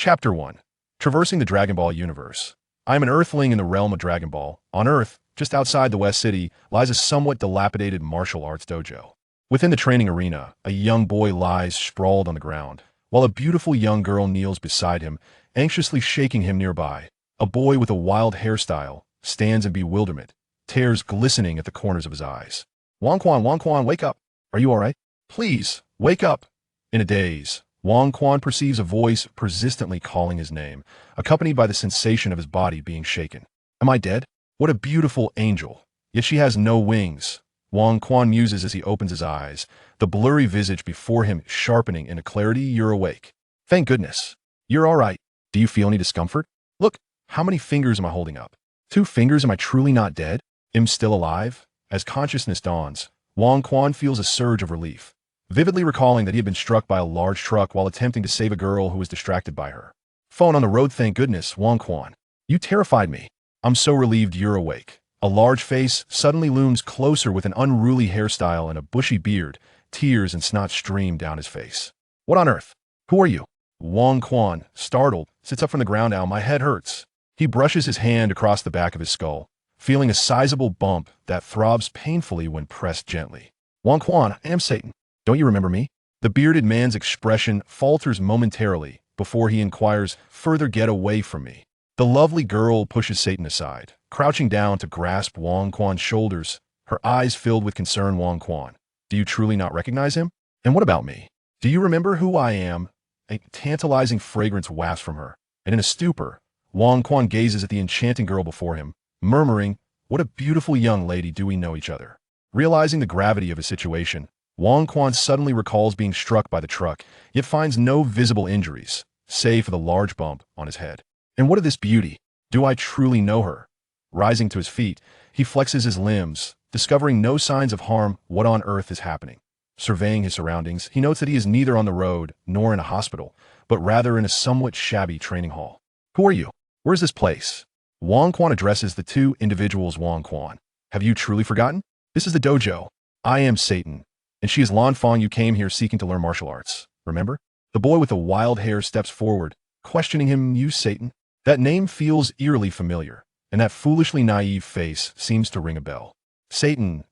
Chapter 1. Traversing the Dragon Ball Universe. I am an Earthling in the realm of Dragon Ball. On Earth, just outside the West City, lies a somewhat dilapidated martial arts dojo. Within the training arena, a young boy lies sprawled on the ground, while a beautiful young girl kneels beside him, anxiously shaking him nearby. A boy with a wild hairstyle stands in bewilderment, tears glistening at the corners of his eyes. Wang Quan, wake up! Are you all right? Please, wake up! In a daze, Wang Quan perceives a voice persistently calling his name, accompanied by the sensation of his body being shaken. Am I dead? What a beautiful angel! Yet she has no wings. Wang Quan muses as he opens his eyes, the blurry visage before him sharpening into clarity. You're awake. Thank goodness. You're all right. Do you feel any discomfort? Look, how many fingers am I holding up? 2 fingers. Am I truly not dead? Am still alive? As consciousness dawns, Wang Quan feels a surge of relief, vividly recalling that he had been struck by a large truck while attempting to save a girl who was distracted by her phone on the road. Thank goodness, Wang Quan. You terrified me. I'm so relieved you're awake. A large face suddenly looms closer with an unruly hairstyle and a bushy beard. Tears and snot stream down his face. What on earth? Who are you? Wang Quan, startled, sits up from the ground. Ow, my head hurts. He brushes his hand across the back of his skull, feeling a sizable bump that throbs painfully when pressed gently. Wang Quan, I am Satan. Don't you remember me? The bearded man's expression falters momentarily before he inquires, further. Get away from me. The lovely girl pushes Satan aside, crouching down to grasp Wang Quan's shoulders, her eyes filled with concern. Wang Quan, do you truly not recognize him? And what about me? Do you remember who I am? A tantalizing fragrance wafts from her, and in a stupor, Wang Quan gazes at the enchanting girl before him, murmuring, what a beautiful young lady. Do we know each other? Realizing the gravity of his situation, Wang Quan suddenly recalls being struck by the truck, yet finds no visible injuries, save for the large bump on his head. And what of this beauty? Do I truly know her? Rising to his feet, he flexes his limbs, discovering no signs of harm. What on earth is happening? Surveying his surroundings, he notes that he is neither on the road nor in a hospital, but rather in a somewhat shabby training hall. Who are you? Where's this place? Wang Quan addresses the 2 individuals. Wang Quan, have you truly forgotten? This is the dojo. I am Satan, and she is Lan Fang. You came here seeking to learn martial arts, remember? The boy with the wild hair steps forward, questioning him. You Satan? That name feels eerily familiar, and that foolishly naive face seems to ring a bell. Satan,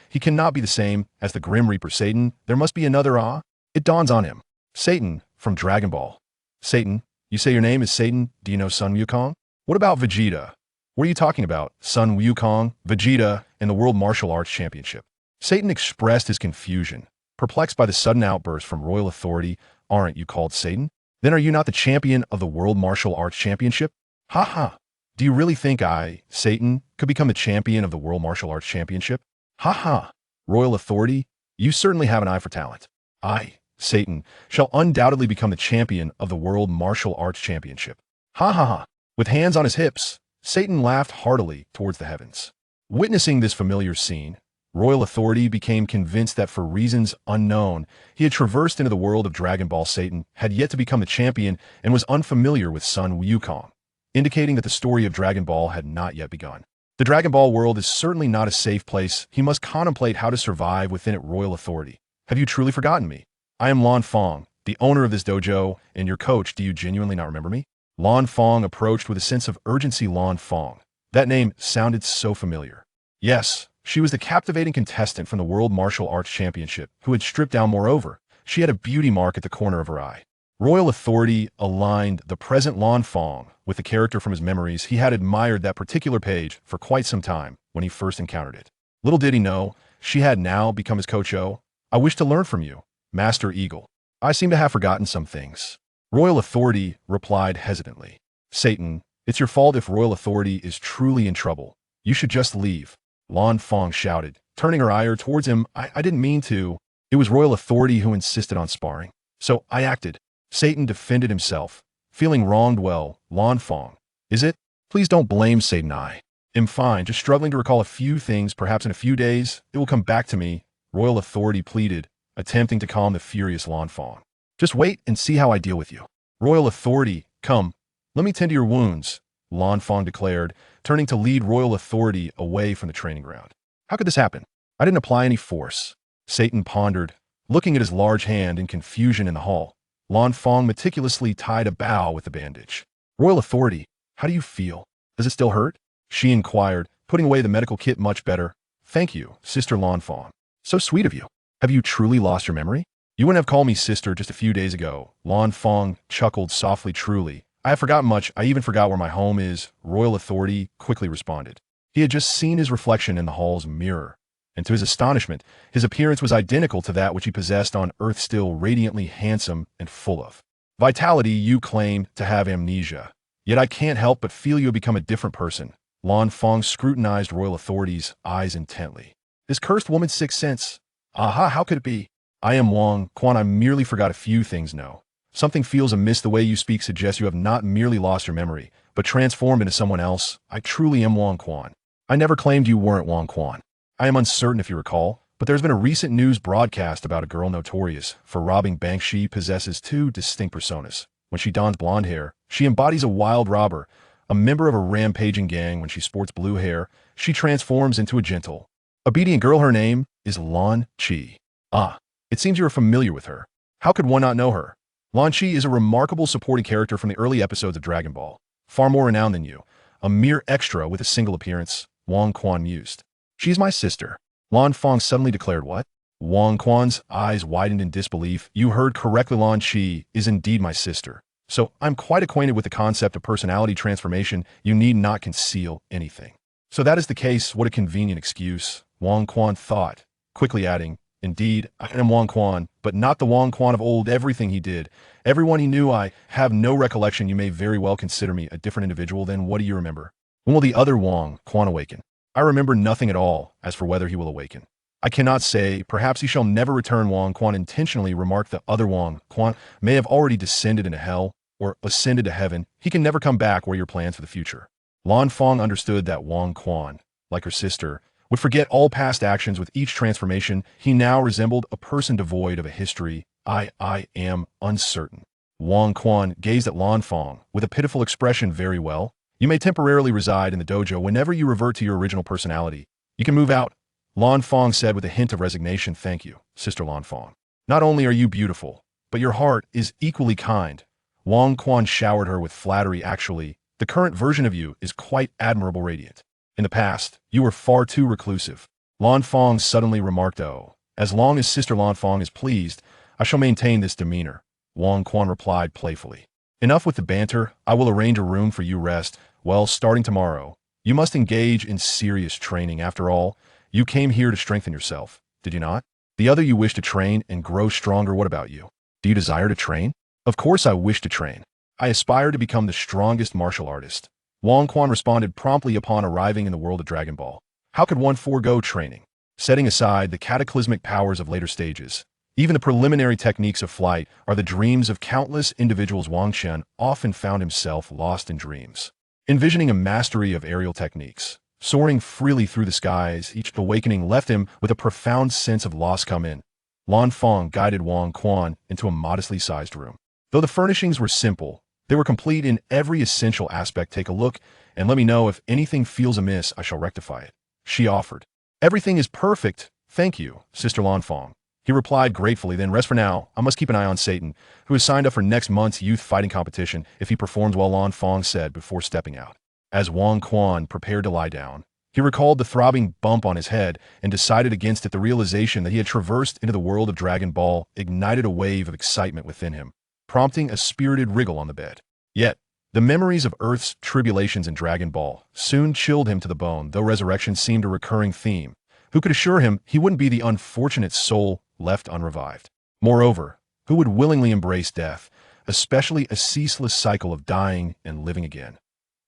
he cannot be the same as the Grim Reaper Satan. There must be another. It dawns on him. Satan, from Dragon Ball. Satan, you say your name is Satan. Do you know Sun Wukong? What about Vegeta? What are you talking about? Sun Wukong, Vegeta, and the World Martial Arts Championship. Satan expressed his confusion, perplexed by the sudden outburst from royal authority. Aren't you called Satan? Then are you not the champion of the World Martial Arts Championship? Ha ha. Do you really think I, Satan, could become the champion of the World Martial Arts Championship? Ha ha. Royal authority? You certainly have an eye for talent. I, Satan, shall undoubtedly become the champion of the World Martial Arts Championship. Ha ha ha. With hands on his hips, Satan laughed heartily towards the heavens. Witnessing this familiar scene, royal authority became convinced that for reasons unknown, he had traversed into the world of Dragon Ball. Satan had yet to become the champion and was unfamiliar with Sun Wukong, indicating that the story of Dragon Ball had not yet begun. The Dragon Ball world is certainly not a safe place. He must contemplate how to survive within it. Royal authority, have you truly forgotten me? I am Lan Fang, the owner of this dojo, and your coach. Do you genuinely not remember me? Lan Fang approached with a sense of urgency. Lan Fang. That name sounded so familiar. Yes, she was the captivating contestant from the World Martial Arts Championship who had stripped down. Moreover, she had a beauty mark at the corner of her eye. Royal authority aligned the present Lan Fang with the character from his memories. He had admired that particular page for quite some time when he first encountered it. Little did he know, she had now become his coach. I wish to learn from you, Master Eagle. I seem to have forgotten some things. Royal authority replied hesitantly. Satan, it's your fault if royal authority is truly in trouble. You should just leave. Lan Fang shouted, turning her ire towards him. I didn't mean to. It was royal authority who insisted on sparring. So I acted. Satan defended himself, feeling wronged. Well, Lan Fang, is it? Please don't blame Satan. I am fine, just struggling to recall a few things. Perhaps in a few days, it will come back to me, royal authority pleaded, attempting to calm the furious Lan Fang. Just wait and see how I deal with you. Royal authority, come, let me tend to your wounds, Lan Fang declared, turning to lead royal authority away from the training ground. How could this happen? I didn't apply any force. Satan pondered, looking at his large hand in confusion in the hall. Lan Fong meticulously tied a bow with a bandage. Royal authority, how do you feel? Does it still hurt? She inquired, putting away the medical kit much better. Thank you, Sister Lan Fong. So sweet of you. Have you truly lost your memory? You wouldn't have called me sister just a few days ago. Lan Fong chuckled softly. Truly, I have forgotten much. I even forgot where my home is. Royal authority quickly responded. He had just seen his reflection in the hall's mirror, and to his astonishment, his appearance was identical to that which he possessed on Earth, still radiantly handsome and full of vitality. You claim to have amnesia, yet I can't help but feel you have become a different person. Lan Fong scrutinized Royal Authority's eyes intently. This cursed woman's sixth sense. Aha, how could it be? I am Wang Quan. I merely forgot a few things. No. Something feels amiss. The way you speak suggests you have not merely lost your memory, but transformed into someone else. I truly am Wang Quan. I never claimed you weren't Wang Quan. I am uncertain if you recall, but there's been a recent news broadcast about a girl notorious for robbing banks. She possesses two distinct personas. When she dons blonde hair, she embodies a wild robber, a member of a rampaging gang. When she sports blue hair, she transforms into a gentle, obedient girl. Her name is Lan Chi. Ah, it seems you are familiar with her. How could one not know her? Lan Chi is a remarkable supporting character from the early episodes of Dragon Ball. Far more renowned than you. A mere extra with a single appearance, Wang Quan mused. She's my sister. Lan Fong suddenly declared. What? Wang Quan's eyes widened in disbelief. You heard correctly. Lan Chi is indeed my sister. So I'm quite acquainted with the concept of personality transformation. You need not conceal anything. So that is the case. What a convenient excuse, Wang Quan thought, quickly adding, indeed, I am Wang Quan, but not the Wang Quan of old. Everything he did, everyone he knew, I have no recollection. You may very well consider me a different individual. Then what do you remember? When will the other Wang Quan awaken? I remember nothing at all. As for whether he will awaken, I cannot say. Perhaps he shall never return. Wang Quan intentionally remarked. The other Wang Quan may have already descended into hell or ascended to heaven. He can never come back. What are your plans for the future? Lan Fong understood that Wang Quan, like her sister, would forget all past actions with each transformation. He now resembled a person devoid of a history. I am uncertain. Wang Quan gazed at Lan Fong with a pitiful expression. Very well. You may temporarily reside in the dojo. Whenever you revert to your original personality, you can move out, Lan Fong said with a hint of resignation. Thank you, Sister Lan Fong. Not only are you beautiful, but your heart is equally kind. Wang Quan showered her with flattery. Actually, the current version of you is quite admirable. Radiant. In the past, you were far too reclusive. Lan Fong suddenly remarked. Oh, as long as Sister Lan Fong is pleased, I shall maintain this demeanor. Wang Quan replied playfully. Enough with the banter. I will arrange a room for you. Rest. Well, starting tomorrow, you must engage in serious training. After all, you came here to strengthen yourself, did you not? The other, you wish to train and grow stronger. What about you? Do you desire to train? Of course I wish to train. I aspire to become the strongest martial artist. Wang Quan responded promptly upon arriving in the world of Dragon Ball. How could one forego training? Setting aside the cataclysmic powers of later stages, even the preliminary techniques of flight are the dreams of countless individuals. Wang Chen often found himself lost in dreams, envisioning a mastery of aerial techniques, soaring freely through the skies. Each awakening left him with a profound sense of loss. Come in. Lan Fong guided Wang Quan into a modestly sized room. Though the furnishings were simple, they were complete in every essential aspect. Take a look and let me know if anything feels amiss. I shall rectify it, she offered. Everything is perfect. Thank you, Sister Lan Fong. He replied gratefully. Then rest for now. I must keep an eye on Satan, who is signed up for next month's youth fighting competition. If he performs well, Lan Fong said before stepping out. As Wang Quan prepared to lie down, he recalled the throbbing bump on his head and decided against it. The realization that he had traversed into the world of Dragon Ball ignited a wave of excitement within him, prompting a spirited wriggle on the bed. Yet, the memories of Earth's tribulations in Dragon Ball soon chilled him to the bone. Though resurrection seemed a recurring theme, who could assure him he wouldn't be the unfortunate soul left unrevived? Moreover, who would willingly embrace death, especially a ceaseless cycle of dying and living again?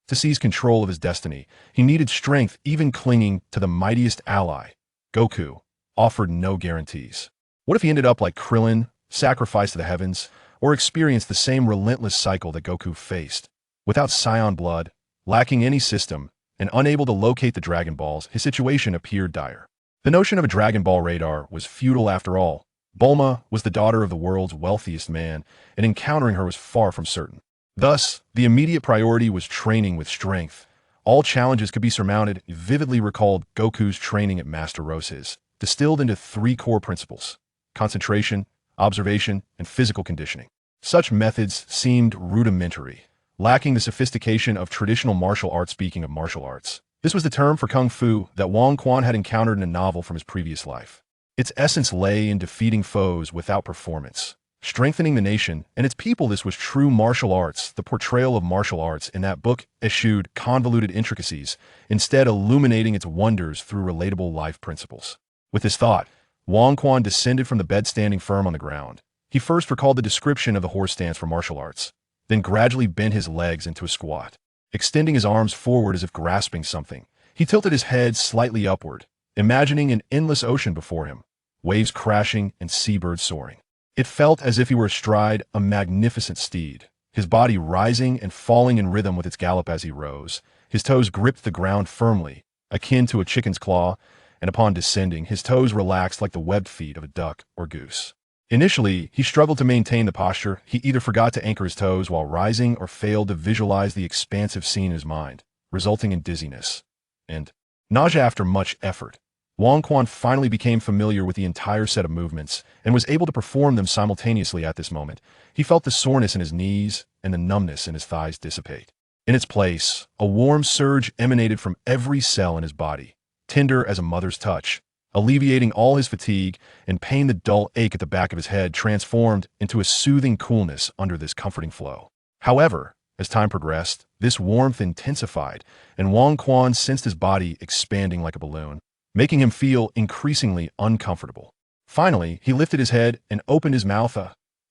To seize control of his destiny, he needed strength. Even clinging to the mightiest ally, Goku, offered no guarantees. What if he ended up like Krillin, sacrificed to the heavens, or experienced the same relentless cycle that Goku faced? Without Saiyan blood, lacking any system, and unable to locate the Dragon Balls, his situation appeared dire. The notion of a Dragon Ball radar was futile. After all, Bulma was the daughter of the world's wealthiest man, and encountering her was far from certain. Thus, the immediate priority was training with strength. All challenges could be surmounted. He vividly recalled Goku's training at Master Rose's, distilled into three core principles: concentration, observation, and physical conditioning. Such methods seemed rudimentary, lacking the sophistication of traditional martial arts. Speaking of martial arts, this was the term for kung fu that Wang Quan had encountered in a novel from his previous life. Its essence lay in defeating foes without performance, strengthening the nation and its people. This was true martial arts. The portrayal of martial arts in that book eschewed convoluted intricacies, instead illuminating its wonders through relatable life principles. With this thought, Wang Quan descended from the bed, standing firm on the ground. He first recalled the description of the horse stance for martial arts, then gradually bent his legs into a squat. Extending his arms forward as if grasping something, he tilted his head slightly upward, imagining an endless ocean before him, waves crashing and seabirds soaring. It felt as if he were astride a magnificent steed, his body rising and falling in rhythm with its gallop. As he rose, his toes gripped the ground firmly, akin to a chicken's claw, and upon descending, his toes relaxed like the webbed feet of a duck or goose. Initially, he struggled to maintain the posture. He either forgot to anchor his toes while rising or failed to visualize the expansive scene in his mind, resulting in dizziness and nausea. After much effort, Wang Quan finally became familiar with the entire set of movements and was able to perform them simultaneously. At this moment, he felt the soreness in his knees and the numbness in his thighs dissipate. In its place, a warm surge emanated from every cell in his body, tender as a mother's touch, alleviating all his fatigue and pain. The dull ache at the back of his head transformed into a soothing coolness under this comforting flow. However, as time progressed, this warmth intensified, and Wang Quan sensed his body expanding like a balloon, making him feel increasingly uncomfortable. Finally, he lifted his head and opened his mouth,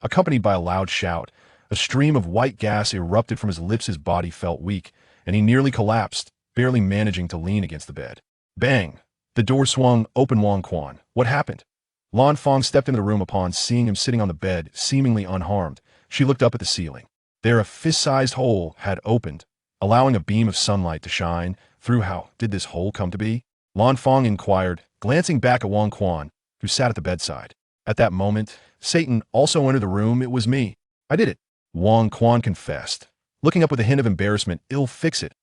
accompanied by a loud shout. A stream of white gas erupted from his lips. His body felt weak, and he nearly collapsed, barely managing to lean against the bed. Bang! The door swung open. Wang Quan, what happened? Lan Fong stepped into the room upon seeing him sitting on the bed, seemingly unharmed. She looked up at the ceiling. There, a fist-sized hole had opened, allowing a beam of sunlight to shine through. How did this hole come to be? Lan Fong inquired, glancing back at Wang Quan, who sat at the bedside. At that moment, Satan also entered the room. It was me. I did it, Wang Quan confessed, looking up with a hint of embarrassment. I'll fix it.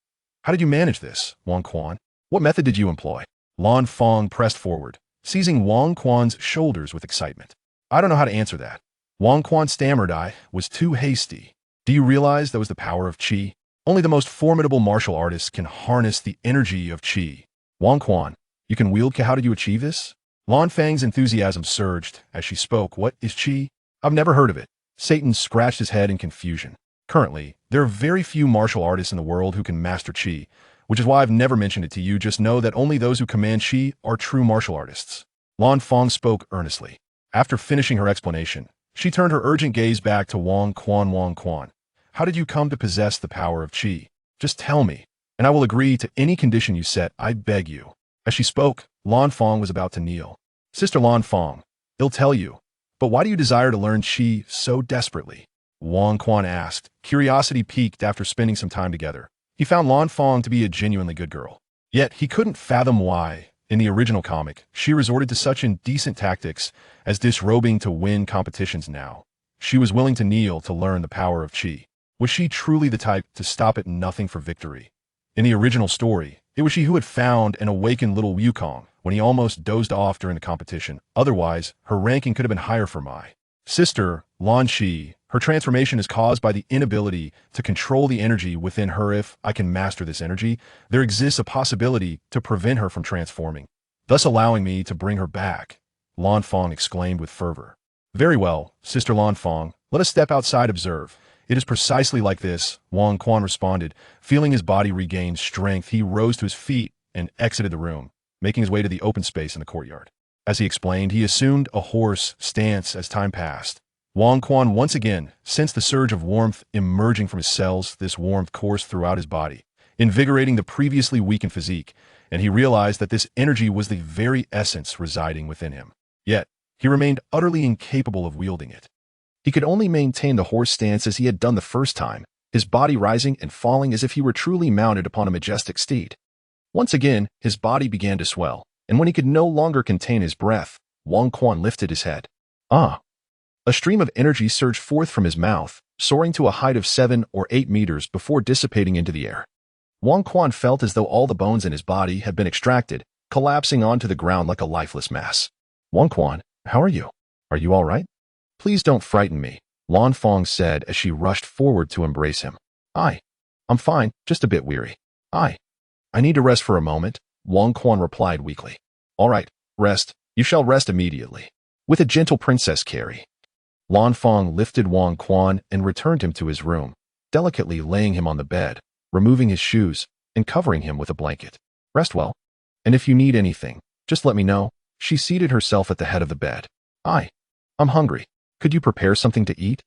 How did you manage this, Wang Quan? What method did you employ? Lan Fong pressed forward, seizing Wang Quan's shoulders with excitement. I don't know how to answer that. Wang Quan stammered. I was too hasty. Do you realize that was the power of qi? Only the most formidable martial artists can harness the energy of qi. Wang Quan, you can wield qi. How did you achieve this? Lan Fang's enthusiasm surged as she spoke. What is qi? I've never heard of it. Satan scratched his head in confusion. Currently, there are very few martial artists in the world who can master qi, which is why I've never mentioned it to you. Just know that only those who command qi are true martial artists. Lan Fong spoke earnestly. After finishing her explanation, she turned her urgent gaze back to Wang Quan. Wang Quan, how did you come to possess the power of qi? Just tell me, and I will agree to any condition you set. I beg you. As she spoke, Lan Fong was about to kneel. Sister Lan Fong, I'll tell you, but why do you desire to learn qi so desperately? Wang Quan asked, curiosity piqued. After spending some time together, he found Lan Fong to be a genuinely good girl. Yet he couldn't fathom why, in the original comic, she resorted to such indecent tactics as disrobing to win competitions. Now, she was willing to kneel to learn the power of qi. Was she truly the type to stop at nothing for victory? In the original story, it was she who had found and awakened little Wukong when he almost dozed off during the competition. Otherwise, her ranking could have been higher. For my sister, Lan Qi, her transformation is caused by the inability to control the energy within her. If I can master this energy, there exists a possibility to prevent her from transforming, thus allowing me to bring her back, Lan Fong exclaimed with fervor. Very well, Sister Lan Fong, let us step outside. Observe. It is precisely like this, Wang Quan responded. Feeling his body regain strength, he rose to his feet and exited the room, making his way to the open space in the courtyard. As he explained, he assumed a horse stance. As time passed, Wang Quan once again sensed the surge of warmth emerging from his cells. This warmth coursed throughout his body, invigorating the previously weakened physique, and he realized that this energy was the very essence residing within him. Yet, he remained utterly incapable of wielding it. He could only maintain the horse stance as he had done the first time, his body rising and falling as if he were truly mounted upon a majestic steed. Once again, his body began to swell, and when he could no longer contain his breath, Wang Quan lifted his head. Ah! A stream of energy surged forth from his mouth, soaring to a height of 7 or 8 meters before dissipating into the air. Wang Quan felt as though all the bones in his body had been extracted, collapsing onto the ground like a lifeless mass. Wang Quan, how are you? Are you all right? Please don't frighten me, Lan Fong said as she rushed forward to embrace him. I'm fine, just a bit weary. I need to rest for a moment, Wang Quan replied weakly. All right, rest. You shall rest immediately. With a gentle princess carry. Lan Fong lifted Wang Quan and returned him to his room, delicately laying him on the bed, removing his shoes, and covering him with a blanket. Rest well. And if you need anything, just let me know. She seated herself at the head of the bed. I'm hungry. Could you prepare something to eat?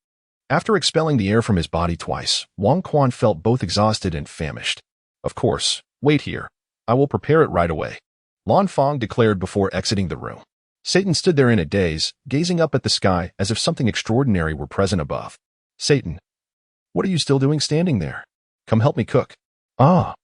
After expelling the air from his body twice, Wang Quan felt both exhausted and famished. Of course, wait here. I will prepare it right away, Lan Fong declared before exiting the room. Satan stood there in a daze, gazing up at the sky as if something extraordinary were present above. Satan, what are you still doing standing there? Come help me cook. Oh,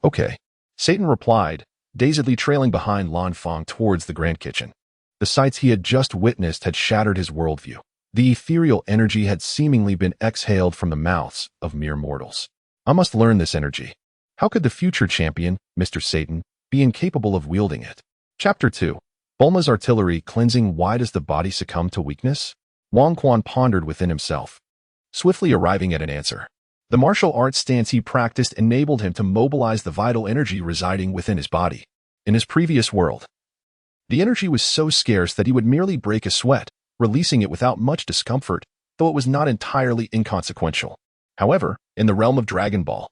okay. Satan replied, dazedly trailing behind Lan Fong towards the grand kitchen. The sights he had just witnessed had shattered his worldview. The ethereal energy had seemingly been exhaled from the mouths of mere mortals. I must learn this energy. How could the future champion, Mr. Satan, be incapable of wielding it? Chapter 2. Bulma's artillery cleansing. Why does the body succumb to weakness? Wang Quan pondered within himself, swiftly arriving at an answer. The martial arts stance he practiced enabled him to mobilize the vital energy residing within his body. In his previous world, the energy was so scarce that he would merely break a sweat, releasing it without much discomfort, though it was not entirely inconsequential. However, in the realm of Dragon Ball,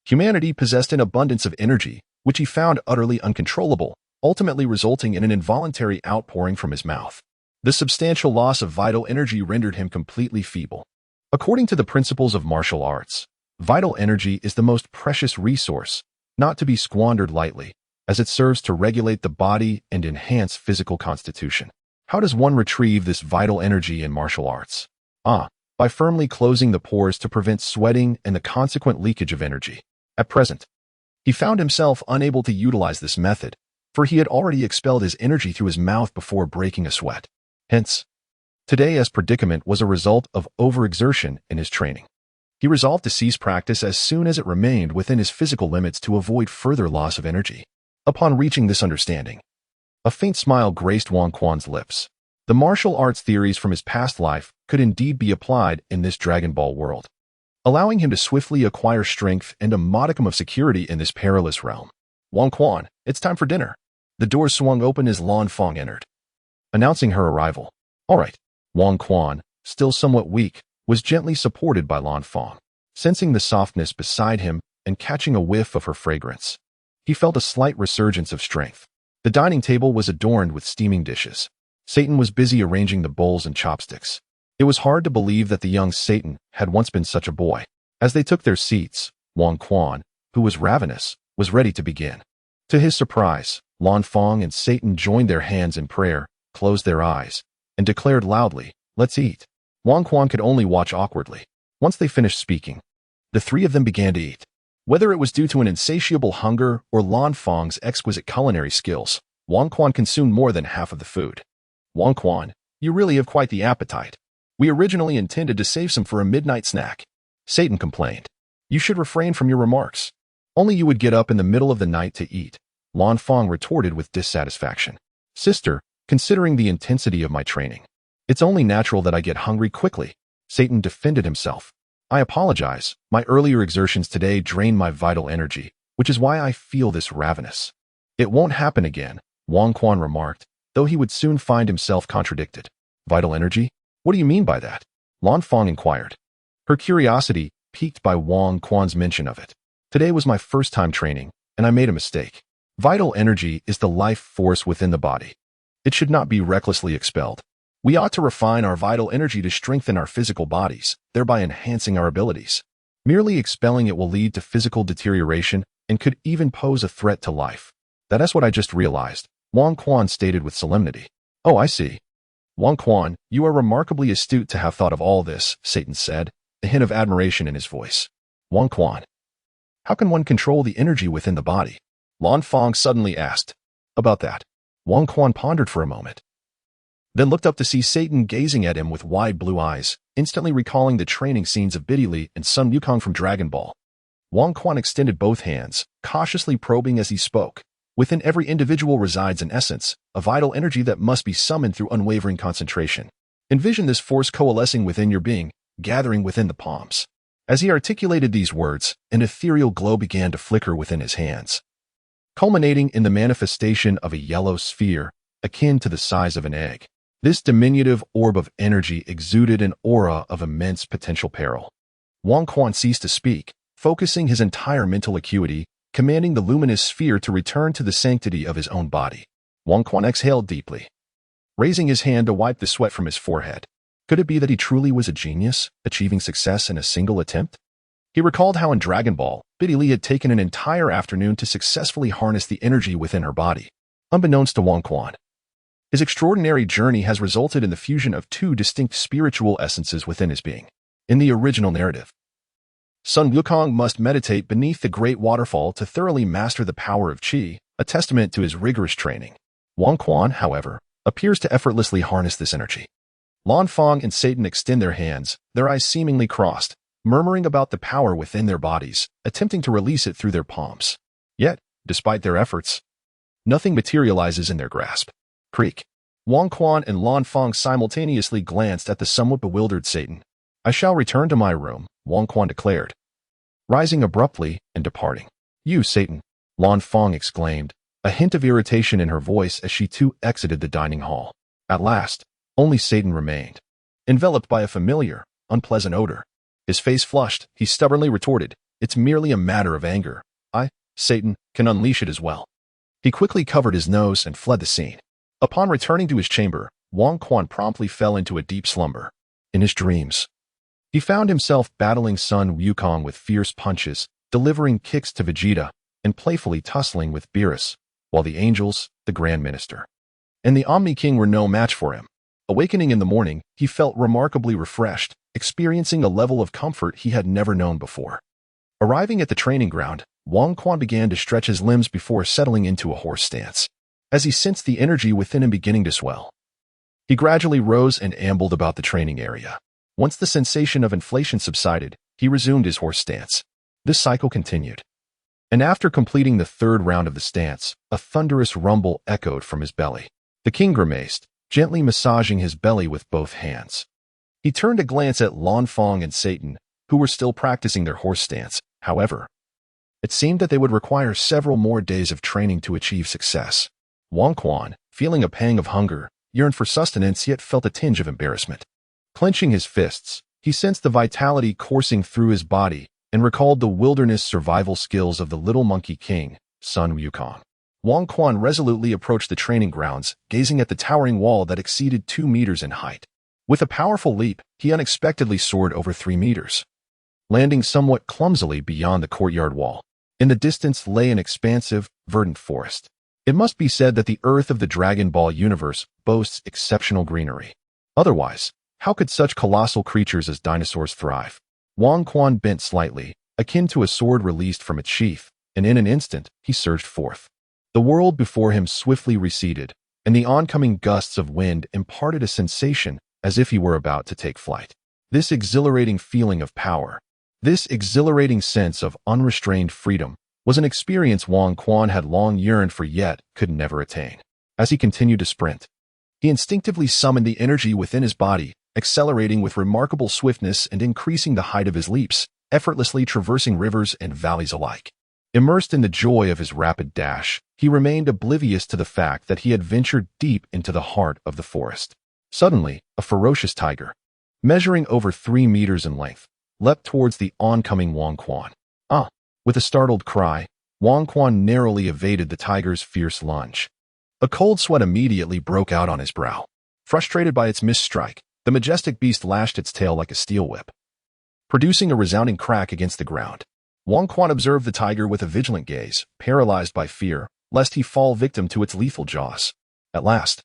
humanity possessed an abundance of energy, which he found utterly uncontrollable, ultimately resulting in an involuntary outpouring from his mouth. The substantial loss of vital energy rendered him completely feeble. According to the principles of martial arts, vital energy is the most precious resource, not to be squandered lightly, as it serves to regulate the body and enhance physical constitution. How does one retrieve this vital energy in martial arts? By firmly closing the pores to prevent sweating and the consequent leakage of energy. At present, he found himself unable to utilize this method, for he had already expelled his energy through his mouth before breaking a sweat. Hence, today's predicament was a result of overexertion in his training. He resolved to cease practice as soon as it remained within his physical limits to avoid further loss of energy. Upon reaching this understanding, a faint smile graced Wang Quan's lips. The martial arts theories from his past life could indeed be applied in this Dragon Ball world, allowing him to swiftly acquire strength and a modicum of security in this perilous realm. Wang Quan, it's time for dinner. The door swung open as Lan Fong entered, announcing her arrival. All right. Wang Quan, still somewhat weak, was gently supported by Lan Fong. Sensing the softness beside him and catching a whiff of her fragrance, he felt a slight resurgence of strength. The dining table was adorned with steaming dishes. Satan was busy arranging the bowls and chopsticks. It was hard to believe that the young Satan had once been such a boy. As they took their seats, Wang Quan, who was ravenous, was ready to begin. To his surprise, Lan Fong and Satan joined their hands in prayer, closed their eyes, and declared loudly, "Let's eat." Wang Quan could only watch awkwardly. Once they finished speaking, the three of them began to eat. Whether it was due to an insatiable hunger or Lan Fong's exquisite culinary skills, Wang Quan consumed more than half of the food. Wang Quan, you really have quite the appetite. We originally intended to save some for a midnight snack, Satan complained. You should refrain from your remarks. Only you would get up in the middle of the night to eat, Lan Fong retorted with dissatisfaction. Sister, considering the intensity of my training, it's only natural that I get hungry quickly, Satan defended himself. I apologize. My earlier exertions today drained my vital energy, which is why I feel this ravenous. It won't happen again, Wang Quan remarked, though he would soon find himself contradicted. Vital energy? What do you mean by that? Lan Fong inquired, her curiosity piqued by Wang Quan's mention of it. Today was my first time training, and I made a mistake. Vital energy is the life force within the body. It should not be recklessly expelled. We ought to refine our vital energy to strengthen our physical bodies, thereby enhancing our abilities. Merely expelling it will lead to physical deterioration and could even pose a threat to life. That's what I just realized, Wang Quan stated with solemnity. Oh, I see. Wang Quan, you are remarkably astute to have thought of all this, Satan said, a hint of admiration in his voice. Wang Quan, how can one control the energy within the body? Lan Fong suddenly asked. About that, Wang Quan pondered for a moment, then looked up to see Satan gazing at him with wide blue eyes, instantly recalling the training scenes of Biddy and Sun Wukong from Dragon Ball. Wang Quan extended both hands, cautiously probing as he spoke. Within every individual resides an essence, a vital energy that must be summoned through unwavering concentration. Envision this force coalescing within your being, gathering within the palms. As he articulated these words, an ethereal glow began to flicker within his hands, culminating in the manifestation of a yellow sphere akin to the size of an egg. This diminutive orb of energy exuded an aura of immense potential peril. Wang Quan ceased to speak, focusing his entire mental acuity, commanding the luminous sphere to return to the sanctity of his own body. Wang Quan exhaled deeply, raising his hand to wipe the sweat from his forehead. Could it be that he truly was a genius, achieving success in a single attempt? He recalled how in Dragon Ball, Biddy Li had taken an entire afternoon to successfully harness the energy within her body. Unbeknownst to Wang Quan, his extraordinary journey has resulted in the fusion of two distinct spiritual essences within his being. In the original narrative, Sun Wukong must meditate beneath the great waterfall to thoroughly master the power of Qi, a testament to his rigorous training. Wang Quan, however, appears to effortlessly harness this energy. Lan Fang and Satan extend their hands, their eyes seemingly crossed, murmuring about the power within their bodies, attempting to release it through their palms. Yet, despite their efforts, nothing materializes in their grasp. Creak. Wang Quan and Lan Fang simultaneously glanced at the somewhat bewildered Satan. I shall return to my room, Wang Quan declared, rising abruptly and departing. You, Satan, Lan Fang exclaimed, a hint of irritation in her voice as she too exited the dining hall. At last, only Satan remained, enveloped by a familiar, unpleasant odor. His face flushed, he stubbornly retorted, it's merely a matter of anger. I, Satan, can unleash it as well. He quickly covered his nose and fled the scene. Upon returning to his chamber, Wang Quan promptly fell into a deep slumber. In his dreams, he found himself battling Sun Wukong with fierce punches, delivering kicks to Vegeta, and playfully tussling with Beerus, while the angels, the Grand Minister, and the Omni King were no match for him. Awakening in the morning, he felt remarkably refreshed, experiencing a level of comfort he had never known before. Arriving at the training ground, Wang Quan began to stretch his limbs before settling into a horse stance. As he sensed the energy within him beginning to swell, he gradually rose and ambled about the training area. Once the sensation of inflation subsided, he resumed his horse stance. This cycle continued, and after completing the third round of the stance, a thunderous rumble echoed from his belly. The king grimaced, gently massaging his belly with both hands. He turned to glance at Lan Fang and Satan, who were still practicing their horse stance. However, it seemed that they would require several more days of training to achieve success. Wang Quan, feeling a pang of hunger, yearned for sustenance yet felt a tinge of embarrassment. Clenching his fists, he sensed the vitality coursing through his body and recalled the wilderness survival skills of the little monkey king, Sun Wukong. Wang Quan resolutely approached the training grounds, gazing at the towering wall that exceeded 2 meters in height. With a powerful leap, he unexpectedly soared over 3 meters, landing somewhat clumsily beyond the courtyard wall. In the distance lay an expansive, verdant forest. It must be said that the Earth of the Dragon Ball universe boasts exceptional greenery. Otherwise, how could such colossal creatures as dinosaurs thrive? Wang Quan bent slightly, akin to a sword released from its sheath, and in an instant, he surged forth. The world before him swiftly receded, and the oncoming gusts of wind imparted a sensation as if he were about to take flight. This exhilarating feeling of power, this exhilarating sense of unrestrained freedom, was an experience Wang Quan had long yearned for yet could never attain. As he continued to sprint, he instinctively summoned the energy within his body, accelerating with remarkable swiftness and increasing the height of his leaps, effortlessly traversing rivers and valleys alike. Immersed in the joy of his rapid dash, he remained oblivious to the fact that he had ventured deep into the heart of the forest. Suddenly, a ferocious tiger, measuring over 3 meters in length, leapt towards the oncoming Wang Quan. With a startled cry, Wang Quan narrowly evaded the tiger's fierce lunge. A cold sweat immediately broke out on his brow. Frustrated by its missed strike, the majestic beast lashed its tail like a steel whip, producing a resounding crack against the ground. Wang Quan observed the tiger with a vigilant gaze, paralyzed by fear, lest he fall victim to its lethal jaws. At last,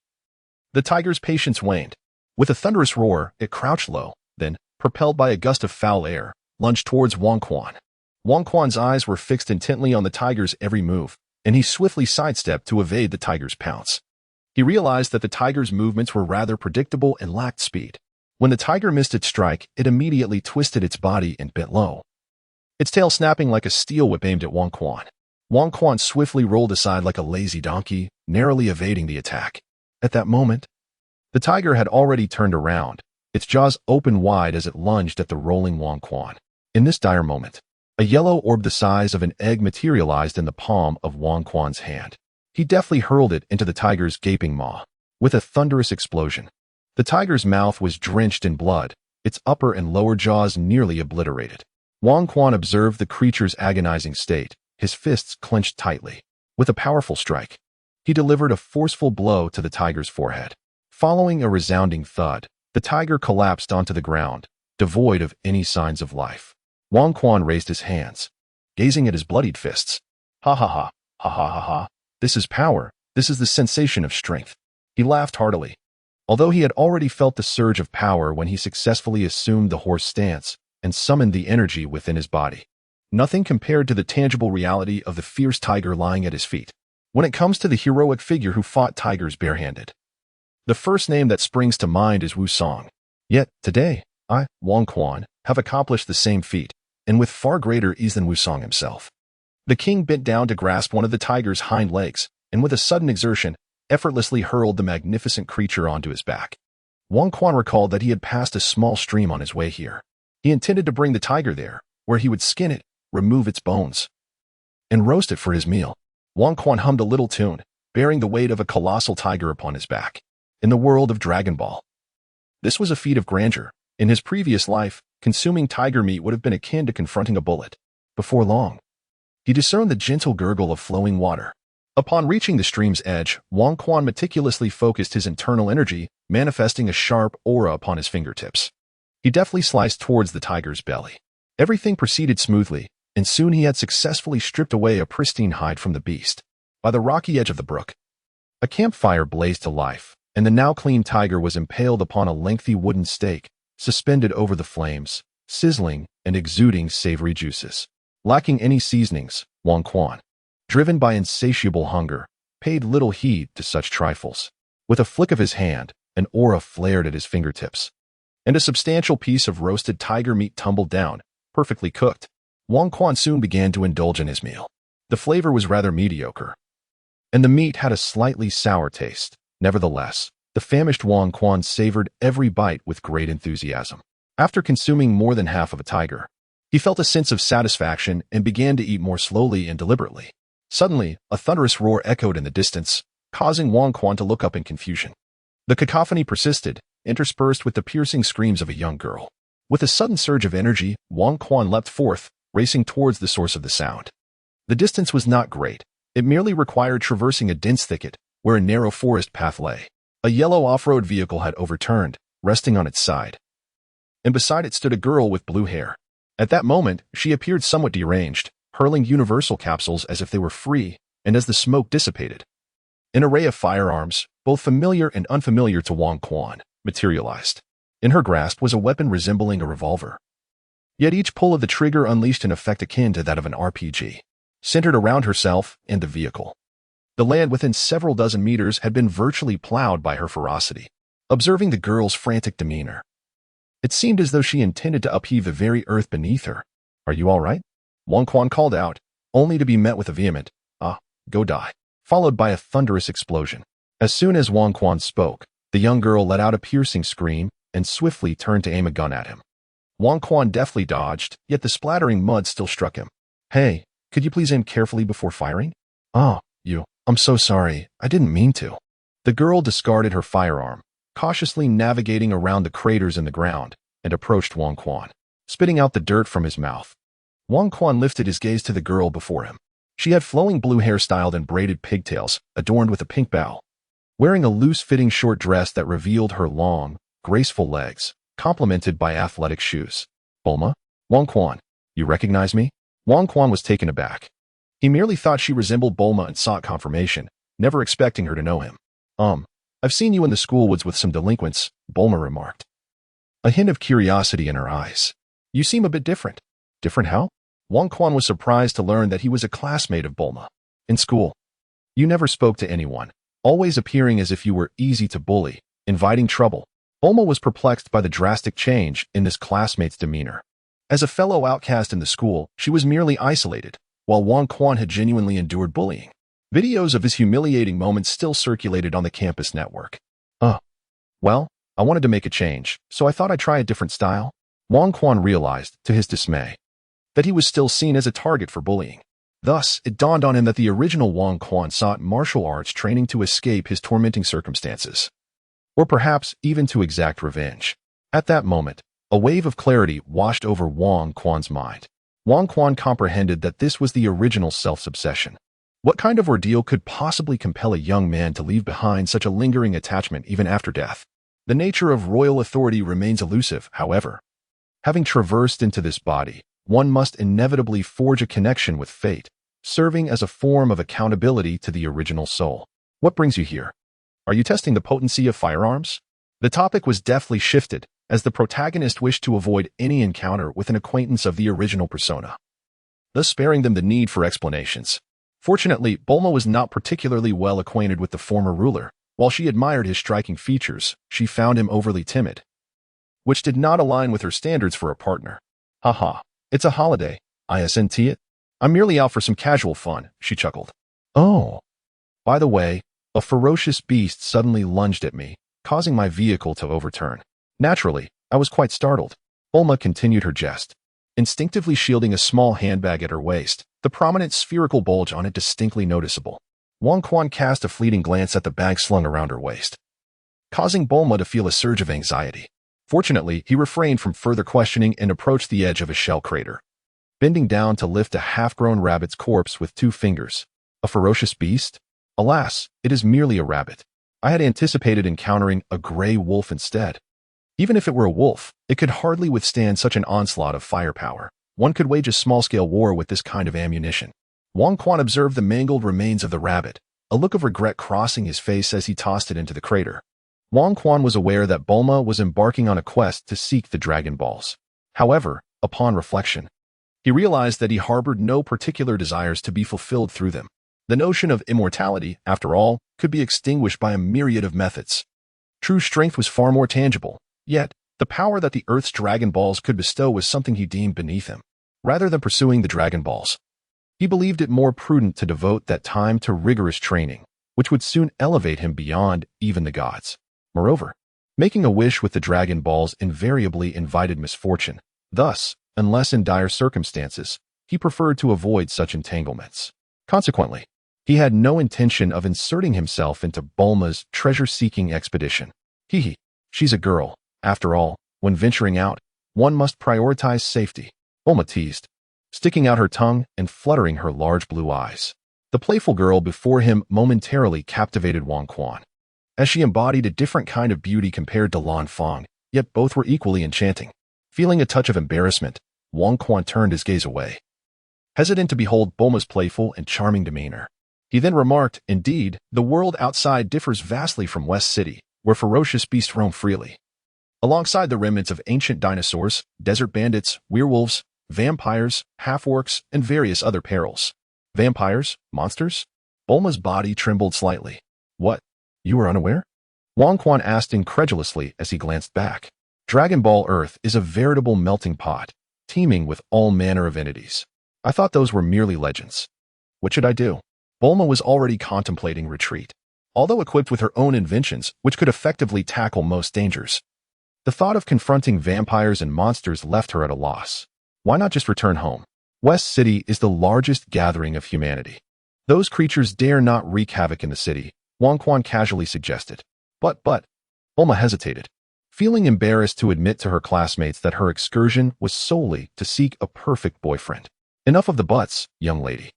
the tiger's patience waned. With a thunderous roar, it crouched low, then, propelled by a gust of foul air, lunged towards Wang Quan. Wang Quan's eyes were fixed intently on the tiger's every move, and he swiftly sidestepped to evade the tiger's pounce. He realized that the tiger's movements were rather predictable and lacked speed. When the tiger missed its strike, it immediately twisted its body and bent low, its tail snapping like a steel whip aimed at Wang Quan. Wang Quan swiftly rolled aside like a lazy donkey, narrowly evading the attack. At that moment, The tiger had already turned around, its jaws open wide as it lunged at the rolling Wang Quan. In this dire moment, a yellow orb the size of an egg materialized in the palm of Wang Quan's hand. He deftly hurled it into the tiger's gaping maw. With a thunderous explosion, the tiger's mouth was drenched in blood, its upper and lower jaws nearly obliterated. Wang Quan observed the creature's agonizing state, his fists clenched tightly. With a powerful strike, he delivered a forceful blow to the tiger's forehead. Following a resounding thud, the tiger collapsed onto the ground, devoid of any signs of life. Wang Quan raised his hands, gazing at his bloodied fists. Ha ha ha, ha ha ha ha. This is power. This is the sensation of strength. He laughed heartily. Although he had already felt the surge of power when he successfully assumed the horse stance and summoned the energy within his body, nothing compared to the tangible reality of the fierce tiger lying at his feet. When it comes to the heroic figure who fought tigers barehanded, the first name that springs to mind is Wu Song. Yet, today, I, Wang Quan, have accomplished the same feat, and with far greater ease than Wu Song himself. The king bent down to grasp one of the tiger's hind legs, and with a sudden exertion, effortlessly hurled the magnificent creature onto his back. Wang Quan recalled that he had passed a small stream on his way here. He intended to bring the tiger there, where he would skin it, remove its bones, and roast it for his meal. Wang Quan hummed a little tune, bearing the weight of a colossal tiger upon his back. In the world of Dragon Ball, this was a feat of grandeur. In his previous life, consuming tiger meat would have been akin to confronting a bullet. Before long, he discerned the gentle gurgle of flowing water. Upon reaching the stream's edge, Wang Quan meticulously focused his internal energy, manifesting a sharp aura upon his fingertips. He deftly sliced towards the tiger's belly. Everything proceeded smoothly, and soon he had successfully stripped away a pristine hide from the beast. By the rocky edge of the brook, a campfire blazed to life, and the now clean tiger was impaled upon a lengthy wooden stake, suspended over the flames, sizzling and exuding savory juices. Lacking any seasonings, Wang Quan, driven by insatiable hunger, paid little heed to such trifles. With a flick of his hand, an aura flared at his fingertips, and a substantial piece of roasted tiger meat tumbled down, perfectly cooked. Wang Quan soon began to indulge in his meal. The flavor was rather mediocre, and the meat had a slightly sour taste. Nevertheless, the famished Wang Quan savored every bite with great enthusiasm. After consuming more than half of a tiger, he felt a sense of satisfaction and began to eat more slowly and deliberately. Suddenly, a thunderous roar echoed in the distance, causing Wang Quan to look up in confusion. The cacophony persisted, interspersed with the piercing screams of a young girl. With a sudden surge of energy, Wang Quan leapt forth, racing towards the source of the sound. The distance was not great. It merely required traversing a dense thicket, where a narrow forest path lay. A yellow off-road vehicle had overturned, resting on its side, and beside it stood a girl with blue hair. At that moment, she appeared somewhat deranged, hurling universal capsules as if they were free, and as the smoke dissipated, an array of firearms, both familiar and unfamiliar to Wang Quan, materialized. In her grasp was a weapon resembling a revolver. Yet each pull of the trigger unleashed an effect akin to that of an RPG, centered around herself and the vehicle. The land within several dozen meters had been virtually plowed by her ferocity. Observing the girl's frantic demeanor, it seemed as though she intended to upheave the very earth beneath her. "Are you all right?" Wang Quan called out, only to be met with a vehement, "Ah, go die," followed by a thunderous explosion. As soon as Wang Quan spoke, the young girl let out a piercing scream and swiftly turned to aim a gun at him. Wang Quan deftly dodged, yet the splattering mud still struck him. "Hey, could you please aim carefully before firing?" "Oh, I'm so sorry, I didn't mean to." The girl discarded her firearm, cautiously navigating around the craters in the ground, and approached Wang Quan, spitting out the dirt from his mouth. Wang Quan lifted his gaze to the girl before him. She had flowing blue hair styled in braided pigtails, adorned with a pink bow, wearing a loose-fitting short dress that revealed her long, graceful legs, complemented by athletic shoes. "Bulma? Wang Quan, you recognize me?" Wang Quan was taken aback. He merely thought she resembled Bulma and sought confirmation, never expecting her to know him. I've seen you in the school woods with some delinquents," Bulma remarked, a hint of curiosity in her eyes. "You seem a bit different." "Different how?" Wang Quan was surprised to learn that he was a classmate of Bulma. "In school, you never spoke to anyone, always appearing as if you were easy to bully, inviting trouble." Bulma was perplexed by the drastic change in this classmate's demeanor. As a fellow outcast in the school, she was merely isolated, while Wang Quan had genuinely endured bullying. Videos of his humiliating moments still circulated on the campus network. Well, I wanted to make a change, so I thought I'd try a different style. Wang Quan realized, to his dismay, that he was still seen as a target for bullying. Thus, it dawned on him that the original Wang Quan sought martial arts training to escape his tormenting circumstances, or perhaps even to exact revenge. At that moment, a wave of clarity washed over Wang Quan's mind. Wang Quan comprehended that this was the original self-obsession. What kind of ordeal could possibly compel a young man to leave behind such a lingering attachment even after death? The nature of royal authority remains elusive, however. Having traversed into this body, one must inevitably forge a connection with fate, serving as a form of accountability to the original soul. What brings you here? Are you testing the potency of firearms? The topic was deftly shifted, as the protagonist wished to avoid any encounter with an acquaintance of the original persona, thus sparing them the need for explanations. Fortunately, Bulma was not particularly well acquainted with the former ruler. While she admired his striking features, she found him overly timid, which did not align with her standards for a partner. Haha, it's a holiday, isn't it? I'm merely out for some casual fun, she chuckled. Oh. By the way, a ferocious beast suddenly lunged at me, causing my vehicle to overturn. Naturally, I was quite startled. Bulma continued her jest, instinctively shielding a small handbag at her waist, the prominent spherical bulge on it distinctly noticeable. Wang Quan cast a fleeting glance at the bag slung around her waist, causing Bulma to feel a surge of anxiety. Fortunately, he refrained from further questioning and approached the edge of a shell crater, bending down to lift a half-grown rabbit's corpse with 2 fingers. A ferocious beast? Alas, it is merely a rabbit. I had anticipated encountering a gray wolf instead. Even if it were a wolf, it could hardly withstand such an onslaught of firepower. One could wage a small-scale war with this kind of ammunition. Wang Quan observed the mangled remains of the rabbit, a look of regret crossing his face as he tossed it into the crater. Wang Quan was aware that Bulma was embarking on a quest to seek the Dragon Balls. However, upon reflection, he realized that he harbored no particular desires to be fulfilled through them. The notion of immortality, after all, could be extinguished by a myriad of methods. True strength was far more tangible, yet the power that the Earth's Dragon Balls could bestow was something he deemed beneath him. Rather than pursuing the Dragon Balls, he believed it more prudent to devote that time to rigorous training, which would soon elevate him beyond even the gods. Moreover, making a wish with the Dragon Balls invariably invited misfortune. Thus, unless in dire circumstances, he preferred to avoid such entanglements. Consequently, he had no intention of inserting himself into Bulma's treasure-seeking expedition. She's a girl. After all, when venturing out, one must prioritize safety, Bulma teased, sticking out her tongue and fluttering her large blue eyes. The playful girl before him momentarily captivated Wang Quan, as she embodied a different kind of beauty compared to Lan Fang, yet both were equally enchanting. Feeling a touch of embarrassment, Wang Quan turned his gaze away, hesitant to behold Bulma's playful and charming demeanor. He then remarked, indeed, the world outside differs vastly from West City, where ferocious beasts roam freely. Alongside the remnants of ancient dinosaurs, desert bandits, werewolves, vampires, half-orcs, and various other perils. Vampires? Monsters? Bulma's body trembled slightly. What? You were unaware? Wang Quan asked incredulously as he glanced back. Dragon Ball Earth is a veritable melting pot, teeming with all manner of entities. I thought those were merely legends. What should I do? Bulma was already contemplating retreat, although equipped with her own inventions which could effectively tackle most dangers. The thought of confronting vampires and monsters left her at a loss. Why not just return home? West City is the largest gathering of humanity. Those creatures dare not wreak havoc in the city, Wang Quan casually suggested. But, Bulma hesitated, feeling embarrassed to admit to her classmates that her excursion was solely to seek a perfect boyfriend. Enough of the buts, young lady.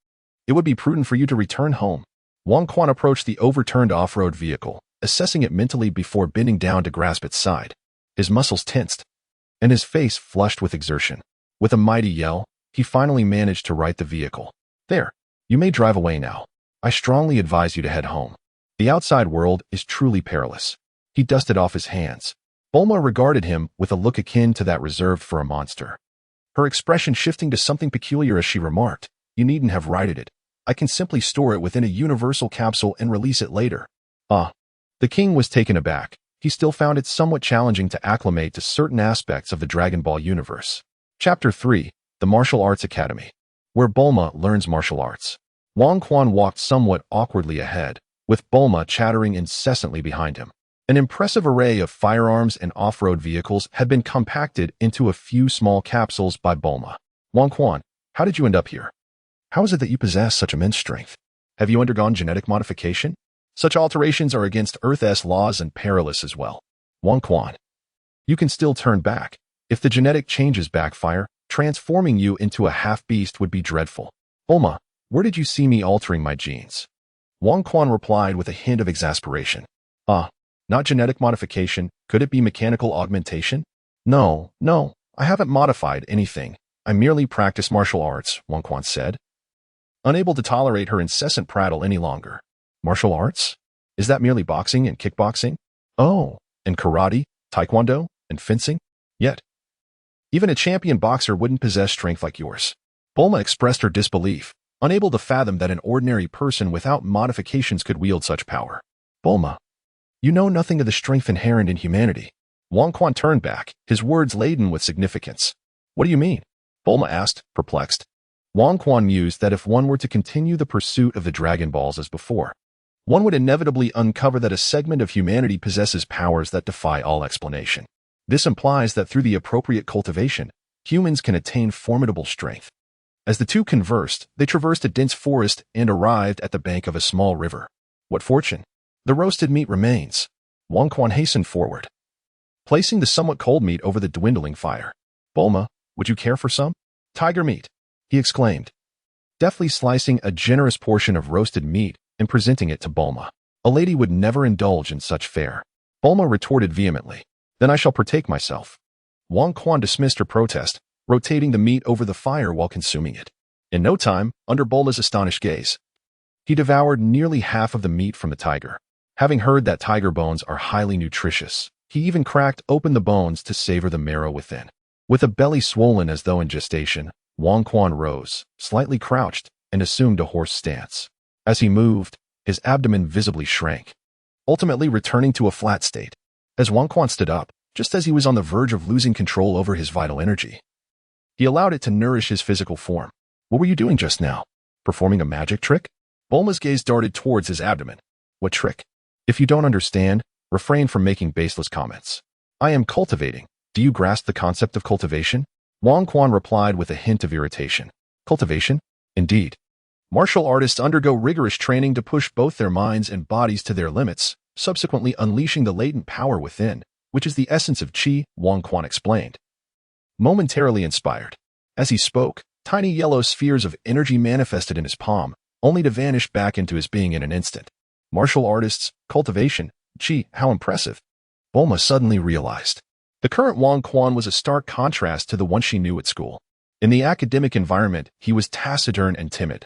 It would be prudent for you to return home. Wang Quan approached the overturned off-road vehicle, assessing it mentally before bending down to grasp its side. His muscles tensed, and his face flushed with exertion. With a mighty yell, he finally managed to right the vehicle. There, you may drive away now. I strongly advise you to head home. The outside world is truly perilous. He dusted off his hands. Bulma regarded him with a look akin to that reserved for a monster, her expression shifting to something peculiar as she remarked, you needn't have righted it. I can simply store it within a universal capsule and release it later. The king was taken aback. He still found it somewhat challenging to acclimate to certain aspects of the Dragon Ball universe. Chapter 3, The Martial Arts Academy, where Bulma learns martial arts. Wang Quan walked somewhat awkwardly ahead, with Bulma chattering incessantly behind him. An impressive array of firearms and off-road vehicles had been compacted into a few small capsules by Bulma. Wang Quan, how did you end up here? How is it that you possess such immense strength? Have you undergone genetic modification? Such alterations are against Earth's laws and perilous as well. Wang Quan, you can still turn back. If the genetic changes backfire, transforming you into a half-beast would be dreadful. Bulma, where did you see me altering my genes? Wang Quan replied with a hint of exasperation. Not genetic modification. Could it be mechanical augmentation? No, I haven't modified anything. I merely practice martial arts, Wang Quan said, unable to tolerate her incessant prattle any longer. Martial arts? Is that merely boxing and kickboxing? Oh, and karate, taekwondo, and fencing? Yet, even a champion boxer wouldn't possess strength like yours. Bulma expressed her disbelief, unable to fathom that an ordinary person without modifications could wield such power. Bulma, you know nothing of the strength inherent in humanity. Wang Quan turned back, his words laden with significance. What do you mean? Bulma asked, perplexed. Wang Quan mused that if one were to continue the pursuit of the Dragon Balls as before, one would inevitably uncover that a segment of humanity possesses powers that defy all explanation. This implies that through the appropriate cultivation, humans can attain formidable strength. As the two conversed, they traversed a dense forest and arrived at the bank of a small river. What fortune! The roasted meat remains. Wang Quan hastened forward, placing the somewhat cold meat over the dwindling fire. Bulma, would you care for some? Tiger meat, he exclaimed, deftly slicing a generous portion of roasted meat and presenting it to Bulma. A lady would never indulge in such fare. Bulma retorted vehemently. Then I shall partake myself. Wang Quan dismissed her protest, rotating the meat over the fire while consuming it. In no time, under Bulma's astonished gaze, he devoured nearly half of the meat from the tiger. Having heard that tiger bones are highly nutritious, he even cracked open the bones to savor the marrow within. With a belly swollen as though in gestation, Wang Quan rose, slightly crouched, and assumed a horse stance. As he moved, his abdomen visibly shrank, ultimately returning to a flat state. As Wang Quan stood up, just as he was on the verge of losing control over his vital energy, he allowed it to nourish his physical form. What were you doing just now? Performing a magic trick? Bulma's gaze darted towards his abdomen. What trick? If you don't understand, refrain from making baseless comments. I am cultivating. Do you grasp the concept of cultivation? Wang Quan replied with a hint of irritation. Cultivation? Indeed. Martial artists undergo rigorous training to push both their minds and bodies to their limits, subsequently unleashing the latent power within, which is the essence of Qi, Wang Quan explained. Momentarily inspired. As he spoke, tiny yellow spheres of energy manifested in his palm, only to vanish back into his being in an instant. Martial artists, cultivation, Qi, how impressive. Bulma suddenly realized. The current Wang Quan was a stark contrast to the one she knew at school. In the academic environment, he was taciturn and timid,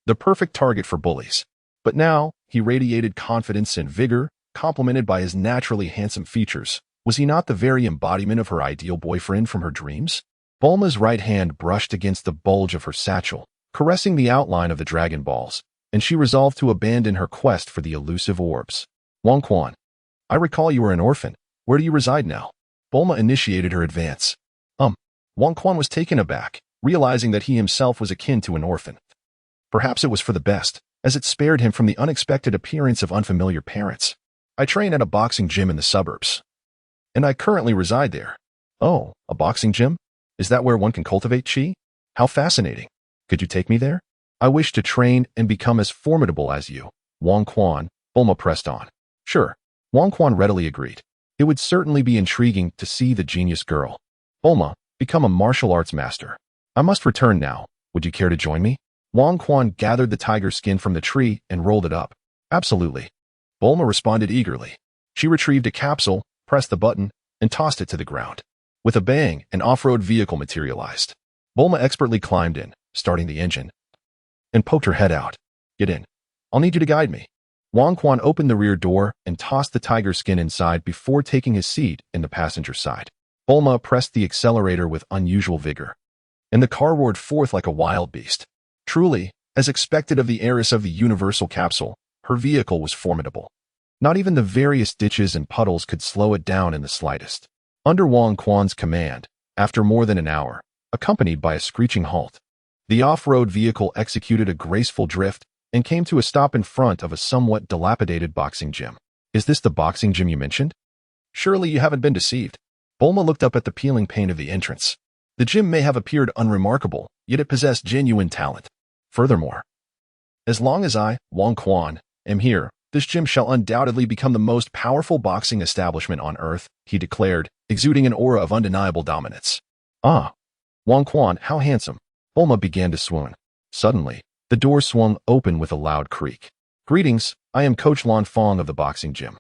the perfect target for bullies. But now, he radiated confidence and vigor, complemented by his naturally handsome features. Was he not the very embodiment of her ideal boyfriend from her dreams? Bulma's right hand brushed against the bulge of her satchel, caressing the outline of the Dragon Balls, and she resolved to abandon her quest for the elusive orbs. Wang Quan, I recall you were an orphan. Where do you reside now? Bulma initiated her advance. Wang Quan was taken aback, realizing that he himself was akin to an orphan. Perhaps it was for the best, as it spared him from the unexpected appearance of unfamiliar parents. I train at a boxing gym in the suburbs, and I currently reside there. Oh, a boxing gym? Is that where one can cultivate Qi? How fascinating. Could you take me there? I wish to train and become as formidable as you. Wang Quan, Bulma pressed on. Sure. Wang Quan readily agreed. It would certainly be intriguing to see the genius girl. Bulma, become a martial arts master. I must return now. Would you care to join me? Wang Quan gathered the tiger skin from the tree and rolled it up. Absolutely. Bulma responded eagerly. She retrieved a capsule, pressed the button, and tossed it to the ground. With a bang, an off-road vehicle materialized. Bulma expertly climbed in, starting the engine, and poked her head out. Get in. I'll need you to guide me. Wang Quan opened the rear door and tossed the tiger skin inside before taking his seat in the passenger side. Bulma pressed the accelerator with unusual vigor, and the car roared forth like a wild beast. Truly, as expected of the heiress of the universal capsule, her vehicle was formidable. Not even the various ditches and puddles could slow it down in the slightest. Under Wang Quan's command, after more than an hour, accompanied by a screeching halt, the off-road vehicle executed a graceful drift and came to a stop in front of a somewhat dilapidated boxing gym. Is this the boxing gym you mentioned? Surely you haven't been deceived. Bulma looked up at the peeling paint of the entrance. The gym may have appeared unremarkable, yet it possessed genuine talent. Furthermore, as long as I, Wang Quan, am here, this gym shall undoubtedly become the most powerful boxing establishment on Earth, he declared, exuding an aura of undeniable dominance. Ah, Wang Quan, how handsome. Bulma began to swoon. Suddenly, the door swung open with a loud creak. Greetings, I am Coach Lan Fong of the boxing gym.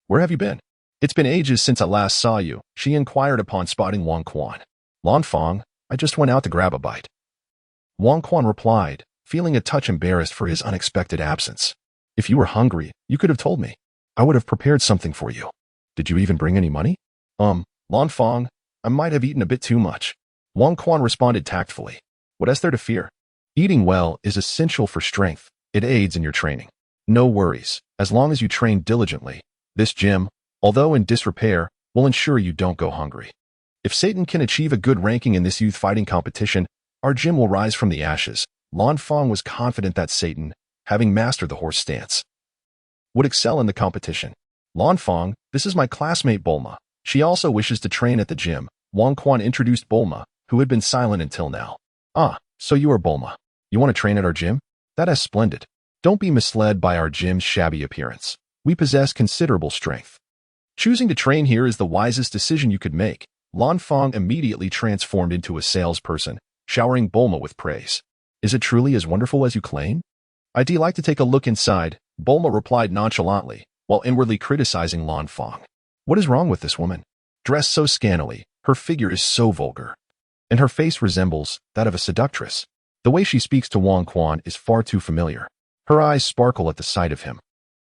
Where have you been? It's been ages since I last saw you, she inquired upon spotting Wang Quan. Lan Fong, I just went out to grab a bite. Wang Quan replied, feeling a touch embarrassed for his unexpected absence. If you were hungry, you could have told me. I would have prepared something for you. Did you even bring any money? Lan Fong, I might have eaten a bit too much. Wang Quan responded tactfully. What is there to fear? Eating well is essential for strength. It aids in your training. No worries, as long as you train diligently. This gym, although in disrepair, will ensure you don't go hungry. If Satan can achieve a good ranking in this youth fighting competition, our gym will rise from the ashes. Lan Fong was confident that Satan, having mastered the horse stance, would excel in the competition. Lan Fong, this is my classmate Bulma. She also wishes to train at the gym. Wang Quan introduced Bulma, who had been silent until now. Ah, so you are Bulma. You want to train at our gym? That is splendid. Don't be misled by our gym's shabby appearance. We possess considerable strength. Choosing to train here is the wisest decision you could make. Lan Fong immediately transformed into a salesperson, showering Bulma with praise. Is it truly as wonderful as you claim? I'd like to take a look inside, Bulma replied nonchalantly, while inwardly criticizing Lan Fong. What is wrong with this woman? Dressed so scantily, her figure is so vulgar, and her face resembles that of a seductress. The way she speaks to Wang Quan is far too familiar. Her eyes sparkle at the sight of him.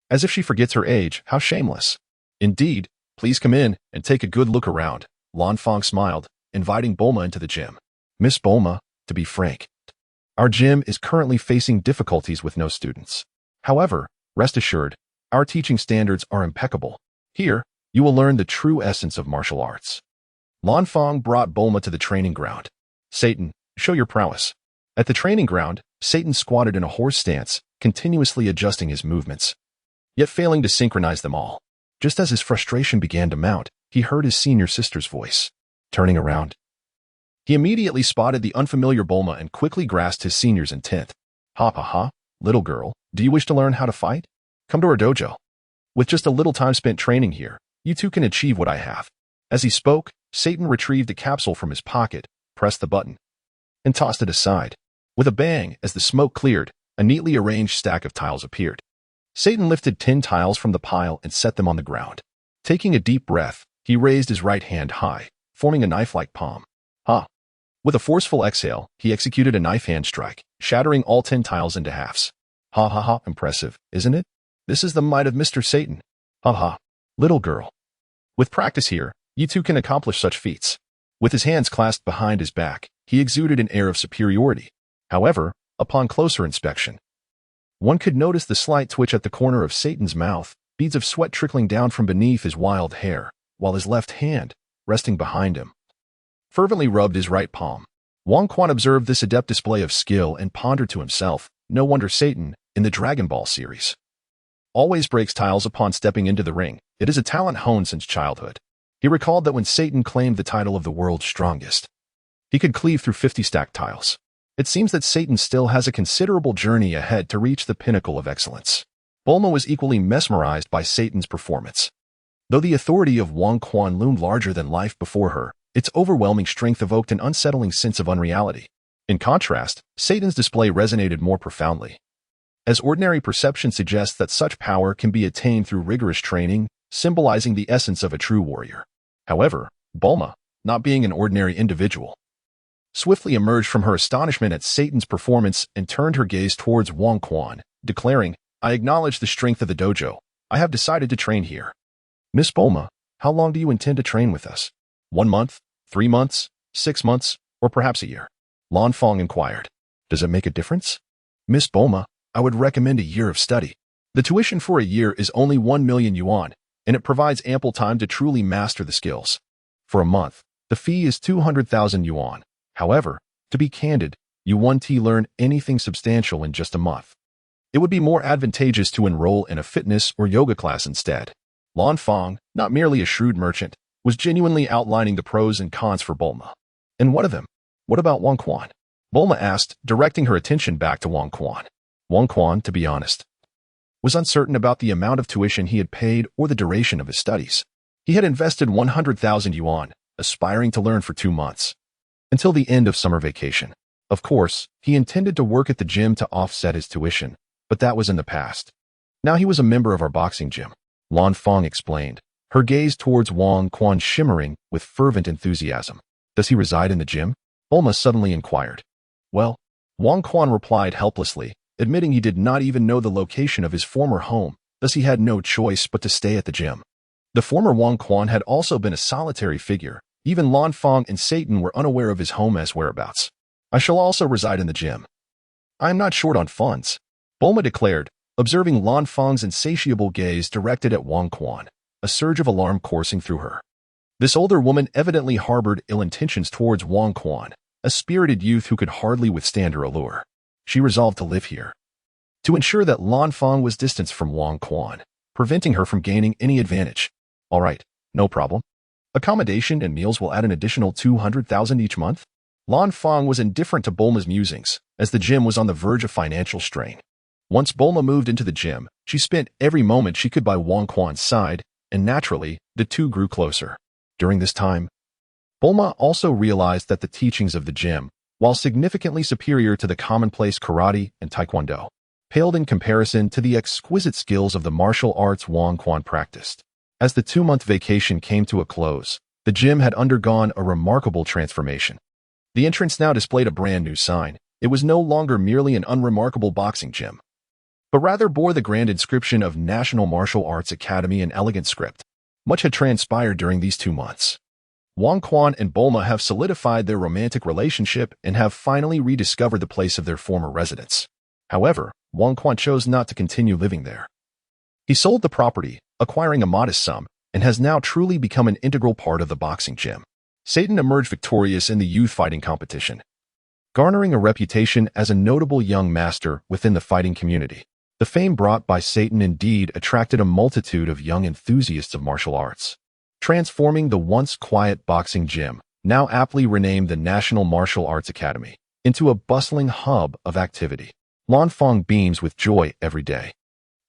As if she forgets her age, how shameless. Indeed, please come in and take a good look around. Lan Fong smiled, inviting Bulma into the gym. Miss Bulma, to be frank, our gym is currently facing difficulties with no students. However, rest assured, our teaching standards are impeccable. Here, you will learn the true essence of martial arts. Lan Fong brought Bulma to the training ground. Satan, show your prowess. At the training ground, Satan squatted in a horse stance, continuously adjusting his movements, yet failing to synchronize them all. Just as his frustration began to mount, he heard his senior sister's voice. Turning around, he immediately spotted the unfamiliar Bulma and quickly grasped his senior's intent. Ha ha ha, little girl, do you wish to learn how to fight? Come to our dojo. With just a little time spent training here, you too can achieve what I have. As he spoke, Satan retrieved a capsule from his pocket, pressed the button, and tossed it aside. With a bang, as the smoke cleared, a neatly arranged stack of tiles appeared. Satan lifted 10 tiles from the pile and set them on the ground. Taking a deep breath, he raised his right hand high, forming a knife-like palm. Ha! With a forceful exhale, he executed a knife hand strike, shattering all 10 tiles into halves. Ha ha ha, impressive, isn't it? This is the might of Mr. Satan. Ha ha, little girl. With practice here, you too can accomplish such feats. With his hands clasped behind his back, he exuded an air of superiority. However, upon closer inspection, one could notice the slight twitch at the corner of Satan's mouth, beads of sweat trickling down from beneath his wild hair, while his left hand, resting behind him, fervently rubbed his right palm. Wang Quan observed this adept display of skill and pondered to himself, no wonder Satan, in the Dragon Ball series, always breaks tiles upon stepping into the ring. It is a talent honed since childhood. He recalled that when Satan claimed the title of the world's strongest, he could cleave through 50 stacked tiles. It seems that Satan still has a considerable journey ahead to reach the pinnacle of excellence. Bulma was equally mesmerized by Satan's performance. Though the authority of Wang Quan loomed larger than life before her, its overwhelming strength evoked an unsettling sense of unreality. In contrast, Satan's display resonated more profoundly, as ordinary perception suggests that such power can be attained through rigorous training, symbolizing the essence of a true warrior. However, Bulma, not being an ordinary individual, swiftly emerged from her astonishment at Satan's performance and turned her gaze towards Wang Quan, declaring, I acknowledge the strength of the dojo. I have decided to train here. Miss Bulma, how long do you intend to train with us? 1 month, 3 months, 6 months, or perhaps a year? Lan Fong inquired. Does it make a difference? Miss Bulma, I would recommend a year of study. The tuition for a year is only 1 million yuan, and it provides ample time to truly master the skills. For a month, the fee is 200,000 yuan. However, to be candid, you won't learn anything substantial in just a month. It would be more advantageous to enroll in a fitness or yoga class instead. Lan Fang, not merely a shrewd merchant, was genuinely outlining the pros and cons for Bulma. And what of them? What about Wang Quan? Bulma asked, directing her attention back to Wang Quan. Wang Quan, to be honest, was uncertain about the amount of tuition he had paid or the duration of his studies. He had invested 100,000 yuan, aspiring to learn for 2 months, until the end of summer vacation. Of course, he intended to work at the gym to offset his tuition, but that was in the past. Now he was a member of our boxing gym, Lan Fang explained, her gaze towards Wang Quan shimmering with fervent enthusiasm. Does he reside in the gym? Bulma suddenly inquired. Well, Wang Quan replied helplessly, admitting he did not even know the location of his former home, thus he had no choice but to stay at the gym. The former Wang Quan had also been a solitary figure. Even Lan Fang and Satan were unaware of his home as whereabouts. I shall also reside in the gym. I am not short on funds, Bulma declared, observing Lan Fang's insatiable gaze directed at Wang Quan, a surge of alarm coursing through her. This older woman evidently harbored ill intentions towards Wang Quan, a spirited youth who could hardly withstand her allure. She resolved to live here, to ensure that Lan Fang was distanced from Wang Quan, preventing her from gaining any advantage. All right, no problem. Accommodation and meals will add an additional 200,000 each month. Lan Fang was indifferent to Bulma's musings, as the gym was on the verge of financial strain. Once Bulma moved into the gym, she spent every moment she could by Wang Quan's side, and naturally, the two grew closer. During this time, Bulma also realized that the teachings of the gym, while significantly superior to the commonplace karate and taekwondo, paled in comparison to the exquisite skills of the martial arts Wang Quan practiced. As the 2-month vacation came to a close, the gym had undergone a remarkable transformation. The entrance now displayed a brand new sign. It was no longer merely an unremarkable boxing gym, but rather bore the grand inscription of National Martial Arts Academy in elegant script. Much had transpired during these 2 months. Wang Quan and Bulma have solidified their romantic relationship and have finally rediscovered the place of their former residence. However, Wang Quan chose not to continue living there. He sold the property, acquiring a modest sum, and has now truly become an integral part of the boxing gym. Satan emerged victorious in the youth fighting competition, garnering a reputation as a notable young master within the fighting community. The fame brought by Satan indeed attracted a multitude of young enthusiasts of martial arts, transforming the once quiet boxing gym, now aptly renamed the National Martial Arts Academy, into a bustling hub of activity. Lan Fang beams with joy every day.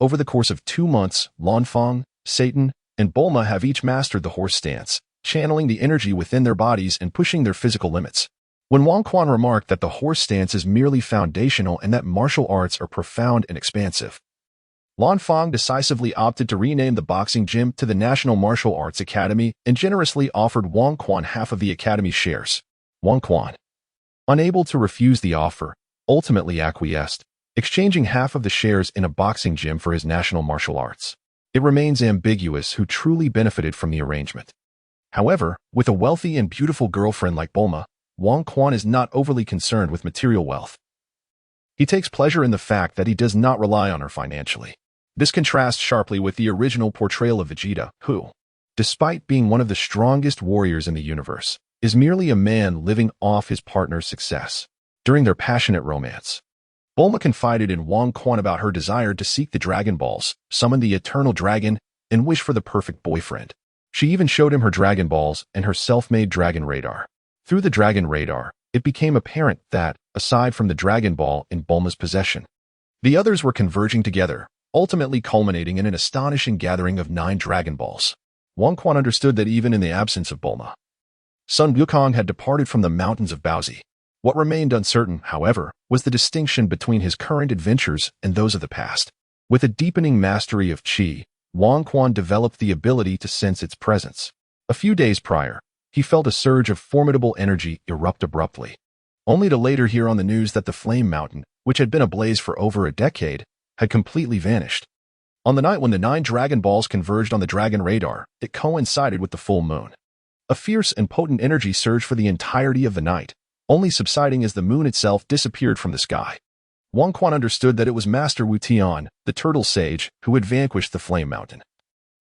Over the course of 2 months, Lan Fang, Satan, and Bulma have each mastered the horse stance, channeling the energy within their bodies and pushing their physical limits. When Wang Quan remarked that the horse stance is merely foundational and that martial arts are profound and expansive, Lan Fang decisively opted to rename the boxing gym to the National Martial Arts Academy and generously offered Wang Quan half of the academy's shares. Wang Quan, unable to refuse the offer, ultimately acquiesced, exchanging half of the shares in a boxing gym for his national martial arts. It remains ambiguous who truly benefited from the arrangement. However, with a wealthy and beautiful girlfriend like Bulma, Wang Quan is not overly concerned with material wealth. He takes pleasure in the fact that he does not rely on her financially. This contrasts sharply with the original portrayal of Vegeta, who, despite being one of the strongest warriors in the universe, is merely a man living off his partner's success. During their passionate romance, Bulma confided in Wang Quan about her desire to seek the Dragon Balls, summon the Eternal Dragon, and wish for the perfect boyfriend. She even showed him her Dragon Balls and her self-made Dragon Radar. Through the Dragon Radar, it became apparent that, aside from the Dragon Ball in Bulma's possession, the others were converging together, ultimately culminating in an astonishing gathering of 9 Dragon Balls. Wang Quan understood that even in the absence of Bulma, Sun Wukong had departed from the mountains of Baozi. What remained uncertain, however, was the distinction between his current adventures and those of the past. With a deepening mastery of Qi, Wang Quan developed the ability to sense its presence. A few days prior, he felt a surge of formidable energy erupt abruptly, only to later hear on the news that the Flame Mountain, which had been ablaze for over a decade, had completely vanished. On the night when the 9 Dragon Balls converged on the Dragon Radar, it coincided with the full moon. A fierce and potent energy surged for the entirety of the night, only subsiding as the moon itself disappeared from the sky. Wang Quan understood that it was Master Wu Tian, the Turtle Sage, who had vanquished the Flame Mountain,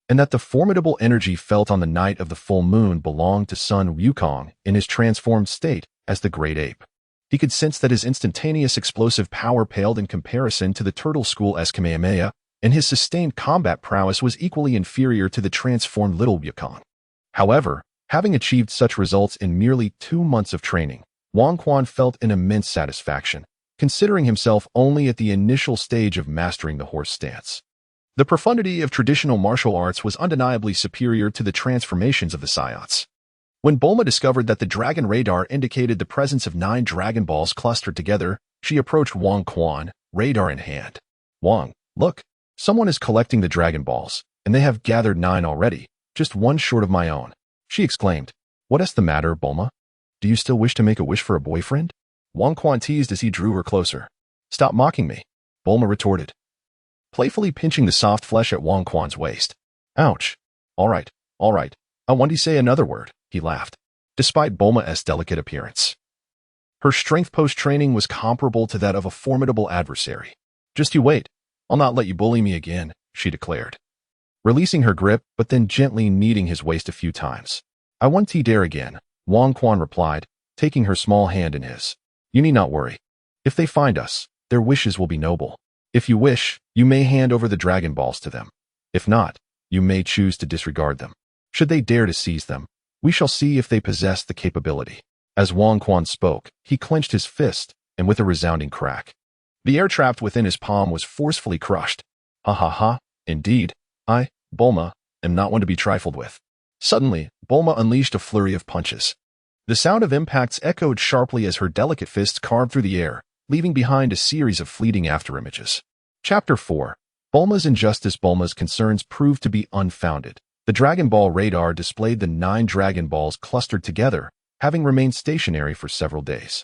and that the formidable energy felt on the night of the full moon belonged to Sun Wukong in his transformed state as the Great Ape. He could sense that his instantaneous explosive power paled in comparison to the Turtle School's Kamehameha, and his sustained combat prowess was equally inferior to the transformed little Yukong. However, having achieved such results in merely 2 months of training, Wang Quan felt an immense satisfaction, considering himself only at the initial stage of mastering the horse stance. The profundity of traditional martial arts was undeniably superior to the transformations of the Saiyans. When Bulma discovered that the dragon radar indicated the presence of 9 Dragon Balls clustered together, she approached Wang Quan, radar in hand. "Wang, look, someone is collecting the Dragon Balls, and they have gathered 9 already, just 1 short of my own," she exclaimed. "What is the matter, Bulma? Do you still wish to make a wish for a boyfriend?" Wang Quan teased as he drew her closer. "Stop mocking me," Bulma retorted, playfully pinching the soft flesh at Wang Quan's waist. "Ouch. All right. I want to say another word," he laughed, despite Bulma's delicate appearance. Her strength post-training was comparable to that of a formidable adversary. "Just you wait. I'll not let you bully me again," she declared, releasing her grip but then gently kneading his waist a few times. "I won't dare again," Wang Quan replied, taking her small hand in his. "You need not worry. If they find us, their wishes will be noble. If you wish, you may hand over the Dragon Balls to them. If not, you may choose to disregard them. Should they dare to seize them, we shall see if they possess the capability." As Wang Quan spoke, he clenched his fist, and with a resounding crack, the air trapped within his palm was forcefully crushed. "Ha ha ha, indeed. I, Bulma, am not one to be trifled with." Suddenly, Bulma unleashed a flurry of punches. The sound of impacts echoed sharply as her delicate fists carved through the air, leaving behind a series of fleeting afterimages. Chapter 4. Bulma's Injustice. Bulma's concerns proved to be unfounded. The Dragon Ball radar displayed the 9 Dragon Balls clustered together, having remained stationary for several days.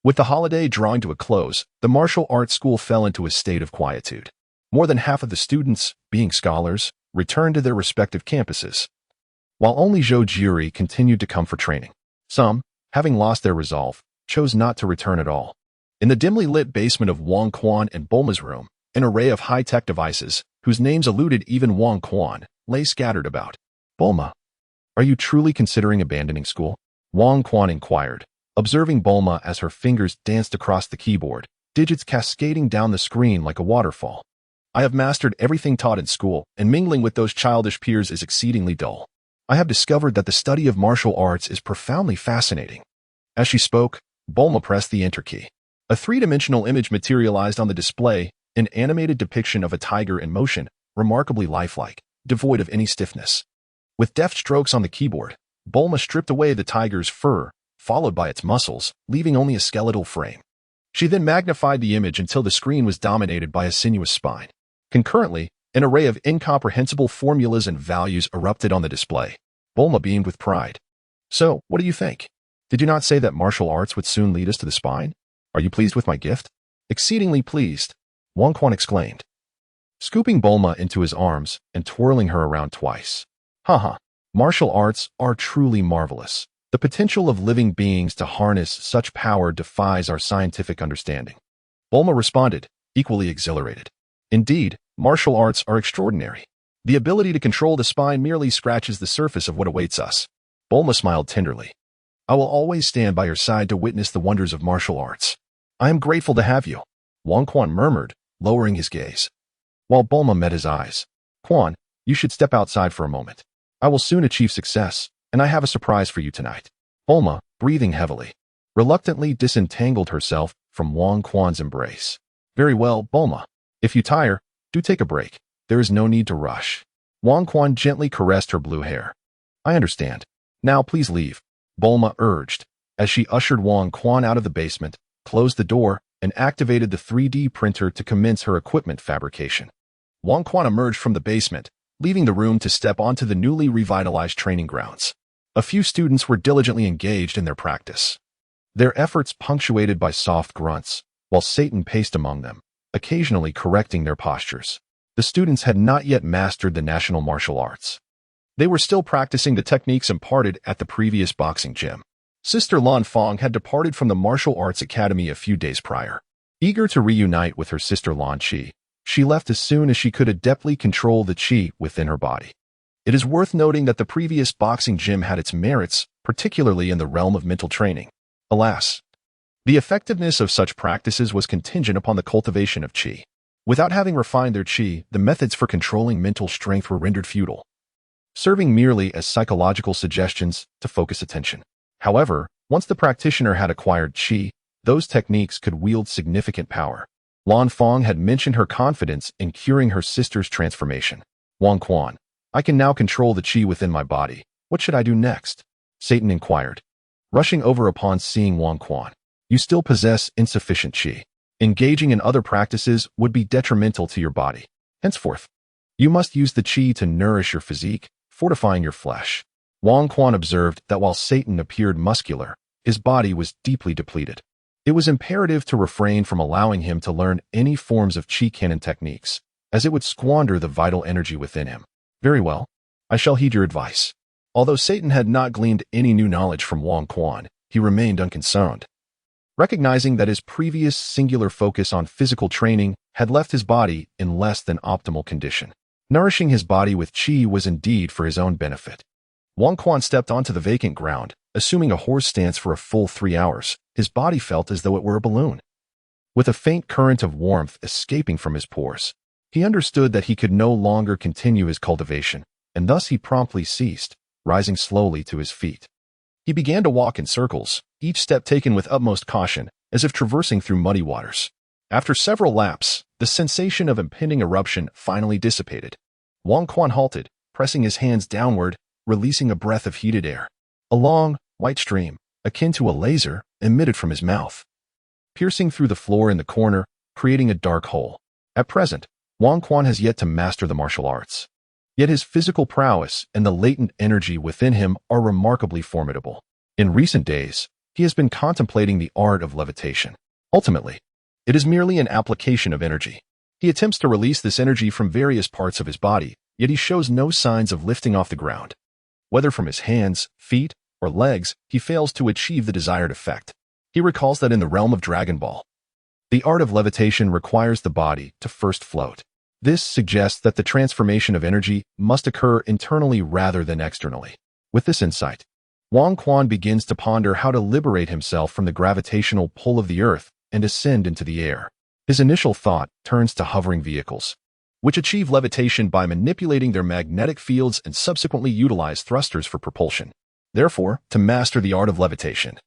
With the holiday drawing to a close, the martial arts school fell into a state of quietude. More than half of the students, being scholars, returned to their respective campuses, while only Zhou continued to come for training. Some, having lost their resolve, chose not to return at all. In the dimly lit basement of Wang Quan and Bulma's room, an array of high-tech devices, whose names eluded even Wang Quan, lay scattered about. "Bulma, are you truly considering abandoning school?" Wang Quan inquired, observing Bulma as her fingers danced across the keyboard, digits cascading down the screen like a waterfall. "I have mastered everything taught in school, and mingling with those childish peers is exceedingly dull. I have discovered that the study of martial arts is profoundly fascinating." As she spoke, Bulma pressed the enter key. A 3-dimensional image materialized on the display, an animated depiction of a tiger in motion, remarkably lifelike, devoid of any stiffness. With deft strokes on the keyboard, Bulma stripped away the tiger's fur, followed by its muscles, leaving only a skeletal frame. She then magnified the image until the screen was dominated by a sinuous spine. Concurrently, an array of incomprehensible formulas and values erupted on the display. Bulma beamed with pride. "So, what do you think? Did you not say that martial arts would soon lead us to the spine? Are you pleased with my gift?" "Exceedingly pleased," Wang Quan exclaimed, scooping Bulma into his arms and twirling her around twice. "Haha, martial arts are truly marvelous. The potential of living beings to harness such power defies our scientific understanding." Bulma responded, equally exhilarated. "Indeed, martial arts are extraordinary. The ability to control the spine merely scratches the surface of what awaits us." Bulma smiled tenderly. "I will always stand by your side to witness the wonders of martial arts." "I am grateful to have you," Wang Quan murmured, lowering his gaze. While Bulma met his eyes. "Quan, you should step outside for a moment. I will soon achieve success, and I have a surprise for you tonight." Bulma, breathing heavily, reluctantly disentangled herself from Wang Quan's embrace. "Very well, Bulma. If you tire, do take a break. There is no need to rush." Wang Quan gently caressed her blue hair. "I understand. Now please leave," Bulma urged, as she ushered Wang Quan out of the basement, closed the door, and activated the 3D printer to commence her equipment fabrication. Wang Quan emerged from the basement, leaving the room to step onto the newly revitalized training grounds. A few students were diligently engaged in their practice, their efforts punctuated by soft grunts, while Satan paced among them, occasionally correcting their postures. The students had not yet mastered the national martial arts. They were still practicing the techniques imparted at the previous boxing gym. Sister Lan Fong had departed from the martial arts academy a few days prior. Eager to reunite with her sister Lan Qi, she left as soon as she could adeptly control the qi within her body. It is worth noting that the previous boxing gym had its merits, particularly in the realm of mental training. Alas, the effectiveness of such practices was contingent upon the cultivation of qi. Without having refined their qi, the methods for controlling mental strength were rendered futile, serving merely as psychological suggestions to focus attention. However, once the practitioner had acquired qi, those techniques could wield significant power. Lan Fong had mentioned her confidence in curing her sister's transformation. Wang Quan, I can now control the qi within my body. What should I do next? Satan inquired, rushing over upon seeing Wang Quan. You still possess insufficient qi. Engaging in other practices would be detrimental to your body. Henceforth, you must use the qi to nourish your physique, fortifying your flesh. Wang Quan observed that while Satan appeared muscular, his body was deeply depleted. It was imperative to refrain from allowing him to learn any forms of qi canon techniques, as it would squander the vital energy within him. Very well, I shall heed your advice. Although Satan had not gleaned any new knowledge from Wang Quan, he remained unconcerned. Recognizing that his previous singular focus on physical training had left his body in less than optimal condition. Nourishing his body with qi was indeed for his own benefit. Wang Quan stepped onto the vacant ground, assuming a horse stance for a full 3 hours. His body felt as though it were a balloon, with a faint current of warmth escaping from his pores. He understood that he could no longer continue his cultivation, and thus he promptly ceased, rising slowly to his feet. He began to walk in circles, each step taken with utmost caution, as if traversing through muddy waters. After several laps, the sensation of impending eruption finally dissipated. Wang Quan halted, pressing his hands downward, releasing a breath of heated air. A long, white stream, akin to a laser, emitted from his mouth, piercing through the floor in the corner, creating a dark hole. At present, Wang Quan has yet to master the martial arts. Yet his physical prowess and the latent energy within him are remarkably formidable. In recent days, he has been contemplating the art of levitation. Ultimately, it is merely an application of energy. He attempts to release this energy from various parts of his body, yet he shows no signs of lifting off the ground. Whether from his hands, feet, or legs, he fails to achieve the desired effect. He recalls that in the realm of Dragon Ball, the art of levitation requires the body to first float. This suggests that the transformation of energy must occur internally rather than externally. With this insight, Wang Quan begins to ponder how to liberate himself from the gravitational pull of the earth and ascend into the air. His initial thought turns to hovering vehicles, which achieve levitation by manipulating their magnetic fields and subsequently utilize thrusters for propulsion. Therefore, to master the art of levitation,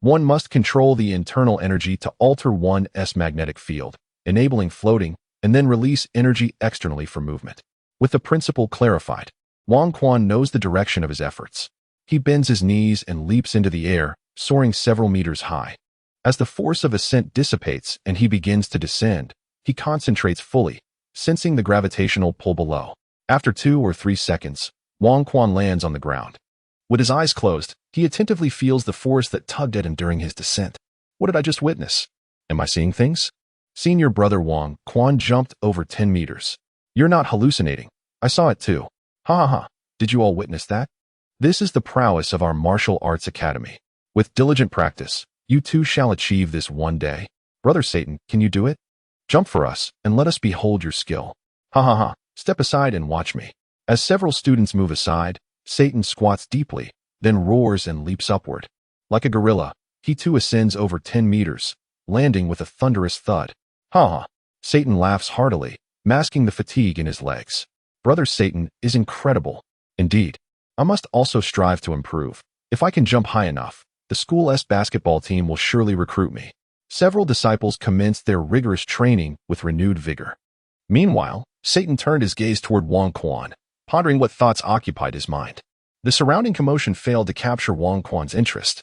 one must control the internal energy to alter one's magnetic field, enabling floating, and then release energy externally for movement. With the principle clarified, Wang Quan knows the direction of his efforts. He bends his knees and leaps into the air, soaring several meters high. As the force of ascent dissipates and he begins to descend, he concentrates fully, sensing the gravitational pull below. After 2 or 3 seconds, Wang Quan lands on the ground. With his eyes closed, he attentively feels the force that tugged at him during his descent. What did I just witness? Am I seeing things? Senior brother Wang Quan jumped over 10 meters. You're not hallucinating. I saw it too. Ha ha ha. Did you all witness that? This is the prowess of our martial arts academy. With diligent practice, you too shall achieve this one day. Brother Satan, can you do it? Jump for us, and let us behold your skill. Ha ha ha. Step aside and watch me. As several students move aside, Satan squats deeply, then roars and leaps upward. Like a gorilla, he too ascends over 10 meters, landing with a thunderous thud. Ha ha. Satan laughs heartily, masking the fatigue in his legs. Brother Satan is incredible. Indeed, I must also strive to improve. If I can jump high enough, the school's basketball team will surely recruit me. Several disciples commenced their rigorous training with renewed vigor. Meanwhile, Satan turned his gaze toward Wang Quan, pondering what thoughts occupied his mind. The surrounding commotion failed to capture Wang Quan's interest.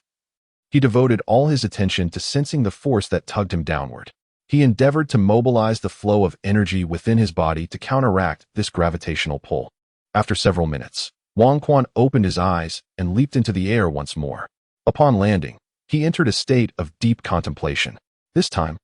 He devoted all his attention to sensing the force that tugged him downward. He endeavored to mobilize the flow of energy within his body to counteract this gravitational pull. After several minutes, Wang Quan opened his eyes and leaped into the air once more. Upon landing, he entered a state of deep contemplation. This time,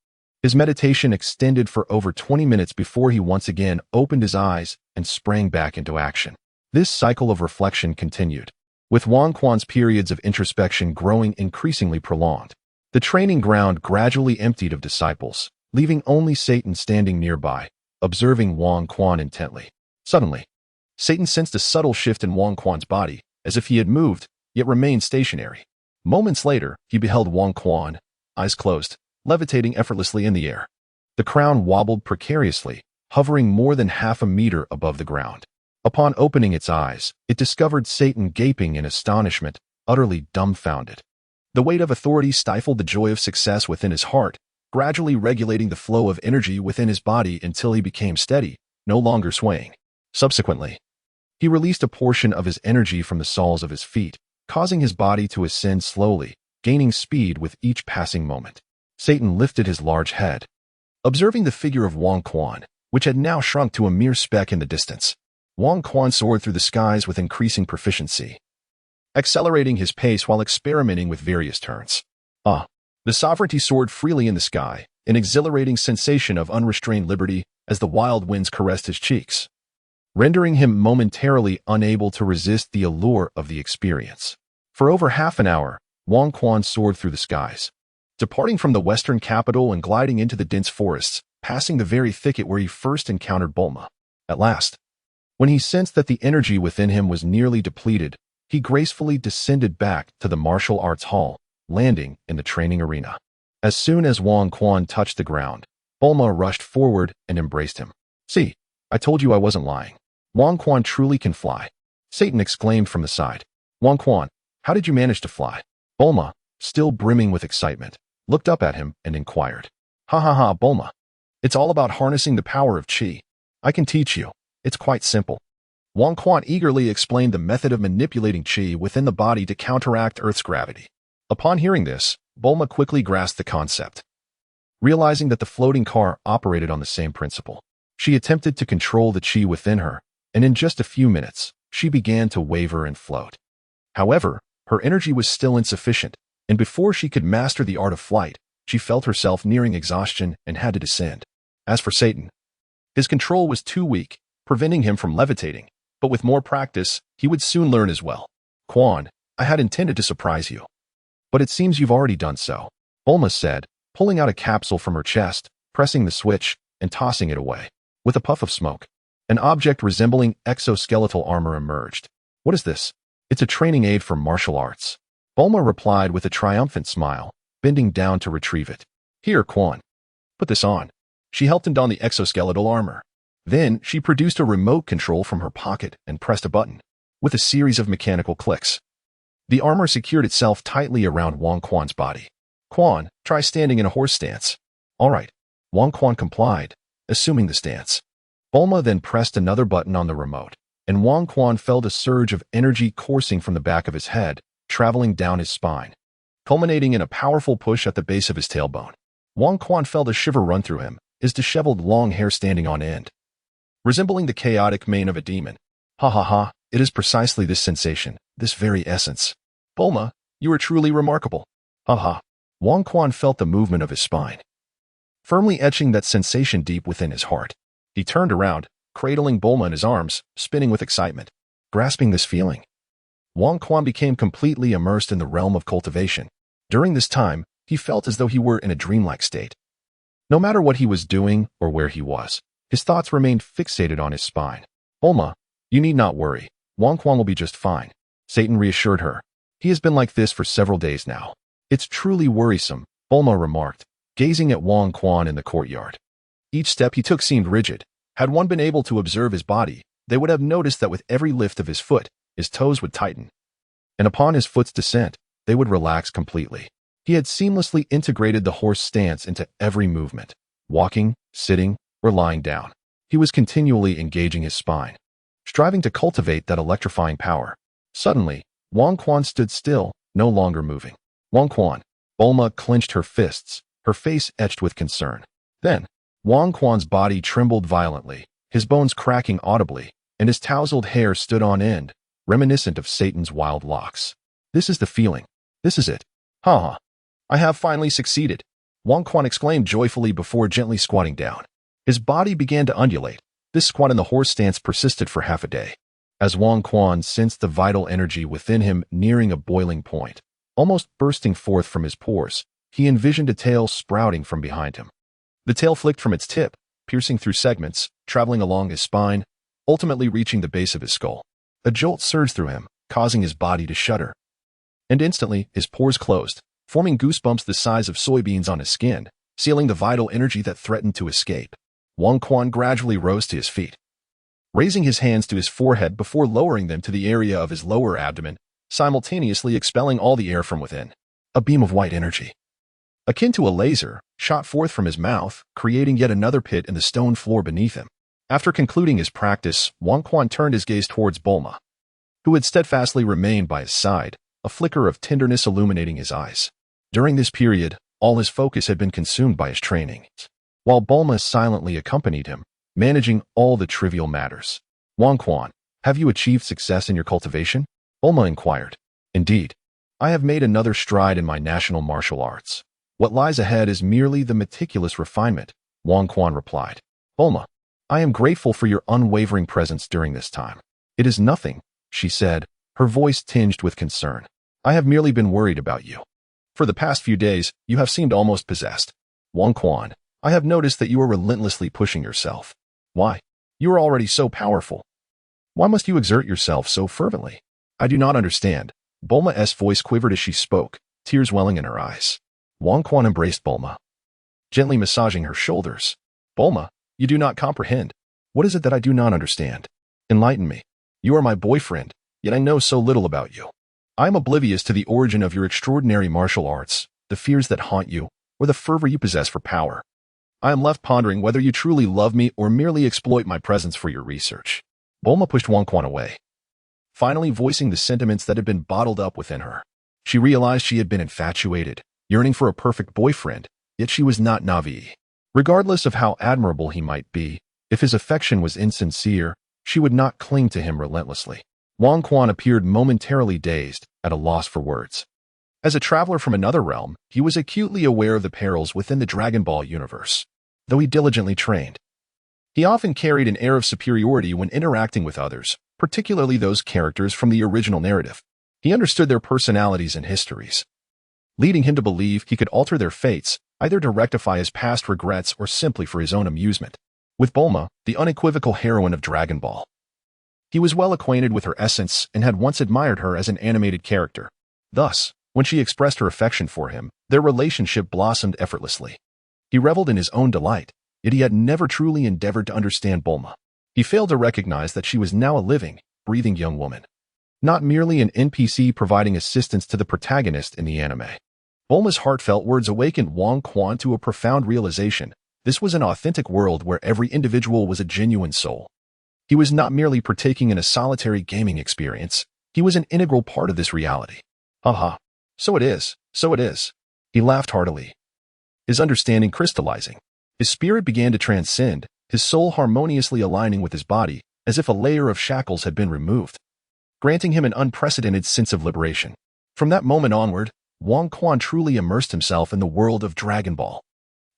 his meditation extended for over 20 minutes before he once again opened his eyes and sprang back into action. This cycle of reflection continued, with Wang Quan's periods of introspection growing increasingly prolonged. The training ground gradually emptied of disciples, leaving only Satan standing nearby, observing Wang Quan intently. Suddenly, Satan sensed a subtle shift in Wang Quan's body, as if he had moved, yet remained stationary. Moments later, he beheld Wang Quan, eyes closed, levitating effortlessly in the air. The crown wobbled precariously, hovering more than half a meter above the ground. Upon opening its eyes, it discovered Satan gaping in astonishment, utterly dumbfounded. The weight of authority stifled the joy of success within his heart, gradually regulating the flow of energy within his body until he became steady, no longer swaying. Subsequently, he released a portion of his energy from the soles of his feet, causing his body to ascend slowly, gaining speed with each passing moment. Satan lifted his large head, observing the figure of Wang Quan, which had now shrunk to a mere speck in the distance. Wang Quan soared through the skies with increasing proficiency, accelerating his pace while experimenting with various turns. The sovereignty soared freely in the sky, an exhilarating sensation of unrestrained liberty as the wild winds caressed his cheeks, rendering him momentarily unable to resist the allure of the experience. For over half an hour, Wang Quan soared through the skies, departing from the western capital and gliding into the dense forests, passing the very thicket where he first encountered Bulma. At last, when he sensed that the energy within him was nearly depleted, he gracefully descended back to the martial arts hall, landing in the training arena. As soon as Wang Quan touched the ground, Bulma rushed forward and embraced him. "See, I told you I wasn't lying. Wang Quan truly can fly," Satan exclaimed from the side. "Wang Quan, how did you manage to fly?" Bulma, still brimming with excitement, looked up at him and inquired. "Ha ha ha, Bulma. It's all about harnessing the power of Qi. I can teach you. It's quite simple." Wang Quan eagerly explained the method of manipulating Qi within the body to counteract Earth's gravity. Upon hearing this, Bulma quickly grasped the concept. Realizing that the floating car operated on the same principle, she attempted to control the Qi within her, and in just a few minutes, she began to waver and float. However, her energy was still insufficient, and before she could master the art of flight, she felt herself nearing exhaustion and had to descend. As for Satan, his control was too weak, preventing him from levitating, but with more practice, he would soon learn as well. "Quan, I had intended to surprise you, but it seems you've already done so," Bulma said, pulling out a capsule from her chest, pressing the switch, and tossing it away. With a puff of smoke, an object resembling exoskeletal armor emerged. "What is this?" "It's a training aid for martial arts," Bulma replied with a triumphant smile, bending down to retrieve it. "Here, Quan. Put this on." She helped him don the exoskeletal armor. Then she produced a remote control from her pocket and pressed a button. With a series of mechanical clicks, the armor secured itself tightly around Wang Quan's body. "Quan, try standing in a horse stance." "All right." Wang Quan complied, assuming the stance. Bulma then pressed another button on the remote, and Wang Quan felt a surge of energy coursing from the back of his head, traveling down his spine, culminating in a powerful push at the base of his tailbone. Wang Quan felt a shiver run through him, his disheveled long hair standing on end, resembling the chaotic mane of a demon. "Ha ha ha, it is precisely this sensation, this very essence. Bulma, you are truly remarkable." "Ha ha." Wang Quan felt the movement of his spine, firmly etching that sensation deep within his heart. He turned around, cradling Bulma in his arms, spinning with excitement. Grasping this feeling, Wang Quan became completely immersed in the realm of cultivation. During this time, he felt as though he were in a dreamlike state. No matter what he was doing or where he was, his thoughts remained fixated on his spine. "Bulma, you need not worry. Wang Quan will be just fine," Satan reassured her. "He has been like this for several days now." "It's truly worrisome," Bulma remarked, gazing at Wang Quan in the courtyard. Each step he took seemed rigid. Had one been able to observe his body, they would have noticed that with every lift of his foot, his toes would tighten, and upon his foot's descent, they would relax completely. He had seamlessly integrated the horse stance into every movement, walking, sitting, or lying down. He was continually engaging his spine, striving to cultivate that electrifying power. Suddenly, Wang Quan stood still, no longer moving. "Wang Quan." Bulma clenched her fists, her face etched with concern. Then, Wang Quan's body trembled violently, his bones cracking audibly, and his tousled hair stood on end, reminiscent of Satan's wild locks. "This is the feeling. This is it. Ha ha. I have finally succeeded," Wang Quan exclaimed joyfully before gently squatting down. His body began to undulate. This squat in the horse stance persisted for half a day. As Wang Quan sensed the vital energy within him nearing a boiling point, almost bursting forth from his pores, he envisioned a tail sprouting from behind him. The tail flicked from its tip, piercing through segments, traveling along his spine, ultimately reaching the base of his skull. A jolt surged through him, causing his body to shudder. And instantly, his pores closed, forming goosebumps the size of soybeans on his skin, sealing the vital energy that threatened to escape. Wang Quan gradually rose to his feet, raising his hands to his forehead before lowering them to the area of his lower abdomen, simultaneously expelling all the air from within. A beam of white energy, akin to a laser, shot forth from his mouth, creating yet another pit in the stone floor beneath him. After concluding his practice, Wang Quan turned his gaze towards Bulma, who had steadfastly remained by his side, a flicker of tenderness illuminating his eyes. During this period, all his focus had been consumed by his training, while Bulma silently accompanied him, managing all the trivial matters. Wang Quan, have you achieved success in your cultivation? Bulma inquired. Indeed, I have made another stride in my national martial arts. What lies ahead is merely the meticulous refinement, Wang Quan replied. Bulma, I am grateful for your unwavering presence during this time. It is nothing, she said, her voice tinged with concern. I have merely been worried about you. For the past few days, you have seemed almost possessed. Wang Quan, I have noticed that you are relentlessly pushing yourself. Why? You are already so powerful. Why must you exert yourself so fervently? I do not understand. Bulma's voice quivered as she spoke, tears welling in her eyes. Wang Quan embraced Bulma, gently massaging her shoulders. Bulma, you do not comprehend. What is it that I do not understand? Enlighten me. You are my boyfriend, yet I know so little about you. I am oblivious to the origin of your extraordinary martial arts, the fears that haunt you, or the fervor you possess for power. I am left pondering whether you truly love me or merely exploit my presence for your research. Bulma pushed Wang Quan away, finally voicing the sentiments that had been bottled up within her. She realized she had been infatuated, yearning for a perfect boyfriend, yet she was not Navi. Regardless of how admirable he might be, if his affection was insincere, she would not cling to him relentlessly. Wang Quan appeared momentarily dazed, at a loss for words. As a traveler from another realm, he was acutely aware of the perils within the Dragon Ball universe. Though he diligently trained, he often carried an air of superiority when interacting with others, particularly those characters from the original narrative. He understood their personalities and histories, leading him to believe he could alter their fates, either to rectify his past regrets or simply for his own amusement. With Bulma, the unequivocal heroine of Dragon Ball, he was well acquainted with her essence and had once admired her as an animated character. Thus, when she expressed her affection for him, their relationship blossomed effortlessly. He reveled in his own delight, yet he had never truly endeavored to understand Bulma. He failed to recognize that she was now a living, breathing young woman, not merely an NPC providing assistance to the protagonist in the anime. Bulma's heartfelt words awakened Wang Quan to a profound realization. This was an authentic world where every individual was a genuine soul. He was not merely partaking in a solitary gaming experience, he was an integral part of this reality. Haha. So it is, so it is. He laughed heartily, his understanding crystallizing. His spirit began to transcend, his soul harmoniously aligning with his body, as if a layer of shackles had been removed, granting him an unprecedented sense of liberation. From that moment onward, Wang Quan truly immersed himself in the world of Dragon Ball.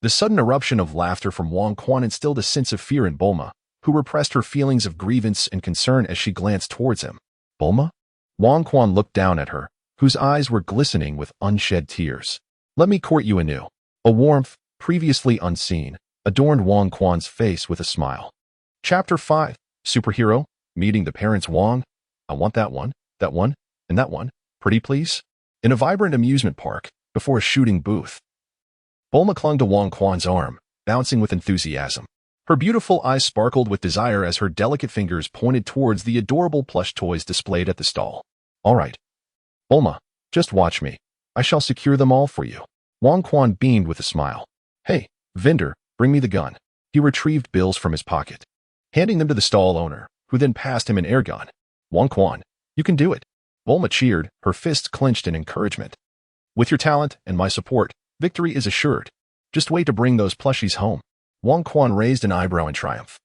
The sudden eruption of laughter from Wang Quan instilled a sense of fear in Bulma, who repressed her feelings of grievance and concern as she glanced towards him. Bulma? Wang Quan looked down at her, whose eyes were glistening with unshed tears. Let me court you anew. A warmth, previously unseen, adorned Wang Quan's face with a smile. Chapter 5, Superhero, Meeting the Parents Wang. I want that one, and that one. Pretty please? In a vibrant amusement park, before a shooting booth, Bulma clung to Wang Quan's arm, bouncing with enthusiasm. Her beautiful eyes sparkled with desire as her delicate fingers pointed towards the adorable plush toys displayed at the stall. All right. Bulma, just watch me. I shall secure them all for you. Wang Quan beamed with a smile. Hey, vendor, bring me the gun. He retrieved bills from his pocket, handing them to the stall owner, who then passed him an air gun. Wang Quan, you can do it. Bulma cheered, her fists clenched in encouragement. With your talent and my support, victory is assured. Just wait to bring those plushies home. Wang Quan raised an eyebrow in triumph,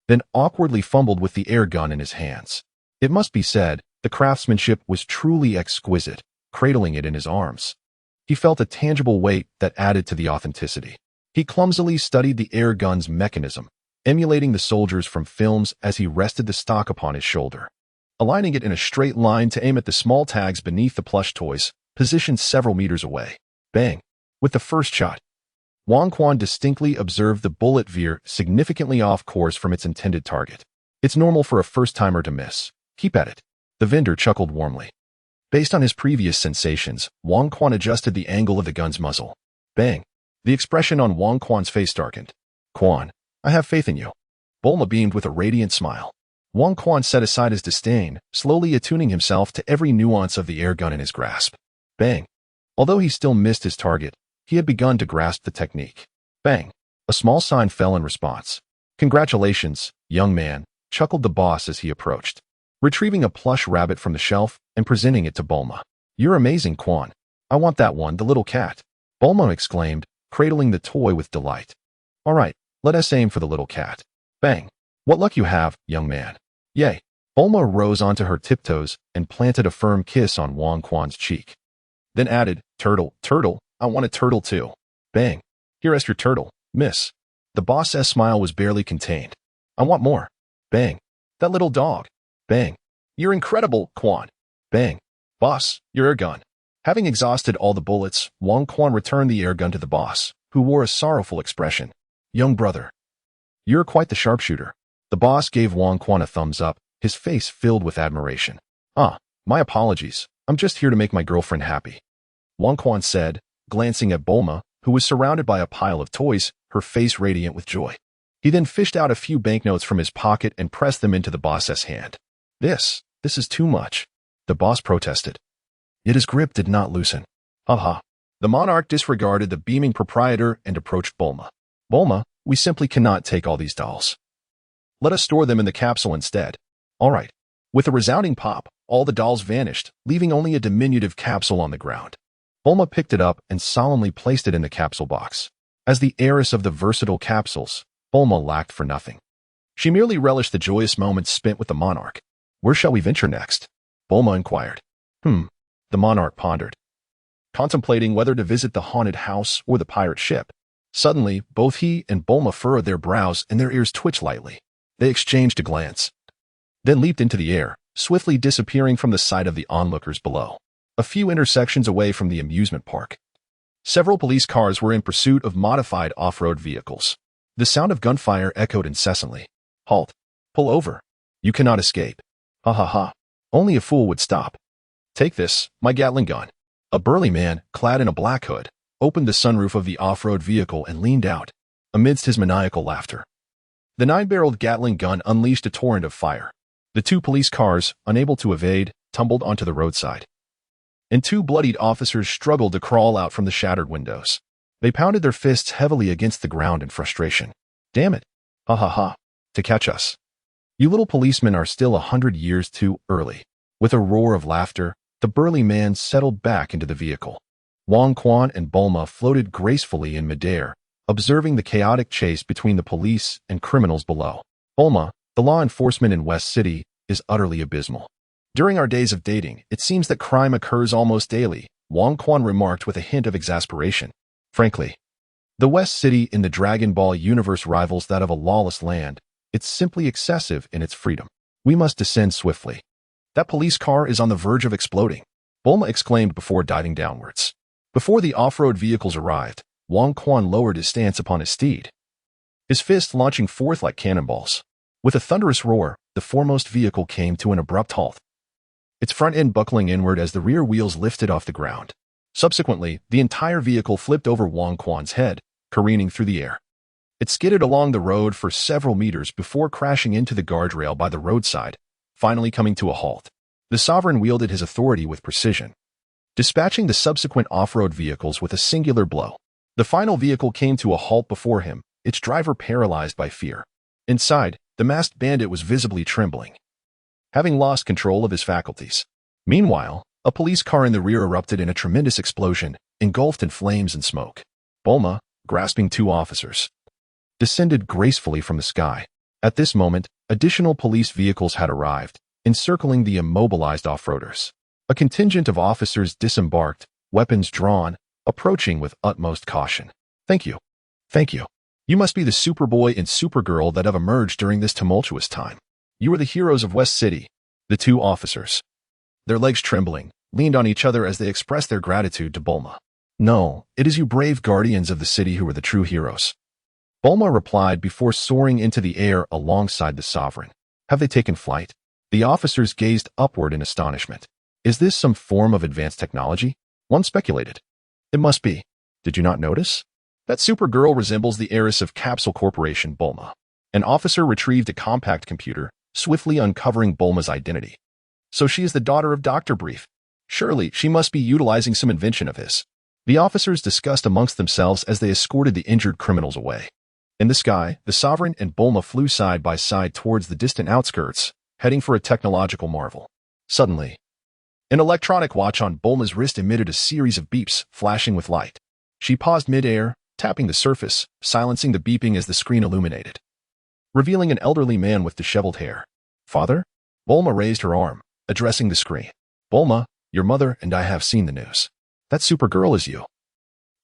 then awkwardly fumbled with the air gun in his hands. It must be said, the craftsmanship was truly exquisite, cradling it in his arms. He felt a tangible weight that added to the authenticity. He clumsily studied the air gun's mechanism, emulating the soldiers from films as he rested the stock upon his shoulder, aligning it in a straight line to aim at the small tags beneath the plush toys, positioned several meters away. Bang! With the first shot, Wang Quan distinctly observed the bullet veer significantly off course from its intended target. It's normal for a first-timer to miss. Keep at it. The vendor chuckled warmly. Based on his previous sensations, Wang Quan adjusted the angle of the gun's muzzle. Bang! The expression on Wang Quan's face darkened. Quan, I have faith in you. Bulma beamed with a radiant smile. Wang Quan set aside his disdain, slowly attuning himself to every nuance of the air gun in his grasp. Bang. Although he still missed his target, he had begun to grasp the technique. Bang. A small sign fell in response. Congratulations, young man, chuckled the boss as he approached, retrieving a plush rabbit from the shelf and presenting it to Bulma. You're amazing, Quan. I want that one, the little cat. Bulma exclaimed, cradling the toy with delight. All right, let us aim for the little cat. Bang. What luck you have, young man. Yay. Bulma rose onto her tiptoes and planted a firm kiss on Wang Quan's cheek. Then added, Turtle, I want a turtle too. Bang. Here is your turtle, miss. The boss's smile was barely contained. I want more. Bang. That little dog. Bang. You're incredible, Quan. Bang. Boss, your air gun. Having exhausted all the bullets, Wang Quan returned the air gun to the boss, who wore a sorrowful expression. Young brother. You're quite the sharpshooter. The boss gave Wang Quan a thumbs up, his face filled with admiration. My apologies. I'm just here to make my girlfriend happy. Wang Quan said, glancing at Bulma, who was surrounded by a pile of toys, her face radiant with joy. He then fished out a few banknotes from his pocket and pressed them into the boss's hand. This is too much. The boss protested. Yet his grip did not loosen. The monarch disregarded the beaming proprietor and approached Bulma. Bulma, we simply cannot take all these dolls. Let us store them in the capsule instead. All right. With a resounding pop, all the dolls vanished, leaving only a diminutive capsule on the ground. Bulma picked it up and solemnly placed it in the capsule box. As the heiress of the versatile capsules, Bulma lacked for nothing. She merely relished the joyous moments spent with the monarch. Where shall we venture next? Bulma inquired. The monarch pondered, contemplating whether to visit the haunted house or the pirate ship. Suddenly, both he and Bulma furrowed their brows and their ears twitched lightly. They exchanged a glance, then leaped into the air, swiftly disappearing from the sight of the onlookers below. A few intersections away from the amusement park, several police cars were in pursuit of modified off-road vehicles. The sound of gunfire echoed incessantly. Halt. Pull over. You cannot escape. Only a fool would stop. Take this, my Gatling gun. A burly man, clad in a black hood, opened the sunroof of the off-road vehicle and leaned out, amidst his maniacal laughter. The 9-barreled Gatling gun unleashed a torrent of fire. The two police cars, unable to evade, tumbled onto the roadside, and two bloodied officers struggled to crawl out from the shattered windows. They pounded their fists heavily against the ground in frustration. Damn it. To catch us. You little policemen are still 100 years too early. With a roar of laughter, the burly man settled back into the vehicle. Wang Quan and Bulma floated gracefully in midair, observing the chaotic chase between the police and criminals below. Bulma, the law enforcement in West City, is utterly abysmal. During our days of dating, it seems that crime occurs almost daily, Wang Quan remarked with a hint of exasperation. Frankly, the West City in the Dragon Ball universe rivals that of a lawless land. It's simply excessive in its freedom. We must descend swiftly. That police car is on the verge of exploding, Bulma exclaimed before diving downwards. Before the off-road vehicles arrived, Wang Quan lowered his stance upon his steed, his fists launching forth like cannonballs. With a thunderous roar, the foremost vehicle came to an abrupt halt, its front end buckling inward as the rear wheels lifted off the ground. Subsequently, the entire vehicle flipped over Wang Quan's head, careening through the air. It skidded along the road for several meters before crashing into the guardrail by the roadside, finally coming to a halt. The sovereign wielded his authority with precision, dispatching the subsequent off-road vehicles with a singular blow. The final vehicle came to a halt before him, its driver paralyzed by fear. Inside, the masked bandit was visibly trembling, having lost control of his faculties. Meanwhile, a police car in the rear erupted in a tremendous explosion, engulfed in flames and smoke. Bulma, grasping two officers, descended gracefully from the sky. At this moment, additional police vehicles had arrived, encircling the immobilized off-roaders. A contingent of officers disembarked, weapons drawn, approaching with utmost caution. Thank you. You must be the Superboy and Supergirl that have emerged during this tumultuous time. You are the heroes of West City. The two officers, their legs trembling, leaned on each other as they expressed their gratitude to Bulma. No, it is you brave guardians of the city who are the true heroes, Bulma replied before soaring into the air alongside the sovereign. Have they taken flight? The officers gazed upward in astonishment. Is this some form of advanced technology? One speculated. It must be. Did you not notice? That Supergirl resembles the heiress of Capsule Corporation, Bulma. An officer retrieved a compact computer, swiftly uncovering Bulma's identity. So she is the daughter of Dr. Brief. Surely, she must be utilizing some invention of his. The officers discussed amongst themselves as they escorted the injured criminals away. In the sky, the Sovereign and Bulma flew side by side towards the distant outskirts, heading for a technological marvel. Suddenly, an electronic watch on Bulma's wrist emitted a series of beeps, flashing with light. She paused mid-air, tapping the surface, silencing the beeping as the screen illuminated, revealing an elderly man with disheveled hair. "Father?" Bulma raised her arm, addressing the screen. "Bulma, your mother and I have seen the news. That Supergirl is you,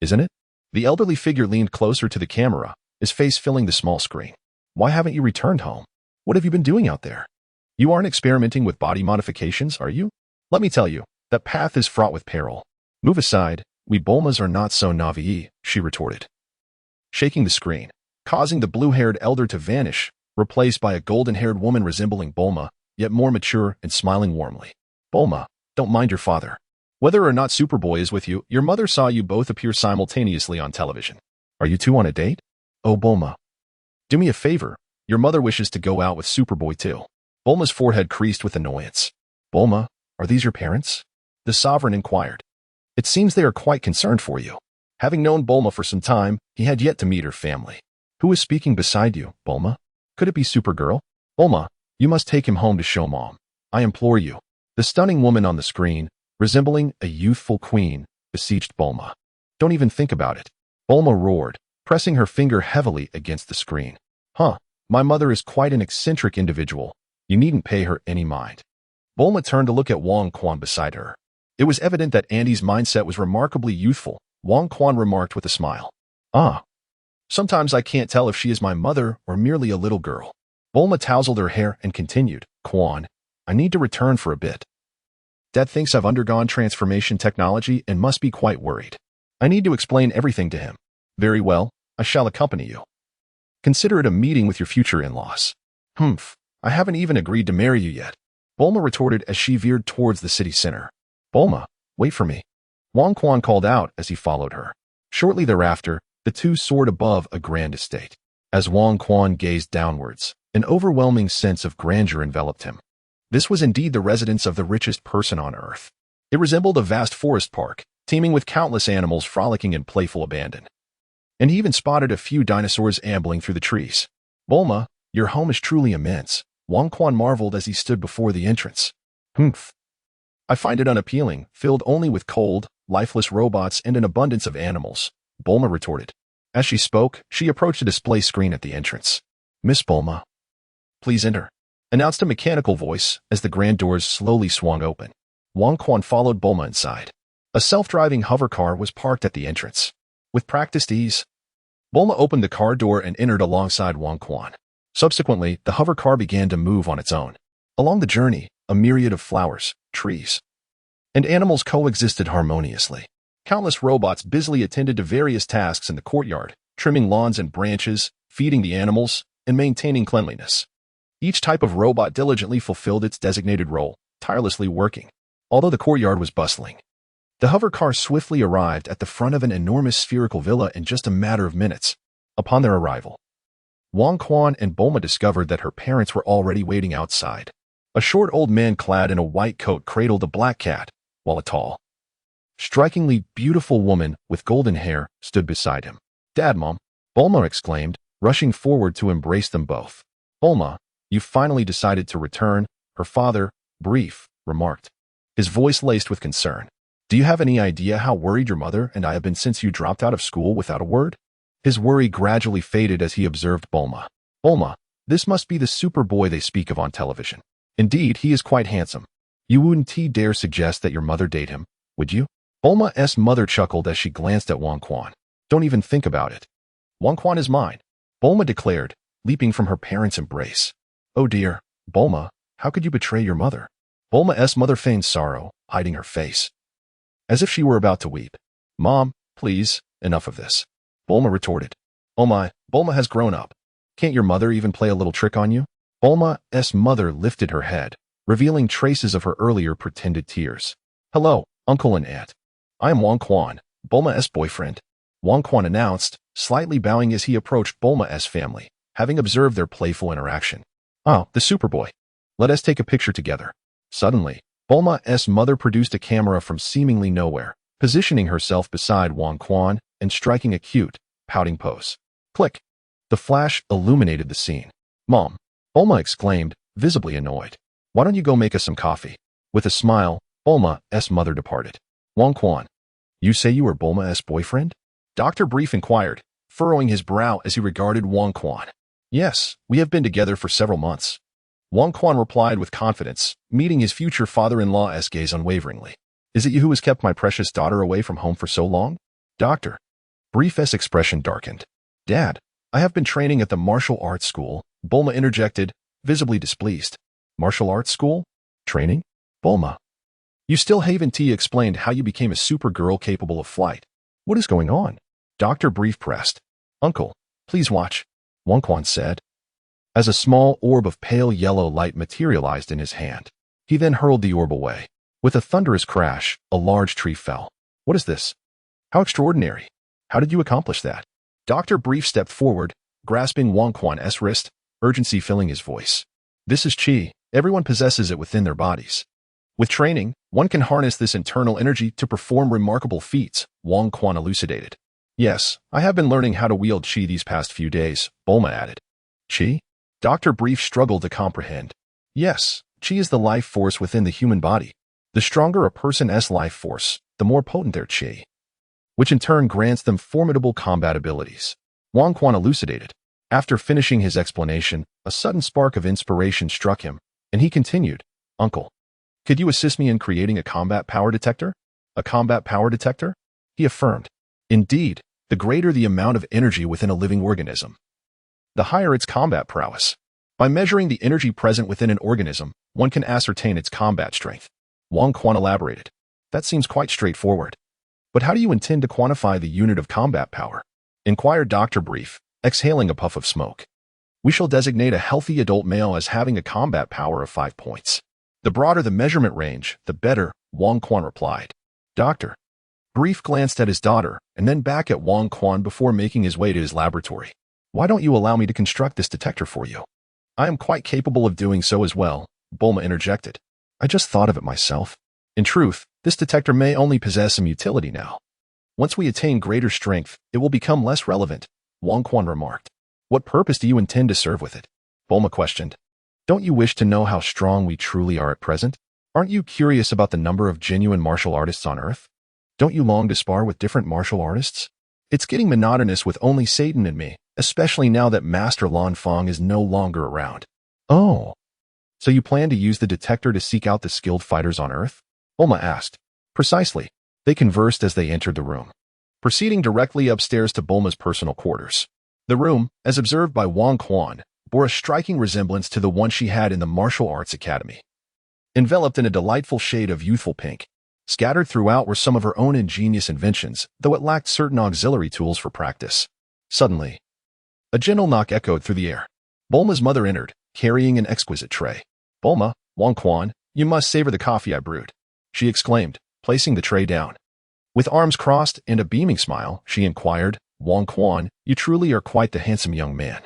isn't it?" The elderly figure leaned closer to the camera, his face filling the small screen. "Why haven't you returned home? What have you been doing out there? You aren't experimenting with body modifications, are you? Let me tell you, that path is fraught with peril. Move aside, we Bulmas are not so naive," she retorted, shaking the screen, causing the blue-haired elder to vanish, replaced by a golden-haired woman resembling Bulma, yet more mature and smiling warmly. "Bulma, don't mind your father. Whether or not Superboy is with you, your mother saw you both appear simultaneously on television. Are you two on a date? Oh, Bulma, do me a favor. Your mother wishes to go out with Superboy too." Bulma's forehead creased with annoyance. "Bulma, are these your parents?" the Sovereign inquired. "It seems they are quite concerned for you." Having known Bulma for some time, he had yet to meet her family. "Who is speaking beside you, Bulma? Could it be Supergirl?" "Bulma, you must take him home to show Mom. I implore you." The stunning woman on the screen, resembling a youthful queen, beseeched Bulma. "Don't even think about it," Bulma roared, pressing her finger heavily against the screen. "Huh, my mother is quite an eccentric individual. You needn't pay her any mind." Bulma turned to look at Wong Quan beside her. It was evident that Andy's mindset was remarkably youthful. Wong Quan remarked with a smile. "Ah, sometimes I can't tell if she is my mother or merely a little girl." Bulma tousled her hair and continued, "Quan, I need to return for a bit. Dad thinks I've undergone transformation technology and must be quite worried. I need to explain everything to him." "Very well, I shall accompany you. Consider it a meeting with your future in-laws." "Humph, I haven't even agreed to marry you yet," Bulma retorted as she veered towards the city center. "Bulma, wait for me," Wong Quan called out as he followed her. Shortly thereafter, the two soared above a grand estate. As Wong Quan gazed downwards, an overwhelming sense of grandeur enveloped him. This was indeed the residence of the richest person on Earth. It resembled a vast forest park, teeming with countless animals frolicking in playful abandon. And he even spotted a few dinosaurs ambling through the trees. "Bulma, your home is truly immense," Wong Quan marveled as he stood before the entrance. "Humph. I find it unappealing, filled only with cold, lifeless robots and an abundance of animals," Bulma retorted. As she spoke, she approached a display screen at the entrance. "Miss Bulma, please enter," announced a mechanical voice as the grand doors slowly swung open. Wong Quan followed Bulma inside. A self-driving hover car was parked at the entrance. With practiced ease, Bulma opened the car door and entered alongside Wong Quan. Subsequently, the hover car began to move on its own. Along the journey, a myriad of flowers, trees, and animals coexisted harmoniously. Countless robots busily attended to various tasks in the courtyard, trimming lawns and branches, feeding the animals, and maintaining cleanliness. Each type of robot diligently fulfilled its designated role, tirelessly working. Although the courtyard was bustling, the hover car swiftly arrived at the front of an enormous spherical villa in just a matter of minutes. Upon their arrival, Wong Quan and Bulma discovered that her parents were already waiting outside. A short old man clad in a white coat cradled a black cat, while a tall, strikingly beautiful woman with golden hair stood beside him. "Dad, Mom," Bulma exclaimed, rushing forward to embrace them both. "Bulma, you finally decided to return," her father, Brief, remarked, his voice laced with concern. "Do you have any idea how worried your mother and I have been since you dropped out of school without a word?" His worry gradually faded as he observed Bulma. "Bulma, this must be the Superboy they speak of on television. Indeed, he is quite handsome. You wouldn't dare suggest that your mother date him, would you?" Bulma's mother chuckled as she glanced at Wong Quan. "Don't even think about it. Wong Quan is mine," Bulma declared, leaping from her parents' embrace. "Oh dear, Bulma, how could you betray your mother?" Bulma's mother feigned sorrow, hiding her face, as if she were about to weep. "Mom, please, enough of this," Bulma retorted. "Oh my, Bulma has grown up. Can't your mother even play a little trick on you?" Bulma's mother lifted her head, revealing traces of her earlier pretended tears. "Hello, Uncle and Aunt. I am Wong Quan, Bulma's boyfriend." Wang Quan announced, slightly bowing as he approached Bulma's family, having observed their playful interaction. "Oh, the Superboy. Let us take a picture together." Suddenly, Bulma's mother produced a camera from seemingly nowhere, positioning herself beside Wang Quan and striking a cute, pouting pose. Click. The flash illuminated the scene. "Mom," Bulma exclaimed, visibly annoyed. "Why don't you go make us some coffee?" With a smile, Bulma's mother departed. "Wang Quan, you say you were Bulma's boyfriend?" Dr. Brief inquired, furrowing his brow as he regarded Wang Quan. "Yes, we have been together for several months." Wang Quan replied with confidence, meeting his future father-in-law's gaze unwaveringly. "Is it you who has kept my precious daughter away from home for so long?" Dr. Brief's expression darkened. "Dad, I have been training at the martial arts school," Bulma interjected, visibly displeased. "Martial arts school? Training? Bulma, you still haven't explained how you became a supergirl capable of flight. What is going on?" Dr. Brief pressed. "Uncle, please watch," Wang Quan said, as a small orb of pale yellow light materialized in his hand. He then hurled the orb away. With a thunderous crash, a large tree fell. "What is this? How extraordinary. How did you accomplish that?" Dr. Brief stepped forward, grasping Wang Quan's wrist, urgency filling his voice. "This is Qi. Everyone possesses it within their bodies. With training, one can harness this internal energy to perform remarkable feats," Wang Quan elucidated. "Yes, I have been learning how to wield Qi these past few days," Bulma added. "Qi?" Dr. Brief struggled to comprehend. "Yes, Qi is the life force within the human body. The stronger a person's life force, the more potent their Qi, which in turn grants them formidable combat abilities," Wang Quan elucidated. After finishing his explanation, a sudden spark of inspiration struck him, and he continued, "Uncle, could you assist me in creating a combat power detector?" "A combat power detector?" he affirmed. "Indeed, the greater the amount of energy within a living organism, the higher its combat prowess. By measuring the energy present within an organism, one can ascertain its combat strength," Wang Quan elaborated. "That seems quite straightforward. But how do you intend to quantify the unit of combat power?" inquired Dr. Brief, exhaling a puff of smoke. "We shall designate a healthy adult male as having a combat power of 5 points. The broader the measurement range, the better," Wang Quan replied. Dr. Brief glanced at his daughter and then back at Wang Quan before making his way to his laboratory. "Why don't you allow me to construct this detector for you?" "I am quite capable of doing so as well," Bulma interjected. "I just thought of it myself. In truth, this detector may only possess some utility now. Once we attain greater strength, it will become less relevant," Wang Quan remarked. "What purpose do you intend to serve with it?" Bulma questioned. "Don't you wish to know how strong we truly are at present? Aren't you curious about the number of genuine martial artists on Earth? Don't you long to spar with different martial artists? It's getting monotonous with only Satan and me, especially now that Master Lan Feng is no longer around." "Oh, so you plan to use the detector to seek out the skilled fighters on Earth?" Bulma asked. "Precisely." They conversed as they entered the room, proceeding directly upstairs to Bulma's personal quarters. The room, as observed by Wang Quan, bore a striking resemblance to the one she had in the martial arts academy. Enveloped in a delightful shade of youthful pink, scattered throughout were some of her own ingenious inventions, though it lacked certain auxiliary tools for practice. Suddenly, a gentle knock echoed through the air. Bulma's mother entered, carrying an exquisite tray. "Bulma, Wang Quan, you must savor the coffee I brewed," she exclaimed, placing the tray down. With arms crossed and a beaming smile, she inquired, "Wang Quan, you truly are quite the handsome young man.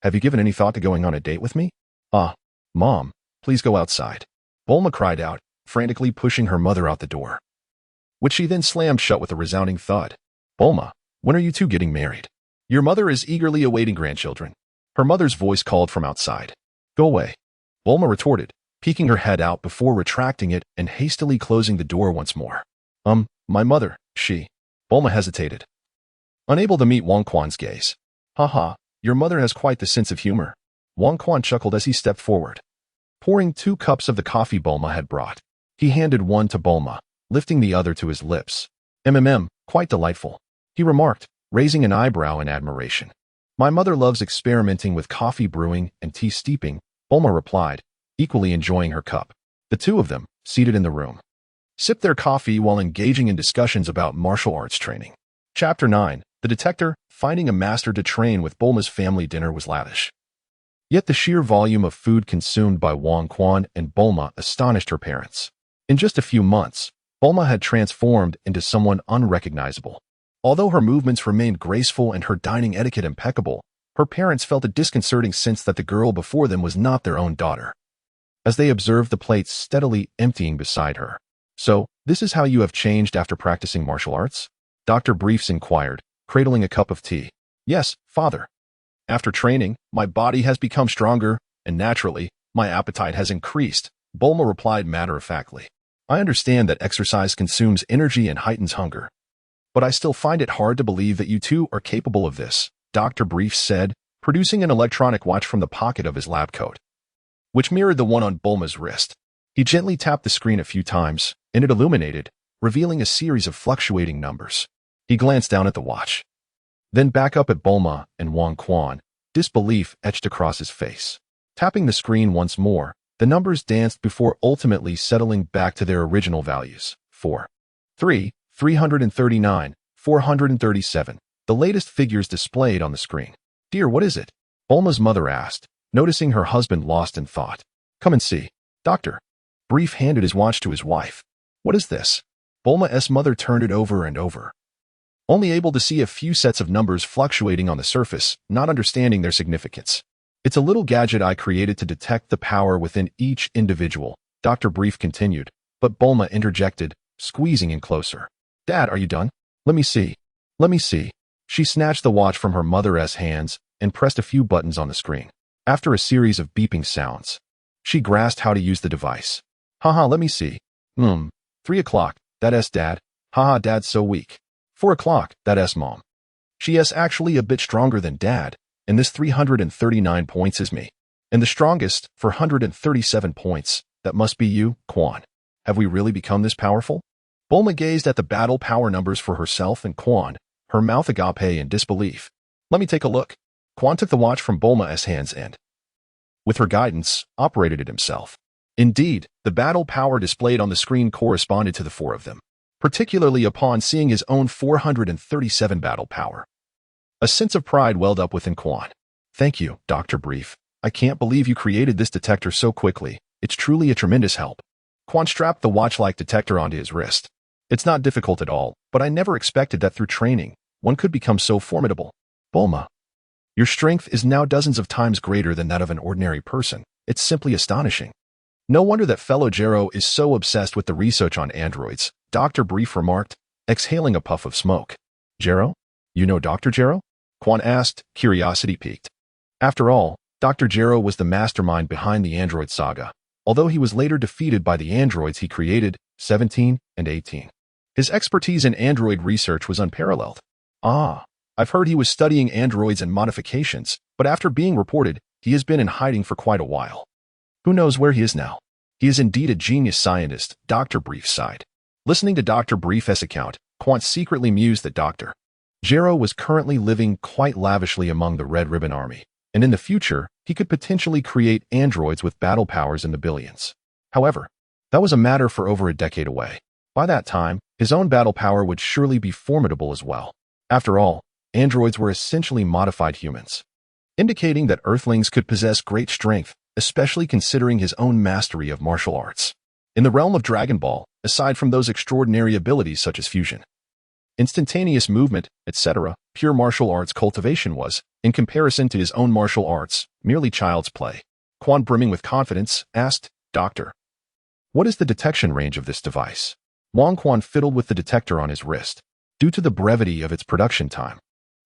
Have you given any thought to going on a date with me?" "Ah, Mom, please go outside," Bulma cried out, frantically pushing her mother out the door, which she then slammed shut with a resounding thud. "Bulma, when are you two getting married? Your mother is eagerly awaiting grandchildren," her mother's voice called from outside. "Go away," Bulma retorted, peeking her head out before retracting it and hastily closing the door once more. My mother, she." Bulma hesitated, unable to meet Wang Quan's gaze. "Haha, your mother has quite the sense of humor." Wang Quan chuckled as he stepped forward, pouring 2 cups of the coffee Bulma had brought. He handed one to Bulma, lifting the other to his lips. Quite delightful," he remarked, raising an eyebrow in admiration. "My mother loves experimenting with coffee brewing and tea steeping," Bulma replied, equally enjoying her cup. The two of them, seated in the room, sipped their coffee while engaging in discussions about martial arts training. Chapter 9. The Detector. Finding a master to train with. Bulma's family dinner was lavish. Yet the sheer volume of food consumed by Wang Quan and Bulma astonished her parents. In just a few months, Bulma had transformed into someone unrecognizable, Although her movements remained graceful and her dining etiquette impeccable, her parents felt a disconcerting sense that the girl before them was not their own daughter. As they observed the plates steadily emptying beside her. "So, this is how you have changed after practicing martial arts?" Dr. Briefs inquired, cradling a cup of tea. "Yes, father. After training, my body has become stronger, and naturally, my appetite has increased," Bulma replied matter-of-factly. "I understand that exercise consumes energy and heightens hunger. But I still find it hard to believe that you two are capable of this," Dr. Briefs said, producing an electronic watch from the pocket of his lab coat, which mirrored the one on Bulma's wrist. He gently tapped the screen a few times, and it illuminated, revealing a series of fluctuating numbers. He glanced down at the watch, then back up at Bulma and Wang Quan, disbelief etched across his face. Tapping the screen once more, the numbers danced before ultimately settling back to their original values. 4, 3, 339, 437, the latest figures displayed on the screen. "Dear, what is it?" Bulma's mother asked, noticing her husband lost in thought. "Come and see." Dr. Brief handed his watch to his wife. "What is this?" Bulma's mother turned it over and over, only able to see a few sets of numbers fluctuating on the surface, not understanding their significance. "It's a little gadget I created to detect the power within each individual," Dr. Brief continued, but Bulma interjected, squeezing in closer. "Dad, are you done? Let me see. Let me see." She snatched the watch from her mother's hands and pressed a few buttons on the screen. After a series of beeping sounds, she grasped how to use the device. "Haha, let me see. 3 o'clock, that's Dad. Haha, Dad's so weak. 4 o'clock, that's Mom. She is actually a bit stronger than Dad, and this 339 points is me. And the strongest, 437 points, that must be you, Quan. Have we really become this powerful?" Bulma gazed at the battle power numbers for herself and Quan, her mouth agape in disbelief. "Let me take a look." Quan took the watch from Bulma's hands and, with her guidance, operated it himself. Indeed, the battle power displayed on the screen corresponded to the four of them, particularly upon seeing his own 437 battle power. A sense of pride welled up within Quan. "Thank you, Dr. Brief. I can't believe you created this detector so quickly. It's truly a tremendous help." Quan strapped the watch-like detector onto his wrist. "It's not difficult at all, but I never expected that through training, one could become so formidable. Bulma, your strength is now dozens of times greater than that of an ordinary person. It's simply astonishing. No wonder that fellow Jero is so obsessed with the research on androids," Dr. Brief remarked, exhaling a puff of smoke. "Jero? You know Dr. Jero?" Quan asked, curiosity piqued. After all, Dr. Jero was the mastermind behind the android saga, although he was later defeated by the androids he created, 17 and 18. His expertise in android research was unparalleled. "Ah, I've heard he was studying androids and modifications, but after being reported, he has been in hiding for quite a while. Who knows where he is now? He is indeed a genius scientist," Dr. Brief sighed. Listening to Dr. Brief's account, Quan secretly mused that Dr. Jero was currently living quite lavishly among the Red Ribbon Army, and in the future, he could potentially create androids with battle powers in the billions. However, that was a matter for over a decade away. By that time, his own battle power would surely be formidable as well. After all, androids were essentially modified humans, indicating that Earthlings could possess great strength, especially considering his own mastery of martial arts. In the realm of Dragon Ball, aside from those extraordinary abilities such as fusion, instantaneous movement, etc., pure martial arts cultivation was, in comparison to his own martial arts, merely child's play. Quan, brimming with confidence, asked, "Doctor, what is the detection range of this device?" Wang Quan fiddled with the detector on his wrist. Due to the brevity of its production time,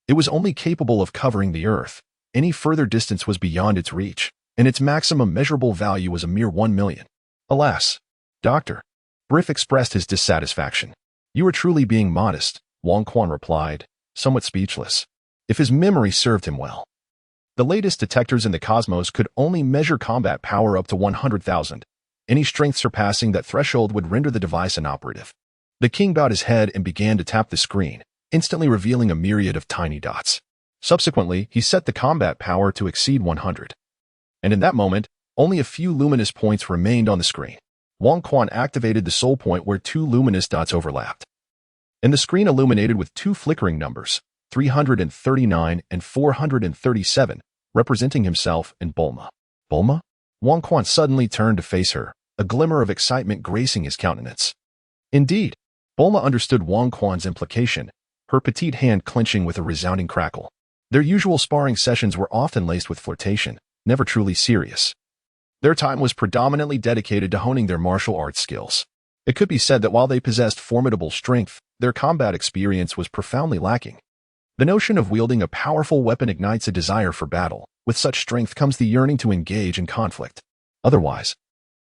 it was only capable of covering the Earth. Any further distance was beyond its reach, and its maximum measurable value was a mere 1 million. "Alas, Doctor," Brief expressed his dissatisfaction. "You are truly being modest," Wang Quan replied, somewhat speechless. If his memory served him well, the latest detectors in the cosmos could only measure combat power up to 100,000. Any strength surpassing that threshold would render the device inoperative. The king bowed his head and began to tap the screen, instantly revealing a myriad of tiny dots. Subsequently, he set the combat power to exceed 100. And in that moment, only a few luminous points remained on the screen. Wang Quan activated the soul point where 2 luminous dots overlapped, and the screen illuminated with 2 flickering numbers, 339 and 437, representing himself and Bulma. "Bulma?" Wang Quan suddenly turned to face her, a glimmer of excitement gracing his countenance. Indeed, Bulma understood Wang Quan's implication, her petite hand clenching with a resounding crackle. Their usual sparring sessions were often laced with flirtation, never truly serious. Their time was predominantly dedicated to honing their martial arts skills. It could be said that while they possessed formidable strength, their combat experience was profoundly lacking. The notion of wielding a powerful weapon ignites a desire for battle. With such strength comes the yearning to engage in conflict. Otherwise,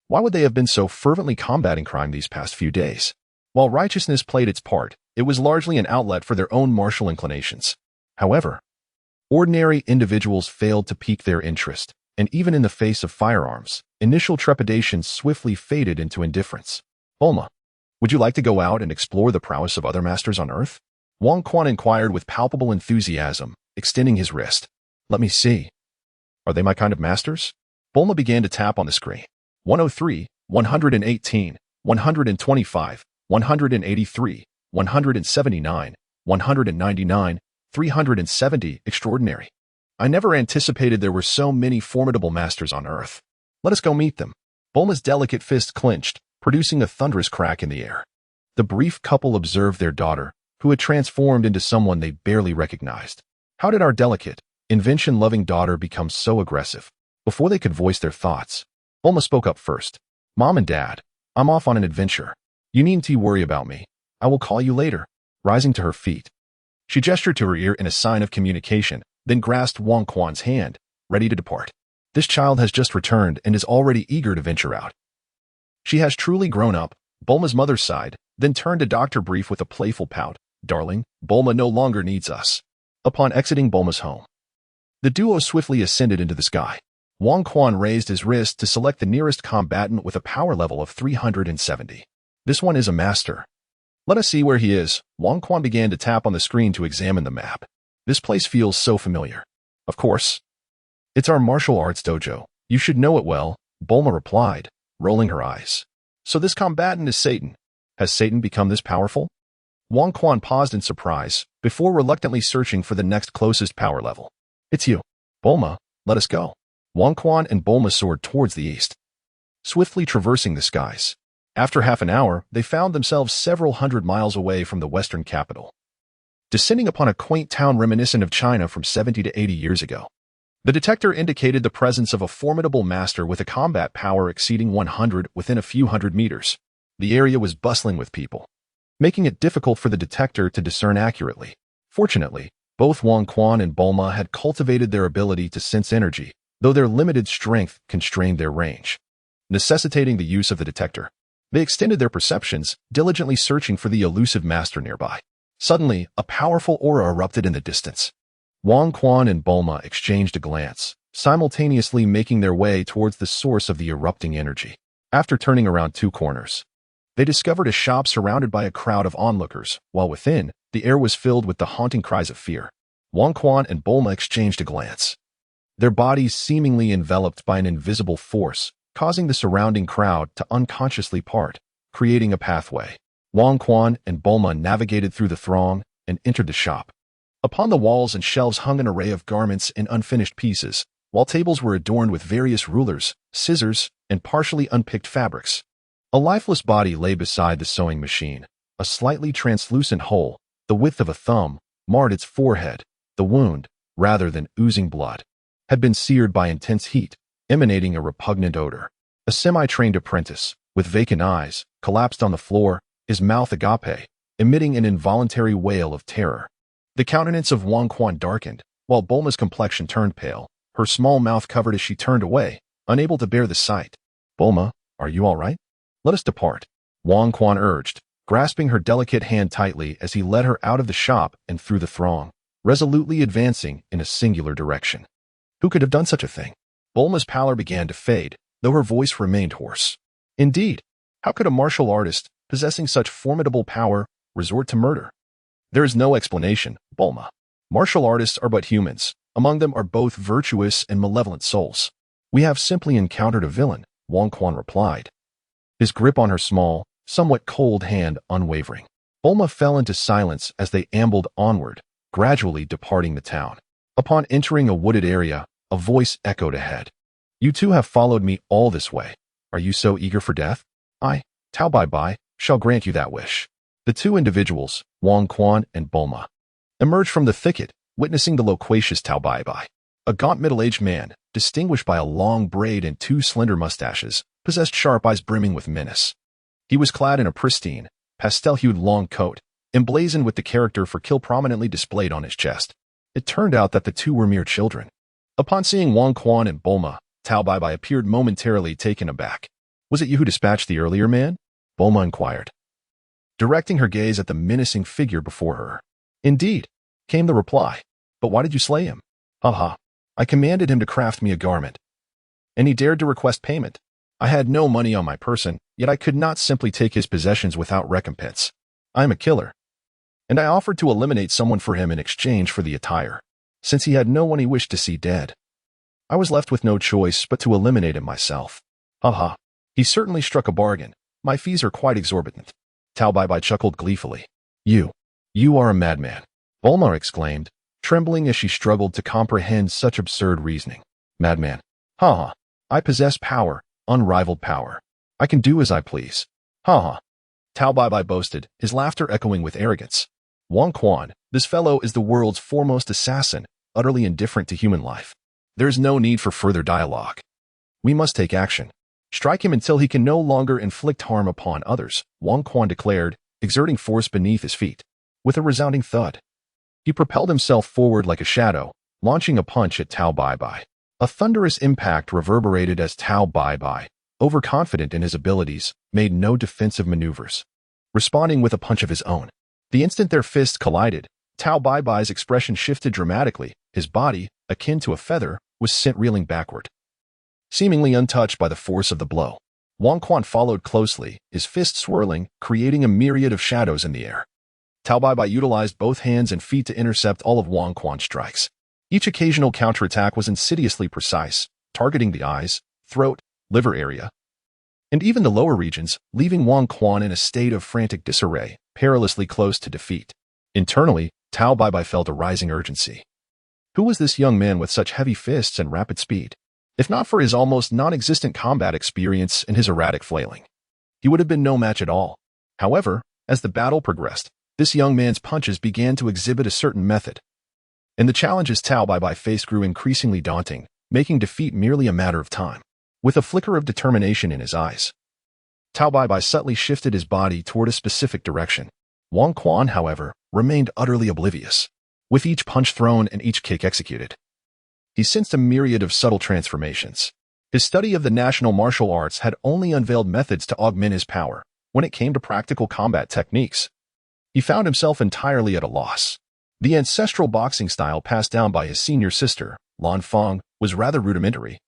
why would they have been so fervently combating crime these past few days? While righteousness played its part, it was largely an outlet for their own martial inclinations. However, ordinary individuals failed to pique their interest, and even in the face of firearms, initial trepidation swiftly faded into indifference. Bulma, would you like to go out and explore the prowess of other masters on Earth? Wang Quan inquired with palpable enthusiasm, extending his wrist. Let me see. Are they my kind of masters? Bulma began to tap on the screen. 103, 118, 125, 183, 179, 199, 370. Extraordinary. I never anticipated there were so many formidable masters on Earth. Let us go meet them. Bulma's delicate fist clenched, producing a thunderous crack in the air. The brief couple observed their daughter, who had transformed into someone they barely recognized. How did our delicate, invention-loving daughter become so aggressive? Before they could voice their thoughts, Bulma spoke up first. Mom and Dad, I'm off on an adventure. You needn't worry about me. I will call you later. Rising to her feet, she gestured to her ear in a sign of communication, then grasped Wang Quan's hand, ready to depart. This child has just returned and is already eager to venture out. She has truly grown up, Bulma's mother sighed, then turned to Dr. Brief with a playful pout. Darling, Bulma no longer needs us. Upon exiting Bulma's home, the duo swiftly ascended into the sky. Wang Quan raised his wrist to select the nearest combatant with a power level of 370. This one is a master. Let us see where he is. Wang Quan began to tap on the screen to examine the map. This place feels so familiar. Of course. It's our martial arts dojo. You should know it well, Bulma replied, rolling her eyes. So this combatant is Satan. Has Satan become this powerful? Wang Quan paused in surprise, before reluctantly searching for the next closest power level. It's you. Bulma, let us go. Wang Quan and Bulma soared towards the east, swiftly traversing the skies. After half an hour, they found themselves several hundred miles away from the western capital, descending upon a quaint town reminiscent of China from 70 to 80 years ago. The detector indicated the presence of a formidable master with a combat power exceeding 100 within a few hundred meters. The area was bustling with people, making it difficult for the detector to discern accurately. Fortunately, both Wang Quan and Bulma had cultivated their ability to sense energy, though their limited strength constrained their range, necessitating the use of the detector. They extended their perceptions, diligently searching for the elusive master nearby. Suddenly, a powerful aura erupted in the distance. Wang Quan and Bulma exchanged a glance, simultaneously making their way towards the source of the erupting energy. After turning around two corners, they discovered a shop surrounded by a crowd of onlookers, while within, the air was filled with the haunting cries of fear. Wang Quan and Bulma exchanged a glance, their bodies seemingly enveloped by an invisible force, causing the surrounding crowd to unconsciously part, creating a pathway. Wang Quan and Bulma navigated through the throng and entered the shop. Upon the walls and shelves hung an array of garments and unfinished pieces, while tables were adorned with various rulers, scissors, and partially unpicked fabrics. A lifeless body lay beside the sewing machine. A slightly translucent hole, the width of a thumb, marred its forehead. The wound, rather than oozing blood, had been seared by intense heat, emanating a repugnant odor. A semi-trained apprentice, with vacant eyes, collapsed on the floor, his mouth agape, emitting an involuntary wail of terror. The countenance of Wang Quan darkened, while Bulma's complexion turned pale, her small mouth covered as she turned away, unable to bear the sight. Bulma, are you all right? Let us depart, Wang Quan urged, grasping her delicate hand tightly as he led her out of the shop and through the throng, resolutely advancing in a singular direction. Who could have done such a thing? Bulma's pallor began to fade, though her voice remained hoarse. Indeed, how could a martial artist, possessing such formidable power, resort to murder? There is no explanation, Bulma. Martial artists are but humans. Among them are both virtuous and malevolent souls. We have simply encountered a villain, Wang Quan replied, his grip on her small, somewhat cold hand unwavering. Bulma fell into silence as they ambled onward, gradually departing the town. Upon entering a wooded area, a voice echoed ahead. You two have followed me all this way. Are you so eager for death? I, Tao Bai Bai, shall grant you that wish. The two individuals, Wang Quan and Bulma, emerged from the thicket, witnessing the loquacious Tao Bai Bai. A gaunt middle-aged man, distinguished by a long braid and two slender mustaches, possessed sharp eyes brimming with menace. He was clad in a pristine, pastel-hued long coat, emblazoned with the character for kill prominently displayed on his chest. It turned out that the two were mere children. Upon seeing Wang Quan and Bulma, Tao Bai Bai appeared momentarily taken aback. "Was it you who dispatched the earlier man?" Bulma inquired, directing her gaze at the menacing figure before her. "Indeed," came the reply. "But why did you slay him?" "Haha. I commanded him to craft me a garment, and he dared to request payment. I had no money on my person, yet I could not simply take his possessions without recompense. I am a killer, and I offered to eliminate someone for him in exchange for the attire, since he had no one he wished to see dead. I was left with no choice but to eliminate him myself. Haha. He certainly struck a bargain. My fees are quite exorbitant." Tao Bai Bai chuckled gleefully. You are a madman," Bulma exclaimed, trembling as she struggled to comprehend such absurd reasoning. "Madman? Haha. I possess power, unrivaled power. I can do as I please. Haha." Tao Bai Bai boasted, his laughter echoing with arrogance. "Wang Quan, this fellow is the world's foremost assassin, utterly indifferent to human life. There is no need for further dialogue. We must take action. Strike him until he can no longer inflict harm upon others," Wang Quan declared, exerting force beneath his feet. With a resounding thud, he propelled himself forward like a shadow, launching a punch at Tao Bai Bai. A thunderous impact reverberated as Tao Bai Bai, overconfident in his abilities, made no defensive maneuvers, responding with a punch of his own. The instant their fists collided, Tao Bai Bai's expression shifted dramatically. His body, akin to a feather, was sent reeling backward, seemingly untouched by the force of the blow. Wang Quan followed closely, his fists swirling, creating a myriad of shadows in the air. Tao Bai Bai utilized both hands and feet to intercept all of Wang Quan's strikes. Each occasional counterattack was insidiously precise, targeting the eyes, throat, liver area, and even the lower regions, leaving Wang Quan in a state of frantic disarray, perilously close to defeat. Internally, Tao Bai Bai felt a rising urgency. Who was this young man with such heavy fists and rapid speed? If not for his almost non-existent combat experience and his erratic flailing, he would have been no match at all. However, as the battle progressed, this young man's punches began to exhibit a certain method, and the challenges Tao Bai Bai faced grew increasingly daunting, making defeat merely a matter of time. With a flicker of determination in his eyes, Tao Bai Bai subtly shifted his body toward a specific direction. Wang Quan, however, remained utterly oblivious. With each punch thrown and each kick executed, he sensed a myriad of subtle transformations. His study of the national martial arts had only unveiled methods to augment his power. When it came to practical combat techniques, he found himself entirely at a loss. The ancestral boxing style passed down by his senior sister, Lan Feng, was rather rudimentary,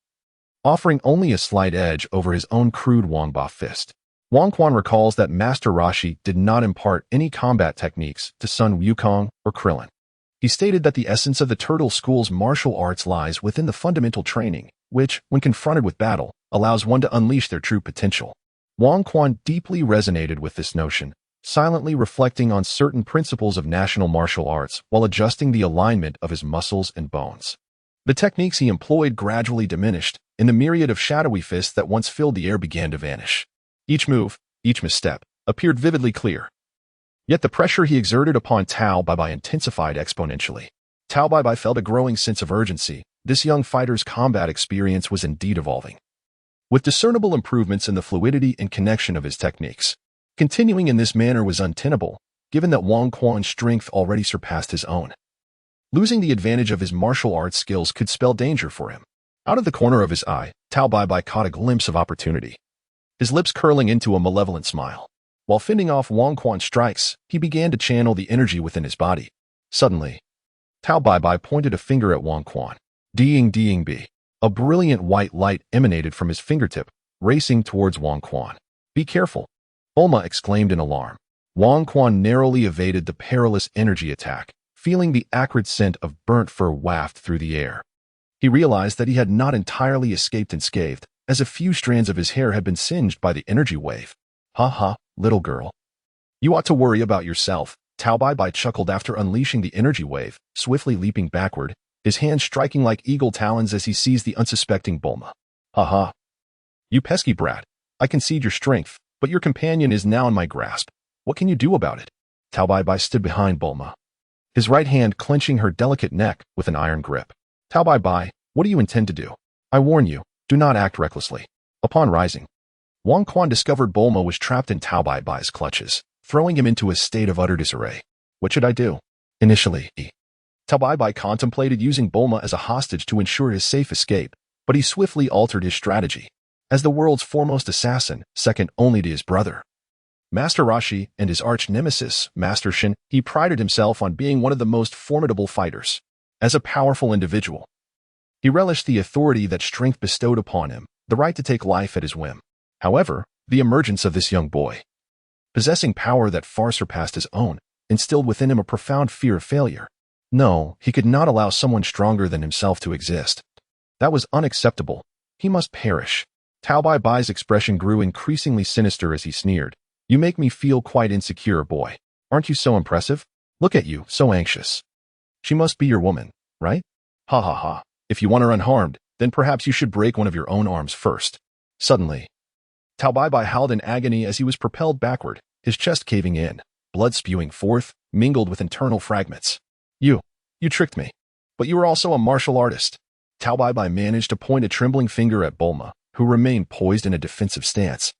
offering only a slight edge over his own crude Wangba fist. Wang Quan recalls that Master Rashi did not impart any combat techniques to Sun Wukong or Krillin. He stated that the essence of the Turtle School's martial arts lies within the fundamental training, which, when confronted with battle, allows one to unleash their true potential. Wang Quan deeply resonated with this notion, silently reflecting on certain principles of national martial arts while adjusting the alignment of his muscles and bones. The techniques he employed gradually diminished, and the myriad of shadowy fists that once filled the air began to vanish. Each move, each misstep, appeared vividly clear. Yet the pressure he exerted upon Tao Bai Bai intensified exponentially. Tao Bai Bai felt a growing sense of urgency. This young fighter's combat experience was indeed evolving, with discernible improvements in the fluidity and connection of his techniques. Continuing in this manner was untenable, given that Wang Quan's strength already surpassed his own. Losing the advantage of his martial arts skills could spell danger for him. Out of the corner of his eye, Tao Bai Bai caught a glimpse of opportunity, his lips curling into a malevolent smile. While fending off Wang Quan's strikes, he began to channel the energy within his body. Suddenly, Tao Bai Bai pointed a finger at Wang Quan. Ding ding bi. A brilliant white light emanated from his fingertip, racing towards Wang Quan. "Be careful," Bulma exclaimed in alarm. Wang Quan narrowly evaded the perilous energy attack, feeling the acrid scent of burnt fur waft through the air. He realized that he had not entirely escaped unscathed, as a few strands of his hair had been singed by the energy wave. "Ha ha, little girl. You ought to worry about yourself," Tao Bai Bai chuckled after unleashing the energy wave, swiftly leaping backward, his hands striking like eagle talons as he seized the unsuspecting Bulma. "Ha ha. You pesky brat. I concede your strength, but your companion is now in my grasp. What can you do about it?" Tao Bai Bai stood behind Bulma, his right hand clenching her delicate neck with an iron grip. Tao Bai Bai, what do you intend to do? I warn you, do not act recklessly. Upon rising, Wang Quan discovered Bulma was trapped in Tao Bai Bai's clutches, throwing him into a state of utter disarray. What should I do? Initially, Tao Bai Bai contemplated using Bulma as a hostage to ensure his safe escape, but he swiftly altered his strategy. As the world's foremost assassin, second only to his brother, Master Roshi, and his arch-nemesis, Master Shin, he prided himself on being one of the most formidable fighters. As a powerful individual, he relished the authority that strength bestowed upon him, the right to take life at his whim. However, the emergence of this young boy, possessing power that far surpassed his own, instilled within him a profound fear of failure. No, he could not allow someone stronger than himself to exist. That was unacceptable. He must perish. Tao Bai Bai's expression grew increasingly sinister as he sneered. You make me feel quite insecure, boy. Aren't you so impressive? Look at you, so anxious. She must be your woman, right? Ha ha ha. If you want her unharmed, then perhaps you should break one of your own arms first. Suddenly, Tao Bai Bai howled in agony as he was propelled backward, his chest caving in, blood spewing forth, mingled with internal fragments. You tricked me. But you were also a martial artist. Tao Bai Bai managed to point a trembling finger at Bulma, who remained poised in a defensive stance,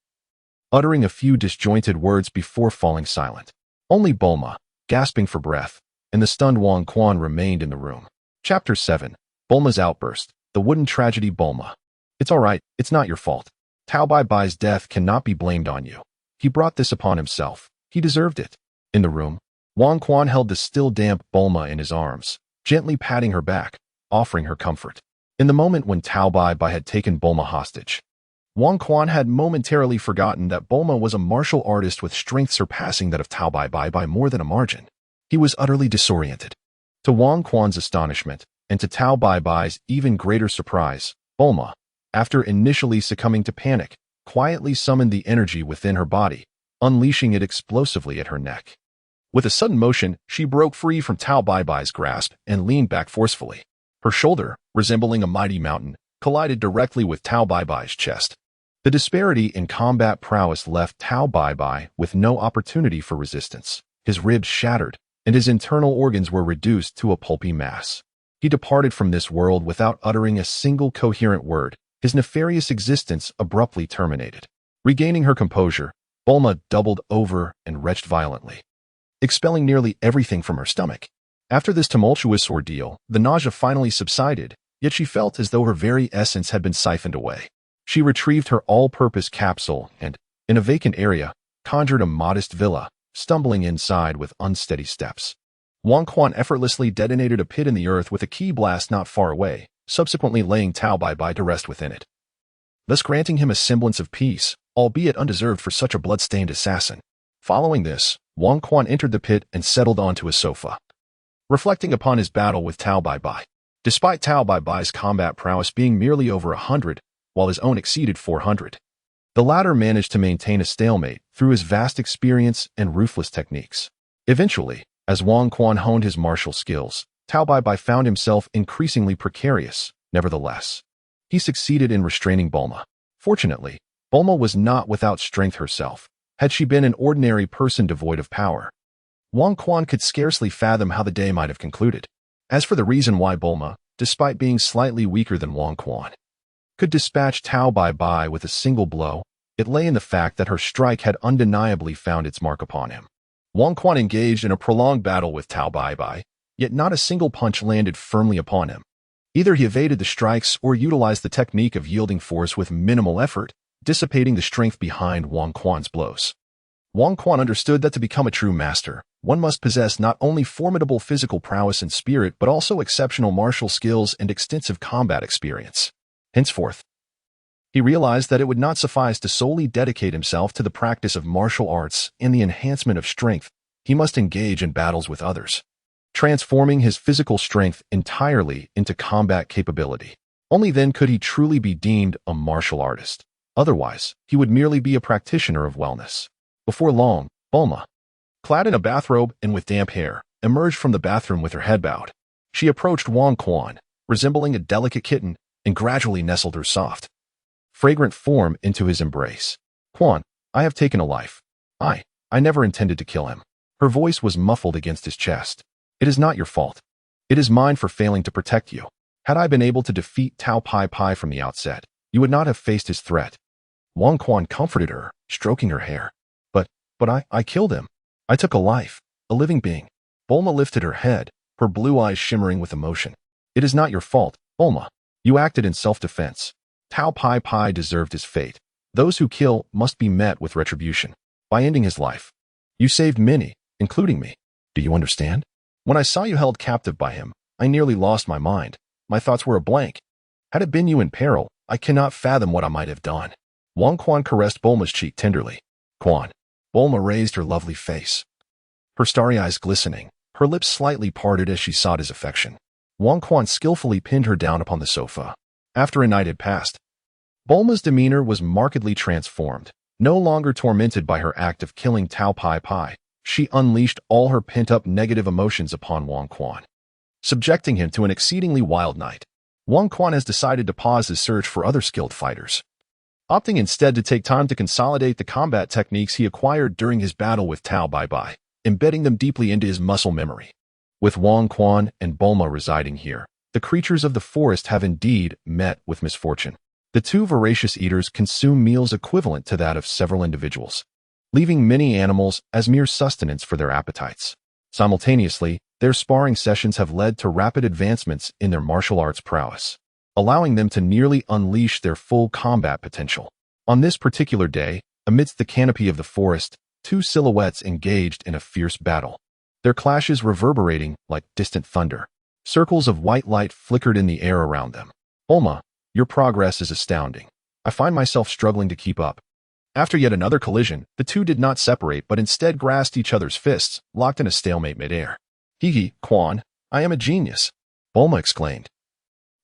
uttering a few disjointed words before falling silent. Only Bulma, gasping for breath, and the stunned Wang Quan remained in the room. Chapter 7. Bulma's Outburst. The Wooden Tragedy. Bulma. It's all right, it's not your fault. Tao Bai Bai's death cannot be blamed on you. He brought this upon himself. He deserved it. In the room, Wang Quan held the still damp Bulma in his arms, gently patting her back, offering her comfort. In the moment when Tao Bai Bai had taken Bulma hostage, Wang Quan had momentarily forgotten that Bulma was a martial artist with strength surpassing that of Tao Bai Bai by more than a margin. He was utterly disoriented. To Wang Quan's astonishment, and to Tao Bai Bai's even greater surprise, Bulma, after initially succumbing to panic, quietly summoned the energy within her body, unleashing it explosively at her neck. With a sudden motion, she broke free from Tao Bai Bai's grasp and leaned back forcefully. Her shoulder, resembling a mighty mountain, collided directly with Tao Bai Bai's chest. The disparity in combat prowess left Tao Bai Bai with no opportunity for resistance. His ribs shattered, and his internal organs were reduced to a pulpy mass. He departed from this world without uttering a single coherent word. His nefarious existence abruptly terminated. Regaining her composure, Bulma doubled over and retched violently, expelling nearly everything from her stomach. After this tumultuous ordeal, the nausea finally subsided, yet she felt as though her very essence had been siphoned away. She retrieved her all-purpose capsule and, in a vacant area, conjured a modest villa, stumbling inside with unsteady steps. Wang Quan effortlessly detonated a pit in the earth with a key blast not far away, subsequently laying Tao Bai Bai to rest within it, thus granting him a semblance of peace, albeit undeserved for such a blood-stained assassin. Following this, Wang Quan entered the pit and settled onto a sofa, reflecting upon his battle with Tao Bai Bai. Despite Tao Bai Bai's combat prowess being merely over 100, while his own exceeded 400, the latter managed to maintain a stalemate through his vast experience and ruthless techniques. Eventually, as Wang Quan honed his martial skills, Tao Bai Bai found himself increasingly precarious. Nevertheless, he succeeded in restraining Bulma. Fortunately, Bulma was not without strength herself. Had she been an ordinary person devoid of power, Wang Quan could scarcely fathom how the day might have concluded. As for the reason why Bulma, despite being slightly weaker than Wang Quan, could dispatch Tao Bai Bai with a single blow, it lay in the fact that her strike had undeniably found its mark upon him. Wang Quan engaged in a prolonged battle with Tao Bai Bai, yet not a single punch landed firmly upon him. Either he evaded the strikes or utilized the technique of yielding force with minimal effort, dissipating the strength behind Wang Quan's blows. Wang Quan understood that to become a true master, one must possess not only formidable physical prowess and spirit but also exceptional martial skills and extensive combat experience. Henceforth, he realized that it would not suffice to solely dedicate himself to the practice of martial arts and the enhancement of strength. He must engage in battles with others, transforming his physical strength entirely into combat capability. Only then could he truly be deemed a martial artist. Otherwise, he would merely be a practitioner of wellness. Before long, Bulma, clad in a bathrobe and with damp hair, emerged from the bathroom with her head bowed. She approached Wang Quan, resembling a delicate kitten, and gradually nestled her soft, fragrant form into his embrace. Quan, I have taken a life. I never intended to kill him. Her voice was muffled against his chest. It is not your fault. It is mine for failing to protect you. Had I been able to defeat Tao Pai Pai from the outset, you would not have faced his threat. Wang Quan comforted her, stroking her hair. But I killed him. I took a life, a living being. Bulma lifted her head, her blue eyes shimmering with emotion. It is not your fault, Bulma. You acted in self-defense. Tao Pai Pai deserved his fate. Those who kill must be met with retribution. By ending his life, you saved many, including me. Do you understand? When I saw you held captive by him, I nearly lost my mind. My thoughts were a blank. Had it been you in peril, I cannot fathom what I might have done. Wang Quan caressed Bulma's cheek tenderly. Quan. Bulma raised her lovely face, her starry eyes glistening, her lips slightly parted as she sought his affection. Wang Quan skillfully pinned her down upon the sofa. After a night had passed, Bulma's demeanor was markedly transformed. No longer tormented by her act of killing Tao Pai Pai, she unleashed all her pent-up negative emotions upon Wang Quan, subjecting him to an exceedingly wild night. Wang Quan has decided to pause his search for other skilled fighters, opting instead to take time to consolidate the combat techniques he acquired during his battle with Tao Pai Pai, embedding them deeply into his muscle memory. With Wang Quan and Bulma residing here, the creatures of the forest have indeed met with misfortune. The two voracious eaters consume meals equivalent to that of several individuals, leaving many animals as mere sustenance for their appetites. Simultaneously, their sparring sessions have led to rapid advancements in their martial arts prowess, allowing them to nearly unleash their full combat potential. On this particular day, amidst the canopy of the forest, two silhouettes engaged in a fierce battle, their clashes reverberating like distant thunder. Circles of white light flickered in the air around them. Bulma, your progress is astounding. I find myself struggling to keep up. After yet another collision, the two did not separate but instead grasped each other's fists, locked in a stalemate midair. Hee, Quan, I am a genius, Bulma exclaimed,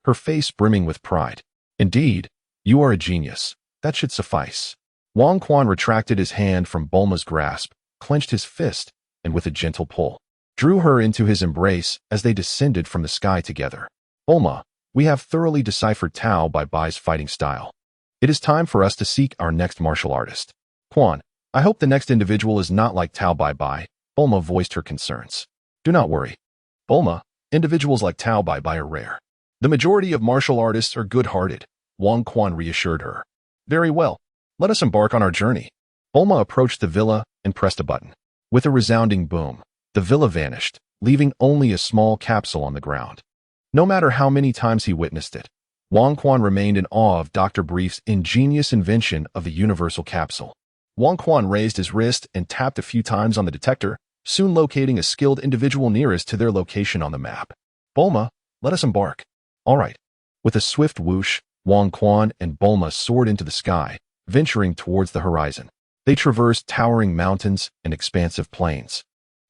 her face brimming with pride. Indeed, you are a genius. That should suffice. Wang Quan retracted his hand from Bulma's grasp, clenched his fist, and with a gentle pull, drew her into his embrace as they descended from the sky together. Bulma, we have thoroughly deciphered Tao Pai Pai's fighting style. It is time for us to seek our next martial artist. Quan, I hope the next individual is not like Tao Pai Pai. Bulma voiced her concerns. Do not worry. Bulma, individuals like Tao Pai Pai are rare. The majority of martial artists are good-hearted, Wang Quan reassured her. Very well. Let us embark on our journey. Bulma approached the villa and pressed a button. With a resounding boom, the villa vanished, leaving only a small capsule on the ground. No matter how many times he witnessed it, Wang Quan remained in awe of Dr. Brief's ingenious invention of the universal capsule. Wang Quan raised his wrist and tapped a few times on the detector, soon locating a skilled individual nearest to their location on the map. Bulma, let us embark. All right. With a swift whoosh, Wang Quan and Bulma soared into the sky, venturing towards the horizon. They traversed towering mountains and expansive plains,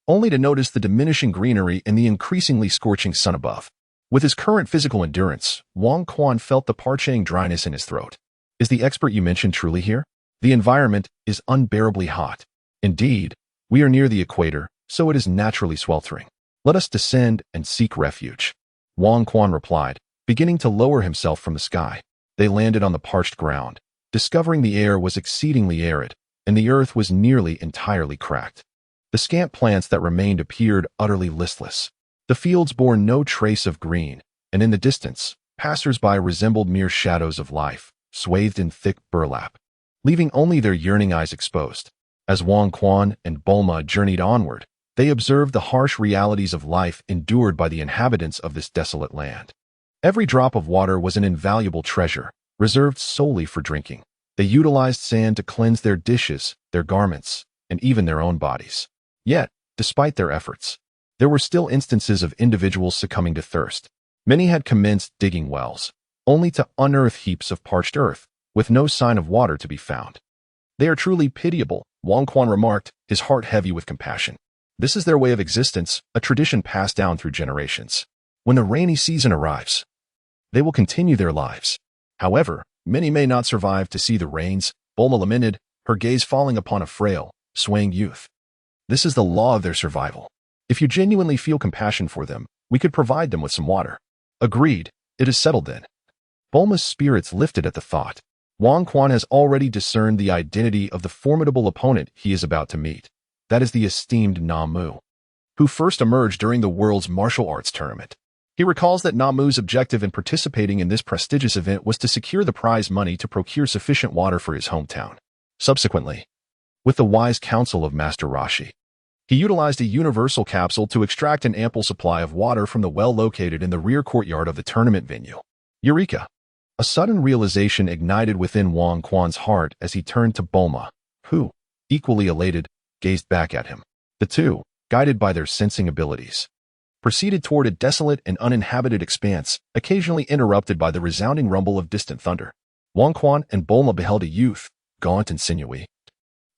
only to notice the diminishing greenery and the increasingly scorching sun above. With his current physical endurance, Wang Quan felt the parching dryness in his throat. Is the expert you mentioned truly here? The environment is unbearably hot. Indeed, we are near the equator, so it is naturally sweltering. Let us descend and seek refuge. Wang Quan replied, beginning to lower himself from the sky. They landed on the parched ground, discovering the air was exceedingly arid, and the earth was nearly entirely cracked. The scant plants that remained appeared utterly listless. The fields bore no trace of green, and in the distance, passers-by resembled mere shadows of life, swathed in thick burlap, leaving only their yearning eyes exposed. As Wang Quan and Bulma journeyed onward, they observed the harsh realities of life endured by the inhabitants of this desolate land. Every drop of water was an invaluable treasure, reserved solely for drinking. They utilized sand to cleanse their dishes, their garments, and even their own bodies. Yet, despite their efforts, there were still instances of individuals succumbing to thirst. Many had commenced digging wells, only to unearth heaps of parched earth, with no sign of water to be found. They are truly pitiable, Wang Quan remarked, his heart heavy with compassion. This is their way of existence, a tradition passed down through generations. When the rainy season arrives, they will continue their lives. However, many may not survive to see the rains, Bulma lamented, her gaze falling upon a frail, swaying youth. This is the law of their survival. If you genuinely feel compassion for them, we could provide them with some water. Agreed. It is settled then. Bulma's spirits lifted at the thought. Wang Quan has already discerned the identity of the formidable opponent he is about to meet. That is the esteemed Namu. who first emerged during the world's martial arts tournament. He recalls that Namu's objective in participating in this prestigious event was to secure the prize money to procure sufficient water for his hometown. Subsequently, with the wise counsel of Master Rashi, he utilized a universal capsule to extract an ample supply of water from the well located in the rear courtyard of the tournament venue. Eureka! A sudden realization ignited within Wang Quan's heart as he turned to Bulma, who, equally elated, gazed back at him. The two, guided by their sensing abilities, proceeded toward a desolate and uninhabited expanse, occasionally interrupted by the resounding rumble of distant thunder. Wang Quan and Bulma beheld a youth, gaunt and sinewy,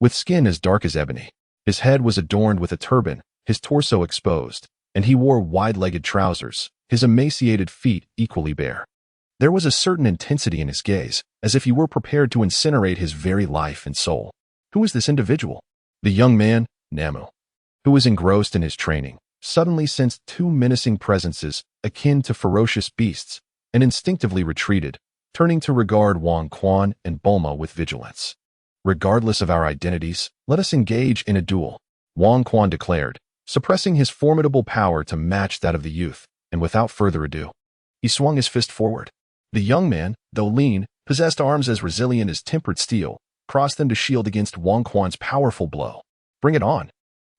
with skin as dark as ebony. His head was adorned with a turban, his torso exposed, and he wore wide-legged trousers, his emaciated feet equally bare. There was a certain intensity in his gaze, as if he were prepared to incinerate his very life and soul. Who was this individual? The young man, Namu, who was engrossed in his training, suddenly sensed two menacing presences akin to ferocious beasts and instinctively retreated, turning to regard Wang Quan and Bulma with vigilance. Regardless of our identities, let us engage in a duel, Wang Quan declared, suppressing his formidable power to match that of the youth, and without further ado, he swung his fist forward. The young man, though lean, possessed arms as resilient as tempered steel, crossed them to shield against Wang Quan's powerful blow. Bring it on,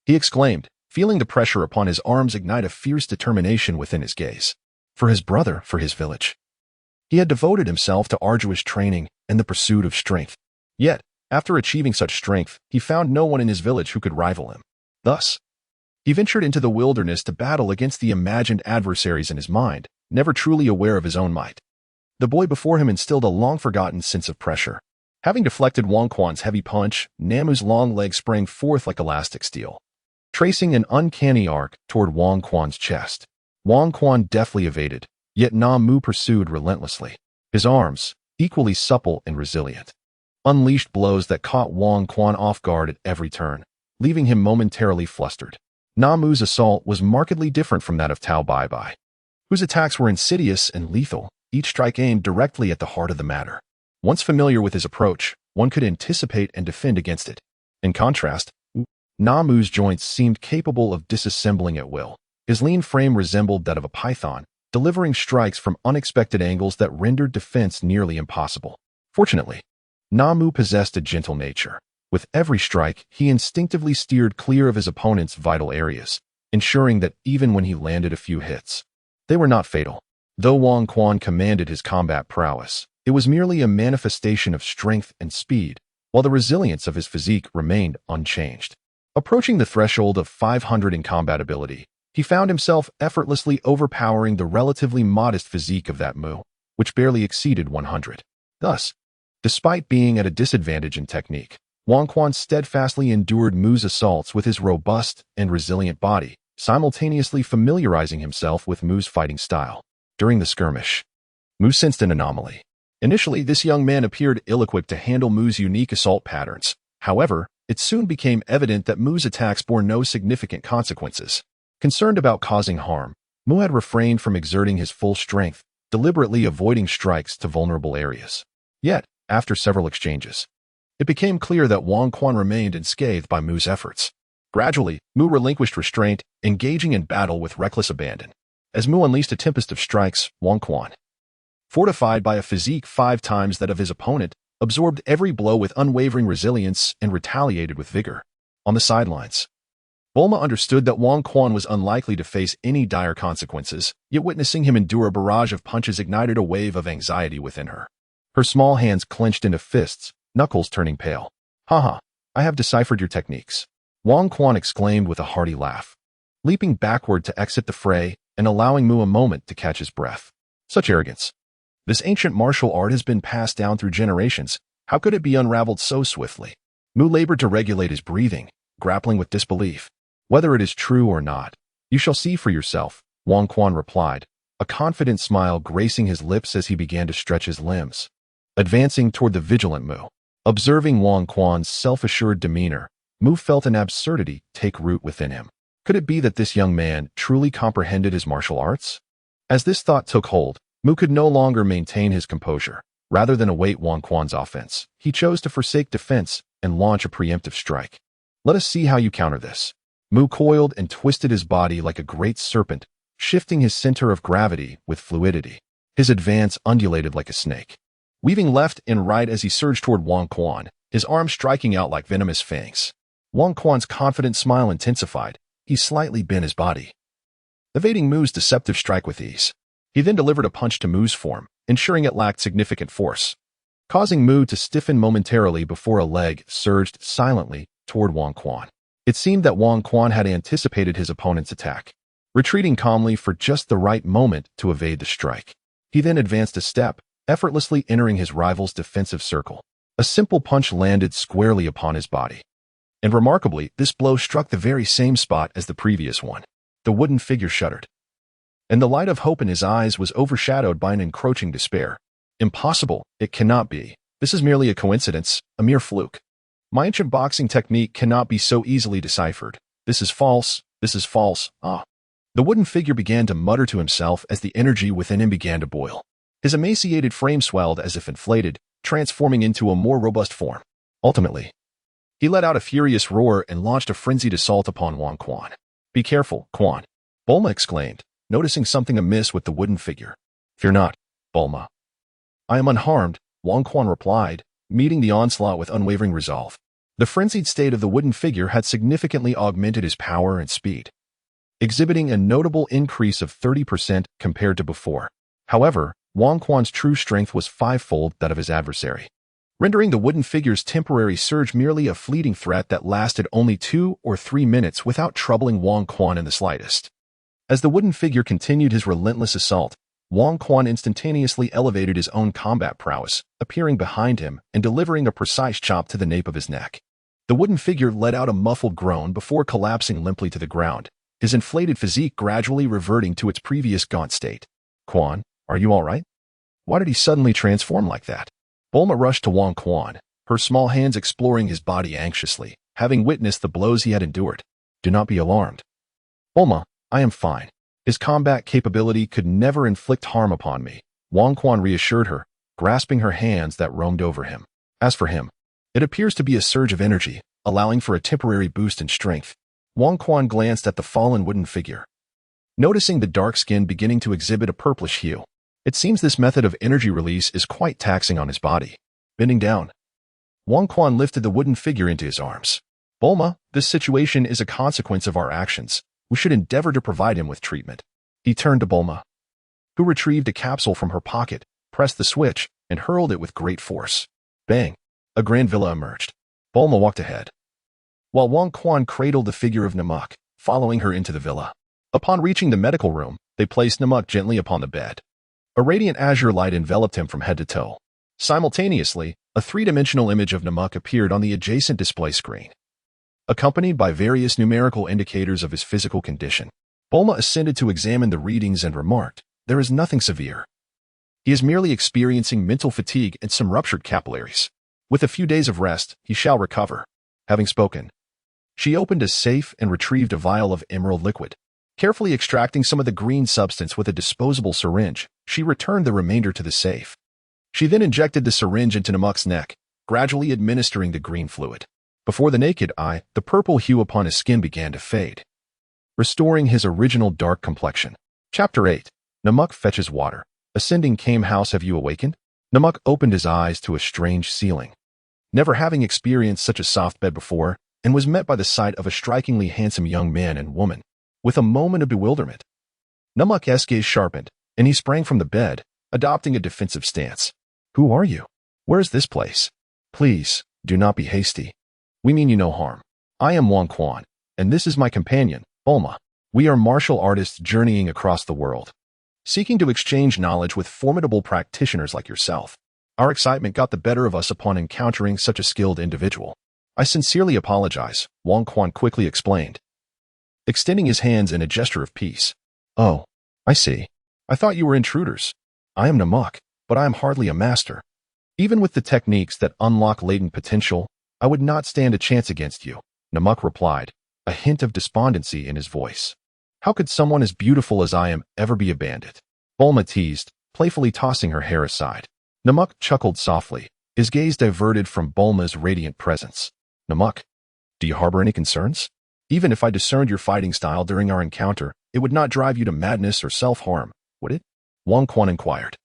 he exclaimed, feeling the pressure upon his arms ignite a fierce determination within his gaze. For his brother, for his village. He had devoted himself to arduous training and the pursuit of strength. Yet, after achieving such strength, he found no one in his village who could rival him. Thus, he ventured into the wilderness to battle against the imagined adversaries in his mind, never truly aware of his own might. The boy before him instilled a long-forgotten sense of pressure. Having deflected Wang Quan's heavy punch, Namu's long legs sprang forth like elastic steel, tracing an uncanny arc toward Wang Quan's chest. Wang Quan deftly evaded, yet Namu pursued relentlessly. His arms, equally supple and resilient, unleashed blows that caught Wang Quan off guard at every turn, leaving him momentarily flustered. Namu's assault was markedly different from that of Tao Bai Bai, whose attacks were insidious and lethal, each strike aimed directly at the heart of the matter. Once familiar with his approach, one could anticipate and defend against it. In contrast, Namu's joints seemed capable of disassembling at will. His lean frame resembled that of a python, delivering strikes from unexpected angles that rendered defense nearly impossible. Fortunately, Namu possessed a gentle nature. With every strike, he instinctively steered clear of his opponent's vital areas, ensuring that even when he landed a few hits, they were not fatal. Though Wang Quan commanded his combat prowess, it was merely a manifestation of strength and speed, while the resilience of his physique remained unchanged. Approaching the threshold of 500 in combat ability, he found himself effortlessly overpowering the relatively modest physique of that Mu, which barely exceeded 100. Thus, despite being at a disadvantage in technique, Wang Quan steadfastly endured Mu's assaults with his robust and resilient body, simultaneously familiarizing himself with Mu's fighting style. During the skirmish, Mu sensed an anomaly. Initially, this young man appeared ill-equipped to handle Mu's unique assault patterns. However, it soon became evident that Mu's attacks bore no significant consequences. Concerned about causing harm, Mu had refrained from exerting his full strength, deliberately avoiding strikes to vulnerable areas. Yet, after several exchanges, it became clear that Wang Quan remained unscathed by Mu's efforts. Gradually, Mu relinquished restraint, engaging in battle with reckless abandon. As Mu unleashed a tempest of strikes, Wang Quan, fortified by a physique 5 times that of his opponent, absorbed every blow with unwavering resilience and retaliated with vigor. On the sidelines, Bulma understood that Wang Quan was unlikely to face any dire consequences, yet witnessing him endure a barrage of punches ignited a wave of anxiety within her. Her small hands clenched into fists, knuckles turning pale. Haha, I have deciphered your techniques, Wang Quan exclaimed with a hearty laugh, leaping backward to exit the fray and allowing Mu a moment to catch his breath. Such arrogance. This ancient martial art has been passed down through generations. How could it be unraveled so swiftly? Mu labored to regulate his breathing, grappling with disbelief. Whether it is true or not, you shall see for yourself, Wang Quan replied, a confident smile gracing his lips as he began to stretch his limbs. Advancing toward the vigilant Mu, observing Wang Quan's self-assured demeanor, Mu felt an absurdity take root within him. Could it be that this young man truly comprehended his martial arts? As this thought took hold, Mu could no longer maintain his composure. Rather than await Wang Quan's offense, he chose to forsake defense and launch a preemptive strike. Let us see how you counter this. Mu coiled and twisted his body like a great serpent, shifting his center of gravity with fluidity. His advance undulated like a snake, weaving left and right as he surged toward Wang Quan, his arms striking out like venomous fangs. Wang Quan's confident smile intensified. He slightly bent his body, evading Mu's deceptive strike with ease. He then delivered a punch to Mu's form, ensuring it lacked significant force, causing Mu to stiffen momentarily before a leg surged silently toward Wang Quan. It seemed that Wang Quan had anticipated his opponent's attack, retreating calmly for just the right moment to evade the strike. He then advanced a step, effortlessly entering his rival's defensive circle. A simple punch landed squarely upon his body. And remarkably, this blow struck the very same spot as the previous one. The wooden figure shuddered, and the light of hope in his eyes was overshadowed by an encroaching despair. Impossible, it cannot be. This is merely a coincidence, a mere fluke. My ancient boxing technique cannot be so easily deciphered. This is false, this is false, ah. The wooden figure began to mutter to himself as the energy within him began to boil. His emaciated frame swelled as if inflated, transforming into a more robust form. Ultimately, he let out a furious roar and launched a frenzied assault upon Wang Quan. "Be careful, Quan," Bulma exclaimed, noticing something amiss with the wooden figure. "Fear not, Bulma. I am unharmed," Wang Quan replied, meeting the onslaught with unwavering resolve. The frenzied state of the wooden figure had significantly augmented his power and speed, exhibiting a notable increase of 30% compared to before. However, Wang Quan's true strength was fivefold that of his adversary, rendering the wooden figure's temporary surge merely a fleeting threat that lasted only 2 or 3 minutes without troubling Wang Quan in the slightest. As the wooden figure continued his relentless assault, Wang Quan instantaneously elevated his own combat prowess, appearing behind him and delivering a precise chop to the nape of his neck. The wooden figure let out a muffled groan before collapsing limply to the ground, his inflated physique gradually reverting to its previous gaunt state. "Quan, are you all right? Why did he suddenly transform like that?" Bulma rushed to Wang Quan, her small hands exploring his body anxiously, having witnessed the blows he had endured. "Do not be alarmed, Bulma, I am fine. His combat capability could never inflict harm upon me," Wang Quan reassured her, grasping her hands that roamed over him. "As for him, it appears to be a surge of energy, allowing for a temporary boost in strength." Wang Quan glanced at the fallen wooden figure, noticing the dark skin beginning to exhibit a purplish hue. It seems this method of energy release is quite taxing on his body. Bending down, Wang Quan lifted the wooden figure into his arms. "Bulma, this situation is a consequence of our actions. We should endeavor to provide him with treatment." He turned to Bulma, who retrieved a capsule from her pocket, pressed the switch, and hurled it with great force. Bang! A grand villa emerged. Bulma walked ahead, while Wang Quan cradled the figure of Namuk, following her into the villa. Upon reaching the medical room, they placed Namuk gently upon the bed. A radiant azure light enveloped him from head to toe. Simultaneously, a three-dimensional image of Namuk appeared on the adjacent display screen, accompanied by various numerical indicators of his physical condition. Bulma ascended to examine the readings and remarked, "There is nothing severe. He is merely experiencing mental fatigue and some ruptured capillaries. With a few days of rest, he shall recover." Having spoken, she opened a safe and retrieved a vial of emerald liquid. Carefully extracting some of the green substance with a disposable syringe, she returned the remainder to the safe. She then injected the syringe into Namuk's neck, gradually administering the green fluid. Before the naked eye, the purple hue upon his skin began to fade, restoring his original dark complexion. Chapter 8. Namuk fetches water. Ascending Kame House, have you awakened? Namuk opened his eyes to a strange ceiling, never having experienced such a soft bed before, and was met by the sight of a strikingly handsome young man and woman. With a moment of bewilderment, Namuk's gaze sharpened, and he sprang from the bed, adopting a defensive stance. "Who are you? Where is this place? Please, do not be hasty. We mean you no harm. I am Wang Quan, and this is my companion, Bulma. We are martial artists journeying across the world, seeking to exchange knowledge with formidable practitioners like yourself. Our excitement got the better of us upon encountering such a skilled individual. I sincerely apologize," Wang Quan quickly explained, extending his hands in a gesture of peace. "Oh, I see. I thought you were intruders. I am Namuk, but I am hardly a master. Even with the techniques that unlock latent potential, I would not stand a chance against you," Namuk replied, a hint of despondency in his voice. "How could someone as beautiful as I am ever be a bandit?" Bulma teased, playfully tossing her hair aside. Namuk chuckled softly, his gaze diverted from Bulma's radiant presence. "Namuk, do you harbor any concerns? Even if I discerned your fighting style during our encounter, it would not drive you to madness or self-harm, would it? Wang Quan inquired.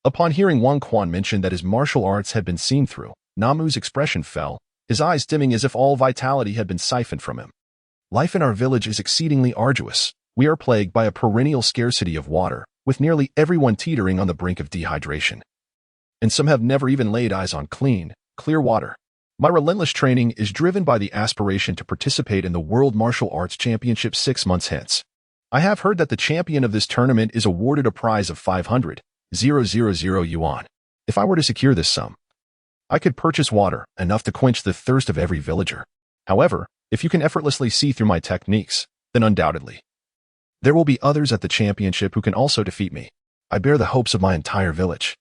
Upon hearing Wang Quan mention that his martial arts had been seen through, Namu's expression fell, his eyes dimming as if all vitality had been siphoned from him. Life in our village is exceedingly arduous. We are plagued by a perennial scarcity of water, with nearly everyone teetering on the brink of dehydration. And some have never even laid eyes on clean, clear water. My relentless training is driven by the aspiration to participate in the World Martial Arts Championship 6 months hence. I have heard that the champion of this tournament is awarded a prize of 500,000 yuan. If I were to secure this sum, I could purchase water, enough to quench the thirst of every villager. However, if you can effortlessly see through my techniques, then undoubtedly, there will be others at the championship who can also defeat me. I bear the hopes of my entire village.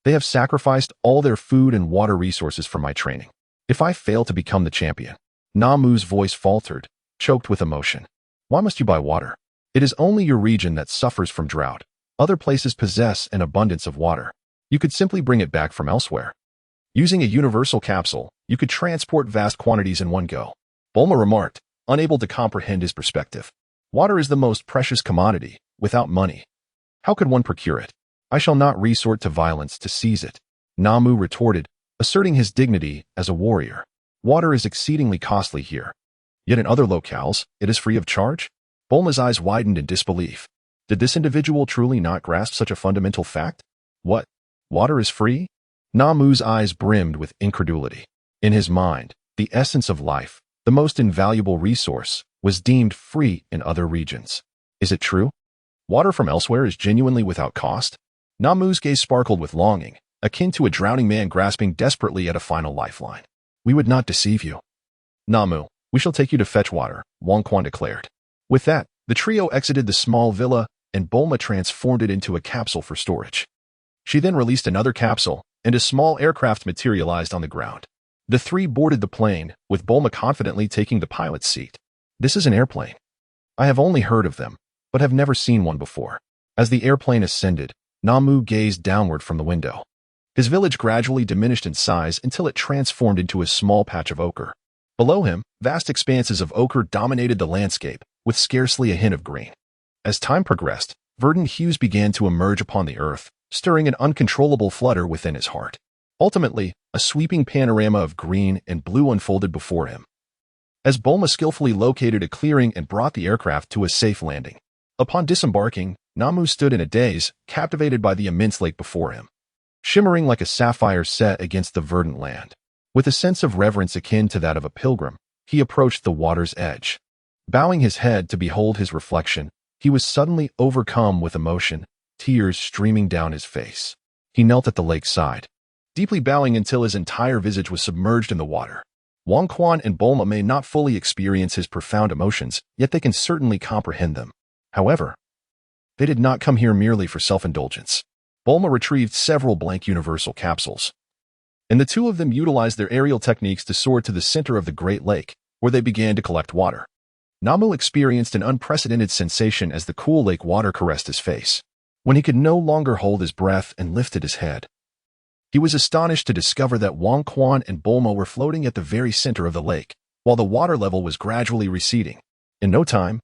They have sacrificed all their food and water resources for my training. If I fail to become the champion, Namu's voice faltered, choked with emotion. Why must you buy water? It is only your region that suffers from drought. Other places possess an abundance of water. You could simply bring it back from elsewhere. Using a universal capsule, you could transport vast quantities in one go. Bulma remarked, unable to comprehend his perspective. Water is the most precious commodity. Without money, how could one procure it? I shall not resort to violence to seize it, Namu retorted, asserting his dignity as a warrior. Water is exceedingly costly here. Yet in other locales, it is free of charge? Bulma's eyes widened in disbelief. Did this individual truly not grasp such a fundamental fact? What? Water is free? Namu's eyes brimmed with incredulity. In his mind, the essence of life, the most invaluable resource, was deemed free in other regions. Is it true? Water from elsewhere is genuinely without cost? Namu's gaze sparkled with longing, akin to a drowning man grasping desperately at a final lifeline. We would not deceive you. Namu, we shall take you to fetch water, Wang Quan declared. With that, the trio exited the small villa, and Bulma transformed it into a capsule for storage. She then released another capsule, and a small aircraft materialized on the ground. The three boarded the plane, with Bulma confidently taking the pilot's seat. This is an airplane. I have only heard of them, but have never seen one before. As the airplane ascended, Namu gazed downward from the window. His village gradually diminished in size until it transformed into a small patch of ochre. Below him, vast expanses of ochre dominated the landscape, with scarcely a hint of green. As time progressed, verdant hues began to emerge upon the earth, stirring an uncontrollable flutter within his heart. Ultimately, a sweeping panorama of green and blue unfolded before him. As Bulma skillfully located a clearing and brought the aircraft to a safe landing. Upon disembarking, Namu stood in a daze, captivated by the immense lake before him, shimmering like a sapphire set against the verdant land. With a sense of reverence akin to that of a pilgrim, he approached the water's edge. Bowing his head to behold his reflection, he was suddenly overcome with emotion, tears streaming down his face. He knelt at the lake's side, deeply bowing until his entire visage was submerged in the water. Wang Quan and Bulma may not fully experience his profound emotions, yet they can certainly comprehend them. However, they did not come here merely for self-indulgence. Bulma retrieved several blank universal capsules, and the two of them utilized their aerial techniques to soar to the center of the Great Lake, where they began to collect water. Namu experienced an unprecedented sensation as the cool lake water caressed his face. When he could no longer hold his breath and lifted his head, he was astonished to discover that Wang Quan and Bulma were floating at the very center of the lake, while the water level was gradually receding. In no time,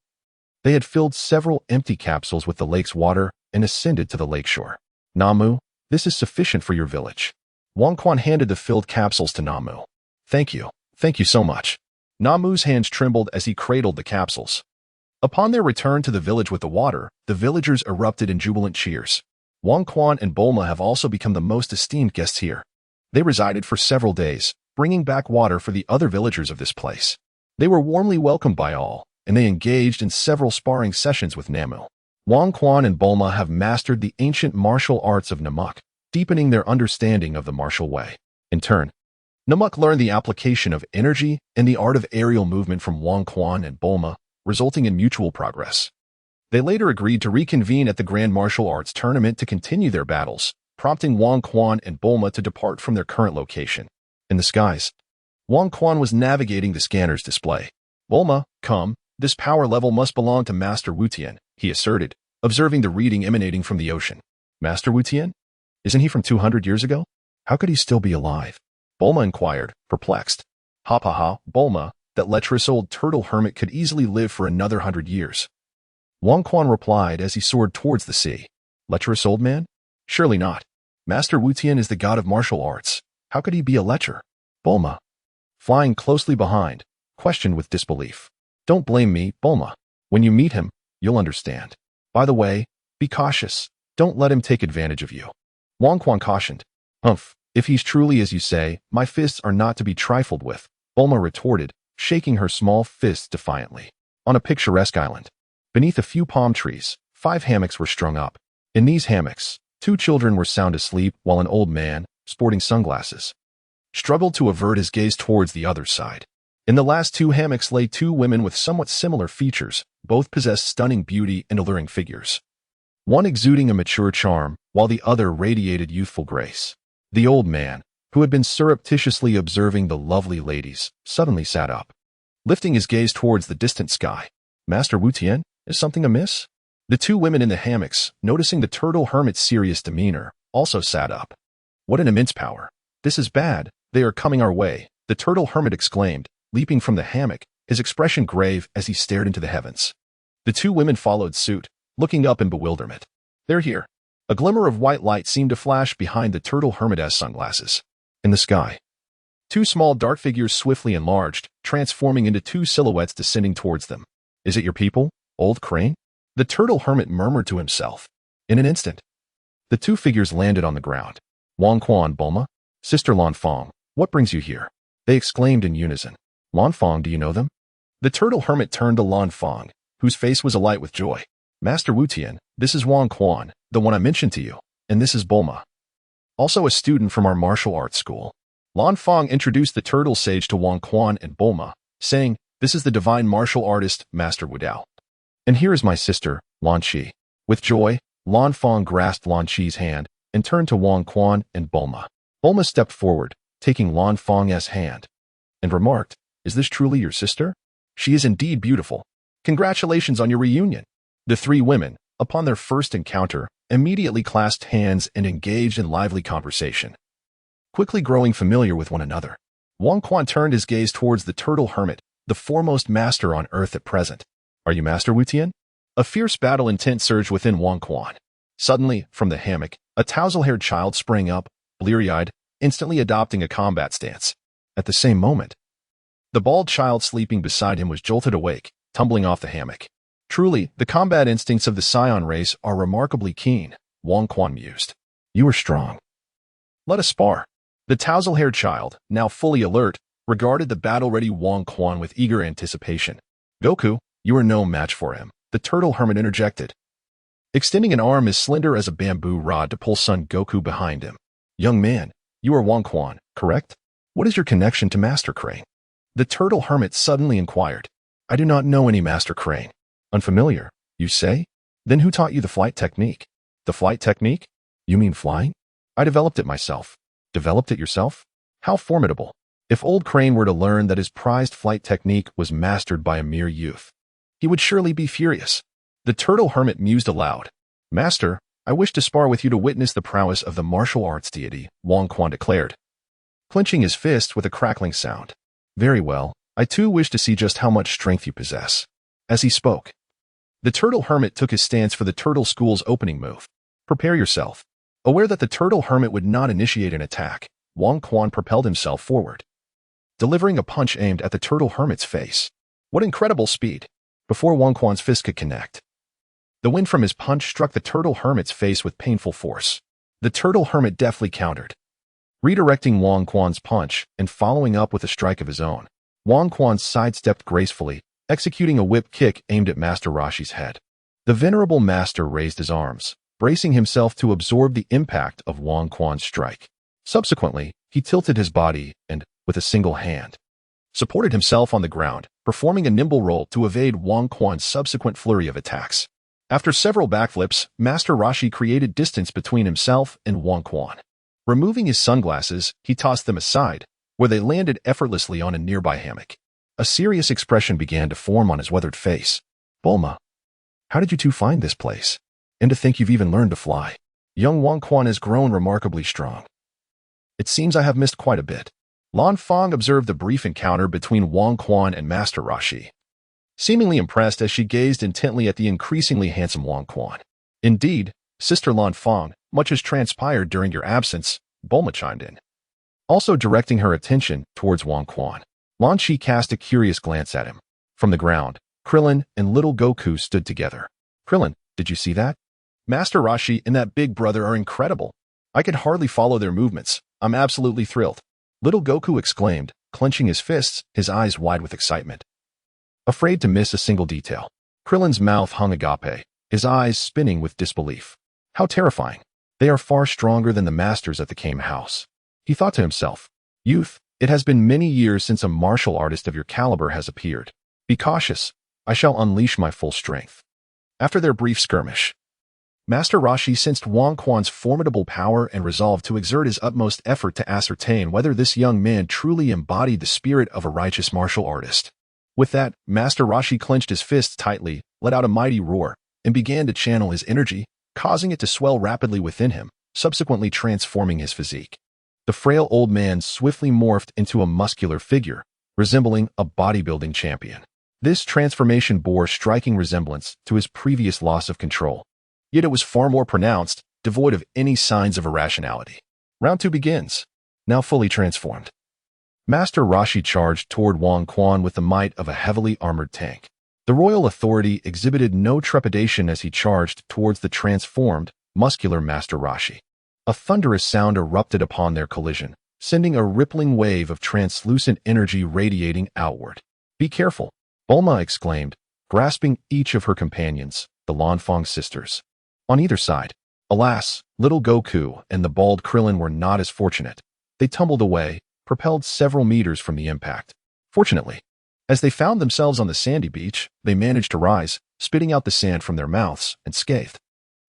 they had filled several empty capsules with the lake's water and ascended to the lakeshore. Namu, this is sufficient for your village. Wang Quan handed the filled capsules to Namu. Thank you so much. Namu's hands trembled as he cradled the capsules. Upon their return to the village with the water, the villagers erupted in jubilant cheers. Wang Quan and Bulma have also become the most esteemed guests here. They resided for several days, bringing back water for the other villagers of this place. They were warmly welcomed by all, and they engaged in several sparring sessions with Namu. Wang Quan and Bulma have mastered the ancient martial arts of Namuk, deepening their understanding of the martial way. In turn, Namuk learned the application of energy and the art of aerial movement from Wang Quan and Bulma, resulting in mutual progress. They later agreed to reconvene at the Grand Martial Arts Tournament to continue their battles, prompting Wang Quan and Bulma to depart from their current location. In the skies, Wang Quan was navigating the scanner's display. Bulma, come, this power level must belong to Master Wutian, he asserted, observing the reading emanating from the ocean. Master Wutian? Isn't he from 200 years ago? How could he still be alive? Bulma inquired, perplexed. Ha ha ha, Bulma, that lecherous old turtle hermit could easily live for another 100 years. Wang Quan replied as he soared towards the sea. Lecherous old man? Surely not. Master Wu Tian is the god of martial arts. How could he be a lecher? Bulma, flying closely behind, questioned with disbelief. Don't blame me, Bulma. When you meet him, you'll understand. By the way, be cautious. Don't let him take advantage of you. Wang Quan cautioned. Humph, if he's truly as you say, my fists are not to be trifled with, Bulma retorted, shaking her small fists defiantly. On a picturesque island, beneath a few palm trees, 5 hammocks were strung up. In these hammocks, 2 children were sound asleep while an old man, sporting sunglasses, struggled to avert his gaze towards the other side. In the last 2 hammocks lay 2 women with somewhat similar features, both possessed stunning beauty and alluring figures. One exuding a mature charm, while the other radiated youthful grace. The old man, who had been surreptitiously observing the lovely ladies, suddenly sat up, lifting his gaze towards the distant sky. Master Wu Tian, is something amiss? The 2 women in the hammocks, noticing the turtle hermit's serious demeanor, also sat up. What an immense power! This is bad, they are coming our way, the turtle hermit exclaimed, leaping from the hammock, his expression grave as he stared into the heavens. The 2 women followed suit, looking up in bewilderment. They're here. A glimmer of white light seemed to flash behind the turtle hermit's sunglasses. In the sky, 2 small dark figures swiftly enlarged, transforming into 2 silhouettes descending towards them. Is it your people, old crane? The turtle hermit murmured to himself. In an instant, the 2 figures landed on the ground. Wang Quan, Bulma, Sister Lan Fong, what brings you here? They exclaimed in unison. Lan Fong, do you know them? The turtle hermit turned to Lan Fong, whose face was alight with joy. Master Wu Tian, this is Wang Quan, the one I mentioned to you, and this is Bulma, also a student from our martial arts school. Lan Fong introduced the turtle sage to Wang Quan and Bulma, saying, this is the divine martial artist, Master Wu Dao. And here is my sister, Lan Qi. With joy, Lan Fong grasped Lan Qi's hand and turned to Wang Quan and Bulma. Bulma stepped forward, taking Lan Fong's hand, and remarked, is this truly your sister? She is indeed beautiful. Congratulations on your reunion. The 3 women, upon their first encounter, immediately clasped hands and engaged in lively conversation, quickly growing familiar with one another. Wang Quan turned his gaze towards the turtle hermit, the foremost master on Earth at present. Are you Master Wu Tian? A fierce battle intent surged within Wang Quan. Suddenly, from the hammock, a tousle-haired child sprang up, bleary-eyed, instantly adopting a combat stance. At the same moment, the bald child sleeping beside him was jolted awake, tumbling off the hammock. Truly, the combat instincts of the Saiyan race are remarkably keen, Wang Quan mused. You are strong. Let us spar. The tousle-haired child, now fully alert, regarded the battle-ready Wang Quan with eager anticipation. Goku, you are no match for him, the turtle hermit interjected, extending an arm as slender as a bamboo rod to pull Son Goku behind him. Young man, you are Wang Quan, correct? What is your connection to Master Crane? The turtle hermit suddenly inquired. I do not know any Master Crane. Unfamiliar, you say? Then who taught you the flight technique? The flight technique? You mean flying? I developed it myself. Developed it yourself? How formidable. If old Crane were to learn that his prized flight technique was mastered by a mere youth, he would surely be furious. The turtle hermit mused aloud. Master, I wish to spar with you to witness the prowess of the martial arts deity, Wang Quan declared, clenching his fist with a crackling sound. Very well, I too wish to see just how much strength you possess. As he spoke, the turtle hermit took his stance for the turtle school's opening move. Prepare yourself. Aware that the turtle hermit would not initiate an attack, Wang Quan propelled himself forward, delivering a punch aimed at the turtle hermit's face. What incredible speed! Before Wang Quan's fist could connect, the wind from his punch struck the turtle hermit's face with painful force. The turtle hermit deftly countered, redirecting Wang Quan's punch and following up with a strike of his own. Wang Quan sidestepped gracefully, executing a whip kick aimed at Master Roshi's head. The venerable master raised his arms, bracing himself to absorb the impact of Wang Quan's strike. Subsequently, he tilted his body and, with a single hand, supported himself on the ground, performing a nimble roll to evade Wang Quan's subsequent flurry of attacks. After several backflips, Master Roshi created distance between himself and Wang Quan. Removing his sunglasses, he tossed them aside, where they landed effortlessly on a nearby hammock. A serious expression began to form on his weathered face. Bulma, how did you two find this place? And to think you've even learned to fly. Young Wang Quan has grown remarkably strong. It seems I have missed quite a bit. Lan Fang observed the brief encounter between Wang Quan and Master Rashi, seemingly impressed as she gazed intently at the increasingly handsome Wang Quan. Indeed, Sister Lan Fang, much has transpired during your absence, Bulma chimed in, also directing her attention towards Wang Quan. Lan Shi cast a curious glance at him. From the ground, Krillin and little Goku stood together. Krillin, did you see that? Master Rashi and that big brother are incredible. I could hardly follow their movements. I'm absolutely thrilled. Little Goku exclaimed, clenching his fists, his eyes wide with excitement. Afraid to miss a single detail, Krillin's mouth hung agape, his eyes spinning with disbelief. How terrifying. They are far stronger than the masters at the Kame house. He thought to himself, youth, it has been many years since a martial artist of your caliber has appeared. Be cautious. I shall unleash my full strength. After their brief skirmish, Master Rashi sensed Wang Quan's formidable power and resolved to exert his utmost effort to ascertain whether this young man truly embodied the spirit of a righteous martial artist. With that, Master Rashi clenched his fists tightly, let out a mighty roar, and began to channel his energy, causing it to swell rapidly within him, subsequently transforming his physique. The frail old man swiftly morphed into a muscular figure, resembling a bodybuilding champion. This transformation bore striking resemblance to his previous loss of control. Yet it was far more pronounced, devoid of any signs of irrationality. Round 2 begins. Now fully transformed, Master Rashi charged toward Wang Quan with the might of a heavily armored tank. The royal authority exhibited no trepidation as he charged towards the transformed, muscular Master Rashi. A thunderous sound erupted upon their collision, sending a rippling wave of translucent energy radiating outward. Be careful, Bulma exclaimed, grasping each of her companions, the Lanfang sisters. On either side, alas, little Goku and the bald Krillin were not as fortunate. They tumbled away, propelled several meters from the impact. Fortunately, as they found themselves on the sandy beach, they managed to rise, spitting out the sand from their mouths, unscathed.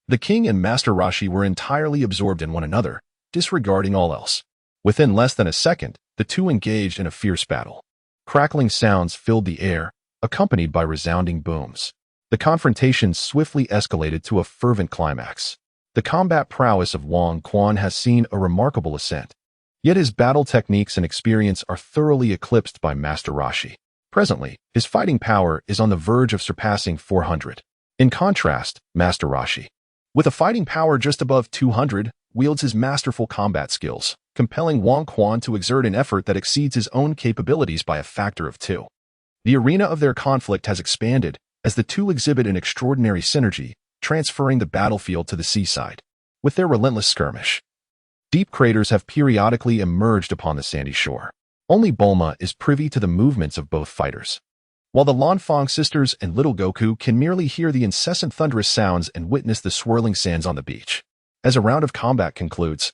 The king and Master Rashi were entirely absorbed in one another, disregarding all else. Within less than a second, the two engaged in a fierce battle. Crackling sounds filled the air, accompanied by resounding booms. The confrontation swiftly escalated to a fervent climax. The combat prowess of Wang Quan has seen a remarkable ascent. Yet his battle techniques and experience are thoroughly eclipsed by Master Rashi. Presently, his fighting power is on the verge of surpassing 400. In contrast, Master Rashi, with a fighting power just above 200, wields his masterful combat skills, compelling Wang Quan to exert an effort that exceeds his own capabilities by a factor of 2. The arena of their conflict has expanded, as the two exhibit an extraordinary synergy, transferring the battlefield to the seaside. With their relentless skirmish, deep craters have periodically emerged upon the sandy shore. Only Bulma is privy to the movements of both fighters, while the Lanfang sisters and little Goku can merely hear the incessant thunderous sounds and witness the swirling sands on the beach. As a round of combat concludes,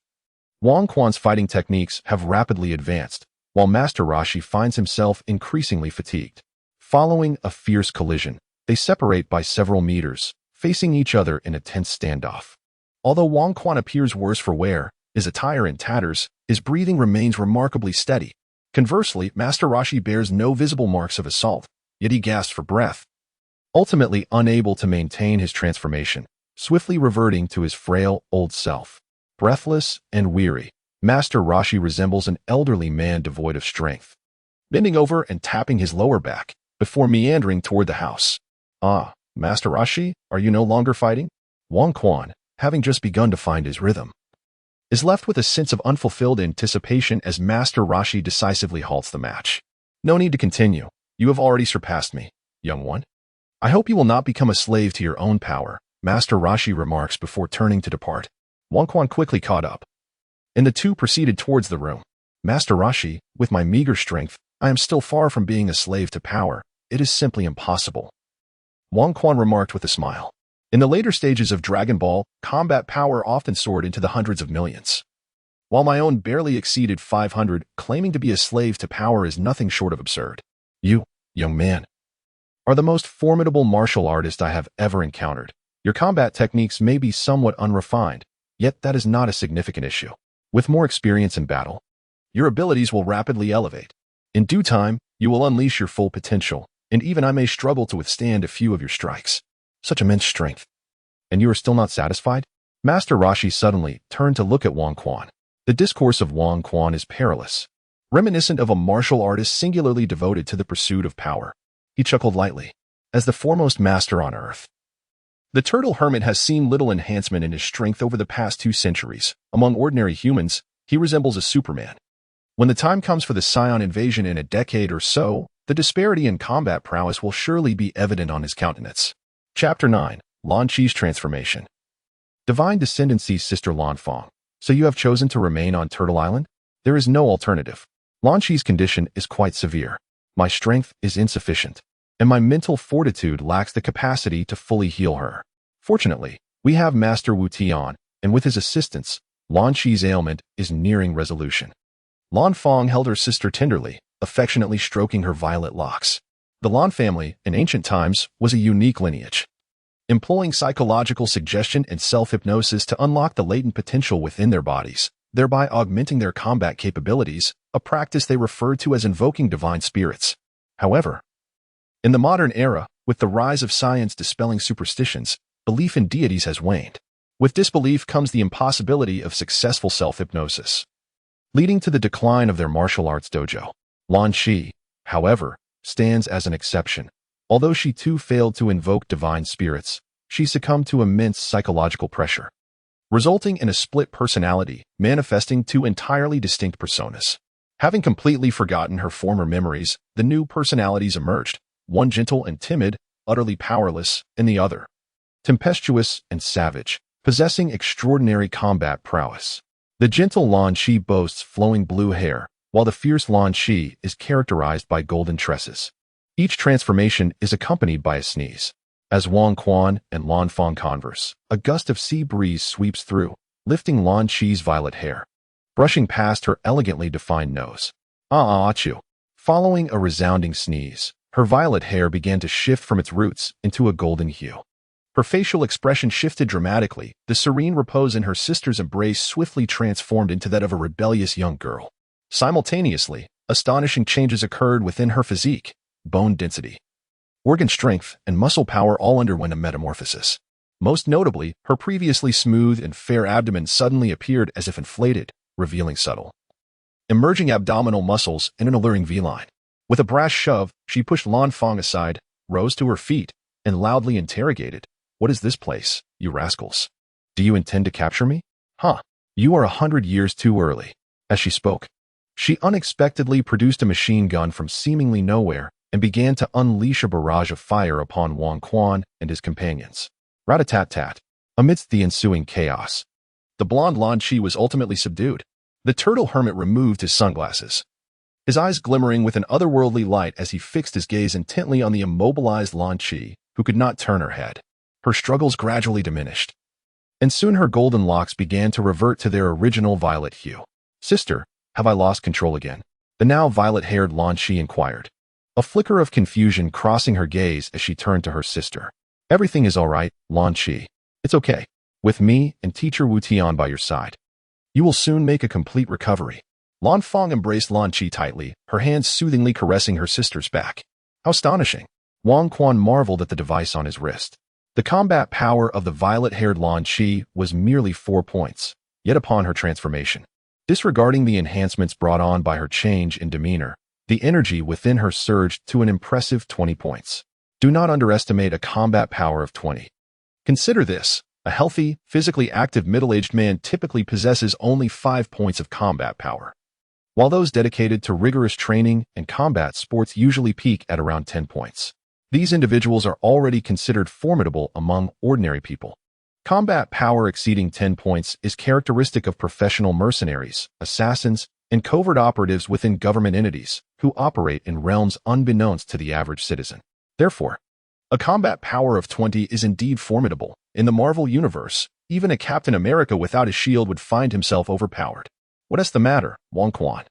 Wang Quan's fighting techniques have rapidly advanced, while Master Rashi finds himself increasingly fatigued. Following a fierce collision, they separate by several meters, facing each other in a tense standoff. Although Wang Quan appears worse for wear, his attire in tatters, his breathing remains remarkably steady. Conversely, Master Rashi bears no visible marks of assault, yet he gasps for breath. Ultimately unable to maintain his transformation, swiftly reverting to his frail, old self. Breathless and weary, Master Rashi resembles an elderly man devoid of strength, bending over and tapping his lower back, before meandering toward the house. Ah, Master Rashi, are you no longer fighting? Wang Quan, having just begun to find his rhythm, is left with a sense of unfulfilled anticipation as Master Rashi decisively halts the match. No need to continue. You have already surpassed me, young one. I hope you will not become a slave to your own power, Master Rashi remarks before turning to depart. Wang Quan quickly caught up, and the two proceeded towards the room. Master Rashi, with my meager strength, I am still far from being a slave to power. It is simply impossible, Wang Quan remarked with a smile. In the later stages of Dragon Ball, combat power often soared into the hundreds of millions, while my own barely exceeded 500. Claiming to be a slave to power is nothing short of absurd. You, young man, are the most formidable martial artist I have ever encountered. Your combat techniques may be somewhat unrefined, yet that is not a significant issue. With more experience in battle, your abilities will rapidly elevate. In due time, you will unleash your full potential, and even I may struggle to withstand a few of your strikes. Such immense strength. And you are still not satisfied? Master Rashi suddenly turned to look at Wang Quan. The discourse of Wang Quan is perilous. reminiscent of a martial artist singularly devoted to the pursuit of power. He chuckled lightly. As the foremost master on Earth, the turtle hermit has seen little enhancement in his strength over the past 2 centuries. Among ordinary humans, he resembles a Superman. When the time comes for the Saiyan invasion in a decade or so, the disparity in combat prowess will surely be evident on his countenance. Chapter 9. Lan Chi's Transformation. Divine Descendancy's sister Lan Fong. So you have chosen to remain on Turtle Island? There is no alternative. Lan Chi's condition is quite severe. My strength is insufficient, and my mental fortitude lacks the capacity to fully heal her. Fortunately, we have Master Wu Tian, and with his assistance, Lan Chi's ailment is nearing resolution. Lan Fong held her sister tenderly, affectionately stroking her violet locks. The Lan family, in ancient times, was a unique lineage, employing psychological suggestion and self-hypnosis to unlock the latent potential within their bodies, thereby augmenting their combat capabilities, a practice they referred to as invoking divine spirits. However, in the modern era, with the rise of science dispelling superstitions, belief in deities has waned. With disbelief comes the impossibility of successful self-hypnosis, leading to the decline of their martial arts dojo. Lan Chi, however, stands as an exception. Although she too failed to invoke divine spirits, she succumbed to immense psychological pressure, resulting in a split personality, manifesting 2 entirely distinct personas. Having completely forgotten her former memories, the new personalities emerged, one gentle and timid, utterly powerless, and the other tempestuous and savage, possessing extraordinary combat prowess. The gentle Lan Chi boasts flowing blue hair, while the fierce Lan Chi is characterized by golden tresses. Each transformation is accompanied by a sneeze. As Wang Quan and Lan Fong converse, a gust of sea breeze sweeps through, lifting Lan Chi's violet hair, brushing past her elegantly defined nose. Achoo. Following a resounding sneeze, her violet hair began to shift from its roots into a golden hue. Her facial expression shifted dramatically. The serene repose in her sister's embrace swiftly transformed into that of a rebellious young girl. Simultaneously, astonishing changes occurred within her physique. Bone density, organ strength, and muscle power all underwent a metamorphosis. Most notably, her previously smooth and fair abdomen suddenly appeared as if inflated, revealing subtle, emerging abdominal muscles and an alluring V-line. With a brash shove, she pushed Lan Fong aside, rose to her feet, and loudly interrogated, "What is this place, you rascals? Do you intend to capture me? Huh, you are 100 years too early." As she spoke, she unexpectedly produced a machine gun from seemingly nowhere and began to unleash a barrage of fire upon Wang Quan and his companions. Rat-a-tat-tat. Amidst the ensuing chaos, the blonde Lan Chi was ultimately subdued. The turtle hermit removed his sunglasses, his eyes glimmering with an otherworldly light as he fixed his gaze intently on the immobilized Lan Chi, who could not turn her head. Her struggles gradually diminished, and soon her golden locks began to revert to their original violet hue. "Sister, have I lost control again?" the now violet-haired Lan Chi inquired, a flicker of confusion crossing her gaze as she turned to her sister. "Everything is all right, Lan Chi. It's okay. With me and teacher Wu Tian by your side, you will soon make a complete recovery." Lan Fong embraced Lan Chi tightly, her hands soothingly caressing her sister's back. How astonishing! Wang Quan marveled at the device on his wrist. The combat power of the violet-haired Lan Chi was merely 4 points, yet upon her transformation, disregarding the enhancements brought on by her change in demeanor, the energy within her surged to an impressive 20 points. Do not underestimate a combat power of 20. Consider this: a healthy, physically active middle-aged man typically possesses only 5 points of combat power, while those dedicated to rigorous training and combat sports usually peak at around 10 points. These individuals are already considered formidable among ordinary people. Combat power exceeding 10 points is characteristic of professional mercenaries, assassins, and covert operatives within government entities who operate in realms unbeknownst to the average citizen. Therefore, a combat power of 20 is indeed formidable. In the Marvel Universe, even a Captain America without a shield would find himself overpowered. "What's the matter, Wang Quan?"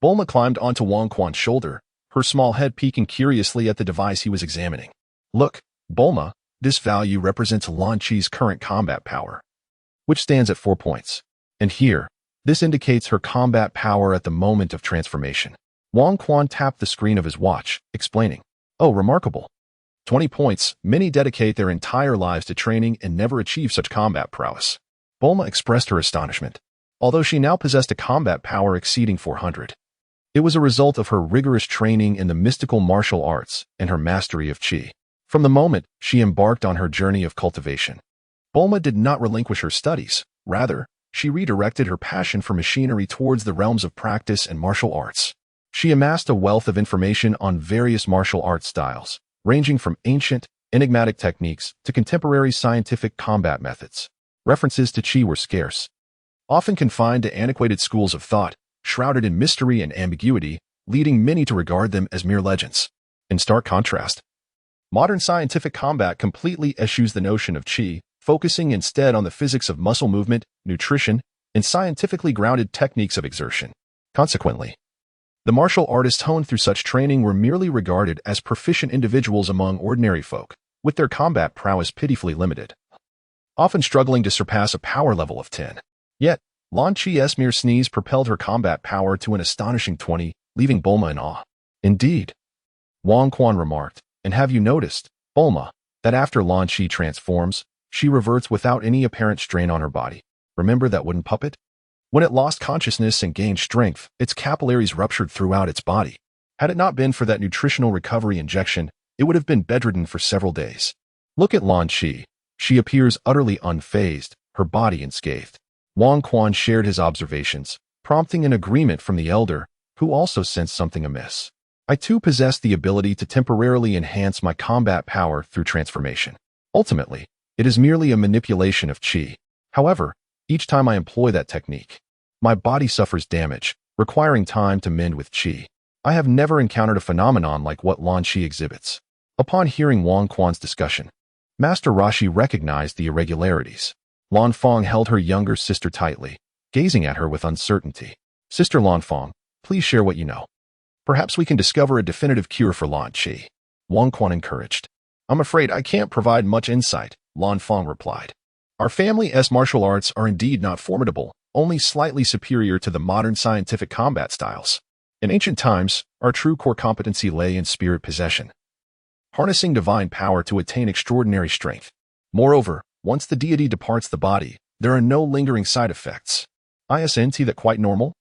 Bulma climbed onto Wang Quan's shoulder, her small head peeking curiously at the device he was examining. "Look, Bulma, this value represents Lan Chi's current combat power, which stands at 4 points. And here, this indicates her combat power at the moment of transformation." Wang Quan tapped the screen of his watch, explaining, "Oh, remarkable. 20 points. Many dedicate their entire lives to training and never achieve such combat prowess." Bulma expressed her astonishment, although she now possessed a combat power exceeding 400. It was a result of her rigorous training in the mystical martial arts and her mastery of qi. From the moment she embarked on her journey of cultivation, Bulma did not relinquish her studies. Rather, she redirected her passion for machinery towards the realms of practice and martial arts. She amassed a wealth of information on various martial arts styles, ranging from ancient, enigmatic techniques to contemporary scientific combat methods. References to qi were scarce, often confined to antiquated schools of thought, shrouded in mystery and ambiguity, leading many to regard them as mere legends. In stark contrast, modern scientific combat completely eschews the notion of qi, focusing instead on the physics of muscle movement, nutrition, and scientifically grounded techniques of exertion. Consequently, the martial artists honed through such training were merely regarded as proficient individuals among ordinary folk, with their combat prowess pitifully limited, often struggling to surpass a power level of 10. Yet, Lan Chi's mere sneeze propelled her combat power to an astonishing 20, leaving Bulma in awe. Indeed, Wang Quan remarked, and have you noticed, Bulma, that after Lan Chi transforms, she reverts without any apparent strain on her body? Remember that wooden puppet? When it lost consciousness and gained strength, its capillaries ruptured throughout its body. Had it not been for that nutritional recovery injection, it would have been bedridden for several days. Look at Lan Chi. She appears utterly unfazed, her body unscathed. Wang Quan shared his observations, prompting an agreement from the elder, who also sensed something amiss. I too possess the ability to temporarily enhance my combat power through transformation. Ultimately, it is merely a manipulation of qi. However, each time I employ that technique, my body suffers damage, requiring time to mend with qi. I have never encountered a phenomenon like what Lan Chi exhibits. Upon hearing Wang Quan's discussion, Master Roshi recognized the irregularities. Lan Fong held her younger sister tightly, gazing at her with uncertainty. Sister Lan Fong, please share what you know. Perhaps we can discover a definitive cure for Lan Chi. Wang Quan encouraged. I'm afraid I can't provide much insight, Lan Fong replied. Our family's martial arts are indeed not formidable, only slightly superior to the modern scientific combat styles. In ancient times, our true core competency lay in spirit possession, harnessing divine power to attain extraordinary strength. Moreover, once the deity departs the body, there are no lingering side effects. Isn't that quite normal?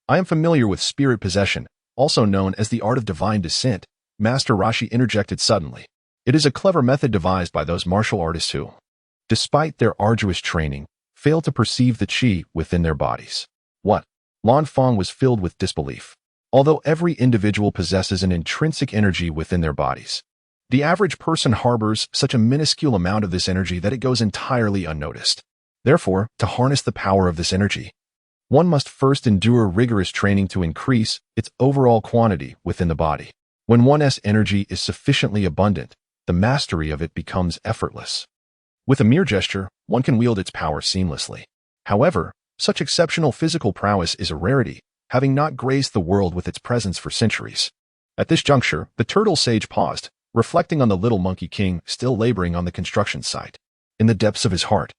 I am familiar with spirit possession, also known as the art of divine descent, Master Roshi interjected suddenly. It is a clever method devised by those martial artists who, despite their arduous training, fail to perceive the qi within their bodies. What? Lan Fong was filled with disbelief. Although every individual possesses an intrinsic energy within their bodies, the average person harbors such a minuscule amount of this energy that it goes entirely unnoticed. Therefore, to harness the power of this energy, one must first endure rigorous training to increase its overall quantity within the body. When one's energy is sufficiently abundant, the mastery of it becomes effortless. With a mere gesture, one can wield its power seamlessly. However, such exceptional physical prowess is a rarity, having not graced the world with its presence for centuries. At this juncture, the turtle sage paused, reflecting on the little monkey king still laboring on the construction site. In the depths of his heart,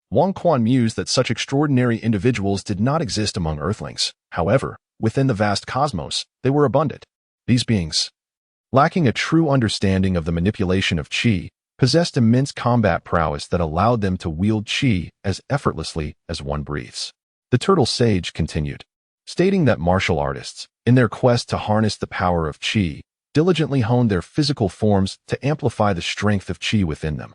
Wang Quan mused that such extraordinary individuals did not exist among Earthlings. However, within the vast cosmos, they were abundant. These beings, lacking a true understanding of the manipulation of qi, possessed immense combat prowess that allowed them to wield qi as effortlessly as one breathes. The turtle sage continued, stating that martial artists, in their quest to harness the power of qi, diligently honed their physical forms to amplify the strength of qi within them,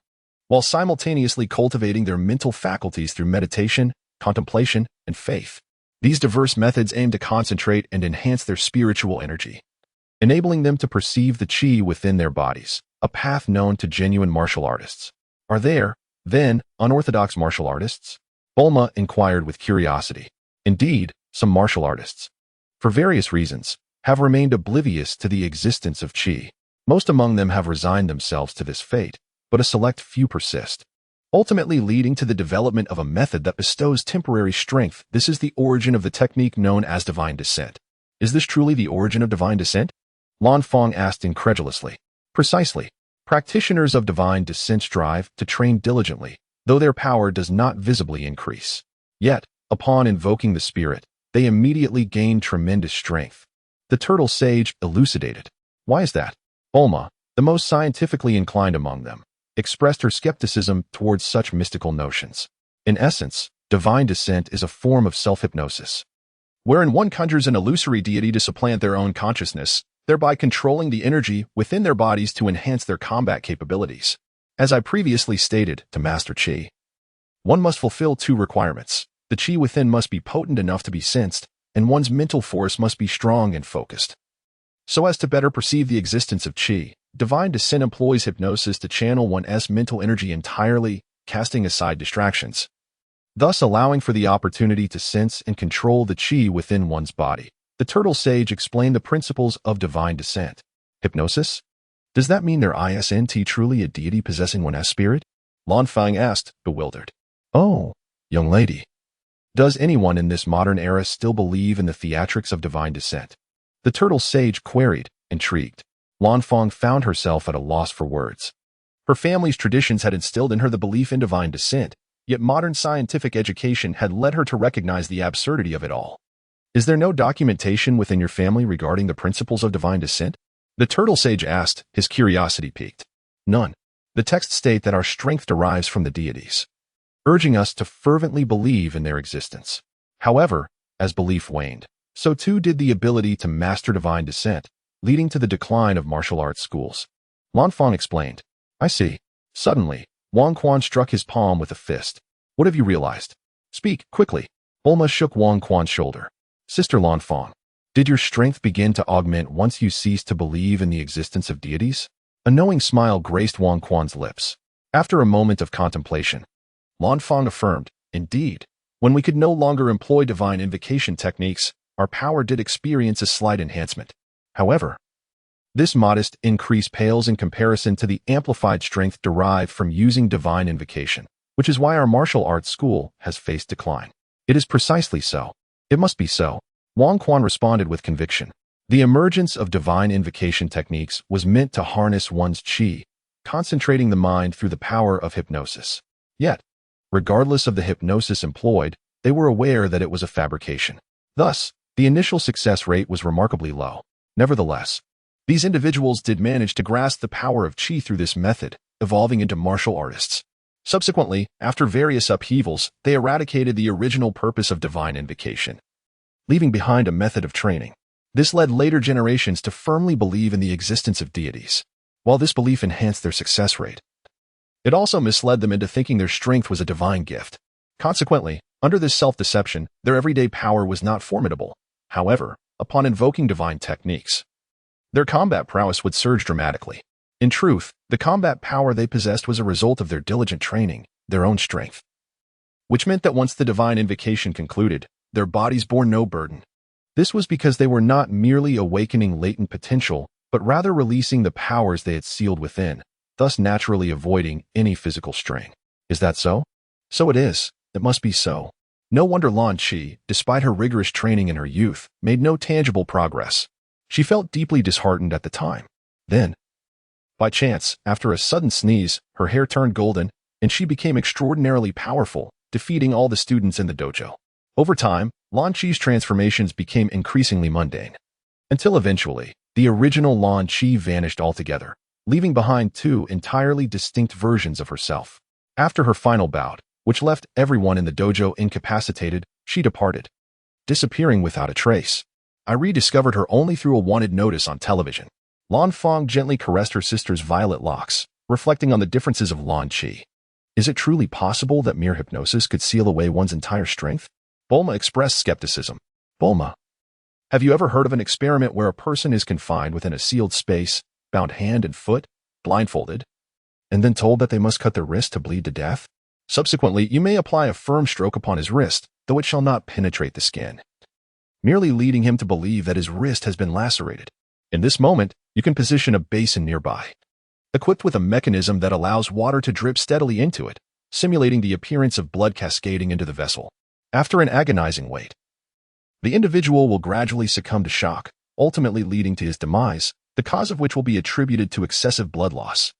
while simultaneously cultivating their mental faculties through meditation, contemplation, and faith. These diverse methods aim to concentrate and enhance their spiritual energy, enabling them to perceive the qi within their bodies, a path known to genuine martial artists. Are there, then, unorthodox martial artists? Bulma inquired with curiosity. Indeed, some martial artists, for various reasons, have remained oblivious to the existence of qi. Most among them have resigned themselves to this fate, but a select few persist, ultimately leading to the development of a method that bestows temporary strength. This is the origin of the technique known as divine descent. Is this truly the origin of divine descent? Lan Fong asked incredulously. Precisely. Practitioners of divine descent strive to train diligently, though their power does not visibly increase. Yet, upon invoking the spirit, they immediately gain tremendous strength. The turtle sage elucidated. Why is that? Bulma, the most scientifically inclined among them, expressed her skepticism towards such mystical notions. In essence, divine descent is a form of self-hypnosis. wherein one conjures an illusory deity to supplant their own consciousness, thereby controlling the energy within their bodies to enhance their combat capabilities. As I previously stated, to master Qi, one must fulfill two requirements. The Qi within must be potent enough to be sensed, and one's mental force must be strong and focused. So as to better perceive the existence of Qi, Divine Descent employs hypnosis to channel one's mental energy entirely, casting aside distractions, thus allowing for the opportunity to sense and control the Qi within one's body. The Turtle Sage explained the principles of Divine Descent. Hypnosis? Does that mean there isn't truly a deity possessing one's spirit? Lan Fang asked, bewildered. Oh, young lady. Does anyone in this modern era still believe in the theatrics of Divine Descent? The Turtle Sage queried, intrigued. Lan Fang found herself at a loss for words. Her family's traditions had instilled in her the belief in Divine Descent, yet modern scientific education had led her to recognize the absurdity of it all. Is there no documentation within your family regarding the principles of Divine Descent? The Turtle Sage asked, his curiosity piqued. None. The texts state that our strength derives from the deities, urging us to fervently believe in their existence. However, as belief waned, so too did the ability to master Divine Descent, leading to the decline of martial arts schools. Lan Fang explained. I see. Suddenly, Wang Quan struck his palm with a fist. What have you realized? Speak, quickly. Bulma shook Wang Quan's shoulder. Sister Lan Fang, did your strength begin to augment once you ceased to believe in the existence of deities? A knowing smile graced Wang Quan's lips. After a moment of contemplation, Lan Fang affirmed, indeed, when we could no longer employ divine invocation techniques, our power did experience a slight enhancement. However, this modest increase pales in comparison to the amplified strength derived from using divine invocation, which is why our martial arts school has faced decline. It is precisely so. It must be so. Wang Quan responded with conviction. The emergence of divine invocation techniques was meant to harness one's Qi, concentrating the mind through the power of hypnosis. Yet, regardless of the hypnosis employed, they were aware that it was a fabrication. Thus, the initial success rate was remarkably low. Nevertheless, these individuals did manage to grasp the power of Qi through this method, evolving into martial artists. Subsequently, after various upheavals, they eradicated the original purpose of divine invocation, leaving behind a method of training. This led later generations to firmly believe in the existence of deities. While this belief enhanced their success rate, it also misled them into thinking their strength was a divine gift. Consequently, under this self-deception, their everyday power was not formidable. However, upon invoking divine techniques, their combat prowess would surge dramatically. In truth, the combat power they possessed was a result of their diligent training, their own strength, which meant that once the divine invocation concluded, their bodies bore no burden. This was because they were not merely awakening latent potential, but rather releasing the powers they had sealed within, thus naturally avoiding any physical strain. Is that so? So it is. It must be so. No wonder Lan Qi, despite her rigorous training in her youth, made no tangible progress. She felt deeply disheartened at the time. Then, by chance, after a sudden sneeze, her hair turned golden, and she became extraordinarily powerful, defeating all the students in the dojo. Over time, Lan Qi's transformations became increasingly mundane, until eventually, the original Lan Qi vanished altogether, leaving behind two entirely distinct versions of herself. After her final bout, which left everyone in the dojo incapacitated, she departed, disappearing without a trace. I rediscovered her only through a wanted notice on television. Lan Fang gently caressed her sister's violet locks, reflecting on the differences of Lan Qi. Is it truly possible that mere hypnosis could seal away one's entire strength? Bulma expressed skepticism. Bulma, have you ever heard of an experiment where a person is confined within a sealed space, bound hand and foot, blindfolded, and then told that they must cut their wrist to bleed to death? Subsequently, you may apply a firm stroke upon his wrist, though it shall not penetrate the skin, merely leading him to believe that his wrist has been lacerated. In this moment, you can position a basin nearby, equipped with a mechanism that allows water to drip steadily into it, simulating the appearance of blood cascading into the vessel. After an agonizing wait, the individual will gradually succumb to shock, ultimately leading to his demise, the cause of which will be attributed to excessive blood loss,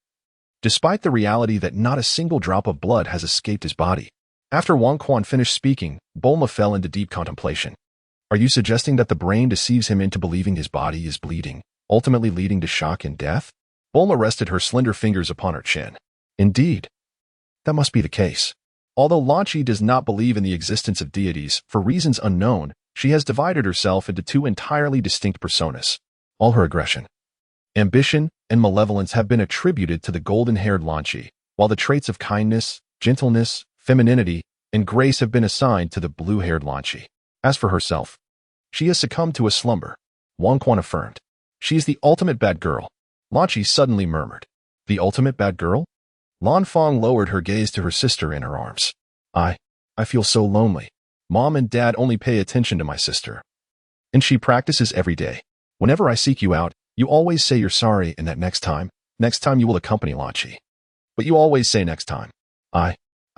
despite the reality that not a single drop of blood has escaped his body. After Wang Quan finished speaking, Bulma fell into deep contemplation. Are you suggesting that the brain deceives him into believing his body is bleeding, ultimately leading to shock and death? Bulma rested her slender fingers upon her chin. Indeed, that must be the case. Although Lan Qi does not believe in the existence of deities for reasons unknown, She has divided herself into two entirely distinct personas. All her aggression, ambition, and malevolence have been attributed to the golden-haired Lanchi, while the traits of kindness, gentleness, femininity, and grace have been assigned to the blue-haired Lanchi. As for herself, she has succumbed to a slumber, Wang Quan affirmed. She is the ultimate bad girl. Lanchi suddenly murmured. The ultimate bad girl? Lan Fong lowered her gaze to her sister in her arms. I feel so lonely. Mom and Dad only pay attention to my sister. And she practices every day. Whenever I seek you out, you always say you're sorry and that next time you will accompany Lanchi. But you always say next time. I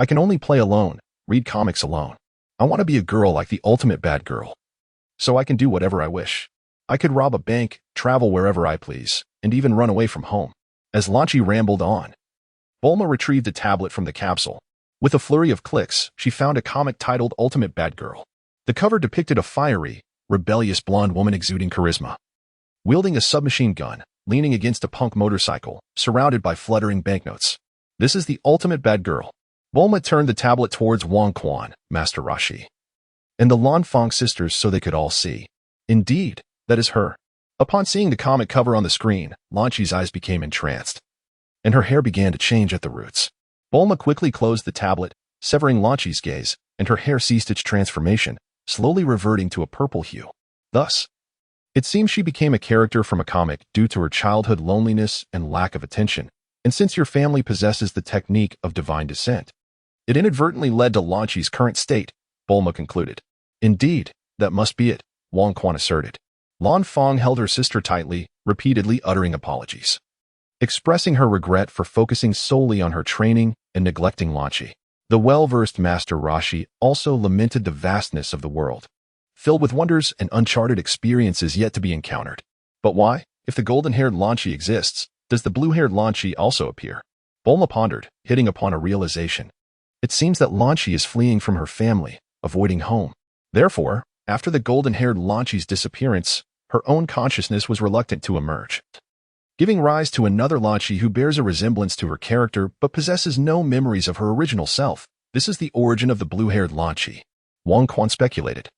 can only play alone, read comics alone. I want to be a girl like the ultimate bad girl. So I can do whatever I wish. I could rob a bank, travel wherever I please, and even run away from home. As Lanchi rambled on, Bulma retrieved a tablet from the capsule. With a flurry of clicks, she found a comic titled Ultimate Bad Girl. The cover depicted a fiery, rebellious blonde woman exuding charisma, wielding a submachine gun, leaning against a punk motorcycle, surrounded by fluttering banknotes. This is the ultimate bad girl. Bulma turned the tablet towards Wang Quan, Master Rashi, and the Lan Fong sisters so they could all see. Indeed, that is her. Upon seeing the comic cover on the screen, Lanchi's eyes became entranced, and her hair began to change at the roots. Bulma quickly closed the tablet, severing Lanchi's gaze, and her hair ceased its transformation, slowly reverting to a purple hue. Thus, it seems she became a character from a comic due to her childhood loneliness and lack of attention, and since your family possesses the technique of divine descent, it inadvertently led to Lanchi's current state, Bulma concluded. Indeed, that must be it, Wang Quan asserted. Lan Fong held her sister tightly, repeatedly uttering apologies, expressing her regret for focusing solely on her training and neglecting Lanchi. The well-versed Master Rashi also lamented the vastness of the world, filled with wonders and uncharted experiences yet to be encountered. But why, if the golden-haired Lanchi exists, does the blue-haired Lanchi also appear? Bulma pondered, hitting upon a realization. It seems that Lanchi is fleeing from her family, avoiding home. Therefore, after the golden-haired Lanchi's disappearance, her own consciousness was reluctant to emerge, giving rise to another Lanchi who bears a resemblance to her character but possesses no memories of her original self. This is the origin of the blue-haired Lanchi, Wang Quan speculated.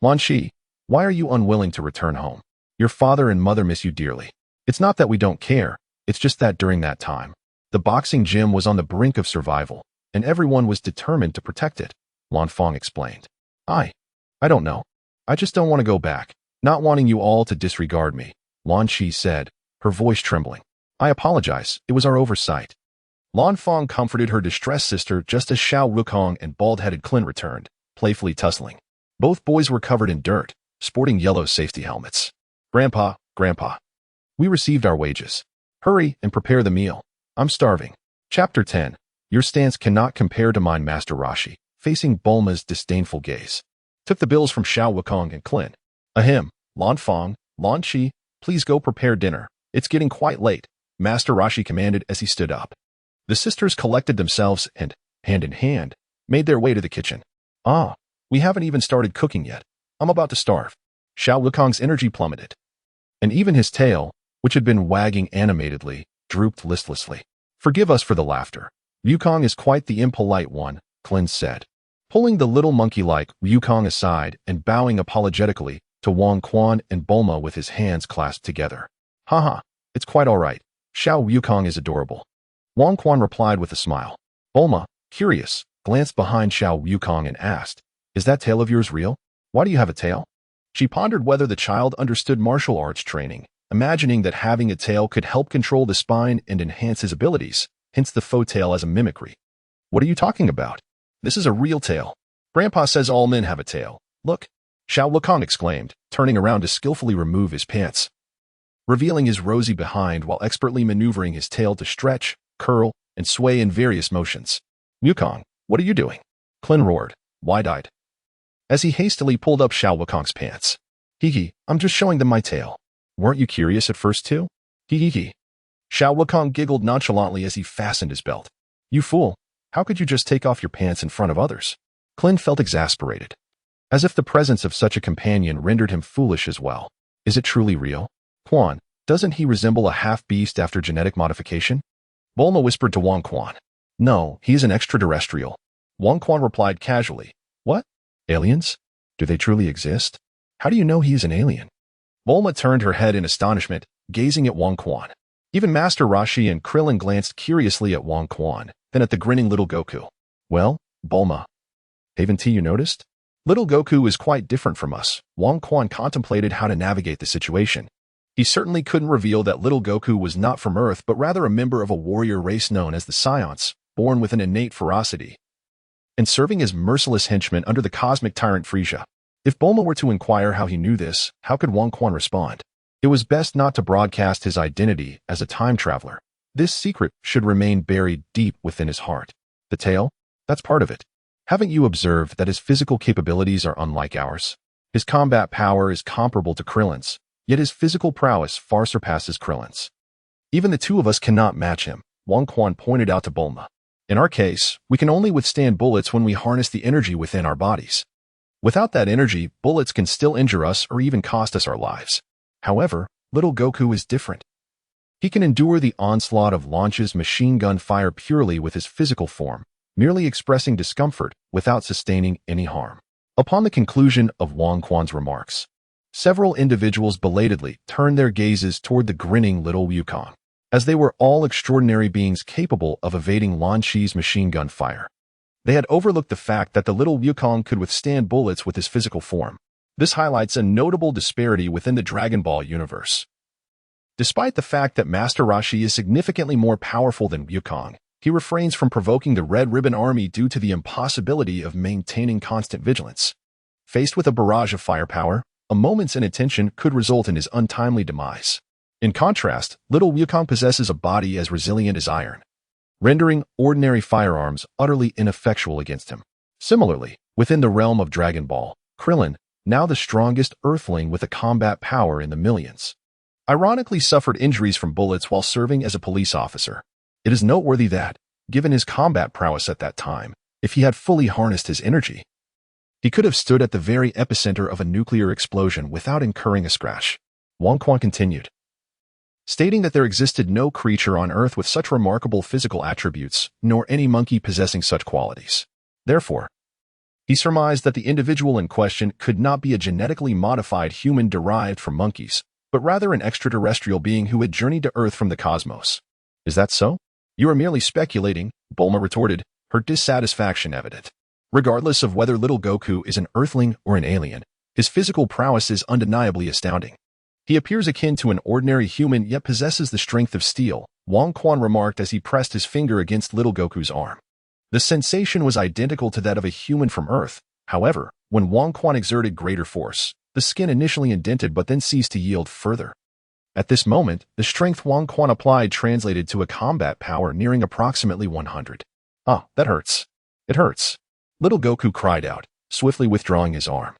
Lanchi, why are you unwilling to return home? Your father and mother miss you dearly. It's not that we don't care, it's just that during that time, the boxing gym was on the brink of survival, and everyone was determined to protect it, Lan Fong explained. I don't know. I just don't want to go back, not wanting you all to disregard me, Lanchi said, her voice trembling. I apologize, it was our oversight. Lan Fong comforted her distressed sister just as Xiao Wukong and bald-headed Clint returned, playfully tussling. Both boys were covered in dirt, sporting yellow safety helmets. Grandpa, we received our wages. Hurry and prepare the meal. I'm starving. Chapter 10. Your stance cannot compare to mine, Master Rashi, facing Bulma's disdainful gaze. Took the bills from Xiao Wukong and Clint. Ahem, Lan Fong, Lanchi, please go prepare dinner. It's getting quite late, Master Rashi commanded as he stood up. The sisters collected themselves and, hand in hand, made their way to the kitchen. We haven't even started cooking yet. I'm about to starve. Xiao Wukong's energy plummeted, and even his tail, which had been wagging animatedly, drooped listlessly. Forgive us for the laughter. Wukong is quite the impolite one, Clint said, pulling the little monkey-like Wukong aside and bowing apologetically to Wang Quan and Bulma with his hands clasped together. Haha, it's quite all right. Xiao Wukong is adorable. Wang Quan replied with a smile. Bulma, curious, glanced behind Xiao Wukong and asked, is that tail of yours real? Why do you have a tail? She pondered whether the child understood martial arts training, imagining that having a tail could help control the spine and enhance his abilities, hence the faux tail as a mimicry. What are you talking about? This is a real tail. Grandpa says all men have a tail. Look, Xiao Wukong exclaimed, turning around to skillfully remove his pants, revealing his rosy behind while expertly maneuvering his tail to stretch, curl, and sway in various motions. Wukong, what are you doing? Clint roared, wide-eyed, as he hastily pulled up Xiao Wukong's pants. Hee, I'm just showing them my tail. Weren't you curious at first too? Hee. Xiao Wukong giggled nonchalantly as he fastened his belt. You fool, how could you just take off your pants in front of others? Clint felt exasperated, as if the presence of such a companion rendered him foolish as well. Is it truly real? Quan, doesn't he resemble a half-beast after genetic modification? Bulma whispered to Wang Quan. No, he is an extraterrestrial. Wang Quan replied casually. What? Aliens? Do they truly exist? How do you know he is an alien? Bulma turned her head in astonishment, gazing at Wang Quan. Even Master Roshi and Krillin glanced curiously at Wang Quan, then at the grinning little Goku. Well, Bulma, haven't you noticed? Little Goku is quite different from us. Wang Quan contemplated how to navigate the situation. He certainly couldn't reveal that little Goku was not from Earth, but rather a member of a warrior race known as the Saiyans, born with an innate ferocity, and serving as merciless henchmen under the cosmic tyrant Frieza. If Bulma were to inquire how he knew this, how could Wang Quan respond? It was best not to broadcast his identity as a time traveler. This secret should remain buried deep within his heart. The tale? That's part of it. Haven't you observed that his physical capabilities are unlike ours? His combat power is comparable to Krillin's, yet his physical prowess far surpasses Krillin's. Even the two of us cannot match him, Wang Quan pointed out to Bulma. In our case, we can only withstand bullets when we harness the energy within our bodies. Without that energy, bullets can still injure us or even cost us our lives. However, little Goku is different. He can endure the onslaught of launches machine gun fire purely with his physical form, merely expressing discomfort without sustaining any harm. Upon the conclusion of Wang Quan's remarks, several individuals belatedly turned their gazes toward the grinning little Wukong, as they were all extraordinary beings capable of evading Lan Shi's machine gun fire. They had overlooked the fact that the little Wukong could withstand bullets with his physical form. This highlights a notable disparity within the Dragon Ball universe. Despite the fact that Master Roshi is significantly more powerful than Wukong, he refrains from provoking the Red Ribbon Army due to the impossibility of maintaining constant vigilance. Faced with a barrage of firepower, a moment's inattention could result in his untimely demise. In contrast, little Wukong possesses a body as resilient as iron, rendering ordinary firearms utterly ineffectual against him. Similarly, within the realm of Dragon Ball, Krillin, now the strongest Earthling with a combat power in the millions, ironically suffered injuries from bullets while serving as a police officer. It is noteworthy that, given his combat prowess at that time, if he had fully harnessed his energy, he could have stood at the very epicenter of a nuclear explosion without incurring a scratch. Wang Quan continued, stating that there existed no creature on Earth with such remarkable physical attributes, nor any monkey possessing such qualities. Therefore, he surmised that the individual in question could not be a genetically modified human derived from monkeys, but rather an extraterrestrial being who had journeyed to Earth from the cosmos. Is that so? You are merely speculating, Bulma retorted, her dissatisfaction evident. Regardless of whether little Goku is an Earthling or an alien, his physical prowess is undeniably astounding. He appears akin to an ordinary human yet possesses the strength of steel, Wang Quan remarked as he pressed his finger against little Goku's arm. The sensation was identical to that of a human from Earth. However, when Wang Quan exerted greater force, the skin initially indented but then ceased to yield further. At this moment, the strength Wang Quan applied translated to a combat power nearing approximately 100. Ah, that hurts. It hurts. Little Goku cried out, swiftly withdrawing his arm.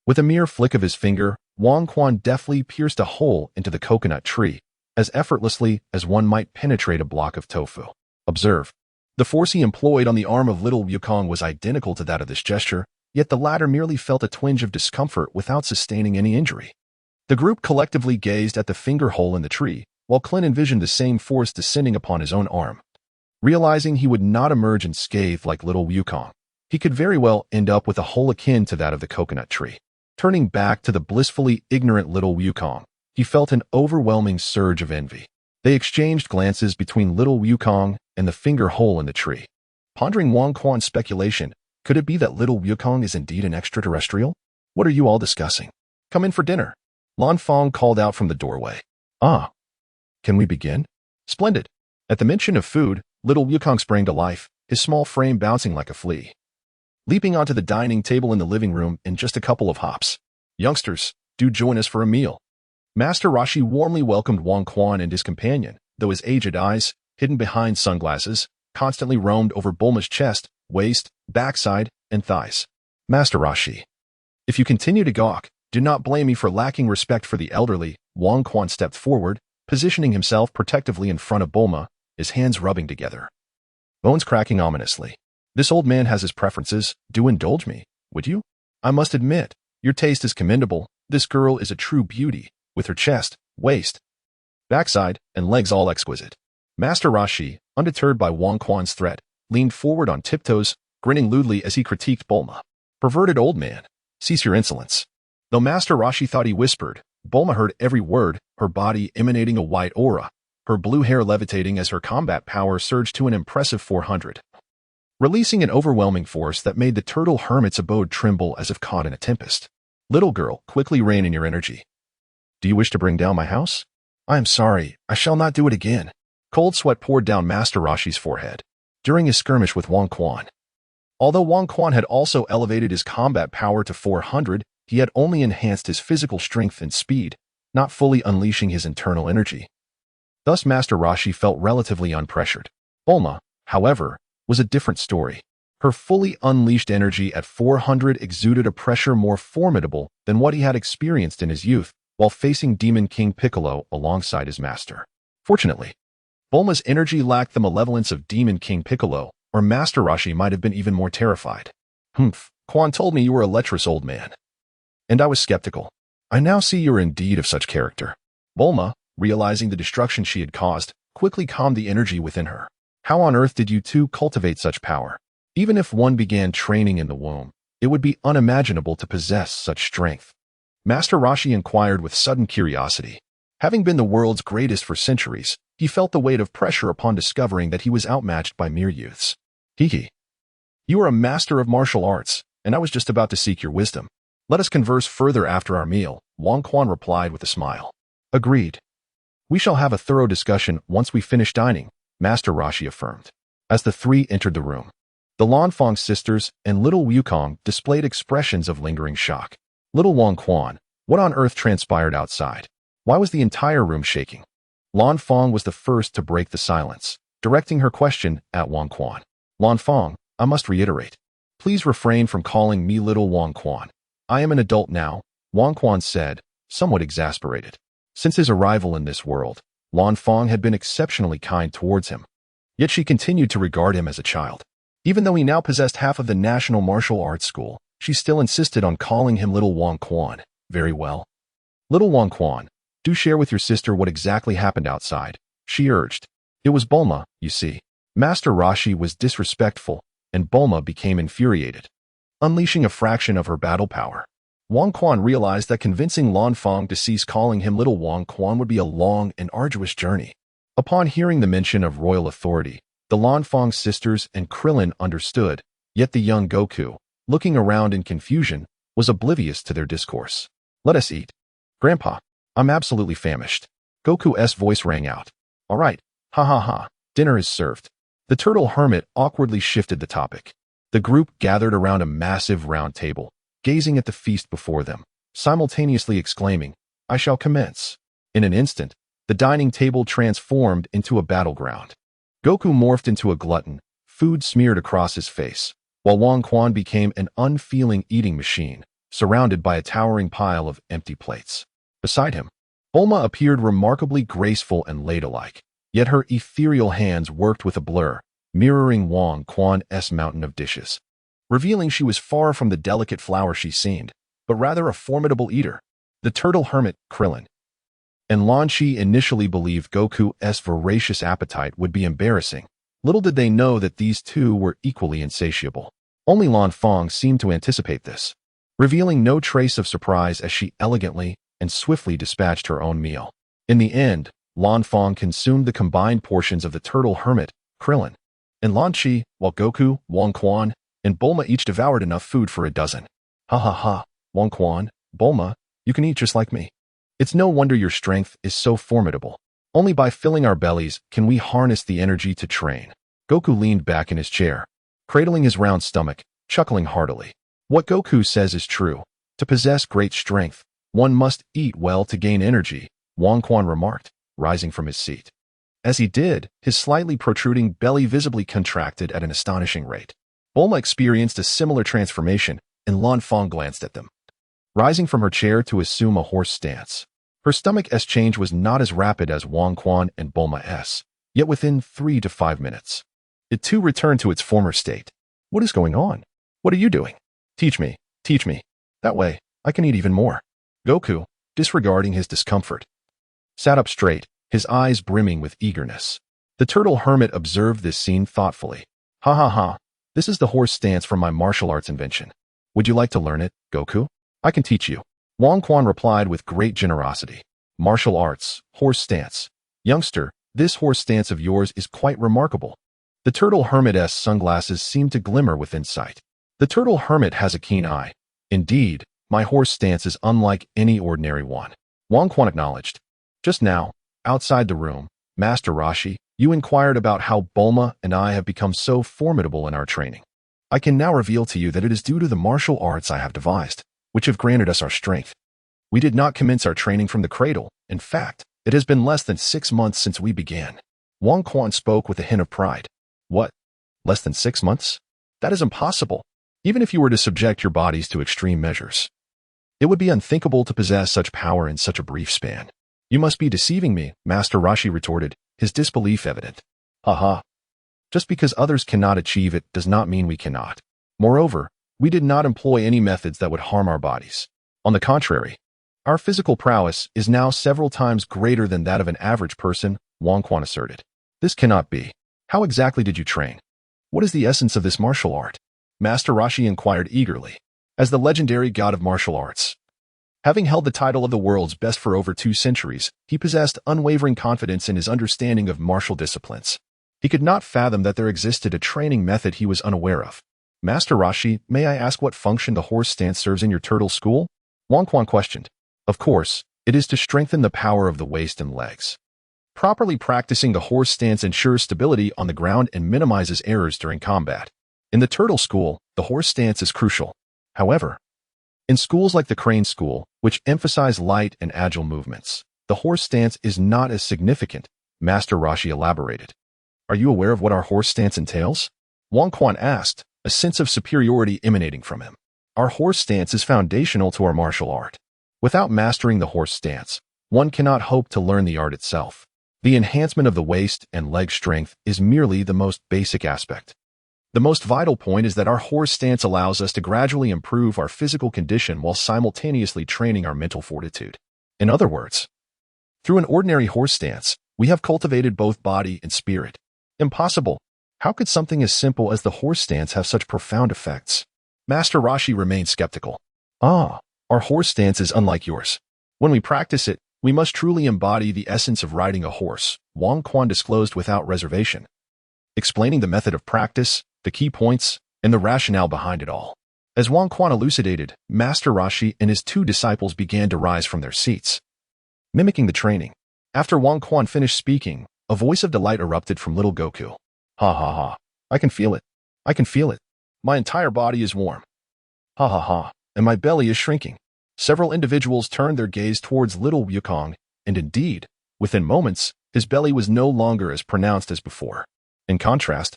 With a mere flick of his finger, Wang Quan deftly pierced a hole into the coconut tree, as effortlessly as one might penetrate a block of tofu. Observe. The force he employed on the arm of little Wukong was identical to that of this gesture, yet the latter merely felt a twinge of discomfort without sustaining any injury. The group collectively gazed at the finger hole in the tree, while Clint envisioned the same force descending upon his own arm. Realizing he would not emerge unscathed like little Wukong, he could very well end up with a hole akin to that of the coconut tree. Turning back to the blissfully ignorant little Wukong, he felt an overwhelming surge of envy. They exchanged glances between little Wukong and the finger hole in the tree. Pondering Wang Quan's speculation, could it be that little Wukong is indeed an extraterrestrial? What are you all discussing? Come in for dinner. Lan Fong called out from the doorway. Ah. Can we begin? Splendid. At the mention of food, little Wukong sprang to life, his small frame bouncing like a flea, leaping onto the dining table in the living room in just a couple of hops. Youngsters, do join us for a meal. Master Roshi warmly welcomed Wang Quan and his companion, though his aged eyes, hidden behind sunglasses, constantly roamed over Bulma's chest, waist, backside, and thighs. Master Roshi, if you continue to gawk, do not blame me for lacking respect for the elderly. Wang Quan stepped forward, positioning himself protectively in front of Bulma, his hands rubbing together, bones cracking ominously. This old man has his preferences. Do indulge me, would you? I must admit, your taste is commendable. This girl is a true beauty, with her chest, waist, backside, and legs all exquisite. Master Roshi, undeterred by Wang Quan's threat, leaned forward on tiptoes, grinning lewdly as he critiqued Bulma. Perverted old man. Cease your insolence. Though Master Roshi thought he whispered, Bulma heard every word, her body emanating a white aura, her blue hair levitating as her combat power surged to an impressive 400. Releasing an overwhelming force that made the turtle hermit's abode tremble as if caught in a tempest. Little girl, quickly rein in your energy. Do you wish to bring down my house? I am sorry, I shall not do it again. Cold sweat poured down Master Roshi's forehead during his skirmish with Wang Quan. Although Wang Quan had also elevated his combat power to 400, he had only enhanced his physical strength and speed, not fully unleashing his internal energy. Thus Master Roshi felt relatively unpressured. Bulma, however, was a different story. Her fully unleashed energy at 400 exuded a pressure more formidable than what he had experienced in his youth while facing Demon King Piccolo alongside his master. Fortunately, Bulma's energy lacked the malevolence of Demon King Piccolo, or Master Roshi might have been even more terrified. Quan told me you were a lecherous old man. And I was skeptical. I now see you're indeed of such character. Bulma, realizing the destruction she had caused, quickly calmed the energy within her. How on earth did you two cultivate such power? Even if one began training in the womb, it would be unimaginable to possess such strength. Master Roshi inquired with sudden curiosity. Having been the world's greatest for centuries, he felt the weight of pressure upon discovering that he was outmatched by mere youths. Hee. You are a master of martial arts, and I was just about to seek your wisdom. Let us converse further after our meal, Wang Quan replied with a smile. Agreed. We shall have a thorough discussion once we finish dining, Master Roshi affirmed. As the three entered the room, the Lanfang sisters and little Wukong displayed expressions of lingering shock. Little Wang Quan, what on earth transpired outside? Why was the entire room shaking? Lanfang was the first to break the silence, directing her question at Wang Quan. Lanfang, I must reiterate. Please refrain from calling me little Wang Quan. I am an adult now, Wang Quan said, somewhat exasperated. Since his arrival in this world, Lanfang had been exceptionally kind towards him. Yet she continued to regard him as a child. Even though he now possessed half of the National Martial Arts School, she still insisted on calling him little Wang Quan. Very well. Little Wang Quan, do share with your sister what exactly happened outside, she urged. It was Bulma, you see. Master Roshi was disrespectful, and Bulma became infuriated, unleashing a fraction of her battle power. Wang Quan realized that convincing Lanfang to cease calling him little Wang Quan would be a long and arduous journey. Upon hearing the mention of royal authority, the Lanfang sisters and Krillin understood, yet the young Goku, looking around in confusion, was oblivious to their discourse. Let us eat. Grandpa, I'm absolutely famished. Goku's voice rang out. All right, ha ha ha, dinner is served. The turtle hermit awkwardly shifted the topic. The group gathered around a massive round table, gazing at the feast before them, simultaneously exclaiming, I shall commence. In an instant, the dining table transformed into a battleground. Goku morphed into a glutton, food smeared across his face, while Wang Quan became an unfeeling eating machine, surrounded by a towering pile of empty plates. Beside him, Bulma appeared remarkably graceful and ladylike, yet her ethereal hands worked with a blur, mirroring Wang Quan's mountain of dishes, revealing she was far from the delicate flower she seemed, but rather a formidable eater. The turtle hermit, Krillin, and Lan Chi initially believed Goku's voracious appetite would be embarrassing. Little did they know that these two were equally insatiable. Only Lanfang seemed to anticipate this, revealing no trace of surprise as she elegantly and swiftly dispatched her own meal. In the end, Lanfang consumed the combined portions of the turtle hermit, Krillin, and Lan Chi, while Goku, Wang Quan, and Bulma each devoured enough food for a dozen. Ha ha ha, Wang Quan, Bulma, you can eat just like me. It's no wonder your strength is so formidable. Only by filling our bellies can we harness the energy to train. Goku leaned back in his chair, cradling his round stomach, chuckling heartily. What Goku says is true. To possess great strength, one must eat well to gain energy, Wang Quan remarked, rising from his seat. As he did, his slightly protruding belly visibly contracted at an astonishing rate. Bulma experienced a similar transformation, and Lanfang glanced at them, rising from her chair to assume a horse stance. Her stomach's change was not as rapid as Wang Quan and Bulma's, yet within 3 to 5 minutes, it too returned to its former state. What is going on? What are you doing? Teach me. That way, I can eat even more. Goku, disregarding his discomfort, sat up straight, his eyes brimming with eagerness. The turtle hermit observed this scene thoughtfully. Ha ha ha, this is the horse stance from my martial arts invention. Would you like to learn it, Goku? I can teach you. Wang Quan replied with great generosity. Martial arts, horse stance. Youngster, this horse stance of yours is quite remarkable. The turtle hermit's sunglasses seem to glimmer with insight. The turtle hermit has a keen eye. Indeed, my horse stance is unlike any ordinary one. Wang Quan acknowledged. Just now, outside the room, Master Roshi, you inquired about how Bulma and I have become so formidable in our training. I can now reveal to you that it is due to the martial arts I have devised, which have granted us our strength. We did not commence our training from the cradle. In fact, it has been less than 6 months since we began. Wang Quan spoke with a hint of pride. What? Less than 6 months? That is impossible, even if you were to subject your bodies to extreme measures. It would be unthinkable to possess such power in such a brief span. You must be deceiving me, Master Roshi retorted, his disbelief evident. Haha. Just because others cannot achieve it does not mean we cannot. Moreover, we did not employ any methods that would harm our bodies. On the contrary, our physical prowess is now several times greater than that of an average person, Wang Quan asserted. This cannot be. How exactly did you train? What is the essence of this martial art? Master Roshi inquired eagerly. As the legendary god of martial arts, having held the title of the world's best for over 2 centuries, he possessed unwavering confidence in his understanding of martial disciplines. He could not fathom that there existed a training method he was unaware of. Master Roshi, may I ask what function the horse stance serves in your turtle school? Wang Quan questioned. Of course, it is to strengthen the power of the waist and legs. Properly practicing the horse stance ensures stability on the ground and minimizes errors during combat. In the turtle school, the horse stance is crucial. However, in schools like the crane school, which emphasize light and agile movements, the horse stance is not as significant, Master Roshi elaborated. Are you aware of what our horse stance entails? Wang Quan asked, a sense of superiority emanating from him. Our horse stance is foundational to our martial art. Without mastering the horse stance, one cannot hope to learn the art itself. The enhancement of the waist and leg strength is merely the most basic aspect. The most vital point is that our horse stance allows us to gradually improve our physical condition while simultaneously training our mental fortitude. In other words, through an ordinary horse stance, we have cultivated both body and spirit. Impossible. How could something as simple as the horse stance have such profound effects? Master Roshi remained skeptical. Our horse stance is unlike yours. When we practice it, we must truly embody the essence of riding a horse, Wang Quan disclosed without reservation, explaining the method of practice, the key points, and the rationale behind it all. As Wang Quan elucidated, Master Roshi and his 2 disciples began to rise from their seats, mimicking the training. After Wang Quan finished speaking, a voice of delight erupted from little Goku. Ha ha ha. I can feel it. I can feel it. My entire body is warm. Ha ha ha. And my belly is shrinking. Several individuals turned their gaze towards little Wukong, and indeed, within moments, his belly was no longer as pronounced as before. In contrast,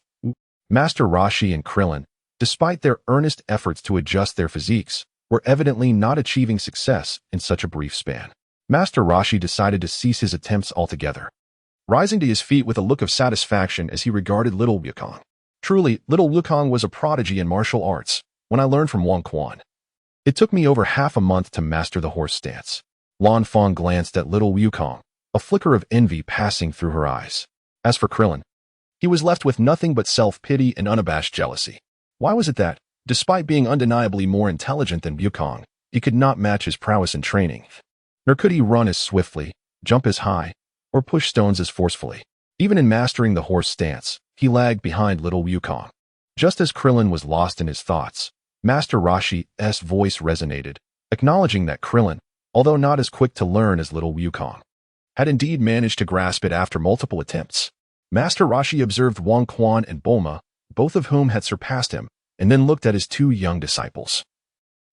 Master Roshi and Krillin, despite their earnest efforts to adjust their physiques, were evidently not achieving success in such a brief span. Master Roshi decided to cease his attempts altogether, rising to his feet with a look of satisfaction as he regarded little Wukong. Truly, little Wukong was a prodigy in martial arts, when I learned from Wang Quan. It took me over half a month to master the horse stance. Lan Feng glanced at little Wukong, a flicker of envy passing through her eyes. As for Krillin, he was left with nothing but self-pity and unabashed jealousy. Why was it that, despite being undeniably more intelligent than Wukong, he could not match his prowess in training? Nor could he run as swiftly, jump as high, or push stones as forcefully. Even in mastering the horse stance, he lagged behind little Wukong. Just as Krillin was lost in his thoughts, Master Roshi's voice resonated, acknowledging that Krillin, although not as quick to learn as little Wukong, had indeed managed to grasp it after multiple attempts. Master Roshi observed Wang Quan and Bulma, both of whom had surpassed him, and then looked at his 2 young disciples,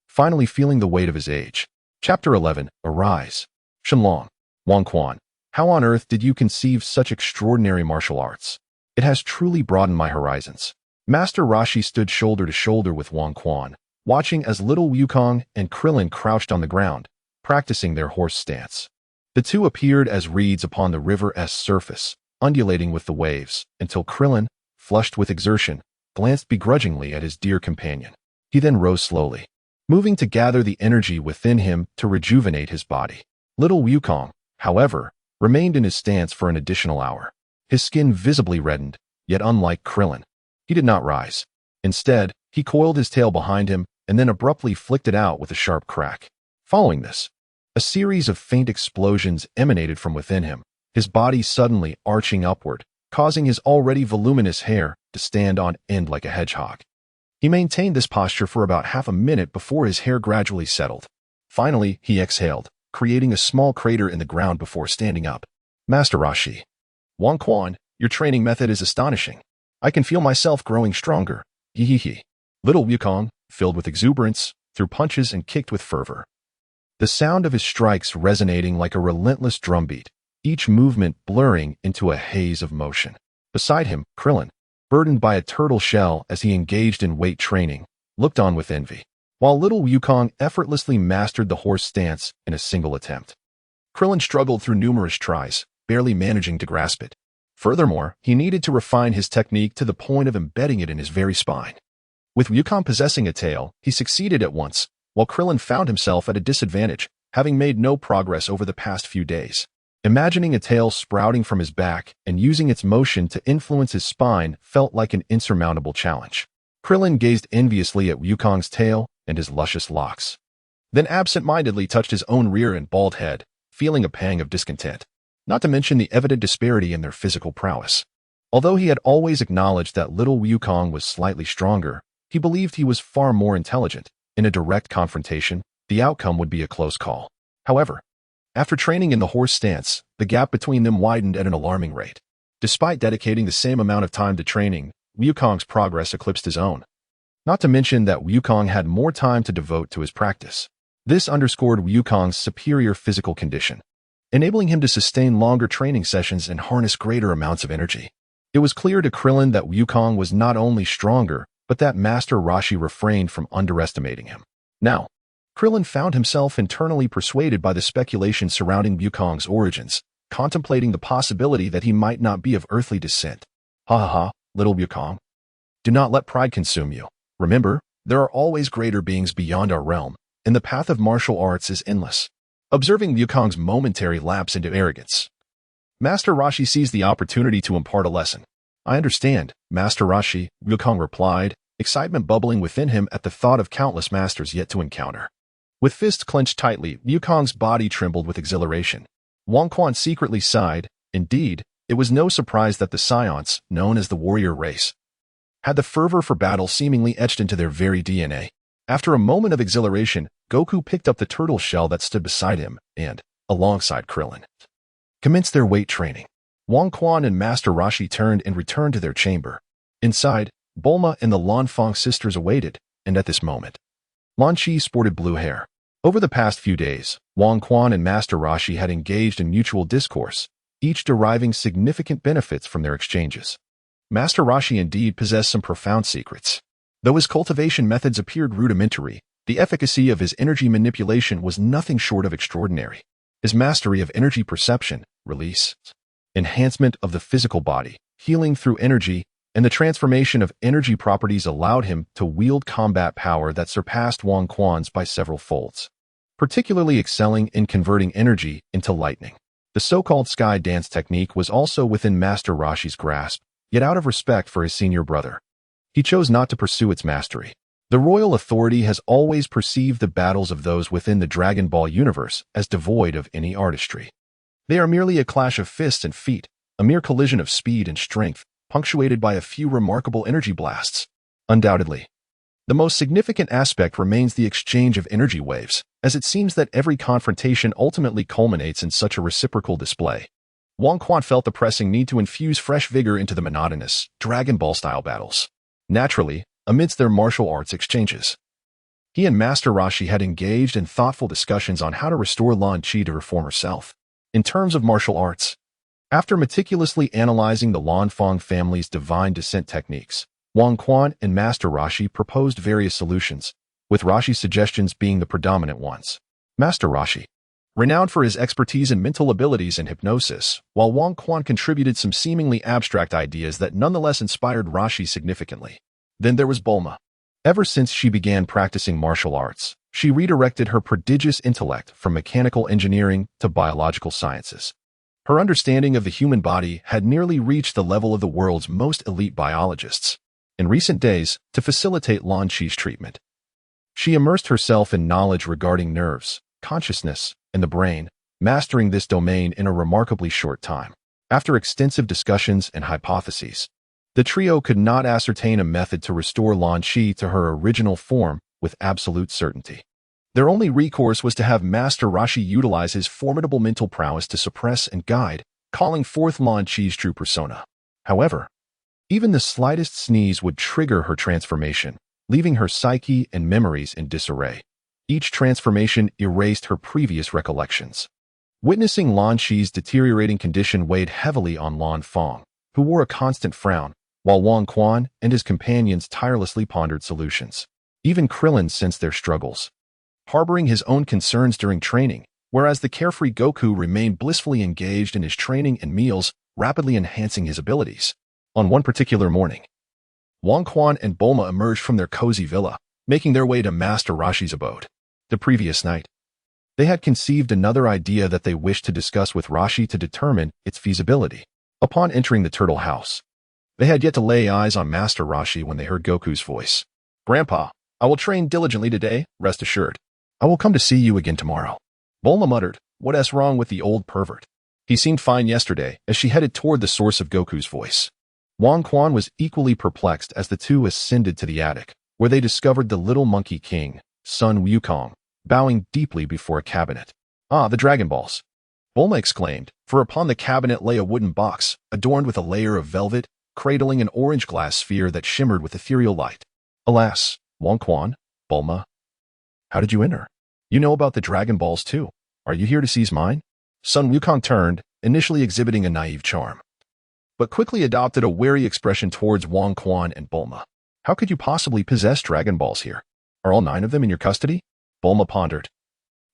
finally feeling the weight of his age. Chapter 11, Arise. Shenlong. Wang Quan, how on earth did you conceive such extraordinary martial arts? It has truly broadened my horizons. Master Roshi stood shoulder to shoulder with Wang Quan, watching as little Wukong and Krillin crouched on the ground, practicing their horse stance. The 2 appeared as reeds upon the river's surface, undulating with the waves, until Krillin, flushed with exertion, glanced begrudgingly at his dear companion. He then rose slowly, moving to gather the energy within him to rejuvenate his body. Little Wukong, however, remained in his stance for an additional hour. His skin visibly reddened, yet unlike Krillin, he did not rise. Instead, he coiled his tail behind him, and then abruptly flicked it out with a sharp crack. Following this, a series of faint explosions emanated from within him, his body suddenly arching upward, causing his already voluminous hair to stand on end like a hedgehog. He maintained this posture for about half a minute before his hair gradually settled. Finally, he exhaled, creating a small crater in the ground before standing up. Master Roshi. Wang Quan, your training method is astonishing. I can feel myself growing stronger. Hee. Little Wukong, filled with exuberance, threw punches and kicked with fervor. The sound of his strikes resonating like a relentless drumbeat, each movement blurring into a haze of motion. Beside him, Krillin, burdened by a turtle shell as he engaged in weight training, looked on with envy, while little Wukong effortlessly mastered the horse stance in a single attempt. Krillin struggled through numerous tries, barely managing to grasp it. Furthermore, he needed to refine his technique to the point of embedding it in his very spine. With Wukong possessing a tail, he succeeded at once, while Krillin found himself at a disadvantage, having made no progress over the past few days. Imagining a tail sprouting from his back and using its motion to influence his spine felt like an insurmountable challenge. Krillin gazed enviously at Wukong's tail and his luscious locks, then absent-mindedly touched his own rear and bald head, feeling a pang of discontent, not to mention the evident disparity in their physical prowess. Although he had always acknowledged that little Wukong was slightly stronger, he believed he was far more intelligent. In a direct confrontation, the outcome would be a close call. However, after training in the horse stance, the gap between them widened at an alarming rate. Despite dedicating the same amount of time to training, Wukong's progress eclipsed his own. Not to mention that Wukong had more time to devote to his practice. This underscored Wukong's superior physical condition, enabling him to sustain longer training sessions and harness greater amounts of energy. It was clear to Krillin that Wukong was not only stronger, but that Master Roshi refrained from underestimating him. Now, Krillin found himself internally persuaded by the speculation surrounding Wukong's origins, contemplating the possibility that he might not be of earthly descent. Ha, little Wukong. Do not let pride consume you. Remember, there are always greater beings beyond our realm, and the path of martial arts is endless. Observing Wukong's momentary lapse into arrogance, Master Roshi seized the opportunity to impart a lesson. I understand, Master Roshi, Wukong replied, excitement bubbling within him at the thought of countless masters yet to encounter. With fists clenched tightly, Wukong's body trembled with exhilaration. Wang Quan secretly sighed. Indeed, it was no surprise that the Saiyans, known as the warrior race, had the fervor for battle seemingly etched into their very DNA. After a moment of exhilaration, Goku picked up the turtle shell that stood beside him and, alongside Krillin, commenced their weight training. Wang Quan and Master Roshi turned and returned to their chamber. Inside, Bulma and the Lan Fang sisters awaited, and at this moment, Lan Chi sported blue hair. Over the past few days, Wang Quan and Master Roshi had engaged in mutual discourse, each deriving significant benefits from their exchanges. Master Roshi indeed possessed some profound secrets. Though his cultivation methods appeared rudimentary, the efficacy of his energy manipulation was nothing short of extraordinary. His mastery of energy perception, release, enhancement of the physical body, healing through energy, and the transformation of energy properties allowed him to wield combat power that surpassed Wang Quan's by several folds, particularly excelling in converting energy into lightning. The so-called sky dance technique was also within Master Roshi's grasp, yet out of respect for his senior brother, he chose not to pursue its mastery. The royal authority has always perceived the battles of those within the Dragon Ball universe as devoid of any artistry. They are merely a clash of fists and feet, a mere collision of speed and strength, punctuated by a few remarkable energy blasts. Undoubtedly, the most significant aspect remains the exchange of energy waves, as it seems that every confrontation ultimately culminates in such a reciprocal display. Wang Quan felt the pressing need to infuse fresh vigor into the monotonous, Dragon Ball-style battles. Naturally, amidst their martial arts exchanges, he and Master Roshi had engaged in thoughtful discussions on how to restore Lan Chi to her former self. In terms of martial arts, after meticulously analyzing the Lan Fang family's divine descent techniques, Wang Quan and Master Roshi proposed various solutions, with Roshi's suggestions being the predominant ones. Master Roshi, renowned for his expertise in mental abilities and hypnosis, while Wang Quan contributed some seemingly abstract ideas that nonetheless inspired Roshi significantly. Then there was Bulma. Ever since she began practicing martial arts, she redirected her prodigious intellect from mechanical engineering to biological sciences. Her understanding of the human body had nearly reached the level of the world's most elite biologists. In recent days, to facilitate Lan Chi's treatment, She immersed herself in knowledge regarding nerves, consciousness, and the brain, mastering this domain in a remarkably short time. After extensive discussions and hypotheses, the trio could not ascertain a method to restore Lan Shi to her original form with absolute certainty. Their only recourse was to have Master Rashi utilize his formidable mental prowess to suppress and guide, calling forth Lan Shi's true persona. However, even the slightest sneeze would trigger her transformation, leaving her psyche and memories in disarray. Each transformation erased her previous recollections. Witnessing Lan Shi's deteriorating condition weighed heavily on Lan Fong, who wore a constant frown, while Wang Quan and his companions tirelessly pondered solutions. Even Krillin sensed their struggles, harboring his own concerns during training, whereas the carefree Goku remained blissfully engaged in his training and meals, rapidly enhancing his abilities. On one particular morning, Wang Quan and Bulma emerged from their cozy villa, making their way to Master Rashi's abode. The previous night, they had conceived another idea that they wished to discuss with Rashi to determine its feasibility. Upon entering the turtle house, they had yet to lay eyes on Master Rashi when they heard Goku's voice. "Grandpa, I will train diligently today, rest assured. I will come to see you again tomorrow." Bulma muttered, "What's wrong with the old pervert? He seemed fine yesterday," as she headed toward the source of Goku's voice. Wang Quan was equally perplexed as the two ascended to the attic, where they discovered the little monkey king, Sun Wukong, bowing deeply before a cabinet. "Ah, the Dragon Balls!" Bulma exclaimed, for upon the cabinet lay a wooden box, adorned with a layer of velvet, cradling an orange glass sphere that shimmered with ethereal light. "Alas, Wang Quan, Bulma, how did you enter? You know about the Dragon Balls too. Are you here to seize mine?" Sun Wukong turned, initially exhibiting a naive charm, but quickly adopted a wary expression towards Wang Quan and Bulma. "How could you possibly possess Dragon Balls here? Are all 9 of them in your custody?" Bulma pondered,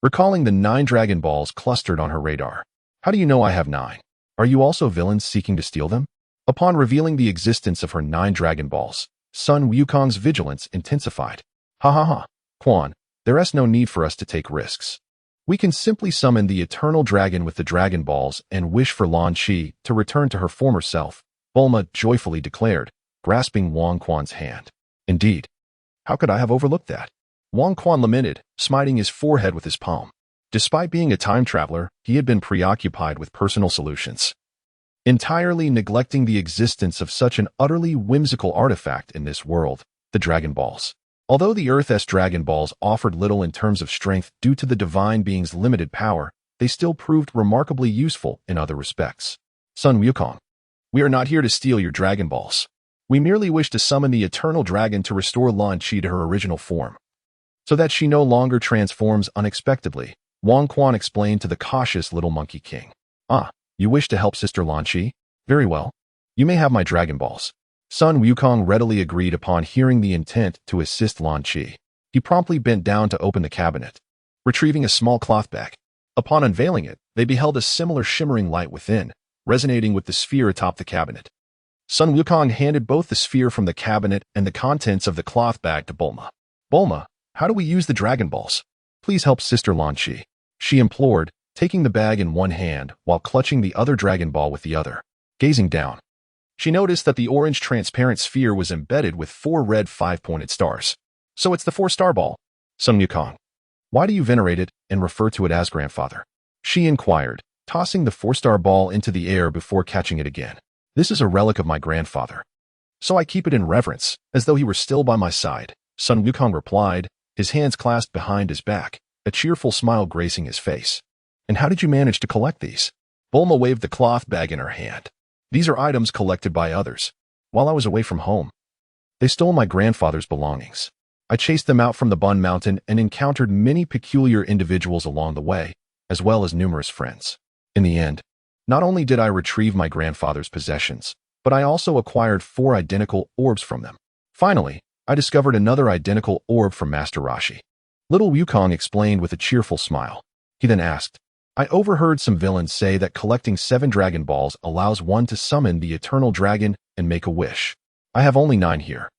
recalling the 9 Dragon Balls clustered on her radar. "How do you know I have 9? Are you also villains seeking to steal them?" Upon revealing the existence of her 9 Dragon Balls, Sun Wukong's vigilance intensified. "Ha ha ha, Quan, there is no need for us to take risks. We can simply summon the Eternal Dragon with the Dragon Balls and wish for Lan Shi to return to her former self," Bulma joyfully declared, grasping Wang Quan's hand. "Indeed. How could I have overlooked that?" Wang Quan lamented, smiting his forehead with his palm. Despite being a time traveler, he had been preoccupied with personal solutions, entirely neglecting the existence of such an utterly whimsical artifact in this world, the Dragon Balls. Although the Earth's Dragon Balls offered little in terms of strength due to the divine being's limited power, they still proved remarkably useful in other respects. "Sun Wukong, we are not here to steal your Dragon Balls. We merely wish to summon the Eternal Dragon to restore Lan Shi to her original form, so that she no longer transforms unexpectedly," Wang Quan explained to the cautious little monkey king. "Ah, you wish to help Sister Lan Shi? Very well. You may have my Dragon Balls." Sun Wukong readily agreed upon hearing the intent to assist Lan Shi. He promptly bent down to open the cabinet, retrieving a small cloth bag. Upon unveiling it, they beheld a similar shimmering light within, resonating with the sphere atop the cabinet. Sun Wukong handed both the sphere from the cabinet and the contents of the cloth bag to Bulma. "Bulma, how do we use the Dragon Balls? Please help Sister Lan Shi," she implored, taking the bag in one hand while clutching the other Dragon Ball with the other. Gazing down, she noticed that the orange transparent sphere was embedded with 4 red 5-pointed stars. "So it's the 4-star ball." "Sun Wukong, why do you venerate it and refer to it as grandfather?" she inquired, tossing the 4-star ball into the air before catching it again. "This is a relic of my grandfather, so I keep it in reverence, as though he were still by my side," Sun Wukong replied, his hands clasped behind his back, a cheerful smile gracing his face. "And how did you manage to collect these?" Bulma waved the cloth bag in her hand. "These are items collected by others. While I was away from home, they stole my grandfather's belongings. I chased them out from the Bun Mountain and encountered many peculiar individuals along the way, as well as numerous friends. In the end, not only did I retrieve my grandfather's possessions, but I also acquired 4 identical orbs from them. Finally, I discovered another identical orb from Master Rashi." Little Wukong explained with a cheerful smile. He then asked, "I overheard some villains say that collecting 7 Dragon Balls allows one to summon the Eternal Dragon and make a wish. I have only 9 here,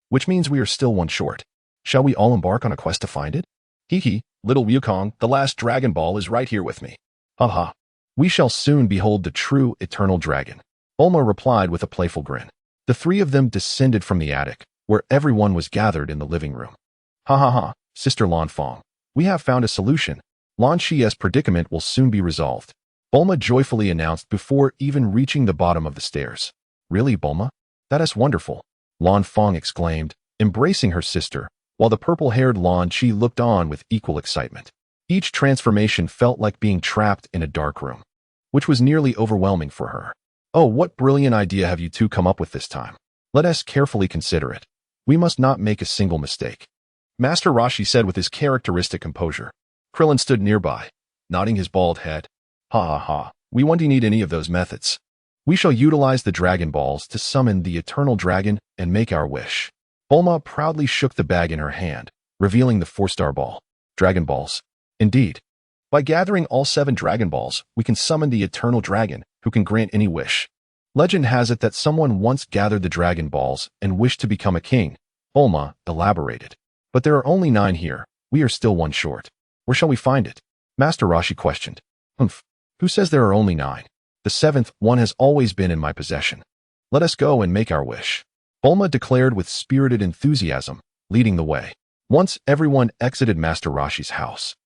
which means we are still 1 short. Shall we all embark on a quest to find it?" "Hee, Little Wukong, the last Dragon Ball is right here with me." "Haha, we shall soon behold the true Eternal Dragon," Bulma replied with a playful grin. The 3 of them descended from the attic, where everyone was gathered in the living room. "Ha ha ha, Sister Lan Fong. We have found a solution. Lan Shi's predicament will soon be resolved. Bulma joyfully announced before even reaching the bottom of the stairs. Really, Bulma? That is wonderful, Lan Fong exclaimed, embracing her sister, while the purple-haired Lan Shi looked on with equal excitement. Each transformation felt like being trapped in a dark room, which was nearly overwhelming for her. Oh, what brilliant idea have you two come up with this time? Let us carefully consider it. We must not make a single mistake, Master Roshi said with his characteristic composure. Krillin stood nearby, nodding his bald head. Ha ha ha, we won't need any of those methods. We shall utilize the Dragon Balls to summon the Eternal Dragon and make our wish. Bulma proudly shook the bag in her hand, revealing the 4-star ball. Dragon Balls. Indeed. By gathering all 7 Dragon Balls, we can summon the Eternal Dragon, who can grant any wish. Legend has it that someone once gathered the Dragon Balls and wished to become a king, Bulma elaborated. But there are only 9 here. We are still 1 short. Where shall we find it? Master Roshi questioned. Humph. Who says there are only 9? The 7th one has always been in my possession. Let us go and make our wish, Bulma declared with spirited enthusiasm, leading the way. Once everyone exited Master Roshi's house,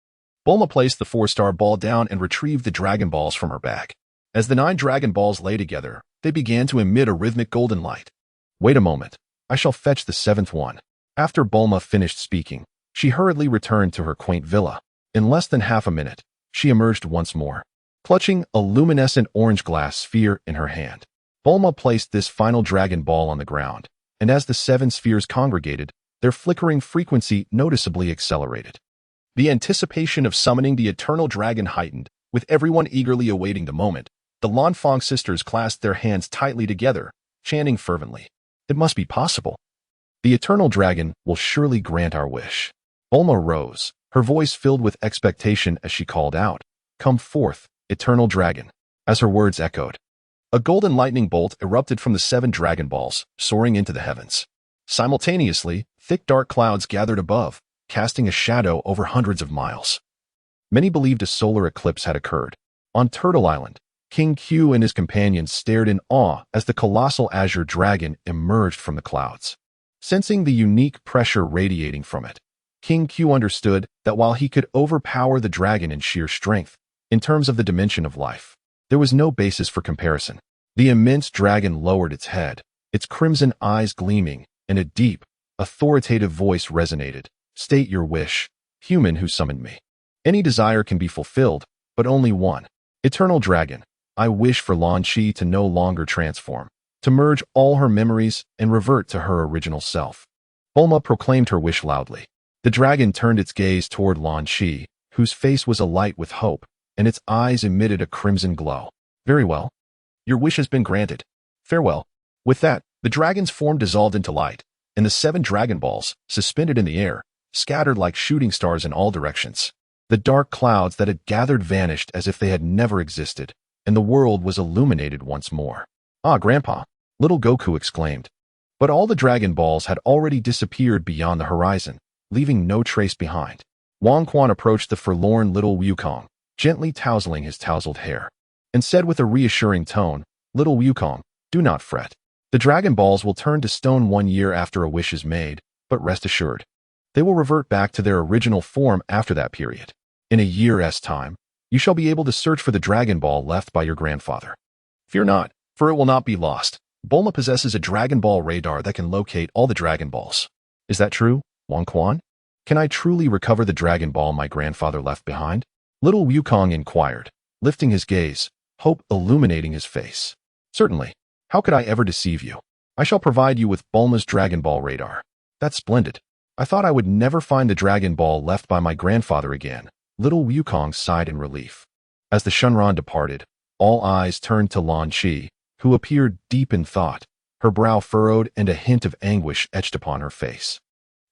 Bulma placed the 4-star ball down and retrieved the Dragon Balls from her bag. As the 9 Dragon Balls lay together, they began to emit a rhythmic golden light. Wait a moment. I shall fetch the 7th one. After Bulma finished speaking, she hurriedly returned to her quaint villa. In less than half a minute, she emerged once more, clutching a luminescent orange glass sphere in her hand. Bulma placed this final Dragon Ball on the ground, and as the 7 spheres congregated, their flickering frequency noticeably accelerated. The anticipation of summoning the Eternal Dragon heightened, with everyone eagerly awaiting the moment. The Lan Fong sisters clasped their hands tightly together, chanting fervently. It must be possible. The Eternal Dragon will surely grant our wish. Bulma rose, her voice filled with expectation as she called out, "Come forth, Eternal Dragon." As her words echoed, a golden lightning bolt erupted from the 7 Dragon Balls, soaring into the heavens. Simultaneously, thick dark clouds gathered above, casting a shadow over hundreds of miles. Many believed a solar eclipse had occurred. On Turtle Island, King Q and his companions stared in awe as the colossal azure dragon emerged from the clouds. Sensing the unique pressure radiating from it, King Q understood that while he could overpower the dragon in sheer strength, in terms of the dimension of life, there was no basis for comparison. The immense dragon lowered its head, its crimson eyes gleaming, and a deep, authoritative voice resonated. "State your wish, human who summoned me. Any desire can be fulfilled, but only one. Eternal Dragon, I wish for Lan Shi to no longer transform, to merge all her memories and revert to her original self." Bulma proclaimed her wish loudly. The dragon turned its gaze toward Lan Shi, whose face was alight with hope, and its eyes emitted a crimson glow. "Very well. Your wish has been granted. Farewell." With that, the dragon's form dissolved into light, and the 7 Dragon Balls, suspended in the air, scattered like shooting stars in all directions. The dark clouds that had gathered vanished as if they had never existed, and the world was illuminated once more. "Ah, Grandpa," little Goku exclaimed. But all the Dragon Balls had already disappeared beyond the horizon, leaving no trace behind. Wang Quan approached the forlorn little Wukong, gently tousling his tousled hair, and said with a reassuring tone, "Little Wukong, do not fret. The Dragon Balls will turn to stone 1 year after a wish is made, but rest assured, they will revert back to their original form after that period. In a year's time, you shall be able to search for the Dragon Ball left by your grandfather. Fear not, for it will not be lost. Bulma possesses a Dragon Ball radar that can locate all the Dragon Balls." "Is that true, Wang Quan? Can I truly recover the Dragon Ball my grandfather left behind?" Little Wukong inquired, lifting his gaze, hope illuminating his face. "Certainly. How could I ever deceive you? I shall provide you with Bulma's Dragon Ball radar." "That's splendid. I thought I would never find the Dragon Ball left by my grandfather again." Little Wukong sighed in relief. As the Shenron departed, all eyes turned to Lan Shi, who appeared deep in thought, her brow furrowed and a hint of anguish etched upon her face.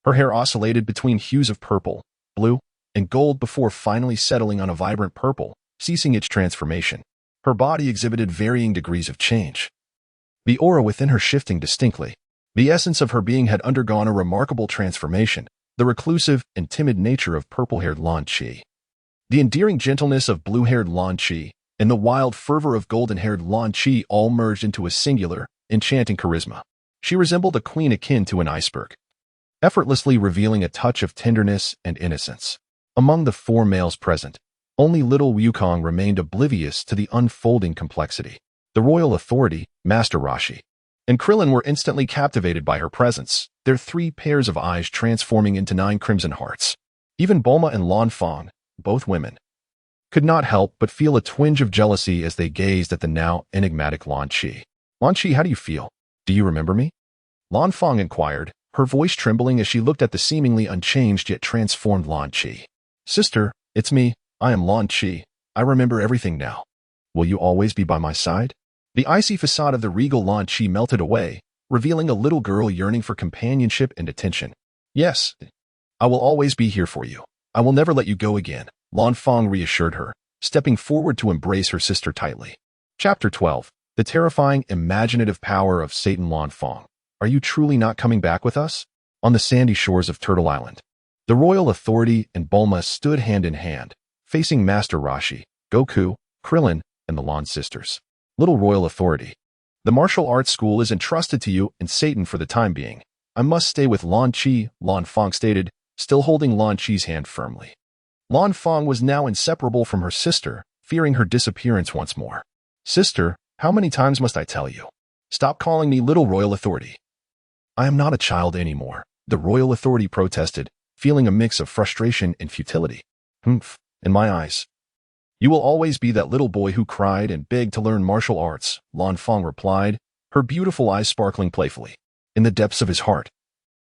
Her hair oscillated between hues of purple, blue, and gold before finally settling on a vibrant purple, ceasing its transformation. Her body exhibited varying degrees of change, the aura within her shifting distinctly. The essence of her being had undergone a remarkable transformation, the reclusive and timid nature of purple-haired Lan Shi, the endearing gentleness of blue-haired Lan Shi, and the wild fervor of golden-haired Lan Shi all merged into a singular, enchanting charisma. She resembled a queen akin to an iceberg. effortlessly revealing a touch of tenderness and innocence. Among the four males present, only little Wukong remained oblivious to the unfolding complexity. The royal authority, Master Roshi, and Krillin were instantly captivated by her presence, their 3 pairs of eyes transforming into 9 crimson hearts. Even Bulma and Lan Fang, both women, could not help but feel a twinge of jealousy as they gazed at the now enigmatic Lan Chi. Lan Chi, how do you feel? Do you remember me? Lan Fang inquired, her voice trembling as she looked at the seemingly unchanged yet transformed Lan Chi. Sister, it's me. I am Lan Chi. I remember everything now. Will you always be by my side? The icy facade of the regal Lan Chi melted away, revealing a little girl yearning for companionship and attention. Yes, I will always be here for you. I will never let you go again, Lan Fang reassured her, stepping forward to embrace her sister tightly. Chapter 12. The terrifying, imaginative power of Satan. Lan Fang. Are you truly not coming back with us? On the sandy shores of Turtle Island, the royal authority and Bulma stood hand in hand, facing Master Roshi, Goku, Krillin, and the Lan sisters. Little royal authority. The martial arts school is entrusted to you and Satan for the time being. I must stay with Lan Chi, Lan Fang stated, still holding Lan Chi's hand firmly. Lan Fang was now inseparable from her sister, fearing her disappearance once more. Sister, how many times must I tell you? Stop calling me little royal authority. I am not a child anymore, the royal authority protested, feeling a mix of frustration and futility. Humph, in my eyes. You will always be that little boy who cried and begged to learn martial arts, Lan Fang replied, her beautiful eyes sparkling playfully. In the depths of his heart,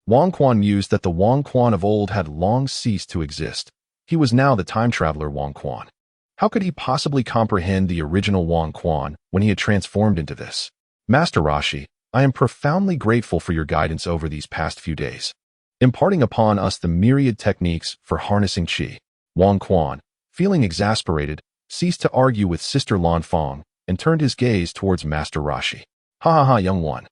Wang Quan mused that the Wang Quan of old had long ceased to exist. He was now the time traveler Wang Quan. How could he possibly comprehend the original Wang Quan when he had transformed into this? Master Roshi, I am profoundly grateful for your guidance over these past few days, imparting upon us the myriad techniques for harnessing Qi. Wang Quan, feeling exasperated, ceased to argue with Sister Lan Fang and turned his gaze towards Master Roshi. Ha ha ha, young one.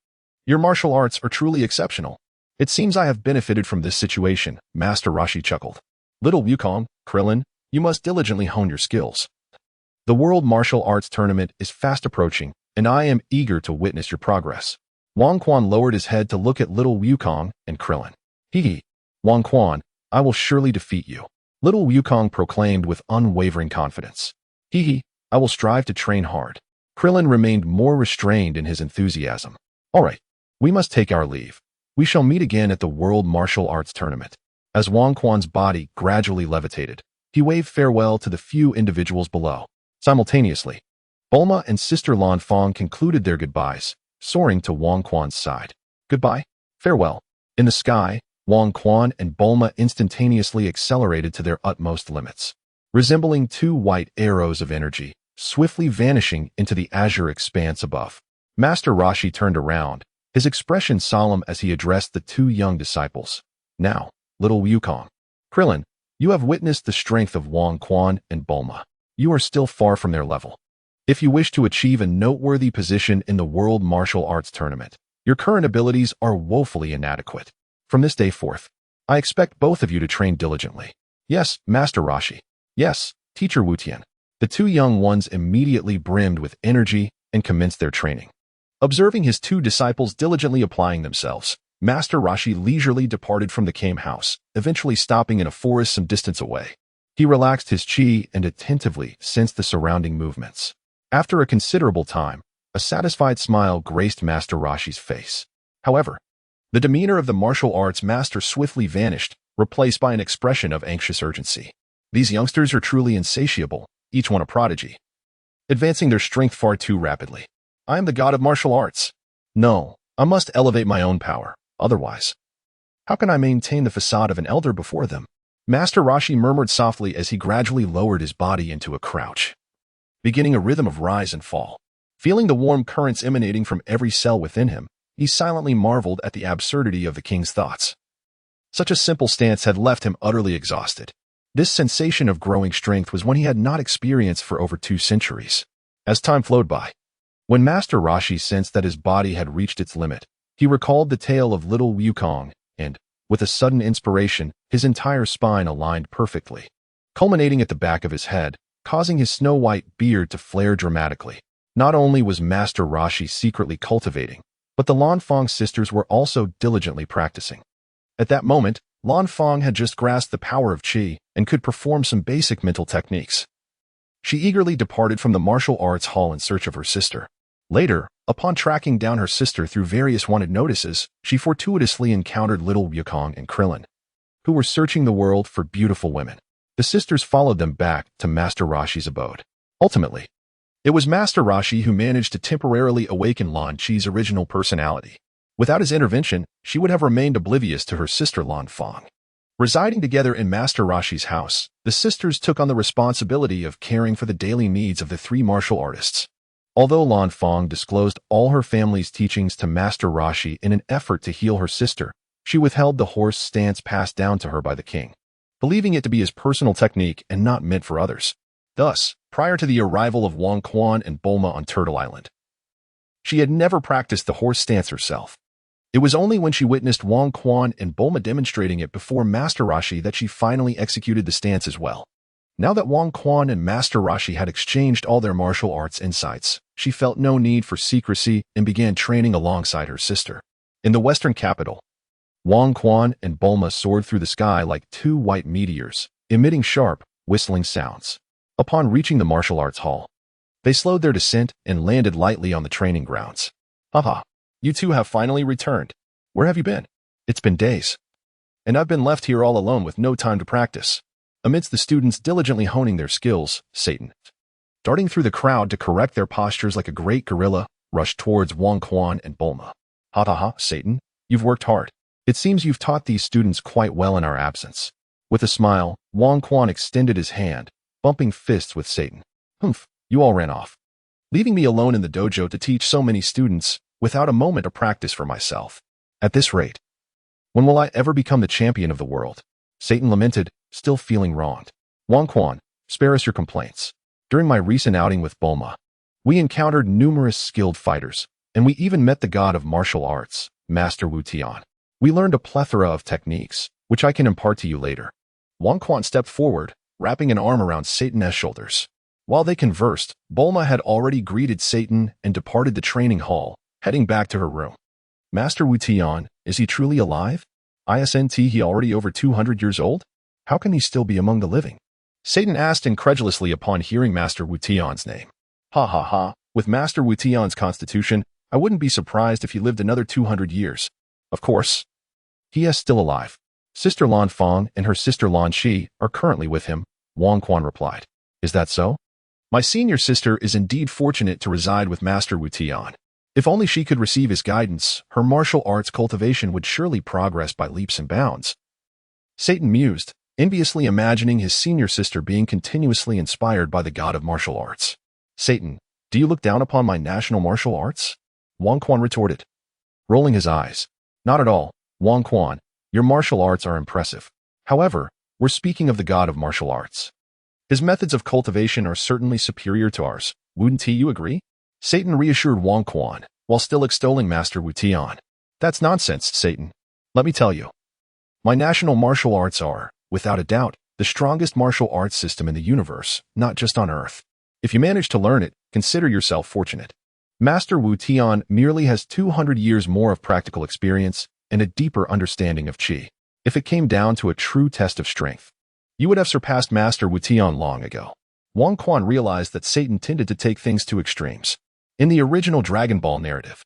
Your martial arts are truly exceptional. It seems I have benefited from this situation, Master Roshi chuckled. Little Wukong, Krillin, you must diligently hone your skills. The World Martial Arts Tournament is fast approaching, and I am eager to witness your progress. Wang Quan lowered his head to look at little Wukong and Krillin. Hee. Wang Quan, I will surely defeat you. Little Wukong proclaimed with unwavering confidence. Hee, I will strive to train hard. Krillin remained more restrained in his enthusiasm. All right, we must take our leave. We shall meet again at the World Martial Arts Tournament. As Wang Quan's body gradually levitated, he waved farewell to the few individuals below. Simultaneously, Bulma and Sister Lan Fang concluded their goodbyes, soaring to Wang Quan's side. Goodbye. Farewell. In the sky, Wang Quan and Bulma instantaneously accelerated to their utmost limits, resembling 2 white arrows of energy, swiftly vanishing into the azure expanse above. Master Roshi turned around, his expression solemn as he addressed the 2 young disciples. Now, little Wukong, Krillin, you have witnessed the strength of Wang Quan and Bulma. You are still far from their level. If you wish to achieve a noteworthy position in the World Martial Arts Tournament, your current abilities are woefully inadequate. From this day forth, I expect both of you to train diligently. Yes, Master Roshi. Yes, Teacher Wutian. The 2 young ones immediately brimmed with energy and commenced their training. Observing his 2 disciples diligently applying themselves, Master Roshi leisurely departed from the Kame house, eventually stopping in a forest some distance away. He relaxed his chi and attentively sensed the surrounding movements. After a considerable time, a satisfied smile graced Master Roshi's face. However, the demeanor of the martial arts master swiftly vanished, replaced by an expression of anxious urgency. These youngsters are truly insatiable, each one a prodigy, advancing their strength far too rapidly. I am the god of martial arts. No, I must elevate my own power, otherwise, how can I maintain the facade of an elder before them? Master Roshi murmured softly as he gradually lowered his body into a crouch, beginning a rhythm of rise and fall. Feeling the warm currents emanating from every cell within him, he silently marveled at the absurdity of the king's thoughts. Such a simple stance had left him utterly exhausted. This sensation of growing strength was one he had not experienced for over 2 centuries. As time flowed by, when Master Roshi sensed that his body had reached its limit, he recalled the tale of little Wukong, and, with a sudden inspiration, his entire spine aligned perfectly, culminating at the back of his head, causing his snow-white beard to flare dramatically. Not only was Master Roshi secretly cultivating, but the Lan Fang sisters were also diligently practicing. At that moment, Lan Fang had just grasped the power of qi and could perform some basic mental techniques. She eagerly departed from the martial arts hall in search of her sister. Later, upon tracking down her sister through various wanted notices, she fortuitously encountered little Yukong and Krillin, who were searching the world for beautiful women. The sisters followed them back to Master Roshi's abode. Ultimately, it was Master Roshi who managed to temporarily awaken Lan Qi's original personality. Without his intervention, she would have remained oblivious to her sister Lan Fang. Residing together in Master Roshi's house, the sisters took on the responsibility of caring for the daily needs of the three martial artists. Although Lan Fang disclosed all her family's teachings to Master Roshi in an effort to heal her sister, she withheld the horse stance passed down to her by the king, believing it to be his personal technique and not meant for others. Thus, prior to the arrival of Wang Quan and Bulma on Turtle Island, she had never practiced the horse stance herself. It was only when she witnessed Wang Quan and Bulma demonstrating it before Master Roshi that she finally executed the stance as well. Now that Wang Quan and Master Roshi had exchanged all their martial arts insights, she felt no need for secrecy and began training alongside her sister. In the western capital, Wang Quan and Bulma soared through the sky like two white meteors, emitting sharp, whistling sounds. Upon reaching the martial arts hall, they slowed their descent and landed lightly on the training grounds. Haha, you two have finally returned. Where have you been? It's been days. And I've been left here all alone with no time to practice. Amidst the students diligently honing their skills, Satan, darting through the crowd to correct their postures like a great gorilla, rushed towards Wang Quan and Bulma. Ha ha ha, Satan, you've worked hard. It seems you've taught these students quite well in our absence. With a smile, Wang Quan extended his hand, bumping fists with Satan. Humph, you all ran off, leaving me alone in the dojo to teach so many students, without a moment of practice for myself. At this rate, when will I ever become the champion of the world? Satan lamented, still feeling wronged. Wang Quan, spare us your complaints. During my recent outing with Bulma, we encountered numerous skilled fighters, and we even met the god of martial arts, Master Wu Tian. We learned a plethora of techniques, which I can impart to you later. Wang Quan stepped forward, wrapping an arm around Satan's shoulders. While they conversed, Bulma had already greeted Satan and departed the training hall, heading back to her room. Master Wu Tian, is he truly alive? Isn't he already over 200 years old? How can he still be among the living? Satan asked incredulously upon hearing Master Wu Tian's name. Ha ha ha, with Master Wu Tian's constitution, I wouldn't be surprised if he lived another 200 years. Of course, he is still alive. Sister Lan Fang and her sister Lan Xi are currently with him, Wang Quan replied. Is that so? My senior sister is indeed fortunate to reside with Master Wu Tian. If only she could receive his guidance, her martial arts cultivation would surely progress by leaps and bounds. Satan mused, enviously imagining his senior sister being continuously inspired by the god of martial arts. Satan, do you look down upon my national martial arts? Wang Quan retorted, rolling his eyes. Not at all, Wang Quan, your martial arts are impressive. However, we're speaking of the god of martial arts. His methods of cultivation are certainly superior to ours. Wouldn't you agree? Satan reassured Wang Quan, while still extolling Master Wu Tian. That's nonsense, Satan. Let me tell you. My national martial arts are, without a doubt, the strongest martial arts system in the universe, not just on Earth. If you manage to learn it, consider yourself fortunate. Master Wu Tian merely has 200 years more of practical experience and a deeper understanding of qi. If it came down to a true test of strength, you would have surpassed Master Wu Tian long ago. Wang Quan realized that Satan tended to take things to extremes. In the original Dragon Ball narrative,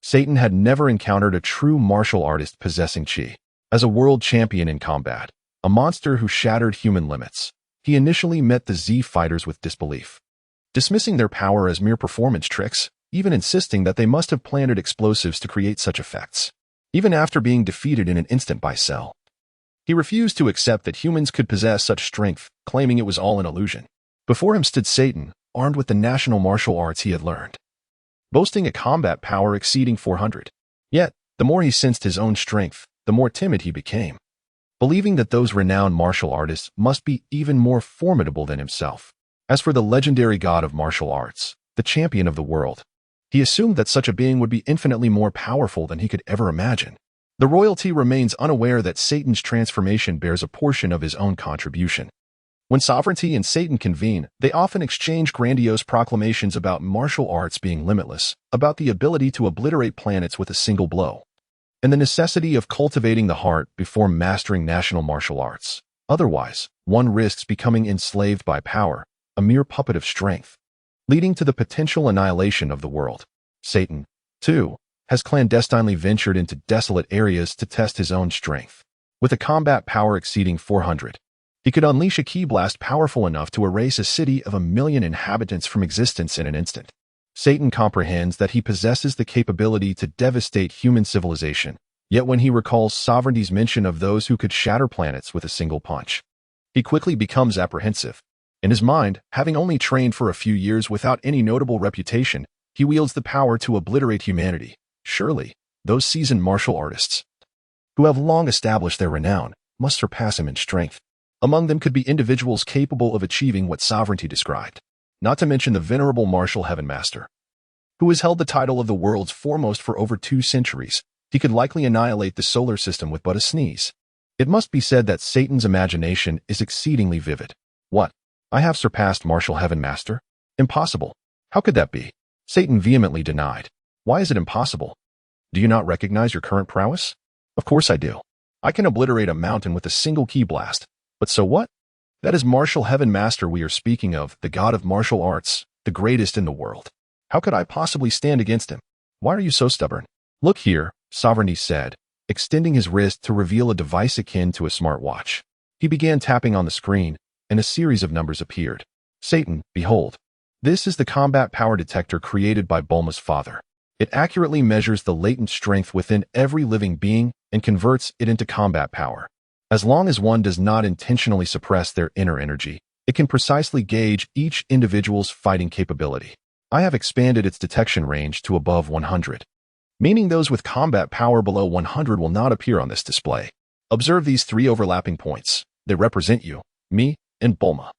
Satan had never encountered a true martial artist possessing qi. As a world champion in combat, a monster who shattered human limits, he initially met the Z fighters with disbelief, dismissing their power as mere performance tricks, even insisting that they must have planted explosives to create such effects. Even after being defeated in an instant by Cell, he refused to accept that humans could possess such strength, claiming it was all an illusion. Before him stood Satan, armed with the national martial arts he had learned, boasting a combat power exceeding 400. Yet, the more he sensed his own strength, the more timid he became, believing that those renowned martial artists must be even more formidable than himself. As for the legendary god of martial arts, the champion of the world, he assumed that such a being would be infinitely more powerful than he could ever imagine. The royalty remains unaware that Satan's transformation bears a portion of his own contribution. When sovereignty and Satan convene, they often exchange grandiose proclamations about martial arts being limitless, about the ability to obliterate planets with a single blow, and the necessity of cultivating the heart before mastering national martial arts. Otherwise, one risks becoming enslaved by power, a mere puppet of strength, leading to the potential annihilation of the world. Satan, too, has clandestinely ventured into desolate areas to test his own strength. With a combat power exceeding 400, he could unleash a ki blast powerful enough to erase a city of 1 million inhabitants from existence in an instant. Satan comprehends that he possesses the capability to devastate human civilization, yet when he recalls Sovereignty's mention of those who could shatter planets with a single punch, he quickly becomes apprehensive. In his mind, having only trained for a few years without any notable reputation, he wields the power to obliterate humanity. Surely, those seasoned martial artists, who have long established their renown, must surpass him in strength. Among them could be individuals capable of achieving what Sovereignty described, not to mention the venerable martial heaven master, who has held the title of the world's foremost for over 2 centuries. He could likely annihilate the solar system with but a sneeze. It must be said that Satan's imagination is exceedingly vivid. What? I have surpassed martial heaven master? Impossible. How could that be? Satan vehemently denied. Why is it impossible? Do you not recognize your current prowess? Of course I do. I can obliterate a mountain with a single ki blast. But so what? That is martial heaven master we are speaking of, the god of martial arts, the greatest in the world. How could I possibly stand against him? Why are you so stubborn? Look here, Sovereignty said, extending his wrist to reveal a device akin to a smartwatch. He began tapping on the screen, and a series of numbers appeared. Satan, behold. This is the combat power detector created by Bulma's father. It accurately measures the latent strength within every living being and converts it into combat power. As long as one does not intentionally suppress their inner energy, it can precisely gauge each individual's fighting capability. I have expanded its detection range to above 100, meaning those with combat power below 100 will not appear on this display. Observe these 3 overlapping points. They represent you, me, and Bulma.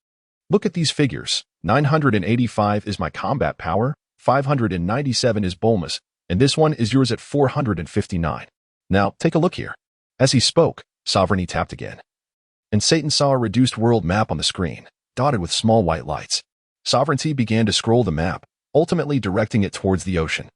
Look at these figures. 985 is my combat power, 597 is Bulma's, and this one is yours at 459. Now, take a look here. As he spoke, Sovereignty tapped again, and Satan saw a reduced world map on the screen, dotted with small white lights. Sovereignty began to scroll the map, ultimately directing it towards the ocean.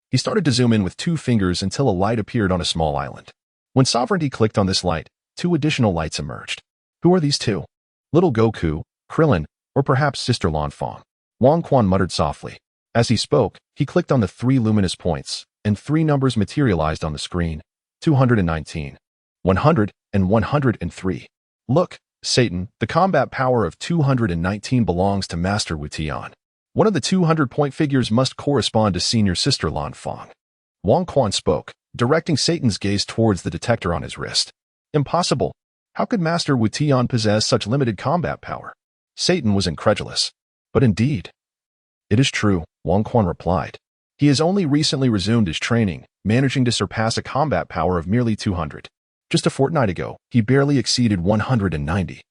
He started to zoom in with 2 fingers until a light appeared on a small island. When Sovereignty clicked on this light, 2 additional lights emerged. Who are these 2? Little Goku, Krillin, or perhaps Sister Lanfang? Wang Quan muttered softly. As he spoke, he clicked on the 3 luminous points, and 3 numbers materialized on the screen: 219, 100, and 103. Look, Satan, the combat power of 219 belongs to Master Wu Tian. One of the 200-point figures must correspond to Senior Sister Lanfang. Wang Quan spoke, directing Satan's gaze towards the detector on his wrist. Impossible. How could Master Wu Tian possess such limited combat power? Satan was incredulous. But indeed, it is true, Wang Quan replied. He has only recently resumed his training, managing to surpass a combat power of merely 200. Just a fortnight ago, he barely exceeded 190.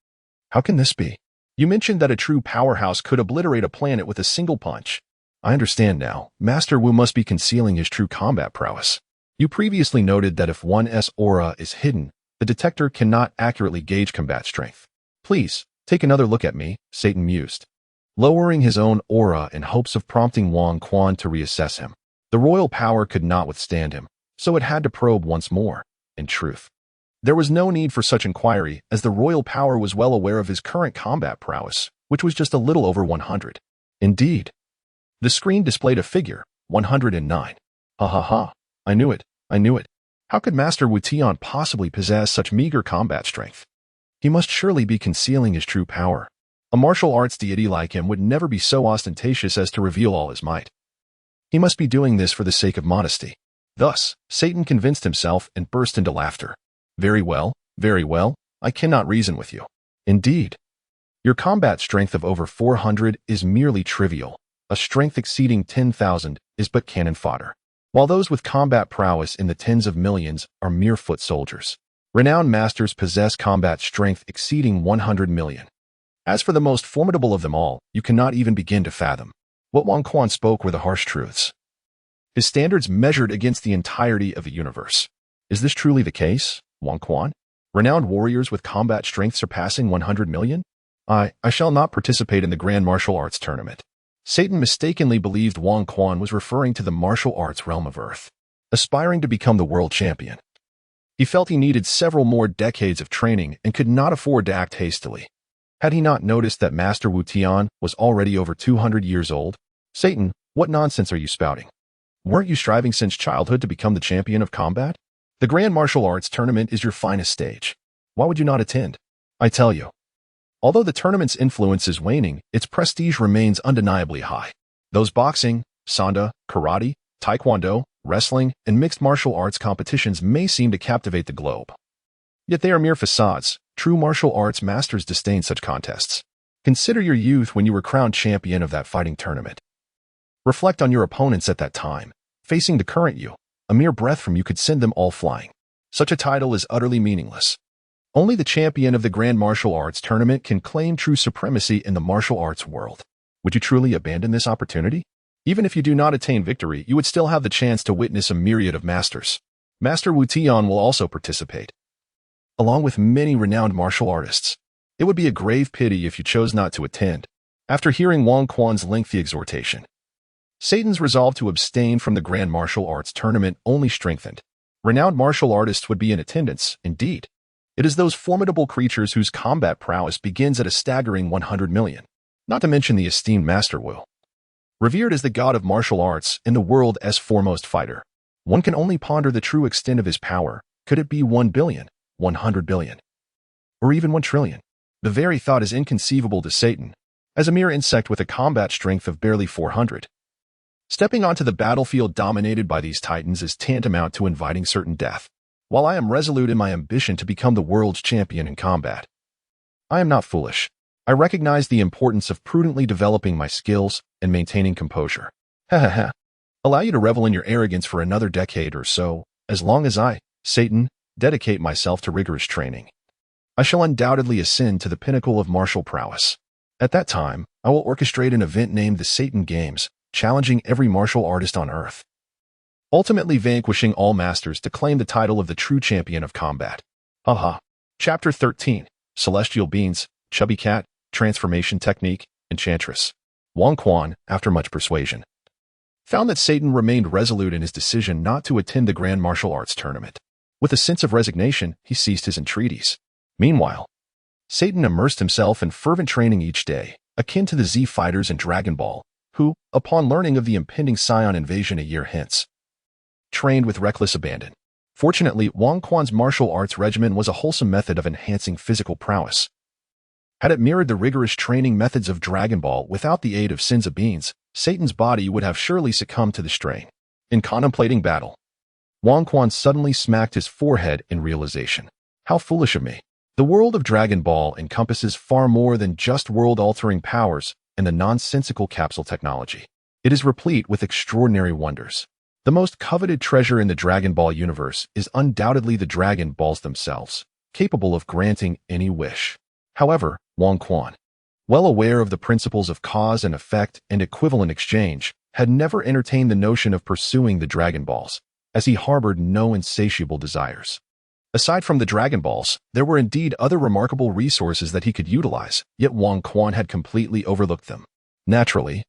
How can this be? You mentioned that a true powerhouse could obliterate a planet with a single punch. I understand now. Master Wu must be concealing his true combat prowess. You previously noted that if one's aura is hidden, the detector cannot accurately gauge combat strength. Please, take another look at me, Satan mused, lowering his own aura in hopes of prompting Wang Quan to reassess him. The royal power could not withstand him, so it had to probe once more. In truth, there was no need for such inquiry, as the royal power was well aware of his current combat prowess, which was just a little over 100. Indeed, the screen displayed a figure, 109. Ha ha ha. I knew it. I knew it. How could Master Wu Tian possibly possess such meager combat strength? He must surely be concealing his true power. A martial arts deity like him would never be so ostentatious as to reveal all his might. He must be doing this for the sake of modesty. Thus, Satan convinced himself and burst into laughter. Very well, I cannot reason with you. Indeed, your combat strength of over 400 is merely trivial. A strength exceeding 10,000 is but cannon fodder, while those with combat prowess in the tens of millions are mere foot soldiers. Renowned masters possess combat strength exceeding 100 million. As for the most formidable of them all, you cannot even begin to fathom. What Wang Quan spoke were the harsh truths. His standards measured against the entirety of the universe. Is this truly the case, Wang Quan? Renowned warriors with combat strength surpassing 100 million? I shall not participate in the Grand Martial Arts Tournament. Satan mistakenly believed Wang Quan was referring to the martial arts realm of Earth. Aspiring to become the world champion, He felt he needed several more decades of training and could not afford to act hastily. Had he not noticed that Master Wu Tian was already over 200 years old? Satan, what nonsense are you spouting? Weren't you striving since childhood to become the champion of combat? The Grand Martial Arts Tournament is your finest stage. Why would you not attend? I tell you. Although the tournament's influence is waning, its prestige remains undeniably high. Those boxing, sanda, karate, taekwondo, wrestling, and mixed martial arts competitions may seem to captivate the globe. Yet they are mere facades. True martial arts masters disdain such contests. Consider your youth when you were crowned champion of that fighting tournament. Reflect on your opponents at that time. Facing the current you, a mere breath from you could send them all flying. Such a title is utterly meaningless. Only the champion of the Grand Martial Arts Tournament can claim true supremacy in the martial arts world. Would you truly abandon this opportunity? Even if you do not attain victory, you would still have the chance to witness a myriad of masters. Master Wu Tian will also participate, along with many renowned martial artists. It would be a grave pity if you chose not to attend. After hearing Wang Quan's lengthy exhortation, Satan's resolve to abstain from the Grand Martial Arts Tournament only strengthened. Renowned martial artists would be in attendance, indeed. It is those formidable creatures whose combat prowess begins at a staggering 100 million. Not to mention the esteemed Master Wu. Revered as the god of martial arts and the world's foremost fighter, one can only ponder the true extent of his power. Could it be 1 billion, 100 billion, or even 1 trillion? The very thought is inconceivable to Satan, as a mere insect with a combat strength of barely 400. Stepping onto the battlefield dominated by these titans is tantamount to inviting certain death. While I am resolute in my ambition to become the world's champion in combat, I am not foolish. I recognize the importance of prudently developing my skills and maintaining composure. Allow you to revel in your arrogance for another decade or so, as long as I, Satan, dedicate myself to rigorous training. I shall undoubtedly ascend to the pinnacle of martial prowess. At that time, I will orchestrate an event named the Satan Games, challenging every martial artist on Earth, ultimately vanquishing all masters to claim the title of the true champion of combat. Chapter 13, Celestial Beings, Chubby Cat, Transformation Technique, Enchantress. Wang Quan, after much persuasion, found that Satan remained resolute in his decision not to attend the Grand Martial Arts Tournament. With a sense of resignation, he ceased his entreaties. Meanwhile, Satan immersed himself in fervent training each day, akin to the Z fighters in Dragon Ball, who, upon learning of the impending Saiyan invasion a year hence, trained with reckless abandon. Fortunately, Wang Quan's martial arts regimen was a wholesome method of enhancing physical prowess. Had it mirrored the rigorous training methods of Dragon Ball without the aid of Senza beans, Satan's body would have surely succumbed to the strain. In contemplating battle, Wang Quan suddenly smacked his forehead in realization. How foolish of me. The world of Dragon Ball encompasses far more than just world-altering powers and the nonsensical capsule technology. It is replete with extraordinary wonders. The most coveted treasure in the Dragon Ball universe is undoubtedly the Dragon Balls themselves, capable of granting any wish. However, Wang Quan, well aware of the principles of cause and effect and equivalent exchange, had never entertained the notion of pursuing the Dragon Balls, as he harbored no insatiable desires. Aside from the Dragon Balls, there were indeed other remarkable resources that he could utilize, yet Wang Quan had completely overlooked them. Naturally,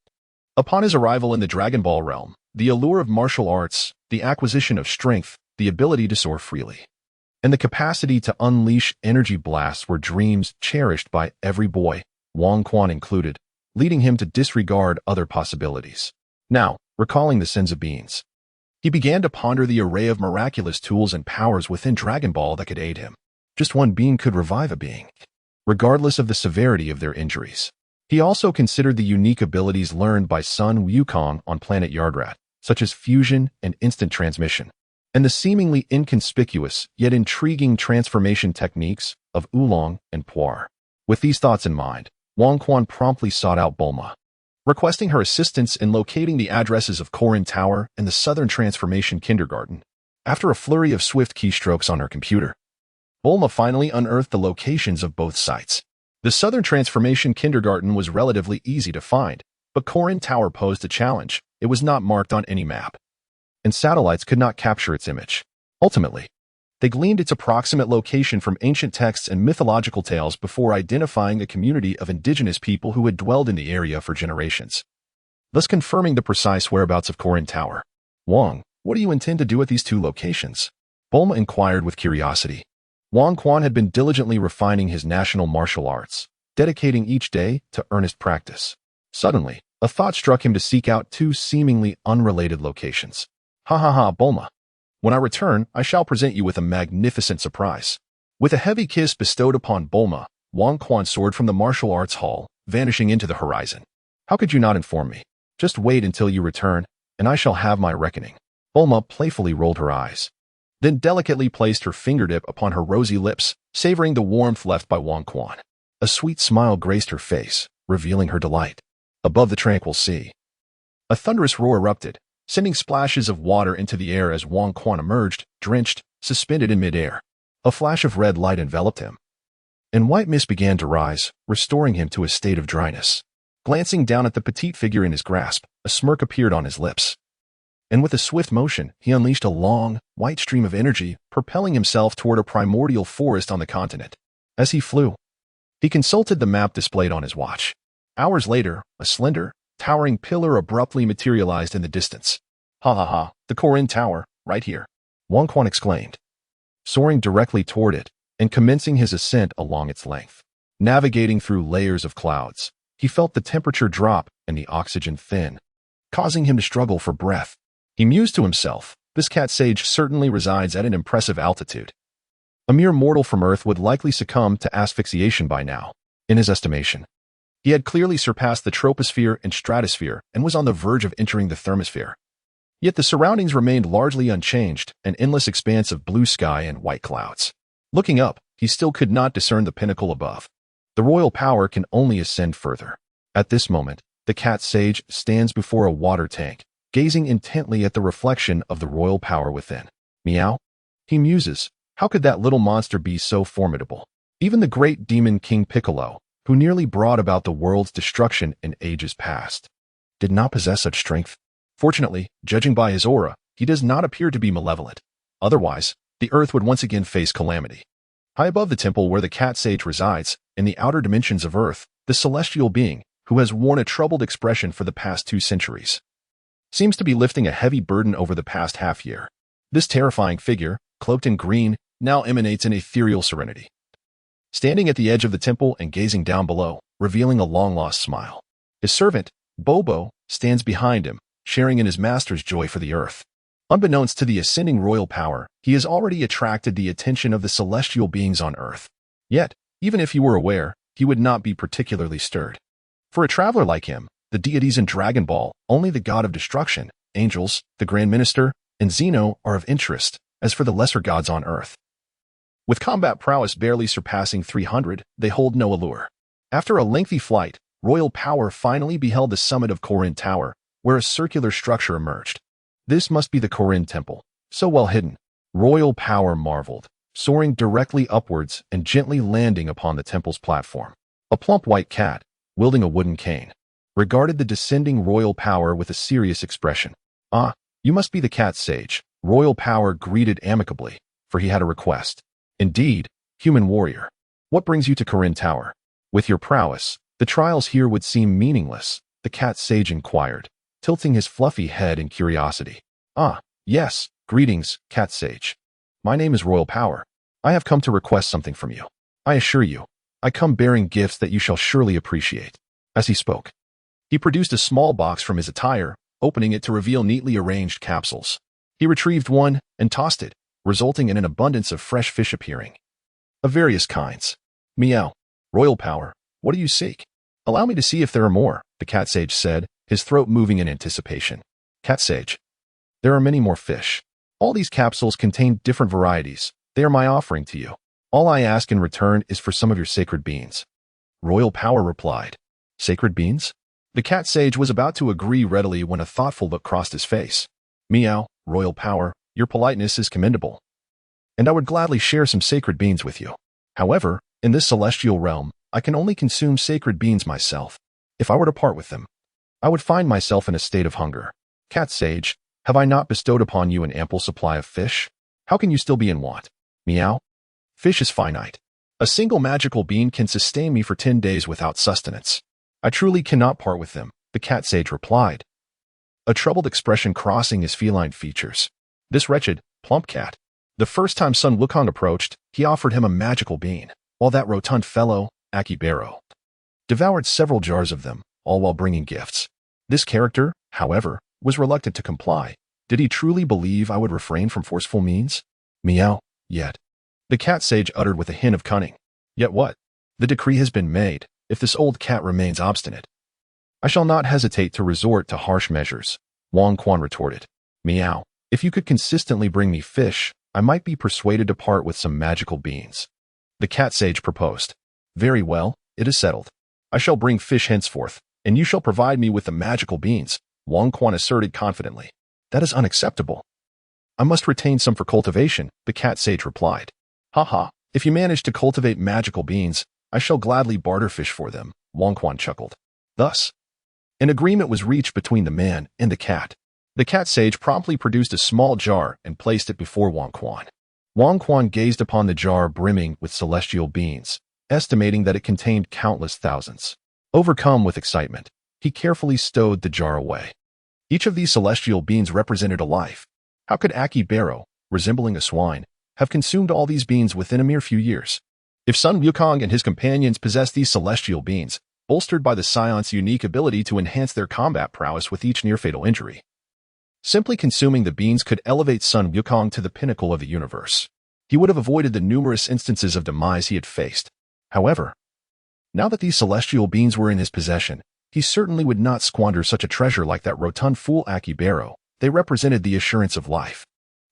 upon his arrival in the Dragon Ball realm, the allure of martial arts, the acquisition of strength, the ability to soar freely, and the capacity to unleash energy blasts were dreams cherished by every boy, Wang Quan included, leading him to disregard other possibilities. Now, recalling the Senza beans, he began to ponder the array of miraculous tools and powers within Dragon Ball that could aid him. Just one being could revive a being, regardless of the severity of their injuries. He also considered the unique abilities learned by Sun Wukong on planet Yardrat, such as fusion and instant transmission, and the seemingly inconspicuous yet intriguing transformation techniques of Oolong and Puar. With these thoughts in mind, Wang Quan promptly sought out Bulma, requesting her assistance in locating the addresses of Korin Tower and the Southern Transformation Kindergarten. After a flurry of swift keystrokes on her computer, Bulma finally unearthed the locations of both sites. The Southern Transformation Kindergarten was relatively easy to find, but Korin Tower posed a challenge. It was not marked on any map, and satellites could not capture its image. Ultimately, they gleaned its approximate location from ancient texts and mythological tales before identifying a community of indigenous people who had dwelled in the area for generations, thus confirming the precise whereabouts of Korin Tower. Wang, what do you intend to do at these two locations? Bulma inquired with curiosity. Wang Quan had been diligently refining his national martial arts, dedicating each day to earnest practice. Suddenly, a thought struck him to seek out two seemingly unrelated locations. Ha ha ha, Bulma. When I return, I shall present you with a magnificent surprise. With a heavy kiss bestowed upon Bulma, Wang Quan soared from the martial arts hall, vanishing into the horizon. How could you not inform me? Just wait until you return, and I shall have my reckoning. Bulma playfully rolled her eyes, then delicately placed her fingertip upon her rosy lips, savoring the warmth left by Wang Quan. A sweet smile graced her face, revealing her delight. Above the tranquil sea, a thunderous roar erupted, sending splashes of water into the air as Wang Quan emerged, drenched, suspended in midair. A flash of red light enveloped him, and white mist began to rise, restoring him to a state of dryness. Glancing down at the petite figure in his grasp, a smirk appeared on his lips. And with a swift motion, he unleashed a long, white stream of energy, propelling himself toward a primordial forest on the continent. As he flew, he consulted the map displayed on his watch. Hours later, a slender, towering pillar abruptly materialized in the distance. Ha ha ha, the Korin Tower, right here, Wang Quan exclaimed, soaring directly toward it and commencing his ascent along its length. Navigating through layers of clouds, he felt the temperature drop and the oxygen thin, causing him to struggle for breath. He mused to himself, this cat sage certainly resides at an impressive altitude. A mere mortal from Earth would likely succumb to asphyxiation by now. In his estimation, he had clearly surpassed the troposphere and stratosphere and was on the verge of entering the thermosphere. Yet the surroundings remained largely unchanged, an endless expanse of blue sky and white clouds. Looking up, he still could not discern the pinnacle above. The royal power can only ascend further. At this moment, the cat sage stands before a water tank, gazing intently at the reflection of the royal power within. Meow? He muses, how could that little monster be so formidable? Even the great demon King Piccolo, who nearly brought about the world's destruction in ages past, did not possess such strength. Fortunately, judging by his aura, he does not appear to be malevolent. Otherwise, the earth would once again face calamity. High above the temple where the cat sage resides, in the outer dimensions of Earth, the celestial being, who has worn a troubled expression for the past 2 centuries, seems to be lifting a heavy burden over the past half-year. This terrifying figure, cloaked in green, now emanates an ethereal serenity, standing at the edge of the temple and gazing down below, revealing a long-lost smile. His servant, Bobo, stands behind him, sharing in his master's joy for the earth. Unbeknownst to the ascending royal power, he has already attracted the attention of the celestial beings on Earth. Yet, even if he were aware, he would not be particularly stirred. For a traveler like him, the deities in Dragon Ball, only the god of destruction, angels, the Grand Minister, and Zeno are of interest, as for the lesser gods on Earth. With combat prowess barely surpassing 300, they hold no allure. After a lengthy flight, royal power finally beheld the summit of Korin Tower, where a circular structure emerged. This must be the Korin Temple, so well hidden. Royal power marveled, soaring directly upwards and gently landing upon the temple's platform. A plump white cat, wielding a wooden cane, regarded the descending royal power with a serious expression. Ah, you must be the cat sage, royal power greeted amicably, for he had a request. Indeed, human warrior. What brings you to Korin Tower? With your prowess, the trials here would seem meaningless, the cat sage inquired, tilting his fluffy head in curiosity. Ah, yes, greetings, cat sage. My name is Royal Power. I have come to request something from you. I assure you, I come bearing gifts that you shall surely appreciate. As he spoke, he produced a small box from his attire, opening it to reveal neatly arranged capsules. He retrieved one and tossed it, resulting in an abundance of fresh fish appearing, of various kinds. Meow. Royal Power, what do you seek? Allow me to see if there are more, the cat sage said, his throat moving in anticipation. Cat sage. There are many more fish. All these capsules contain different varieties. They are my offering to you. All I ask in return is for some of your sacred beans. Royal Power replied. Sacred beans? The cat sage was about to agree readily when a thoughtful look crossed his face. Meow, Royal Power, your politeness is commendable, and I would gladly share some sacred beans with you. However, in this celestial realm, I can only consume sacred beans myself. If I were to part with them, I would find myself in a state of hunger. Cat sage, have I not bestowed upon you an ample supply of fish? How can you still be in want? Meow. Fish is finite. A single magical bean can sustain me for 10 days without sustenance. I truly cannot part with them, the cat sage replied, a troubled expression crossing his feline features. This wretched, plump cat, The first time Sun Wukong approached, he offered him a magical bean, while that rotund fellow, Akibaro, devoured several jars of them, all while bringing gifts. This character, however, was reluctant to comply. Did he truly believe I would refrain from forceful means? Meow. Yet. The cat sage uttered with a hint of cunning. Yet what? The decree has been made. If this old cat remains obstinate, I shall not hesitate to resort to harsh measures. Wang Quan retorted. Meow. If you could consistently bring me fish, I might be persuaded to part with some magical beans. The cat sage proposed. Very well, it is settled. I shall bring fish henceforth, and you shall provide me with the magical beans, Wang Quan asserted confidently. That is unacceptable. I must retain some for cultivation, the cat sage replied. Haha, if you manage to cultivate magical beans, I shall gladly barter fish for them, Wang Quan chuckled. Thus, an agreement was reached between the man and the cat. The cat sage promptly produced a small jar and placed it before Wang Quan. Wang Quan gazed upon the jar brimming with celestial beans, estimating that it contained countless thousands. Overcome with excitement, he carefully stowed the jar away. Each of these celestial beans represented a life. How could Akibaro, resembling a swine, have consumed all these beans within a mere few years? If Sun Wukong and his companions possessed these celestial beans, bolstered by the Saiyans' unique ability to enhance their combat prowess with each near-fatal injury, simply consuming the beans could elevate Sun Wukong to the pinnacle of the universe. He would have avoided the numerous instances of demise he had faced. However, now that these celestial beans were in his possession, he certainly would not squander such a treasure like that rotund fool Akibaro. They represented the assurance of life.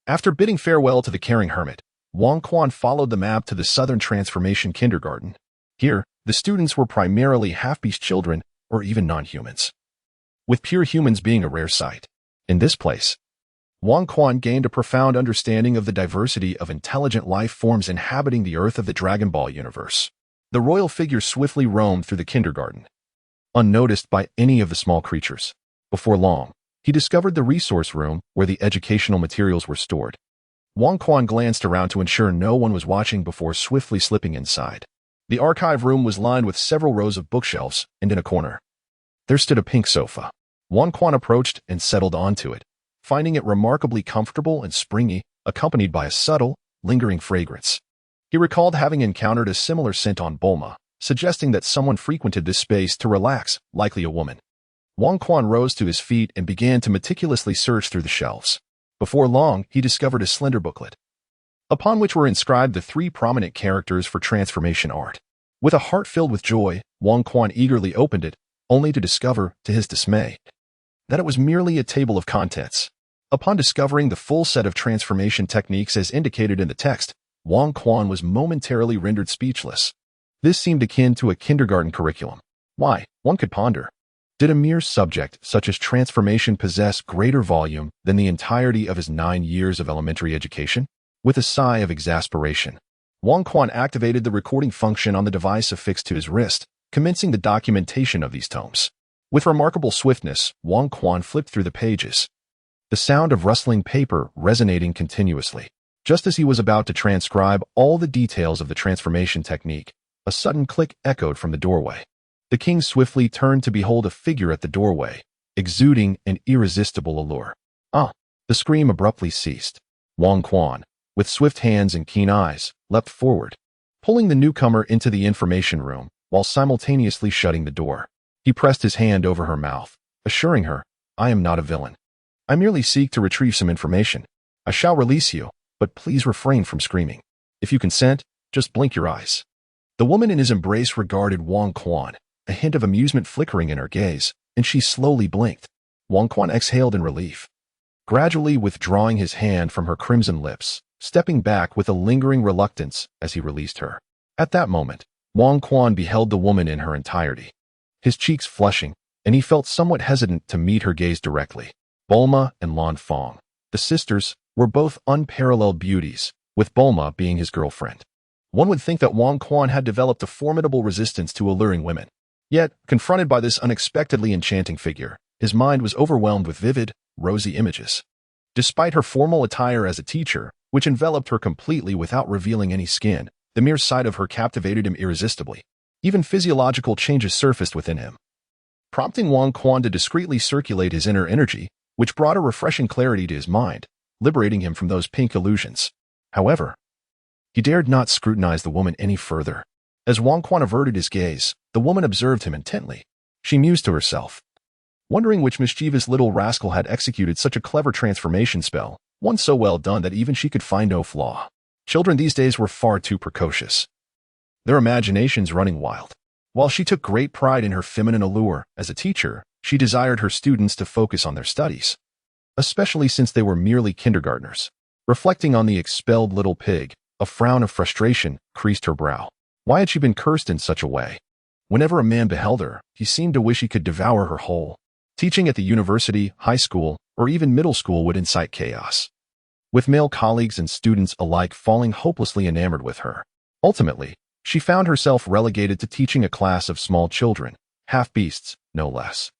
After bidding farewell to the caring hermit, Wang Quan followed the map to the Southern Transformation Kindergarten. Here, the students were primarily half-beast children or even non-humans, with pure humans being a rare sight. In this place, Wang Quan gained a profound understanding of the diversity of intelligent life forms inhabiting the Earth of the Dragon Ball universe. The royal figure swiftly roamed through the kindergarten, unnoticed by any of the small creatures. Before long, he discovered the resource room where the educational materials were stored. Wang Quan glanced around to ensure no one was watching before swiftly slipping inside. The archive room was lined with several rows of bookshelves, and in a corner, there stood a pink sofa. Wang Quan approached and settled onto it, finding it remarkably comfortable and springy, accompanied by a subtle, lingering fragrance. He recalled having encountered a similar scent on Bulma, suggesting that someone frequented this space to relax, likely a woman. Wang Quan rose to his feet and began to meticulously search through the shelves. Before long, he discovered a slender booklet, upon which were inscribed the 3 prominent characters for transformation art. With a heart filled with joy, Wang Quan eagerly opened it, only to discover, to his dismay, that it was merely a table of contents. Upon discovering the full set of transformation techniques as indicated in the text, Wang Quan was momentarily rendered speechless. This seemed akin to a kindergarten curriculum. Why, one could ponder, did a mere subject such as transformation possess greater volume than the entirety of his 9 years of elementary education? With a sigh of exasperation, Wang Quan activated the recording function on the device affixed to his wrist, commencing the documentation of these tomes. With remarkable swiftness, Wang Quan flipped through the pages, the sound of rustling paper resonating continuously. Just as he was about to transcribe all the details of the transformation technique, a sudden click echoed from the doorway. The king swiftly turned to behold a figure at the doorway, exuding an irresistible allure. Ah! The scream abruptly ceased. Wang Quan, with swift hands and keen eyes, leapt forward, pulling the newcomer into the information room, while simultaneously shutting the door. He pressed his hand over her mouth, assuring her, I am not a villain. I merely seek to retrieve some information. I shall release you, but please refrain from screaming. If you consent, just blink your eyes. The woman in his embrace regarded Wang Quan, a hint of amusement flickering in her gaze, and she slowly blinked. Wang Quan exhaled in relief, gradually withdrawing his hand from her crimson lips, stepping back with a lingering reluctance as he released her. At that moment, Wang Quan beheld the woman in her entirety, his cheeks flushing, and he felt somewhat hesitant to meet her gaze directly. Bulma and Lan Fong, the sisters, were both unparalleled beauties, with Bulma being his girlfriend. One would think that Wang Quan had developed a formidable resistance to alluring women. Yet, confronted by this unexpectedly enchanting figure, his mind was overwhelmed with vivid, rosy images. Despite her formal attire as a teacher, which enveloped her completely without revealing any skin, the mere sight of her captivated him irresistibly. Even physiological changes surfaced within him, prompting Wang Quan to discreetly circulate his inner energy, which brought a refreshing clarity to his mind, liberating him from those pink illusions. However, he dared not scrutinize the woman any further. As Wang Quan averted his gaze, the woman observed him intently. She mused to herself, wondering which mischievous little rascal had executed such a clever transformation spell, one so well done that even she could find no flaw. Children these days were far too precocious, their imaginations running wild. While she took great pride in her feminine allure as a teacher, she desired her students to focus on their studies, especially since they were merely kindergartners. Reflecting on the expelled little pig, a frown of frustration creased her brow. Why had she been cursed in such a way? Whenever a man beheld her, he seemed to wish he could devour her whole. Teaching at the university, high school, or even middle school would incite chaos, with male colleagues and students alike falling hopelessly enamored with her. Ultimately, she found herself relegated to teaching a class of small children, half-beasts, no less.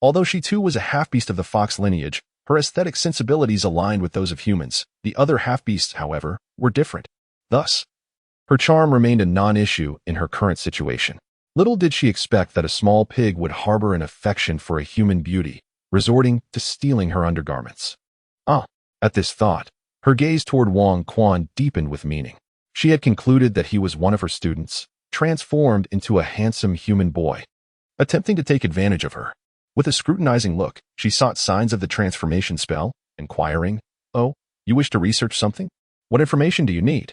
Although she too was a half-beast of the fox lineage, her aesthetic sensibilities aligned with those of humans. The other half-beasts, however, were different. Thus, her charm remained a non-issue in her current situation. Little did she expect that a small pig would harbor an affection for a human beauty, resorting to stealing her undergarments. At this thought, her gaze toward Wang Quan deepened with meaning. She had concluded that he was one of her students, transformed into a handsome human boy, attempting to take advantage of her. With a scrutinizing look, she sought signs of the transformation spell, inquiring, "Oh, you wish to research something? What information do you need?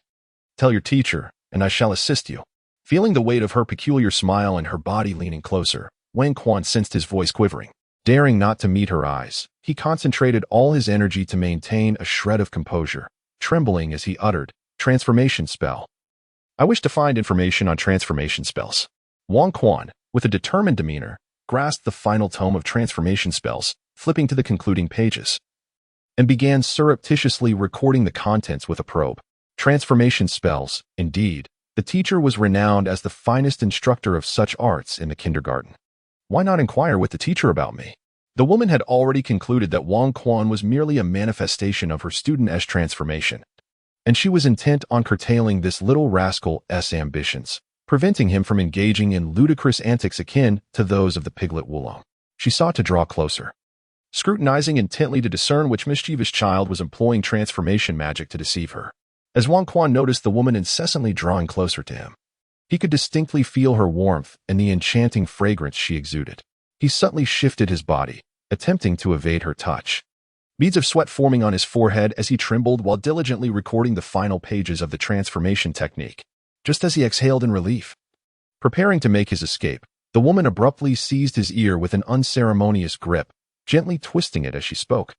Tell your teacher, and I shall assist you." Feeling the weight of her peculiar smile and her body leaning closer, Wang Quan sensed his voice quivering. Daring not to meet her eyes, he concentrated all his energy to maintain a shred of composure, trembling as he uttered, "Transformation spell. I wish to find information on transformation spells." Wang Quan, with a determined demeanor, grasped the final tome of transformation spells, flipping to the concluding pages, and began surreptitiously recording the contents with a probe. Transformation spells, indeed. The teacher was renowned as the finest instructor of such arts in the kindergarten. Why not inquire with the teacher about me? The woman had already concluded that Wang Quan was merely a manifestation of her student-esque transformation, and she was intent on curtailing this little rascal's ambitions, preventing him from engaging in ludicrous antics akin to those of the piglet Wulong. She sought to draw closer, scrutinizing intently to discern which mischievous child was employing transformation magic to deceive her. As Wang Quan noticed the woman incessantly drawing closer to him, he could distinctly feel her warmth and the enchanting fragrance she exuded. He subtly shifted his body, attempting to evade her touch, beads of sweat forming on his forehead as he trembled while diligently recording the final pages of the transformation technique. Just as he exhaled in relief, preparing to make his escape, the woman abruptly seized his ear with an unceremonious grip, gently twisting it as she spoke.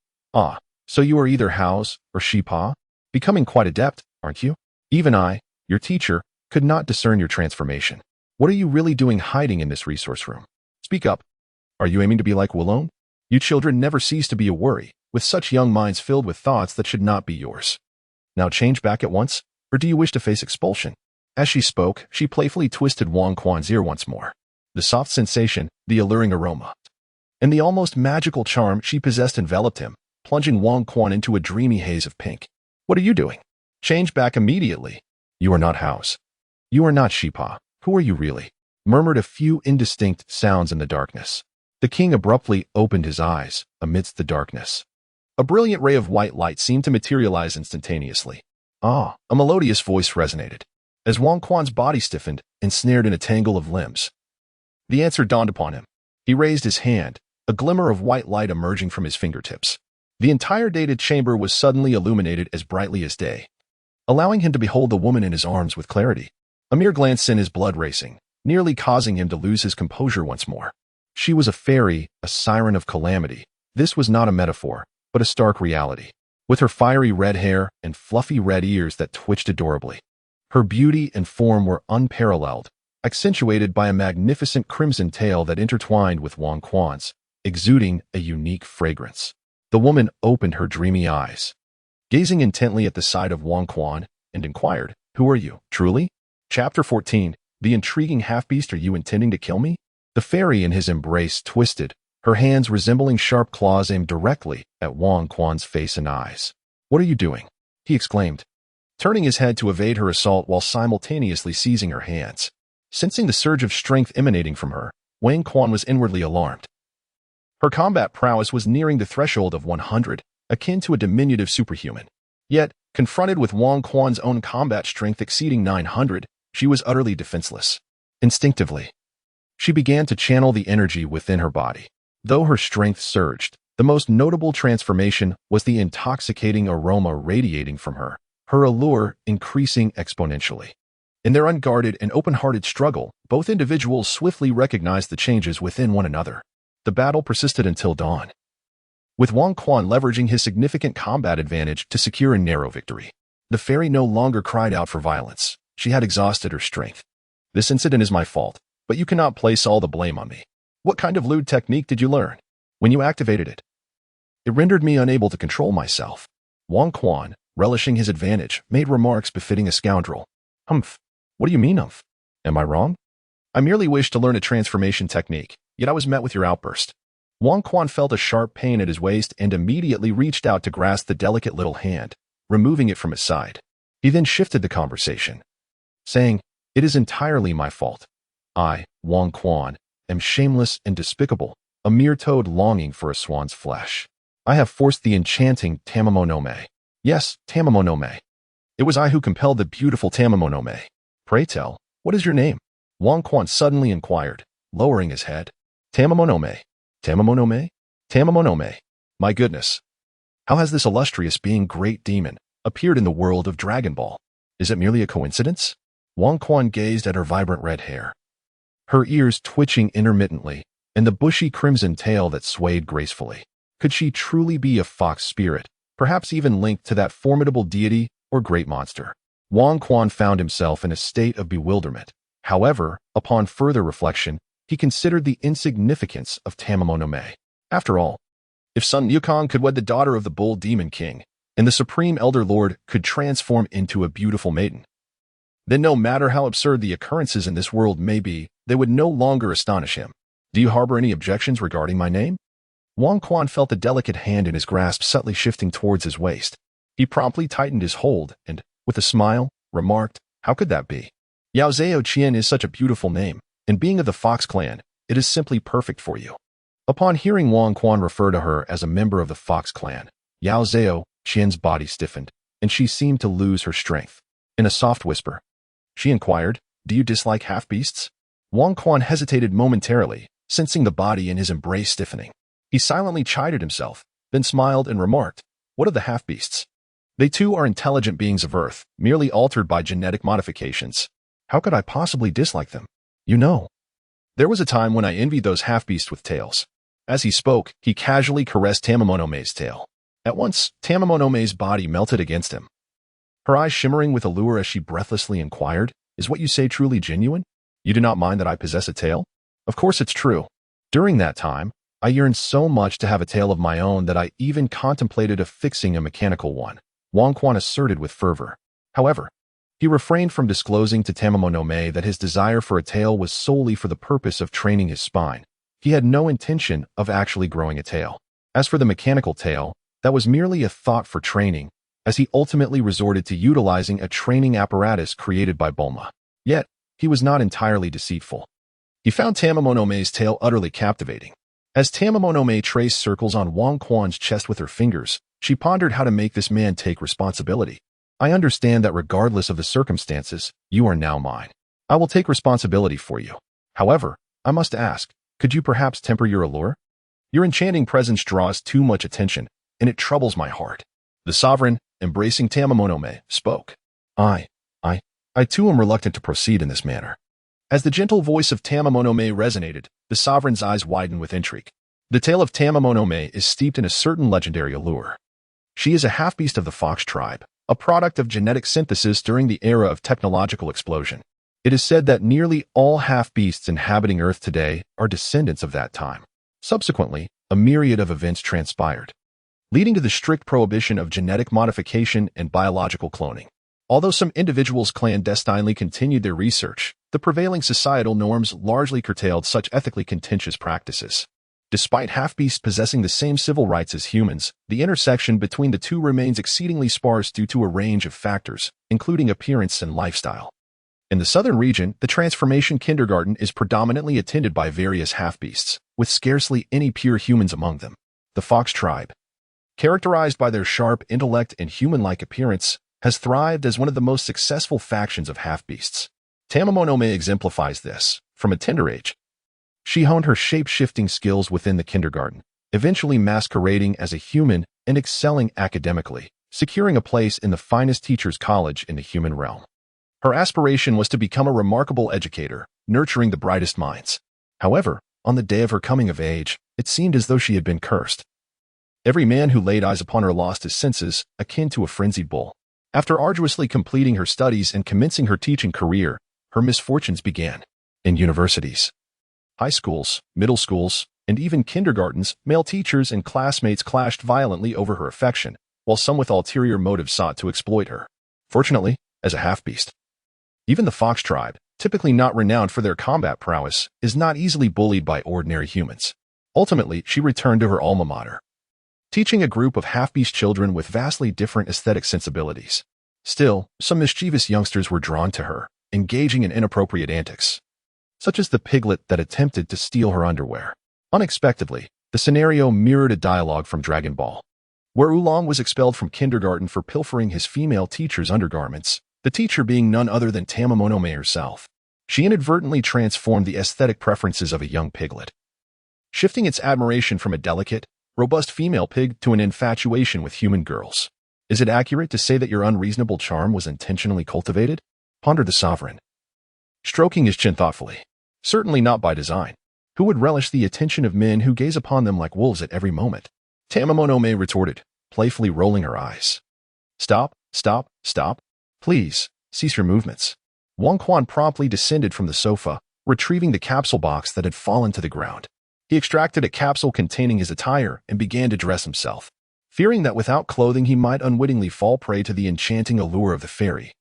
So you are either Hao's or Shipa? Becoming quite adept, aren't you? Even I, your teacher, could not discern your transformation. What are you really doing hiding in this resource room? Speak up. Are you aiming to be like Wulong? You children never cease to be a worry, with such young minds filled with thoughts that should not be yours. Now change back at once, or do you wish to face expulsion? As she spoke, she playfully twisted Wang Quan's ear once more. The soft sensation, the alluring aroma, and the almost magical charm she possessed enveloped him, plunging Wang Quan into a dreamy haze of pink. What are you doing? Change back immediately. You are not Hao's. You are not Shipa. Who are you really? Murmured a few indistinct sounds in the darkness. The king abruptly opened his eyes amidst the darkness. A brilliant ray of white light seemed to materialize instantaneously. A melodious voice resonated. As Wang Quan's body stiffened, ensnared in a tangle of limbs, the answer dawned upon him. He raised his hand, a glimmer of white light emerging from his fingertips. The entire dated chamber was suddenly illuminated as brightly as day, allowing him to behold the woman in his arms with clarity. A mere glance sent his blood racing, nearly causing him to lose his composure once more. She was a fairy, a siren of calamity. This was not a metaphor, but a stark reality. With her fiery red hair and fluffy red ears that twitched adorably, her beauty and form were unparalleled, accentuated by a magnificent crimson tail that intertwined with Wang Quan's, exuding a unique fragrance. The woman opened her dreamy eyes, gazing intently at the side of Wang Quan, and inquired, "Who are you, truly?" Chapter 14. The intriguing half-beast, are you intending to kill me? The fairy in his embrace twisted, her hands resembling sharp claws aimed directly at Wang Quan's face and eyes. "What are you doing?" he exclaimed, turning his head to evade her assault while simultaneously seizing her hands. Sensing the surge of strength emanating from her, Wang Quan was inwardly alarmed. Her combat prowess was nearing the threshold of 100, akin to a diminutive superhuman. Yet, Confronted with Wang Quan's own combat strength exceeding 900, she was utterly defenseless. Instinctively, she began to channel the energy within her body. Though her strength surged, the most notable transformation was the intoxicating aroma radiating from her, her allure increasing exponentially. In their unguarded and open-hearted struggle, both individuals swiftly recognized the changes within one another. The battle persisted until dawn, with Wang Quan leveraging his significant combat advantage to secure a narrow victory. The fairy no longer cried out for violence. She had exhausted her strength. "This incident is my fault, but you cannot place all the blame on me. What kind of lewd technique did you learn? When you activated it, it rendered me unable to control myself." Wang Quan, relishing his advantage, made remarks befitting a scoundrel. "Humph. What do you mean, humph? Am I wrong? I merely wished to learn a transformation technique, yet I was met with your outburst." Wang Quan felt a sharp pain at his waist and immediately reached out to grasp the delicate little hand, removing it from his side. He then shifted the conversation, saying, "It is entirely my fault. I, Wang Quan, am shameless and despicable, a mere toad longing for a swan's flesh. I have forced the enchanting Tamamonome. Yes, Tamamonome. It was I who compelled the beautiful Tamamonome. Pray tell, what is your name?" Wang Quan suddenly inquired, lowering his head. "Tamamonome. Tamamonome? Tamamonome. My goodness. How has this illustrious being great demon appeared in the world of Dragon Ball? Is it merely a coincidence?" Wang Quan gazed at her vibrant red hair, her ears twitching intermittently, and the bushy crimson tail that swayed gracefully. Could she truly be a fox spirit, perhaps even linked to that formidable deity or great monster? Wang Quan found himself in a state of bewilderment. However, upon further reflection, he considered the insignificance of Tamamonome. After all, if Sun Yukong could wed the daughter of the Bull Demon King, and the Supreme Elder Lord could transform into a beautiful maiden, then no matter how absurd the occurrences in this world may be, they would no longer astonish him. "Do you harbor any objections regarding my name?" Wang Quan felt the delicate hand in his grasp subtly shifting towards his waist. He promptly tightened his hold and, with a smile, remarked, "How could that be? Yao Zhao Qian is such a beautiful name, and being of the Fox clan, it is simply perfect for you." Upon hearing Wang Quan refer to her as a member of the Fox clan, Yao Zhao Qian's body stiffened, and she seemed to lose her strength. In a soft whisper, she inquired, "Do you dislike half-beasts?" Wang Quan hesitated momentarily, sensing the body in his embrace stiffening. He silently chided himself, then smiled and remarked, "What of the half-beasts? They too are intelligent beings of Earth, merely altered by genetic modifications. How could I possibly dislike them? You know, there was a time when I envied those half-beasts with tails." As he spoke, he casually caressed Tamamonome's tail. At once, Tamamonome's body melted against him, her eyes shimmering with allure as she breathlessly inquired, "Is what you say truly genuine? You do not mind that I possess a tail?" "Of course it's true. During that time, I yearned so much to have a tail of my own that I even contemplated affixing a mechanical one," Wang Quan asserted with fervor. However, he refrained from disclosing to Tamamonome that his desire for a tail was solely for the purpose of training his spine. He had no intention of actually growing a tail. As for the mechanical tail, that was merely a thought for training, as he ultimately resorted to utilizing a training apparatus created by Bulma. Yet, he was not entirely deceitful. He found Tamamonome's tail utterly captivating. As Tamamonome traced circles on Wang Quan's chest with her fingers, she pondered how to make this man take responsibility. "I understand that regardless of the circumstances, you are now mine. I will take responsibility for you. However, I must ask, could you perhaps temper your allure? Your enchanting presence draws too much attention, and it troubles my heart." The sovereign, embracing Tamamonome, spoke. I too am reluctant to proceed in this manner." As the gentle voice of Tamamonome resonated, the sovereign's eyes widened with intrigue. The tale of Tamamonome is steeped in a certain legendary allure. She is a half-beast of the Fox tribe, a product of genetic synthesis during the era of technological explosion. It is said that nearly all half-beasts inhabiting Earth today are descendants of that time. Subsequently, a myriad of events transpired, leading to the strict prohibition of genetic modification and biological cloning. Although some individuals clandestinely continued their research, the prevailing societal norms largely curtailed such ethically contentious practices. Despite half-beasts possessing the same civil rights as humans, the intersection between the two remains exceedingly sparse due to a range of factors, including appearance and lifestyle. In the southern region, the transformation kindergarten is predominantly attended by various half-beasts, with scarcely any pure humans among them. The Fox tribe, characterized by their sharp intellect and human-like appearance, has thrived as one of the most successful factions of half-beasts. Tamamonome exemplifies this. From a tender age, she honed her shape-shifting skills within the kindergarten, eventually masquerading as a human and excelling academically, securing a place in the finest teachers' college in the human realm. Her aspiration was to become a remarkable educator, nurturing the brightest minds. However, on the day of her coming of age, it seemed as though she had been cursed. Every man who laid eyes upon her lost his senses, akin to a frenzied bull. After arduously completing her studies and commencing her teaching career, her misfortunes began. In universities, high schools, middle schools, and even kindergartens, male teachers and classmates clashed violently over her affection, while some with ulterior motives sought to exploit her. Fortunately, as a half-beast, even the fox tribe, typically not renowned for their combat prowess, is not easily bullied by ordinary humans. Ultimately, she returned to her alma mater, teaching a group of half-beast children with vastly different aesthetic sensibilities. Still, some mischievous youngsters were drawn to her, engaging in inappropriate antics, such as the piglet that attempted to steal her underwear. Unexpectedly, the scenario mirrored a dialogue from Dragon Ball, where Oolong was expelled from kindergarten for pilfering his female teacher's undergarments, the teacher being none other than Tamamonome herself. She inadvertently transformed the aesthetic preferences of a young piglet, shifting its admiration from a delicate, robust female pig to an infatuation with human girls. Is it accurate to say that your unreasonable charm was intentionally cultivated? Pondered the sovereign, stroking his chin thoughtfully. Certainly not by design. Who would relish the attention of men who gaze upon them like wolves at every moment? Tamamonome retorted, playfully rolling her eyes. Stop, stop, stop. Please, cease your movements. Wang Quan promptly descended from the sofa, retrieving the capsule box that had fallen to the ground. He extracted a capsule containing his attire and began to dress himself, fearing that without clothing he might unwittingly fall prey to the enchanting allure of the fairy.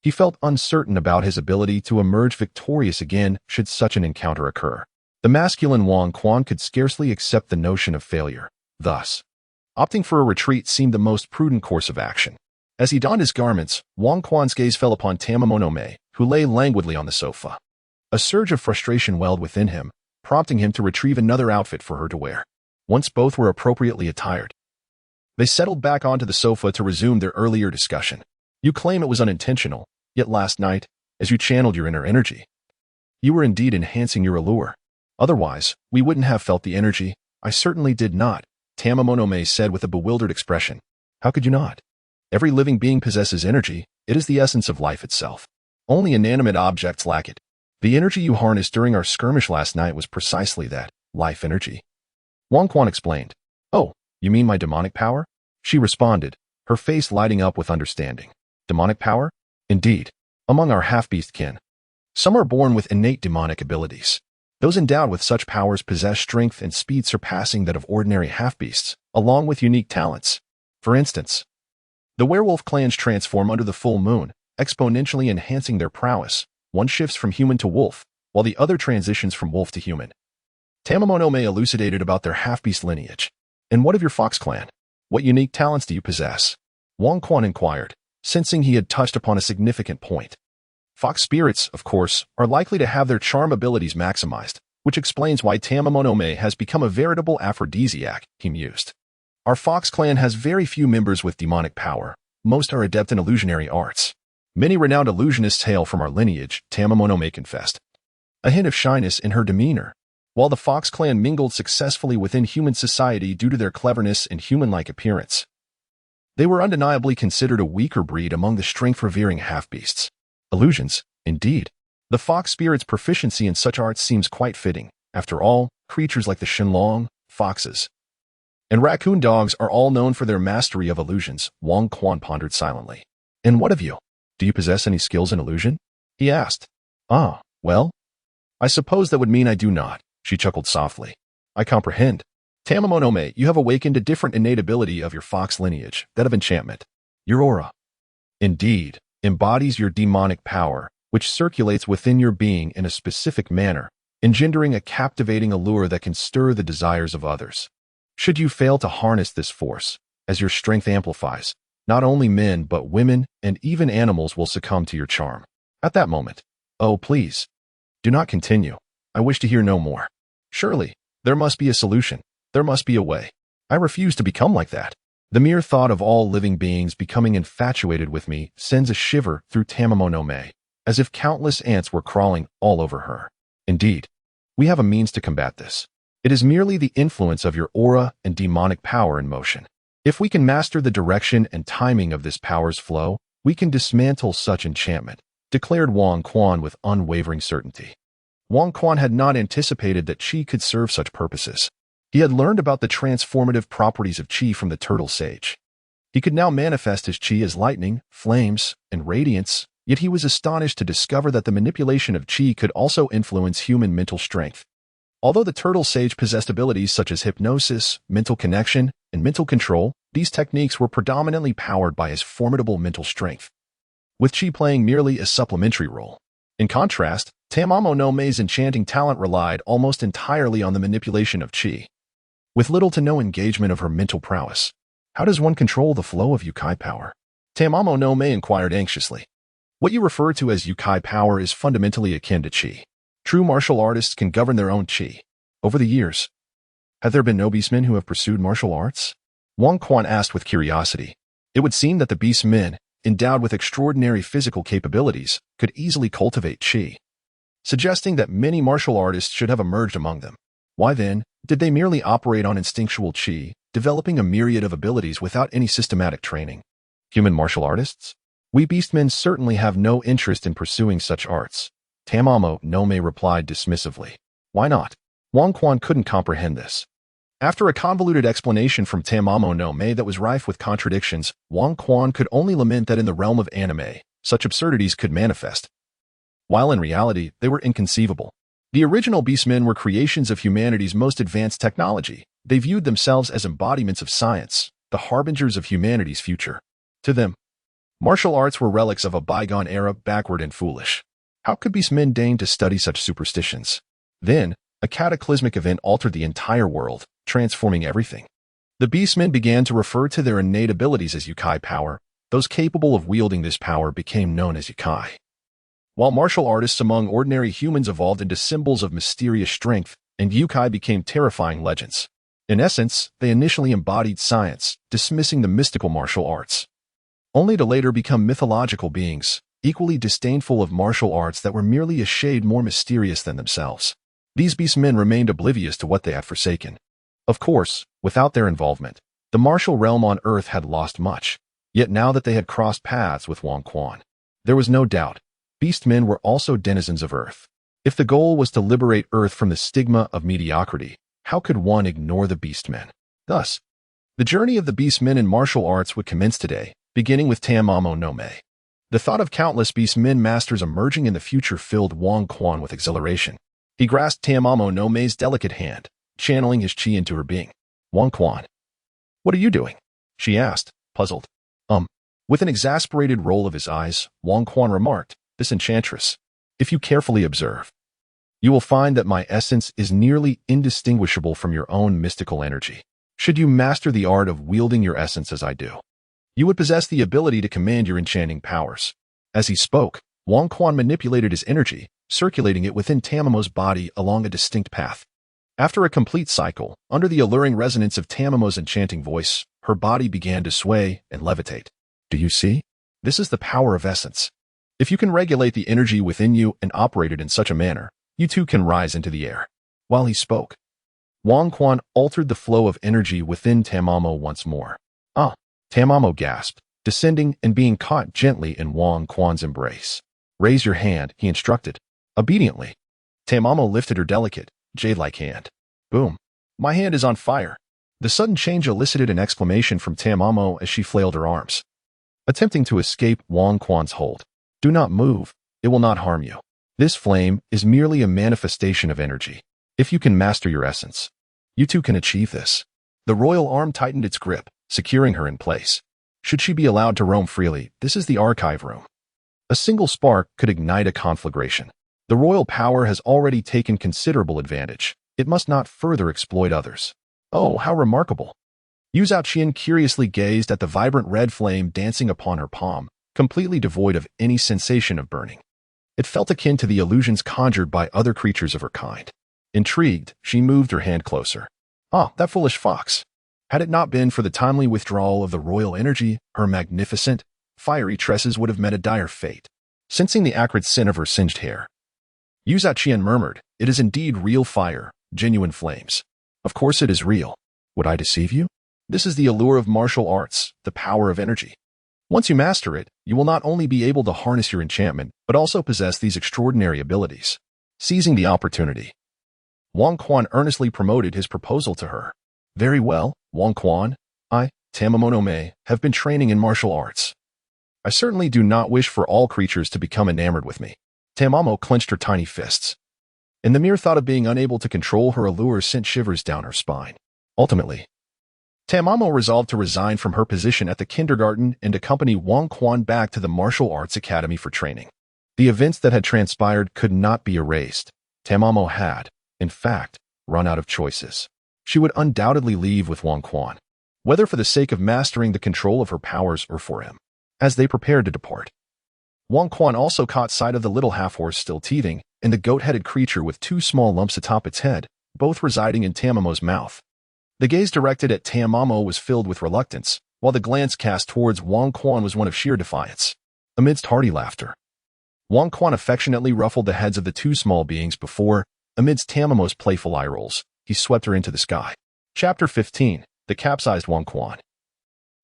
He felt uncertain about his ability to emerge victorious again should such an encounter occur. The masculine Wang Quan could scarcely accept the notion of failure. Thus, opting for a retreat seemed the most prudent course of action. As he donned his garments, Wang Quan's gaze fell upon Tamamonome, who lay languidly on the sofa. A surge of frustration welled within him, prompting him to retrieve another outfit for her to wear. Once both were appropriately attired, they settled back onto the sofa to resume their earlier discussion. You claim it was unintentional, yet last night, as you channeled your inner energy, you were indeed enhancing your allure. Otherwise, we wouldn't have felt the energy. I certainly did not, Tamamonome said with a bewildered expression. How could you not? Every living being possesses energy. It is the essence of life itself. Only inanimate objects lack it. The energy you harnessed during our skirmish last night was precisely that, life energy. Wang Quan explained. Oh, you mean my demonic power? She responded, her face lighting up with understanding. Demonic power? Indeed. Among our half-beast kin, some are born with innate demonic abilities. Those endowed with such powers possess strength and speed surpassing that of ordinary half-beasts, along with unique talents. For instance, the werewolf clans transform under the full moon, exponentially enhancing their prowess. One shifts from human to wolf, while the other transitions from wolf to human. Tamamonome elucidated about their half-beast lineage. And what of your fox clan? What unique talents do you possess? Wang Quan inquired, sensing he had touched upon a significant point. Fox spirits, of course, are likely to have their charm abilities maximized, which explains why Tamamonome has become a veritable aphrodisiac, he mused. Our fox clan has very few members with demonic power. Most are adept in illusionary arts. Many renowned illusionists hail from our lineage, Tamamonome confessed, a hint of shyness in her demeanor. While the fox clan mingled successfully within human society due to their cleverness and human-like appearance, they were undeniably considered a weaker breed among the strength-revering half-beasts. Illusions, indeed. The fox spirit's proficiency in such arts seems quite fitting. After all, creatures like the shenlong, foxes, and raccoon dogs are all known for their mastery of illusions, Wang Quan pondered silently. And what of you? Do you possess any skills in illusion? He asked. Ah, well, I suppose that would mean I do not, she chuckled softly. I comprehend. Tamamonome, you have awakened a different innate ability of your fox lineage, that of enchantment. Your aura, indeed, embodies your demonic power, which circulates within your being in a specific manner, engendering a captivating allure that can stir the desires of others. Should you fail to harness this force, as your strength amplifies, not only men but women and even animals will succumb to your charm. At that moment, oh please, do not continue. I wish to hear no more. Surely, there must be a solution. There must be a way. I refuse to become like that. The mere thought of all living beings becoming infatuated with me sends a shiver through Tamamo no Mae, as if countless ants were crawling all over her. Indeed, we have a means to combat this. It is merely the influence of your aura and demonic power in motion. If we can master the direction and timing of this power's flow, we can dismantle such enchantment, declared Wang Quan with unwavering certainty. Wang Quan had not anticipated that Qi could serve such purposes. He had learned about the transformative properties of Qi from the turtle sage. He could now manifest his Qi as lightning, flames, and radiance, yet he was astonished to discover that the manipulation of Qi could also influence human mental strength. Although the turtle sage possessed abilities such as hypnosis, mental connection, and mental control, these techniques were predominantly powered by his formidable mental strength, with Qi playing merely a supplementary role. In contrast, Tamamo no Mae's enchanting talent relied almost entirely on the manipulation of Qi, with little to no engagement of her mental prowess. How does one control the flow of Yukai power? Tamamo no Mae inquired anxiously. What you refer to as Yukai power is fundamentally akin to Qi. True martial artists can govern their own Qi. Over the years, have there been no beastmen who have pursued martial arts? Wang Quan asked with curiosity. It would seem that the beastmen, endowed with extraordinary physical capabilities, could easily cultivate Qi, suggesting that many martial artists should have emerged among them. Why then, did they merely operate on instinctual Qi, developing a myriad of abilities without any systematic training? Human martial artists? We beastmen certainly have no interest in pursuing such arts. Tamamo no Mae replied dismissively. Why not? Wang Quan couldn't comprehend this. After a convoluted explanation from Tamamo no Mae that was rife with contradictions, Wang Quan could only lament that in the realm of anime, such absurdities could manifest, while in reality, they were inconceivable. The original beastmen were creations of humanity's most advanced technology. They viewed themselves as embodiments of science, the harbingers of humanity's future. To them, martial arts were relics of a bygone era, backward and foolish. How could beastmen deign to study such superstitions? Then, a cataclysmic event altered the entire world, transforming everything. The beastmen began to refer to their innate abilities as Yukai power. Those capable of wielding this power became known as Yukai, while martial artists among ordinary humans evolved into symbols of mysterious strength, and Yukai became terrifying legends. In essence, they initially embodied science, dismissing the mystical martial arts, only to later become mythological beings, equally disdainful of martial arts that were merely a shade more mysterious than themselves. These beastmen remained oblivious to what they had forsaken. Of course, without their involvement, the martial realm on Earth had lost much. Yet now that they had crossed paths with Wang Quan, there was no doubt beastmen were also denizens of Earth. If the goal was to liberate Earth from the stigma of mediocrity, how could one ignore the beastmen? Thus, the journey of the beastmen in martial arts would commence today, beginning with Tamamo no Mae. The thought of countless beastmen masters emerging in the future filled Wang Quan with exhilaration. He grasped Tamamo no Mae's delicate hand, channeling his Qi into her being. Wang Quan, what are you doing? She asked, puzzled. With an exasperated roll of his eyes, Wang Quan remarked, this enchantress, if you carefully observe, you will find that my essence is nearly indistinguishable from your own mystical energy. Should you master the art of wielding your essence as I do, you would possess the ability to command your enchanting powers. As he spoke, Wang Quan manipulated his energy, circulating it within Tamamo's body along a distinct path. After a complete cycle, under the alluring resonance of Tamamo's enchanting voice, her body began to sway and levitate. Do you see? This is the power of essence. If you can regulate the energy within you and operate it in such a manner, you too can rise into the air. While he spoke, Wang Quan altered the flow of energy within Tamamo once more. Tamamo gasped, descending and being caught gently in Wang Quan's embrace. Raise your hand, he instructed. Obediently, Tamamo lifted her delicate, jade-like hand. Boom. My hand is on fire. The sudden change elicited an exclamation from Tamamo as she flailed her arms, attempting to escape Wang Quan's hold. Do not move. It will not harm you. This flame is merely a manifestation of energy. If you can master your essence, you too can achieve this. The royal arm tightened its grip, securing her in place. Should she be allowed to roam freely, this is the archive room. A single spark could ignite a conflagration. The royal power has already taken considerable advantage. It must not further exploit others. Oh, how remarkable. Yu Zhaoqian curiously gazed at the vibrant red flame dancing upon her palm, completely devoid of any sensation of burning. It felt akin to the illusions conjured by other creatures of her kind. Intrigued, she moved her hand closer. That foolish fox. Had it not been for the timely withdrawal of the royal energy, her magnificent, fiery tresses would have met a dire fate. Sensing the acrid scent of her singed hair, Yu Zaqian murmured, "It is indeed real fire, genuine flames." "Of course it is real. Would I deceive you? This is the allure of martial arts, the power of energy. Once you master it, you will not only be able to harness your enchantment, but also possess these extraordinary abilities." Seizing the opportunity, Wang Quan earnestly promoted his proposal to her. "Very well, Wang Quan. I, Tamamonome, have been training in martial arts. I certainly do not wish for all creatures to become enamored with me." Tamamo clenched her tiny fists, and the mere thought of being unable to control her allure sent shivers down her spine. Ultimately, Tamamo resolved to resign from her position at the kindergarten and accompany Wang Quan back to the martial arts academy for training. The events that had transpired could not be erased. Tamamo had, in fact, run out of choices. She would undoubtedly leave with Wang Quan, whether for the sake of mastering the control of her powers or for him. As they prepared to depart, Wang Quan also caught sight of the little half-horse still teething and the goat-headed creature with two small lumps atop its head, both residing in Tamamo's mouth. The gaze directed at Tamamo was filled with reluctance, while the glance cast towards Wang Quan was one of sheer defiance. Amidst hearty laughter, Wang Quan affectionately ruffled the heads of the two small beings before, amidst Tamamo's playful eye rolls, he swept her into the sky. Chapter 15. The Capsized Wang Quan.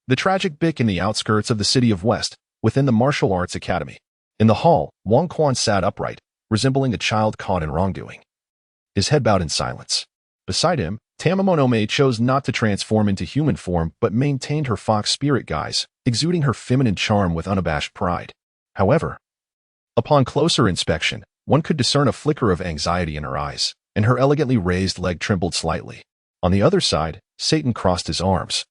The tragic bick in the outskirts of the city of West, within the martial arts academy. In the hall, Wang Quan sat upright, resembling a child caught in wrongdoing, his head bowed in silence. Beside him, Tamamonome chose not to transform into human form but maintained her fox spirit guise, exuding her feminine charm with unabashed pride. However, upon closer inspection, one could discern a flicker of anxiety in her eyes, and her elegantly raised leg trembled slightly. On the other side, Satan crossed his arms,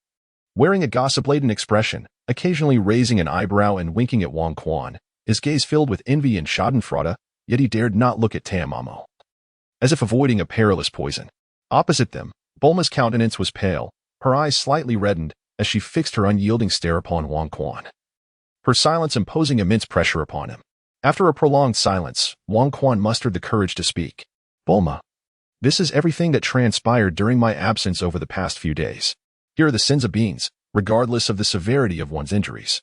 wearing a gossip-laden expression, occasionally raising an eyebrow and winking at Wang Quan, his gaze filled with envy and schadenfreude, yet he dared not look at Tamamo, as if avoiding a perilous poison. Opposite them, Bulma's countenance was pale, her eyes slightly reddened as she fixed her unyielding stare upon Wang Quan, her silence imposing immense pressure upon him. After a prolonged silence, Wang Quan mustered the courage to speak. "Bulma, this is everything that transpired during my absence over the past few days. Here are the sins of beings, regardless of the severity of one's injuries.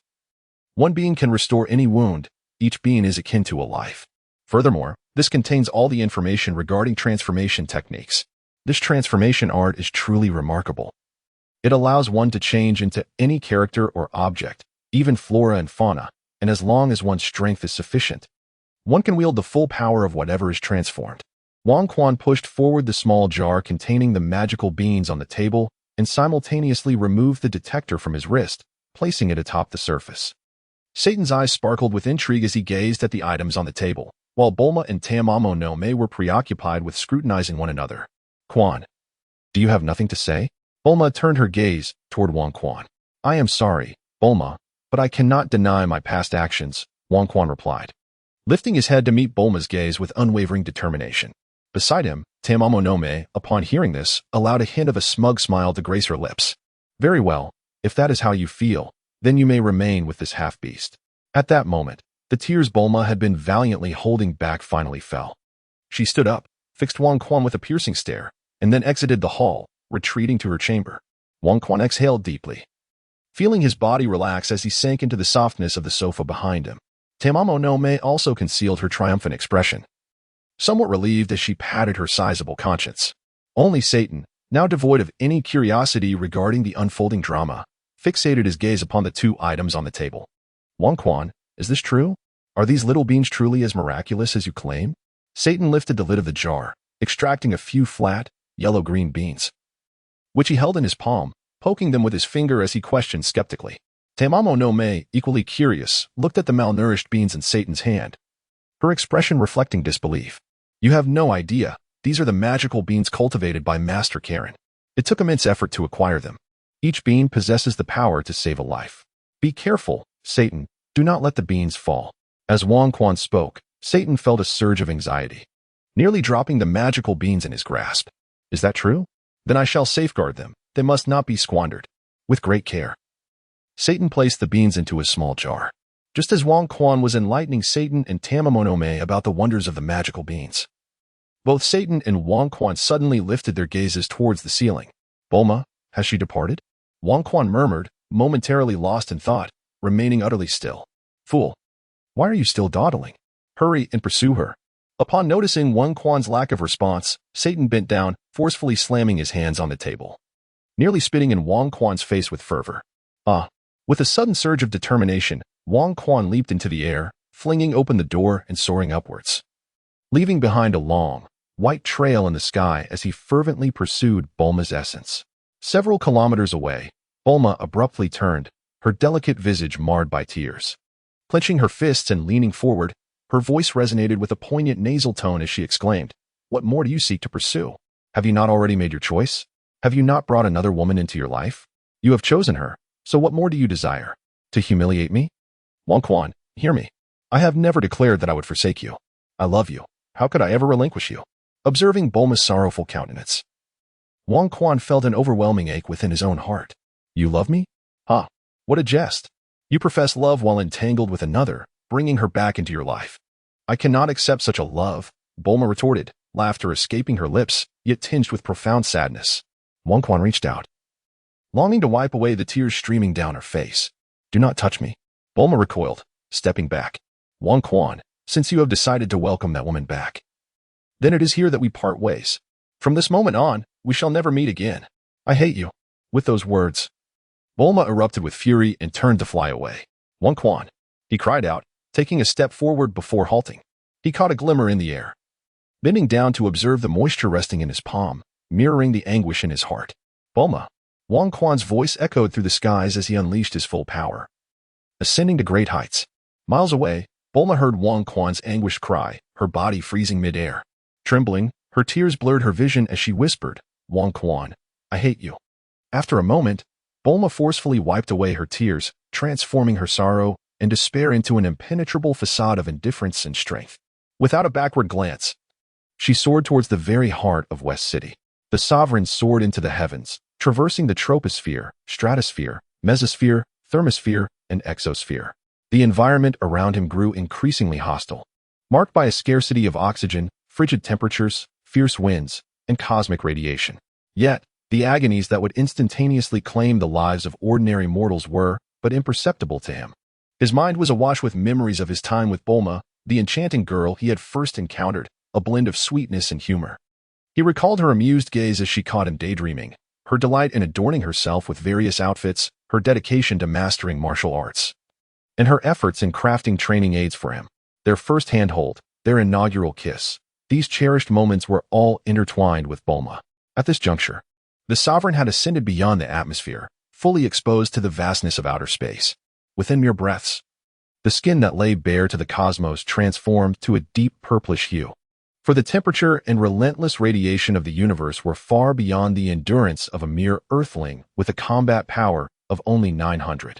One being can restore any wound, each being is akin to a life. Furthermore, this contains all the information regarding transformation techniques. This transformation art is truly remarkable. It allows one to change into any character or object, even flora and fauna, and as long as one's strength is sufficient, one can wield the full power of whatever is transformed." Wang Quan pushed forward the small jar containing the magical beans on the table and simultaneously removed the detector from his wrist, placing it atop the surface. Satan's eyes sparkled with intrigue as he gazed at the items on the table, while Bulma and Tamamonome were preoccupied with scrutinizing one another. "Quan, do you have nothing to say?" Bulma turned her gaze toward Wang Quan. "I am sorry, Bulma, but I cannot deny my past actions," Wang Quan replied, lifting his head to meet Bulma's gaze with unwavering determination. Beside him, Tamamonome, upon hearing this, allowed a hint of a smug smile to grace her lips. "Very well, if that is how you feel, then you may remain with this half-beast." At that moment, the tears Bulma had been valiantly holding back finally fell. She stood up, fixed Wang Quan with a piercing stare, and then exited the hall, retreating to her chamber. Wang Quan exhaled deeply, feeling his body relax as he sank into the softness of the sofa behind him. Tamamonome also concealed her triumphant expression, somewhat relieved as she patted her sizable conscience. Only Satan, now devoid of any curiosity regarding the unfolding drama, fixated his gaze upon the two items on the table. "Wang Quan, is this true? Are these little beans truly as miraculous as you claim?" Satan lifted the lid of the jar, extracting a few flat, yellow-green beans, which he held in his palm, poking them with his finger as he questioned skeptically. Tamamonome, equally curious, looked at the malnourished beans in Satan's hand, her expression reflecting disbelief. "You have no idea. These are the magical beans cultivated by Master Karen. It took immense effort to acquire them. Each bean possesses the power to save a life. Be careful, Satan. Do not let the beans fall." As Wang Quan spoke, Satan felt a surge of anxiety, nearly dropping the magical beans in his grasp. "Is that true? Then I shall safeguard them. They must not be squandered." With great care, Satan placed the beans into a small jar, just as Wang Quan was enlightening Satan and Tamamonome about the wonders of the magical beans. Both Satan and Wang Quan suddenly lifted their gazes towards the ceiling. "Bulma, has she departed?" Wang Quan murmured, momentarily lost in thought, remaining utterly still. Fool! Why are you still dawdling? Hurry and pursue her. Upon noticing Wang Quan's lack of response, Satan bent down, forcefully slamming his hands on the table, nearly spitting in Wang Quan's face with fervor. With a sudden surge of determination, Wang Quan leaped into the air, flinging open the door and soaring upwards, leaving behind a long, white trail in the sky as he fervently pursued Bulma's essence. Several kilometers away, Bulma abruptly turned, her delicate visage marred by tears. Clenching her fists and leaning forward, her voice resonated with a poignant nasal tone as she exclaimed, "What more do you seek to pursue? Have you not already made your choice? Have you not brought another woman into your life? You have chosen her, so what more do you desire? To humiliate me? Wang Quan, hear me. I have never declared that I would forsake you. I love you. How could I ever relinquish you?" Observing Bulma's sorrowful countenance, Wang Quan felt an overwhelming ache within his own heart. You love me? What a jest. You profess love while entangled with another, bringing her back into your life. I cannot accept such a love, Bulma retorted, laughter escaping her lips, yet tinged with profound sadness. Wang Quan reached out, longing to wipe away the tears streaming down her face. Do not touch me. Bulma recoiled, stepping back. Wang Quan, since you have decided to welcome that woman back, then it is here that we part ways. From this moment on, we shall never meet again. I hate you. With those words, Bulma erupted with fury and turned to fly away. Wang Quan, he cried out, taking a step forward before halting. He caught a glimmer in the air, bending down to observe the moisture resting in his palm, mirroring the anguish in his heart. Bulma. Wang Quan's voice echoed through the skies as he unleashed his full power, ascending to great heights. Miles away, Bulma heard Wang Quan's anguished cry, her body freezing mid-air. Trembling, her tears blurred her vision as she whispered, Wang Quan, I hate you. After a moment, Bulma forcefully wiped away her tears, transforming her sorrow and despair into an impenetrable facade of indifference and strength. Without a backward glance, she soared towards the very heart of West City. The sovereign soared into the heavens, traversing the troposphere, stratosphere, mesosphere, thermosphere, and exosphere. The environment around him grew increasingly hostile, marked by a scarcity of oxygen, frigid temperatures, fierce winds, and cosmic radiation. Yet, the agonies that would instantaneously claim the lives of ordinary mortals were but imperceptible to him. His mind was awash with memories of his time with Bulma, the enchanting girl he had first encountered, a blend of sweetness and humor. He recalled her amused gaze as she caught him daydreaming, her delight in adorning herself with various outfits, her dedication to mastering martial arts, and her efforts in crafting training aids for him. Their first handhold, their inaugural kiss. These cherished moments were all intertwined with Bulma. At this juncture, the sovereign had ascended beyond the atmosphere, fully exposed to the vastness of outer space. Within mere breaths, the skin that lay bare to the cosmos transformed to a deep purplish hue. For the temperature and relentless radiation of the universe were far beyond the endurance of a mere Earthling with a combat power of only 900.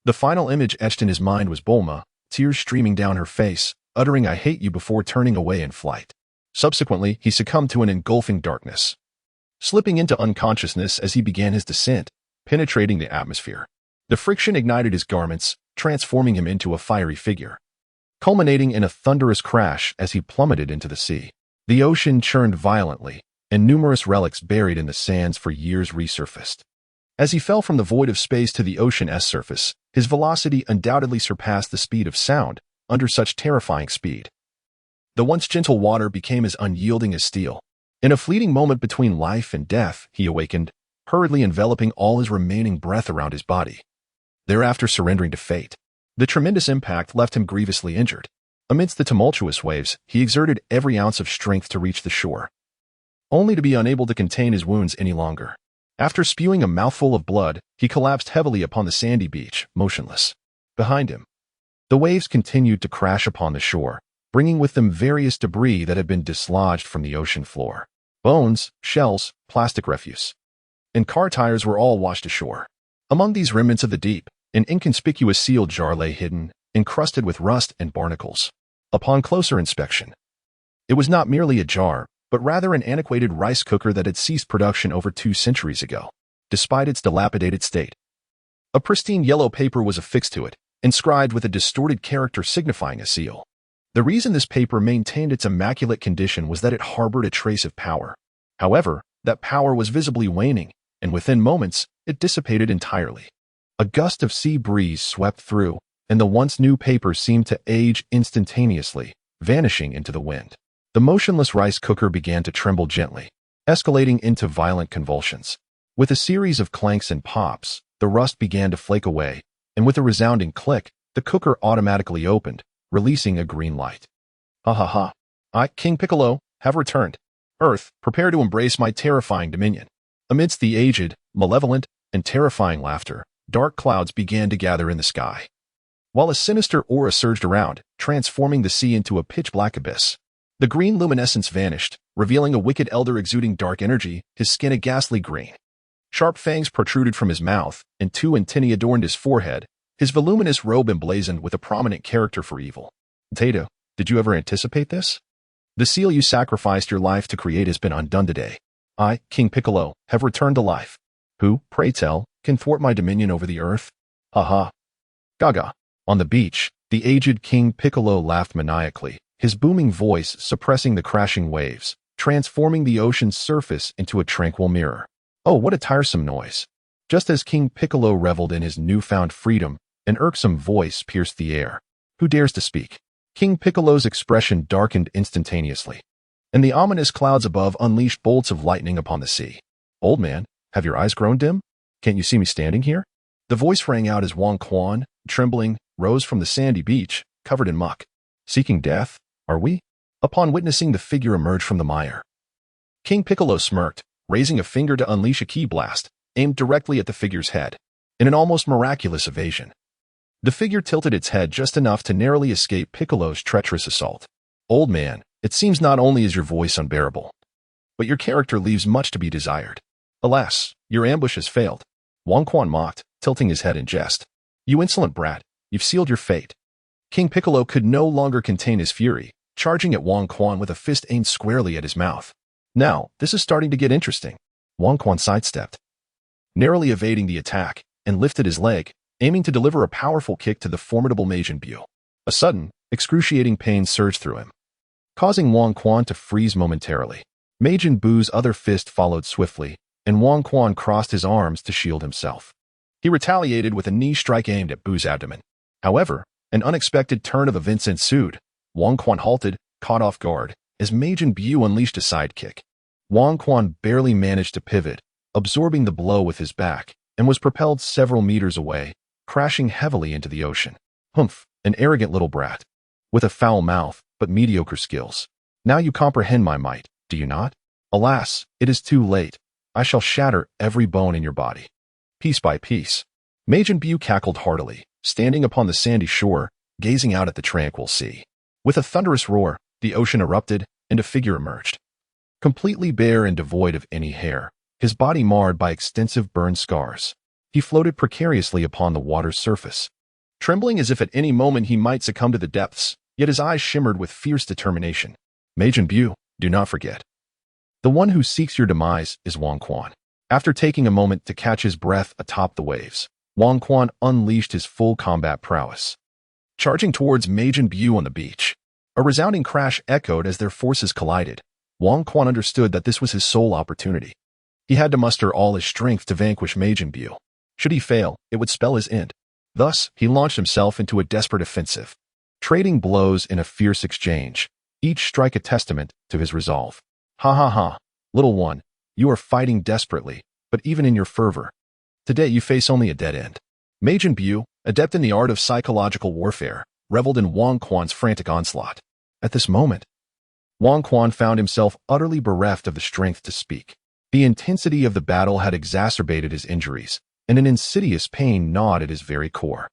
The final image etched in his mind was Bulma, tears streaming down her face, uttering I hate you before turning away in flight. Subsequently, he succumbed to an engulfing darkness, slipping into unconsciousness as he began his descent, penetrating the atmosphere. The friction ignited his garments, transforming him into a fiery figure, culminating in a thunderous crash as he plummeted into the sea. The ocean churned violently, and numerous relics buried in the sands for years resurfaced. As he fell from the void of space to the ocean's surface, his velocity undoubtedly surpassed the speed of sound. Under such terrifying speed, the once gentle water became as unyielding as steel. In a fleeting moment between life and death, he awakened, hurriedly enveloping all his remaining breath around his body, thereafter surrendering to fate. The tremendous impact left him grievously injured. Amidst the tumultuous waves, he exerted every ounce of strength to reach the shore, only to be unable to contain his wounds any longer. After spewing a mouthful of blood, he collapsed heavily upon the sandy beach, motionless. Behind him, the waves continued to crash upon the shore, bringing with them various debris that had been dislodged from the ocean floor. Bones, shells, plastic refuse, and car tires were all washed ashore. Among these remnants of the deep, an inconspicuous sealed jar lay hidden, encrusted with rust and barnacles. Upon closer inspection, it was not merely a jar, but rather an antiquated rice cooker that had ceased production over 2 centuries ago. Despite its dilapidated state, a pristine yellow paper was affixed to it, inscribed with a distorted character signifying a seal. The reason this paper maintained its immaculate condition was that it harbored a trace of power. However, that power was visibly waning, and within moments, it dissipated entirely. A gust of sea breeze swept through, and the once new paper seemed to age instantaneously, vanishing into the wind. The motionless rice cooker began to tremble gently, escalating into violent convulsions. With a series of clanks and pops, the rust began to flake away, and with a resounding click, the cooker automatically opened, releasing a green light. Ha ha ha. I, King Piccolo, have returned. Earth, prepare to embrace my terrifying dominion. Amidst the aged, malevolent, and terrifying laughter, dark clouds began to gather in the sky, while a sinister aura surged around, transforming the sea into a pitch-black abyss. The green luminescence vanished, revealing a wicked elder exuding dark energy, his skin a ghastly green. Sharp fangs protruded from his mouth, and two antennae adorned his forehead, his voluminous robe emblazoned with a prominent character for evil. Tato, did you ever anticipate this? The seal you sacrificed your life to create has been undone today. I, King Piccolo, have returned to life. Who, pray tell, can thwart my dominion over the earth? Ha ha. Gaga. On the beach, the aged King Piccolo laughed maniacally, his booming voice suppressing the crashing waves, transforming the ocean's surface into a tranquil mirror. Oh, what a tiresome noise. Just as King Piccolo reveled in his newfound freedom, an irksome voice pierced the air. Who dares to speak? King Piccolo's expression darkened instantaneously, and the ominous clouds above unleashed bolts of lightning upon the sea. Old man, have your eyes grown dim? Can't you see me standing here? The voice rang out as Wang Quan, trembling, rose from the sandy beach, covered in muck. Seeking death, are we? Upon witnessing the figure emerge from the mire, King Piccolo smirked, raising a finger to unleash a ki blast, aimed directly at the figure's head. In an almost miraculous evasion, the figure tilted its head just enough to narrowly escape Piccolo's treacherous assault. Old man, it seems not only is your voice unbearable, but your character leaves much to be desired. Alas, your ambush has failed. Wang Quan mocked, tilting his head in jest. You insolent brat, you've sealed your fate. King Piccolo could no longer contain his fury, charging at Wang Quan with a fist aimed squarely at his mouth. Now, this is starting to get interesting. Wang Quan sidestepped, narrowly evading the attack, and lifted his leg, aiming to deliver a powerful kick to the formidable Majin Buu. A sudden, excruciating pain surged through him, causing Wang Quan to freeze momentarily. Majin Buu's other fist followed swiftly, and Wang Quan crossed his arms to shield himself. He retaliated with a knee strike aimed at Buu's abdomen. However, an unexpected turn of events ensued. Wang Quan halted, caught off guard, as Majin Buu unleashed a sidekick. Wang Quan barely managed to pivot, absorbing the blow with his back, and was propelled several meters away, crashing heavily into the ocean. Humph, an arrogant little brat, with a foul mouth, but mediocre skills. Now you comprehend my might, do you not? Alas, it is too late. I shall shatter every bone in your body, piece by piece. Majin Buu cackled heartily, standing upon the sandy shore, gazing out at the tranquil sea. With a thunderous roar, the ocean erupted, and a figure emerged. Completely bare and devoid of any hair, his body marred by extensive burn scars, he floated precariously upon the water's surface, trembling as if at any moment he might succumb to the depths, yet his eyes shimmered with fierce determination. Majin Buu, do not forget. The one who seeks your demise is Wang Quan. After taking a moment to catch his breath atop the waves, Wang Quan unleashed his full combat prowess, charging towards Majin Buu on the beach. A resounding crash echoed as their forces collided. Wang Quan understood that this was his sole opportunity. He had to muster all his strength to vanquish Majin Buu. Should he fail, it would spell his end. Thus, he launched himself into a desperate offensive, trading blows in a fierce exchange, each strike a testament to his resolve. Ha ha ha, little one, you are fighting desperately, but even in your fervor, today you face only a dead end. Majin Buu, adept in the art of psychological warfare, reveled in Wang Quan's frantic onslaught. At this moment, Wang Quan found himself utterly bereft of the strength to speak. The intensity of the battle had exacerbated his injuries, and an insidious pain gnawed at his very core.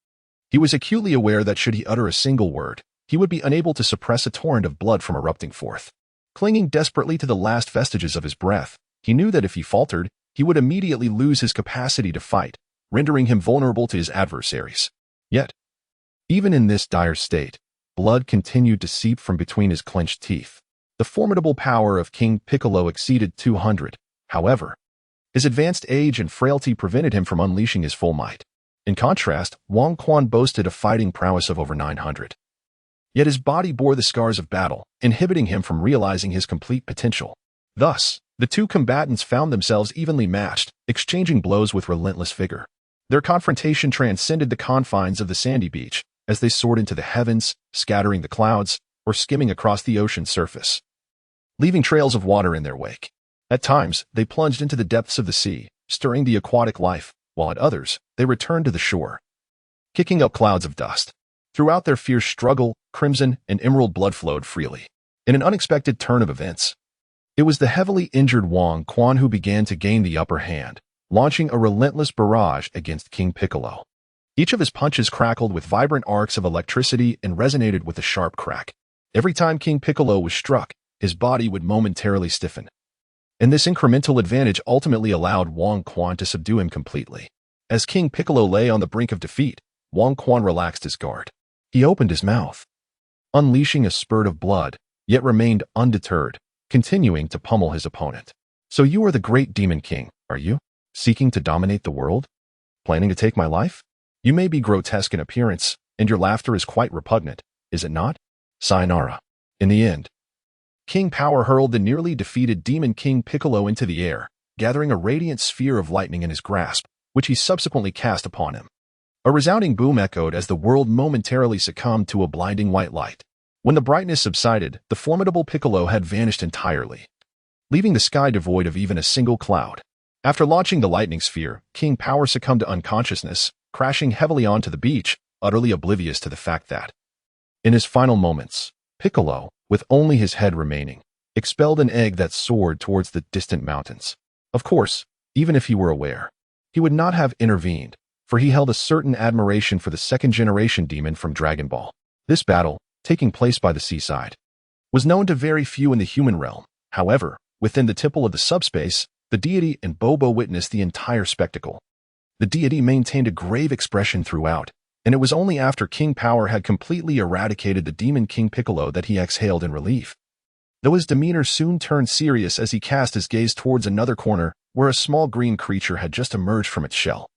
He was acutely aware that should he utter a single word, he would be unable to suppress a torrent of blood from erupting forth. Clinging desperately to the last vestiges of his breath, he knew that if he faltered, he would immediately lose his capacity to fight, rendering him vulnerable to his adversaries. Yet, even in this dire state, blood continued to seep from between his clenched teeth. The formidable power of King Piccolo exceeded 200, however. His advanced age and frailty prevented him from unleashing his full might. In contrast, Wang Quan boasted a fighting prowess of over 900. Yet his body bore the scars of battle, inhibiting him from realizing his complete potential. Thus, The two combatants found themselves evenly matched, exchanging blows with relentless vigor. Their confrontation transcended the confines of the sandy beach as they soared into the heavens, scattering the clouds, or skimming across the ocean's surface, leaving trails of water in their wake. At times, they plunged into the depths of the sea, stirring the aquatic life, while at others, they returned to the shore, kicking up clouds of dust. Throughout their fierce struggle, crimson and emerald blood flowed freely. In an unexpected turn of events, it was the heavily injured Wang Quan who began to gain the upper hand, launching a relentless barrage against King Piccolo. Each of his punches crackled with vibrant arcs of electricity and resonated with a sharp crack. Every time King Piccolo was struck, his body would momentarily stiffen. And this incremental advantage ultimately allowed Wang Quan to subdue him completely. As King Piccolo lay on the brink of defeat, Wang Quan relaxed his guard. He opened his mouth, unleashing a spurt of blood, yet remained undeterred, continuing to pummel his opponent. So you are the great Demon King, are you? Seeking to dominate the world? Planning to take my life? You may be grotesque in appearance, and your laughter is quite repugnant, is it not? Sayonara. In the end, King Power hurled the nearly defeated Demon King Piccolo into the air, gathering a radiant sphere of lightning in his grasp, which he subsequently cast upon him. A resounding boom echoed as the world momentarily succumbed to a blinding white light. When the brightness subsided, the formidable Piccolo had vanished entirely, leaving the sky devoid of even a single cloud. After launching the lightning sphere, King Power succumbed to unconsciousness, crashing heavily onto the beach, utterly oblivious to the fact that, in his final moments, Piccolo, with only his head remaining, expelled an egg that soared towards the distant mountains. Of course, even if he were aware, he would not have intervened, for he held a certain admiration for the second-generation demon from Dragon Ball. This battle, taking place by the seaside, was known to very few in the human realm. However, within the temple of the subspace, the deity and Bobo witnessed the entire spectacle. The deity maintained a grave expression throughout, and it was only after King Power had completely eradicated the Demon King Piccolo that he exhaled in relief. Though his demeanor soon turned serious as he cast his gaze towards another corner where a small green creature had just emerged from its shell.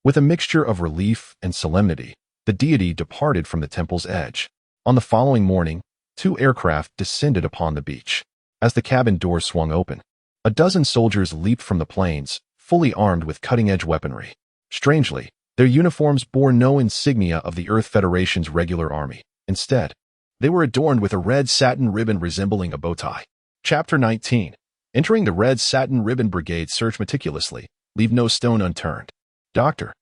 With a mixture of relief and solemnity, the deity departed from the temple's edge. On the following morning, 2 aircraft descended upon the beach. As the cabin doors swung open, a dozen soldiers leaped from the planes, fully armed with cutting-edge weaponry. Strangely, their uniforms bore no insignia of the Earth Federation's regular army. Instead, they were adorned with a red satin ribbon resembling a bow tie. Chapter 19. Entering the red satin ribbon brigade, search meticulously, leave no stone unturned. Dr.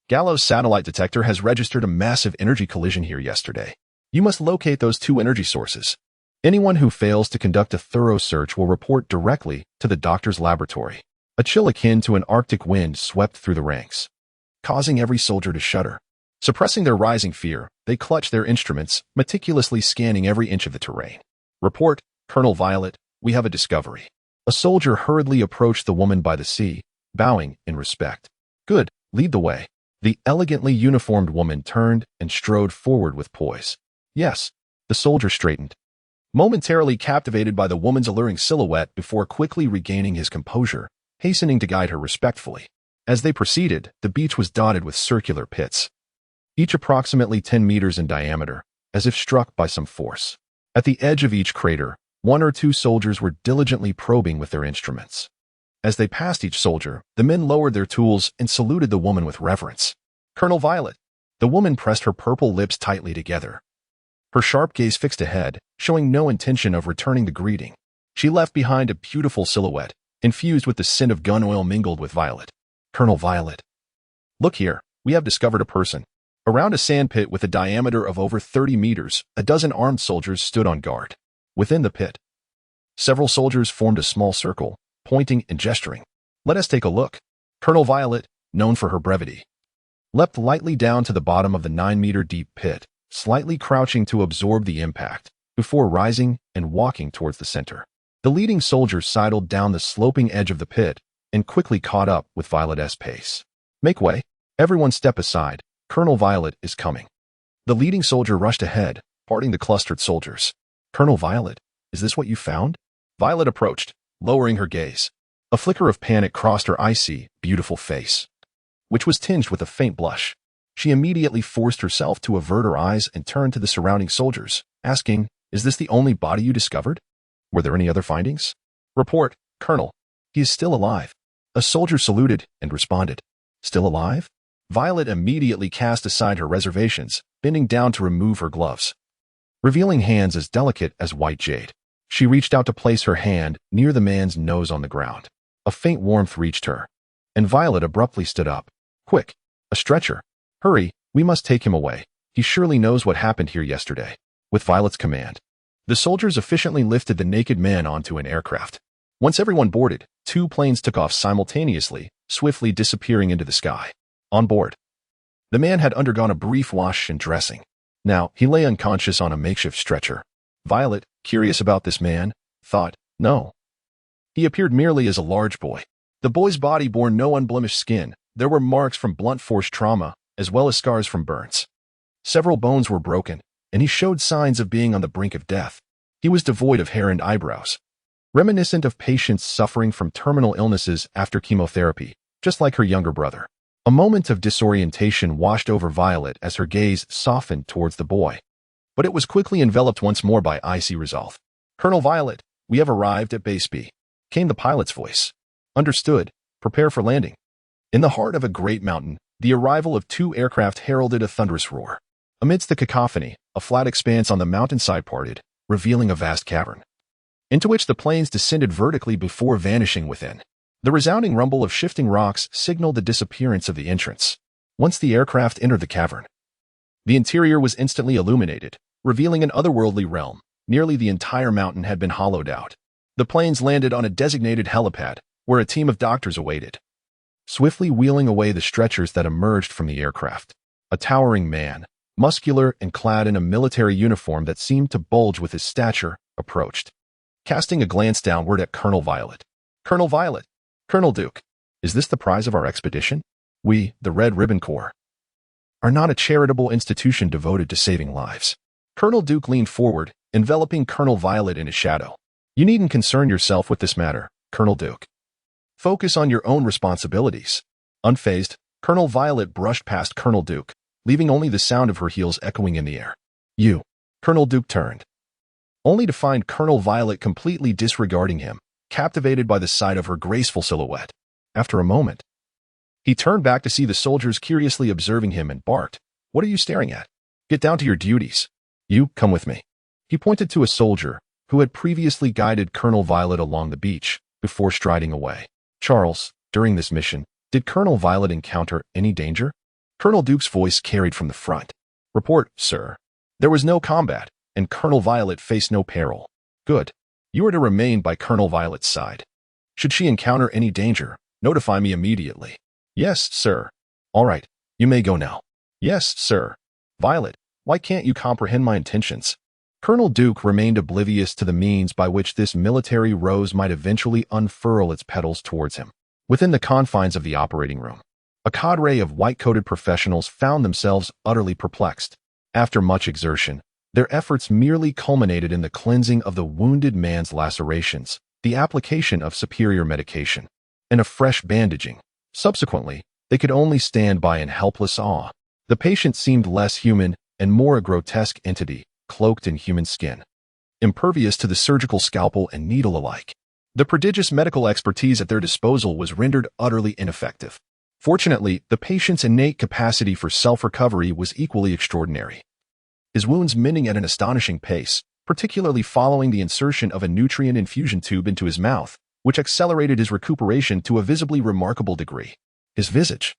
Gallo's satellite detector has registered a massive energy collision here yesterday. You must locate those 2 energy sources. Anyone who fails to conduct a thorough search will report directly to the doctor's laboratory. A chill akin to an Arctic wind swept through the ranks, causing every soldier to shudder. Suppressing their rising fear, they clutched their instruments, meticulously scanning every inch of the terrain. Report, Colonel Violet, we have a discovery. A soldier hurriedly approached the woman by the sea, bowing in respect. Good, lead the way. The elegantly uniformed woman turned and strode forward with poise. Yes, the soldier straightened, momentarily captivated by the woman's alluring silhouette before quickly regaining his composure, hastening to guide her respectfully. As they proceeded, the beach was dotted with circular pits, each approximately 10 meters in diameter, as if struck by some force. At the edge of each crater, 1 or 2 soldiers were diligently probing with their instruments. As they passed each soldier, the men lowered their tools and saluted the woman with reverence. Colonel Violet. The woman pressed her purple lips tightly together, her sharp gaze fixed ahead, showing no intention of returning the greeting. She left behind a beautiful silhouette, infused with the scent of gun oil mingled with violet. Colonel Violet. Look here, we have discovered a person. Around a sandpit with a diameter of over 30 meters, a dozen armed soldiers stood on guard. Within the pit, several soldiers formed a small circle, pointing and gesturing. Let us take a look. Colonel Violet, known for her brevity, leapt lightly down to the bottom of the 9-meter-deep pit, slightly crouching to absorb the impact, before rising and walking towards the center. The leading soldier sidled down the sloping edge of the pit and quickly caught up with Violet's pace. Make way. Everyone step aside. Colonel Violet is coming. The leading soldier rushed ahead, parting the clustered soldiers. Colonel Violet, is this what you found? Violet approached, lowering her gaze. A flicker of panic crossed her icy, beautiful face, which was tinged with a faint blush. She immediately forced herself to avert her eyes and turned to the surrounding soldiers, asking, is this the only body you discovered? Were there any other findings? Report, Colonel. He is still alive. A soldier saluted and responded. Still alive? Violet immediately cast aside her reservations, bending down to remove her gloves, revealing hands as delicate as white jade. She reached out to place her hand near the man's nose on the ground. A faint warmth reached her, and Violet abruptly stood up. Quick! A stretcher! Hurry, we must take him away. He surely knows what happened here yesterday. With Violet's command, the soldiers efficiently lifted the naked man onto an aircraft. Once everyone boarded, 2 planes took off simultaneously, swiftly disappearing into the sky. On board, the man had undergone a brief wash and dressing. Now, he lay unconscious on a makeshift stretcher. Violet, curious about this man, thought, no. He appeared merely as a large boy. The boy's body bore no unblemished skin. There were marks from blunt force trauma, as well as scars from burns. Several bones were broken, and he showed signs of being on the brink of death. He was devoid of hair and eyebrows, reminiscent of patients suffering from terminal illnesses after chemotherapy, just like her younger brother. A moment of disorientation washed over Violet as her gaze softened towards the boy. But it was quickly enveloped once more by icy resolve. Colonel Violet, we have arrived at Base B, came the pilot's voice. Understood. Prepare for landing. In the heart of a great mountain, the arrival of 2 aircraft heralded a thunderous roar. Amidst the cacophony, a flat expanse on the mountainside parted, revealing a vast cavern, into which the planes descended vertically before vanishing within. The resounding rumble of shifting rocks signaled the disappearance of the entrance. Once the aircraft entered the cavern, the interior was instantly illuminated, revealing an otherworldly realm. Nearly the entire mountain had been hollowed out. The planes landed on a designated helipad, where a team of doctors awaited, swiftly wheeling away the stretchers that emerged from the aircraft. A towering man, muscular and clad in a military uniform that seemed to bulge with his stature, approached, casting a glance downward at Colonel Violet. Colonel Violet! Colonel Duke, is this the prize of our expedition? We, the Red Ribbon Corps, are not a charitable institution devoted to saving lives. Colonel Duke leaned forward, enveloping Colonel Violet in his shadow. You needn't concern yourself with this matter, Colonel Duke. Focus on your own responsibilities. Unfazed, Colonel Violet brushed past Colonel Duke, leaving only the sound of her heels echoing in the air. You. Colonel Duke turned, only to find Colonel Violet completely disregarding him, captivated by the sight of her graceful silhouette. After a moment, he turned back to see the soldiers curiously observing him and barked, What are you staring at? Get down to your duties. You, come with me. He pointed to a soldier who had previously guided Colonel Violet along the beach before striding away. Charles, during this mission, did Colonel Violet encounter any danger? Colonel Duke's voice carried from the front. Report, sir. There was no combat, and Colonel Violet faced no peril. Good. You are to remain by Colonel Violet's side. Should she encounter any danger, notify me immediately. Yes, sir. All right, you may go now. Yes, sir. Violet, why can't you comprehend my intentions? Colonel Duke remained oblivious to the means by which this military rose might eventually unfurl its petals towards him. Within the confines of the operating room, a cadre of white-coated professionals found themselves utterly perplexed. After much exertion, their efforts merely culminated in the cleansing of the wounded man's lacerations, the application of superior medication, and a fresh bandaging. Subsequently, they could only stand by in helpless awe. The patient seemed less human and more a grotesque entity, cloaked in human skin, impervious to the surgical scalpel and needle alike. The prodigious medical expertise at their disposal was rendered utterly ineffective. Fortunately, the patient's innate capacity for self-recovery was equally extraordinary, his wounds mending at an astonishing pace, particularly following the insertion of a nutrient infusion tube into his mouth, which accelerated his recuperation to a visibly remarkable degree. His visage,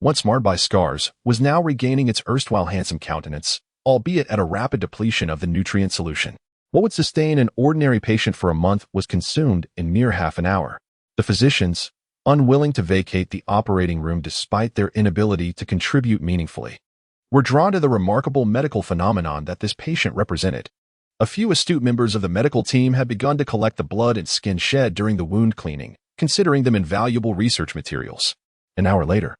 once marred by scars, was now regaining its erstwhile handsome countenance, albeit at a rapid depletion of the nutrient solution. What would sustain an ordinary patient for a month was consumed in mere half an hour. The physicians, unwilling to vacate the operating room despite their inability to contribute meaningfully, were drawn to the remarkable medical phenomenon that this patient represented. A few astute members of the medical team had begun to collect the blood and skin shed during the wound cleaning, considering them invaluable research materials. An hour later,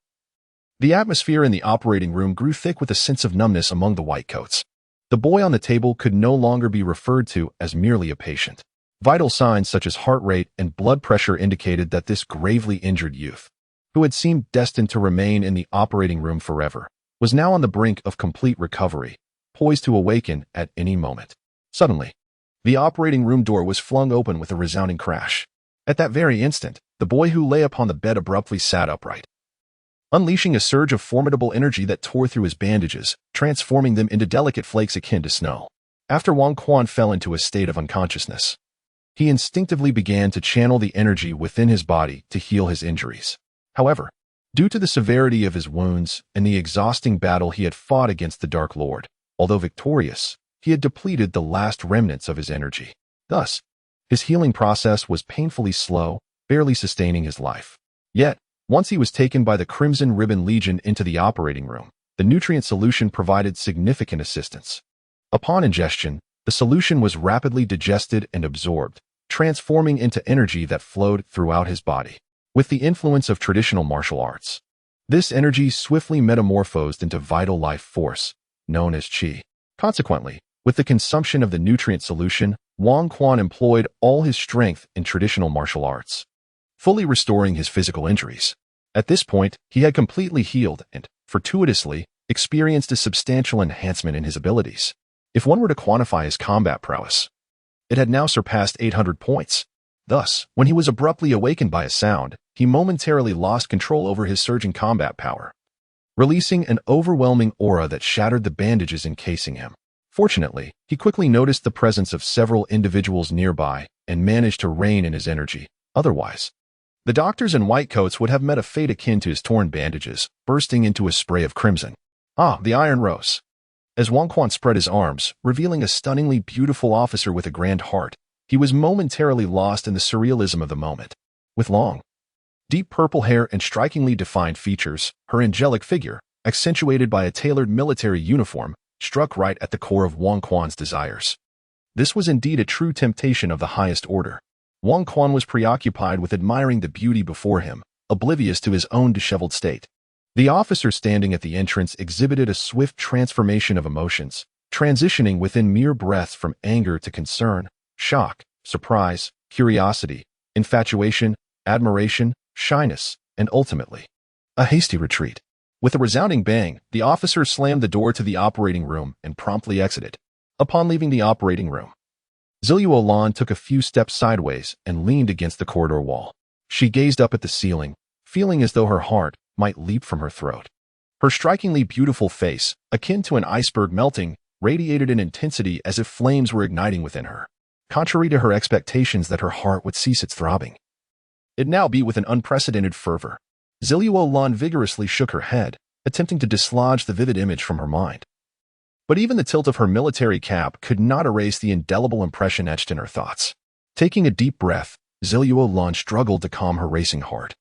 the atmosphere in the operating room grew thick with a sense of numbness among the whitecoats. The boy on the table could no longer be referred to as merely a patient. Vital signs such as heart rate and blood pressure indicated that this gravely injured youth, who had seemed destined to remain in the operating room forever, was now on the brink of complete recovery, poised to awaken at any moment. Suddenly, the operating room door was flung open with a resounding crash. At that very instant, the boy who lay upon the bed abruptly sat upright, unleashing a surge of formidable energy that tore through his bandages, transforming them into delicate flakes akin to snow. After Wang Quan fell into a state of unconsciousness, he instinctively began to channel the energy within his body to heal his injuries. However, due to the severity of his wounds and the exhausting battle he had fought against the Dark Lord, although victorious, he had depleted the last remnants of his energy. Thus, his healing process was painfully slow, barely sustaining his life. Yet, once he was taken by the Crimson Ribbon Legion into the operating room, the nutrient solution provided significant assistance. Upon ingestion, the solution was rapidly digested and absorbed, transforming into energy that flowed throughout his body. With the influence of traditional martial arts, this energy swiftly metamorphosed into vital life force, known as qi. Consequently, with the consumption of the nutrient solution, Wang Quan employed all his strength in traditional martial arts, fully restoring his physical injuries. At this point, he had completely healed and, fortuitously, experienced a substantial enhancement in his abilities. If one were to quantify his combat prowess, it had now surpassed 800 points. Thus, when he was abruptly awakened by a sound, he momentarily lost control over his surging combat power, releasing an overwhelming aura that shattered the bandages encasing him. Fortunately, he quickly noticed the presence of several individuals nearby and managed to rein in his energy. Otherwise, the doctors in white coats would have met a fate akin to his torn bandages, bursting into a spray of crimson. Ah, the Iron Rose. As Wang Quan spread his arms, revealing a stunningly beautiful officer with a grand heart, he was momentarily lost in the surrealism of the moment. With long, deep purple hair and strikingly defined features, her angelic figure, accentuated by a tailored military uniform, struck right at the core of Wang Quan's desires. This was indeed a true temptation of the highest order. Wang Quan was preoccupied with admiring the beauty before him, oblivious to his own disheveled state. The officer standing at the entrance exhibited a swift transformation of emotions, transitioning within mere breaths from anger to concern, shock, surprise, curiosity, infatuation, admiration, shyness, and ultimately, a hasty retreat. With a resounding bang, the officer slammed the door to the operating room and promptly exited. Upon leaving the operating room, Zilluo Lan took a few steps sideways and leaned against the corridor wall. She gazed up at the ceiling, feeling as though her heart might leap from her throat. Her strikingly beautiful face, akin to an iceberg melting, radiated an intensity as if flames were igniting within her. Contrary to her expectations that her heart would cease its throbbing, it now beat with an unprecedented fervor. Zilluo Lan vigorously shook her head, attempting to dislodge the vivid image from her mind. But even the tilt of her military cap could not erase the indelible impression etched in her thoughts. Taking a deep breath, Zilluo Lan struggled to calm her racing heart,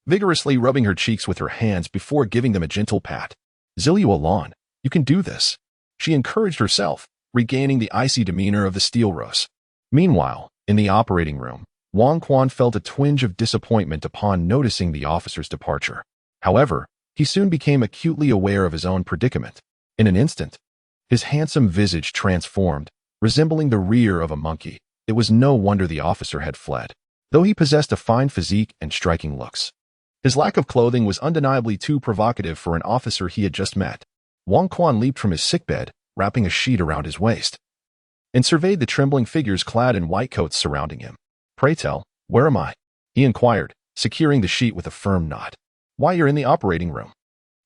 vigorously rubbing her cheeks with her hands before giving them a gentle pat. Zilluo Lan, you can do this, she encouraged herself, regaining the icy demeanor of the Steel Rose. Meanwhile, in the operating room, Wang Quan felt a twinge of disappointment upon noticing the officer's departure. However, he soon became acutely aware of his own predicament. In an instant, his handsome visage transformed, resembling the rear of a monkey. It was no wonder the officer had fled, though he possessed a fine physique and striking looks. His lack of clothing was undeniably too provocative for an officer he had just met. Wang Quan leaped from his sickbed, wrapping a sheet around his waist, and surveyed the trembling figures clad in white coats surrounding him. "Pray tell, where am I?" he inquired, securing the sheet with a firm nod. "Why, you're in the operating room."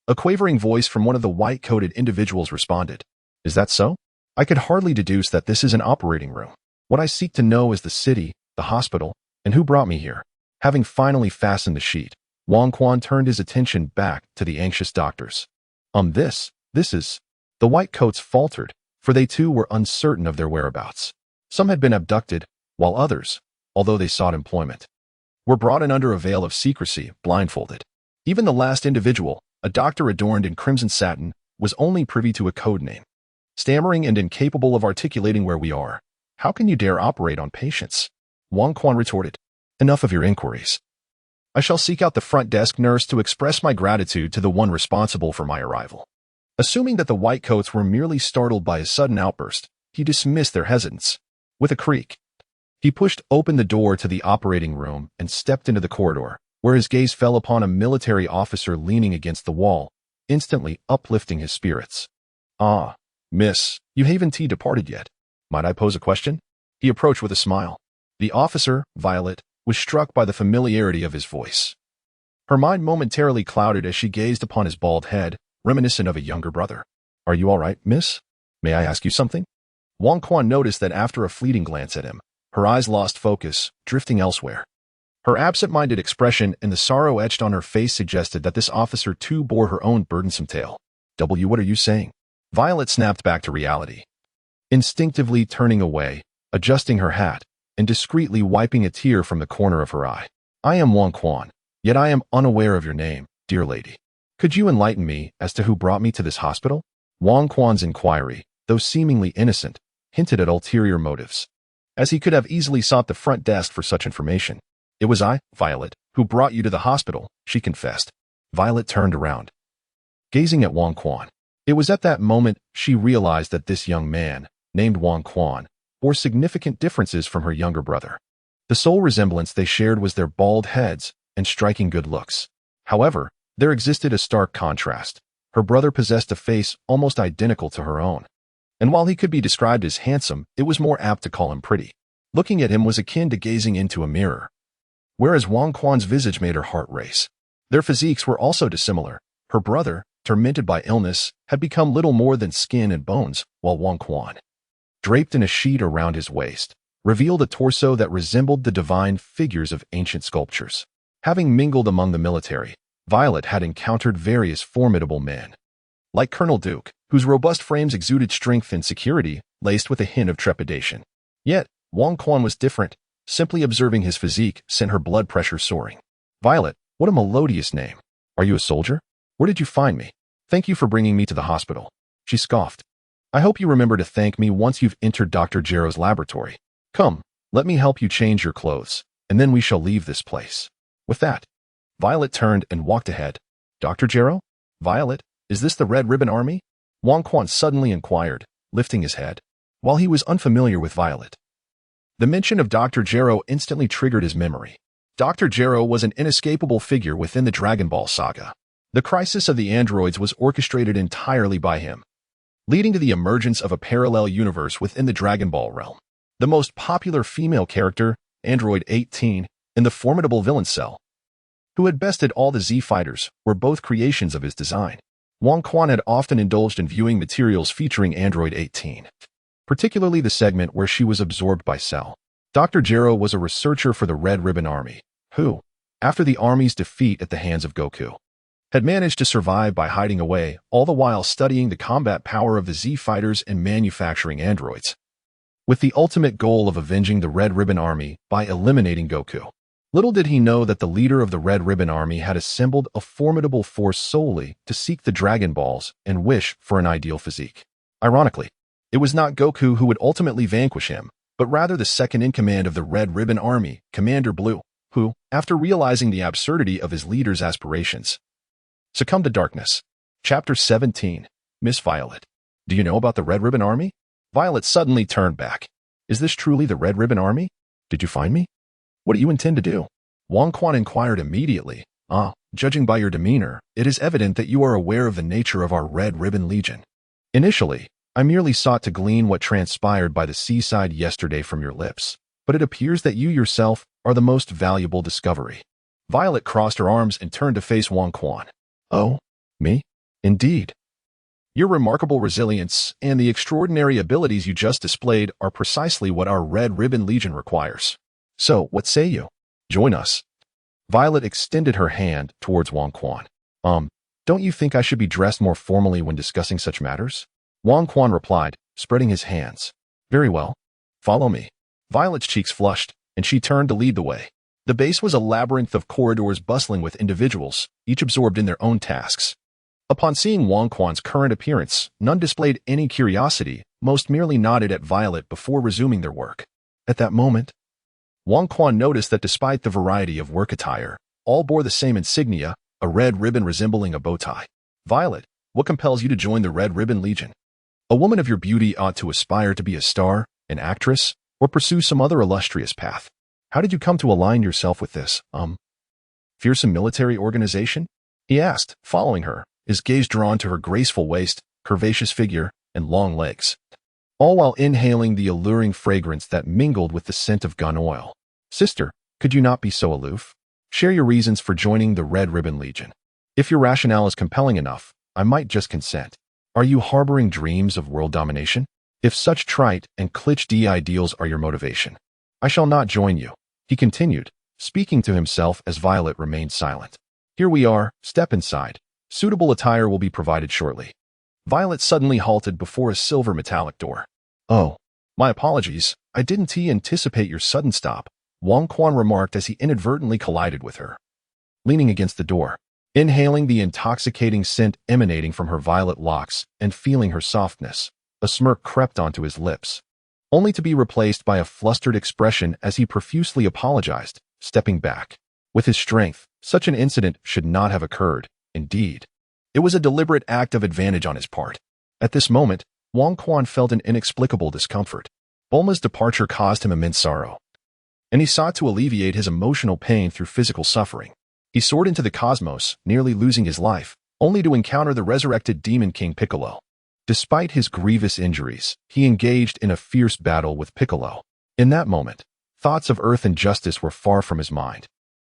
A quavering voice from one of the white-coated individuals responded. "Is that so? I could hardly deduce that this is an operating room. What I seek to know is the city, the hospital, and who brought me here." Having finally fastened the sheet, Wang Quan turned his attention back to the anxious doctors. This is..." The white coats faltered, for they too were uncertain of their whereabouts. Some had been abducted, while others, although they sought employment, were brought in under a veil of secrecy, blindfolded. Even the last individual, a doctor adorned in crimson satin, was only privy to a code name. Stammering and incapable of articulating where we are, how can you dare operate on patients? Wang Quan retorted. "Enough of your inquiries. I shall seek out the front desk nurse to express my gratitude to the one responsible for my arrival." Assuming that the white coats were merely startled by his sudden outburst, he dismissed their hesitance. With a creak, he pushed open the door to the operating room and stepped into the corridor, where his gaze fell upon a military officer leaning against the wall, instantly uplifting his spirits. "Ah, miss, you haven't departed yet. Might I pose a question?" He approached with a smile. The officer, Violet, was struck by the familiarity of his voice. Her mind momentarily clouded as she gazed upon his bald head, reminiscent of a younger brother. "Are you all right, miss? May I ask you something?" Wang Quan noticed that after a fleeting glance at him, her eyes lost focus, drifting elsewhere. Her absent-minded expression and the sorrow etched on her face suggested that this officer too bore her own burdensome tale. What are you saying?" Violet snapped back to reality. Instinctively turning away, adjusting her hat, and discreetly wiping a tear from the corner of her eye. "I am Wang Quan, yet I am unaware of your name, dear lady. Could you enlighten me as to who brought me to this hospital?" Wang Quan's inquiry, though seemingly innocent, hinted at ulterior motives, as he could have easily sought the front desk for such information. "It was I, Violet, who brought you to the hospital," she confessed. Violet turned around, gazing at Wang Quan. It was at that moment she realized that this young man, named Wang Quan, bore significant differences from her younger brother. The sole resemblance they shared was their bald heads and striking good looks. However, there existed a stark contrast. Her brother possessed a face almost identical to her own. And while he could be described as handsome, it was more apt to call him pretty. Looking at him was akin to gazing into a mirror. Whereas Wang Quan's visage made her heart race. Their physiques were also dissimilar. Her brother, tormented by illness, had become little more than skin and bones, while Wang Quan, draped in a sheet around his waist, revealed a torso that resembled the divine figures of ancient sculptures. Having mingled among the military, Violet had encountered various formidable men, like Colonel Duke, whose robust frames exuded strength and security, laced with a hint of trepidation. Yet, Wang Quan was different. Simply observing his physique sent her blood pressure soaring. "Violet, what a melodious name. Are you a soldier? Where did you find me? Thank you for bringing me to the hospital," she scoffed. "I hope you remember to thank me once you've entered Dr. Gero's laboratory. Come, let me help you change your clothes, and then we shall leave this place." With that, Violet turned and walked ahead. "Dr. Gero? Violet, is this the Red Ribbon Army?" Wang Quan suddenly inquired, lifting his head. While he was unfamiliar with Violet, the mention of Dr. Gero instantly triggered his memory. Dr. Gero was an inescapable figure within the Dragon Ball saga. The crisis of the androids was orchestrated entirely by him, leading to the emergence of a parallel universe within the Dragon Ball realm. The most popular female character, Android 18, and the formidable villain Cell, who had bested all the Z fighters, were both creations of his design. Wang Quan had often indulged in viewing materials featuring Android 18, particularly the segment where she was absorbed by Cell. Dr. Gero was a researcher for the Red Ribbon Army, who, after the army's defeat at the hands of Goku, had managed to survive by hiding away, all the while studying the combat power of the Z fighters and manufacturing androids, with the ultimate goal of avenging the Red Ribbon Army by eliminating Goku. Little did he know that the leader of the Red Ribbon Army had assembled a formidable force solely to seek the Dragon Balls and wish for an ideal physique. Ironically, it was not Goku who would ultimately vanquish him, but rather the second-in-command of the Red Ribbon Army, Commander Blue, who, after realizing the absurdity of his leader's aspirations, succumbed to darkness. Chapter 17. Miss Violet. Do you know about the Red Ribbon Army? Violet suddenly turned back. Is this truly the Red Ribbon Army? Did you find me? What do you intend to do? Wang Quan inquired immediately. Judging by your demeanor, it is evident that you are aware of the nature of our Red Ribbon Legion. Initially, I merely sought to glean what transpired by the seaside yesterday from your lips, but it appears that you yourself are the most valuable discovery. Violet crossed her arms and turned to face Wang Quan. Oh, me? Indeed. Your remarkable resilience and the extraordinary abilities you just displayed are precisely what our Red Ribbon Legion requires. So, what say you? Join us. Violet extended her hand towards Wang Quan. Don't you think I should be dressed more formally when discussing such matters? Wang Quan replied, spreading his hands. Very well. Follow me. Violet's cheeks flushed, and she turned to lead the way. The base was a labyrinth of corridors bustling with individuals, each absorbed in their own tasks. Upon seeing Wang Quan's current appearance, none displayed any curiosity, most merely nodded at Violet before resuming their work. At that moment, Wang Quan noticed that despite the variety of work attire, all bore the same insignia, a red ribbon resembling a bow tie. Violet, what compels you to join the Red Ribbon Legion? A woman of your beauty ought to aspire to be a star, an actress, or pursue some other illustrious path. How did you come to align yourself with this, fearsome military organization? He asked, following her, his gaze drawn to her graceful waist, curvaceous figure, and long legs, all while inhaling the alluring fragrance that mingled with the scent of gun oil. Sister, Could you not be so aloof? Share your reasons for joining the Red Ribbon Legion. If your rationale is compelling enough, I might just consent. Are you harboring dreams of world domination? If such trite and cliché ideals are your motivation, I shall not join you, he continued, speaking to himself as Violet remained silent. Here we are, step inside. Suitable attire will be provided shortly. Violet suddenly halted before a silver metallic door. Oh, my apologies, I didn't anticipate your sudden stop, Wang Quan remarked as he inadvertently collided with her. Leaning against the door, inhaling the intoxicating scent emanating from her violet locks and feeling her softness, a smirk crept onto his lips, only to be replaced by a flustered expression as he profusely apologized, stepping back. With his strength, such an incident should not have occurred. Indeed, it was a deliberate act of advantage on his part. At this moment, Wang Quan felt an inexplicable discomfort. Bulma's departure caused him immense sorrow, and he sought to alleviate his emotional pain through physical suffering. He soared into the cosmos, nearly losing his life, only to encounter the resurrected Demon King Piccolo. Despite his grievous injuries, he engaged in a fierce battle with Piccolo. In that moment, thoughts of earth and justice were far from his mind.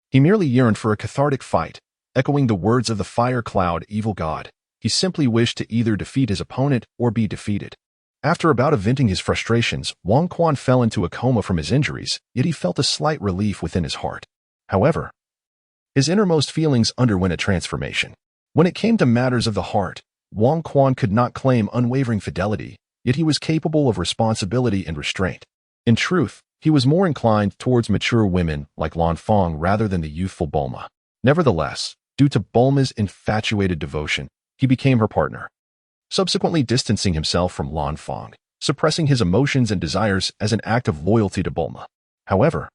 He merely yearned for a cathartic fight, echoing the words of the fire cloud evil god. He simply wished to either defeat his opponent or be defeated. After a bout of venting his frustrations, Wang Quan fell into a coma from his injuries, yet he felt a slight relief within his heart. However, his innermost feelings underwent a transformation. When it came to matters of the heart, Wang Quan could not claim unwavering fidelity, yet he was capable of responsibility and restraint. In truth, he was more inclined towards mature women like Lan Fang rather than the youthful Bulma. Nevertheless, due to Bulma's infatuated devotion, he became her partner, subsequently distancing himself from Lan Fang, suppressing his emotions and desires as an act of loyalty to Bulma. However,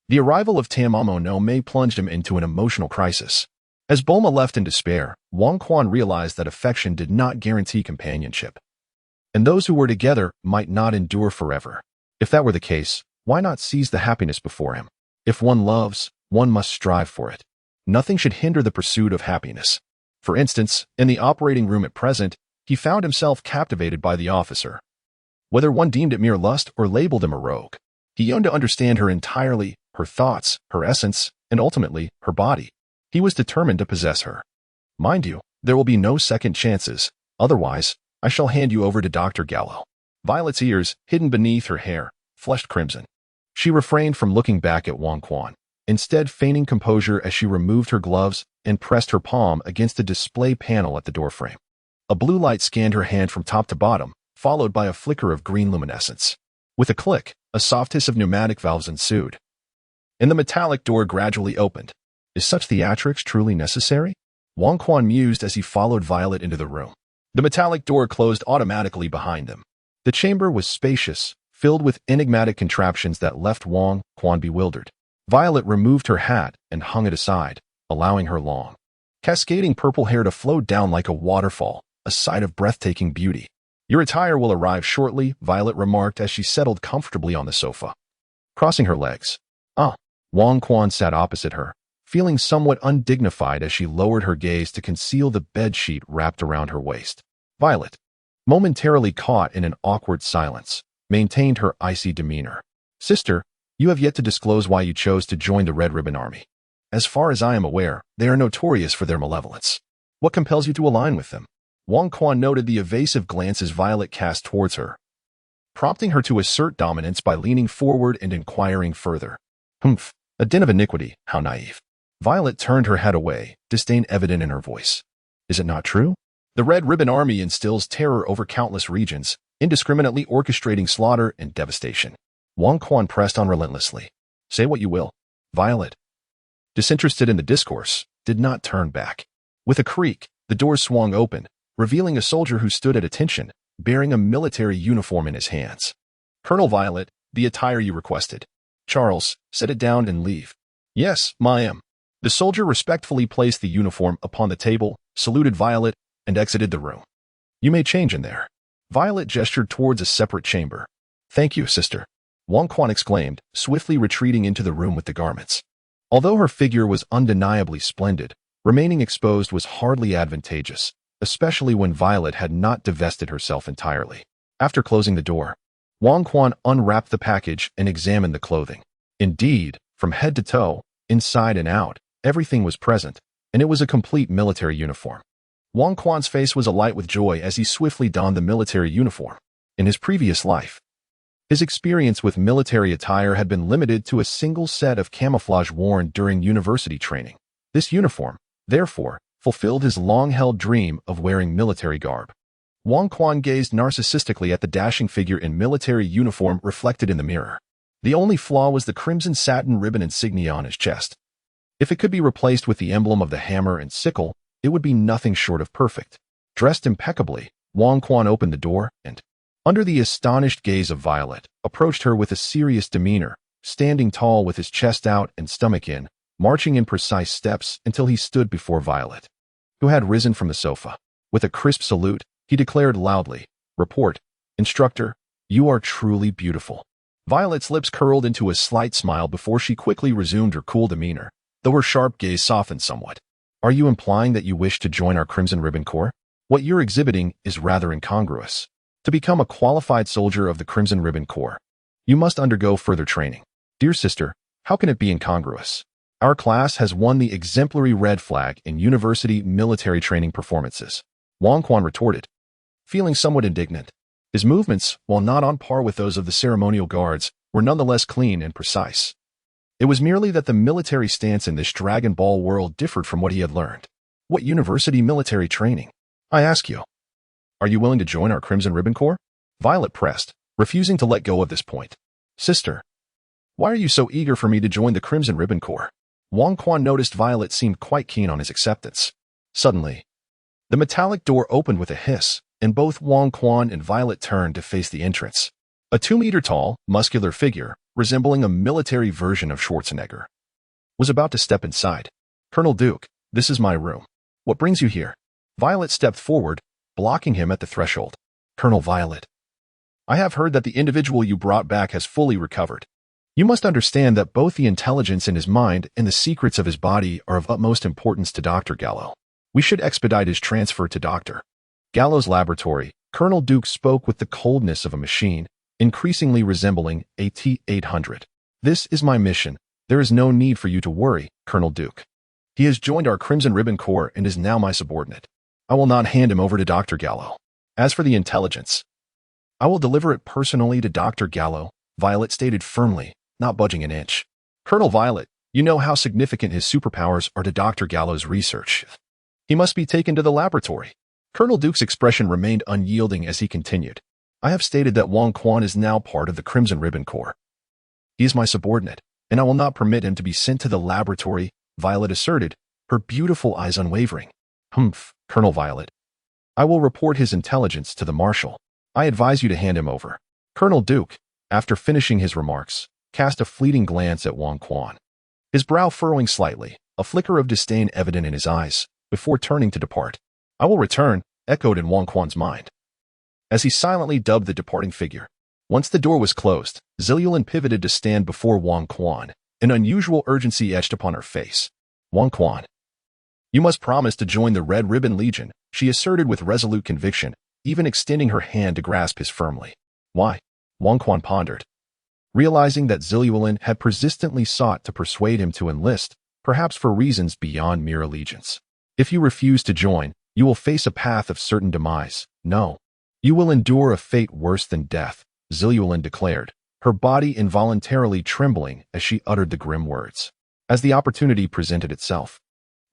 the arrival of Tamamo no Mei plunged him into an emotional crisis. As Bulma left in despair, Wang Quan realized that affection did not guarantee companionship, and those who were together might not endure forever. If that were the case, why not seize the happiness before him? If one loves, one must strive for it. Nothing should hinder the pursuit of happiness. For instance, in the operating room at present, he found himself captivated by the officer. Whether one deemed it mere lust or labeled him a rogue, he yearned to understand her entirely, her thoughts, her essence, and ultimately, her body. He was determined to possess her. Mind you, there will be no second chances, otherwise, I shall hand you over to Dr. Gallo. Violet's ears, hidden beneath her hair, flushed crimson. She refrained from looking back at Wang Quan, instead feigning composure as she removed her gloves and pressed her palm against the display panel at the doorframe. A blue light scanned her hand from top to bottom, followed by a flicker of green luminescence. With a click, a soft hiss of pneumatic valves ensued, and the metallic door gradually opened. Is such theatrics truly necessary? Wang Quan mused as he followed Violet into the room. The metallic door closed automatically behind them. The chamber was spacious, filled with enigmatic contraptions that left Wang Quan bewildered. Violet removed her hat and hung it aside, allowing her long, cascading purple hair to flow down like a waterfall, a sight of breathtaking beauty. Your attire will arrive shortly, Violet remarked as she settled comfortably on the sofa, crossing her legs. Wang Quan sat opposite her, feeling somewhat undignified as she lowered her gaze to conceal the bedsheet wrapped around her waist. Violet, momentarily caught in an awkward silence, maintained her icy demeanor. Sister, you have yet to disclose why you chose to join the Red Ribbon Army. As far as I am aware, they are notorious for their malevolence. What compels you to align with them? Wang Quan noted the evasive glances Violet cast towards her, prompting her to assert dominance by leaning forward and inquiring further. Humph, a den of iniquity, how naive. Violet turned her head away, disdain evident in her voice. Is it not true? The Red Ribbon Army instills terror over countless regions, indiscriminately orchestrating slaughter and devastation. Wang Quan pressed on relentlessly. Say what you will. Violet, disinterested in the discourse, did not turn back. With a creak, the door swung open, revealing a soldier who stood at attention, bearing a military uniform in his hands. Colonel Violet, the attire you requested. Charles, set it down and leave. Yes, ma'am. The soldier respectfully placed the uniform upon the table, saluted Violet, and exited the room. You may change in there. Violet gestured towards a separate chamber. Thank you, sister. Wang Quan exclaimed, swiftly retreating into the room with the garments. Although her figure was undeniably splendid, remaining exposed was hardly advantageous, especially when Violet had not divested herself entirely. After closing the door, Wang Quan unwrapped the package and examined the clothing. Indeed, From head to toe, inside and out, everything was present, and it was a complete military uniform. Wang Quan's face was alight with joy as he swiftly donned the military uniform. In his previous life, his experience with military attire had been limited to a single set of camouflage worn during university training. This uniform, therefore, fulfilled his long-held dream of wearing military garb. Wang Quan gazed narcissistically at the dashing figure in military uniform reflected in the mirror. The only flaw was the crimson satin ribbon insignia on his chest. If it could be replaced with the emblem of the hammer and sickle, it would be nothing short of perfect. Dressed impeccably, Wang Quan opened the door and, under the astonished gaze of Violet, approached her with a serious demeanor, standing tall with his chest out and stomach in, marching in precise steps until he stood before Violet, who had risen from the sofa. With a crisp salute, he declared loudly, "Report, instructor, you are truly beautiful." Violet's lips curled into a slight smile before she quickly resumed her cool demeanor, though her sharp gaze softened somewhat. "Are you implying that you wish to join our Crimson Ribbon Corps? What you're exhibiting is rather incongruous. To become a qualified soldier of the Crimson Ribbon Corps, you must undergo further training." "Dear sister, how can it be incongruous? Our class has won the exemplary red flag in university military training performances," Wang Quan retorted, feeling somewhat indignant. His movements, while not on par with those of the ceremonial guards, were nonetheless clean and precise. It was merely that the military stance in this Dragon Ball world differed from what he had learned. "What university military training? I ask you. Are you willing to join our Crimson Ribbon Corps?" Violet pressed, refusing to let go of this point. "Sister, why are you so eager for me to join the Crimson Ribbon Corps?" Wang Quan noticed Violet seemed quite keen on his acceptance. Suddenly, the metallic door opened with a hiss, and both Wang Quan and Violet turned to face the entrance. A 2-meter-tall, muscular figure, resembling a military version of Schwarzenegger, was about to step inside. "Colonel Duke, this is my room. What brings you here?" Violet stepped forward, blocking him at the threshold. "Colonel Violet, I have heard that the individual you brought back has fully recovered. You must understand that both the intelligence in his mind and the secrets of his body are of utmost importance to Dr. Gallo. We should expedite his transfer to Dr. Gallo's laboratory." Colonel Duke spoke with the coldness of a machine, increasingly resembling a T-800. "This is my mission. There is no need for you to worry, Colonel Duke. He has joined our Crimson Ribbon Corps and is now my subordinate. I will not hand him over to Dr. Gallo. As for the intelligence, I will deliver it personally to Dr. Gallo," Violet stated firmly, not budging an inch. "Colonel Violet, you know how significant his superpowers are to Dr. Gallo's research. He must be taken to the laboratory." Colonel Duke's expression remained unyielding as he continued. "I have stated that Wang Quan is now part of the Crimson Ribbon Corps. He is my subordinate, and I will not permit him to be sent to the laboratory," Violet asserted, her beautiful eyes unwavering. "Humph, Colonel Violet. I will report his intelligence to the Marshal. I advise you to hand him over." Colonel Duke, after finishing his remarks, cast a fleeting glance at Wang Quan, his brow furrowing slightly, a flicker of disdain evident in his eyes, before turning to depart. "I will return," echoed in Wang Quan's mind, as he silently dubbed the departing figure. Once the door was closed, Zilulin pivoted to stand before Wang Quan, an unusual urgency etched upon her face. "Wang Quan, you must promise to join the Red Ribbon Legion," she asserted with resolute conviction, even extending her hand to grasp his firmly. "Why?" Wang Quan pondered, realizing that Zilulin had persistently sought to persuade him to enlist, perhaps for reasons beyond mere allegiance. "If you refuse to join, you will face a path of certain demise. No, you will endure a fate worse than death," Zilulin declared, her body involuntarily trembling as she uttered the grim words. As the opportunity presented itself,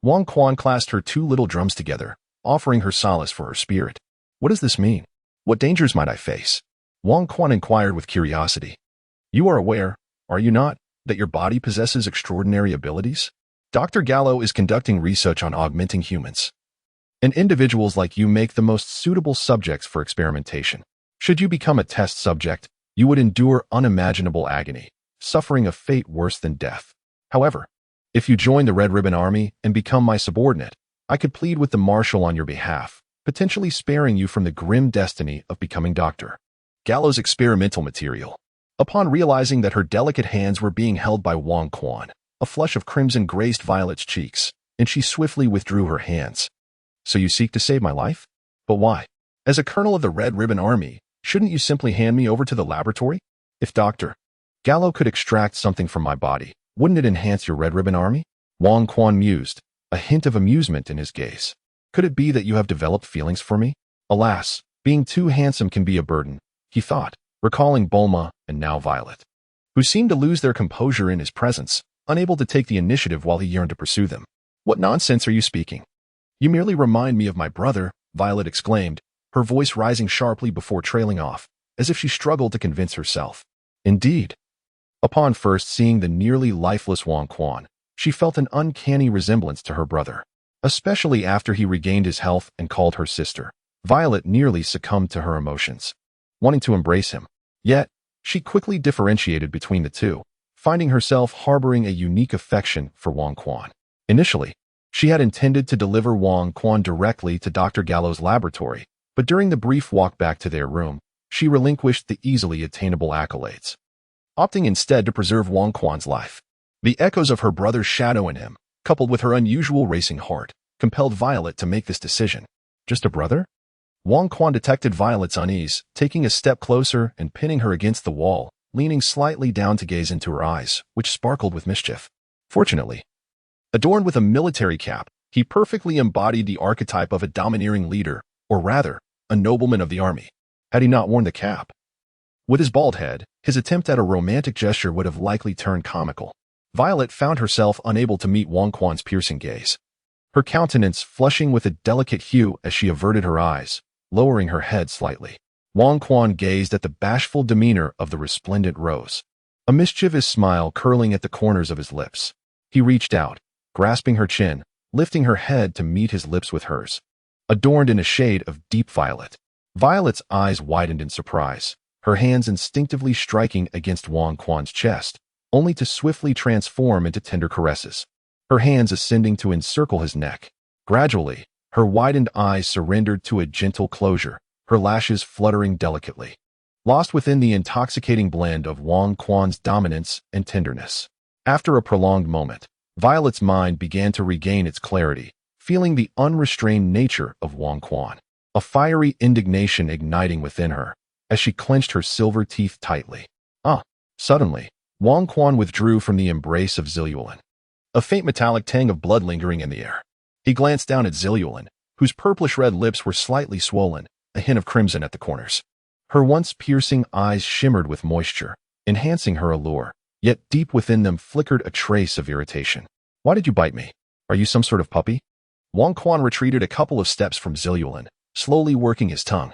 Wang Quan clasped her 2 little drums together, offering her solace for her spirit. "What does this mean? What dangers might I face?" Wang Quan inquired with curiosity. "You are aware, are you not, that your body possesses extraordinary abilities? Dr. Gallo is conducting research on augmenting humans, and individuals like you make the most suitable subjects for experimentation. Should you become a test subject, you would endure unimaginable agony, suffering a fate worse than death. However, if you join the Red Ribbon Army and become my subordinate, I could plead with the Marshal on your behalf, potentially sparing you from the grim destiny of becoming Dr. Gallo's experimental material." Upon realizing that her delicate hands were being held by Wang Quan, a flush of crimson graced Violet's cheeks, and she swiftly withdrew her hands. "So you seek to save my life? But why? As a colonel of the Red Ribbon Army, shouldn't you simply hand me over to the laboratory? If Dr. Gallo could extract something from my body, Wouldn't it enhance your Red Ribbon Army? Wang Quan mused, a hint of amusement in his gaze. Could it be that you have developed feelings for me? Alas, being too handsome can be a burden, he thought, recalling Bulma and now Violet, who seemed to lose their composure in his presence, unable to take the initiative while he yearned to pursue them. What nonsense are you speaking? You merely remind me of my brother, Violet exclaimed, her voice rising sharply before trailing off, as if she struggled to convince herself. Indeed. Upon first seeing the nearly lifeless Wang Quan, she felt an uncanny resemblance to her brother, especially after he regained his health and called her sister. Violet nearly succumbed to her emotions, wanting to embrace him. Yet, she quickly differentiated between the two, finding herself harboring a unique affection for Wang Quan. Initially, she had intended to deliver Wang Quan directly to Dr. Gallo's laboratory, but during the brief walk back to their room, she relinquished the easily attainable accolades, opting instead to preserve Wang Quan's life. The echoes of her brother's shadow in him, coupled with her unusual racing heart, compelled Violet to make this decision. Just a brother? Wang Quan detected Violet's unease, taking a step closer and pinning her against the wall, leaning slightly down to gaze into her eyes, which sparkled with mischief. Fortunately, adorned with a military cap, he perfectly embodied the archetype of a domineering leader, or rather, a nobleman of the army, had he not worn the cap. With his bald head, his attempt at a romantic gesture would have likely turned comical. Violet found herself unable to meet Wang Quan's piercing gaze, her countenance flushing with a delicate hue as she averted her eyes, lowering her head slightly. Wang Quan gazed at the bashful demeanor of the resplendent rose, a mischievous smile curling at the corners of his lips. He reached out, grasping her chin, lifting her head to meet his lips with hers, adorned in a shade of deep violet. Violet's eyes widened in surprise, her hands instinctively striking against Wang Quan's chest, only to swiftly transform into tender caresses, her hands ascending to encircle his neck. Gradually, her widened eyes surrendered to a gentle closure, her lashes fluttering delicately, lost within the intoxicating blend of Wang Quan's dominance and tenderness. After a prolonged moment, Violet's mind began to regain its clarity, feeling the unrestrained nature of Wang Quan, a fiery indignation igniting within her, as she clenched her silver teeth tightly. Suddenly, Wang Quan withdrew from the embrace of Zilulin, a faint metallic tang of blood lingering in the air. He glanced down at Zilulin, whose purplish-red lips were slightly swollen, a hint of crimson at the corners. Her once piercing eyes shimmered with moisture, enhancing her allure, yet deep within them flickered a trace of irritation. Why did you bite me? Are you some sort of puppy? Wang Quan retreated a couple of steps from Zilulin, slowly working his tongue.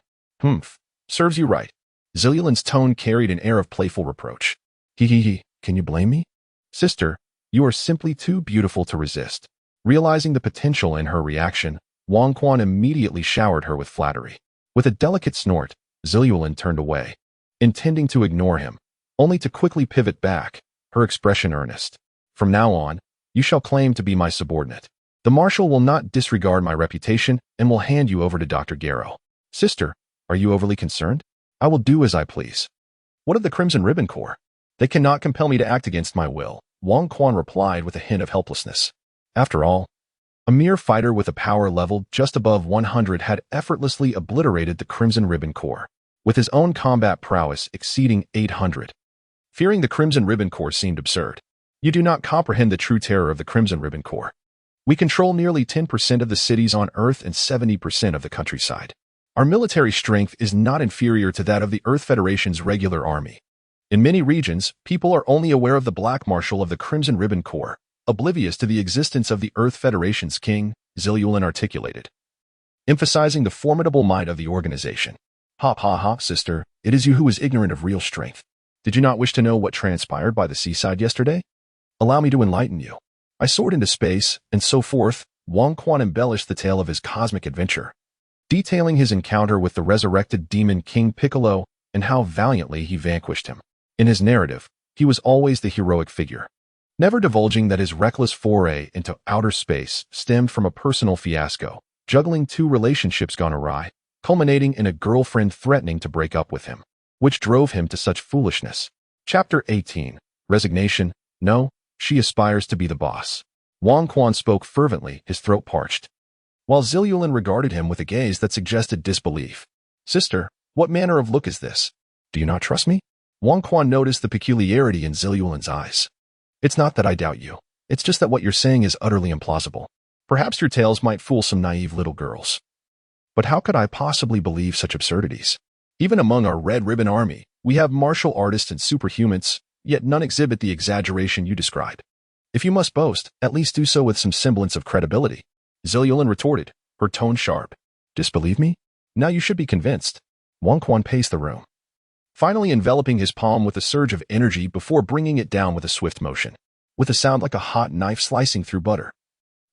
Serves you right. Zilulin's tone carried an air of playful reproach. Can you blame me? Sister, you are simply too beautiful to resist. Realizing the potential in her reaction, Wang Quan immediately showered her with flattery. With a delicate snort, Zilulin turned away, intending to ignore him, only to quickly pivot back, her expression earnest. From now on, you shall claim to be my subordinate. The marshal will not disregard my reputation and will hand you over to Dr. Garrow. Sister, are you overly concerned? I will do as I please. What of the Crimson Ribbon Corps? They cannot compel me to act against my will, Wang Quan replied with a hint of helplessness. After all, a mere fighter with a power level just above 100 had effortlessly obliterated the Crimson Ribbon Corps, with his own combat prowess exceeding 800. Fearing the Crimson Ribbon Corps seemed absurd. You do not comprehend the true terror of the Crimson Ribbon Corps. We control nearly 10% of the cities on Earth and 70% of the countryside. Our military strength is not inferior to that of the Earth Federation's regular army. In many regions, people are only aware of the Black Marshal of the Crimson Ribbon Corps, oblivious to the existence of the Earth Federation's king, Zilulin articulated, emphasizing the formidable might of the organization. Ha, sister, it is you who is ignorant of real strength. Did you not wish to know what transpired by the seaside yesterday? Allow me to enlighten you. I soared into space, and so forth. Wang Quan embellished the tale of his cosmic adventure, detailing his encounter with the resurrected demon King Piccolo and how valiantly he vanquished him. In his narrative, he was always the heroic figure, never divulging that his reckless foray into outer space stemmed from a personal fiasco, juggling two relationships gone awry, culminating in a girlfriend threatening to break up with him, which drove him to such foolishness. Chapter 18. Resignation. No, she aspires to be the boss. Wang Quan spoke fervently, his throat parched, while Zilulin regarded him with a gaze that suggested disbelief. Sister, what manner of look is this? Do you not trust me? Wang Quan noticed the peculiarity in Zilulin's eyes. It's not that I doubt you. It's just that what you're saying is utterly implausible. Perhaps your tales might fool some naive little girls. But how could I possibly believe such absurdities? Even among our Red Ribbon Army, we have martial artists and superhumans, yet none exhibit the exaggeration you describe. If you must boast, at least do so with some semblance of credibility. Zilulin retorted, her tone sharp. Disbelieve me? Now you should be convinced. Wang Quan paced the room, finally enveloping his palm with a surge of energy before bringing it down with a swift motion, with a sound like a hot knife slicing through butter.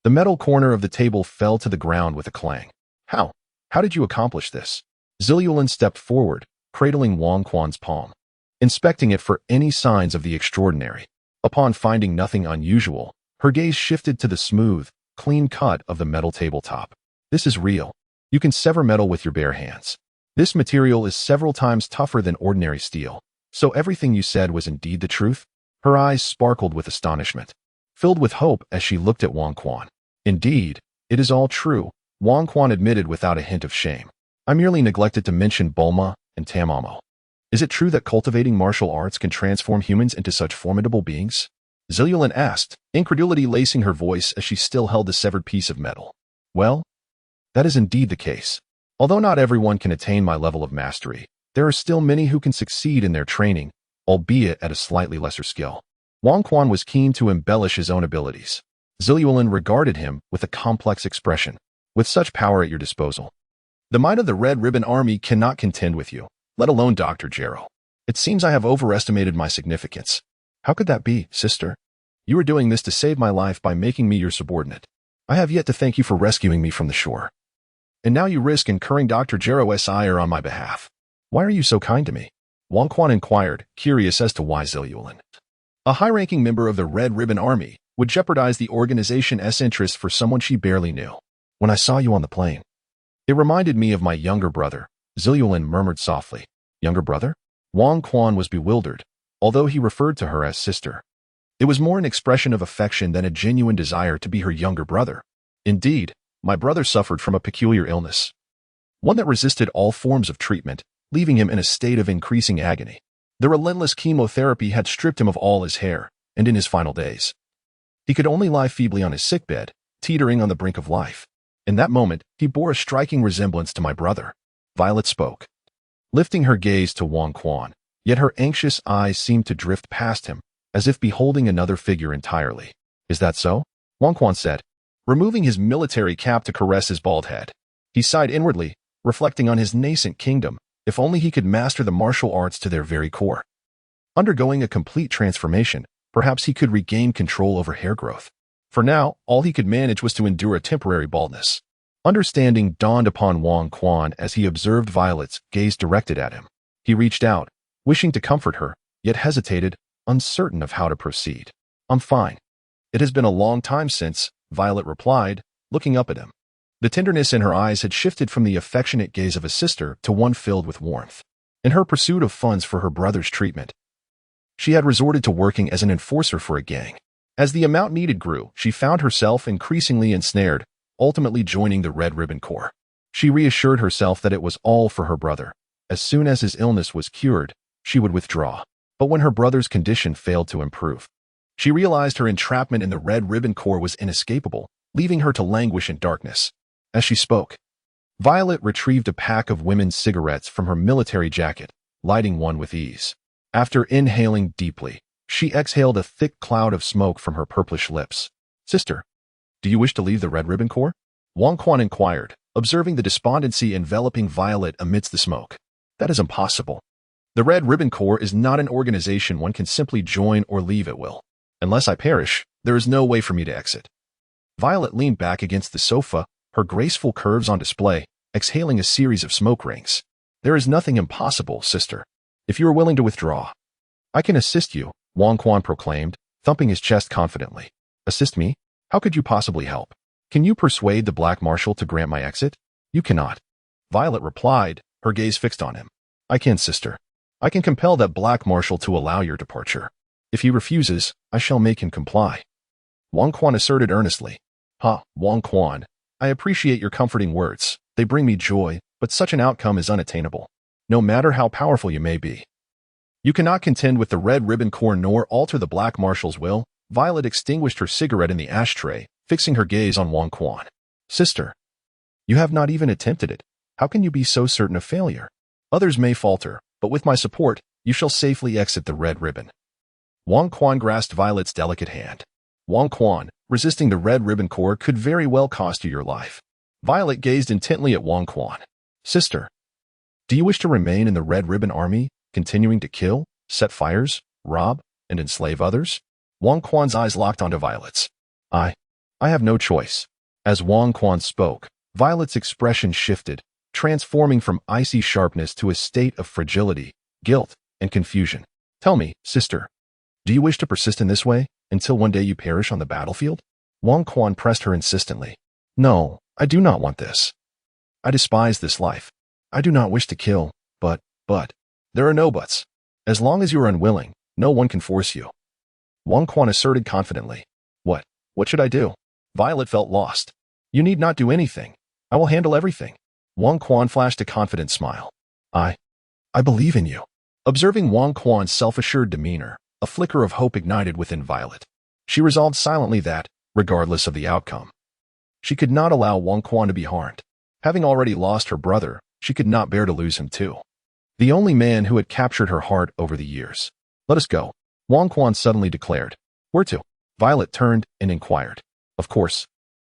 The metal corner of the table fell to the ground with a clang. How? How did you accomplish this? Zilulin stepped forward, cradling Wang Quan's palm, inspecting it for any signs of the extraordinary. Upon finding nothing unusual, her gaze shifted to the smooth, clean cut of the metal tabletop. This is real. You can sever metal with your bare hands. This material is several times tougher than ordinary steel. So everything you said was indeed the truth? Her eyes sparkled with astonishment, filled with hope as she looked at Wang Quan. Indeed, it is all true, Wang Quan admitted without a hint of shame. I merely neglected to mention Bulma and Tamamo. Is it true that cultivating martial arts can transform humans into such formidable beings? Zilulin asked, incredulity lacing her voice as she still held the severed piece of metal. Well, that is indeed the case. Although not everyone can attain my level of mastery, there are still many who can succeed in their training, albeit at a slightly lesser skill. Wang Quan was keen to embellish his own abilities. Zilulin regarded him with a complex expression. With such power at your disposal, the might of the Red Ribbon Army cannot contend with you, let alone Dr. Gero. It seems I have overestimated my significance. How could that be, sister? You are doing this to save my life by making me your subordinate. I have yet to thank you for rescuing me from the shore. And now you risk incurring Dr. Gero's ire on my behalf. Why are you so kind to me? Wang Quan inquired, curious as to why Zilulin, a high-ranking member of the Red Ribbon Army, would jeopardize the organization's interests for someone she barely knew. When I saw you on the plane, it reminded me of my younger brother, Zilulin murmured softly. Younger brother? Wang Quan was bewildered, although he referred to her as sister. It was more an expression of affection than a genuine desire to be her younger brother. Indeed, my brother suffered from a peculiar illness, one that resisted all forms of treatment, leaving him in a state of increasing agony. The relentless chemotherapy had stripped him of all his hair, and in his final days, he could only lie feebly on his sickbed, teetering on the brink of life. In that moment, he bore a striking resemblance to my brother. Violet spoke, lifting her gaze to Wang Quan, yet her anxious eyes seemed to drift past him, as if beholding another figure entirely. Is that so? Wang Quan said, removing his military cap to caress his bald head. He sighed inwardly, reflecting on his nascent kingdom. If only he could master the martial arts to their very core. Undergoing a complete transformation, perhaps he could regain control over hair growth. For now, all he could manage was to endure a temporary baldness. Understanding dawned upon Wang Quan as he observed Violet's gaze directed at him. He reached out, wishing to comfort her, yet hesitated, uncertain of how to proceed. I'm fine. It has been a long time since, Violet replied, looking up at him. The tenderness in her eyes had shifted from the affectionate gaze of a sister to one filled with warmth. In her pursuit of funds for her brother's treatment, she had resorted to working as an enforcer for a gang. As the amount needed grew, she found herself increasingly ensnared, ultimately joining the Red Ribbon Corps. She reassured herself that it was all for her brother. As soon as his illness was cured, she would withdraw. But when her brother's condition failed to improve, she realized her entrapment in the Red Ribbon Corps was inescapable, leaving her to languish in darkness. As she spoke, Violet retrieved a pack of women's cigarettes from her military jacket, lighting one with ease. After inhaling deeply, she exhaled a thick cloud of smoke from her purplish lips. Sister, do you wish to leave the Red Ribbon Corps? Wang Quan inquired, observing the despondency enveloping Violet amidst the smoke. That is impossible. The Red Ribbon Corps is not an organization one can simply join or leave at will. Unless I perish, there is no way for me to exit. Violet leaned back against the sofa, her graceful curves on display, exhaling a series of smoke rings. There is nothing impossible, sister. If you are willing to withdraw, I can assist you, Wang Quan proclaimed, thumping his chest confidently. Assist me? How could you possibly help? Can you persuade the Black Marshal to grant my exit? You cannot. Violet replied, her gaze fixed on him. I can, sister. I can compel that Black Marshal to allow your departure. If he refuses, I shall make him comply. Wang Quan asserted earnestly. Wang Quan, I appreciate your comforting words. They bring me joy, but such an outcome is unattainable. No matter how powerful you may be, you cannot contend with the Red Ribbon Corps nor alter the Black Marshal's will. Violet extinguished her cigarette in the ashtray, fixing her gaze on Wang Quan. Sister, you have not even attempted it. How can you be so certain of failure? Others may falter, but with my support, you shall safely exit the red ribbon. Wang Quan grasped Violet's delicate hand. Wang Quan, resisting the red ribbon core could very well cost you your life. Violet gazed intently at Wang Quan. Sister, do you wish to remain in the red ribbon army, continuing to kill, set fires, rob, and enslave others? Wang Quan's eyes locked onto Violet's. I have no choice. As Wang Quan spoke, Violet's expression shifted, transforming from icy sharpness to a state of fragility, guilt, and confusion. Tell me, sister, do you wish to persist in this way, until one day you perish on the battlefield? Wang Quan pressed her insistently. No, I do not want this. I despise this life. I do not wish to kill, but, there are no buts. As long as you are unwilling, no one can force you. Wang Quan asserted confidently. What should I do? Violet felt lost. You need not do anything. I will handle everything. Wang Quan flashed a confident smile. I believe in you. Observing Wang Quan's self-assured demeanor, a flicker of hope ignited within Violet. She resolved silently that, regardless of the outcome, she could not allow Wang Quan to be harmed. Having already lost her brother, she could not bear to lose him too. The only man who had captured her heart over the years. Let us go, Wang Quan suddenly declared. Where to? Violet turned and inquired. Of course.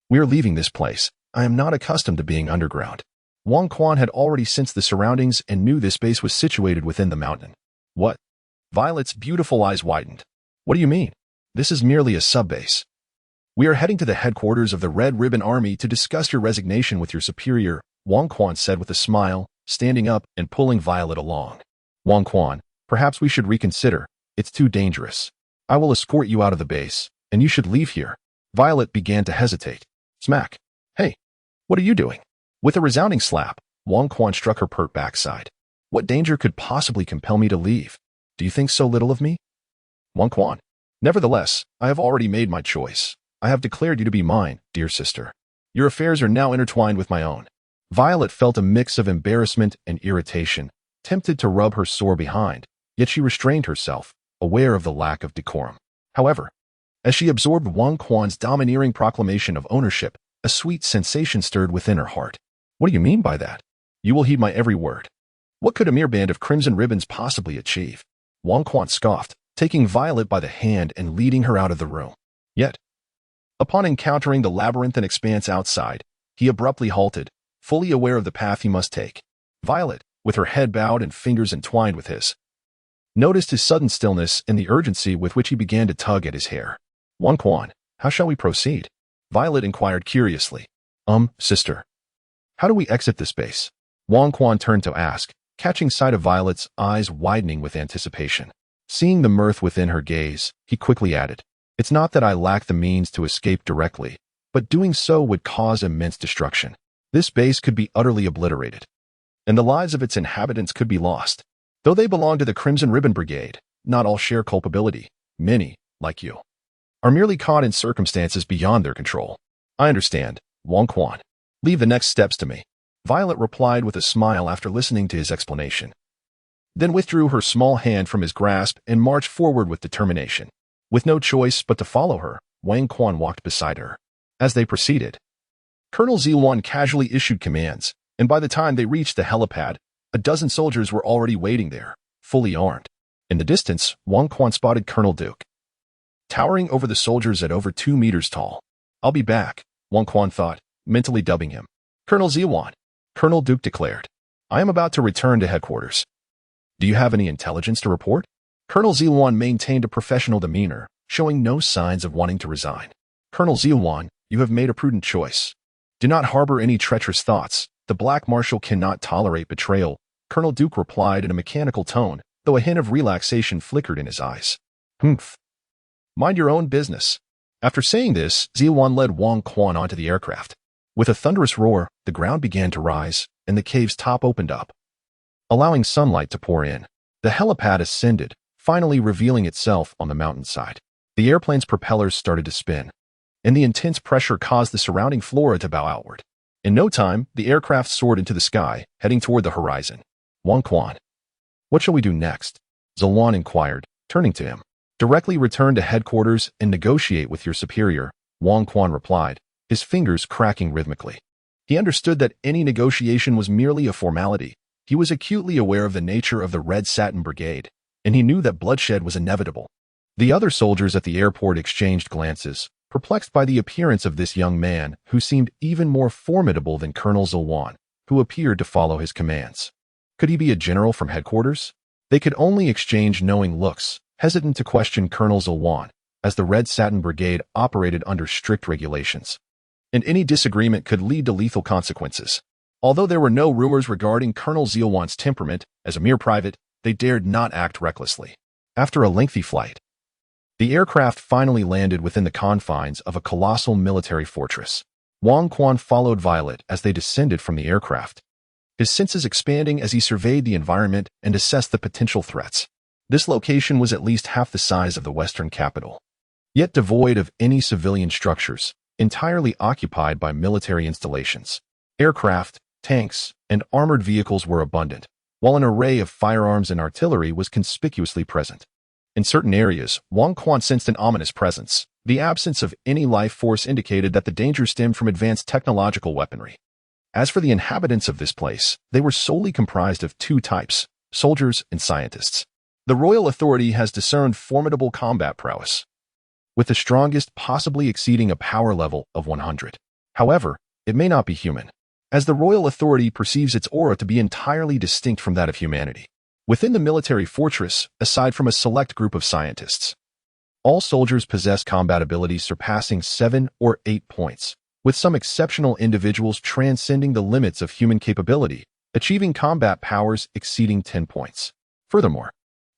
We are leaving this place. I am not accustomed to being underground. Wang Quan had already sensed the surroundings and knew this base was situated within the mountain. What? Violet's beautiful eyes widened. What do you mean? This is merely a sub-base. We are heading to the headquarters of the Red Ribbon Army to discuss your resignation with your superior, Wang Quan said with a smile, standing up and pulling Violet along. Wang Quan, perhaps we should reconsider. It's too dangerous. I will escort you out of the base, and you should leave here. Violet began to hesitate. Smack. Hey, what are you doing? With a resounding slap, Wang Quan struck her pert backside. What danger could possibly compel me to leave? Do you think so little of me? Wang Quan. Nevertheless, I have already made my choice. I have declared you to be mine, dear sister. Your affairs are now intertwined with my own. Violet felt a mix of embarrassment and irritation, tempted to rub her sore behind, yet she restrained herself, aware of the lack of decorum. However, as she absorbed Wang Quan's domineering proclamation of ownership, a sweet sensation stirred within her heart. What do you mean by that? You will heed my every word. What could a mere band of crimson ribbons possibly achieve? Wang Quan scoffed, taking Violet by the hand and leading her out of the room. Yet, upon encountering the labyrinthine expanse outside, he abruptly halted, fully aware of the path he must take. Violet, with her head bowed and fingers entwined with his, noticed his sudden stillness and the urgency with which he began to tug at his hair. Wang Quan, how shall we proceed? Violet inquired curiously. Sister. How do we exit this base? Wang Quan turned to ask, catching sight of Violet's eyes widening with anticipation. Seeing the mirth within her gaze, he quickly added, It's not that I lack the means to escape directly, but doing so would cause immense destruction. This base could be utterly obliterated, and the lives of its inhabitants could be lost. Though they belong to the Crimson Ribbon Brigade, not all share culpability. Many, like you, are merely caught in circumstances beyond their control. I understand, Wang Quan. Leave the next steps to me. Violet replied with a smile after listening to his explanation, then withdrew her small hand from his grasp and marched forward with determination. With no choice but to follow her, Wang Quan walked beside her. As they proceeded, Colonel Zilwan casually issued commands, and by the time they reached the helipad, a dozen soldiers were already waiting there, fully armed. In the distance, Wang Quan spotted Colonel Duke, towering over the soldiers at over 2 meters tall. I'll be back, Wang Quan thought, mentally dubbing him Colonel Zilwan. Colonel Duke declared, I am about to return to headquarters. Do you have any intelligence to report? Colonel Zilwan maintained a professional demeanor, showing no signs of wanting to resign. Colonel Zilwan, you have made a prudent choice. Do not harbor any treacherous thoughts. The Black Marshal cannot tolerate betrayal, Colonel Duke replied in a mechanical tone, though a hint of relaxation flickered in his eyes. Humph. Mind your own business. After saying this, Zilwan led Wang Quan onto the aircraft. With a thunderous roar, the ground began to rise, and the cave's top opened up, allowing sunlight to pour in. The helipad ascended, finally revealing itself on the mountainside. The airplane's propellers started to spin, and the intense pressure caused the surrounding flora to bow outward. In no time, the aircraft soared into the sky, heading toward the horizon. Wang Quan. What shall we do next? Zilwan inquired, turning to him. Directly return to headquarters and negotiate with your superior, Wang Quan replied, his fingers cracking rhythmically. He understood that any negotiation was merely a formality. He was acutely aware of the nature of the Red Satin Brigade, and he knew that bloodshed was inevitable. The other soldiers at the airport exchanged glances, perplexed by the appearance of this young man who seemed even more formidable than Colonel Zilwan, who appeared to follow his commands. Could he be a general from headquarters? They could only exchange knowing looks, hesitant to question Colonel Zilwan, as the Red Satin Brigade operated under strict regulations. And any disagreement could lead to lethal consequences. Although there were no rumors regarding Colonel Zilwan's temperament, as a mere private, they dared not act recklessly. After a lengthy flight, the aircraft finally landed within the confines of a colossal military fortress. Wang Quan followed Violet as they descended from the aircraft, his senses expanding as he surveyed the environment and assessed the potential threats. This location was at least half the size of the western capital, yet devoid of any civilian structures, entirely occupied by military installations. Aircraft, tanks, and armored vehicles were abundant, while an array of firearms and artillery was conspicuously present. In certain areas, Wang Quan sensed an ominous presence. The absence of any life force indicated that the danger stemmed from advanced technological weaponry. As for the inhabitants of this place, they were solely comprised of two types, soldiers and scientists. The royal authority has discerned formidable combat prowess, with the strongest possibly exceeding a power level of 100. However, it may not be human, as the royal authority perceives its aura to be entirely distinct from that of humanity. Within the military fortress, aside from a select group of scientists, all soldiers possess combat abilities surpassing 7 or 8 points, with some exceptional individuals transcending the limits of human capability, achieving combat powers exceeding 10 points. Furthermore,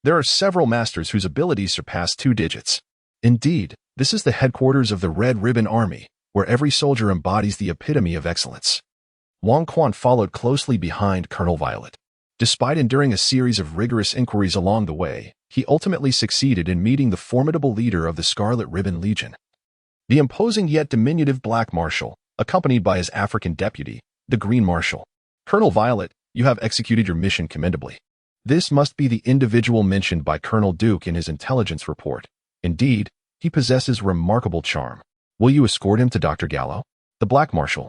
there are several masters whose abilities surpass 2 digits. Indeed, this is the headquarters of the Red Ribbon Army, where every soldier embodies the epitome of excellence. Wang Quan followed closely behind Colonel Violet. Despite enduring a series of rigorous inquiries along the way, he ultimately succeeded in meeting the formidable leader of the Scarlet Ribbon Legion, the imposing yet diminutive Black Marshal, accompanied by his African deputy, the Green Marshal. Colonel Violet, you have executed your mission commendably. This must be the individual mentioned by Colonel Duke in his intelligence report. Indeed, he possesses remarkable charm. Will you escort him to Dr. Gallo? The Black Marshal,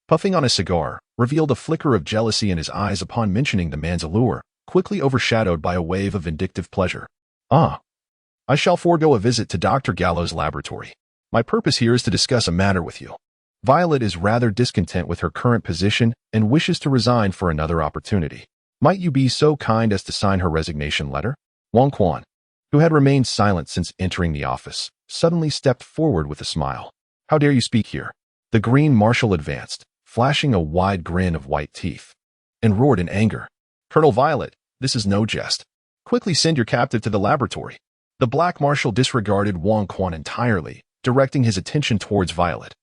puffing on a cigar, revealed a flicker of jealousy in his eyes upon mentioning the man's allure, quickly overshadowed by a wave of vindictive pleasure. I shall forego a visit to Dr. Gallo's laboratory. My purpose here is to discuss a matter with you. Violet is rather discontent with her current position and wishes to resign for another opportunity. Might you be so kind as to sign her resignation letter? Wang Quan, who had remained silent since entering the office, suddenly stepped forward with a smile. How dare you speak here? The Green Marshal advanced, flashing a wide grin of white teeth, and roared in anger. Colonel Violet, this is no jest. Quickly send your captive to the laboratory. The Black Marshal disregarded Wang Quan entirely, directing his attention towards Violet,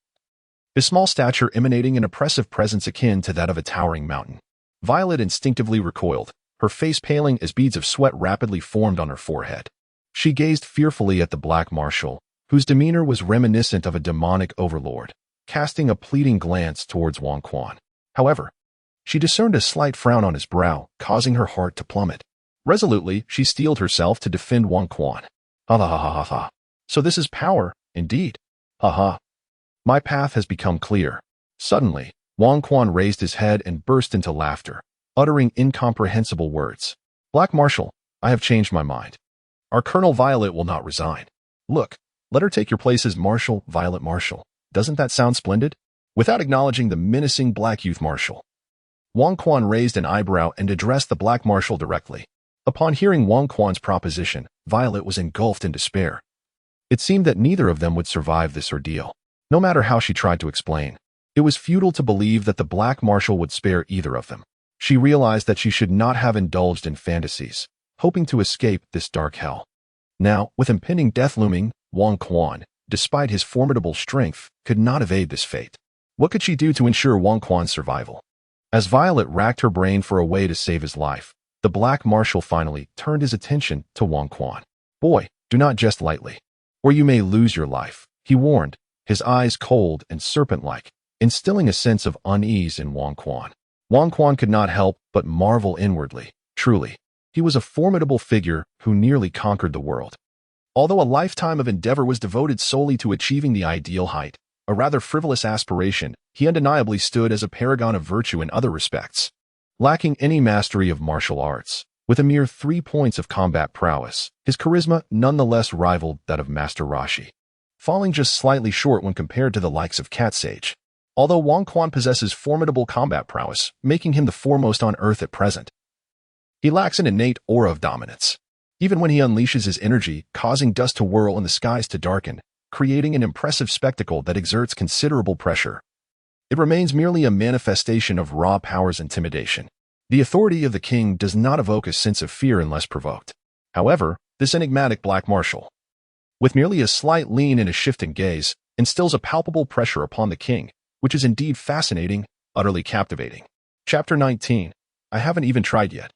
his small stature emanating an oppressive presence akin to that of a towering mountain. Violet instinctively recoiled, her face paling as beads of sweat rapidly formed on her forehead. She gazed fearfully at the Black Marshal, whose demeanor was reminiscent of a demonic overlord, casting a pleading glance towards Wang Quan. However, she discerned a slight frown on his brow, causing her heart to plummet. Resolutely, she steeled herself to defend Wang Quan. Ha ha ha ha ha. So this is power, indeed. Ha ha. My path has become clear. Suddenly, Wang Quan raised his head and burst into laughter, uttering incomprehensible words. Black Marshal, I have changed my mind. Our Colonel Violet will not resign. Look, let her take your place as Marshal Violet Marshal. Doesn't that sound splendid? Without acknowledging the menacing Black Youth Marshal, Wang Quan raised an eyebrow and addressed the Black Marshal directly. Upon hearing Wang Quan's proposition, Violet was engulfed in despair. It seemed that neither of them would survive this ordeal. No matter how she tried to explain, it was futile to believe that the Black Marshal would spare either of them. She realized that she should not have indulged in fantasies, hoping to escape this dark hell. Now, with impending death looming, Wang Quan, despite his formidable strength, could not evade this fate. What could she do to ensure Wang Quan's survival? As Violet racked her brain for a way to save his life, the Black Marshal finally turned his attention to Wang Quan. Boy, do not jest lightly, or you may lose your life, he warned, his eyes cold and serpent-like, instilling a sense of unease in Wang Quan. Wang Quan could not help but marvel inwardly. Truly, he was a formidable figure who nearly conquered the world. Although a lifetime of endeavor was devoted solely to achieving the ideal height, a rather frivolous aspiration, he undeniably stood as a paragon of virtue in other respects. Lacking any mastery of martial arts, with a mere 3 points of combat prowess, his charisma nonetheless rivaled that of Master Roshi, falling just slightly short when compared to the likes of Cat Sage. Although Wang Quan possesses formidable combat prowess, making him the foremost on Earth at present, he lacks an innate aura of dominance. Even when he unleashes his energy, causing dust to whirl and the skies to darken, creating an impressive spectacle that exerts considerable pressure, it remains merely a manifestation of raw power's intimidation. The authority of the king does not evoke a sense of fear unless provoked. However, this enigmatic black marshal, with merely a slight lean and a shifting gaze, instills a palpable pressure upon the king, which is indeed fascinating, utterly captivating. Chapter 19. I haven't even tried yet.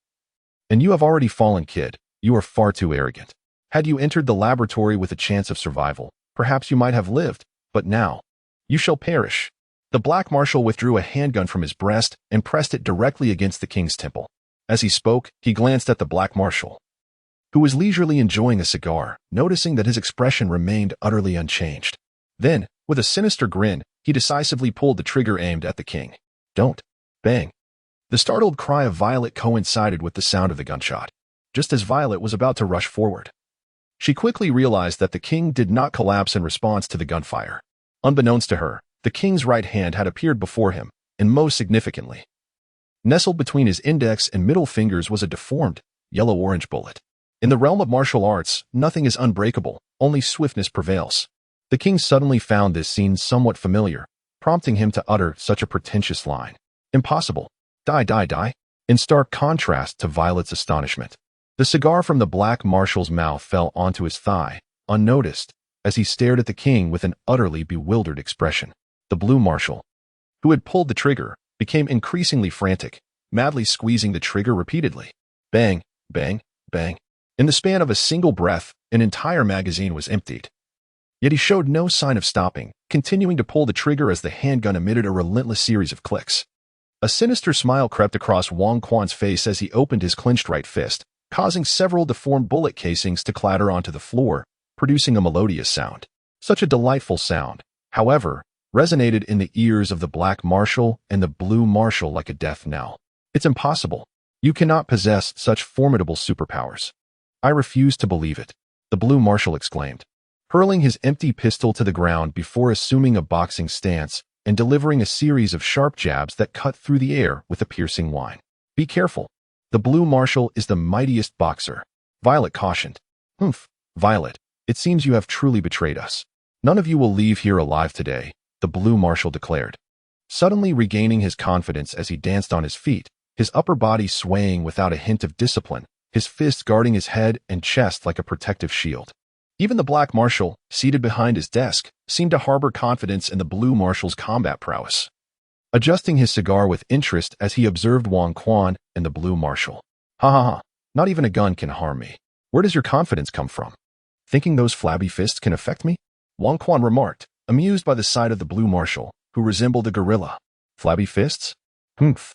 And you have already fallen, kid. You are far too arrogant. Had you entered the laboratory with a chance of survival, perhaps you might have lived, but now, you shall perish. The black marshal withdrew a handgun from his breast and pressed it directly against the king's temple. As he spoke, he glanced at the black marshal, who was leisurely enjoying a cigar, noticing that his expression remained utterly unchanged. Then, with a sinister grin, he decisively pulled the trigger aimed at the king. Don't. Bang. The startled cry of Violet coincided with the sound of the gunshot. Just as Violet was about to rush forward, she quickly realized that the king did not collapse in response to the gunfire. Unbeknownst to her, the king's right hand had appeared before him, and most significantly, nestled between his index and middle fingers was a deformed, yellow-orange bullet. In the realm of martial arts, nothing is unbreakable, only swiftness prevails. The king suddenly found this scene somewhat familiar, prompting him to utter such a pretentious line. Impossible. Die, die, die. In stark contrast to Violet's astonishment, the cigar from the black marshal's mouth fell onto his thigh, unnoticed, as he stared at the king with an utterly bewildered expression. The blue marshal, who had pulled the trigger, became increasingly frantic, madly squeezing the trigger repeatedly. Bang, bang, bang. In the span of a single breath, an entire magazine was emptied. Yet he showed no sign of stopping, continuing to pull the trigger as the handgun emitted a relentless series of clicks. A sinister smile crept across Wang Quan's face as he opened his clenched right fist, causing several deformed bullet casings to clatter onto the floor, producing a melodious sound. Such a delightful sound, however, resonated in the ears of the black marshal and the blue marshal like a death knell. It's impossible. You cannot possess such formidable superpowers. I refuse to believe it, the blue marshal exclaimed, hurling his empty pistol to the ground before assuming a boxing stance and delivering a series of sharp jabs that cut through the air with a piercing whine. Be careful. The blue marshal is the mightiest boxer, Violet cautioned. Humph, Violet, it seems you have truly betrayed us. None of you will leave here alive today, the blue marshal declared, suddenly regaining his confidence as he danced on his feet, his upper body swaying without a hint of discipline, his fists guarding his head and chest like a protective shield. Even the black marshal, seated behind his desk, seemed to harbor confidence in the blue marshal's combat prowess, adjusting his cigar with interest as he observed Wang Quan and the blue marshal. Ha ha ha, not even a gun can harm me. Where does your confidence come from? Thinking those flabby fists can affect me? Wang Quan remarked, amused by the sight of the blue marshal, who resembled a gorilla. Flabby fists? Humph.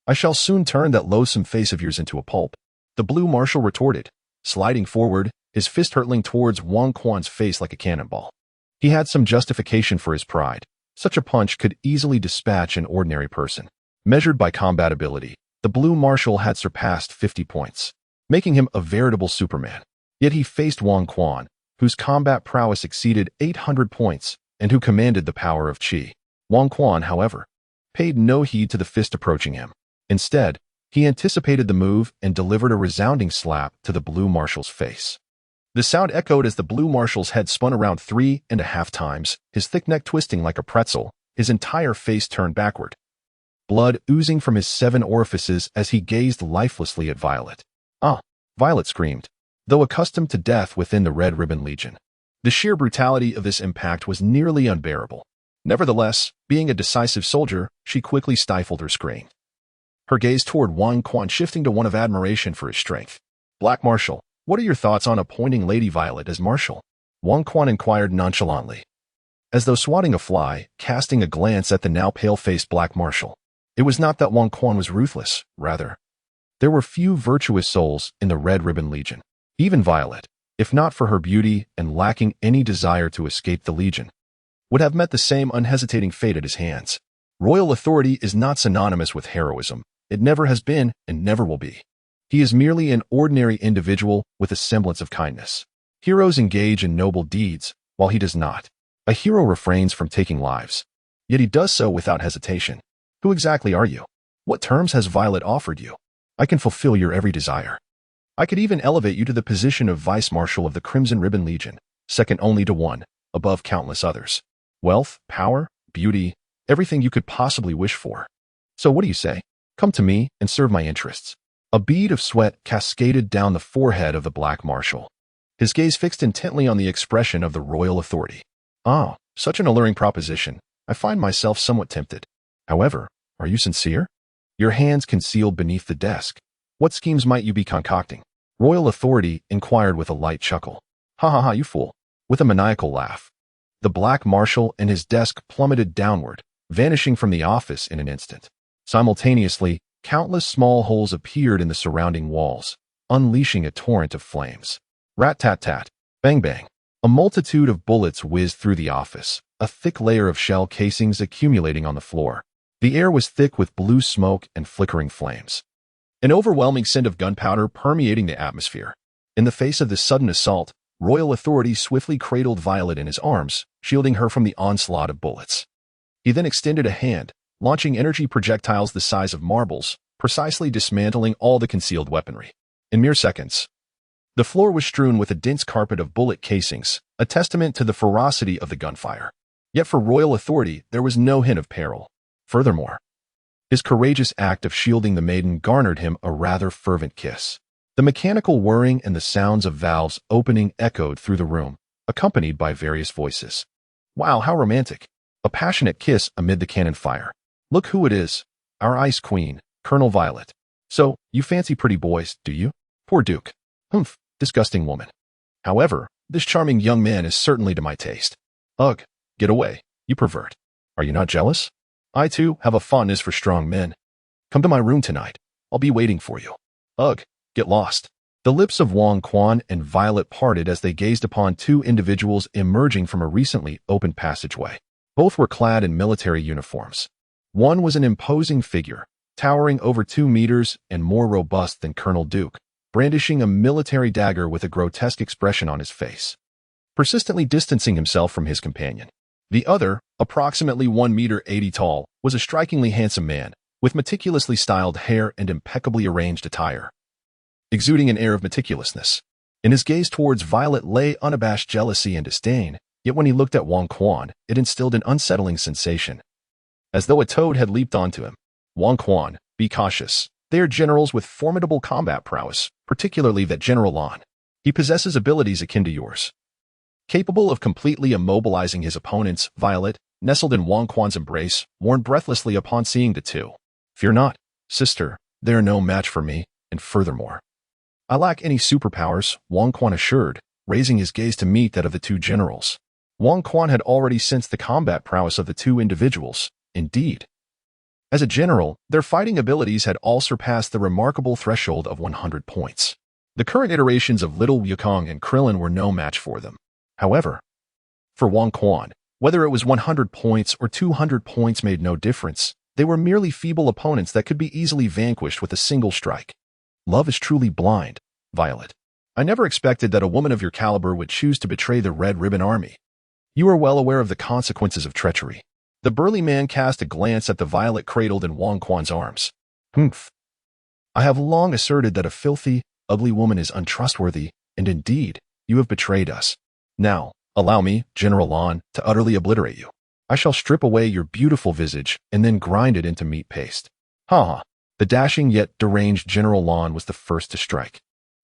I shall soon turn that loathsome face of yours into a pulp, the blue marshal retorted, sliding forward, his fist hurtling towards Wang Quan's face like a cannonball. He had some justification for his pride. Such a punch could easily dispatch an ordinary person. Measured by combat ability, the blue marshal had surpassed 50 points, making him a veritable Superman. Yet he faced Wang Quan, whose combat prowess exceeded 800 points and who commanded the power of Qi. Wang Quan, however, paid no heed to the fist approaching him. Instead, he anticipated the move and delivered a resounding slap to the blue marshal's face. The sound echoed as the blue marshal's head spun around 3.5 times, his thick neck twisting like a pretzel, his entire face turned backward, blood oozing from his 7 orifices as he gazed lifelessly at Violet. Ah! Violet screamed, though accustomed to death within the Red Ribbon Legion. The sheer brutality of this impact was nearly unbearable. Nevertheless, being a decisive soldier, she quickly stifled her scream, her gaze toward Wang Quan shifting to one of admiration for his strength. Black Marshal, what are your thoughts on appointing Lady Violet as Marshal? Wang Quan inquired nonchalantly, as though swatting a fly, casting a glance at the now pale-faced Black Marshal. It was not that Wang Quan was ruthless, rather, there were few virtuous souls in the Red Ribbon Legion. Even Violet, if not for her beauty and lacking any desire to escape the Legion, would have met the same unhesitating fate at his hands. Royal authority is not synonymous with heroism. It never has been and never will be. He is merely an ordinary individual with a semblance of kindness. Heroes engage in noble deeds, while he does not. A hero refrains from taking lives, yet he does so without hesitation. Who exactly are you? What terms has Violet offered you? I can fulfill your every desire. I could even elevate you to the position of Vice Marshal of the Crimson Ribbon Legion, second only to one, above countless others. Wealth, power, beauty, everything you could possibly wish for. So what do you say? Come to me and serve my interests. A bead of sweat cascaded down the forehead of the Black Marshal. His gaze fixed intently on the expression of the royal authority. Ah, such an alluring proposition. I find myself somewhat tempted. However, are you sincere? Your hands concealed beneath the desk. What schemes might you be concocting? Royal authority inquired with a light chuckle. Ha ha ha, you fool. With a maniacal laugh. The Black Marshal and his desk plummeted downward, vanishing from the office in an instant. Simultaneously, countless small holes appeared in the surrounding walls, unleashing a torrent of flames. Rat-tat-tat, bang-bang. A multitude of bullets whizzed through the office, a thick layer of shell casings accumulating on the floor. The air was thick with blue smoke and flickering flames. An overwhelming scent of gunpowder permeating the atmosphere. In the face of this sudden assault, royal authority swiftly cradled Violet in his arms, shielding her from the onslaught of bullets. He then extended a hand, launching energy projectiles the size of marbles, precisely dismantling all the concealed weaponry. In mere seconds, the floor was strewn with a dense carpet of bullet casings, a testament to the ferocity of the gunfire. Yet for royal authority, there was no hint of peril. Furthermore, his courageous act of shielding the maiden garnered him a rather fervent kiss. The mechanical whirring and the sounds of valves opening echoed through the room, accompanied by various voices. Wow, how romantic! A passionate kiss amid the cannon fire. Look who it is, our ice queen, Colonel Violet. So, you fancy pretty boys, do you? Poor Duke. Humph, disgusting woman. However, this charming young man is certainly to my taste. Ugh, get away, you pervert. Are you not jealous? I too have a fondness for strong men. Come to my room tonight. I'll be waiting for you. Ugh, get lost. The lips of Wang Quan and Violet parted as they gazed upon two individuals emerging from a recently opened passageway. Both were clad in military uniforms. One was an imposing figure, towering over 2 meters and more robust than Colonel Duke, brandishing a military dagger with a grotesque expression on his face, persistently distancing himself from his companion. The other, approximately 1 meter 80 tall, was a strikingly handsome man, with meticulously styled hair and impeccably arranged attire, exuding an air of meticulousness. In his gaze towards Violet lay unabashed jealousy and disdain, yet when he looked at Wang Quan, it instilled an unsettling sensation, as though a toad had leaped onto him. Wang Quan, be cautious. They are generals with formidable combat prowess, particularly that General Lan. He possesses abilities akin to yours. Capable of completely immobilizing his opponents, Violet, nestled in Wang Quan's embrace, warned breathlessly upon seeing the two. Fear not, sister, they are no match for me, and furthermore, I lack any superpowers, Wang Quan assured, raising his gaze to meet that of the two generals. Wang Quan had already sensed the combat prowess of the two individuals. Indeed, as a general, their fighting abilities had all surpassed the remarkable threshold of 100 points. The current iterations of Little Wukong and Krillin were no match for them. However, for Wang Quan, whether it was 100 points or 200 points made no difference. They were merely feeble opponents that could be easily vanquished with a single strike. Love is truly blind, Violet. I never expected that a woman of your caliber would choose to betray the Red Ribbon Army. You are well aware of the consequences of treachery. The burly man cast a glance at the Violet cradled in Wang Quan's arms. Humph. I have long asserted that a filthy, ugly woman is untrustworthy, and indeed, you have betrayed us. Now, allow me, General Lan, to utterly obliterate you. I shall strip away your beautiful visage and then grind it into meat paste. Ha ha. The dashing yet deranged General Lan was the first to strike,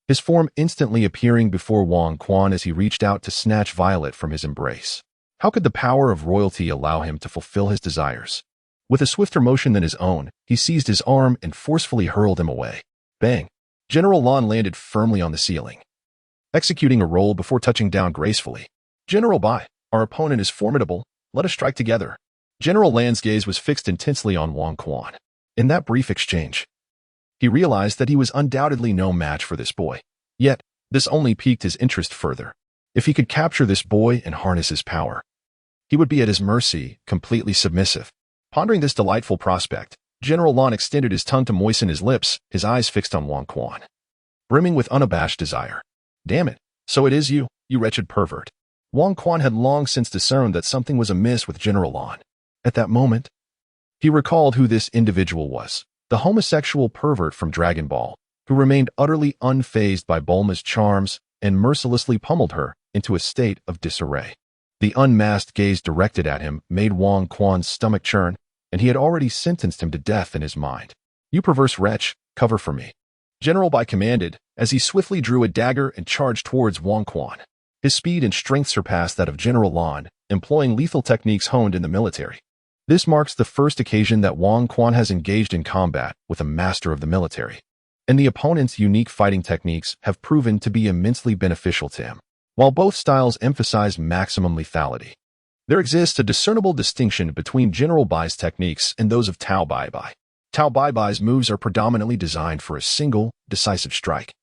his form instantly appearing before Wang Quan as he reached out to snatch Violet from his embrace. How could the power of royalty allow him to fulfill his desires? With a swifter motion than his own, he seized his arm and forcefully hurled him away. Bang! General Lan landed firmly on the ceiling, executing a roll before touching down gracefully. General Bai, our opponent is formidable. Let us strike together. General Lan's gaze was fixed intensely on Wang Quan. In that brief exchange, he realized that he was undoubtedly no match for this boy. Yet, This only piqued his interest further. If he could capture this boy and harness his power, he would be at his mercy, completely submissive. Pondering this delightful prospect, General Lon extended his tongue to moisten his lips, his eyes fixed on Wang Quan, brimming with unabashed desire. Damn it, so it is you, you wretched pervert. Wang Quan had long since discerned that something was amiss with General Lon. At that moment, he recalled who this individual was, the homosexual pervert from Dragon Ball, who remained utterly unfazed by Bulma's charms and mercilessly pummeled her into a state of disarray. The unmasked gaze directed at him made Wang Quan's stomach churn, and he had already sentenced him to death in his mind. You perverse wretch, cover for me. General Bai commanded, as he swiftly drew a dagger and charged towards Wang Quan. His speed and strength surpassed that of General Lon, employing lethal techniques honed in the military. This marks the first occasion that Wang Quan has engaged in combat with a master of the military, and the opponent's unique fighting techniques have proven to be immensely beneficial to him. While both styles emphasize maximum lethality, there exists a discernible distinction between General Bai's techniques and those of Tao Bai Bai. Tao Bai Bai's moves are predominantly designed for a single, decisive strike,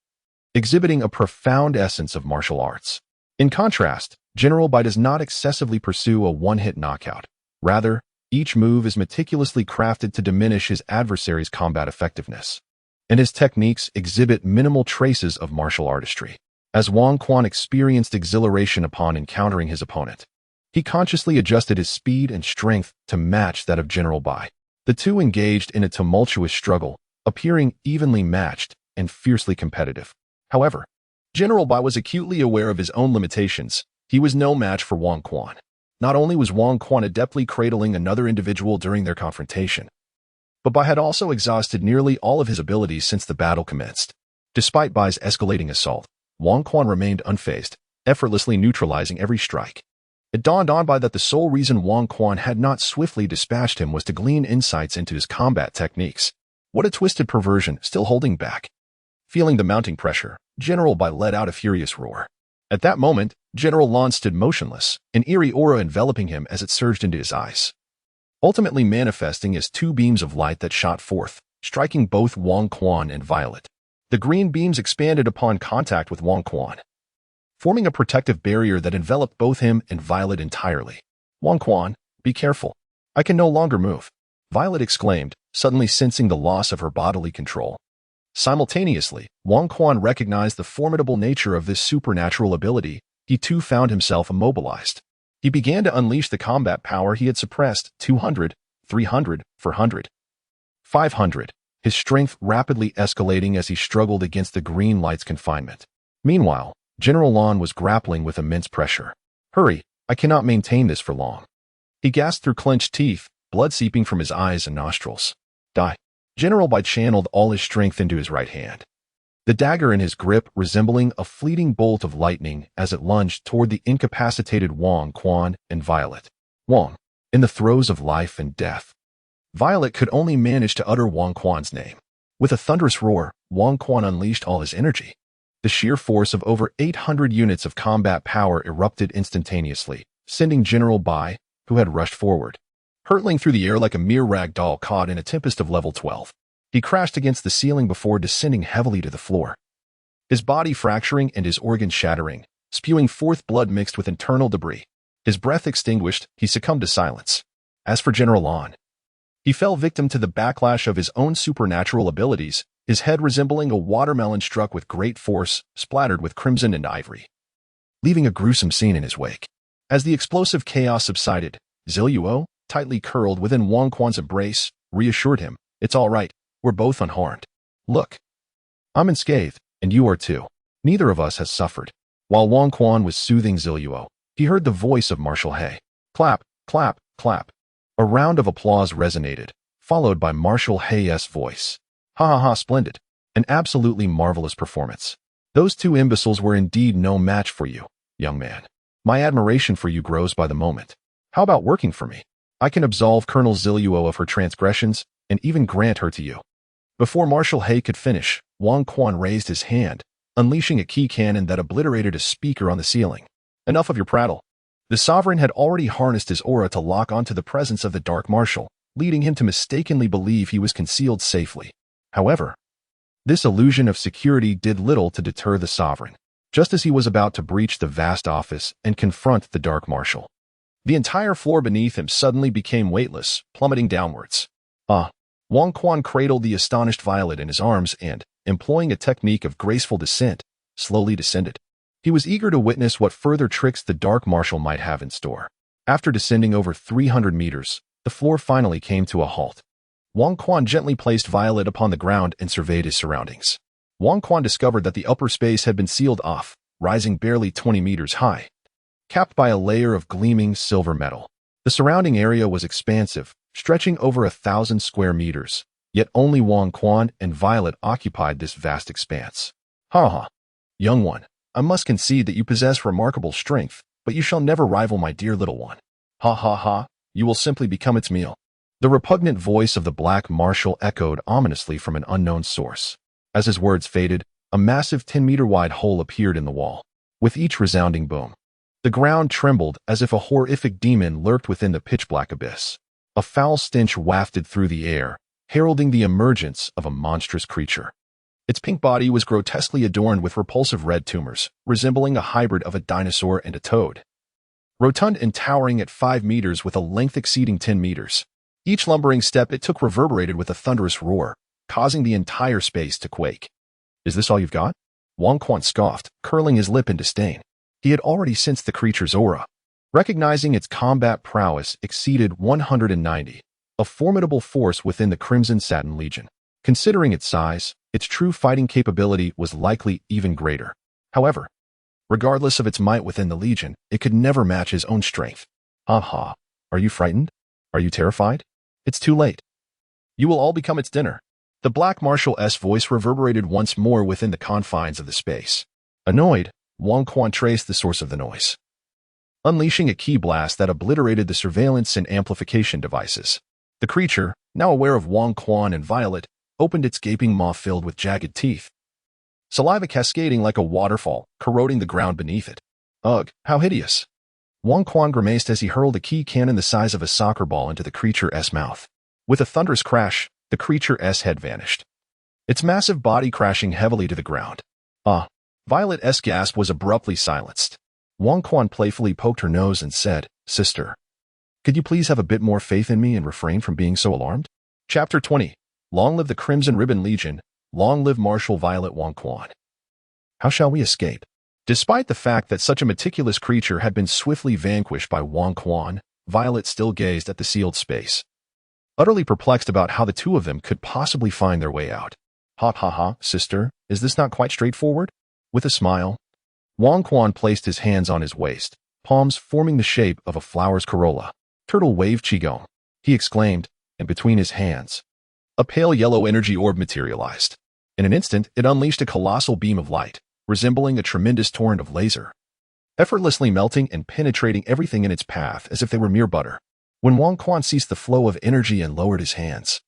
exhibiting a profound essence of martial arts. In contrast, General Bai does not excessively pursue a one-hit knockout. Rather, each move is meticulously crafted to diminish his adversary's combat effectiveness, and his techniques exhibit minimal traces of martial artistry. As Wang Quan experienced exhilaration upon encountering his opponent, he consciously adjusted his speed and strength to match that of General Bai. The two engaged in a tumultuous struggle, appearing evenly matched and fiercely competitive. However, General Bai was acutely aware of his own limitations. He was no match for Wang Quan. Not only was Wang Quan adeptly cradling another individual during their confrontation, but Bai had also exhausted nearly all of his abilities since the battle commenced. Despite Bai's escalating assault, Wang Quan remained unfazed, effortlessly neutralizing every strike. It dawned on Bai that the sole reason Wang Quan had not swiftly dispatched him was to glean insights into his combat techniques. What a twisted perversion, still holding back. Feeling the mounting pressure, General Bai let out a furious roar. At that moment, General Lon stood motionless, an eerie aura enveloping him as it surged into his eyes, ultimately manifesting as two beams of light that shot forth, striking both Wang Quan and Violet. The green beams expanded upon contact with Wang Quan, forming a protective barrier that enveloped both him and Violet entirely. Wang Quan, be careful. I can no longer move, Violet exclaimed, suddenly sensing the loss of her bodily control. Simultaneously, Wang Quan recognized the formidable nature of this supernatural ability. He too found himself immobilized. He began to unleash the combat power he had suppressed. 200, 300, 400, 500. His strength rapidly escalating as he struggled against the green light's confinement. Meanwhile, General Lon was grappling with immense pressure. Hurry, I cannot maintain this for long. He gasped through clenched teeth, blood seeping from his eyes and nostrils. Die. General Bai channeled all his strength into his right hand, the dagger in his grip resembling a fleeting bolt of lightning as it lunged toward the incapacitated Wang Quan and Violet. Wang, in the throes of life and death. Violet could only manage to utter Wang Quan's name. With a thunderous roar, Wang Quan unleashed all his energy. The sheer force of over 800 units of combat power erupted instantaneously, sending General Bai, who had rushed forward, hurtling through the air like a mere rag doll caught in a tempest of level 12. He crashed against the ceiling before descending heavily to the floor, his body fracturing and his organs shattering, spewing forth blood mixed with internal debris. His breath extinguished, he succumbed to silence. As for General Lon, he fell victim to the backlash of his own supernatural abilities, his head resembling a watermelon struck with great force, splattered with crimson and ivory, leaving a gruesome scene in his wake. As the explosive chaos subsided, Zilluo, tightly curled within Wang Quan's embrace, reassured him, "It's all right, we're both unharmed. Look, I'm unscathed, and you are too. Neither of us has suffered." While Wang Quan was soothing Zilluo, he heard the voice of Marshal He. Clap, clap, clap. A round of applause resonated, followed by Marshal He's voice. Ha ha ha, splendid. An absolutely marvelous performance. Those two imbeciles were indeed no match for you, young man. My admiration for you grows by the moment. How about working for me? I can absolve Colonel Zilluo of her transgressions and even grant her to you. Before Marshal He could finish, Wang Quan raised his hand, unleashing a key cannon that obliterated a speaker on the ceiling. Enough of your prattle. The sovereign had already harnessed his aura to lock onto the presence of the Dark Marshal, leading him to mistakenly believe he was concealed safely. However, this illusion of security did little to deter the sovereign. just as he was about to breach the vast office and confront the Dark Marshal. The entire floor beneath him suddenly became weightless, plummeting downwards. Wong Quan cradled the astonished Violet in his arms and, employing a technique of graceful descent, slowly descended. He was eager to witness what further tricks the Dark Marshal might have in store. After descending over 300 meters, the floor finally came to a halt. Wong Quan gently placed Violet upon the ground and surveyed his surroundings. Wong Quan discovered that the upper space had been sealed off, rising barely 20 meters high, capped by a layer of gleaming silver metal. The surrounding area was expansive, stretching over 1,000 square meters, yet only Wong Quan and Violet occupied this vast expanse. Ha! Young one, I must concede that you possess remarkable strength, but you shall never rival my dear little one. Ha! You will simply become its meal. The repugnant voice of the Black Marshal echoed ominously from an unknown source. As his words faded, a massive 10-meter-wide hole appeared in the wall. With each resounding boom, the ground trembled as if a horrific demon lurked within the pitch-black abyss. A foul stench wafted through the air, heralding the emergence of a monstrous creature. Its pink body was grotesquely adorned with repulsive red tumors, resembling a hybrid of a dinosaur and a toad. Rotund and towering at 5 meters with a length exceeding 10 meters. Each lumbering step it took reverberated with a thunderous roar, causing the entire space to quake. Is this all you've got? Wong Quan scoffed, curling his lip in disdain. He had already sensed the creature's aura. Recognizing its combat prowess exceeded 190, a formidable force within the Crimson Satin Legion. Considering its size, its true fighting capability was likely even greater. However, regardless of its might within the Legion, it could never match his own strength. Are you frightened? Are you terrified? It's too late. You will all become its dinner. The Black Marshal's voice reverberated once more within the confines of the space. Annoyed, Wong Quan traced the source of the noise, unleashing a key blast that obliterated the surveillance and amplification devices. The creature, now aware of Wong Quan and Violet, opened its gaping maw filled with jagged teeth, saliva cascading like a waterfall, corroding the ground beneath it. Ugh, how hideous! Wong Quan grimaced as he hurled a key cannon the size of a soccer ball into the creature's mouth. With a thunderous crash, the creature's head vanished, its massive body crashing heavily to the ground. Violet's gasp was abruptly silenced. Wong Quan playfully poked her nose and said, "Sister, could you please have a bit more faith in me and refrain from being so alarmed?" Chapter 20. Long live the Crimson Ribbon Legion, long live Marshal Violet Wong Quan. How shall we escape? Despite the fact that such a meticulous creature had been swiftly vanquished by Wong Quan, Violet still gazed at the sealed space, utterly perplexed about how the two of them could possibly find their way out. Sister, is this not quite straightforward? With a smile, Wong Quan placed his hands on his waist, palms forming the shape of a flower's corolla. Turtle wave Qigong, he exclaimed, and between his hands, a pale yellow energy orb materialized. In an instant, it unleashed a colossal beam of light, resembling a tremendous torrent of laser, effortlessly melting and penetrating everything in its path as if they were mere butter. When Wong Quan ceased the flow of energy and lowered his hands,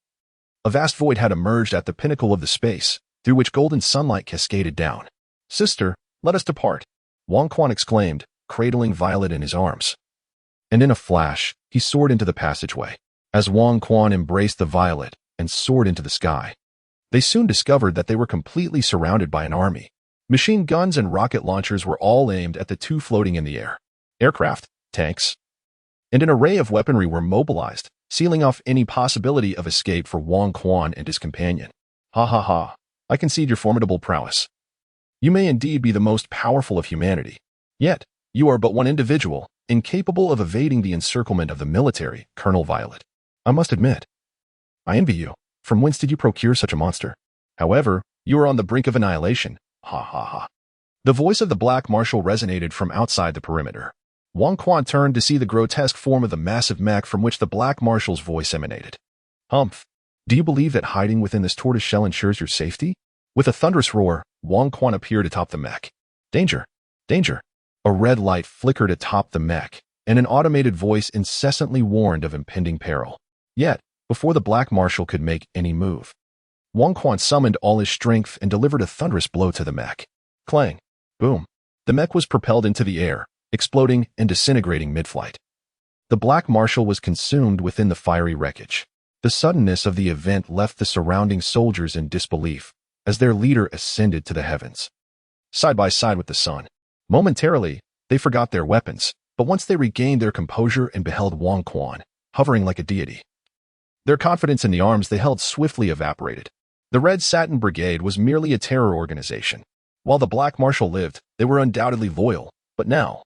a vast void had emerged at the pinnacle of the space, through which golden sunlight cascaded down. Sister, let us depart, Wong Quan exclaimed, cradling Violet in his arms. And in a flash, he soared into the passageway. As Wong Quan embraced the Violet and soared into the sky, they soon discovered that they were completely surrounded by an army. Machine guns and rocket launchers were all aimed at the two floating in the air. Aircraft, tanks, and an array of weaponry were mobilized, sealing off any possibility of escape for Wong Quan and his companion. I concede your formidable prowess. You may indeed be the most powerful of humanity. Yet, you are but one individual, incapable of evading the encirclement of the military, Colonel Violet. I must admit, I envy you. From whence did you procure such a monster? However, you are on the brink of annihilation. The voice of the Black Marshal resonated from outside the perimeter. Wong Quan turned to see the grotesque form of the massive mech from which the Black Marshal's voice emanated. Humph. Do you believe that hiding within this tortoise shell ensures your safety? With a thunderous roar, Wong Quan appeared atop the mech. Danger! Danger! A red light flickered atop the mech, and an automated voice incessantly warned of impending peril. Yet, before the Black Marshal could make any move, Wong Quan summoned all his strength and delivered a thunderous blow to the mech. Clang! Boom! The mech was propelled into the air, exploding and disintegrating mid-flight. The Black Marshal was consumed within the fiery wreckage. The suddenness of the event left the surrounding soldiers in disbelief, as their leader ascended to the heavens. side by side with the sun. Momentarily, they forgot their weapons, but once they regained their composure and beheld Wang Quan, hovering like a deity, their confidence in the arms they held swiftly evaporated. The Red Satin Brigade was merely a terror organization. While the Black Marshal lived, they were undoubtedly loyal, but now,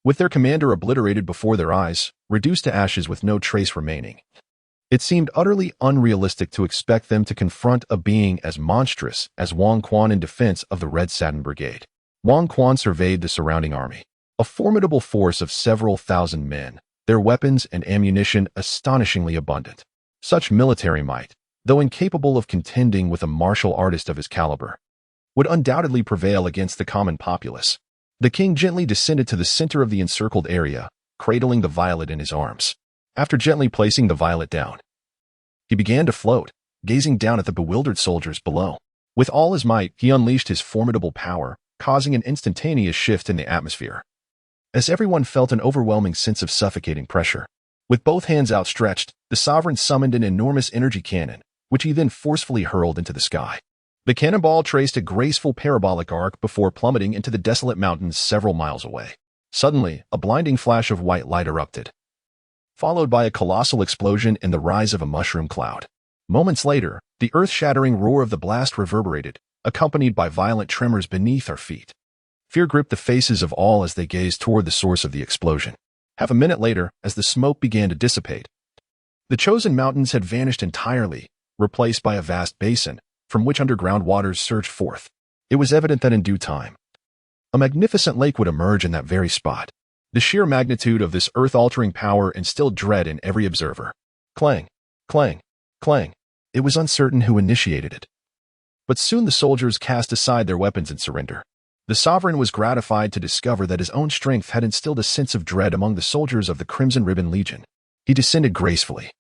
with their commander obliterated before their eyes, reduced to ashes with no trace remaining, it seemed utterly unrealistic to expect them to confront a being as monstrous as Wang Quan in defense of the Red Satin Brigade. Wang Quan surveyed the surrounding army, a formidable force of several thousand men, their weapons and ammunition astonishingly abundant. Such military might, though incapable of contending with a martial artist of his caliber, would undoubtedly prevail against the common populace. The king gently descended to the center of the encircled area, cradling the violet in his arms. After gently placing the violet down, he began to float, gazing down at the bewildered soldiers below. With all his might, he unleashed his formidable power, causing an instantaneous shift in the atmosphere, as everyone felt an overwhelming sense of suffocating pressure. With both hands outstretched, the sovereign summoned an enormous energy cannon, which he then forcefully hurled into the sky. The cannonball traced a graceful parabolic arc before plummeting into the desolate mountains several miles away. Suddenly, a blinding flash of white light erupted, followed by a colossal explosion and the rise of a mushroom cloud. Moments later, the earth-shattering roar of the blast reverberated, accompanied by violent tremors beneath our feet. Fear gripped the faces of all as they gazed toward the source of the explosion. Half a minute later, as the smoke began to dissipate, the chosen mountains had vanished entirely, replaced by a vast basin, from which underground waters surged forth. It was evident that in due time, a magnificent lake would emerge in that very spot. The sheer magnitude of this earth-altering power instilled dread in every observer. Clang, clang, clang. It was uncertain who initiated it, but soon the soldiers cast aside their weapons in surrender. The sovereign was gratified to discover that his own strength had instilled a sense of dread among the soldiers of the Crimson Ribbon Legion. He descended gracefully,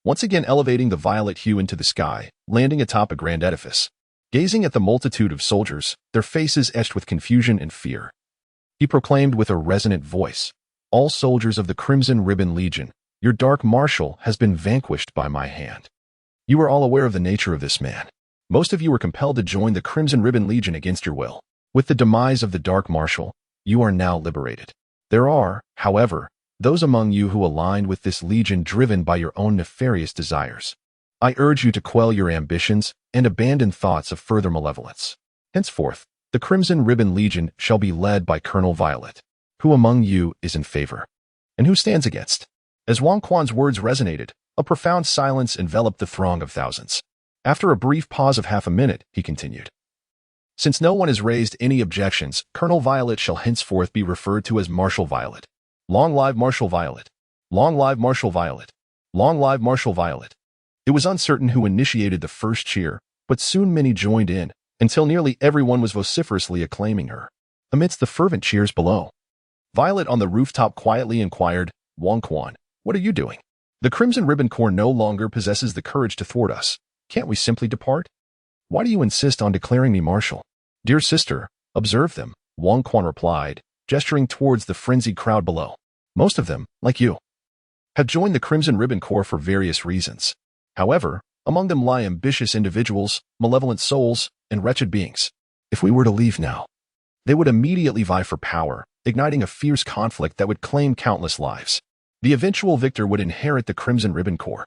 once again elevating the violet hue into the sky, landing atop a grand edifice. Gazing at the multitude of soldiers, their faces etched with confusion and fear, he proclaimed with a resonant voice, "All soldiers of the Crimson Ribbon Legion, your dark marshal has been vanquished by my hand." You are all aware of the nature of this man. Most of you were compelled to join the Crimson Ribbon Legion against your will. With the demise of the Dark Marshal, you are now liberated. There are, however, those among you who aligned with this legion driven by your own nefarious desires. I urge you to quell your ambitions and abandon thoughts of further malevolence. Henceforth, the Crimson Ribbon Legion shall be led by Colonel Violet. Who among you is in favor, and who stands against? As Wang Quan's words resonated, a profound silence enveloped the throng of thousands. After a brief pause of half a minute, he continued, "Since no one has raised any objections, Colonel Violet shall henceforth be referred to as Marshal Violet. Long live Marshal Violet! Long live Marshal Violet! Long live Marshal Violet!" It was uncertain who initiated the first cheer, but soon many joined in, until nearly everyone was vociferously acclaiming her. Amidst the fervent cheers below, Violet on the rooftop quietly inquired, "Wang Quan, what are you doing? The Crimson Ribbon Corps no longer possesses the courage to thwart us. Can't we simply depart? Why do you insist on declaring me marshal?" "Dear sister, observe them," Wang Quan replied, gesturing towards the frenzied crowd below. "Most of them, like you, have joined the Crimson Ribbon Corps for various reasons. However, among them lie ambitious individuals, malevolent souls, and wretched beings. If we were to leave now, they would immediately vie for power, igniting a fierce conflict that would claim countless lives. The eventual victor would inherit the Crimson Ribbon Corps,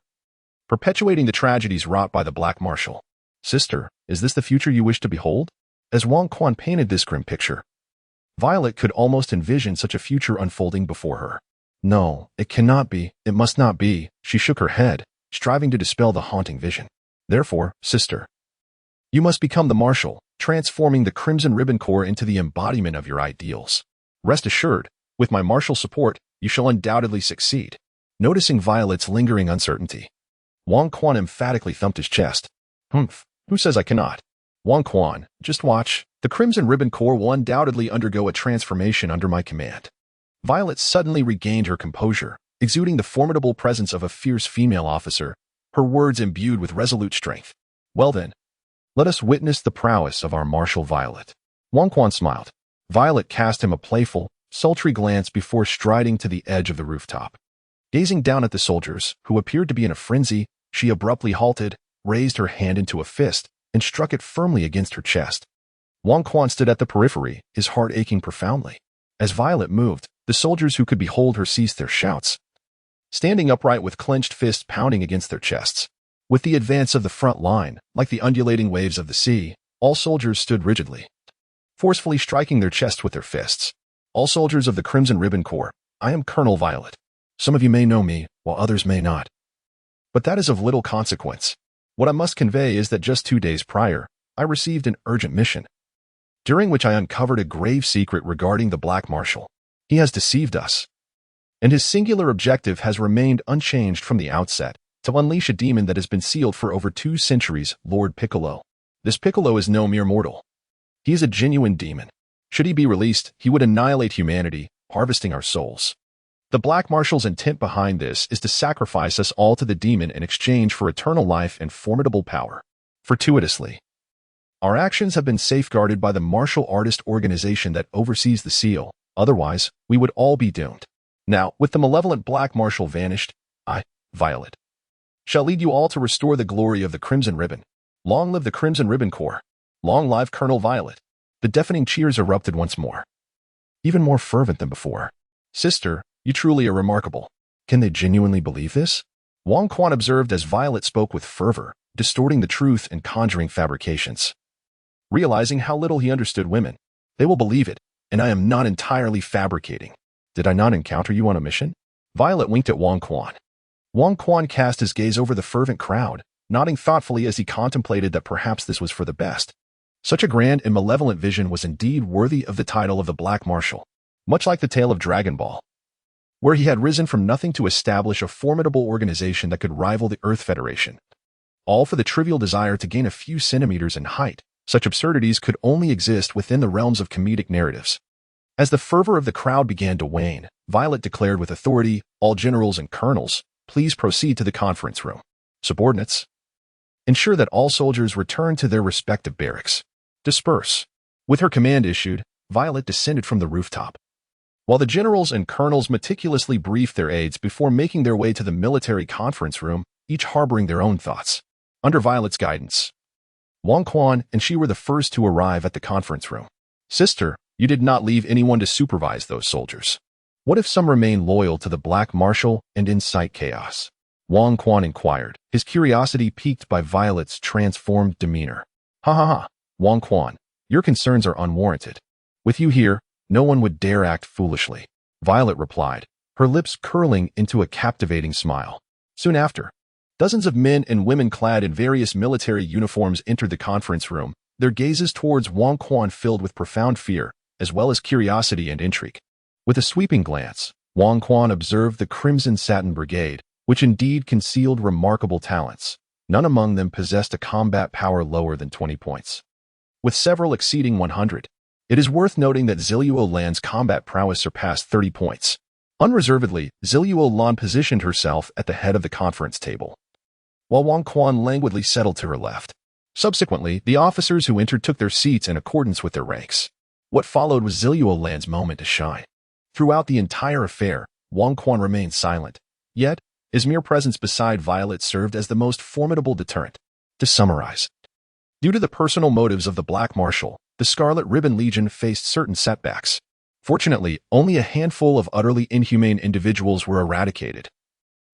perpetuating the tragedies wrought by the Black Marshal. Sister, is this the future you wish to behold?" As Wang Quan painted this grim picture, Violet could almost envision such a future unfolding before her. "No, it cannot be, it must not be," she shook her head, striving to dispel the haunting vision. "Therefore, sister, you must become the marshal, transforming the Crimson Ribbon Corps into the embodiment of your ideals. Rest assured, with my martial support, you shall undoubtedly succeed." Noticing Violet's lingering uncertainty, Wang Quan emphatically thumped his chest. "Humph, who says I cannot? Wang Quan, just watch. The Crimson Ribbon Corps will undoubtedly undergo a transformation under my command." Violet suddenly regained her composure, exuding the formidable presence of a fierce female officer, her words imbued with resolute strength. "Well then, let us witness the prowess of our Marshal Violet." Wang Quan smiled. Violet cast him a playful, sultry glance before striding to the edge of the rooftop. Gazing down at the soldiers, who appeared to be in a frenzy, she abruptly halted, raised her hand into a fist, and struck it firmly against her chest. Wang Quan stood at the periphery, his heart aching profoundly. As Violet moved, the soldiers who could behold her ceased their shouts, standing upright with clenched fists pounding against their chests. With the advance of the front line, like the undulating waves of the sea, all soldiers stood rigidly, forcefully striking their chests with their fists. All soldiers of the Crimson Ribbon Corps, I am Colonel Violet. Some of you may know me, while others may not. But that is of little consequence. What I must convey is that just 2 days prior, I received an urgent mission, during which I uncovered a grave secret regarding the Black Marshal. He has deceived us, and his singular objective has remained unchanged from the outset, to unleash a demon that has been sealed for over 2 centuries, Lord Piccolo. This Piccolo is no mere mortal. He is a genuine demon. Should he be released, he would annihilate humanity, harvesting our souls. The Black Marshal's intent behind this is to sacrifice us all to the demon in exchange for eternal life and formidable power. Fortuitously, our actions have been safeguarded by the martial artist organization that oversees the seal, otherwise, we would all be doomed. Now, with the malevolent Black Marshal vanished, I, Violet, shall lead you all to restore the glory of the Crimson Ribbon. Long live the Crimson Ribbon Corps. Long live Colonel Violet. The deafening cheers erupted once more, even more fervent than before. Sister, you truly are remarkable. Can they genuinely believe this? Wang Quan observed as Violet spoke with fervor, distorting the truth and conjuring fabrications. Realizing how little he understood women, they will believe it, and I am not entirely fabricating. Did I not encounter you on a mission? Violet winked at Wang Quan. Wang Quan cast his gaze over the fervent crowd, nodding thoughtfully as he contemplated that perhaps this was for the best. Such a grand and malevolent vision was indeed worthy of the title of the Black Marshal, much like the tale of Dragon Ball, where he had risen from nothing to establish a formidable organization that could rival the Earth Federation, all for the trivial desire to gain a few centimeters in height. Such absurdities could only exist within the realms of comedic narratives. As the fervor of the crowd began to wane, Violet declared with authority, all generals and colonels, please proceed to the conference room. Subordinates, ensure that all soldiers return to their respective barracks. Disperse. With her command issued, Violet descended from the rooftop, while the generals and colonels meticulously briefed their aides before making their way to the military conference room, each harboring their own thoughts. Under Violet's guidance, Wang Quan and she were the first to arrive at the conference room. Sister, you did not leave anyone to supervise those soldiers. What if some remain loyal to the Black Marshal and incite chaos? Wang Quan inquired, his curiosity piqued by Violet's transformed demeanor. Ha ha ha, Wang Quan, your concerns are unwarranted. With you here, no one would dare act foolishly. Violet replied, her lips curling into a captivating smile. Soon after, dozens of men and women clad in various military uniforms entered the conference room, their gazes towards Wang Quan filled with profound fear, as well as curiosity and intrigue. With a sweeping glance, Wang Quan observed the Crimson Satin Brigade, which indeed concealed remarkable talents. None among them possessed a combat power lower than 20 points, with several exceeding 100. It is worth noting that Zilluo Lan's combat prowess surpassed 30 points. Unreservedly, Zilluo Lan positioned herself at the head of the conference table, while Wang Quan languidly settled to her left. Subsequently, the officers who entered took their seats in accordance with their ranks. What followed was Zilluo Lan's moment to shine. Throughout the entire affair, Wang Quan remained silent, yet his mere presence beside Violet served as the most formidable deterrent. To summarize, due to the personal motives of the Black Marshal, the Scarlet Ribbon Legion faced certain setbacks. Fortunately, only a handful of utterly inhumane individuals were eradicated,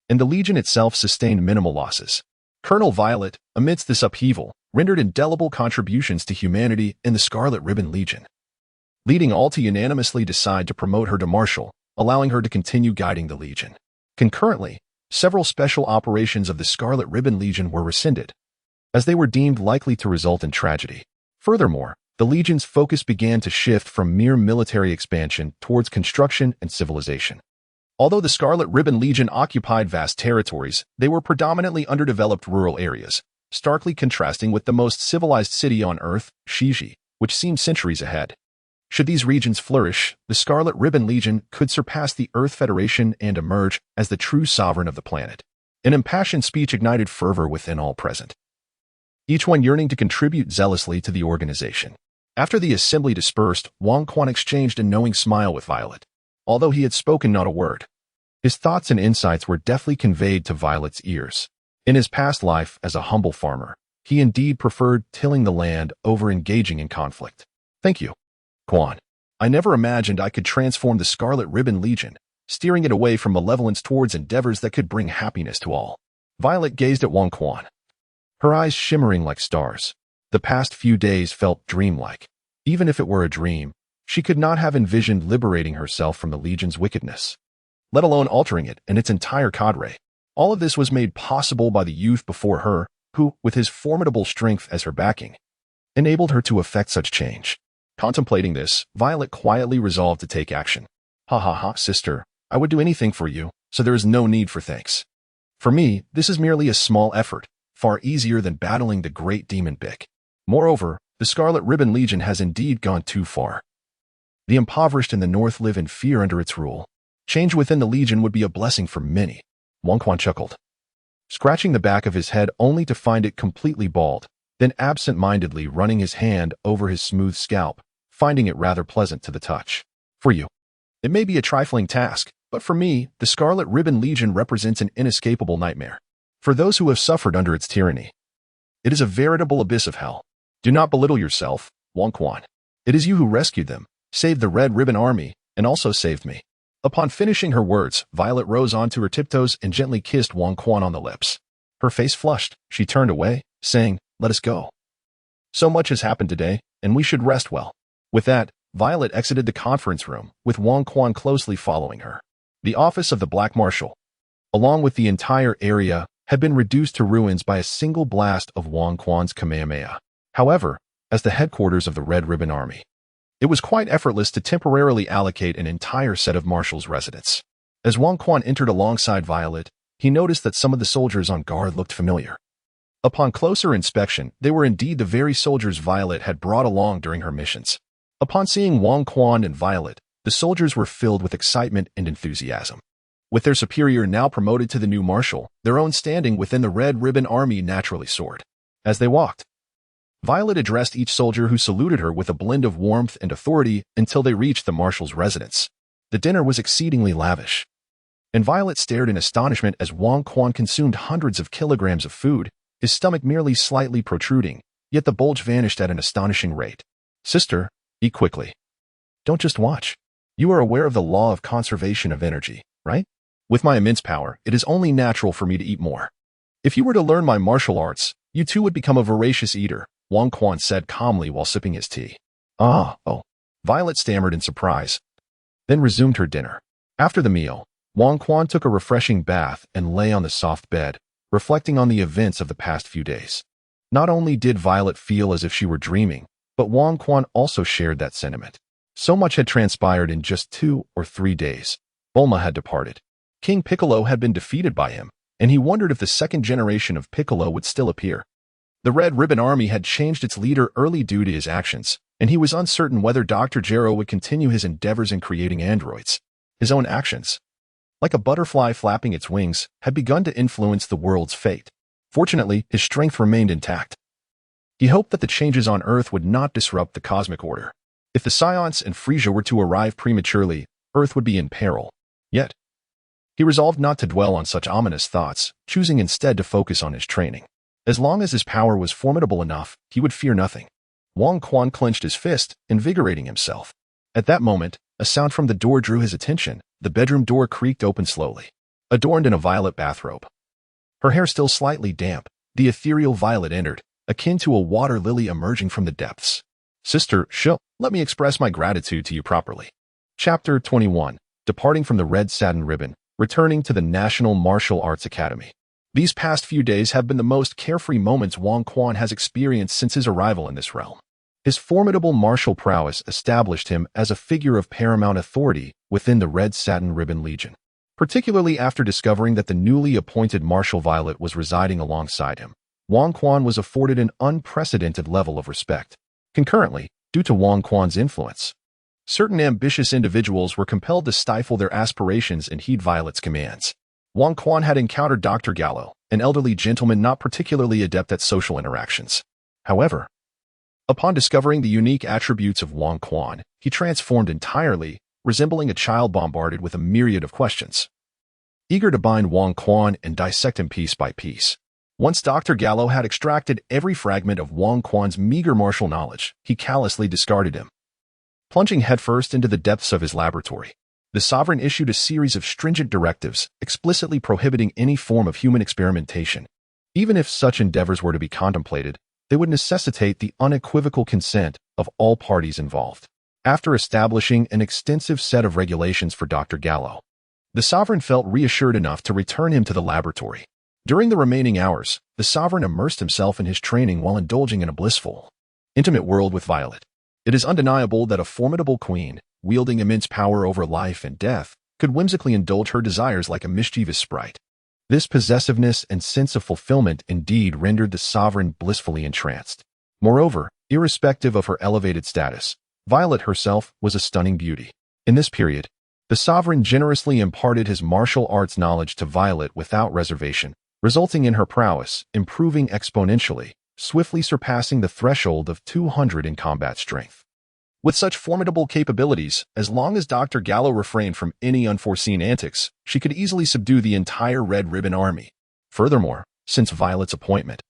and the Legion itself sustained minimal losses. Colonel Violet, amidst this upheaval, rendered indelible contributions to humanity in the Scarlet Ribbon Legion, leading all to unanimously decide to promote her to Marshal, allowing her to continue guiding the Legion. Concurrently, several special operations of the Scarlet Ribbon Legion were rescinded, as they were deemed likely to result in tragedy. Furthermore, the Legion's focus began to shift from mere military expansion towards construction and civilization. Although the Scarlet Ribbon Legion occupied vast territories, they were predominantly underdeveloped rural areas, starkly contrasting with the most civilized city on Earth, Shiji, which seemed centuries ahead. Should these regions flourish, the Scarlet Ribbon Legion could surpass the Earth Federation and emerge as the true sovereign of the planet. An impassioned speech ignited fervor within all present, each one yearning to contribute zealously to the organization. After the assembly dispersed, Wang Quan exchanged a knowing smile with Violet. Although he had spoken not a word, his thoughts and insights were deftly conveyed to Violet's ears. In his past life as a humble farmer, he indeed preferred tilling the land over engaging in conflict. Thank you, Quan. I never imagined I could transform the Scarlet Ribbon Legion, steering it away from malevolence towards endeavors that could bring happiness to all. Violet gazed at Wang Quan, her eyes shimmering like stars. The past few days felt dreamlike. Even if it were a dream, she could not have envisioned liberating herself from the Legion's wickedness, let alone altering it and its entire cadre. All of this was made possible by the youth before her, who, with his formidable strength as her backing, enabled her to effect such change. Contemplating this, Violet quietly resolved to take action. Ha ha ha, sister, I would do anything for you, so there is no need for thanks. For me, this is merely a small effort, far easier than battling the great demon Bick. Moreover, the Scarlet Ribbon Legion has indeed gone too far. The impoverished in the north live in fear under its rule. Change within the Legion would be a blessing for many. Wang Quan chuckled, scratching the back of his head only to find it completely bald, then absent-mindedly running his hand over his smooth scalp, finding it rather pleasant to the touch. For you, it may be a trifling task, but for me, the Scarlet Ribbon Legion represents an inescapable nightmare. For those who have suffered under its tyranny, it is a veritable abyss of hell. Do not belittle yourself, Wang Quan. It is you who rescued them, saved the Red Ribbon Army, and also saved me. Upon finishing her words, Violet rose onto her tiptoes and gently kissed Wang Quan on the lips. Her face flushed. She turned away, saying, "Let us go. So much has happened today, and we should rest well." With that, Violet exited the conference room, with Wang Quan closely following her. The office of the Black Marshal, along with the entire area, had been reduced to ruins by a single blast of Wang Quan's Kamehameha. However, as the headquarters of the Red Ribbon Army, it was quite effortless to temporarily allocate an entire set of marshals' residence. As Wang Quan entered alongside Violet, he noticed that some of the soldiers on guard looked familiar. Upon closer inspection, they were indeed the very soldiers Violet had brought along during her missions. Upon seeing Wang Quan and Violet, the soldiers were filled with excitement and enthusiasm. With their superior now promoted to the new marshal, their own standing within the Red Ribbon Army naturally soared. As they walked, Violet addressed each soldier who saluted her with a blend of warmth and authority until they reached the marshal's residence. The dinner was exceedingly lavish, and Violet stared in astonishment as Wang Quan consumed hundreds of kilograms of food, his stomach merely slightly protruding, yet the bulge vanished at an astonishing rate. Sister, eat quickly. Don't just watch. You are aware of the law of conservation of energy, right? With my immense power, it is only natural for me to eat more. If you were to learn my martial arts, you too would become a voracious eater, Wang Quan said calmly while sipping his tea. Oh. Violet stammered in surprise, then resumed her dinner. After the meal, Wang Quan took a refreshing bath and lay on the soft bed, reflecting on the events of the past few days. Not only did Violet feel as if she were dreaming, but Wang Quan also shared that sentiment. So much had transpired in just 2 or 3 days. Bulma had departed. King Piccolo had been defeated by him, and he wondered if the second generation of Piccolo would still appear. The Red Ribbon Army had changed its leader early due to his actions, and he was uncertain whether Dr. Gero would continue his endeavors in creating androids. His own actions, like a butterfly flapping its wings, had begun to influence the world's fate. Fortunately, his strength remained intact. He hoped that the changes on Earth would not disrupt the cosmic order. If the Saiyans and Frieza were to arrive prematurely, Earth would be in peril. Yet, he resolved not to dwell on such ominous thoughts, choosing instead to focus on his training. As long as his power was formidable enough, he would fear nothing. Wang Quan clenched his fist, invigorating himself. At that moment, a sound from the door drew his attention. The bedroom door creaked open slowly. Adorned in a violet bathrobe, her hair still slightly damp, the ethereal Violet entered, akin to a water lily emerging from the depths. Sister, let me express my gratitude to you properly. Chapter 21. Departing from the Red Satin Ribbon, returning to the National Martial Arts Academy. These past few days have been the most carefree moments Wang Quan has experienced since his arrival in this realm. His formidable martial prowess established him as a figure of paramount authority within the Red Satin Ribbon Legion, particularly after discovering that the newly appointed Marshal Violet was residing alongside him. Wang Quan was afforded an unprecedented level of respect. Concurrently, due to Wang Quan's influence, certain ambitious individuals were compelled to stifle their aspirations and heed Violet's commands. Wang Quan had encountered Dr. Gallo, an elderly gentleman not particularly adept at social interactions. However, upon discovering the unique attributes of Wang Quan, he transformed entirely, resembling a child bombarded with a myriad of questions. Eager to bind Wang Quan and dissect him piece by piece, Once Dr. Gallo had extracted every fragment of Wang Quan's meager martial knowledge, he callously discarded him. Plunging headfirst into the depths of his laboratory, the sovereign issued a series of stringent directives explicitly prohibiting any form of human experimentation. Even if such endeavors were to be contemplated, they would necessitate the unequivocal consent of all parties involved. After establishing an extensive set of regulations for Dr. Gallo, the sovereign felt reassured enough to return him to the laboratory. During the remaining hours, the sovereign immersed himself in his training while indulging in a blissful, intimate world with Violet. It is undeniable that a formidable queen, wielding immense power over life and death, could whimsically indulge her desires like a mischievous sprite. This possessiveness and sense of fulfillment indeed rendered the sovereign blissfully entranced. Moreover, irrespective of her elevated status, Violet herself was a stunning beauty. In this period, the sovereign generously imparted his martial arts knowledge to Violet without reservation, resulting in her prowess improving exponentially, swiftly surpassing the threshold of 200 in combat strength. With such formidable capabilities, as long as Dr. Gallo refrained from any unforeseen antics, she could easily subdue the entire Red Ribbon Army. Furthermore, since Violet's appointment,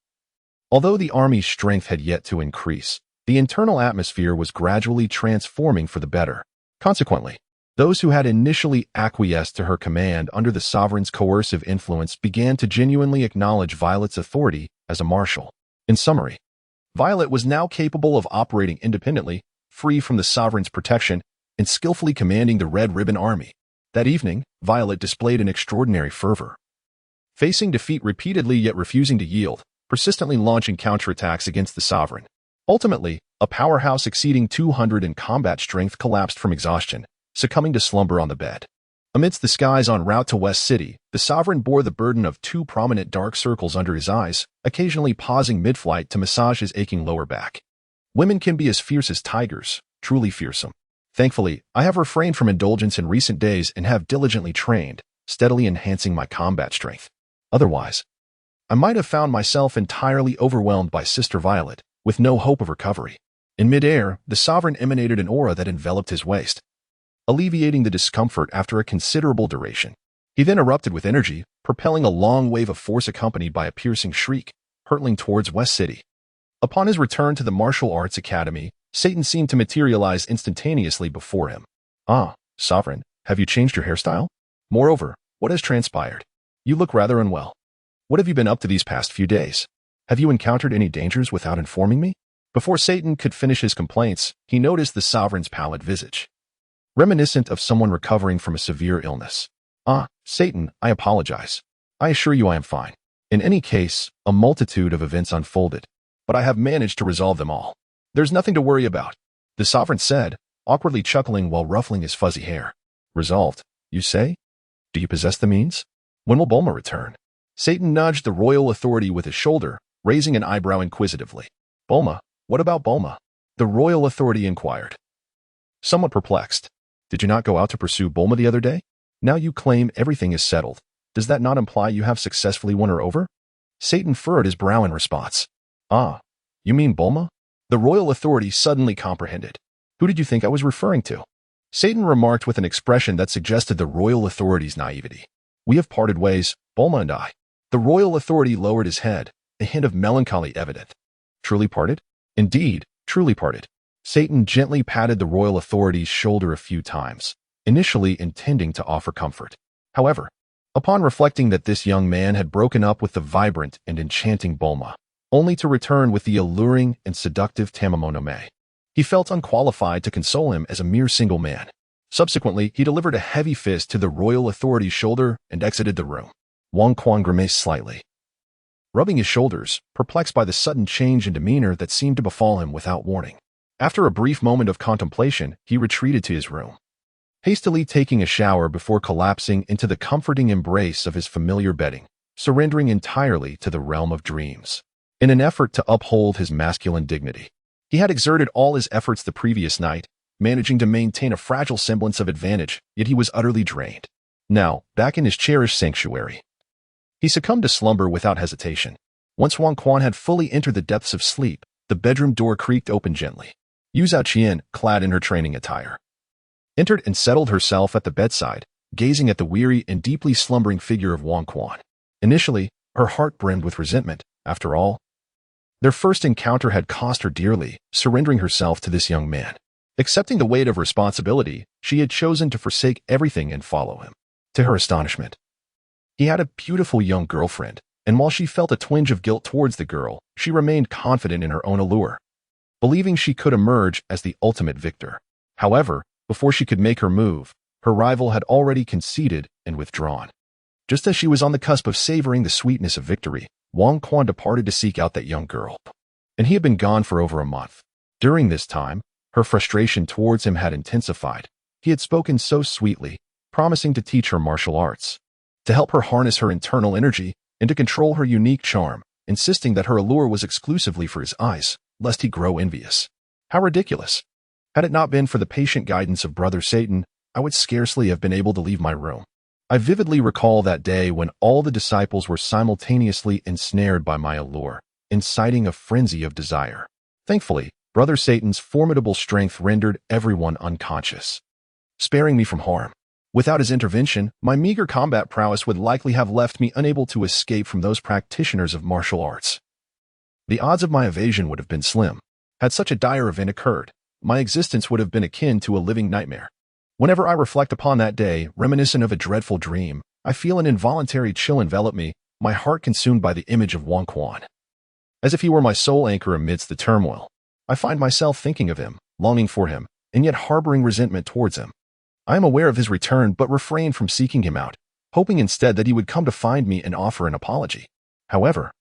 although the army's strength had yet to increase, the internal atmosphere was gradually transforming for the better. Consequently, those who had initially acquiesced to her command under the sovereign's coercive influence began to genuinely acknowledge Violet's authority as a marshal. In summary, Violet was now capable of operating independently, free from the sovereign's protection, and skillfully commanding the Red Ribbon Army. That evening, Violet displayed an extraordinary fervor. Facing defeat repeatedly yet refusing to yield, persistently launching counterattacks against the sovereign. Ultimately, a powerhouse exceeding 200 in combat strength collapsed from exhaustion, succumbing to slumber on the bed. Amidst the skies en route to West City, the sovereign bore the burden of 2 prominent dark circles under his eyes, occasionally pausing mid-flight to massage his aching lower back. Women can be as fierce as tigers, truly fearsome. Thankfully, I have refrained from indulgence in recent days and have diligently trained, steadily enhancing my combat strength. Otherwise, I might have found myself entirely overwhelmed by Sister Violet, with no hope of recovery. In mid-air, the sovereign emanated an aura that enveloped his waist, alleviating the discomfort after a considerable duration. He then erupted with energy, propelling a long wave of force accompanied by a piercing shriek, hurtling towards West City. Upon his return to the Martial Arts Academy, Satan seemed to materialize instantaneously before him. Ah, Sovereign, have you changed your hairstyle? Moreover, what has transpired? You look rather unwell. What have you been up to these past few days? Have you encountered any dangers without informing me? Before Satan could finish his complaints, he noticed the Sovereign's pallid visage, reminiscent of someone recovering from a severe illness. Ah, Satan, I apologize. I assure you I am fine. In any case, a multitude of events unfolded, but I have managed to resolve them all. There's nothing to worry about, the Sovereign said, awkwardly chuckling while ruffling his fuzzy hair. Resolved, you say? Do you possess the means? When will Bulma return? Satan nudged the royal authority with his shoulder, raising an eyebrow inquisitively. Bulma? What about Bulma? The royal authority inquired. Somewhat perplexed. Did you not go out to pursue Bulma the other day? Now you claim everything is settled. Does that not imply you have successfully won her over? Satan furrowed his brow in response. Ah, you mean Bulma? The royal authority suddenly comprehended. Who did you think I was referring to? Satan remarked with an expression that suggested the royal authority's naivety. We have parted ways, Bulma and I. The royal authority lowered his head, a hint of melancholy evident. Truly parted? Indeed, truly parted. Satan gently patted the royal authority's shoulder a few times, initially intending to offer comfort. However, upon reflecting that this young man had broken up with the vibrant and enchanting Bulma, only to return with the alluring and seductive Tamamonome, he felt unqualified to console him as a mere single man. Subsequently, he delivered a heavy fist to the royal authority's shoulder and exited the room. Wang Quan grimaced slightly, rubbing his shoulders, perplexed by the sudden change in demeanor that seemed to befall him without warning. After a brief moment of contemplation, he retreated to his room, hastily taking a shower before collapsing into the comforting embrace of his familiar bedding, surrendering entirely to the realm of dreams. In an effort to uphold his masculine dignity, he had exerted all his efforts the previous night, managing to maintain a fragile semblance of advantage, yet he was utterly drained. Now, back in his cherished sanctuary, he succumbed to slumber without hesitation. Once Wang Quan had fully entered the depths of sleep, the bedroom door creaked open gently. Yu Zhaoqian, clad in her training attire, entered and settled herself at the bedside, gazing at the weary and deeply slumbering figure of Wang Quan. Initially, Her heart brimmed with resentment. After all, their first encounter had cost her dearly, surrendering herself to this young man. Accepting the weight of responsibility, she had chosen to forsake everything and follow him. To her astonishment, he had a beautiful young girlfriend, and while she felt a twinge of guilt towards the girl, she remained confident in her own allure, believing she could emerge as the ultimate victor. However, before she could make her move, her rival had already conceded and withdrawn. Just as she was on the cusp of savoring the sweetness of victory, Wang Quan departed to seek out that young girl, and he had been gone for over a month. During this time, her frustration towards him had intensified. He had spoken so sweetly, promising to teach her martial arts, to help her harness her internal energy, and to control her unique charm, insisting that her allure was exclusively for his eyes, lest he grow envious. How ridiculous! Had it not been for the patient guidance of Brother Satan, I would scarcely have been able to leave my room. I vividly recall that day when all the disciples were simultaneously ensnared by my allure, inciting a frenzy of desire. Thankfully, Brother Satan's formidable strength rendered everyone unconscious, sparing me from harm. Without his intervention, my meager combat prowess would likely have left me unable to escape from those practitioners of martial arts. The odds of my evasion would have been slim. Had such a dire event occurred, my existence would have been akin to a living nightmare. Whenever I reflect upon that day, reminiscent of a dreadful dream, I feel an involuntary chill envelop me, my heart consumed by the image of Wang Quan. As if he were my sole anchor amidst the turmoil, I find myself thinking of him, longing for him, and yet harboring resentment towards him. I am aware of his return but refrain from seeking him out, hoping instead that he would come to find me and offer an apology. However,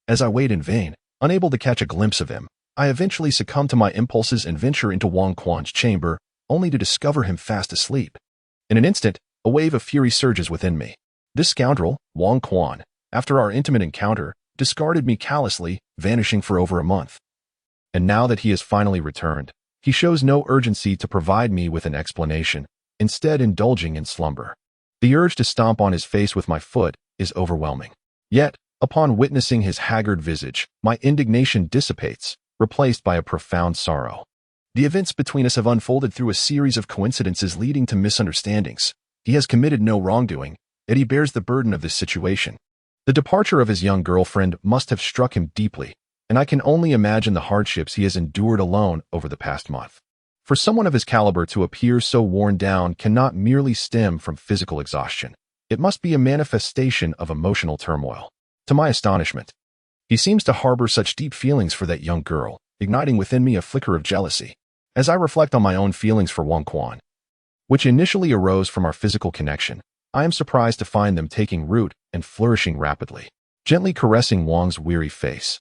as I wait in vain, unable to catch a glimpse of him, I eventually succumb to my impulses and venture into Wang Quan's chamber, only to discover him fast asleep. In an instant, a wave of fury surges within me. This scoundrel, Wang Quan, after our intimate encounter, discarded me callously, vanishing for over a month. And now that he has finally returned, he shows no urgency to provide me with an explanation, instead indulging in slumber. The urge to stomp on his face with my foot is overwhelming. Yet, upon witnessing his haggard visage, my indignation dissipates, replaced by a profound sorrow. The events between us have unfolded through a series of coincidences leading to misunderstandings. He has committed no wrongdoing, yet he bears the burden of this situation. The departure of his young girlfriend must have struck him deeply, and I can only imagine the hardships he has endured alone over the past month. For someone of his caliber to appear so worn down cannot merely stem from physical exhaustion. It must be a manifestation of emotional turmoil. To my astonishment, he seems to harbor such deep feelings for that young girl, igniting within me a flicker of jealousy. As I reflect on my own feelings for Wang Quan, which initially arose from our physical connection, I am surprised to find them taking root and flourishing rapidly. Gently caressing Wang's weary face,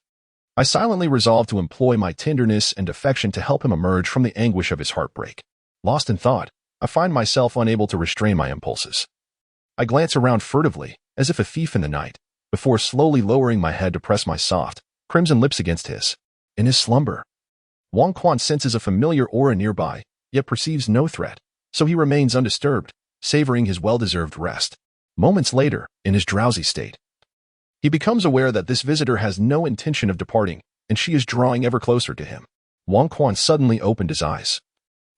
I silently resolve to employ my tenderness and affection to help him emerge from the anguish of his heartbreak. Lost in thought, I find myself unable to restrain my impulses. I glance around furtively, as if a thief in the night, before slowly lowering my head to press my soft, crimson lips against his. In his slumber, Wang Quan senses a familiar aura nearby, yet perceives no threat, so he remains undisturbed, savoring his well-deserved rest. Moments later, in his drowsy state, he becomes aware that this visitor has no intention of departing, and she is drawing ever closer to him. Wang Quan suddenly opened his eyes,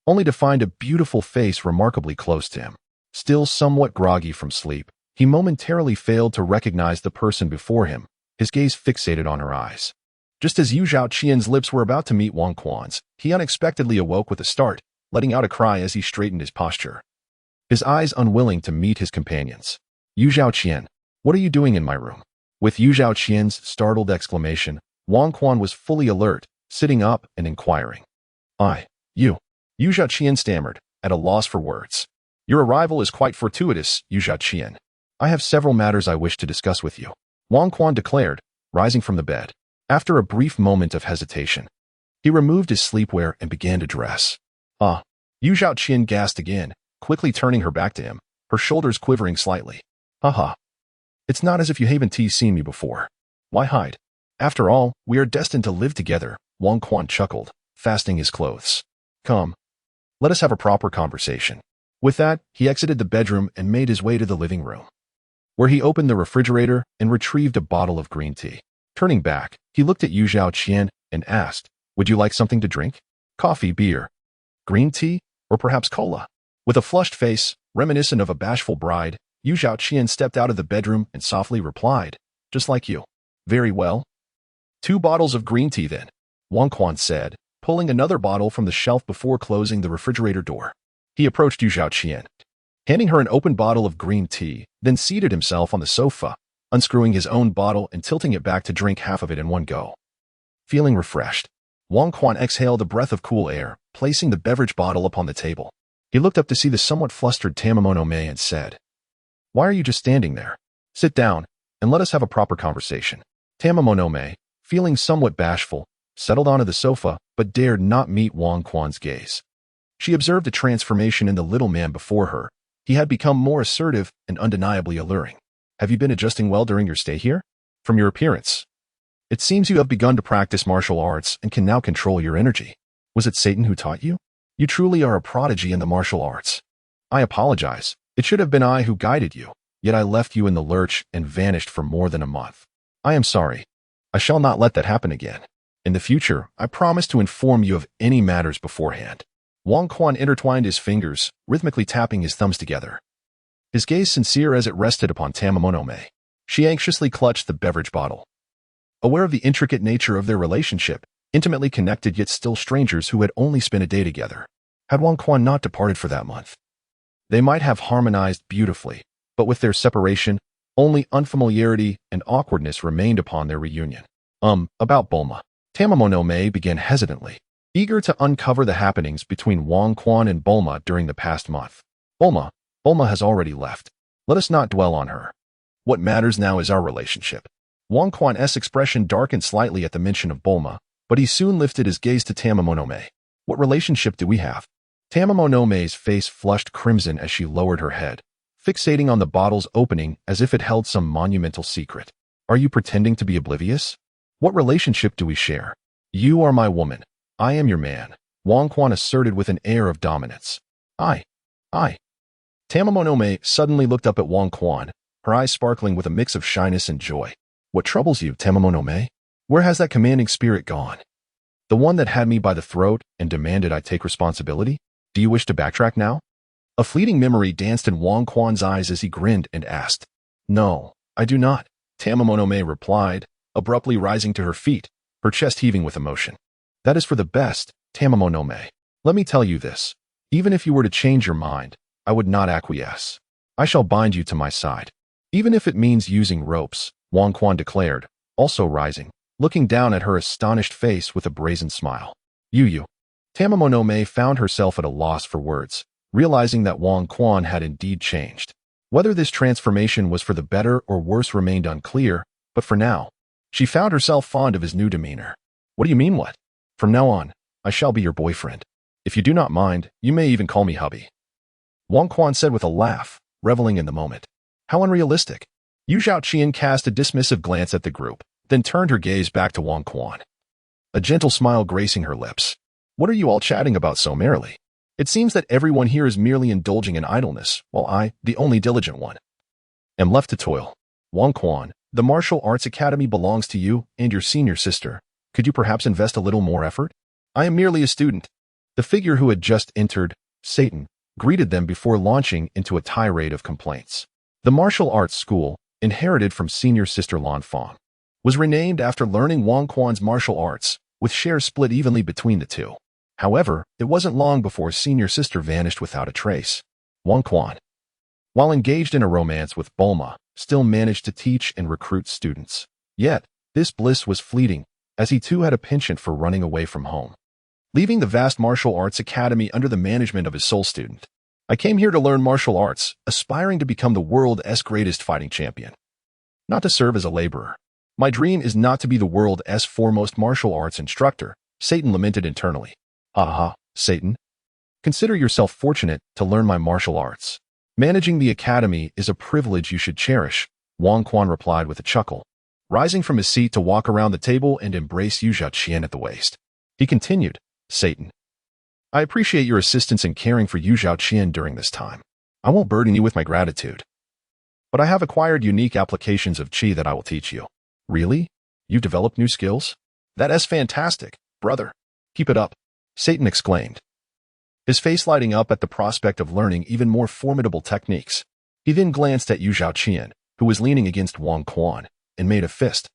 only to find a beautiful face remarkably close to him. Still somewhat groggy from sleep, he momentarily failed to recognize the person before him, his gaze fixated on her eyes. Just as Yu Zhaoqian's lips were about to meet Wang Quan's, he unexpectedly awoke with a start, letting out a cry as he straightened his posture, his eyes unwilling to meet his companions. Yu Zhaoqian, what are you doing in my room? With Yu Zhaoqian's startled exclamation, Wang Quan was fully alert, sitting up and inquiring. Yu Zhaoqian stammered, at a loss for words. Your arrival is quite fortuitous, Yu Zhaoqian. I have several matters I wish to discuss with you, Wang Quan declared, rising from the bed. After a brief moment of hesitation, he removed his sleepwear and began to dress. Yu Zhaoqian gasped again, quickly turning her back to him, her shoulders quivering slightly. It's not as if you haven't seen me before. Why hide? After all, we are destined to live together, Wang Quan chuckled, fastening his clothes. Come, let us have a proper conversation. With that, he exited the bedroom and made his way to the living room, where he opened the refrigerator and retrieved a bottle of green tea. Turning back, he looked at Yu Zhaoqian and asked, would you like something to drink? Coffee, beer, green tea, or perhaps cola? With a flushed face, reminiscent of a bashful bride, Yu Zhaoqian stepped out of the bedroom and softly replied, just like you. Very well. 2 bottles of green tea then, Wang Quan said, pulling another bottle from the shelf before closing the refrigerator door. He approached Yu Zhaoqian, handing her an open bottle of green tea, then seated himself on the sofa, unscrewing his own bottle and tilting it back to drink half of it in one go. Feeling refreshed, Wang Quan exhaled a breath of cool air, placing the beverage bottle upon the table. He looked up to see the somewhat flustered Tamamonome and said, "Why are you just standing there? Sit down, and let us have a proper conversation." Tamamonome, feeling somewhat bashful, settled onto the sofa, but dared not meet Wang Quan's gaze. She observed a transformation in the little man before her. He had become more assertive and undeniably alluring. "Have you been adjusting well during your stay here? From your appearance, it seems you have begun to practice martial arts and can now control your energy. Was it Satan who taught you? You truly are a prodigy in the martial arts." "I apologize. It should have been I who guided you, yet I left you in the lurch and vanished for more than a month. I am sorry. I shall not let that happen again. In the future, I promise to inform you of any matters beforehand." Wang Quan intertwined his fingers, rhythmically tapping his thumbs together. His gaze sincere as it rested upon Tamamonome. She anxiously clutched the beverage bottle. Aware of the intricate nature of their relationship, intimately connected yet still strangers who had only spent a day together, had Wang Quan not departed for that month, they might have harmonized beautifully, but with their separation, only unfamiliarity and awkwardness remained upon their reunion. About Bulma. Tamamonome began hesitantly, eager to uncover the happenings between Wang Quan and Bulma during the past month. Bulma has already left. Let us not dwell on her. What matters now is our relationship." Wang Quan's expression darkened slightly at the mention of Bulma, but he soon lifted his gaze to Tamamonome. "What relationship do we have?" Tamamonome's face flushed crimson as she lowered her head, fixating on the bottle's opening as if it held some monumental secret. "Are you pretending to be oblivious? What relationship do we share? You are my woman. I am your man," Wang Quan asserted with an air of dominance. I. Tamamonome suddenly looked up at Wang Quan, her eyes sparkling with a mix of shyness and joy. "What troubles you, Tamamonome? Where has that commanding spirit gone? The one that had me by the throat and demanded I take responsibility? Do you wish to backtrack now?" A fleeting memory danced in Wang Quan's eyes as he grinned and asked. "No, I do not," Tamamonome replied, abruptly rising to her feet, her chest heaving with emotion. "That is for the best, Tamamonome. Let me tell you this. Even if you were to change your mind, I would not acquiesce. I shall bind you to my side. Even if it means using ropes," Wang Quan declared, also rising, looking down at her astonished face with a brazen smile. You. Tamamonome found herself at a loss for words, realizing that Wang Quan had indeed changed. Whether this transformation was for the better or worse remained unclear, but for now, she found herself fond of his new demeanor. "What do you mean what? From now on, I shall be your boyfriend. If you do not mind, you may even call me hubby," Wang Quan said with a laugh, reveling in the moment. How unrealistic. Yu Zhaoqian cast a dismissive glance at the group, then turned her gaze back to Wang Quan, a gentle smile gracing her lips. "What are you all chatting about so merrily? It seems that everyone here is merely indulging in idleness, while I, the only diligent one, am left to toil. Wang Quan, the martial arts academy belongs to you and your senior sister. Could you perhaps invest a little more effort? I am merely a student." The figure who had just entered, Satan, greeted them before launching into a tirade of complaints. The martial arts school, inherited from senior sister Lan Fang, was renamed after learning Wang Quan's martial arts, with shares split evenly between the two. However, it wasn't long before senior sister vanished without a trace. Wang Quan, while engaged in a romance with Bulma, still managed to teach and recruit students. Yet, this bliss was fleeting, as he too had a penchant for running away from home, leaving the vast martial arts academy under the management of his sole student. "I came here to learn martial arts, aspiring to become the world's greatest fighting champion, not to serve as a laborer. My dream is not to be the world's foremost martial arts instructor," Satan lamented internally. "Aha, Satan. Consider yourself fortunate to learn my martial arts. Managing the academy is a privilege you should cherish," Wang Quan replied with a chuckle, rising from his seat to walk around the table and embrace Yu Zhaoqian at the waist. He continued, "Satan, I appreciate your assistance in caring for Yu Zhaoqian during this time. I won't burden you with my gratitude, but I have acquired unique applications of Qi that I will teach you." "Really? You've developed new skills? That is fantastic, brother. Keep it up," Satan exclaimed, his face lighting up at the prospect of learning even more formidable techniques. He then glanced at Yu Zhaoqian, who was leaning against Wang Quan, and made a fist,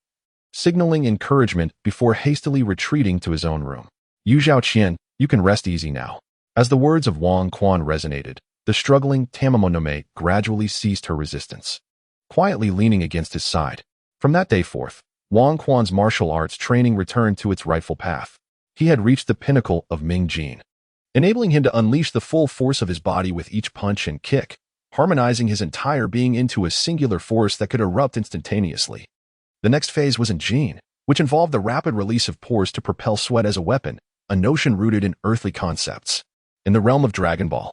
signaling encouragement before hastily retreating to his own room. Yu Zhaoqian, you can rest easy now. As the words of Wang Quan resonated, the struggling Tamamonome gradually ceased her resistance, quietly leaning against his side. From that day forth, Wang Quan's martial arts training returned to its rightful path. He had reached the pinnacle of Ming Jin, enabling him to unleash the full force of his body with each punch and kick, harmonizing his entire being into a singular force that could erupt instantaneously. The next phase was in Jin, which involved the rapid release of pores to propel sweat as a weapon, a notion rooted in earthly concepts. In the realm of Dragon Ball,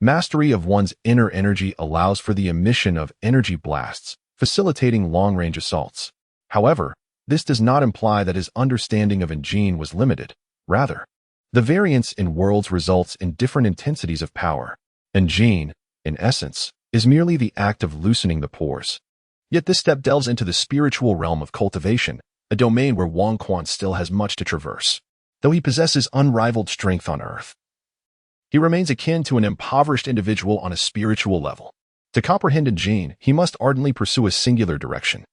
mastery of one's inner energy allows for the emission of energy blasts, facilitating long-range assaults. However, this does not imply that his understanding of Jin was limited. Rather, the variance in worlds results in different intensities of power. Jin, in essence, is merely the act of loosening the pores. Yet this step delves into the spiritual realm of cultivation, a domain where Wang Quan still has much to traverse. Though he possesses unrivaled strength on Earth, he remains akin to an impoverished individual on a spiritual level. To comprehend Jin, he must ardently pursue a singular direction,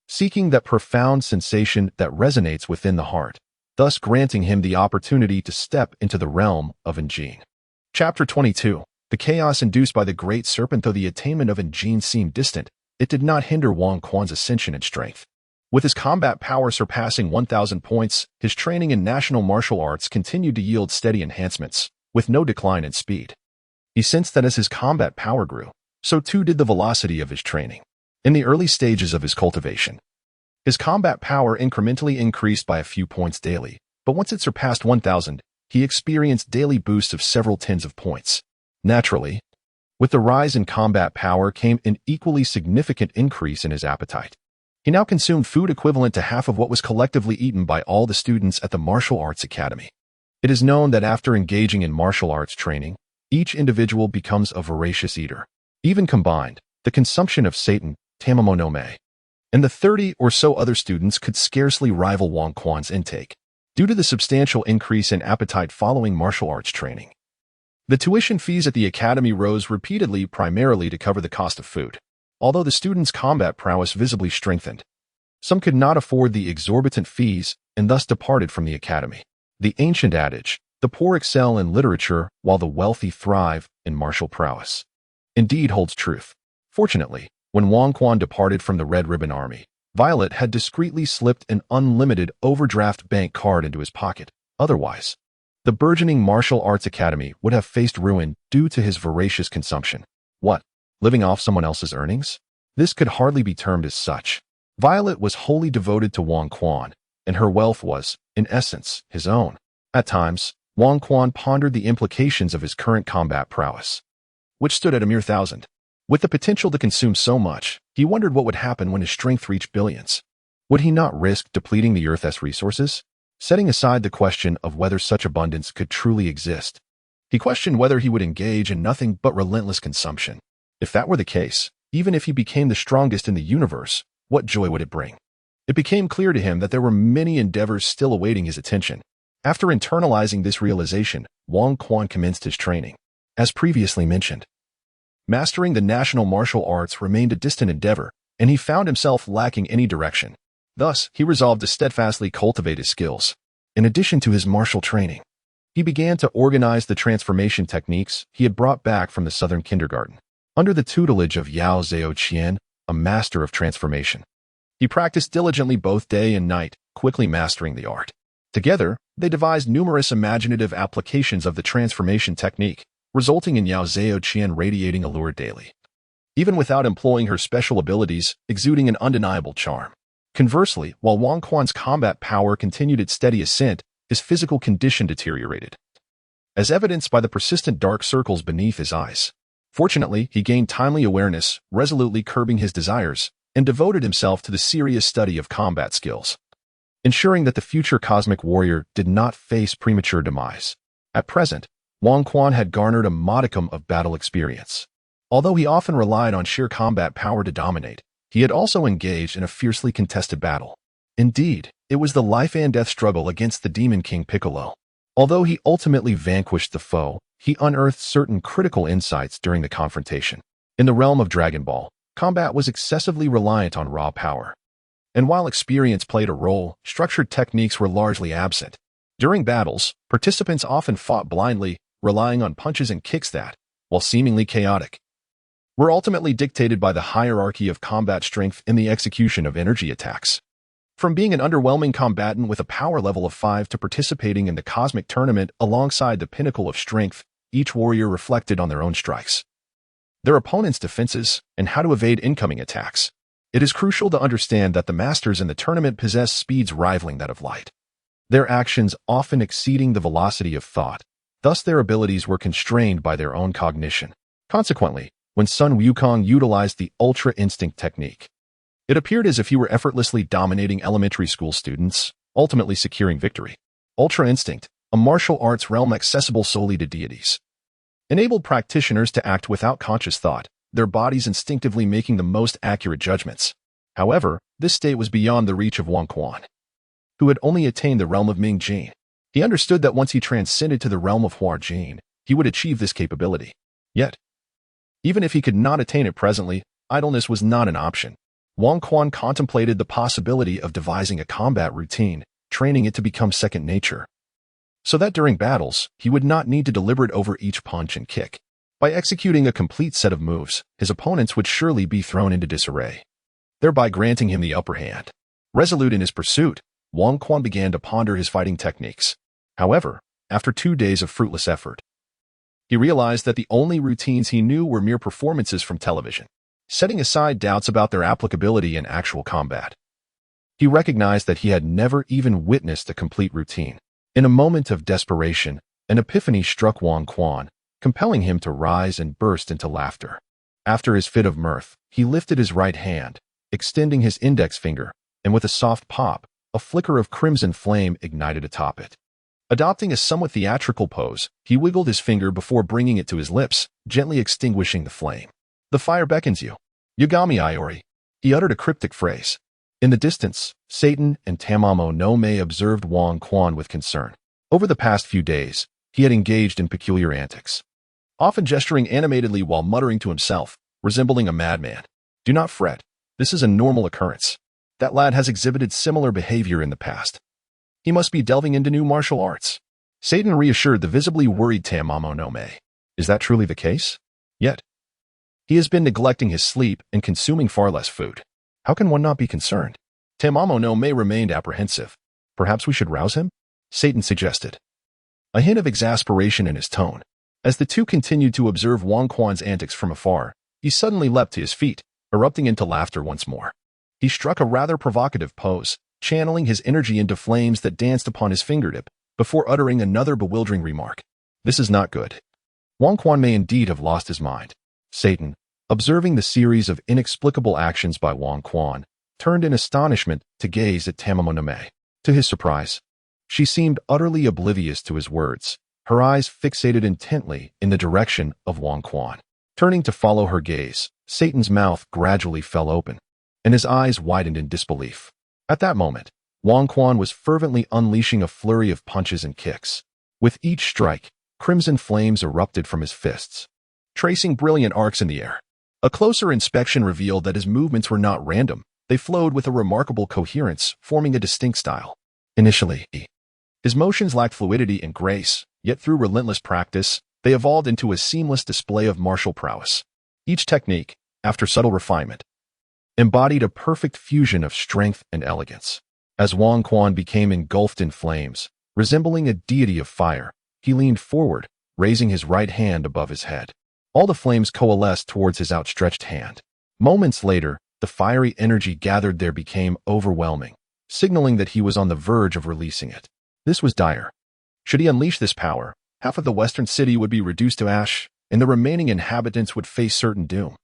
seeking that profound sensation that resonates within the heart, thus granting him the opportunity to step into the realm of Jin. Chapter 22. The chaos induced by the Great Serpent. Though the attainment of Jin seemed distant, it did not hinder Wang Quan's ascension in strength. With his combat power surpassing 1,000 points, his training in national martial arts continued to yield steady enhancements, with no decline in speed. He sensed that as his combat power grew, so too did the velocity of his training. In the early stages of his cultivation, his combat power incrementally increased by a few points daily, but once it surpassed 1,000, he experienced daily boosts of several tens of points. Naturally, with the rise in combat power came an equally significant increase in his appetite. He now consumed food equivalent to half of what was collectively eaten by all the students at the Martial Arts Academy. It is known that after engaging in martial arts training, each individual becomes a voracious eater. Even combined, the consumption of Satan, Tamamonome, and the 30 or so other students could scarcely rival Wang Quan's intake, due to the substantial increase in appetite following martial arts training. The tuition fees at the academy rose repeatedly, primarily to cover the cost of food. Although the students' combat prowess visibly strengthened, some could not afford the exorbitant fees and thus departed from the academy. The ancient adage, the poor excel in literature while the wealthy thrive in martial prowess, indeed holds truth. Fortunately, when Wang Quan departed from the Red Ribbon Army, Violet had discreetly slipped an unlimited overdraft bank card into his pocket. Otherwise, the burgeoning martial arts academy would have faced ruin due to his voracious consumption. What? Living off someone else's earnings? This could hardly be termed as such. Violet was wholly devoted to Wang Quan, and her wealth was, in essence, his own. At times, Wang Quan pondered the implications of his current combat prowess, which stood at a mere 1,000. With the potential to consume so much, he wondered what would happen when his strength reached billions. Would he not risk depleting the Earth's resources? Setting aside the question of whether such abundance could truly exist, he questioned whether he would engage in nothing but relentless consumption. If that were the case, even if he became the strongest in the universe, what joy would it bring? It became clear to him that there were many endeavors still awaiting his attention. After internalizing this realization, Wang Quan commenced his training. As previously mentioned, mastering the national martial arts remained a distant endeavor, and he found himself lacking any direction. Thus, he resolved to steadfastly cultivate his skills. In addition to his martial training, he began to organize the transformation techniques he had brought back from the Southern Kindergarten. Under the tutelage of Yao Zhaoqian, a master of transformation, he practiced diligently both day and night, quickly mastering the art. Together, they devised numerous imaginative applications of the transformation technique, resulting in Yao Zhaoqian radiating allure daily, even without employing her special abilities, exuding an undeniable charm. Conversely, while Wang Quan's combat power continued its steady ascent, his physical condition deteriorated, as evidenced by the persistent dark circles beneath his eyes. Fortunately, he gained timely awareness, resolutely curbing his desires, and devoted himself to the serious study of combat skills, ensuring that the future cosmic warrior did not face premature demise. At present, Wang Quan had garnered a modicum of battle experience. Although he often relied on sheer combat power to dominate, he had also engaged in a fiercely contested battle. Indeed, it was the life-and-death struggle against the Demon King Piccolo. Although he ultimately vanquished the foe, he unearthed certain critical insights during the confrontation. In the realm of Dragon Ball, combat was excessively reliant on raw power. And while experience played a role, structured techniques were largely absent. During battles, participants often fought blindly, relying on punches and kicks that, while seemingly chaotic, were ultimately dictated by the hierarchy of combat strength in the execution of energy attacks. From being an underwhelming combatant with a power level of 5 to participating in the cosmic tournament alongside the pinnacle of strength, each warrior reflected on their own strikes, their opponent's defenses, and how to evade incoming attacks. It is crucial to understand that the masters in the tournament possess speeds rivaling that of light, their actions often exceeding the velocity of thought. Thus, their abilities were constrained by their own cognition. Consequently, when Sun Wukong utilized the Ultra Instinct technique, it appeared as if he were effortlessly dominating elementary school students, ultimately securing victory. Ultra Instinct, a martial arts realm accessible solely to deities, enabled practitioners to act without conscious thought, their bodies instinctively making the most accurate judgments. However, this state was beyond the reach of Wang Quan, who had only attained the realm of Ming Jin. He understood that once he transcended to the realm of Hua Jin, he would achieve this capability. Yet, even if he could not attain it presently, idleness was not an option. Wang Quan contemplated the possibility of devising a combat routine, training it to become second nature, so that during battles, he would not need to deliberate over each punch and kick. By executing a complete set of moves, his opponents would surely be thrown into disarray, thereby granting him the upper hand. Resolute in his pursuit, Wang Quan began to ponder his fighting techniques. However, after 2 days of fruitless effort, he realized that the only routines he knew were mere performances from television. Setting aside doubts about their applicability in actual combat, he recognized that he had never even witnessed a complete routine. In a moment of desperation, an epiphany struck Wang Quan, compelling him to rise and burst into laughter. After his fit of mirth, he lifted his right hand, extending his index finger, and with a soft pop, a flicker of crimson flame ignited atop it. Adopting a somewhat theatrical pose, he wiggled his finger before bringing it to his lips, gently extinguishing the flame. "The fire beckons you. Yagami Iori." He uttered a cryptic phrase. In the distance, Satan and Tamamo no Mae observed Wang Quan with concern. Over the past few days, he had engaged in peculiar antics, often gesturing animatedly while muttering to himself, resembling a madman. "Do not fret. This is a normal occurrence. That lad has exhibited similar behavior in the past. He must be delving into new martial arts." Satan reassured the visibly worried Tamamo no Mae. "Is that truly the case? Yet, he has been neglecting his sleep and consuming far less food. How can one not be concerned?" Tamamo no Mae remained apprehensive. "Perhaps we should rouse him?" Satan suggested, a hint of exasperation in his tone. As the two continued to observe Wang Quan's antics from afar, he suddenly leapt to his feet, erupting into laughter once more. He struck a rather provocative pose, channeling his energy into flames that danced upon his fingertip, before uttering another bewildering remark. "This is not good. Wang Quan may indeed have lost his mind." Satan, observing the series of inexplicable actions by Wang Quan, turned in astonishment to gaze at Tamamo no Mae. To his surprise, she seemed utterly oblivious to his words, her eyes fixated intently in the direction of Wang Quan. Turning to follow her gaze, Satan's mouth gradually fell open, and his eyes widened in disbelief. At that moment, Wang Quan was fervently unleashing a flurry of punches and kicks. With each strike, crimson flames erupted from his fists, tracing brilliant arcs in the air. A closer inspection revealed that his movements were not random. They flowed with a remarkable coherence, forming a distinct style. Initially, his motions lacked fluidity and grace, yet through relentless practice, they evolved into a seamless display of martial prowess. Each technique, after subtle refinement, embodied a perfect fusion of strength and elegance. As Wang Quan became engulfed in flames, resembling a deity of fire, he leaned forward, raising his right hand above his head. All the flames coalesced towards his outstretched hand. Moments later, the fiery energy gathered there became overwhelming, signaling that he was on the verge of releasing it. This was dire. Should he unleash this power, half of the western city would be reduced to ash, and the remaining inhabitants would face certain doom.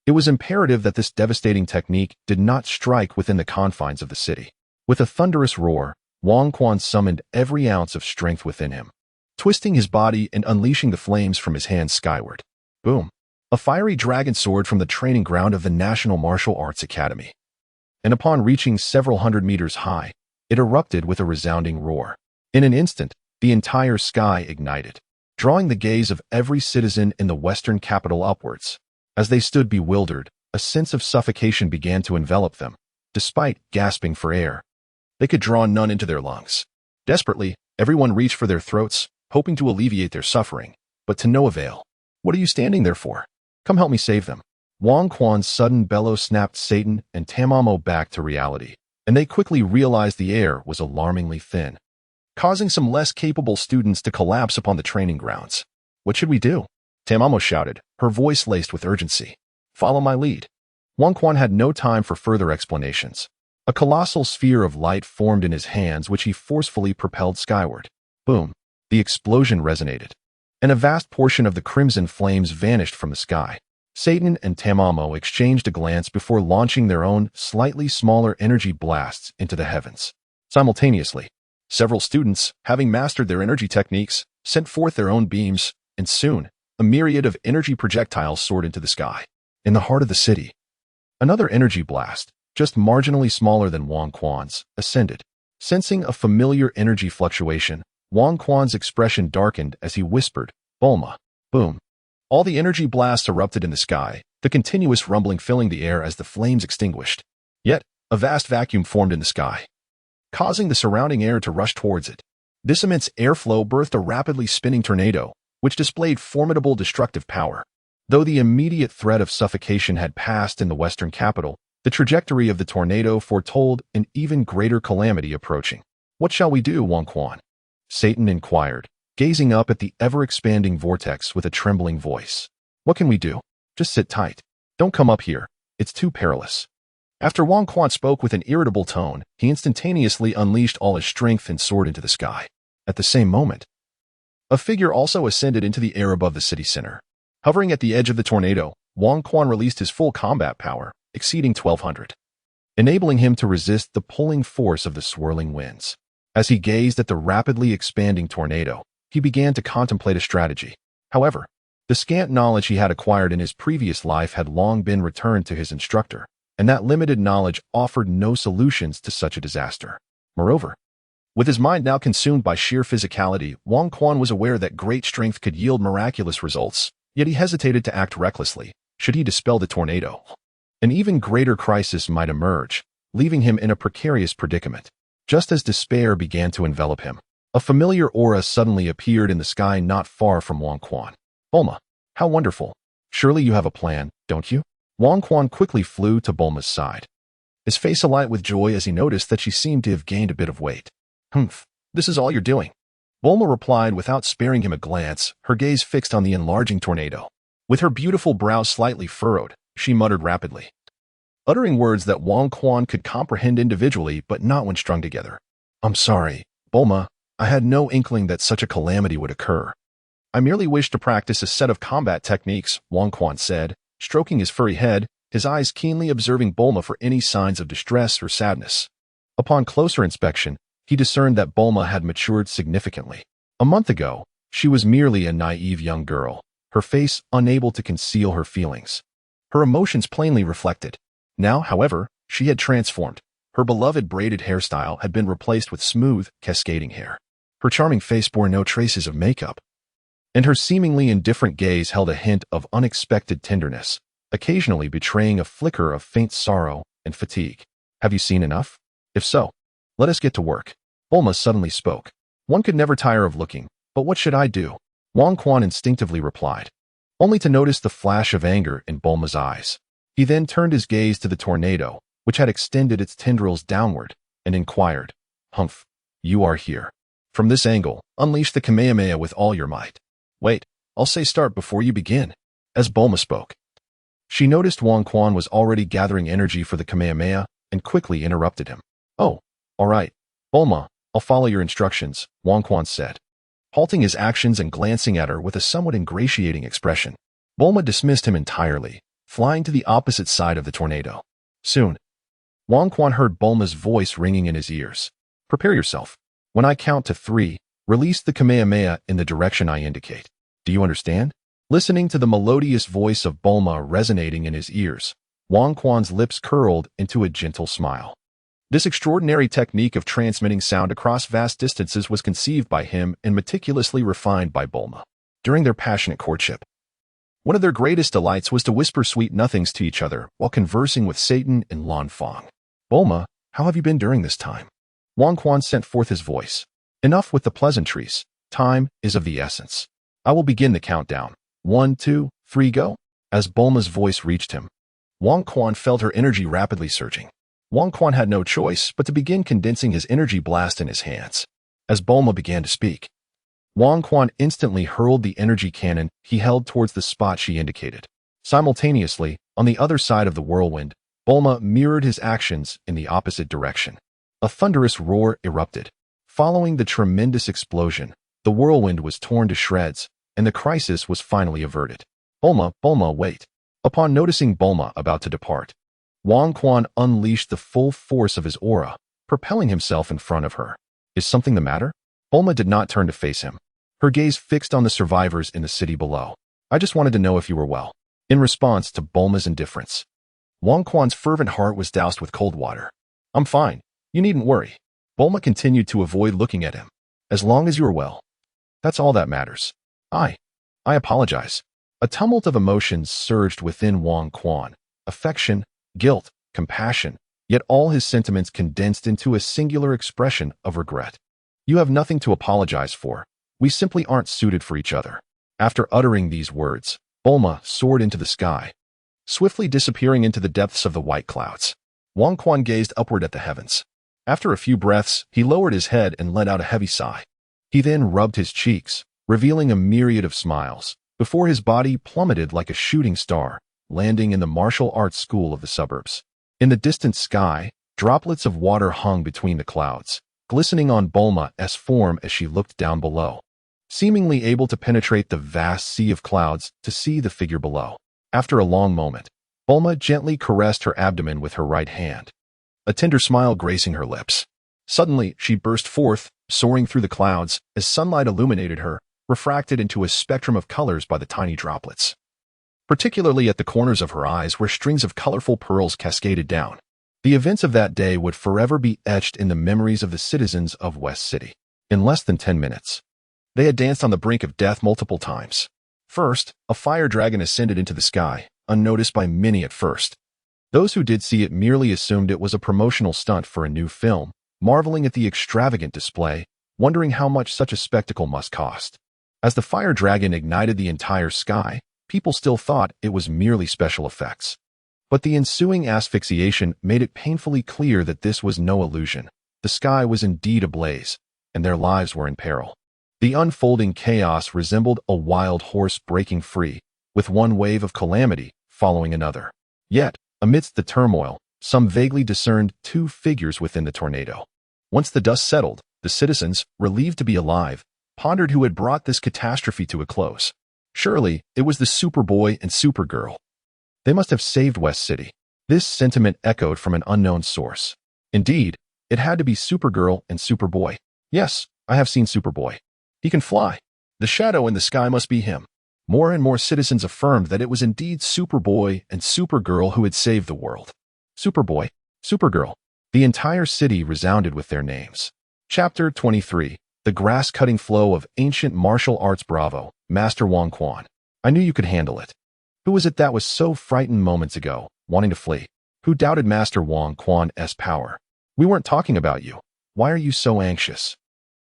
It was imperative that this devastating technique did not strike within the confines of the city. With a thunderous roar, Wang Quan summoned every ounce of strength within him, twisting his body and unleashing the flames from his hands skyward. Boom! A fiery dragon soared from the training ground of the National Martial Arts Academy, and upon reaching several hundred meters high, it erupted with a resounding roar. In an instant, the entire sky ignited, drawing the gaze of every citizen in the western capital upwards. As they stood bewildered, a sense of suffocation began to envelop them. despite gasping for air. They could draw none into their lungs. Desperately, everyone reached for their throats, hoping to alleviate their suffering, but to no avail. What are you standing there for? Come help me save them. Wang Quan's sudden bellow snapped Satan and Tamamo back to reality, and they quickly realized the air was alarmingly thin, causing some less capable students to collapse upon the training grounds. What should we do? Tamamo shouted, her voice laced with urgency. Follow my lead. Wang Quan had no time for further explanations. A colossal sphere of light formed in his hands, which he forcefully propelled skyward. Boom! The explosion resonated, and a vast portion of the crimson flames vanished from the sky. Satan and Tamamo exchanged a glance before launching their own, slightly smaller energy blasts into the heavens. Simultaneously, several students, having mastered their energy techniques, sent forth their own beams, and soon, a myriad of energy projectiles soared into the sky. In the heart of the city, another energy blast, just marginally smaller than Wang Quan's, ascended. Sensing a familiar energy fluctuation, Wang Quan's expression darkened as he whispered, Bulma. Boom. All the energy blasts erupted in the sky, the continuous rumbling filling the air as the flames extinguished. Yet, a vast vacuum formed in the sky, causing the surrounding air to rush towards it. This immense airflow birthed a rapidly spinning tornado, which displayed formidable destructive power. Though the immediate threat of suffocation had passed in the western capital, the trajectory of the tornado foretold an even greater calamity approaching. What shall we do, Wang Quan? Satan inquired, gazing up at the ever-expanding vortex with a trembling voice. What can we do? Just sit tight. Don't come up here. It's too perilous. After Wang Quan spoke with an irritable tone, he instantaneously unleashed all his strength and soared into the sky. At the same moment, a figure also ascended into the air above the city center. Hovering at the edge of the tornado, Wang Quan released his full combat power, exceeding 1,200, enabling him to resist the pulling force of the swirling winds. As he gazed at the rapidly expanding tornado, he began to contemplate a strategy. However, the scant knowledge he had acquired in his previous life had long been returned to his instructor, and that limited knowledge offered no solutions to such a disaster. Moreover, with his mind now consumed by sheer physicality, Wang Quan was aware that great strength could yield miraculous results, yet he hesitated to act recklessly. Should he dispel the tornado, an even greater crisis might emerge, leaving him in a precarious predicament. Just as despair began to envelop him, a familiar aura suddenly appeared in the sky not far from Wang Quan. Bulma, how wonderful. Surely you have a plan, don't you? Wang Quan quickly flew to Bulma's side, his face alight with joy as he noticed that she seemed to have gained a bit of weight. Humph, this is all you're doing. Bulma replied without sparing him a glance, her gaze fixed on the enlarging tornado. With her beautiful brow slightly furrowed, she muttered rapidly, uttering words that Wang Quan could comprehend individually but not when strung together. I'm sorry, Bulma, I had no inkling that such a calamity would occur. I merely wished to practice a set of combat techniques, Wang Quan said, stroking his furry head, his eyes keenly observing Bulma for any signs of distress or sadness. Upon closer inspection, he discerned that Bulma had matured significantly. A month ago, she was merely a naive young girl, her face unable to conceal her feelings. Her emotions plainly reflected. Now, however, she had transformed. Her beloved braided hairstyle had been replaced with smooth, cascading hair. Her charming face bore no traces of makeup, and her seemingly indifferent gaze held a hint of unexpected tenderness, occasionally betraying a flicker of faint sorrow and fatigue. Have you seen enough? If so, let us get to work. Bulma suddenly spoke. One could never tire of looking, but what should I do? Wang Quan instinctively replied, only to notice the flash of anger in Bulma's eyes. He then turned his gaze to the tornado, which had extended its tendrils downward, and inquired, Humph, you are here. From this angle, unleash the Kamehameha with all your might. Wait, I'll say start before you begin. As Bulma spoke, she noticed Wang Quan was already gathering energy for the Kamehameha and quickly interrupted him. Oh, all right, Bulma, I'll follow your instructions, Wang Quan said, halting his actions and glancing at her with a somewhat ingratiating expression. Bulma dismissed him entirely, flying to the opposite side of the tornado. Soon, Wang Quan heard Bulma's voice ringing in his ears. Prepare yourself. When I count to 3, release the Kamehameha in the direction I indicate. Do you understand? Listening to the melodious voice of Bulma resonating in his ears, Wang Quan's lips curled into a gentle smile. This extraordinary technique of transmitting sound across vast distances was conceived by him and meticulously refined by Bulma. During their passionate courtship, one of their greatest delights was to whisper sweet nothings to each other while conversing with Satan and Lan Fang. Bulma, how have you been during this time? Wang Quan sent forth his voice. Enough with the pleasantries. Time is of the essence. I will begin the countdown. 1, 2, 3, go. As Bulma's voice reached him, Wang Quan felt her energy rapidly surging. Wang Quan had no choice but to begin condensing his energy blast in his hands. As Bulma began to speak, Wang Quan instantly hurled the energy cannon he held towards the spot she indicated. Simultaneously, on the other side of the whirlwind, Bulma mirrored his actions in the opposite direction. A thunderous roar erupted. Following the tremendous explosion, the whirlwind was torn to shreds, and the crisis was finally averted. Bulma, Bulma, wait. Upon noticing Bulma about to depart, Wang Quan unleashed the full force of his aura, propelling himself in front of her. Is something the matter? Bulma did not turn to face him, her gaze fixed on the survivors in the city below. I just wanted to know if you were well. In response to Bulma's indifference, Wang Quan's fervent heart was doused with cold water. I'm fine. You needn't worry. Bulma continued to avoid looking at him. As long as you are well. That's all that matters. I apologize. A tumult of emotions surged within Wang Quan. Affection, guilt, compassion, yet all his sentiments condensed into a singular expression of regret. You have nothing to apologize for. We simply aren't suited for each other. After uttering these words, Bulma soared into the sky, swiftly disappearing into the depths of the white clouds. Wang Quan gazed upward at the heavens. After a few breaths, he lowered his head and let out a heavy sigh. He then rubbed his cheeks, revealing a myriad of smiles, before his body plummeted like a shooting star, landing in the martial arts school of the suburbs. In the distant sky, droplets of water hung between the clouds, glistening on Bulma's form as she looked down below, seemingly able to penetrate the vast sea of clouds to see the figure below. After a long moment, Bulma gently caressed her abdomen with her right hand, a tender smile gracing her lips. Suddenly, she burst forth, soaring through the clouds as sunlight illuminated her, refracted into a spectrum of colors by the tiny droplets, particularly at the corners of her eyes where strings of colorful pearls cascaded down. The events of that day would forever be etched in the memories of the citizens of West City. In less than 10 minutes, they had danced on the brink of death multiple times. First, a fire dragon ascended into the sky, unnoticed by many at first. Those who did see it merely assumed it was a promotional stunt for a new film, marveling at the extravagant display, wondering how much such a spectacle must cost. As the fire dragon ignited the entire sky, people still thought it was merely special effects. But the ensuing asphyxiation made it painfully clear that this was no illusion. The sky was indeed ablaze, and their lives were in peril. The unfolding chaos resembled a wild horse breaking free, with one wave of calamity following another. Yet, amidst the turmoil, some vaguely discerned two figures within the tornado. Once the dust settled, the citizens, relieved to be alive, pondered who had brought this catastrophe to a close. Surely, it was the Superboy and Supergirl. They must have saved West City. This sentiment echoed from an unknown source. Indeed, it had to be Supergirl and Superboy. Yes, I have seen Superboy. He can fly. The shadow in the sky must be him. More and more citizens affirmed that it was indeed Superboy and Supergirl who had saved the world. Superboy, Supergirl. The entire city resounded with their names. Chapter 23. The grass-cutting flow of ancient martial arts. Bravo, Master Wang Quan. I knew you could handle it. Who was it that was so frightened moments ago, wanting to flee? Who doubted Master Wang Quan's power? We weren't talking about you. Why are you so anxious?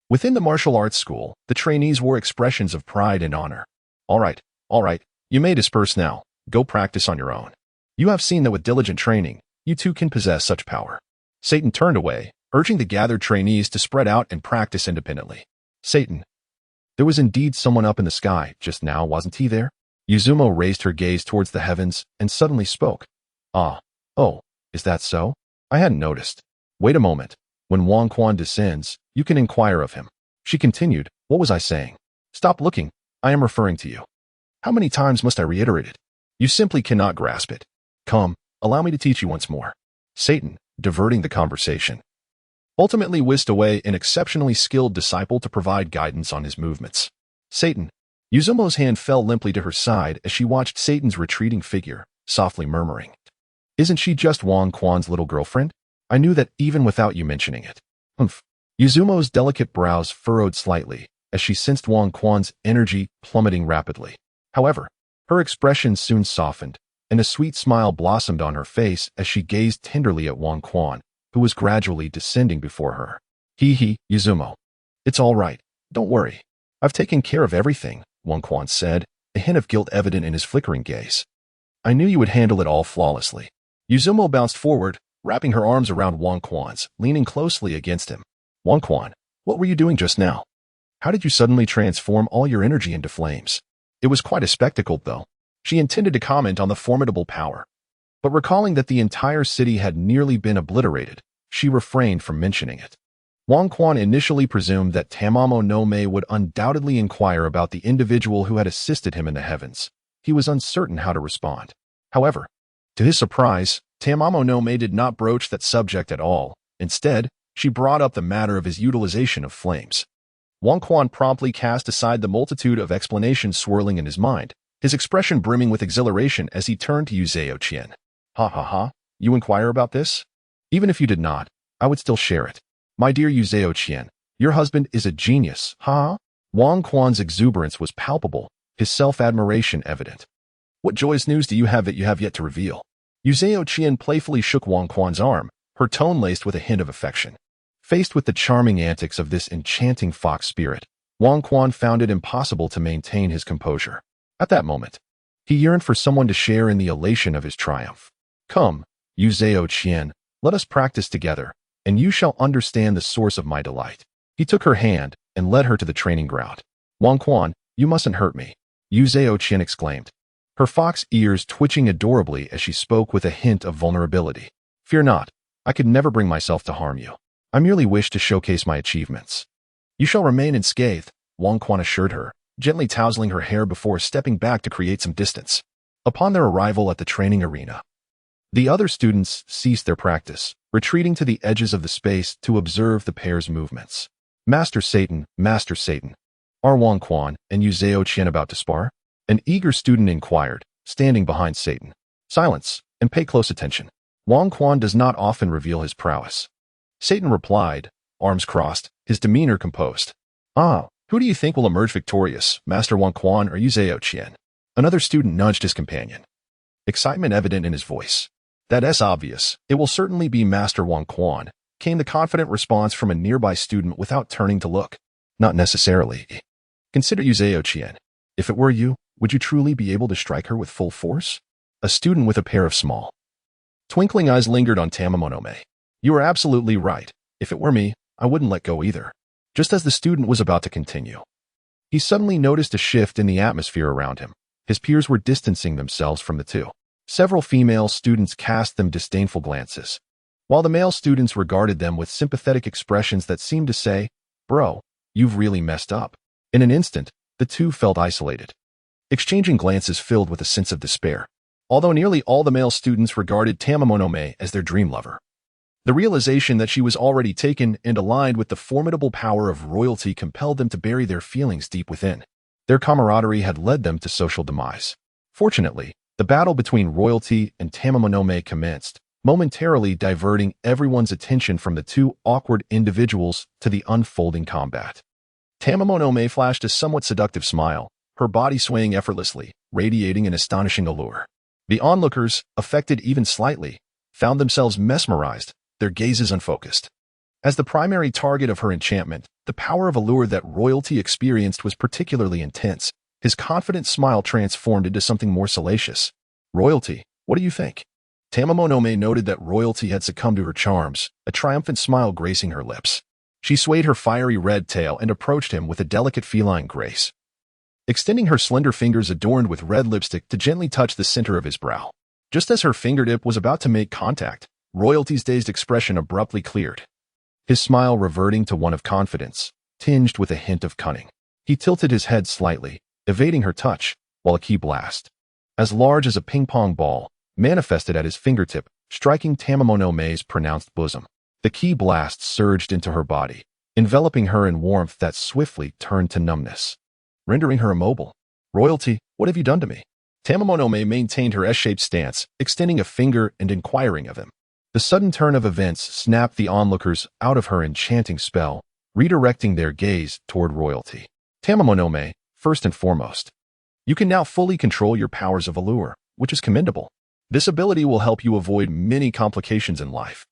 Within the martial arts school, the trainees wore expressions of pride and honor. All right, you may disperse now. Go practice on your own. You have seen that with diligent training, you too can possess such power. Satan turned away, urging the gathered trainees to spread out and practice independently. Satan. There was indeed someone up in the sky just now, wasn't he there? Yuzumo raised her gaze towards the heavens and suddenly spoke. Oh, is that so? I hadn't noticed. Wait a moment. When Wang Quan descends, you can inquire of him. She continued. What was I saying? Stop looking. I am referring to you. How many times must I reiterate it? You simply cannot grasp it. Come, allow me to teach you once more. Satan, diverting the conversation, ultimately whisked away an exceptionally skilled disciple to provide guidance on his movements. Satan. Yuzumo's hand fell limply to her side as she watched Satan's retreating figure, softly murmuring. Isn't she just Wang Quan's little girlfriend? I knew that even without you mentioning it. Humph. Yuzumo's delicate brows furrowed slightly as she sensed Wang Quan's energy plummeting rapidly. However, her expression soon softened, and a sweet smile blossomed on her face as she gazed tenderly at Wang Quan, who was gradually descending before her. Yuzumo. It's all right. Don't worry. I've taken care of everything, Wang Quan said, a hint of guilt evident in his flickering gaze. I knew you would handle it all flawlessly. Yuzumo bounced forward, wrapping her arms around Wang Quan's, leaning closely against him. Wang Quan, what were you doing just now? How did you suddenly transform all your energy into flames? It was quite a spectacle, though. She intended to comment on the formidable power, but recalling that the entire city had nearly been obliterated, she refrained from mentioning it. Wang Quan initially presumed that Tamamo no Mae would undoubtedly inquire about the individual who had assisted him in the heavens. He was uncertain how to respond. However, to his surprise, Tamamo no Mae did not broach that subject at all. Instead, she brought up the matter of his utilization of flames. Wang Quan promptly cast aside the multitude of explanations swirling in his mind, his expression brimming with exhilaration as he turned to Yuzeo Qian. Ha ha ha, you inquire about this? Even if you did not, I would still share it. My dear Yuzeo Qian, your husband is a genius, ha? Wang Quan's exuberance was palpable, his self-admiration evident. What joyous news do you have that you have yet to reveal? Yuzeo Qian playfully shook Wang Quan's arm, her tone laced with a hint of affection. Faced with the charming antics of this enchanting fox spirit, Wang Quan found it impossible to maintain his composure. At that moment, he yearned for someone to share in the elation of his triumph. Come, Yuzeo Qian, let us practice together, and you shall understand the source of my delight. He took her hand and led her to the training ground. Wang Quan, you mustn't hurt me, Yuzeo Qian exclaimed, her fox ears twitching adorably as she spoke with a hint of vulnerability. Fear not, I could never bring myself to harm you. I merely wish to showcase my achievements. You shall remain unscathed, Wang Quan assured her, gently tousling her hair before stepping back to create some distance. Upon their arrival at the training arena, the other students ceased their practice, retreating to the edges of the space to observe the pair's movements. Master Satan, are Wang Quan and Yuzeo Qian about to spar? An eager student inquired, standing behind Satan. Silence, and pay close attention. Wang Quan does not often reveal his prowess. Satan replied, arms crossed, his demeanor composed. Who do you think will emerge victorious, Master Wang Quan or Yuzeo Qian? Another student nudged his companion. Excitement evident in his voice. That's obvious. It will certainly be Master Wang Quan, came the confident response from a nearby student without turning to look. Not necessarily. Consider Yuzeo Qian. If it were you, would you truly be able to strike her with full force? A student with a pair of small, twinkling eyes lingered on Tamamo no Mae. You are absolutely right. If it were me, I wouldn't let go either. Just as the student was about to continue, he suddenly noticed a shift in the atmosphere around him. His peers were distancing themselves from the two. Several female students cast them disdainful glances, while the male students regarded them with sympathetic expressions that seemed to say, Bro, you've really messed up. In an instant, the two felt isolated, exchanging glances filled with a sense of despair. Although nearly all the male students regarded Tamamo no Mae as their dream lover, the realization that she was already taken and aligned with the formidable power of royalty compelled them to bury their feelings deep within. Their camaraderie had led them to social demise. Fortunately, the battle between royalty and Tamamo no Mae commenced, momentarily diverting everyone's attention from the two awkward individuals to the unfolding combat. Tamamo no Mae flashed a somewhat seductive smile, her body swaying effortlessly, radiating an astonishing allure. The onlookers, affected even slightly, found themselves mesmerized, their gazes unfocused. As the primary target of her enchantment, the power of allure that royalty experienced was particularly intense. His confident smile transformed into something more salacious. Royalty, what do you think? Tamamo no Mae noted that royalty had succumbed to her charms, a triumphant smile gracing her lips. She swayed her fiery red tail and approached him with a delicate feline grace, extending her slender fingers adorned with red lipstick to gently touch the center of his brow. Just as her fingertip was about to make contact, royalty's dazed expression abruptly cleared, his smile reverting to one of confidence, tinged with a hint of cunning. He tilted his head slightly, evading her touch, while a key blast, as large as a ping-pong ball, manifested at his fingertip, striking Tamamo no Mae's pronounced bosom. The key blast surged into her body, enveloping her in warmth that swiftly turned to numbness, rendering her immobile. Royalty, what have you done to me? Tamamo no Mae maintained her S-shaped stance, extending a finger and inquiring of him. The sudden turn of events snapped the onlookers out of her enchanting spell, redirecting their gaze toward royalty. Tamamo no Mae, first and foremost, you can now fully control your powers of allure, which is commendable. This ability will help you avoid many complications in life.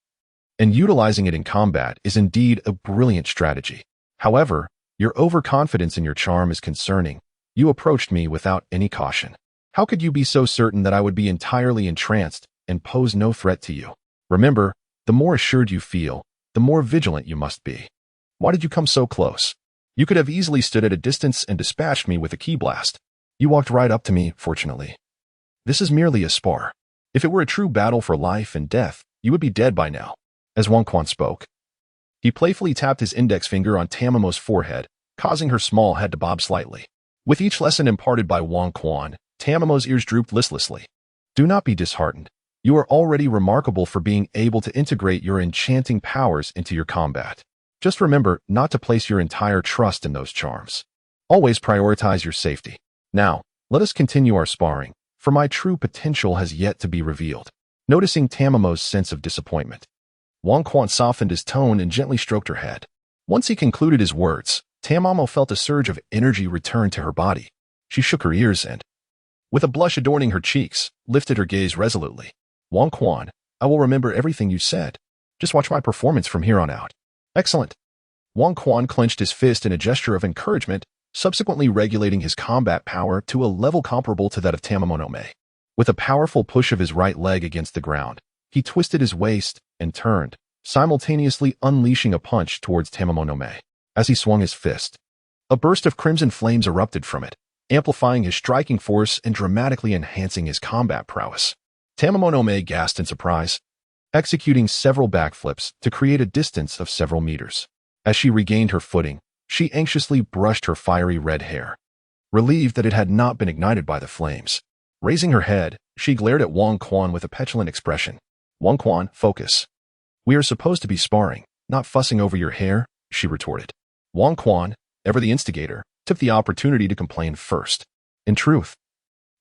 and utilizing it in combat is indeed a brilliant strategy. However, your overconfidence in your charm is concerning. You approached me without any caution. How could you be so certain that I would be entirely entranced and pose no threat to you? Remember, the more assured you feel, the more vigilant you must be. Why did you come so close? You could have easily stood at a distance and dispatched me with a key blast. You walked right up to me, fortunately. This is merely a spar. If it were a true battle for life and death, you would be dead by now. As Wang Quan spoke, he playfully tapped his index finger on Tamamo's forehead, causing her small head to bob slightly. With each lesson imparted by Wang Quan, Tamamo's ears drooped listlessly. Do not be disheartened. You are already remarkable for being able to integrate your enchanting powers into your combat. Just remember not to place your entire trust in those charms. Always prioritize your safety. Now, let us continue our sparring, for my true potential has yet to be revealed. Noticing Tamamo's sense of disappointment, Wang Quan softened his tone and gently stroked her head. Once he concluded his words, Tamamo felt a surge of energy return to her body. She shook her ears and, with a blush adorning her cheeks, lifted her gaze resolutely. Wang Quan, I will remember everything you said. Just watch my performance from here on out. Excellent. Wang Quan clenched his fist in a gesture of encouragement, subsequently regulating his combat power to a level comparable to that of Tamamo no Me. With a powerful push of his right leg against the ground, he twisted his waist and turned, simultaneously unleashing a punch towards Tamamo no Me. As he swung his fist, a burst of crimson flames erupted from it, amplifying his striking force and dramatically enhancing his combat prowess. Tamamo no Me gasped in surprise, executing several backflips to create a distance of several meters. As she regained her footing, she anxiously brushed her fiery red hair, relieved that it had not been ignited by the flames. Raising her head, she glared at Wang Quan with a petulant expression. Wang Quan, focus. We are supposed to be sparring, not fussing over your hair, she retorted. Wang Quan, ever the instigator, took the opportunity to complain first. In truth,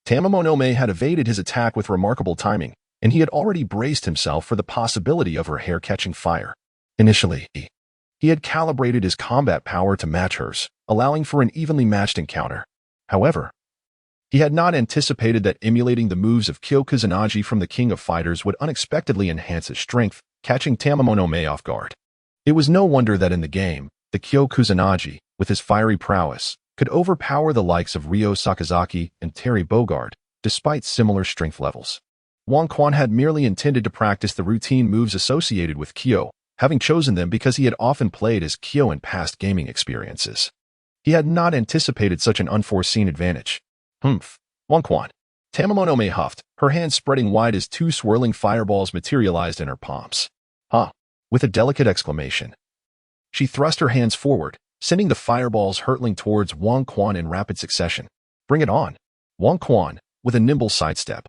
Tamamo no Me had evaded his attack with remarkable timing, and he had already braced himself for the possibility of her hair catching fire. Initially, he had calibrated his combat power to match hers, allowing for an evenly matched encounter. However, he had not anticipated that emulating the moves of Kyo Kusanagi from the King of Fighters would unexpectedly enhance his strength, catching Tamamo no Me off guard. It was no wonder that in the game, the Kyo Kusanagi, with his fiery prowess, could overpower the likes of Ryo Sakazaki and Terry Bogard, despite similar strength levels. Wang Quan had merely intended to practice the routine moves associated with Kyo, having chosen them because he had often played as Kyo in past gaming experiences. He had not anticipated such an unforeseen advantage. Wang Quan. Tamamo no Me huffed, her hands spreading wide as two swirling fireballs materialized in her palms. With a delicate exclamation, she thrust her hands forward, sending the fireballs hurtling towards Wang Quan in rapid succession. Bring it on. Wang Quan, with a nimble sidestep,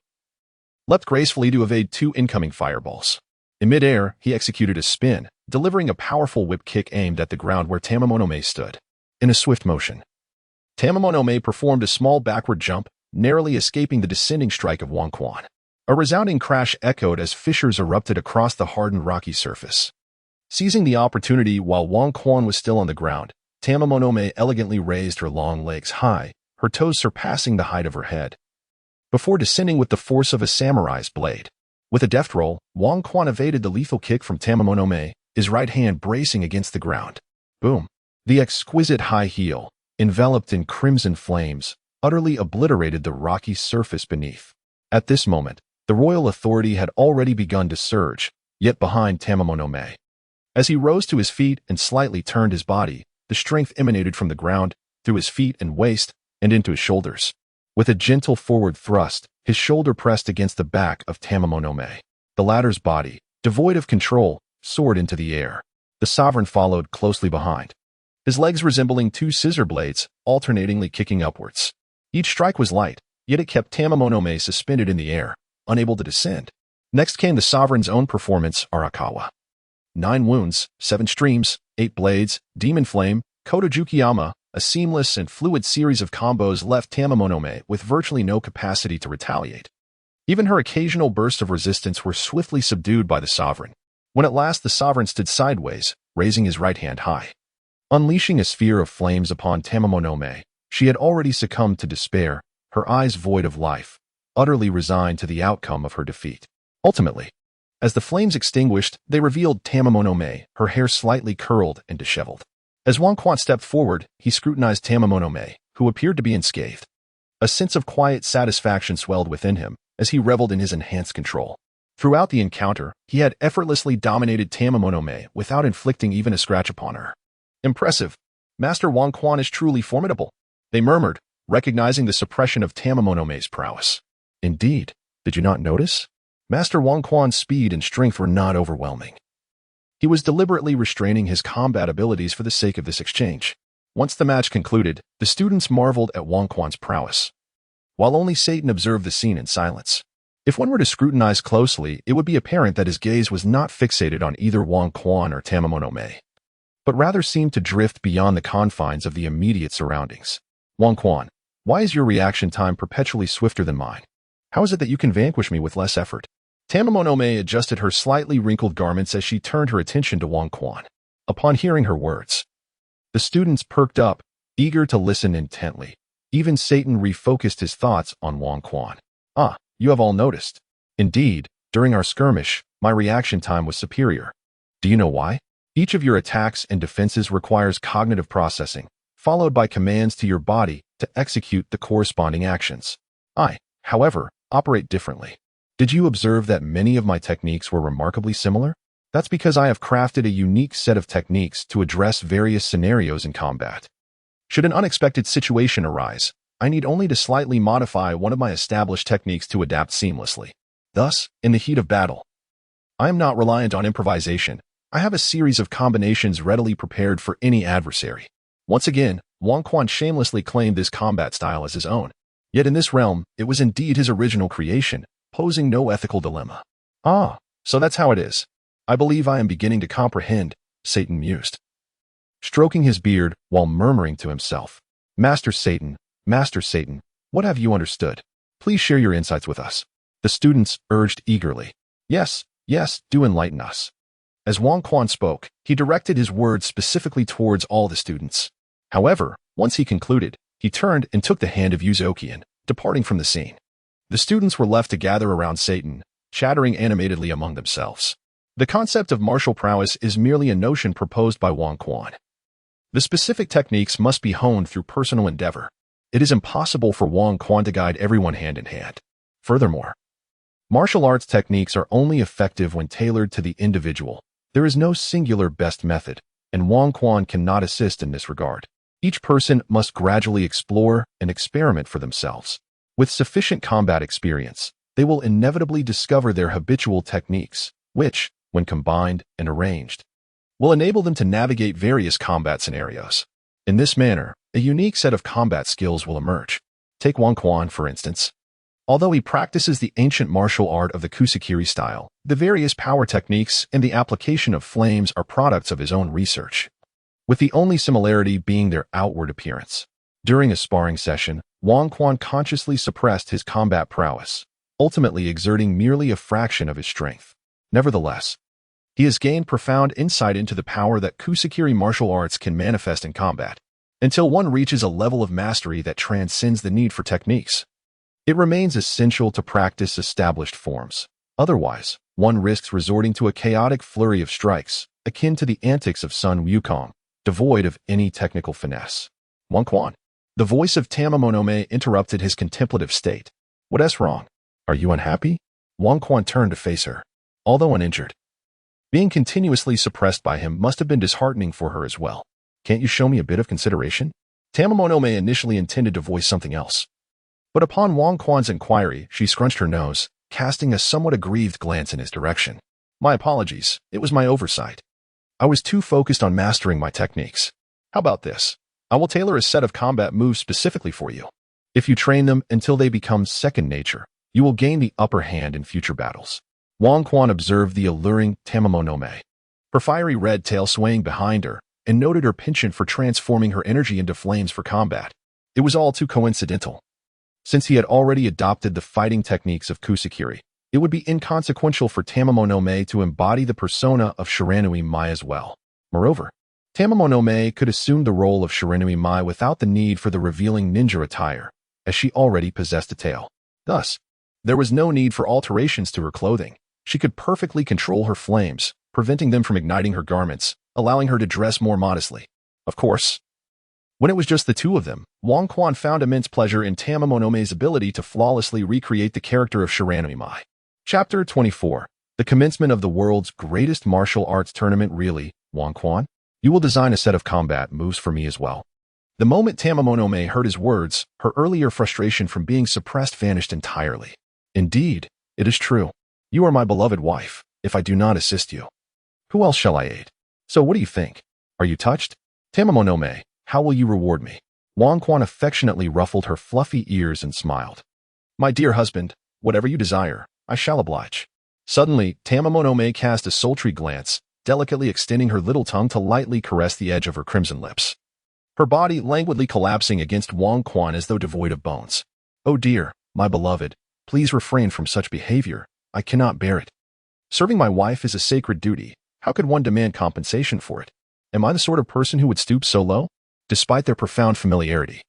leapt gracefully to evade two incoming fireballs. In midair, he executed a spin, delivering a powerful whip kick aimed at the ground where Tamamo no Me stood. In a swift motion, Tamamo no Me performed a small backward jump, narrowly escaping the descending strike of Wang Quan. A resounding crash echoed as fissures erupted across the hardened rocky surface. Seizing the opportunity while Wang Quan was still on the ground, Tamamo no Me elegantly raised her long legs high, her toes surpassing the height of her head, before descending with the force of a samurai's blade. With a deft roll, Wang Quan evaded the lethal kick from Tamamo no Me, his right hand bracing against the ground. Boom! The exquisite high heel, enveloped in crimson flames, utterly obliterated the rocky surface beneath. At this moment, the royal authority had already begun to surge, yet behind Tamamo no Me. As he rose to his feet and slightly turned his body, the strength emanated from the ground, through his feet and waist, and into his shoulders. With a gentle forward thrust, his shoulder pressed against the back of Tamamo no Me. The latter's body, devoid of control, soared into the air. The sovereign followed closely behind, his legs resembling two scissor blades, alternatingly kicking upwards. Each strike was light, yet it kept Tamamo no Me suspended in the air, unable to descend. Next came the sovereign's own performance, Arakawa. 9 wounds, 7 streams, 8 blades, demon flame, Kotojukiyama, a seamless and fluid series of combos left Tamamo no Me with virtually no capacity to retaliate. Even her occasional bursts of resistance were swiftly subdued by the sovereign, when at last the sovereign stood sideways, raising his right hand high. Unleashing a sphere of flames upon Tamamo no Me, she had already succumbed to despair, her eyes void of life, utterly resigned to the outcome of her defeat. Ultimately, As the flames extinguished, they revealed Tamamonome, her hair slightly curled and disheveled. As Wang Quan stepped forward, he scrutinized Tamamonome, who appeared to be unscathed. A sense of quiet satisfaction swelled within him as he reveled in his enhanced control. Throughout the encounter, he had effortlessly dominated Tamamonome without inflicting even a scratch upon her. Impressive. Master Wang Quan is truly formidable, they murmured, recognizing the suppression of Tamamonome's prowess. Indeed, did you not notice? Master Wang Quan's speed and strength were not overwhelming. He was deliberately restraining his combat abilities for the sake of this exchange. Once the match concluded, the students marveled at Wang Quan's prowess, while only Satan observed the scene in silence. If one were to scrutinize closely, it would be apparent that his gaze was not fixated on either Wang Quan or Tamamonome, but rather seemed to drift beyond the confines of the immediate surroundings. Wang Quan, why is your reaction time perpetually swifter than mine? How is it that you can vanquish me with less effort? Tamamonome adjusted her slightly wrinkled garments as she turned her attention to Wang Quan. Upon hearing her words, the students perked up, eager to listen intently. Even Satan refocused his thoughts on Wang Quan. Ah, you have all noticed. Indeed, during our skirmish, my reaction time was superior. Do you know why? Each of your attacks and defenses requires cognitive processing, followed by commands to your body to execute the corresponding actions. I, however, operate differently. Did you observe that many of my techniques were remarkably similar? That's because I have crafted a unique set of techniques to address various scenarios in combat. Should an unexpected situation arise, I need only to slightly modify one of my established techniques to adapt seamlessly. Thus, in the heat of battle, I am not reliant on improvisation. I have a series of combinations readily prepared for any adversary. Once again, Wang Quan shamelessly claimed this combat style as his own. Yet in this realm, it was indeed his original creation, posing no ethical dilemma. Ah, so that's how it is. I believe I am beginning to comprehend, Satan mused, stroking his beard while murmuring to himself. Master Satan, what have you understood? Please share your insights with us. The students urged eagerly. Yes, do enlighten us. As Wang Quan spoke, he directed his words specifically towards all the students. However, once he concluded, he turned and took the hand of Yuzokian, departing from the scene. The students were left to gather around Satan, chattering animatedly among themselves. The concept of martial prowess is merely a notion proposed by Wang Quan. The specific techniques must be honed through personal endeavor. It is impossible for Wang Quan to guide everyone hand in hand. Furthermore, martial arts techniques are only effective when tailored to the individual. There is no singular best method, and Wang Quan cannot assist in this regard. Each person must gradually explore and experiment for themselves. With sufficient combat experience, they will inevitably discover their habitual techniques, which, when combined and arranged, will enable them to navigate various combat scenarios. In this manner, a unique set of combat skills will emerge. Take Wang Quan, for instance. Although he practices the ancient martial art of the kusakiri style, the various power techniques and the application of flames are products of his own research, with the only similarity being their outward appearance. During a sparring session, Wang Quan consciously suppressed his combat prowess, ultimately exerting merely a fraction of his strength. Nevertheless, he has gained profound insight into the power that kusakiri martial arts can manifest in combat. Until one reaches a level of mastery that transcends the need for techniques, it remains essential to practice established forms. Otherwise, one risks resorting to a chaotic flurry of strikes, akin to the antics of Sun Wukong, devoid of any technical finesse. Wang Quan. The voice of Tamamonome interrupted his contemplative state. What's wrong? Are you unhappy? Wang Quan turned to face her. Although uninjured, being continuously suppressed by him must have been disheartening for her as well. Can't you show me a bit of consideration? Tamamonome initially intended to voice something else, but upon Wang Quan's inquiry, she scrunched her nose, casting a somewhat aggrieved glance in his direction. My apologies, it was my oversight. I was too focused on mastering my techniques. How about this? I will tailor a set of combat moves specifically for you. If you train them until they become second nature, you will gain the upper hand in future battles. Wang Quan observed the alluring Tamamonome, her fiery red tail swaying behind her, and noted her penchant for transforming her energy into flames for combat. It was all too coincidental. Since he had already adopted the fighting techniques of kusakiri, it would be inconsequential for Tamamonome to embody the persona of Shiranui Mai as well. Moreover, Tamamonome could assume the role of Shiranui Mai without the need for the revealing ninja attire, as she already possessed a tail. Thus, there was no need for alterations to her clothing. She could perfectly control her flames, preventing them from igniting her garments, allowing her to dress more modestly. Of course, when it was just the two of them, Wang Quan found immense pleasure in Tamamonome's ability to flawlessly recreate the character of Shiranui. Chapter 24. The commencement of the world's greatest martial arts tournament. Really, Wang Quan? You will design a set of combat moves for me as well. The moment Tamamonome heard his words, her earlier frustration from being suppressed vanished entirely. Indeed, it is true. You are my beloved wife, if I do not assist you. Who else shall I aid? So what do you think? Are you touched? Tamamonome, how will you reward me? Wang Quan affectionately ruffled her fluffy ears and smiled. My dear husband, whatever you desire, I shall oblige. Suddenly, Tamamonome cast a sultry glance, delicately extending her little tongue to lightly caress the edge of her crimson lips. Her body languidly collapsing against Wang Quan as though devoid of bones. Oh dear, my beloved, please refrain from such behavior. I cannot bear it. Serving my wife is a sacred duty. How could one demand compensation for it? Am I the sort of person who would stoop so low? Despite their profound familiarity,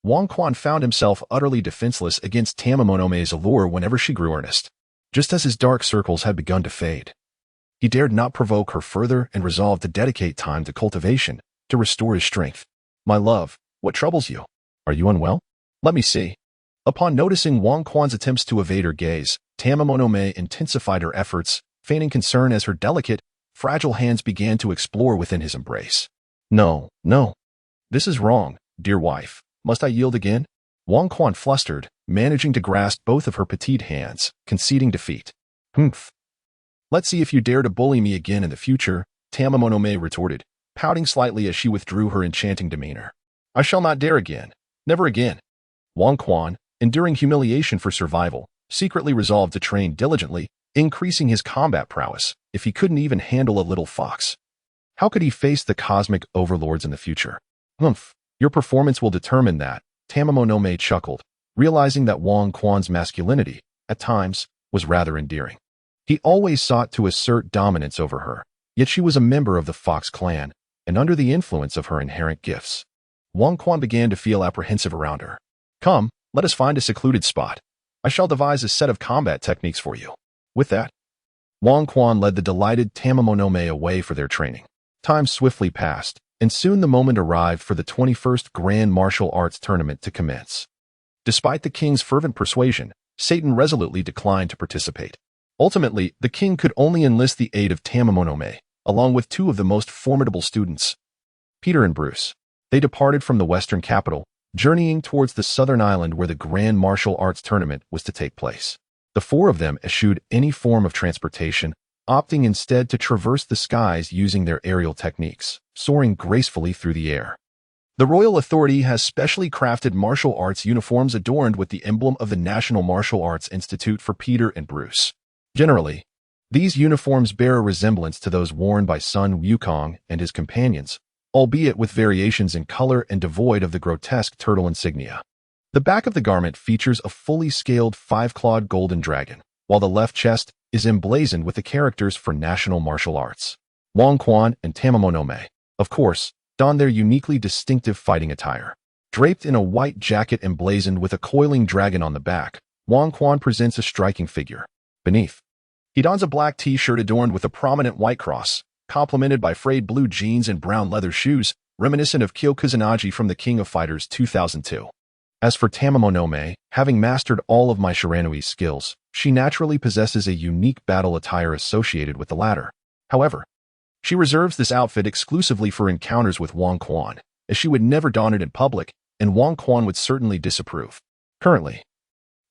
Wang Quan found himself utterly defenseless against Tamamonome's allure whenever she grew earnest. Just as his dark circles had begun to fade, he dared not provoke her further and resolved to dedicate time to cultivation, to restore his strength. My love, what troubles you? Are you unwell? Let me see. Upon noticing Wang Quan's attempts to evade her gaze, Tamamonome intensified her efforts, feigning concern as her delicate, fragile hands began to explore within his embrace. No, no. This is wrong, dear wife. Must I yield again? Wang Quan flustered, managing to grasp both of her petite hands, conceding defeat. Humph. Let's see if you dare to bully me again in the future, Tamamonome retorted, pouting slightly as she withdrew her enchanting demeanor. I shall not dare again. Never again. Wang Quan, enduring humiliation for survival, secretly resolved to train diligently, increasing his combat prowess, if he couldn't even handle a little fox. How could he face the cosmic overlords in the future? Humph, your performance will determine that, Tamamonome chuckled, realizing that Wang Quan's masculinity, at times, was rather endearing. He always sought to assert dominance over her, yet she was a member of the Fox clan, and under the influence of her inherent gifts. Wang Quan began to feel apprehensive around her. Come, let us find a secluded spot. I shall devise a set of combat techniques for you. With that, Wang Quan led the delighted Tamamonome away for their training. Time swiftly passed, and soon the moment arrived for the 21st Grand Martial Arts Tournament to commence. Despite the king's fervent persuasion, Satan resolutely declined to participate. Ultimately, the king could only enlist the aid of Tamamonome, along with two of the most formidable students, Peter and Bruce. They departed from the western capital, journeying towards the southern island where the Grand Martial Arts Tournament was to take place. The four of them eschewed any form of transportation, opting instead to traverse the skies using their aerial techniques, soaring gracefully through the air. The royal authority has specially crafted martial arts uniforms adorned with the emblem of the National Martial Arts Institute for Peter and Bruce. Generally, these uniforms bear a resemblance to those worn by Sun Wukong and his companions, albeit with variations in color and devoid of the grotesque turtle insignia. The back of the garment features a fully scaled five-clawed golden dragon, while the left chest is emblazoned with the characters for national martial arts. Wang Quan and Tamamonome, of course, don their uniquely distinctive fighting attire. Draped in a white jacket emblazoned with a coiling dragon on the back, Wang Quan presents a striking figure. Beneath, he dons a black t-shirt adorned with a prominent white cross, complemented by frayed blue jeans and brown leather shoes, reminiscent of Kyo Kusanagi from The King of Fighters 2002. As for Tamamonome, having mastered all of my Shiranui's skills, she naturally possesses a unique battle attire associated with the latter. However, she reserves this outfit exclusively for encounters with Wang Quan, as she would never don it in public, and Wang Quan would certainly disapprove. Currently,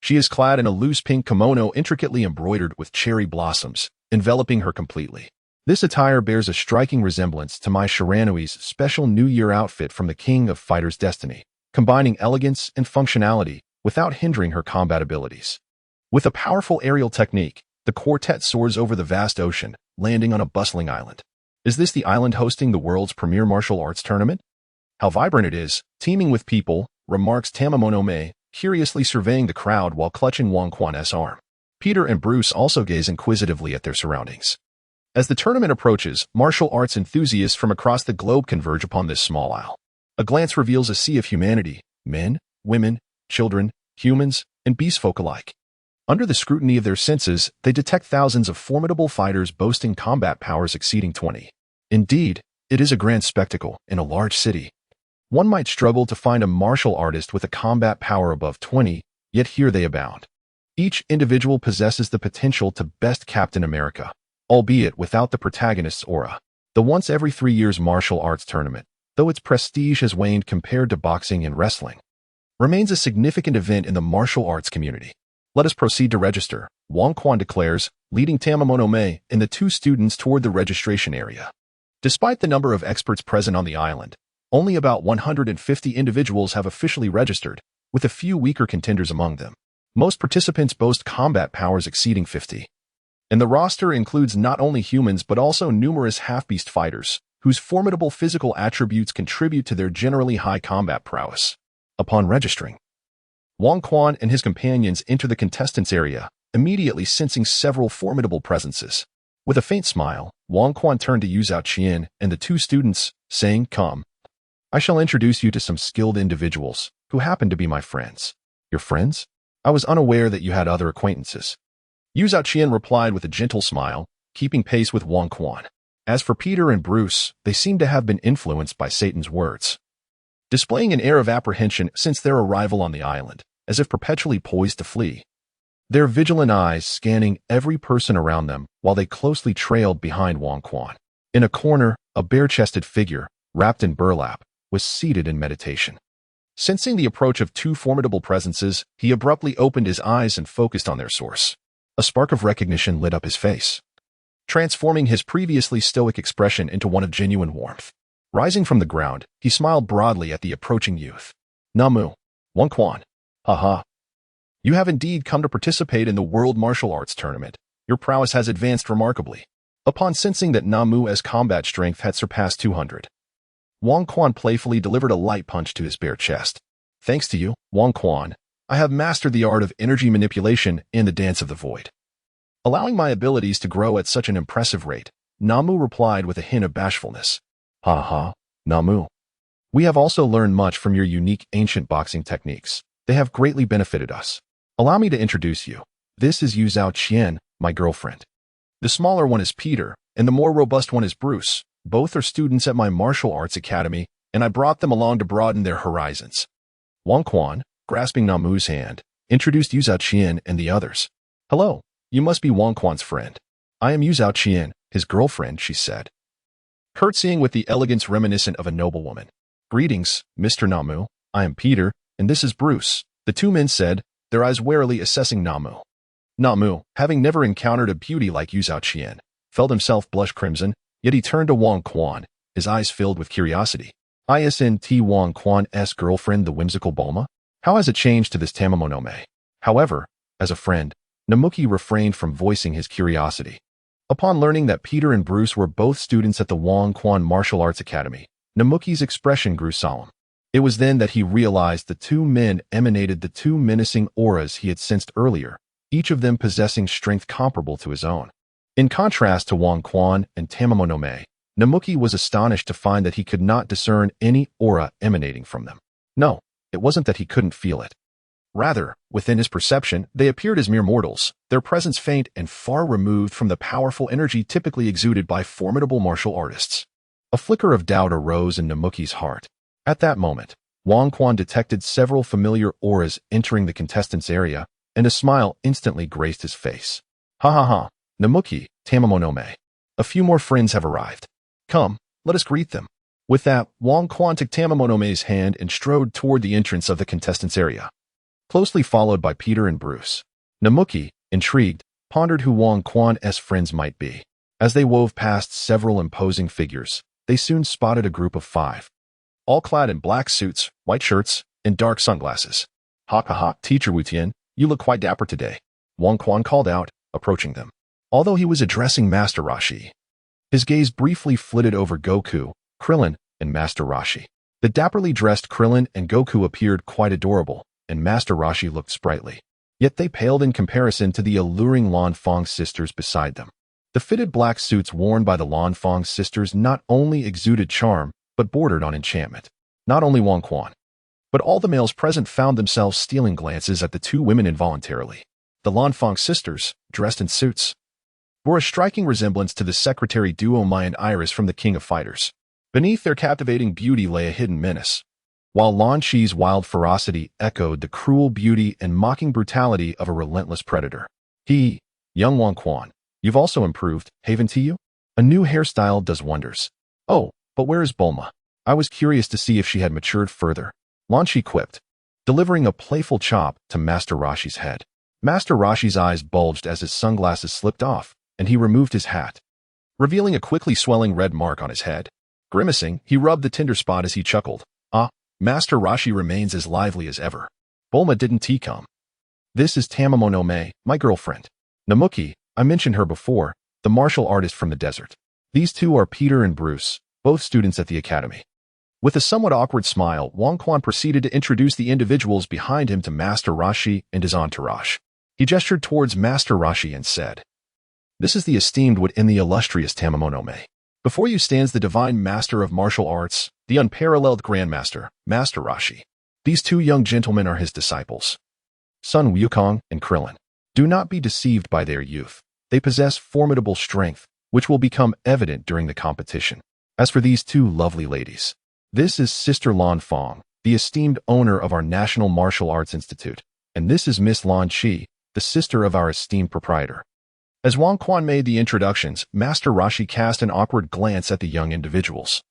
she is clad in a loose pink kimono intricately embroidered with cherry blossoms, enveloping her completely. This attire bears a striking resemblance to my Shiranui's special New Year outfit from The King of Fighters Destiny, combining elegance and functionality without hindering her combat abilities. With a powerful aerial technique, the quartet soars over the vast ocean, landing on a bustling island. Is this the island hosting the world's premier martial arts tournament? How vibrant it is, teeming with people, remarks Tamamonome, curiously surveying the crowd while clutching Wang Quan's arm. Peter and Bruce also gaze inquisitively at their surroundings. As the tournament approaches, martial arts enthusiasts from across the globe converge upon this small isle. A glance reveals a sea of humanity, men, women, children, humans, and beastfolk alike. Under the scrutiny of their senses, they detect thousands of formidable fighters boasting combat powers exceeding 20. Indeed, it is a grand spectacle in a large city. One might struggle to find a martial artist with a combat power above 20, yet here they abound. Each individual possesses the potential to best Captain America, albeit without the protagonist's aura. The once every 3 years martial arts tournament, though its prestige has waned compared to boxing and wrestling, remains a significant event in the martial arts community. Let us proceed to register, Wang Quan declares, leading Tamamonome and the 2 students toward the registration area. Despite the number of experts present on the island, only about 150 individuals have officially registered, with a few weaker contenders among them. Most participants boast combat powers exceeding 50. And the roster includes not only humans but also numerous half-beast fighters, whose formidable physical attributes contribute to their generally high combat prowess. Upon registering, Wang Quan and his companions enter the contestants' area, immediately sensing several formidable presences. With a faint smile, Wang Quan turned to Yu Qian and the 2 students, saying, "Come. I shall introduce you to some skilled individuals, who happen to be my friends." "Your friends? I was unaware that you had other acquaintances." Yu Qian replied with a gentle smile, keeping pace with Wang Quan. As for Peter and Bruce, they seemed to have been influenced by Satan's words, displaying an air of apprehension since their arrival on the island, as if perpetually poised to flee. Their vigilant eyes scanning every person around them while they closely trailed behind Wang Quan. In a corner, a bare-chested figure, wrapped in burlap, was seated in meditation. Sensing the approach of 2 formidable presences, he abruptly opened his eyes and focused on their source. A spark of recognition lit up his face, transforming his previously stoic expression into one of genuine warmth. Rising from the ground, he smiled broadly at the approaching youth. "Namu, Wang Quan. Haha. You have indeed come to participate in the World Martial Arts Tournament. Your prowess has advanced remarkably." Upon sensing that Namu's combat strength had surpassed 200, Wang Quan playfully delivered a light punch to his bare chest. "Thanks to you, Wang Quan, I have mastered the art of energy manipulation and the dance of the void." Allowing my abilities to grow at such an impressive rate, Namu replied with a hint of bashfulness. "Ha ha, Namu. We have also learned much from your unique ancient boxing techniques. They have greatly benefited us. Allow me to introduce you. This is Yu Qian, my girlfriend. The smaller one is Peter, and the more robust one is Bruce. Both are students at my martial arts academy, and I brought them along to broaden their horizons." Wang Quan, grasping Namu's hand, introduced Yu Qian and the others. "Hello, you must be Wang Quan's friend. I am Yu Qian, his girlfriend," she said, curtsying with the elegance reminiscent of a noblewoman. "Greetings, Mr. Namu. I am Peter, and this is Bruce," the 2 men said, their eyes warily assessing Namu. Namu, having never encountered a beauty like Yu Qian, felt himself blush crimson, yet he turned to Wang Quan, his eyes filled with curiosity. "Isn't Wang Quan's girlfriend the whimsical Bulma? How has it changed to this Tamamonome?" However, as a friend, Namuki refrained from voicing his curiosity. Upon learning that Peter and Bruce were both students at the Wang Quan Martial Arts Academy, Namuki's expression grew solemn. It was then that he realized the 2 men emanated the 2 menacing auras he had sensed earlier, each of them possessing strength comparable to his own. In contrast to Wang Quan and Tamamonome, Namuki was astonished to find that he could not discern any aura emanating from them. No, it wasn't that he couldn't feel it. Rather, within his perception, they appeared as mere mortals, their presence faint and far removed from the powerful energy typically exuded by formidable martial artists. A flicker of doubt arose in Namuki's heart. At that moment, Wang Quan detected several familiar auras entering the contestants' area, and a smile instantly graced his face. "Ha ha ha, Namuki, Tamamonome. A few more friends have arrived. Come, let us greet them." With that, Wang Quan took Tamamonome's hand and strode toward the entrance of the contestants' area, closely followed by Peter and Bruce. Namuki, intrigued, pondered who Wang Quan's friends might be. As they wove past several imposing figures, they soon spotted a group of 5, all clad in black suits, white shirts, and dark sunglasses. "Ha ha ha, Teacher Wu Tian, you look quite dapper today," Wang Quan called out, approaching them. Although he was addressing Master Rashi, his gaze briefly flitted over Goku, Krillin, and Master Rashi. The dapperly dressed Krillin and Goku appeared quite adorable, and Master Rashi looked sprightly. Yet they paled in comparison to the alluring Lan Feng sisters beside them. The fitted black suits worn by the Lan Feng sisters not only exuded charm, but bordered on enchantment. Not only Wang Quan, but all the males present found themselves stealing glances at the 2 women involuntarily. the Lanfang sisters, dressed in suits, bore a striking resemblance to the secretary duo Mai and Iris from the King of Fighters. Beneath their captivating beauty lay a hidden menace, while Lan Chi's wild ferocity echoed the cruel beauty and mocking brutality of a relentless predator. Young Wang Quan, you've also improved, haven't you? A new hairstyle does wonders. Oh, but where is Bulma? I was curious to see if she had matured further. Lan Chi quipped, delivering a playful chop to Master Roshi's head. Master Roshi's eyes bulged as his sunglasses slipped off, and he removed his hat, revealing a quickly swelling red mark on his head. Grimacing, he rubbed the tender spot as he chuckled. Master Roshi remains as lively as ever. Bulma didn't come. This is Tamamo no Mae, my girlfriend. Namuki, I mentioned her before, the martial artist from the desert. These two are Peter and Bruce, both students at the academy. With a somewhat awkward smile, Wang Quan proceeded to introduce the individuals behind him to Master Roshi and his entourage. He gestured towards Master Roshi and said, "This is the esteemed and the illustrious Tamamo no Mae. Before you stands the divine master of martial arts, the unparalleled grandmaster, Master Roshi. These two young gentlemen are his disciples, Sun Wukong and Krillin. Do not be deceived by their youth. They possess formidable strength, which will become evident during the competition. As for these two lovely ladies, this is Sister Lan Fong, the esteemed owner of our National Martial Arts Institute, and this is Miss Lan Chi, the sister of our esteemed proprietor." As Wang Quan made the introductions, Master Roshi cast an awkward glance at the young individuals,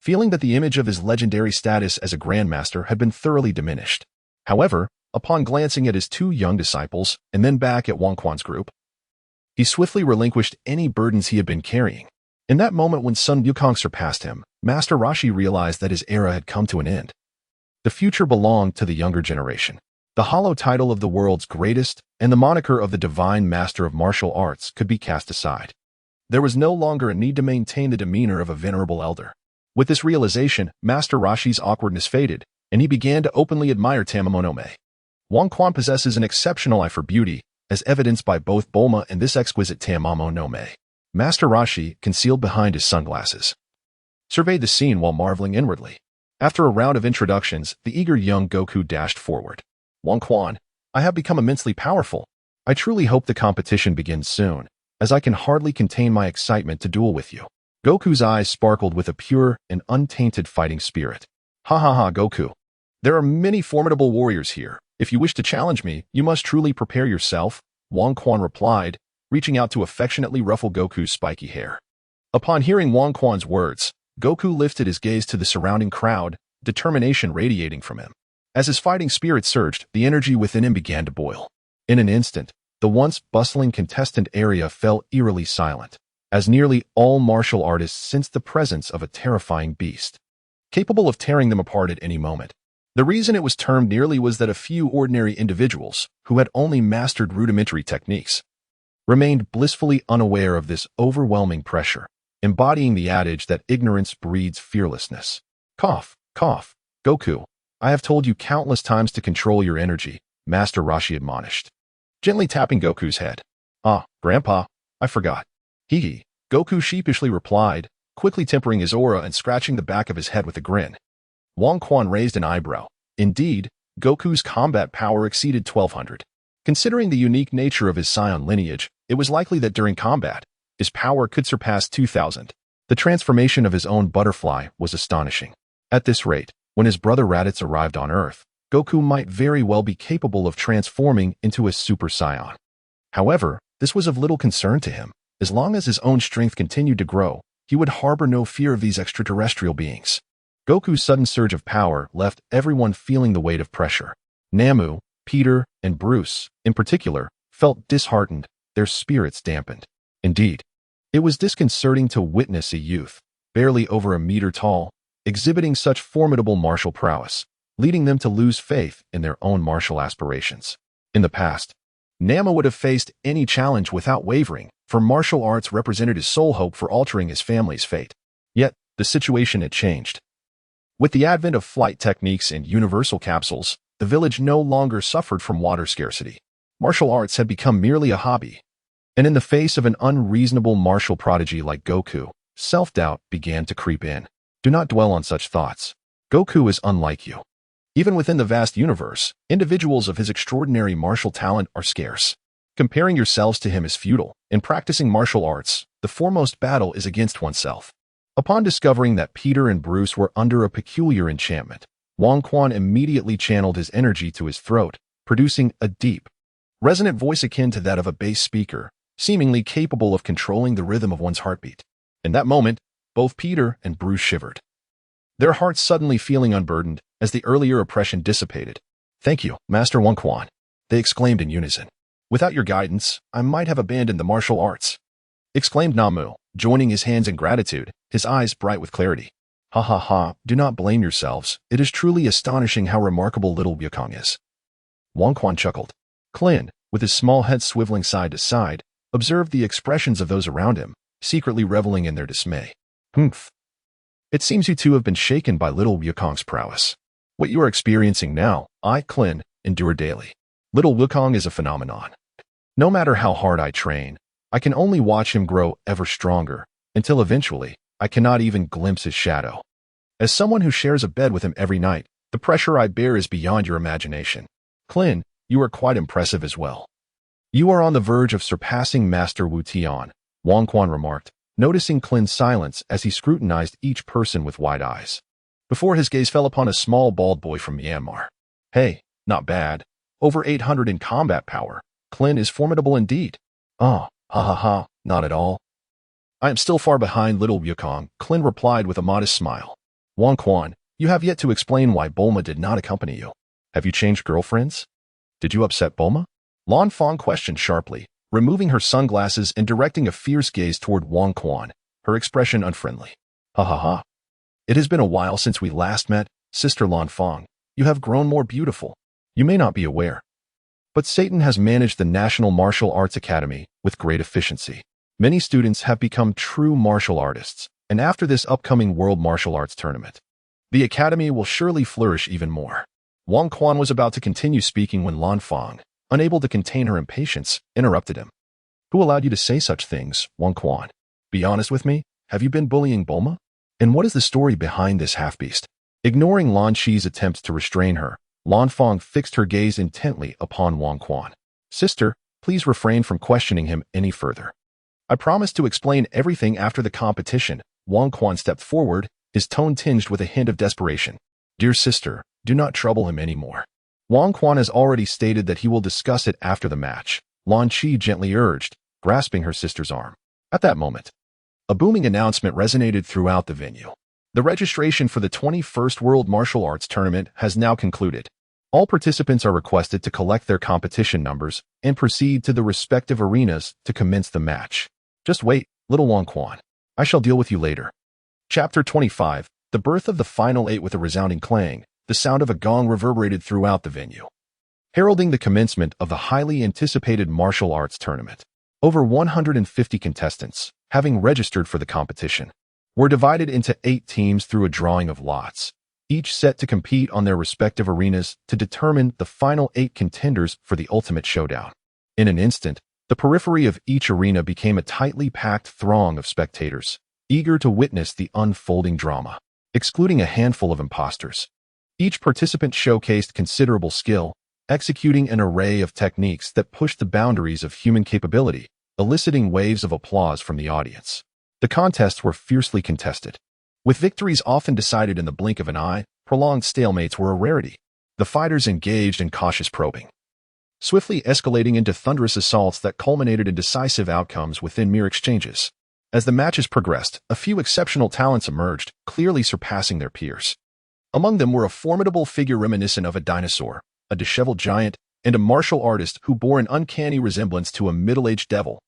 feeling that the image of his legendary status as a grandmaster had been thoroughly diminished. However, upon glancing at his two young disciples and then back at Wang Quan's group, he swiftly relinquished any burdens he had been carrying. In that moment when Sun Wukong surpassed him, Master Roshi realized that his era had come to an end. The future belonged to the younger generation. The hollow title of the world's greatest and the moniker of the divine master of martial arts could be cast aside. There was no longer a need to maintain the demeanor of a venerable elder. With this realization, Master Roshi's awkwardness faded, and he began to openly admire Tamamo no Mae. Wang Quan possesses an exceptional eye for beauty, as evidenced by both Bulma and this exquisite Tamamo no Mae. Master Roshi, concealed behind his sunglasses, surveyed the scene while marveling inwardly. After a round of introductions, the eager young Goku dashed forward. "Wang Quan, I have become immensely powerful. I truly hope the competition begins soon, as I can hardly contain my excitement to duel with you." Goku's eyes sparkled with a pure and untainted fighting spirit. "Ha ha ha, Goku. There are many formidable warriors here. If you wish to challenge me, you must truly prepare yourself," Wang Quan replied, reaching out to affectionately ruffle Goku's spiky hair. Upon hearing Wang Quan's words, Goku lifted his gaze to the surrounding crowd, determination radiating from him. As his fighting spirit surged, the energy within him began to boil. In an instant, the once bustling contestant area fell eerily silent, as nearly all martial artists sensed the presence of a terrifying beast, capable of tearing them apart at any moment. The reason it was termed nearly was that a few ordinary individuals, who had only mastered rudimentary techniques, remained blissfully unaware of this overwhelming pressure, embodying the adage that ignorance breeds fearlessness. Cough, cough, Goku. I have told you countless times to control your energy, Master Roshi admonished, gently tapping Goku's head. Grandpa, I forgot. Hee. Goku sheepishly replied, quickly tempering his aura and scratching the back of his head with a grin. Wang Quan raised an eyebrow. Indeed, Goku's combat power exceeded 1200. Considering the unique nature of his Saiyan lineage, it was likely that during combat, his power could surpass 2000. The transformation of his own butterfly was astonishing. At this rate, when his brother Raditz arrived on Earth, Goku might very well be capable of transforming into a Super Saiyan. However, this was of little concern to him. As long as his own strength continued to grow, he would harbor no fear of these extraterrestrial beings. Goku's sudden surge of power left everyone feeling the weight of pressure. Namu, Peter, and Bruce, in particular, felt disheartened, their spirits dampened. Indeed, it was disconcerting to witness a youth, barely over a meter tall, exhibiting such formidable martial prowess, leading them to lose faith in their own martial aspirations. In the past, Nama would have faced any challenge without wavering, for martial arts represented his sole hope for altering his family's fate. Yet, the situation had changed. With the advent of flight techniques and universal capsules, the village no longer suffered from water scarcity. Martial arts had become merely a hobby. And in the face of an unreasonable martial prodigy like Goku, self-doubt began to creep in. Do not dwell on such thoughts. Goku is unlike you. Even within the vast universe, individuals of his extraordinary martial talent are scarce. Comparing yourselves to him is futile. In practicing martial arts, the foremost battle is against oneself. Upon discovering that Peter and Bruce were under a peculiar enchantment, Wang Quan immediately channeled his energy to his throat, producing a deep, resonant voice akin to that of a bass speaker, seemingly capable of controlling the rhythm of one's heartbeat. In that moment, both Peter and Bruce shivered, their hearts suddenly feeling unburdened as the earlier oppression dissipated. "Thank you, Master Wang Quan," they exclaimed in unison. "Without your guidance, I might have abandoned the martial arts," exclaimed Namu, joining his hands in gratitude, his eyes bright with clarity. "Ha ha ha, do not blame yourselves. It is truly astonishing how remarkable little Wukong is." Wang Quan chuckled. Clin, with his small head swiveling side to side, observed the expressions of those around him, secretly reveling in their dismay. "Humph. It seems you two have been shaken by little Wukong's prowess. What you are experiencing now, I, Clin, endure daily. Little Wukong is a phenomenon. No matter how hard I train, I can only watch him grow ever stronger, until eventually, I cannot even glimpse his shadow. As someone who shares a bed with him every night, the pressure I bear is beyond your imagination. Clin, you are quite impressive as well. You are on the verge of surpassing Master Wu Tian," Wang Quan remarked, noticing Clin's silence as he scrutinized each person with wide eyes, before his gaze fell upon a small bald boy from Myanmar. "Hey, not bad. Over 800 in combat power. Clin is formidable indeed." "Ah, ha ha ha, not at all. I am still far behind little Wukong," Clin replied with a modest smile. "Wang Quan, you have yet to explain why Bulma did not accompany you. Have you changed girlfriends? Did you upset Bulma?" Lan Fang questioned sharply, removing her sunglasses and directing a fierce gaze toward Wang Quan, her expression unfriendly. "Ha ha ha. It has been a while since we last met, Sister Lan Fang. You have grown more beautiful. You may not be aware, but Satan has managed the National Martial Arts Academy with great efficiency. Many students have become true martial artists, and after this upcoming World Martial Arts Tournament, the Academy will surely flourish even more." Wang Quan was about to continue speaking when Lan Fang, unable to contain her impatience, interrupted him. "Who allowed you to say such things, Wang Quan? Be honest with me, have you been bullying Bulma? And what is the story behind this half-beast?" Ignoring Lan Shi's attempts to restrain her, Lan Fang fixed her gaze intently upon Wang Quan. "Sister, please refrain from questioning him any further. I promise to explain everything after the competition." Wang Quan stepped forward, his tone tinged with a hint of desperation. "Dear sister, do not trouble him anymore. Wang Quan has already stated that he will discuss it after the match," Lan Shi gently urged, grasping her sister's arm. At that moment, a booming announcement resonated throughout the venue. The registration for the 21st World Martial Arts Tournament has now concluded. All participants are requested to collect their competition numbers and proceed to the respective arenas to commence the match. "Just wait, little Wang Quan. I shall deal with you later." Chapter 25, The Birth of the Final Eight. With a resounding clang, the sound of a gong reverberated throughout the venue, heralding the commencement of the highly anticipated martial arts tournament. Over 150 contestants, having registered for the competition, were divided into 8 teams through a drawing of lots, each set to compete on their respective arenas to determine the final 8 contenders for the ultimate showdown. In an instant, the periphery of each arena became a tightly packed throng of spectators, eager to witness the unfolding drama. Excluding a handful of imposters, each participant showcased considerable skill, executing an array of techniques that pushed the boundaries of human capability, eliciting waves of applause from the audience. The contests were fiercely contested, with victories often decided in the blink of an eye. Prolonged stalemates were a rarity. The fighters engaged in cautious probing, swiftly escalating into thunderous assaults that culminated in decisive outcomes within mere exchanges. As the matches progressed, a few exceptional talents emerged, clearly surpassing their peers. Among them were a formidable figure reminiscent of a dinosaur, a disheveled giant, and a martial artist who bore an uncanny resemblance to a middle-aged devil.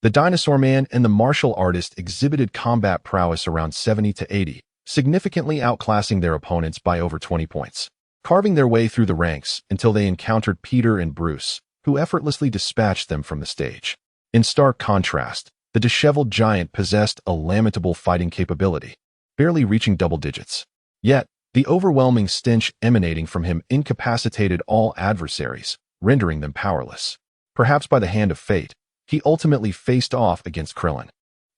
The dinosaur man and the martial artist exhibited combat prowess around 70 to 80, significantly outclassing their opponents by over 20 points, carving their way through the ranks until they encountered Peter and Bruce, who effortlessly dispatched them from the stage. In stark contrast, the disheveled giant possessed a lamentable fighting capability, barely reaching double digits. Yet, the overwhelming stench emanating from him incapacitated all adversaries, rendering them powerless. Perhaps by the hand of fate, he ultimately faced off against Krillin.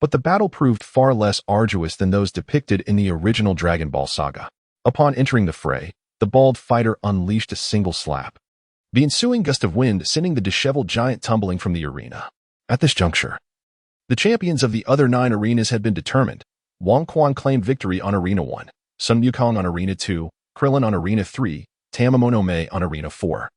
But the battle proved far less arduous than those depicted in the original Dragon Ball saga. Upon entering the fray, the bald fighter unleashed a single slap, the ensuing gust of wind sending the disheveled giant tumbling from the arena. At this juncture, the champions of the other 9 arenas had been determined. Wang Quan claimed victory on Arena 1, Sun Wukong on Arena 2, Krillin on Arena 3, Tamamonome on Arena 4,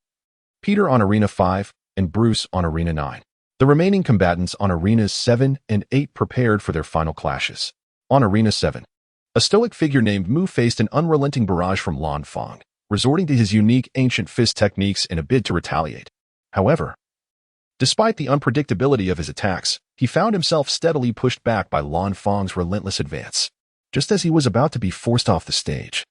Peter on Arena 5, and Bruce on Arena 9. The remaining combatants on Arenas 7 and 8 prepared for their final clashes. On Arena 7, a stoic figure named Mu faced an unrelenting barrage from Lan Fang, resorting to his unique ancient fist techniques in a bid to retaliate. However, despite the unpredictability of his attacks, he found himself steadily pushed back by Lan Fang's relentless advance. Just as he was about to be forced off the stage,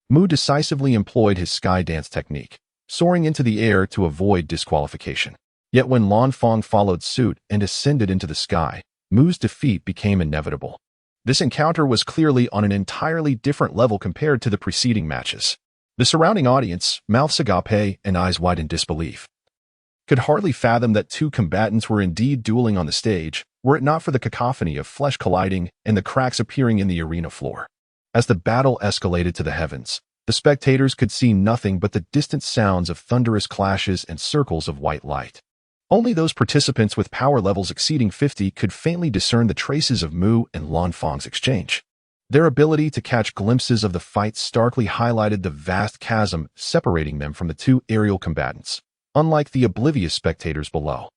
Mu decisively employed his sky dance technique, soaring into the air to avoid disqualification. Yet when Lan Fang followed suit and ascended into the sky, Mu's defeat became inevitable. This encounter was clearly on an entirely different level compared to the preceding matches. The surrounding audience, mouths agape and eyes wide in disbelief, could hardly fathom that 2 combatants were indeed dueling on the stage, were it not for the cacophony of flesh colliding and the cracks appearing in the arena floor. As the battle escalated to the heavens, the spectators could see nothing but the distant sounds of thunderous clashes and circles of white light. Only those participants with power levels exceeding 50 could faintly discern the traces of Mu and Lan Fang's exchange. Their ability to catch glimpses of the fight starkly highlighted the vast chasm separating them from the 2 aerial combatants, unlike the oblivious spectators below.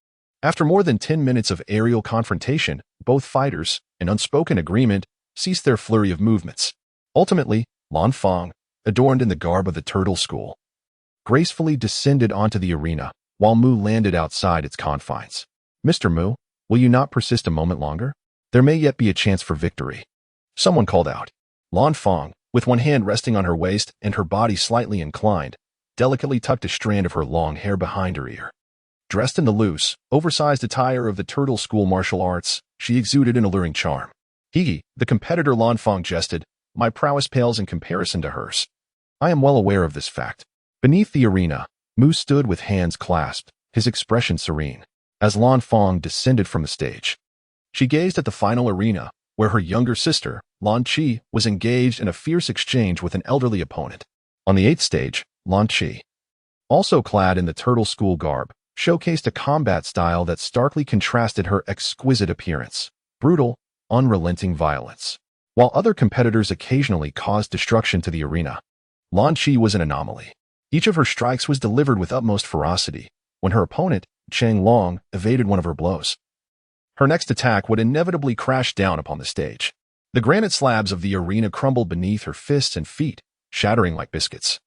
After more than 10 minutes of aerial confrontation, both fighters, in unspoken agreement, ceased their flurry of movements. Ultimately, Lan Fang, adorned in the garb of the Turtle School, gracefully descended onto the arena, while Mu landed outside its confines. "Mr. Mu, will you not persist a moment longer? There may yet be a chance for victory," someone called out. Lan Fang, with one hand resting on her waist and her body slightly inclined, delicately tucked a strand of her long hair behind her ear. Dressed in the loose, oversized attire of the Turtle School martial arts, she exuded an alluring charm. "He, the competitor," Lan Fang jested, "my prowess pales in comparison to hers." "I am well aware of this fact." Beneath the arena, Mu stood with hands clasped, his expression serene. As Lan Fang descended from the stage, she gazed at the final arena, where her younger sister, Lan Qi, was engaged in a fierce exchange with an elderly opponent. On the 8th stage, Lan Qi, also clad in the Turtle School garb, showcased a combat style that starkly contrasted her exquisite appearance, brutal, unrelenting violence. While other competitors occasionally caused destruction to the arena, Lan Qi was an anomaly. Each of her strikes was delivered with utmost ferocity. When her opponent, Chang Long, evaded one of her blows, her next attack would inevitably crash down upon the stage. The granite slabs of the arena crumbled beneath her fists and feet, shattering like biscuits,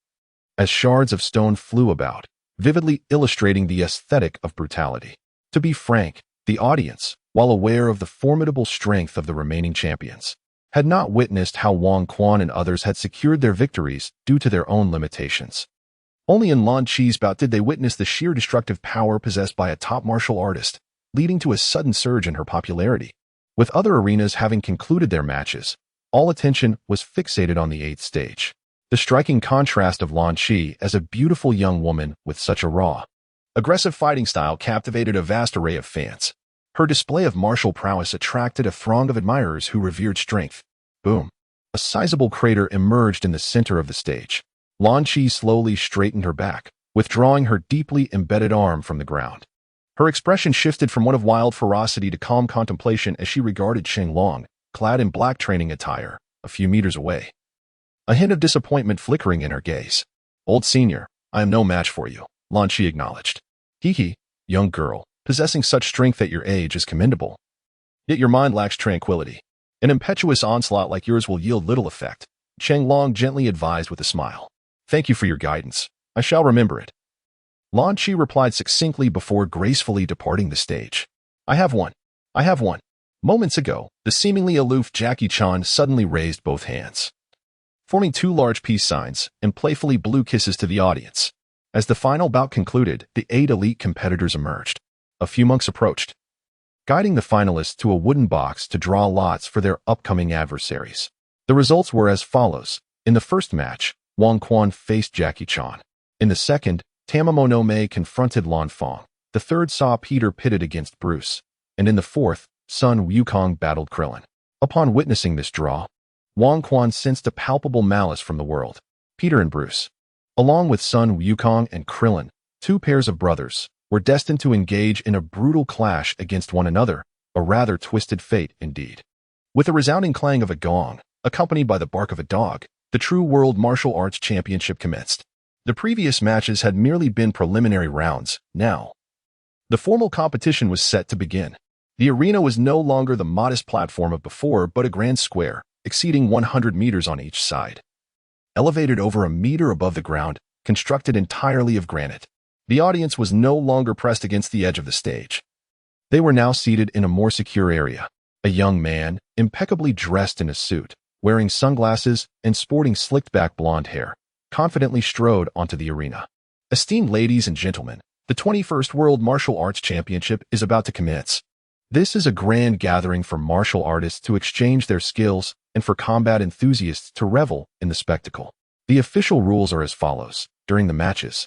as shards of stone flew about, vividly illustrating the aesthetic of brutality. To be frank, the audience, while aware of the formidable strength of the remaining champions, had not witnessed how Wang Quan and others had secured their victories due to their own limitations. Only in Lan Qi's bout did they witness the sheer destructive power possessed by a top martial artist, leading to a sudden surge in her popularity. With other arenas having concluded their matches, all attention was fixated on the 8th stage. The striking contrast of Lan Qi as a beautiful young woman with such a raw, aggressive fighting style captivated a vast array of fans. Her display of martial prowess attracted a throng of admirers who revered strength. Boom! A sizable crater emerged in the center of the stage. Lan Qi slowly straightened her back, withdrawing her deeply embedded arm from the ground. Her expression shifted from one of wild ferocity to calm contemplation as she regarded Cheng Long, clad in black training attire, a few meters away. A hint of disappointment flickering in her gaze. "Old senior, I am no match for you," Lan Qi acknowledged. "Hee, young girl, possessing such strength at your age is commendable. Yet your mind lacks tranquility. An impetuous onslaught like yours will yield little effect," Cheng Long gently advised with a smile. "Thank you for your guidance. I shall remember it." Lan Qi replied succinctly before gracefully departing the stage. I have one. Moments ago, the seemingly aloof Jackie Chan suddenly raised both hands, forming 2 large peace signs, and playfully blew kisses to the audience. As the final bout concluded, the 8 elite competitors emerged. A few monks approached, guiding the finalists to a wooden box to draw lots for their upcoming adversaries. The results were as follows. In the first match, Wang Quan faced Jackie Chan. In the second, Tamamonome confronted Lan Fang. The third saw Peter pitted against Bruce. And in the fourth, Sun Wukong battled Krillin. Upon witnessing this draw, Wang Quan sensed a palpable malice from the world. Peter and Bruce, along with Sun Wukong and Krillin, Two pairs of brothers were destined to engage in a brutal clash against one another, a rather twisted fate indeed. With a resounding clang of a gong, accompanied by the bark of a dog, the true World Martial Arts Championship commenced. The previous matches had merely been preliminary rounds. Now, the formal competition was set to begin. The arena was no longer the modest platform of before, but a grand square, exceeding 100 meters on each side. Elevated over a meter above the ground, constructed entirely of granite. The audience was no longer pressed against the edge of the stage. They were now seated in a more secure area. A young man, impeccably dressed in a suit, wearing sunglasses and sporting slicked-back blonde hair, confidently strode onto the arena. Esteemed ladies and gentlemen, the 21st World Martial Arts Championship is about to commence. This is a grand gathering for martial artists to exchange their skills and for combat enthusiasts to revel in the spectacle. The official rules are as follows. During the matches,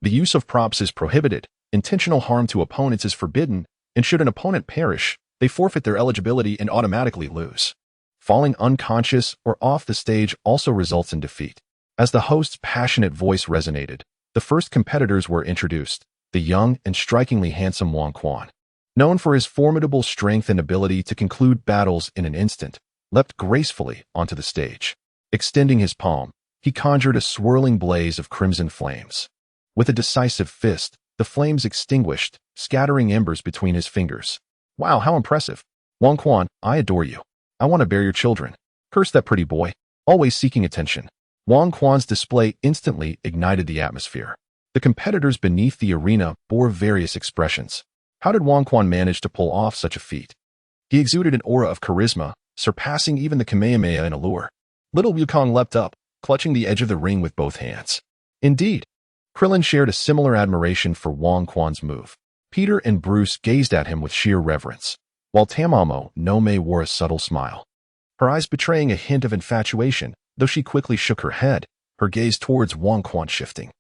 the use of props is prohibited, intentional harm to opponents is forbidden, and should an opponent perish, they forfeit their eligibility and automatically lose. Falling unconscious or off the stage also results in defeat. As the host's passionate voice resonated, the first competitors were introduced, the young and strikingly handsome Wong Quan. Known for his formidable strength and ability to conclude battles in an instant, leapt gracefully onto the stage. Extending his palm, he conjured a swirling blaze of crimson flames. With a decisive fist, the flames extinguished, scattering embers between his fingers. Wow, how impressive. Wong Quan, I adore you. I want to bear your children. Curse that pretty boy, always seeking attention. Wong Quan's display instantly ignited the atmosphere. The competitors beneath the arena bore various expressions. How did Wong Quan manage to pull off such a feat? He exuded an aura of charisma, surpassing even the Kamehameha in allure. Little Wukong leapt up, clutching the edge of the ring with both hands. Indeed, Krillin shared a similar admiration for Wong Quan's move. Peter and Bruce gazed at him with sheer reverence, while Tamamo no Mei wore a subtle smile, her eyes betraying a hint of infatuation, though she quickly shook her head, her gaze towards Wong Quan shifting.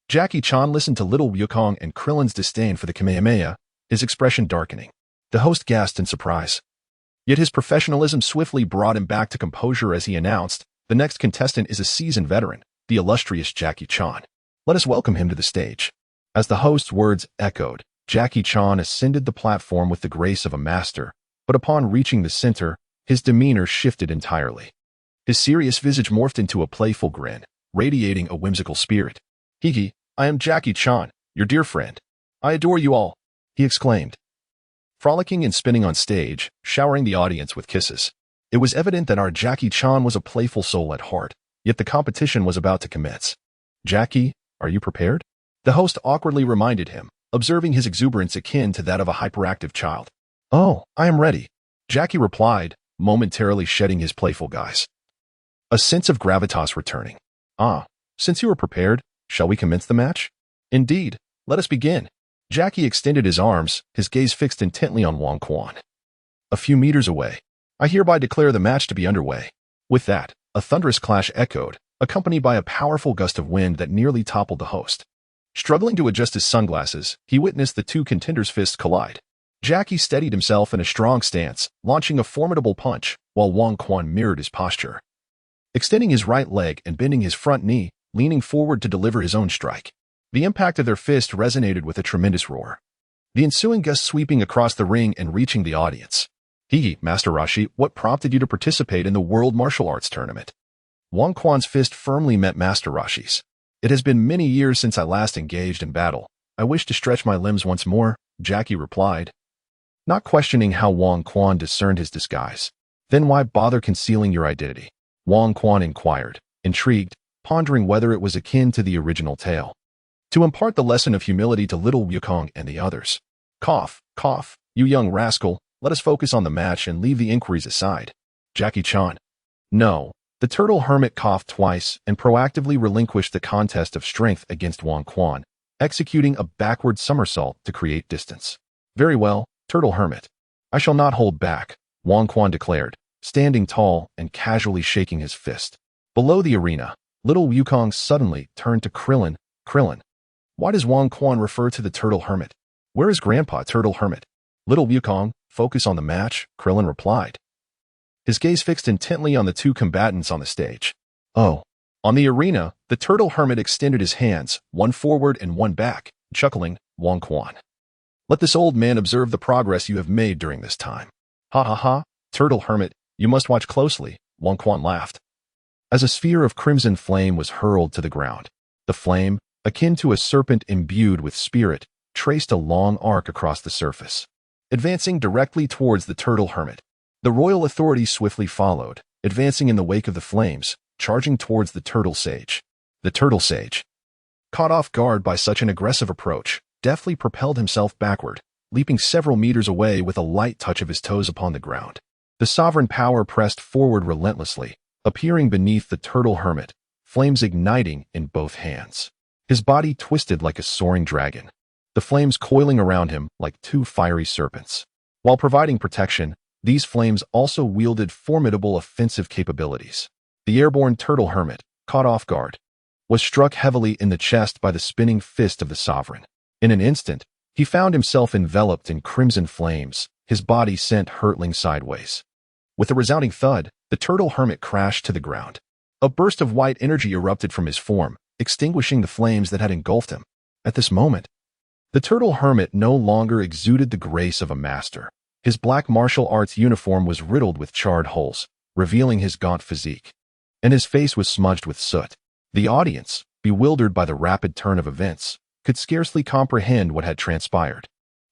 Jackie Chan listened to Little Wukong and Krillin's disdain for the Kamehameha, his expression darkening. The host gasped in surprise. Yet his professionalism swiftly brought him back to composure as he announced, the next contestant is a seasoned veteran, the illustrious Jackie Chan. Let us welcome him to the stage. As the host's words echoed, Jackie Chan ascended the platform with the grace of a master, but upon reaching the center, his demeanor shifted entirely. His serious visage morphed into a playful grin, radiating a whimsical spirit. Hee, I am Jackie Chan, your dear friend. I adore you all, he exclaimed. Frolicking and spinning on stage, showering the audience with kisses. It was evident that our Jackie Chan was a playful soul at heart, yet the competition was about to commence. Jackie, are you prepared? The host awkwardly reminded him, observing his exuberance akin to that of a hyperactive child. Oh, I am ready, Jackie replied, momentarily shedding his playful guise. A sense of gravitas returning. Since you are prepared, shall we commence the match? Indeed, let us begin. Jackie extended his arms, his gaze fixed intently on Wong Quan. A few meters away, I hereby declare the match to be underway. With that, a thunderous clash echoed, accompanied by a powerful gust of wind that nearly toppled the host. Struggling to adjust his sunglasses, he witnessed the two contenders' fists collide. Jackie steadied himself in a strong stance, launching a formidable punch, while Wong Quan mirrored his posture. Extending his right leg and bending his front knee, leaning forward to deliver his own strike. The impact of their fist resonated with a tremendous roar, the ensuing gust sweeping across the ring and reaching the audience. Master Rashi, what prompted you to participate in the World Martial Arts Tournament? Wong Quan's fist firmly met Master Rashi's. It has been many years since I last engaged in battle. I wish to stretch my limbs once more, Jackie replied, not questioning how Wong Quan discerned his disguise. Then why bother concealing your identity? Wong Quan inquired, intrigued, pondering whether it was akin to the original tale. To impart the lesson of humility to Little Wukong and the others. Cough, you young rascal, let us focus on the match and leave the inquiries aside. Jackie Chan. No. The turtle hermit coughed twice and proactively relinquished the contest of strength against Wong Quan, executing a backward somersault to create distance. Very well, turtle hermit. I shall not hold back, Wong Quan declared, standing tall and casually shaking his fist. Below the arena, Little Wukong suddenly turned to Krillin. Krillin. Why does Wong Quan refer to the turtle hermit? Where is Grandpa Turtle Hermit? Little Wukong, focus on the match, Krillin replied. His gaze fixed intently on the two combatants on the stage. Oh. On the arena, the turtle hermit extended his hands, one forward and one back, Chuckling, Wang Quan. Let this old man observe the progress you have made during this time. Ha ha ha, turtle hermit, you must watch closely, Wang Quan laughed. As a sphere of crimson flame was hurled to the ground, the flame, akin to a serpent imbued with spirit, traced a long arc across the surface, advancing directly towards the turtle hermit. The royal authorities swiftly followed, advancing in the wake of the flames, charging towards the turtle sage. The turtle sage, caught off guard by such an aggressive approach, deftly propelled himself backward, leaping several meters away with a light touch of his toes upon the ground. The sovereign power pressed forward relentlessly, appearing beneath the turtle hermit, flames igniting in both hands. His body twisted like a soaring dragon, the flames coiling around him like two fiery serpents. While providing protection, these flames also wielded formidable offensive capabilities. The airborne turtle hermit, caught off guard, was struck heavily in the chest by the spinning fist of the sovereign. In an instant, he found himself enveloped in crimson flames, his body sent hurtling sideways. With a resounding thud, the turtle hermit crashed to the ground. A burst of white energy erupted from his form, extinguishing the flames that had engulfed him. At this moment, the turtle hermit no longer exuded the grace of a master. His black martial arts uniform was riddled with charred holes, revealing his gaunt physique, and his face was smudged with soot. The audience, bewildered by the rapid turn of events, could scarcely comprehend what had transpired.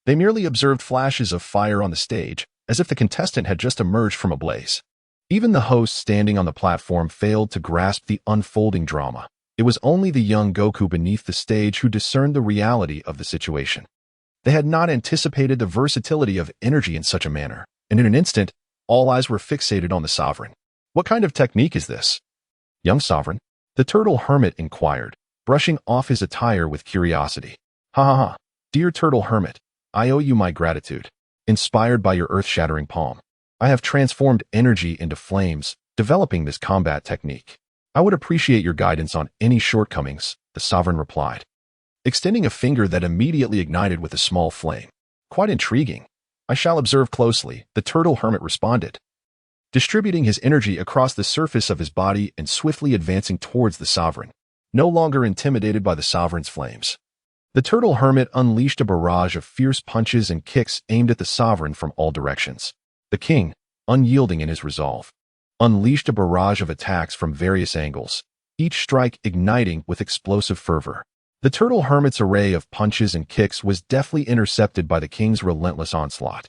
They merely observed flashes of fire on the stage, as if the contestant had just emerged from a blaze. Even the host standing on the platform failed to grasp the unfolding drama. It was only the young Goku beneath the stage who discerned the reality of the situation. They had not anticipated the versatility of energy in such a manner, and in an instant, all eyes were fixated on the sovereign. What kind of technique is this, young sovereign? The turtle hermit inquired, brushing off his attire with curiosity. Ha ha ha, dear turtle hermit, I owe you my gratitude. Inspired by your earth-shattering palm, I have transformed energy into flames, developing this combat technique. I would appreciate your guidance on any shortcomings, the sovereign replied, extending a finger that immediately ignited with a small flame. Quite intriguing. I shall observe closely, the turtle hermit responded, distributing his energy across the surface of his body and swiftly advancing towards the sovereign, no longer intimidated by the sovereign's flames. The turtle hermit unleashed a barrage of fierce punches and kicks aimed at the sovereign from all directions. The king, unyielding in his resolve, unleashed a barrage of attacks from various angles, each strike igniting with explosive fervor. The turtle hermit's array of punches and kicks was deftly intercepted by the king's relentless onslaught.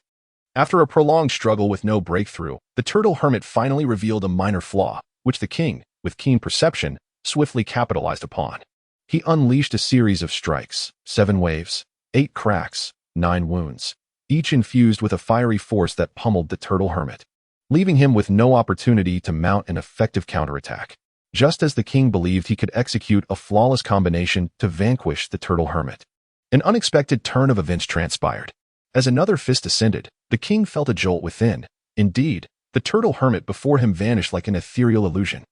After a prolonged struggle with no breakthrough, the turtle hermit finally revealed a minor flaw, which the king, with keen perception, swiftly capitalized upon. He unleashed a series of strikes, 7 waves, 8 cracks, 9 wounds, each infused with a fiery force that pummeled the turtle hermit, leaving him with no opportunity to mount an effective counterattack. Just as the king believed he could execute a flawless combination to vanquish the turtle hermit, an unexpected turn of events transpired. As another fist ascended, the king felt a jolt within. Indeed, the turtle hermit before him vanished like an ethereal illusion.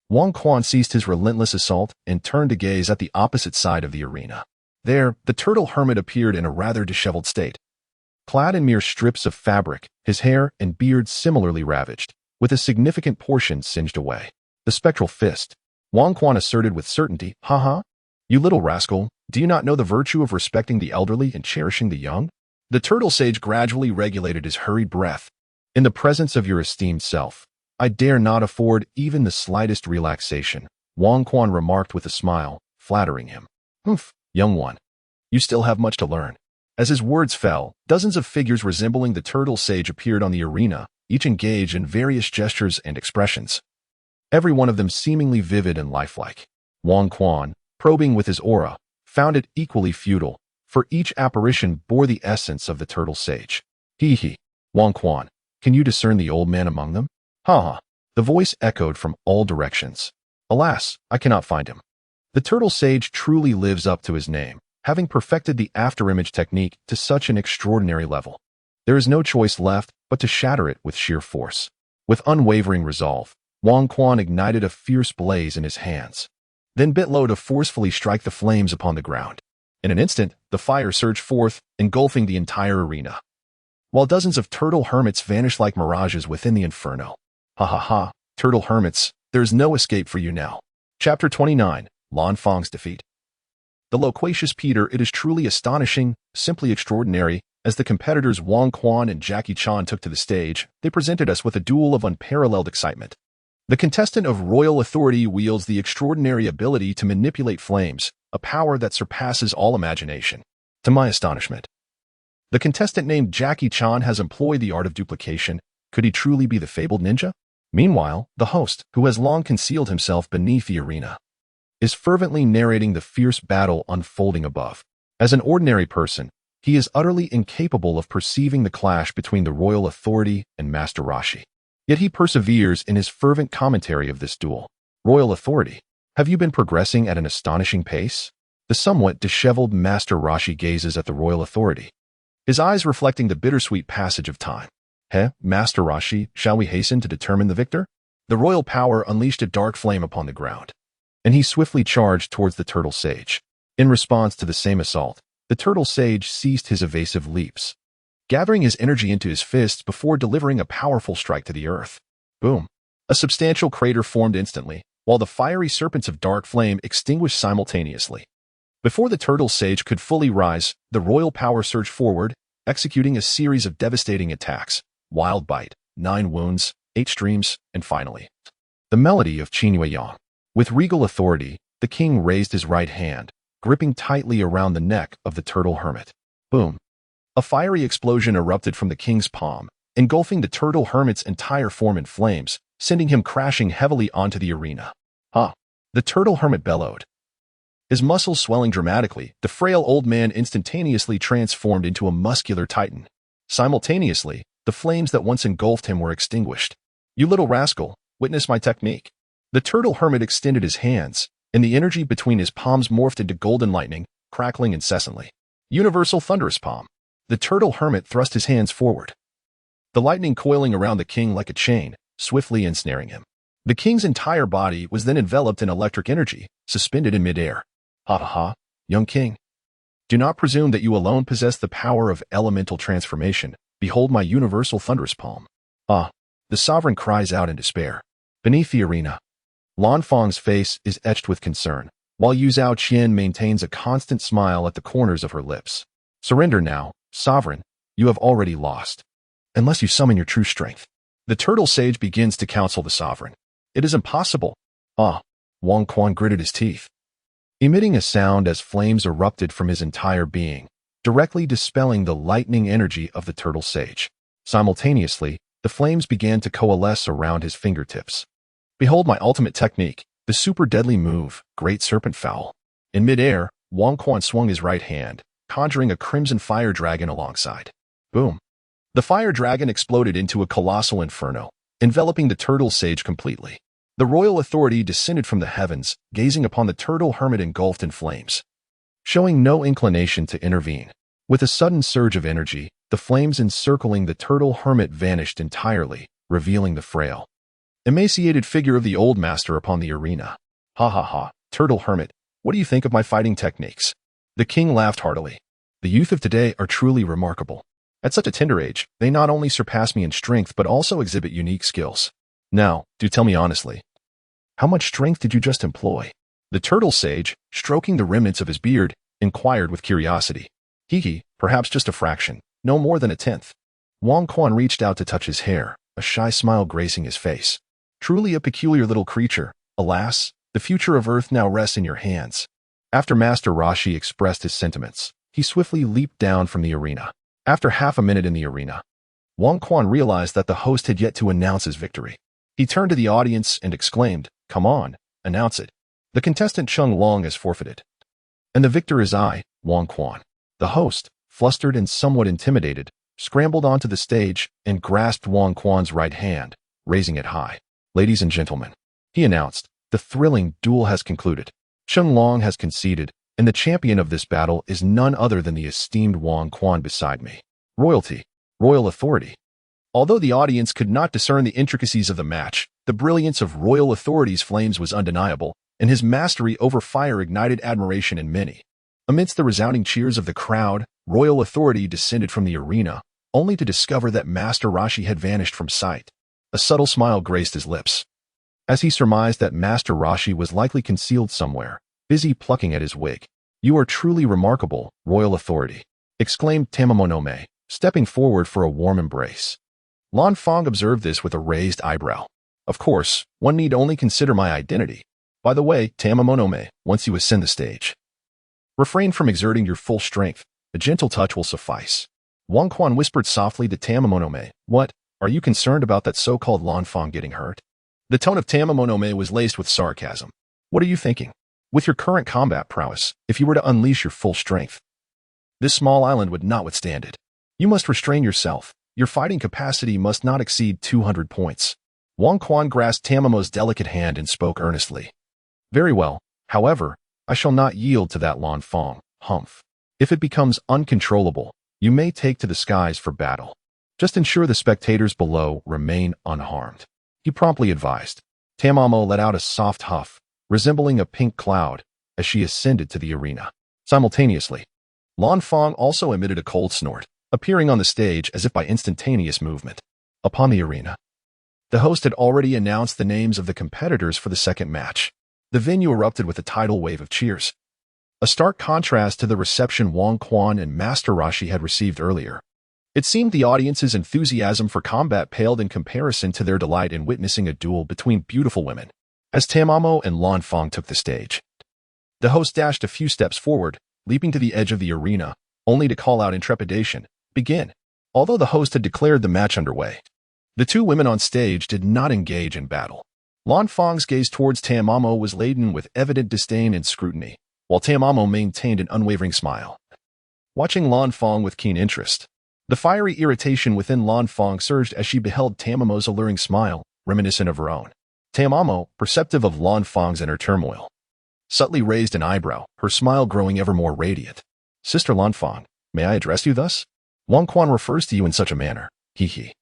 Wang Quan ceased his relentless assault and turned to gaze at the opposite side of the arena. There, the turtle hermit appeared in a rather disheveled state. Clad in mere strips of fabric, his hair and beard similarly ravaged, with a significant portion singed away. The spectral fist, Wang Quan asserted with certainty, "Ha ha! You little rascal, do you not know the virtue of respecting the elderly and cherishing the young?" The turtle sage gradually regulated his hurried breath. "In the presence of your esteemed self, I dare not afford even the slightest relaxation," Wang Quan remarked with a smile, flattering him. "Humph, young one. You still have much to learn." As his words fell, dozens of figures resembling the turtle sage appeared on the arena, each engaged in various gestures and expressions, every one of them seemingly vivid and lifelike. Wang Quan, probing with his aura, found it equally futile, for each apparition bore the essence of the turtle sage. "Hee hee, Wang Quan, can you discern the old man among them?" "Ha ha," the voice echoed from all directions. "Alas, I cannot find him." The turtle sage truly lives up to his name, having perfected the afterimage technique to such an extraordinary level. There is no choice left but to shatter it with sheer force. With unwavering resolve, Wang Quan ignited a fierce blaze in his hands, then bent low to forcefully strike the flames upon the ground. In an instant, the fire surged forth, engulfing the entire arena, while dozens of turtle hermits vanished like mirages within the inferno. Ha ha ha, turtle hermits, there is no escape for you now. Chapter 29, Lan Fang's Defeat. The loquacious Peter, it is truly astonishing, simply extraordinary. As the competitors Wong Quan and Jackie Chan took to the stage, they presented us with a duel of unparalleled excitement. The contestant of royal authority wields the extraordinary ability to manipulate flames, a power that surpasses all imagination. To my astonishment, the contestant named Jackie Chan has employed the art of duplication. Could he truly be the fabled ninja? Meanwhile, the host, who has long concealed himself beneath the arena, is fervently narrating the fierce battle unfolding above. As an ordinary person, he is utterly incapable of perceiving the clash between the royal authority and Master Roshi. Yet he perseveres in his fervent commentary of this duel. Royal authority, have you been progressing at an astonishing pace? The somewhat disheveled Master Roshi gazes at the royal authority, his eyes reflecting the bittersweet passage of time. Master Roshi, shall we hasten to determine the victor? The royal power unleashed a dark flame upon the ground, and he swiftly charged towards the turtle sage. In response to the same assault, the turtle sage ceased his evasive leaps, gathering his energy into his fists before delivering a powerful strike to the earth. Boom! A substantial crater formed instantly, while the fiery serpents of dark flame extinguished simultaneously. Before the turtle sage could fully rise, the royal power surged forward, executing a series of devastating attacks. Wild bite, 9 wounds, 8 streams, and finally, the melody of Qingyue Yang. With regal authority, the king raised his right hand, gripping tightly around the neck of the turtle hermit. Boom! A fiery explosion erupted from the king's palm, engulfing the turtle hermit's entire form in flames, sending him crashing heavily onto the arena. The turtle hermit bellowed. His muscles swelling dramatically, the frail old man instantaneously transformed into a muscular titan. Simultaneously, the flames that once engulfed him were extinguished. You little rascal, witness my technique. The turtle hermit extended his hands, and the energy between his palms morphed into golden lightning, crackling incessantly. Universal thunderous palm. The turtle hermit thrust his hands forward, the lightning coiling around the king like a chain, swiftly ensnaring him. The king's entire body was then enveloped in electric energy, suspended in midair. Young king. Do not presume that you alone possess the power of elemental transformation. Behold my universal thunderous palm. The sovereign cries out in despair. Beneath the arena, Lan Fang's face is etched with concern, while Yu Zhao Qian maintains a constant smile at the corners of her lips. Surrender now, sovereign, you have already lost, unless you summon your true strength. The turtle sage begins to counsel the sovereign. It is impossible. Wong Quan gritted his teeth, emitting a sound as flames erupted from his entire being, directly dispelling the lightning energy of the turtle sage. Simultaneously, the flames began to coalesce around his fingertips. Behold my ultimate technique, the super deadly move, Great Serpent Fowl. In midair, Wong Quan swung his right hand, conjuring a crimson fire dragon alongside. Boom! The fire dragon exploded into a colossal inferno, enveloping the turtle sage completely. The royal authority descended from the heavens, gazing upon the turtle hermit engulfed in flames, showing no inclination to intervene. With a sudden surge of energy, the flames encircling the turtle hermit vanished entirely, revealing the frail, emaciated figure of the old master upon the arena. Turtle hermit, what do you think of my fighting techniques? The king laughed heartily. The youth of today are truly remarkable. At such a tender age, they not only surpass me in strength but also exhibit unique skills. Now, do tell me honestly, how much strength did you just employ? The turtle sage, stroking the remnants of his beard, inquired with curiosity. Perhaps just a fraction, no more than a tenth. Wong Quan reached out to touch his hair, a shy smile gracing his face. Truly a peculiar little creature. Alas, the future of Earth now rests in your hands. After Master Roshi expressed his sentiments, he swiftly leaped down from the arena. After half a minute in the arena, Wong Quan realized that the host had yet to announce his victory. He turned to the audience and exclaimed, "Come on, announce it. The contestant Chung Long has forfeited. And the victor is I, Wong Quan." The host, flustered and somewhat intimidated, scrambled onto the stage and grasped Wong Quan's right hand, raising it high. "Ladies and gentlemen," he announced, "the thrilling duel has concluded. Chung Long has conceded, and the champion of this battle is none other than the esteemed Wong Quan beside me. Royalty, royal authority." Although the audience could not discern the intricacies of the match, the brilliance of royal authority's flames was undeniable, and his mastery over fire ignited admiration in many. Amidst the resounding cheers of the crowd, royal authority descended from the arena, only to discover that Master Roshi had vanished from sight. A subtle smile graced his lips, as he surmised that Master Roshi was likely concealed somewhere, busy plucking at his wig. You are truly remarkable, royal authority, exclaimed Tamamonome, stepping forward for a warm embrace. Lan Fang observed this with a raised eyebrow. Of course, one need only consider my identity. By the way, Tamamonome, once you ascend the stage, refrain from exerting your full strength. A gentle touch will suffice. Wang Quan whispered softly to Tamamonome, "What? Are you concerned about that so-called Lan Fang getting hurt?" The tone of Tamamonome was laced with sarcasm. "What are you thinking? With your current combat prowess, if you were to unleash your full strength, this small island would not withstand it. You must restrain yourself. Your fighting capacity must not exceed 200 points." Wang Quan grasped Tamamo's delicate hand and spoke earnestly. "Very well. However, I shall not yield to that Lan Fang, humph. If it becomes uncontrollable, you may take to the skies for battle. Just ensure the spectators below remain unharmed," he promptly advised. Tamamo let out a soft huff, resembling a pink cloud, as she ascended to the arena. Simultaneously, Lan Fang also emitted a cold snort, appearing on the stage as if by instantaneous movement. Upon the arena, the host had already announced the names of the competitors for the second match. The venue erupted with a tidal wave of cheers, a stark contrast to the reception Wang Quan and Master Rashi had received earlier. It seemed the audience's enthusiasm for combat paled in comparison to their delight in witnessing a duel between beautiful women. As Tamamo and Lan Fang took the stage, the host dashed a few steps forward, leaping to the edge of the arena, only to call out in trepidation, "Begin." Although the host had declared the match underway, the two women on stage did not engage in battle. Lan Fang's gaze towards Tamamo was laden with evident disdain and scrutiny, while Tamamo maintained an unwavering smile, watching Lan Fang with keen interest. The fiery irritation within Lan Fang surged as she beheld Tamamo's alluring smile, reminiscent of her own. Tamamo, perceptive of Lan Fang's inner turmoil, subtly raised an eyebrow, her smile growing ever more radiant. "Sister Lan Fang, may I address you thus? Wang Quan refers to you in such a manner. He.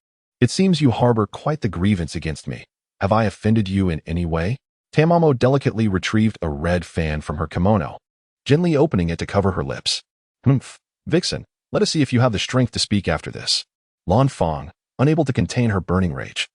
It seems you harbor quite the grievance against me. Have I offended you in any way?" Tamamo delicately retrieved a red fan from her kimono, gently opening it to cover her lips. "Humph, Vixen, let us see if you have the strength to speak after this." Lan Fang, unable to contain her burning rage,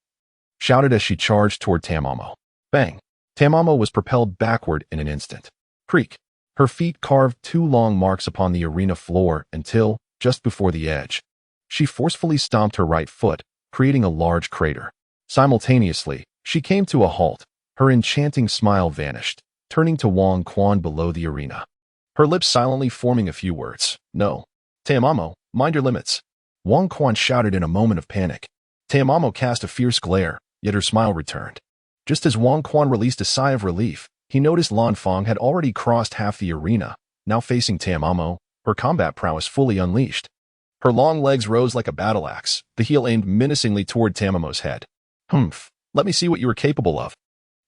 shouted as she charged toward Tamamo. Bang! Tamamo was propelled backward in an instant. Creak! Her feet carved two long marks upon the arena floor until, just before the edge, she forcefully stomped her right foot, creating a large crater. Simultaneously, she came to a halt. Her enchanting smile vanished, turning to Wang Quan below the arena, her lips silently forming a few words. "No. Tamamo, mind your limits." Wang Quan shouted in a moment of panic. Tamamo cast a fierce glare, yet her smile returned. Just as Wang Quan released a sigh of relief, he noticed Lan Fang had already crossed half the arena, now facing Tamamo, her combat prowess fully unleashed. Her long legs rose like a battle axe, the heel aimed menacingly toward Tamamo's head. "Humph, let me see what you are capable of."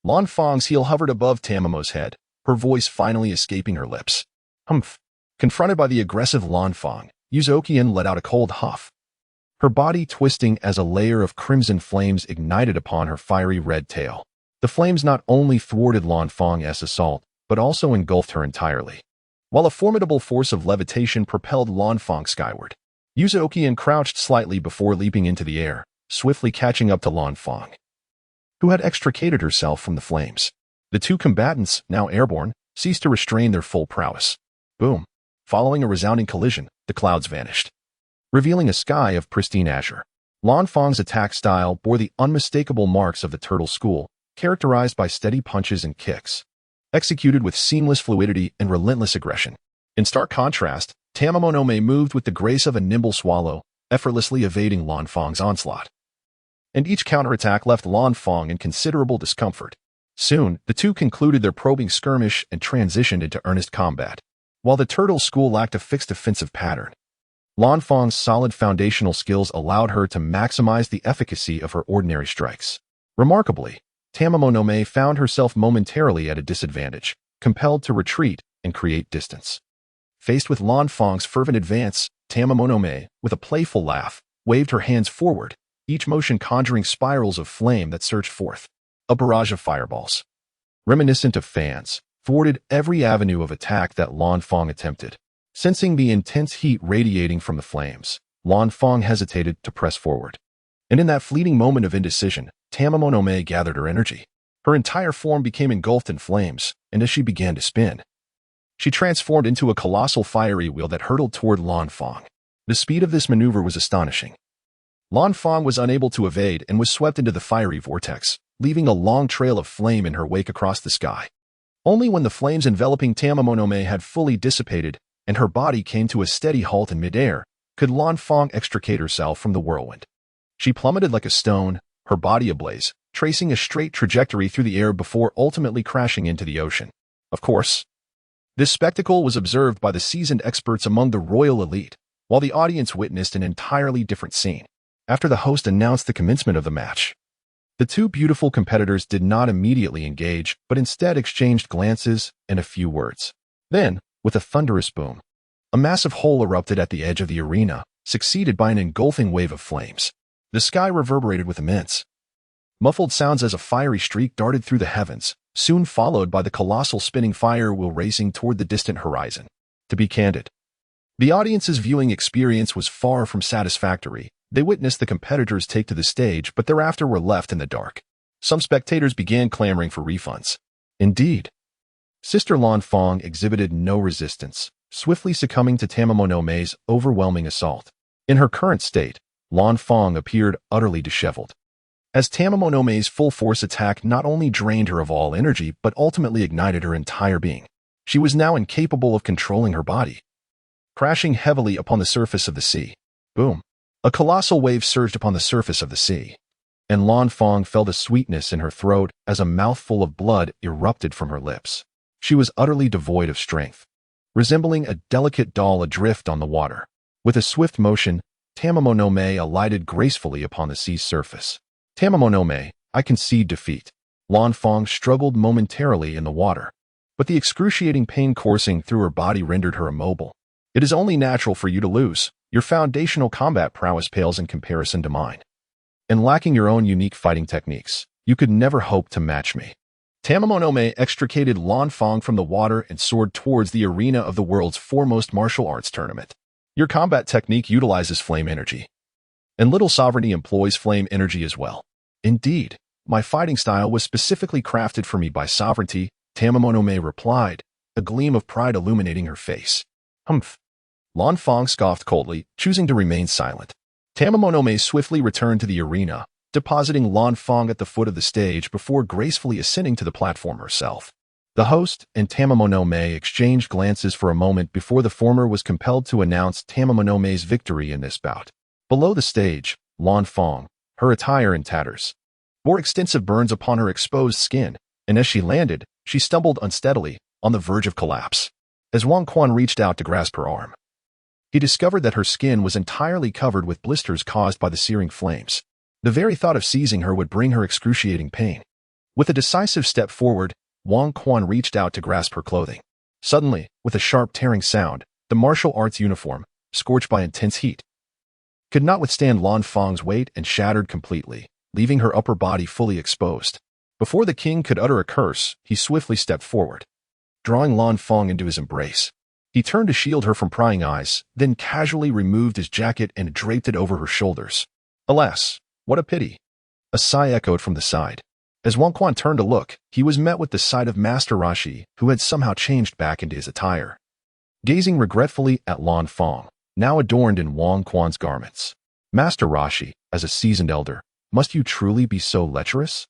Lan Fang's heel hovered above Tamamo's head, her voice finally escaping her lips. "Humph." Confronted by the aggressive Lan Fang, Yuzokian let out a cold huff, her body twisting as a layer of crimson flames ignited upon her fiery red tail. The flames not only thwarted Lan Fang's assault, but also engulfed her entirely, while a formidable force of levitation propelled Lan Fang skyward. Yuzokian crouched slightly before leaping into the air, swiftly catching up to Lan Fang, who had extricated herself from the flames. The two combatants, now airborne, ceased to restrain their full prowess. Boom! Following a resounding collision, the clouds vanished, revealing a sky of pristine azure. Lan Fang's attack style bore the unmistakable marks of the turtle school, characterized by steady punches and kicks, executed with seamless fluidity and relentless aggression. In stark contrast, Tamamonome moved with the grace of a nimble swallow, effortlessly evading Lan Fang's onslaught. And each counterattack left Lan Fang in considerable discomfort. Soon, the two concluded their probing skirmish and transitioned into earnest combat. While the turtle school lacked a fixed defensive pattern, Lan Fang's solid foundational skills allowed her to maximize the efficacy of her ordinary strikes. Remarkably, Tamamonome found herself momentarily at a disadvantage, compelled to retreat and create distance. Faced with Lan Fang's fervent advance, Tamamonome, with a playful laugh, waved her hands forward, each motion conjuring spirals of flame that surged forth. A barrage of fireballs, reminiscent of fans, thwarted every avenue of attack that Lan Fang attempted. Sensing the intense heat radiating from the flames, Lan Fang hesitated to press forward. And in that fleeting moment of indecision, Tamamonome gathered her energy. Her entire form became engulfed in flames, and as she began to spin, She transformed into a colossal fiery wheel that hurtled toward Lan Fang. The speed of this maneuver was astonishing. Lan Fang was unable to evade and was swept into the fiery vortex, leaving a long trail of flame in her wake across the sky. Only when the flames enveloping Tamamonome had fully dissipated and her body came to a steady halt in midair, could Lan Fang extricate herself from the whirlwind. She plummeted like a stone, her body ablaze, tracing a straight trajectory through the air before ultimately crashing into the ocean. Of course, this spectacle was observed by the seasoned experts among the royal elite, while the audience witnessed an entirely different scene. After the host announced the commencement of the match, the two beautiful competitors did not immediately engage, but instead exchanged glances and a few words. Then, with a thunderous boom, a massive hole erupted at the edge of the arena, succeeded by an engulfing wave of flames. The sky reverberated with immense, muffled sounds as a fiery streak darted through the heavens, soon followed by the colossal spinning fire wheel racing toward the distant horizon. To be candid, the audience's viewing experience was far from satisfactory. They witnessed the competitors take to the stage, but thereafter were left in the dark. Some spectators began clamoring for refunds. Indeed, Sister Lan Fang exhibited no resistance, swiftly succumbing to Tamamonome's overwhelming assault. In her current state, Lan Fang appeared utterly disheveled, as Tamamonome's full-force attack not only drained her of all energy but ultimately ignited her entire being. She was now incapable of controlling her body. Crashing heavily upon the surface of the sea. Boom. A colossal wave surged upon the surface of the sea, and Lan Fang felt a sweetness in her throat as a mouthful of blood erupted from her lips. She was utterly devoid of strength, resembling a delicate doll adrift on the water. With a swift motion, Tamamonome alighted gracefully upon the sea's surface. Tamamonome, I concede defeat. Lan Fang struggled momentarily in the water, but the excruciating pain coursing through her body rendered her immobile. It is only natural for you to lose. Your foundational combat prowess pales in comparison to mine. And lacking your own unique fighting techniques, you could never hope to match me. Tamamonome extricated Lan Fang from the water and soared towards the arena of the world's foremost martial arts tournament. Your combat technique utilizes flame energy, and Little Sovereignty employs flame energy as well. Indeed, my fighting style was specifically crafted for me by Sovereignty, Tamamonome replied, a gleam of pride illuminating her face. Humph. Lan Fang scoffed coldly, choosing to remain silent. Tamamonome swiftly returned to the arena, depositing Lan Fang at the foot of the stage before gracefully ascending to the platform herself. The host and Tamamonome exchanged glances for a moment before the former was compelled to announce Tamamonome's victory in this bout. Below the stage, Lan Fang, her attire in tatters, bore extensive burns upon her exposed skin, and as she landed, she stumbled unsteadily, on the verge of collapse. As Wang Quan reached out to grasp her arm, he discovered that her skin was entirely covered with blisters caused by the searing flames. The very thought of seizing her would bring her excruciating pain. With a decisive step forward, Wang Quan reached out to grasp her clothing. Suddenly, with a sharp tearing sound, the martial arts uniform, scorched by intense heat, could not withstand Lan Fang's weight and shattered completely, leaving her upper body fully exposed. Before the king could utter a curse, he swiftly stepped forward, drawing Lan Fang into his embrace. He turned to shield her from prying eyes, then casually removed his jacket and draped it over her shoulders. Alas, what a pity! A sigh echoed from the side. As Wang Quan turned to look, he was met with the sight of Master Rashi, who had somehow changed back into his attire. Gazing regretfully at Lan Fang, now adorned in Wang Quan's garments. Master Rashi, as a seasoned elder, must you truly be so lecherous?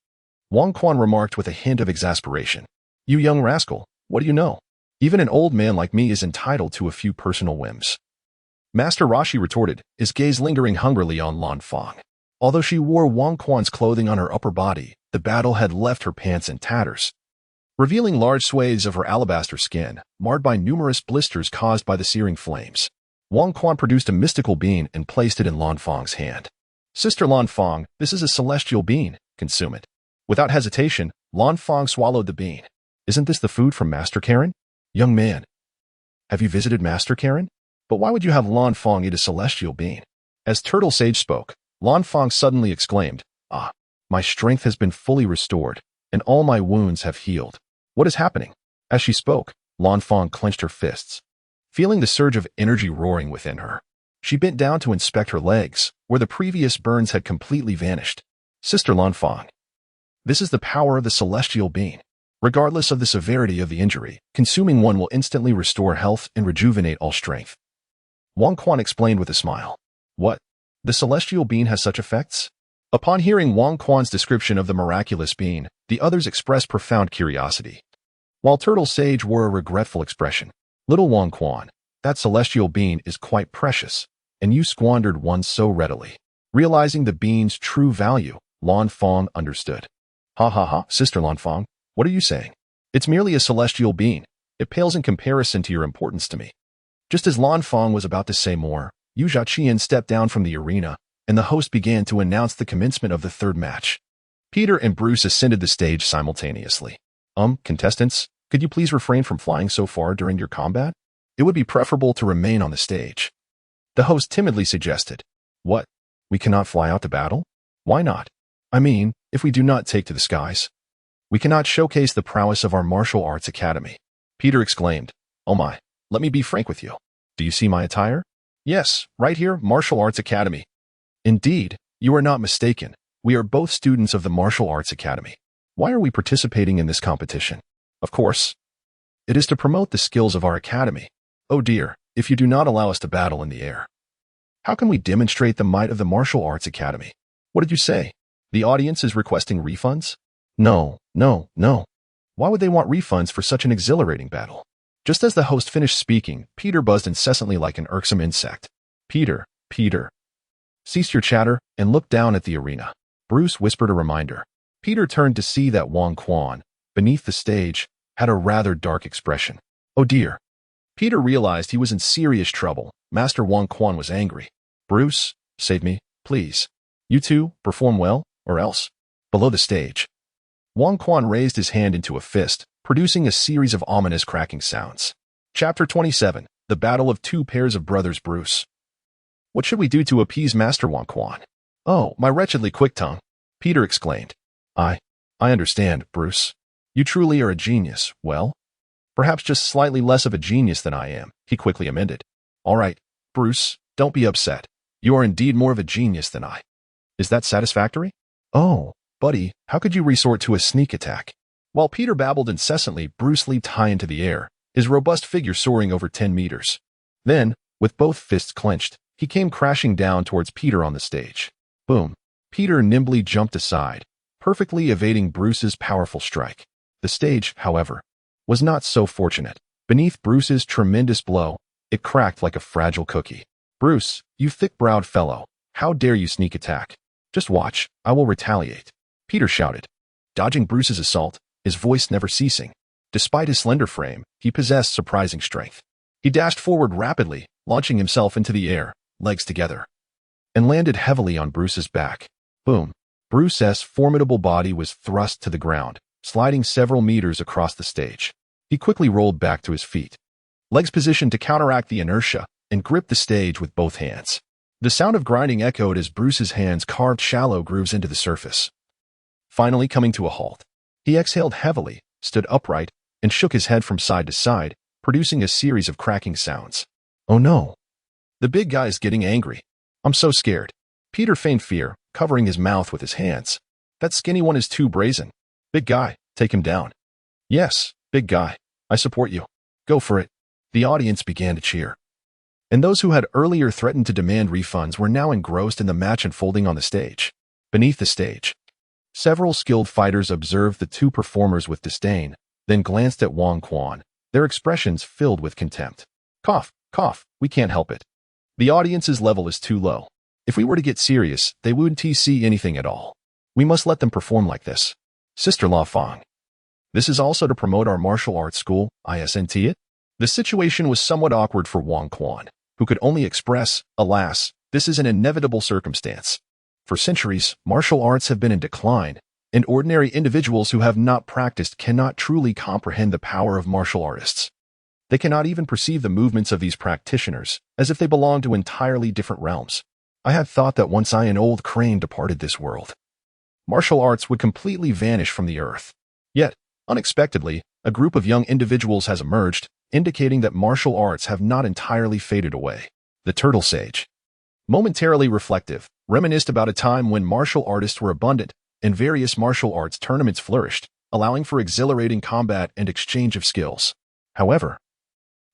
Wang Quan remarked with a hint of exasperation. You young rascal, what do you know? Even an old man like me is entitled to a few personal whims. Master Rashi retorted, his gaze lingering hungrily on Lan Fang. Although she wore Wang Quan's clothing on her upper body, the battle had left her pants in tatters, revealing large swathes of her alabaster skin, marred by numerous blisters caused by the searing flames. Wang Quan produced a mystical bean and placed it in Lan Fang's hand. Sister Lan Fang, this is a celestial bean. Consume it. Without hesitation, Lan Fang swallowed the bean. Isn't this the food from Master Karen? Young man, have you visited Master Karen? But why would you have Lan Fang eat a celestial bean? As Turtle Sage spoke, Lan Fang suddenly exclaimed, Ah, my strength has been fully restored, and all my wounds have healed. What is happening? As she spoke, Lan Fang clenched her fists, feeling the surge of energy roaring within her. She bent down to inspect her legs, where the previous burns had completely vanished. Sister Lan Fang, this is the power of the celestial bean. Regardless of the severity of the injury, consuming one will instantly restore health and rejuvenate all strength. Wang Quan explained with a smile. What? The celestial bean has such effects? Upon hearing Wang Quan's description of the miraculous bean, the others expressed profound curiosity. While Turtle Sage wore a regretful expression, little Wang Quan, that celestial bean is quite precious, and you squandered one so readily. Realizing the bean's true value, Lan Fong understood. Ha ha ha, Sister Lan Fong, what are you saying? It's merely a celestial bean. It pales in comparison to your importance to me. Just as Lan Fong was about to say more, Yu Zhaqian stepped down from the arena, and the host began to announce the commencement of the third match. Peter and Bruce ascended the stage simultaneously. Contestants, could you please refrain from flying so far during your combat? It would be preferable to remain on the stage. The host timidly suggested. What? We cannot fly out to battle? Why not? I mean, if we do not take to the skies, we cannot showcase the prowess of our martial arts academy. Peter exclaimed. Oh my, let me be frank with you. Do you see my attire? Yes, right here, Martial Arts Academy. Indeed, you are not mistaken. We are both students of the Martial Arts Academy. Why are we participating in this competition? Of course, it is to promote the skills of our academy. Oh dear, if you do not allow us to battle in the air, how can we demonstrate the might of the Martial Arts Academy? What did you say? The audience is requesting refunds? No. Why would they want refunds for such an exhilarating battle? Just as the host finished speaking, Peter buzzed incessantly like an irksome insect. Peter, cease your chatter and look down at the arena. Bruce whispered a reminder. Peter turned to see that Wang Quan, beneath the stage, had a rather dark expression. Oh dear. Peter realized he was in serious trouble. Master Wang Quan was angry. Bruce, save me, please. You two, perform well, or else. Below the stage, Wang Quan raised his hand into a fist, producing a series of ominous cracking sounds. Chapter 27, The Battle of Two Pairs of Brothers. Bruce. What should we do to appease Master Wang Quan? Oh, my wretchedly quick tongue, Peter exclaimed. I understand, Bruce. You truly are a genius. Well, perhaps just slightly less of a genius than I am, he quickly amended. All right, Bruce, don't be upset. You are indeed more of a genius than I. Is that satisfactory? Oh, buddy, how could you resort to a sneak attack? While Peter babbled incessantly, Bruce leaped high into the air, his robust figure soaring over 10 meters. Then, with both fists clenched, he came crashing down towards Peter on the stage. Boom. Peter nimbly jumped aside, perfectly evading Bruce's powerful strike. The stage, however, was not so fortunate. Beneath Bruce's tremendous blow, it cracked like a fragile cookie. Bruce, you thick-browed fellow, how dare you sneak attack? Just watch, I will retaliate, Peter shouted. Dodging Bruce's assault, his voice never ceasing. Despite his slender frame, he possessed surprising strength. He dashed forward rapidly, launching himself into the air, legs together, and landed heavily on Bruce's back. Boom. Bruce's formidable body was thrust to the ground, sliding several meters across the stage. He quickly rolled back to his feet, legs positioned to counteract the inertia, and gripped the stage with both hands. The sound of grinding echoed as Bruce's hands carved shallow grooves into the surface. Finally coming to a halt, he exhaled heavily, stood upright, and shook his head from side to side, producing a series of cracking sounds. Oh no. The big guy is getting angry. I'm so scared. Peter feigned fear, covering his mouth with his hands. That skinny one is too brazen. Big guy, take him down. Yes, big guy, I support you. Go for it. The audience began to cheer. And those who had earlier threatened to demand refunds were now engrossed in the match unfolding on the stage. Beneath the stage, several skilled fighters observed the two performers with disdain, then glanced at Wang Quan, their expressions filled with contempt. Cough, we can't help it. The audience's level is too low. If we were to get serious, they wouldn't see anything at all. We must let them perform like this. Sister La Fong. This is also to promote our martial arts school, isn't it? The situation was somewhat awkward for Wang Quan, who could only express, alas, this is an inevitable circumstance. For centuries, martial arts have been in decline, and ordinary individuals who have not practiced cannot truly comprehend the power of martial artists. They cannot even perceive the movements of these practitioners, as if they belong to entirely different realms. I had thought that once I and old Crane departed this world, martial arts would completely vanish from the earth. Yet, unexpectedly, a group of young individuals has emerged, indicating that martial arts have not entirely faded away. The Turtle Sage, momentarily reflective, reminisced about a time when martial artists were abundant and various martial arts tournaments flourished. allowing for exhilarating combat and exchange of skills. However,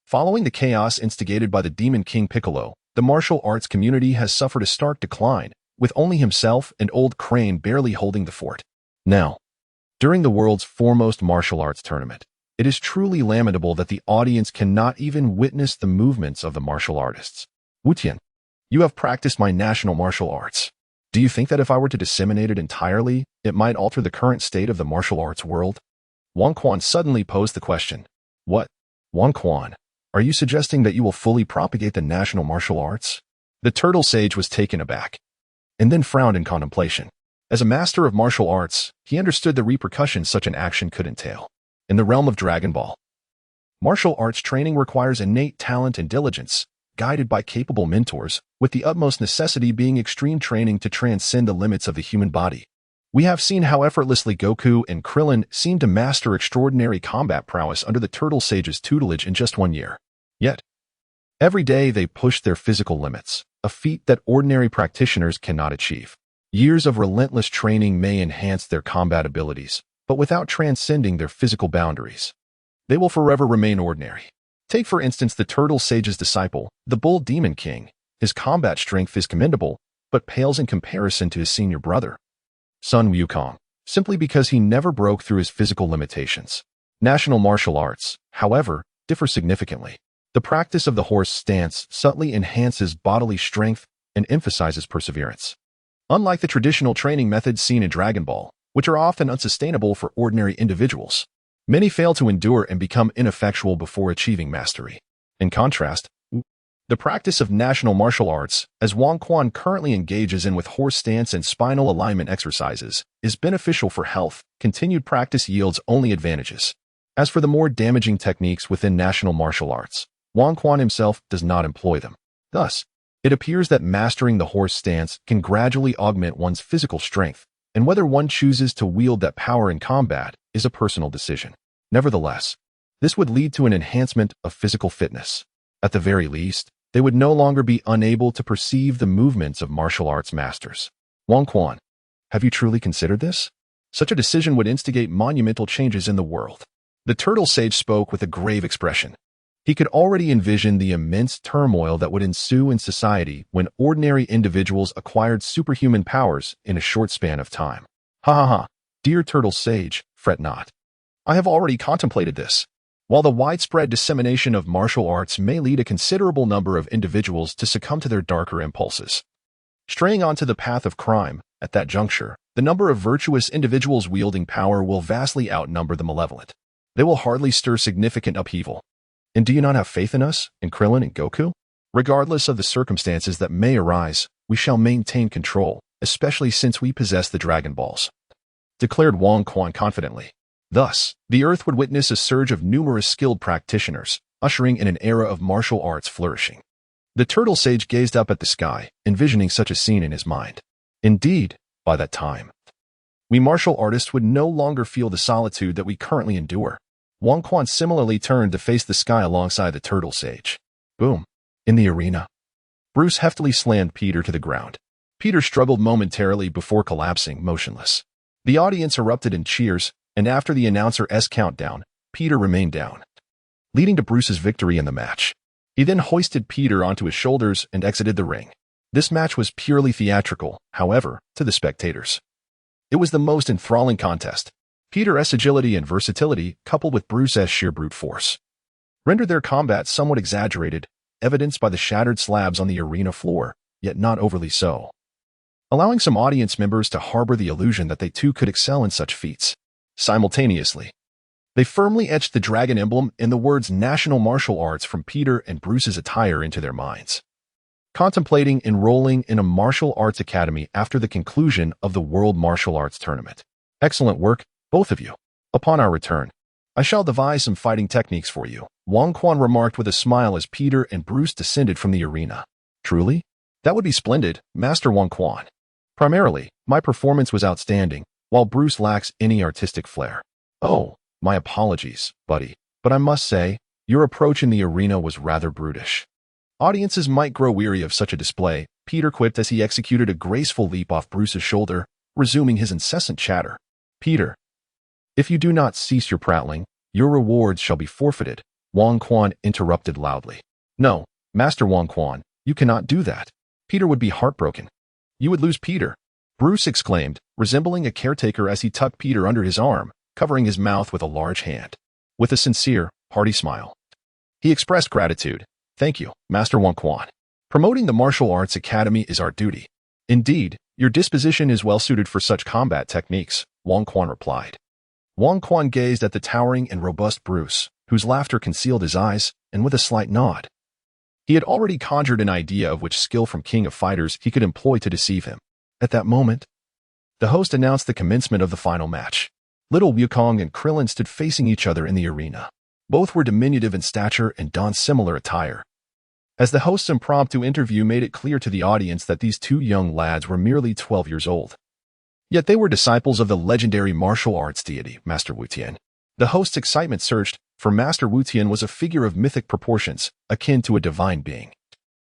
following the chaos instigated by the Demon King Piccolo, the martial arts community has suffered a stark decline, with only himself and Old Crane barely holding the fort. Now, during the world's foremost martial arts tournament, it is truly lamentable that the audience cannot even witness the movements of the martial artists. Wu Tian, you have practiced my national martial arts. Do you think that if I were to disseminate it entirely, it might alter the current state of the martial arts world? Wang Quan suddenly posed the question. What? Wang Quan, are you suggesting that you will fully propagate the national martial arts? The turtle sage was taken aback, and then frowned in contemplation. As a master of martial arts, he understood the repercussions such an action could entail. In the realm of Dragon Ball, martial arts training requires innate talent and diligence, guided by capable mentors, with the utmost necessity being extreme training to transcend the limits of the human body. We have seen how effortlessly Goku and Krillin seemed to master extraordinary combat prowess under the Turtle Sage's tutelage in just 1 year. Yet, every day they pushed their physical limits, a feat that ordinary practitioners cannot achieve. Years of relentless training may enhance their combat abilities, but without transcending their physical boundaries, they will forever remain ordinary. Take for instance the Turtle Sage's disciple, the Bull Demon King. His combat strength is commendable, but pales in comparison to his senior brother, Sun Wukong, simply because he never broke through his physical limitations. National martial arts, however, differ significantly. The practice of the horse stance subtly enhances bodily strength and emphasizes perseverance. Unlike the traditional training methods seen in Dragon Ball, which are often unsustainable for ordinary individuals, many fail to endure and become ineffectual before achieving mastery. In contrast, the practice of national martial arts, as Wang Quan currently engages in with horse stance and spinal alignment exercises, is beneficial for health. Continued practice yields only advantages. As for the more damaging techniques within national martial arts, Wang Quan himself does not employ them. Thus, it appears that mastering the horse stance can gradually augment one's physical strength, and whether one chooses to wield that power in combat is a personal decision. Nevertheless, this would lead to an enhancement of physical fitness. At the very least, they would no longer be unable to perceive the movements of martial arts masters. Wang Quan, have you truly considered this? Such a decision would instigate monumental changes in the world. The Turtle Sage spoke with a grave expression. He could already envision the immense turmoil that would ensue in society when ordinary individuals acquired superhuman powers in a short span of time. Ha ha ha, dear Turtle Sage, fret not. I have already contemplated this. While the widespread dissemination of martial arts may lead a considerable number of individuals to succumb to their darker impulses, straying onto the path of crime, at that juncture, the number of virtuous individuals wielding power will vastly outnumber the malevolent. They will hardly stir significant upheaval. And do you not have faith in us, in Krillin and Goku? Regardless of the circumstances that may arise, we shall maintain control, especially since we possess the Dragon Balls, declared Wang Quan confidently. Thus, the Earth would witness a surge of numerous skilled practitioners, ushering in an era of martial arts flourishing. The Turtle Sage gazed up at the sky, envisioning such a scene in his mind. Indeed, by that time, we martial artists would no longer feel the solitude that we currently endure. Wang Quan similarly turned to face the sky alongside the Turtle Sage. Boom. In the arena, Bruce heftily slammed Peter to the ground. Peter struggled momentarily before collapsing, motionless. The audience erupted in cheers, and after the announcer's countdown, Peter remained down, leading to Bruce's victory in the match. He then hoisted Peter onto his shoulders and exited the ring. This match was purely theatrical, however, to the spectators. It was the most enthralling contest. Peter's agility and versatility, coupled with Bruce's sheer brute force, rendered their combat somewhat exaggerated, evidenced by the shattered slabs on the arena floor, yet not overly so, allowing some audience members to harbor the illusion that they too could excel in such feats. Simultaneously, they firmly etched the dragon emblem and the words national martial arts from Peter and Bruce's attire into their minds, contemplating enrolling in a martial arts academy after the conclusion of the World Martial Arts Tournament. Excellent work, both of you. Upon our return, I shall devise some fighting techniques for you, Wang Quan remarked with a smile as Peter and Bruce descended from the arena. Truly? That would be splendid, Master Wang Quan. Primarily, my performance was outstanding, while Bruce lacks any artistic flair. Oh, my apologies, buddy, but I must say, your approach in the arena was rather brutish. Audiences might grow weary of such a display, Peter quipped as he executed a graceful leap off Bruce's shoulder, resuming his incessant chatter. Peter, If you do not cease your prattling, your rewards shall be forfeited, Wang Quan interrupted loudly. No, Master Wang Quan, you cannot do that. Peter would be heartbroken. You would lose Peter, Bruce exclaimed, resembling a caretaker as he tucked Peter under his arm, covering his mouth with a large hand. With a sincere, hearty smile, he expressed gratitude. Thank you, Master Wang Quan. Promoting the Martial Arts Academy is our duty. Indeed, your disposition is well suited for such combat techniques, Wang Quan replied. Wang Quan gazed at the towering and robust Bruce, whose laughter concealed his eyes, and with a slight nod. He had already conjured an idea of which skill from King of Fighters he could employ to deceive him. At that moment, the host announced the commencement of the final match. Little Wukong and Krillin stood facing each other in the arena. Both were diminutive in stature and donned similar attire. As the host's impromptu interview made it clear to the audience that these two young lads were merely 12 years old. Yet they were disciples of the legendary martial arts deity, Master Wu Tian. The host's excitement surged, for Master Wu Tian was a figure of mythic proportions, akin to a divine being.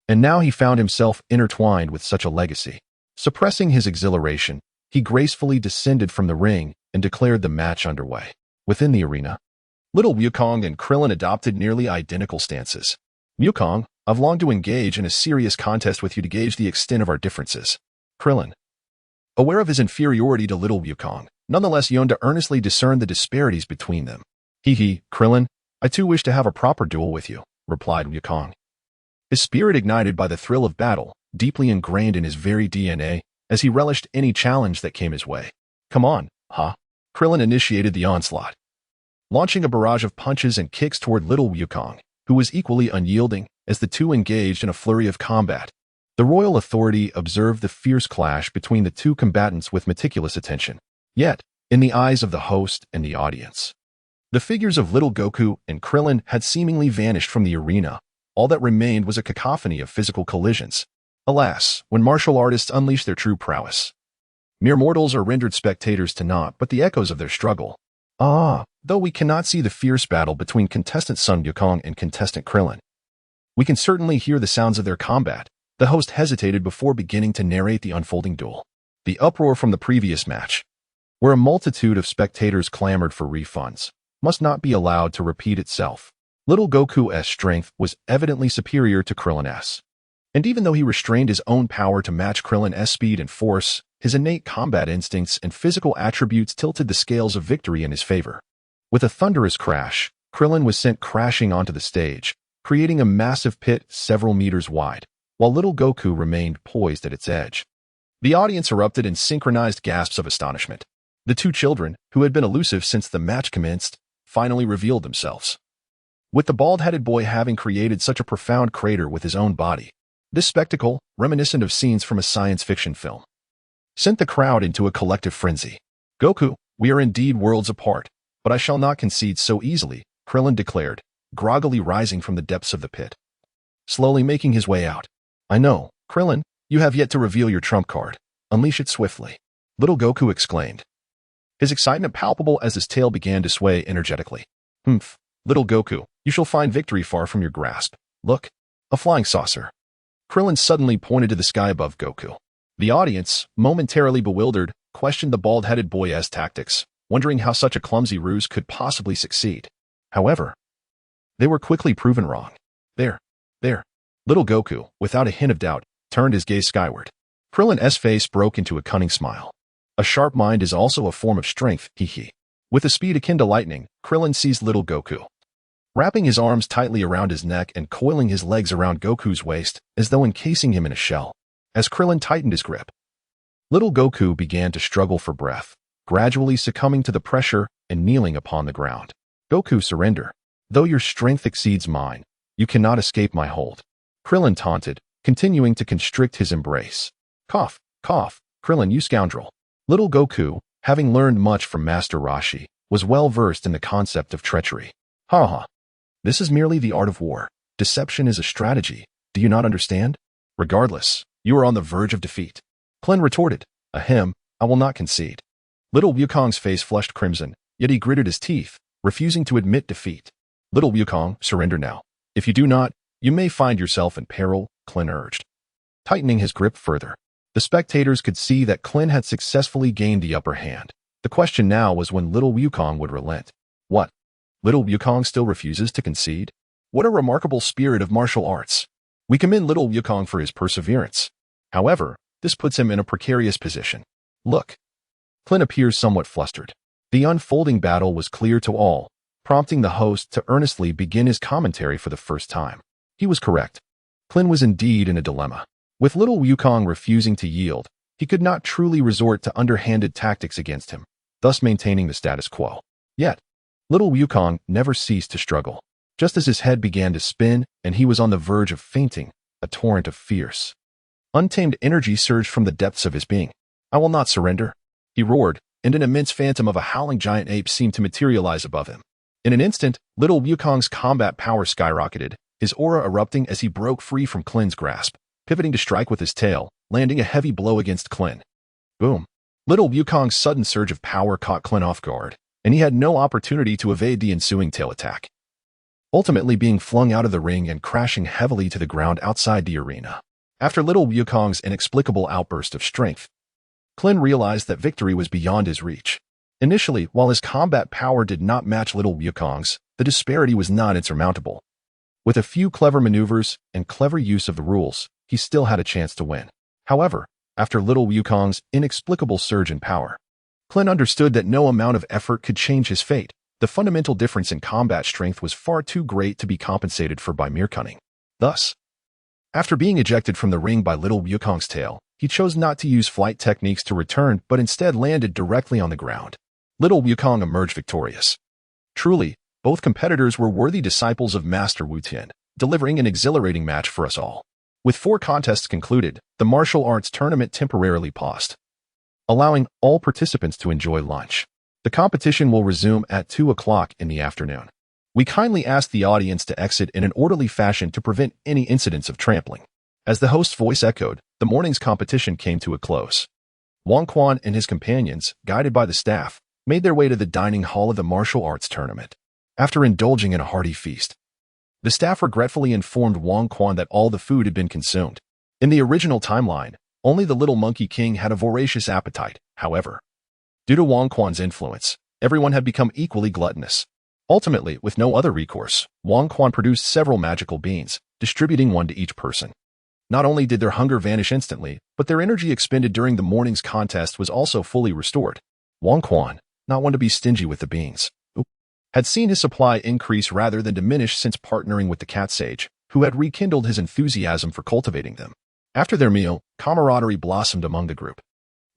And now he found himself intertwined with such a legacy. Suppressing his exhilaration, he gracefully descended from the ring and declared the match underway. Within the arena, Little Wukong and Krillin adopted nearly identical stances. Wukong, I've longed to engage in a serious contest with you to gauge the extent of our differences. Krillin, aware of his inferiority to Little Wukong, nonetheless yearned to earnestly discern the disparities between them. Krillin, I too wish to have a proper duel with you, replied Wukong. His spirit ignited by the thrill of battle, deeply ingrained in his very DNA, as he relished any challenge that came his way. Come on, huh? Krillin initiated the onslaught, launching a barrage of punches and kicks toward Little Wukong, who was equally unyielding, as the two engaged in a flurry of combat. The royal authority observed the fierce clash between the two combatants with meticulous attention. Yet, in the eyes of the host and the audience, the figures of Little Goku and Krillin had seemingly vanished from the arena. All that remained was a cacophony of physical collisions. Alas, when martial artists unleash their true prowess, mere mortals are rendered spectators to naught but the echoes of their struggle. Though we cannot see the fierce battle between contestant Sun Wukong and contestant Krillin, we can certainly hear the sounds of their combat. The host hesitated before beginning to narrate the unfolding duel. The uproar from the previous match, where a multitude of spectators clamored for refunds, must not be allowed to repeat itself. Little Goku's strength was evidently superior to Krillin's. And even though he restrained his own power to match Krillin's speed and force, his innate combat instincts and physical attributes tilted the scales of victory in his favor. With a thunderous crash, Krillin was sent crashing onto the stage, creating a massive pit several meters wide, while Little Goku remained poised at its edge. The audience erupted in synchronized gasps of astonishment. The two children, who had been elusive since the match commenced, finally revealed themselves. With the bald-headed boy having created such a profound crater with his own body, this spectacle, reminiscent of scenes from a science fiction film, sent the crowd into a collective frenzy. Goku, we are indeed worlds apart, but I shall not concede so easily, Krillin declared, groggily rising from the depths of the pit, slowly making his way out. I know, Krillin, you have yet to reveal your trump card. Unleash it swiftly, Little Goku exclaimed, his excitement palpable as his tail began to sway energetically. Humph, Little Goku, you shall find victory far from your grasp. Look, a flying saucer. Krillin suddenly pointed to the sky above Goku. The audience, momentarily bewildered, questioned the bald-headed boy's tactics, wondering how such a clumsy ruse could possibly succeed. However, they were quickly proven wrong. There. Little Goku, without a hint of doubt, turned his gaze skyward. Krillin's face broke into a cunning smile. A sharp mind is also a form of strength, he. With a speed akin to lightning, Krillin seized Little Goku, wrapping his arms tightly around his neck and coiling his legs around Goku's waist, as though encasing him in a shell. As Krillin tightened his grip, Little Goku began to struggle for breath, gradually succumbing to the pressure and kneeling upon the ground. Goku, surrender. Though your strength exceeds mine, you cannot escape my hold, Krillin taunted, continuing to constrict his embrace. Cough, Krillin, you scoundrel. Little Goku, having learned much from Master Roshi, was well versed in the concept of treachery. Ha. This is merely the art of war. Deception is a strategy. Do you not understand? Regardless, you are on the verge of defeat. Krillin retorted, Ahem, I will not concede. Little Wukong's face flushed crimson, yet he gritted his teeth, refusing to admit defeat. Little Wukong, surrender now. If you do not, you may find yourself in peril, Krillin urged, tightening his grip further. The spectators could see that Krillin had successfully gained the upper hand. The question now was when little Wukong would relent. What? Little Wukong still refuses to concede? What a remarkable spirit of martial arts. We commend little Wukong for his perseverance. However, this puts him in a precarious position. Look. Clint appears somewhat flustered. The unfolding battle was clear to all, prompting the host to earnestly begin his commentary for the first time. He was correct. Clint was indeed in a dilemma. With little Wukong refusing to yield, he could not truly resort to underhanded tactics against him, thus maintaining the status quo. Yet, little Wukong never ceased to struggle. Just as his head began to spin and he was on the verge of fainting, a torrent of fierce, untamed energy surged from the depths of his being. "I will not surrender," he roared, and an immense phantom of a howling giant ape seemed to materialize above him. In an instant, little Wukong's combat power skyrocketed, his aura erupting as he broke free from Clint's grasp, pivoting to strike with his tail, landing a heavy blow against Clint. Boom. Little Wukong's sudden surge of power caught Clint off guard, and he had no opportunity to evade the ensuing tail attack, ultimately being flung out of the ring and crashing heavily to the ground outside the arena. After little Wukong's inexplicable outburst of strength, Clint realized that victory was beyond his reach. Initially, while his combat power did not match little Wukong's, the disparity was not insurmountable. With a few clever maneuvers and clever use of the rules, he still had a chance to win. However, after little Wukong's inexplicable surge in power, Clint understood that no amount of effort could change his fate. The fundamental difference in combat strength was far too great to be compensated for by mere cunning. Thus, after being ejected from the ring by little Wukong's tail, he chose not to use flight techniques to return but instead landed directly on the ground. Little Wukong emerged victorious. Truly, both competitors were worthy disciples of Master Wu Tian, delivering an exhilarating match for us all. With 4 contests concluded, the martial arts tournament temporarily paused, allowing all participants to enjoy lunch. The competition will resume at 2 o'clock in the afternoon. We kindly ask the audience to exit in an orderly fashion to prevent any incidents of trampling. As the host's voice echoed, the morning's competition came to a close. Wang Quan and his companions, guided by the staff, made their way to the dining hall of the martial arts tournament. After indulging in a hearty feast, the staff regretfully informed Wang Quan that all the food had been consumed. In the original timeline, only the little monkey king had a voracious appetite. However, due to Wang Quan's influence, everyone had become equally gluttonous. Ultimately, with no other recourse, Wang Quan produced several magical beans, distributing one to each person. Not only did their hunger vanish instantly, but their energy expended during the morning's contest was also fully restored. Wang Quan, not one to be stingy with the beans, had seen his supply increase rather than diminish since partnering with the cat sage, who had rekindled his enthusiasm for cultivating them. After their meal, camaraderie blossomed among the group.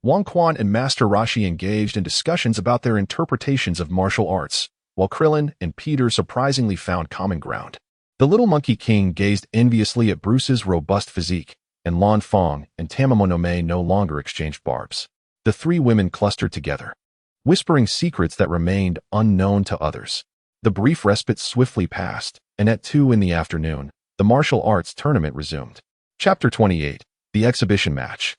Wang Quan and Master Rashi engaged in discussions about their interpretations of martial arts, while Krillin and Peter surprisingly found common ground. The little monkey king gazed enviously at Bruce's robust physique, and Lan Fong and Tamamonome no longer exchanged barbs. The 3 women clustered together, whispering secrets that remained unknown to others. The brief respite swiftly passed, and at 2 in the afternoon, the martial arts tournament resumed. Chapter 28, The Exhibition Match.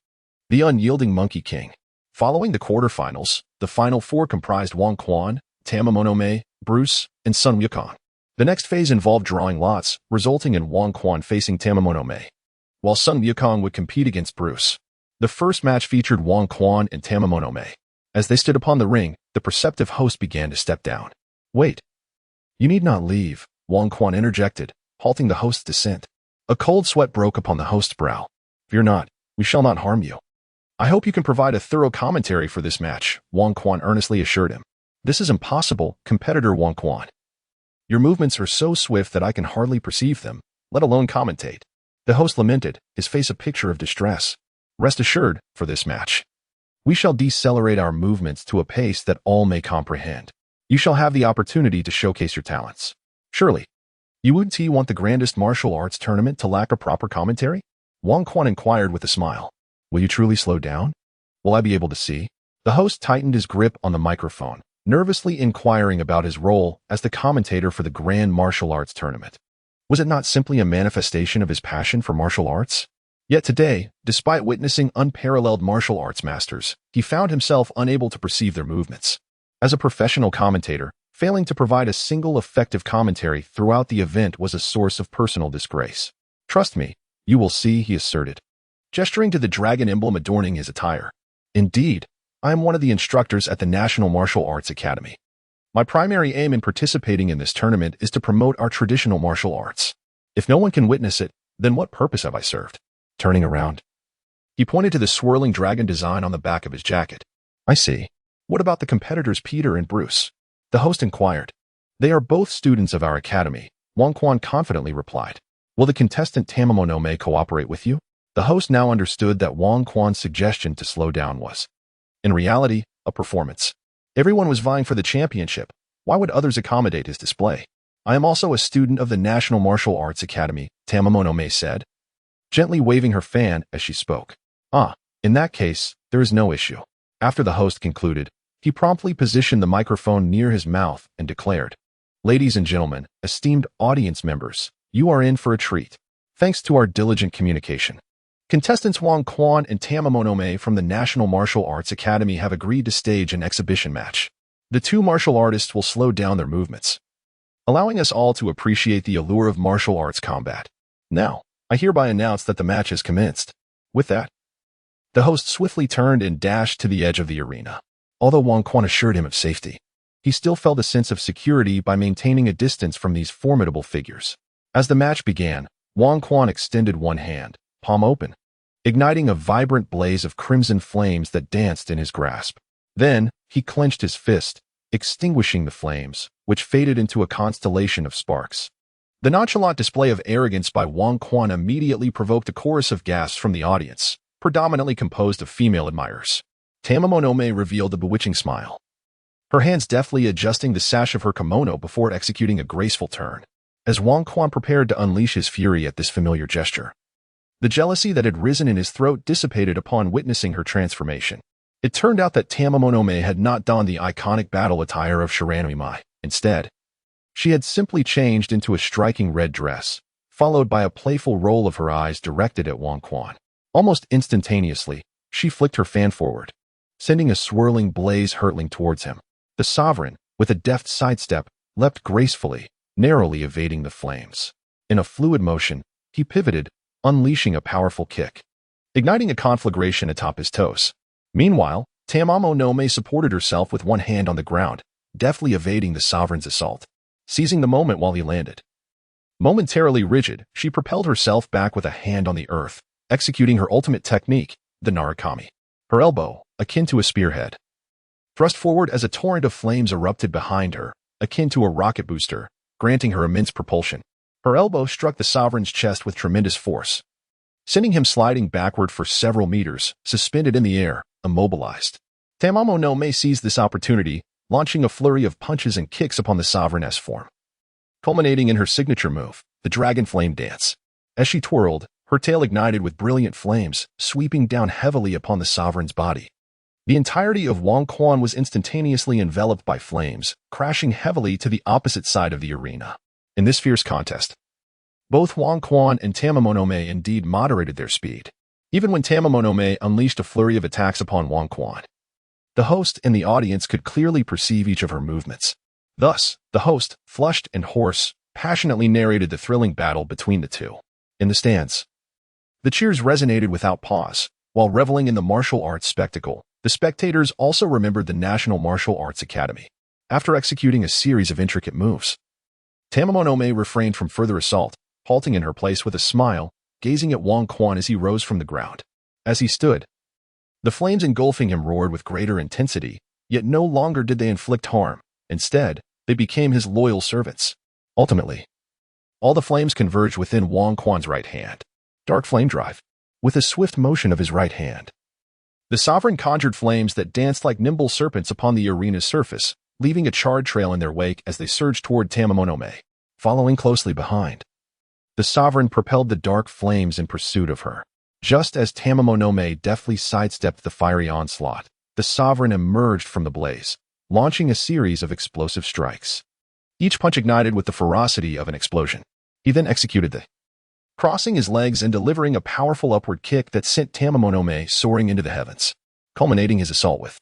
The Unyielding Monkey King. Following the quarterfinals, the final 4 comprised Wang Quan, Tamamonome, Bruce, and Sun Wukong. The next phase involved drawing lots, resulting in Wang Quan facing Tamamonome, while Sun Wukong would compete against Bruce. The first match featured Wang Quan and Tamamonome. As they stood upon the ring, the perceptive host began to step down. "Wait. You need not leave," Wang Quan interjected, halting the host's descent. A cold sweat broke upon the host's brow. "Fear not, we shall not harm you. I hope you can provide a thorough commentary for this match," Wang Quan earnestly assured him. "This is impossible, competitor Wang Quan. Your movements are so swift that I can hardly perceive them, let alone commentate." The host lamented, his face a picture of distress. "Rest assured, for this match, we shall decelerate our movements to a pace that all may comprehend. You shall have the opportunity to showcase your talents. Surely, you wouldn't want the grandest martial arts tournament to lack a proper commentary?" Wang Quan inquired with a smile. "Will you truly slow down? Will I be able to see?" The host tightened his grip on the microphone, nervously inquiring about his role as the commentator for the grand martial arts tournament. Was it not simply a manifestation of his passion for martial arts? Yet today, despite witnessing unparalleled martial arts masters, he found himself unable to perceive their movements. As a professional commentator, failing to provide a single effective commentary throughout the event was a source of personal disgrace. "Trust me, you will see," he asserted, gesturing to the dragon emblem adorning his attire. "Indeed, I am one of the instructors at the National Martial Arts Academy. My primary aim in participating in this tournament is to promote our traditional martial arts. If no one can witness it, then what purpose have I served? Turning around, he pointed to the swirling dragon design on the back of his jacket. I see. What about the competitors Peter and Bruce? The host inquired. They are both students of our academy, Wang Quan confidently replied. Will the contestant Tamamonome cooperate with you? The host now understood that Wang Quan's suggestion to slow down was, in reality, a performance. Everyone was vying for the championship. Why would others accommodate his display? I am also a student of the National Martial Arts Academy, Tamamonome said, gently waving her fan as she spoke. In that case, there is no issue. After the host concluded, he promptly positioned the microphone near his mouth and declared, Ladies and gentlemen, esteemed audience members, you are in for a treat. Thanks to our diligent communication. Contestants Wang Quan and Tamamonome from the National Martial Arts Academy have agreed to stage an exhibition match. The two martial artists will slow down their movements, allowing us all to appreciate the allure of martial arts combat. Now, I hereby announce that the match has commenced. With that, the host swiftly turned and dashed to the edge of the arena. Although Wang Quan assured him of safety, he still felt a sense of security by maintaining a distance from these formidable figures. As the match began, Wang Quan extended one hand, palm open, igniting a vibrant blaze of crimson flames that danced in his grasp. Then, he clenched his fist, extinguishing the flames, which faded into a constellation of sparks. The nonchalant display of arrogance by Wang Quan immediately provoked a chorus of gasps from the audience, predominantly composed of female admirers. Tamamonome revealed a bewitching smile, her hands deftly adjusting the sash of her kimono before executing a graceful turn. As Wang Quan prepared to unleash his fury at this familiar gesture, the jealousy that had risen in his throat dissipated upon witnessing her transformation. It turned out that Tamamonome had not donned the iconic battle attire of Shiranui. Instead, she had simply changed into a striking red dress, followed by a playful roll of her eyes directed at Wang Quan. Almost instantaneously, she flicked her fan forward, sending a swirling blaze hurtling towards him. The sovereign, with a deft sidestep, leapt gracefully, narrowly evading the flames. In a fluid motion, he pivoted, unleashing a powerful kick, igniting a conflagration atop his toes. Meanwhile, Tamamonome supported herself with one hand on the ground, deftly evading the sovereign's assault, seizing the moment while he landed. Momentarily rigid, she propelled herself back with a hand on the earth, executing her ultimate technique, the Narukami. Her elbow, akin to a spearhead, thrust forward as a torrent of flames erupted behind her, akin to a rocket booster, granting her immense propulsion. Her elbow struck the sovereign's chest with tremendous force, sending him sliding backward for several meters, suspended in the air, immobilized. Tamamonome seized this opportunity, launching a flurry of punches and kicks upon the sovereign form, culminating in her signature move, the Dragon Flame Dance. As she twirled, her tail ignited with brilliant flames, sweeping down heavily upon the sovereign's body. The entirety of Wang Quan was instantaneously enveloped by flames, crashing heavily to the opposite side of the arena. In this fierce contest, both Wang Quan and Tamamonome indeed moderated their speed. Even when Tamamonome unleashed a flurry of attacks upon Wang Quan, the host and the audience could clearly perceive each of her movements. Thus, the host, flushed and hoarse, passionately narrated the thrilling battle between the two. In the stands, the cheers resonated without pause. While reveling in the martial arts spectacle, the spectators also remembered the National Martial Arts Academy. After executing a series of intricate moves, Tamamonome refrained from further assault, halting in her place with a smile, gazing at Wang Quan as he rose from the ground. As he stood, the flames engulfing him roared with greater intensity, yet no longer did they inflict harm. Instead, they became his loyal servants. Ultimately, all the flames converged within Wang Quan's right hand. Dark Flame Drive. With a swift motion of his right hand, the sovereign conjured flames that danced like nimble serpents upon the arena's surface, leaving a charred trail in their wake as they surged toward Tamamonome. Following closely behind, the sovereign propelled the dark flames in pursuit of her. Just as Tamamonome deftly sidestepped the fiery onslaught, the sovereign emerged from the blaze, launching a series of explosive strikes. Each punch ignited with the ferocity of an explosion. He then executed the crossing his legs and delivering a powerful upward kick that sent Tamamonome soaring into the heavens, culminating his assault with.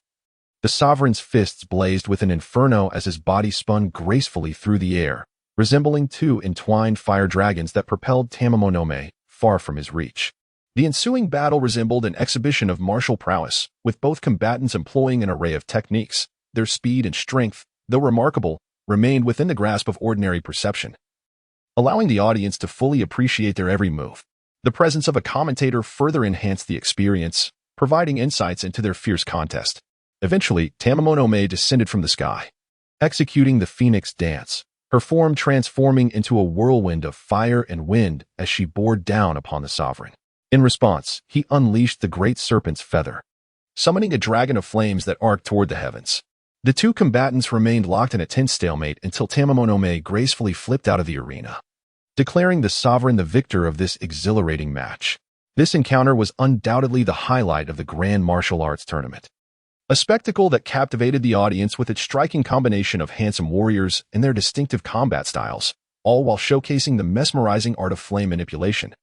The sovereign's fists blazed with an inferno as his body spun gracefully through the air, resembling two entwined fire dragons that propelled Tamamonome far from his reach. The ensuing battle resembled an exhibition of martial prowess, with both combatants employing an array of techniques. Their speed and strength, though remarkable, remained within the grasp of ordinary perception, allowing the audience to fully appreciate their every move. The presence of a commentator further enhanced the experience, providing insights into their fierce contest. Eventually, Tamamonome descended from the sky, executing the Phoenix Dance, her form transforming into a whirlwind of fire and wind as she bore down upon the sovereign. In response, he unleashed the great serpent's feather, summoning a dragon of flames that arced toward the heavens. The two combatants remained locked in a tense stalemate until Tamamonome gracefully flipped out of the arena, declaring the sovereign the victor of this exhilarating match. This encounter was undoubtedly the highlight of the Grand Martial Arts Tournament, a spectacle that captivated the audience with its striking combination of handsome warriors and their distinctive combat styles, all while showcasing the mesmerizing art of flame manipulation,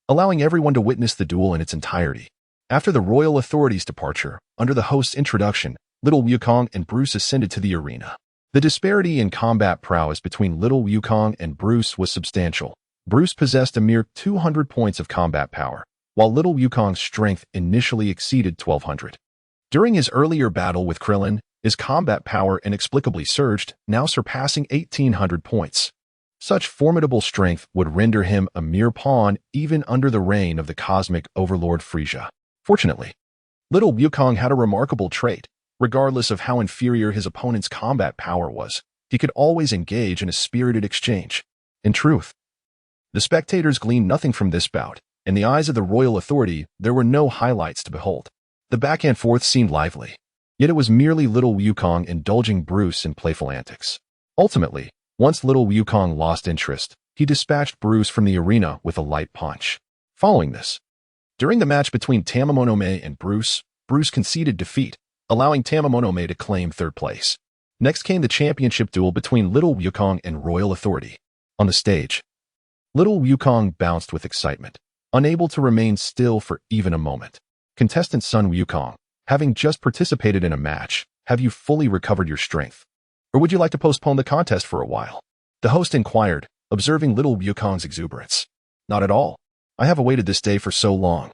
allowing everyone to witness the duel in its entirety. After the royal authorities' departure, under the host's introduction, Little Wukong and Bruce ascended to the arena. The disparity in combat prowess between Little Wukong and Bruce was substantial. Bruce possessed a mere 200 points of combat power, while Little Wukong's strength initially exceeded 1,200. During his earlier battle with Krillin, his combat power inexplicably surged, now surpassing 1,800 points. Such formidable strength would render him a mere pawn even under the reign of the cosmic overlord Frieza. Fortunately, Little Wukong had a remarkable trait. Regardless of how inferior his opponent's combat power was, he could always engage in a spirited exchange. In truth, the spectators gleaned nothing from this bout. In the eyes of the royal authority, there were no highlights to behold. The back and forth seemed lively, yet it was merely Little Wukong indulging Bruce in playful antics. Ultimately, once Little Wukong lost interest, he dispatched Bruce from the arena with a light punch. Following this, during the match between Tamamonome and Bruce conceded defeat, allowing Tamamonome to claim third place. Next came the championship duel between Little Wukong and Royal Authority. On the stage, Little Wukong bounced with excitement, unable to remain still for even a moment. Contestant Sun Wukong, having just participated in a match, have you fully recovered your strength? Or would you like to postpone the contest for a while? The host inquired, observing Little Wukong's exuberance. Not at all. I have awaited this day for so long.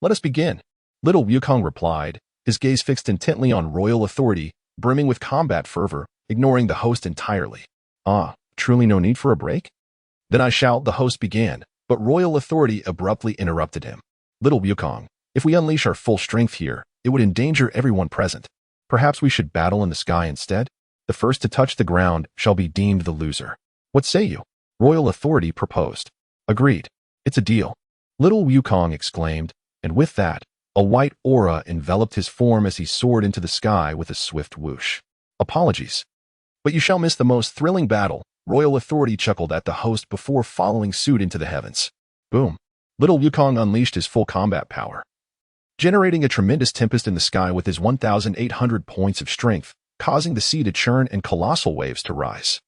Let us begin. Little Wukong replied, his gaze fixed intently on Royal Authority, brimming with combat fervor, ignoring the host entirely. Ah, truly no need for a break? Then I shall, the host began, but Royal Authority abruptly interrupted him. Little Wukong, if we unleash our full strength here, it would endanger everyone present. Perhaps we should battle in the sky instead? The first to touch the ground shall be deemed the loser. What say you? Royal Authority proposed. Agreed. It's a deal. Little Wukong exclaimed, and with that, a white aura enveloped his form as he soared into the sky with a swift whoosh. Apologies, but you shall miss the most thrilling battle. Royal Authority chuckled at the host before following suit into the heavens. Boom. Little Wukong unleashed his full combat power, generating a tremendous tempest in the sky with his 1,800 points of strength, causing the sea to churn and colossal waves to rise.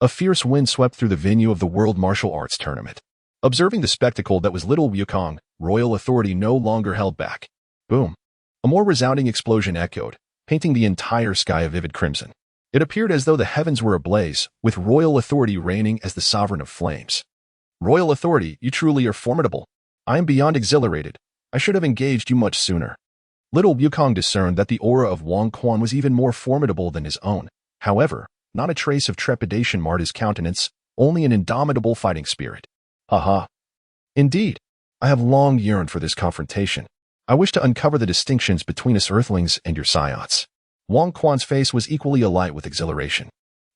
A fierce wind swept through the venue of the World Martial Arts Tournament. Observing the spectacle that was Little Wukong, Royal Authority no longer held back. Boom. A more resounding explosion echoed, painting the entire sky a vivid crimson. It appeared as though the heavens were ablaze, with Royal Authority reigning as the sovereign of flames. Royal Authority, you truly are formidable. I am beyond exhilarated. I should have engaged you much sooner. Little Wukong discerned that the aura of Wong Quan was even more formidable than his own. However, not a trace of trepidation marred his countenance, only an indomitable fighting spirit. Haha. Indeed, I have long yearned for this confrontation. I wish to uncover the distinctions between us Earthlings and your Saiyans. Wong Quan's face was equally alight with exhilaration.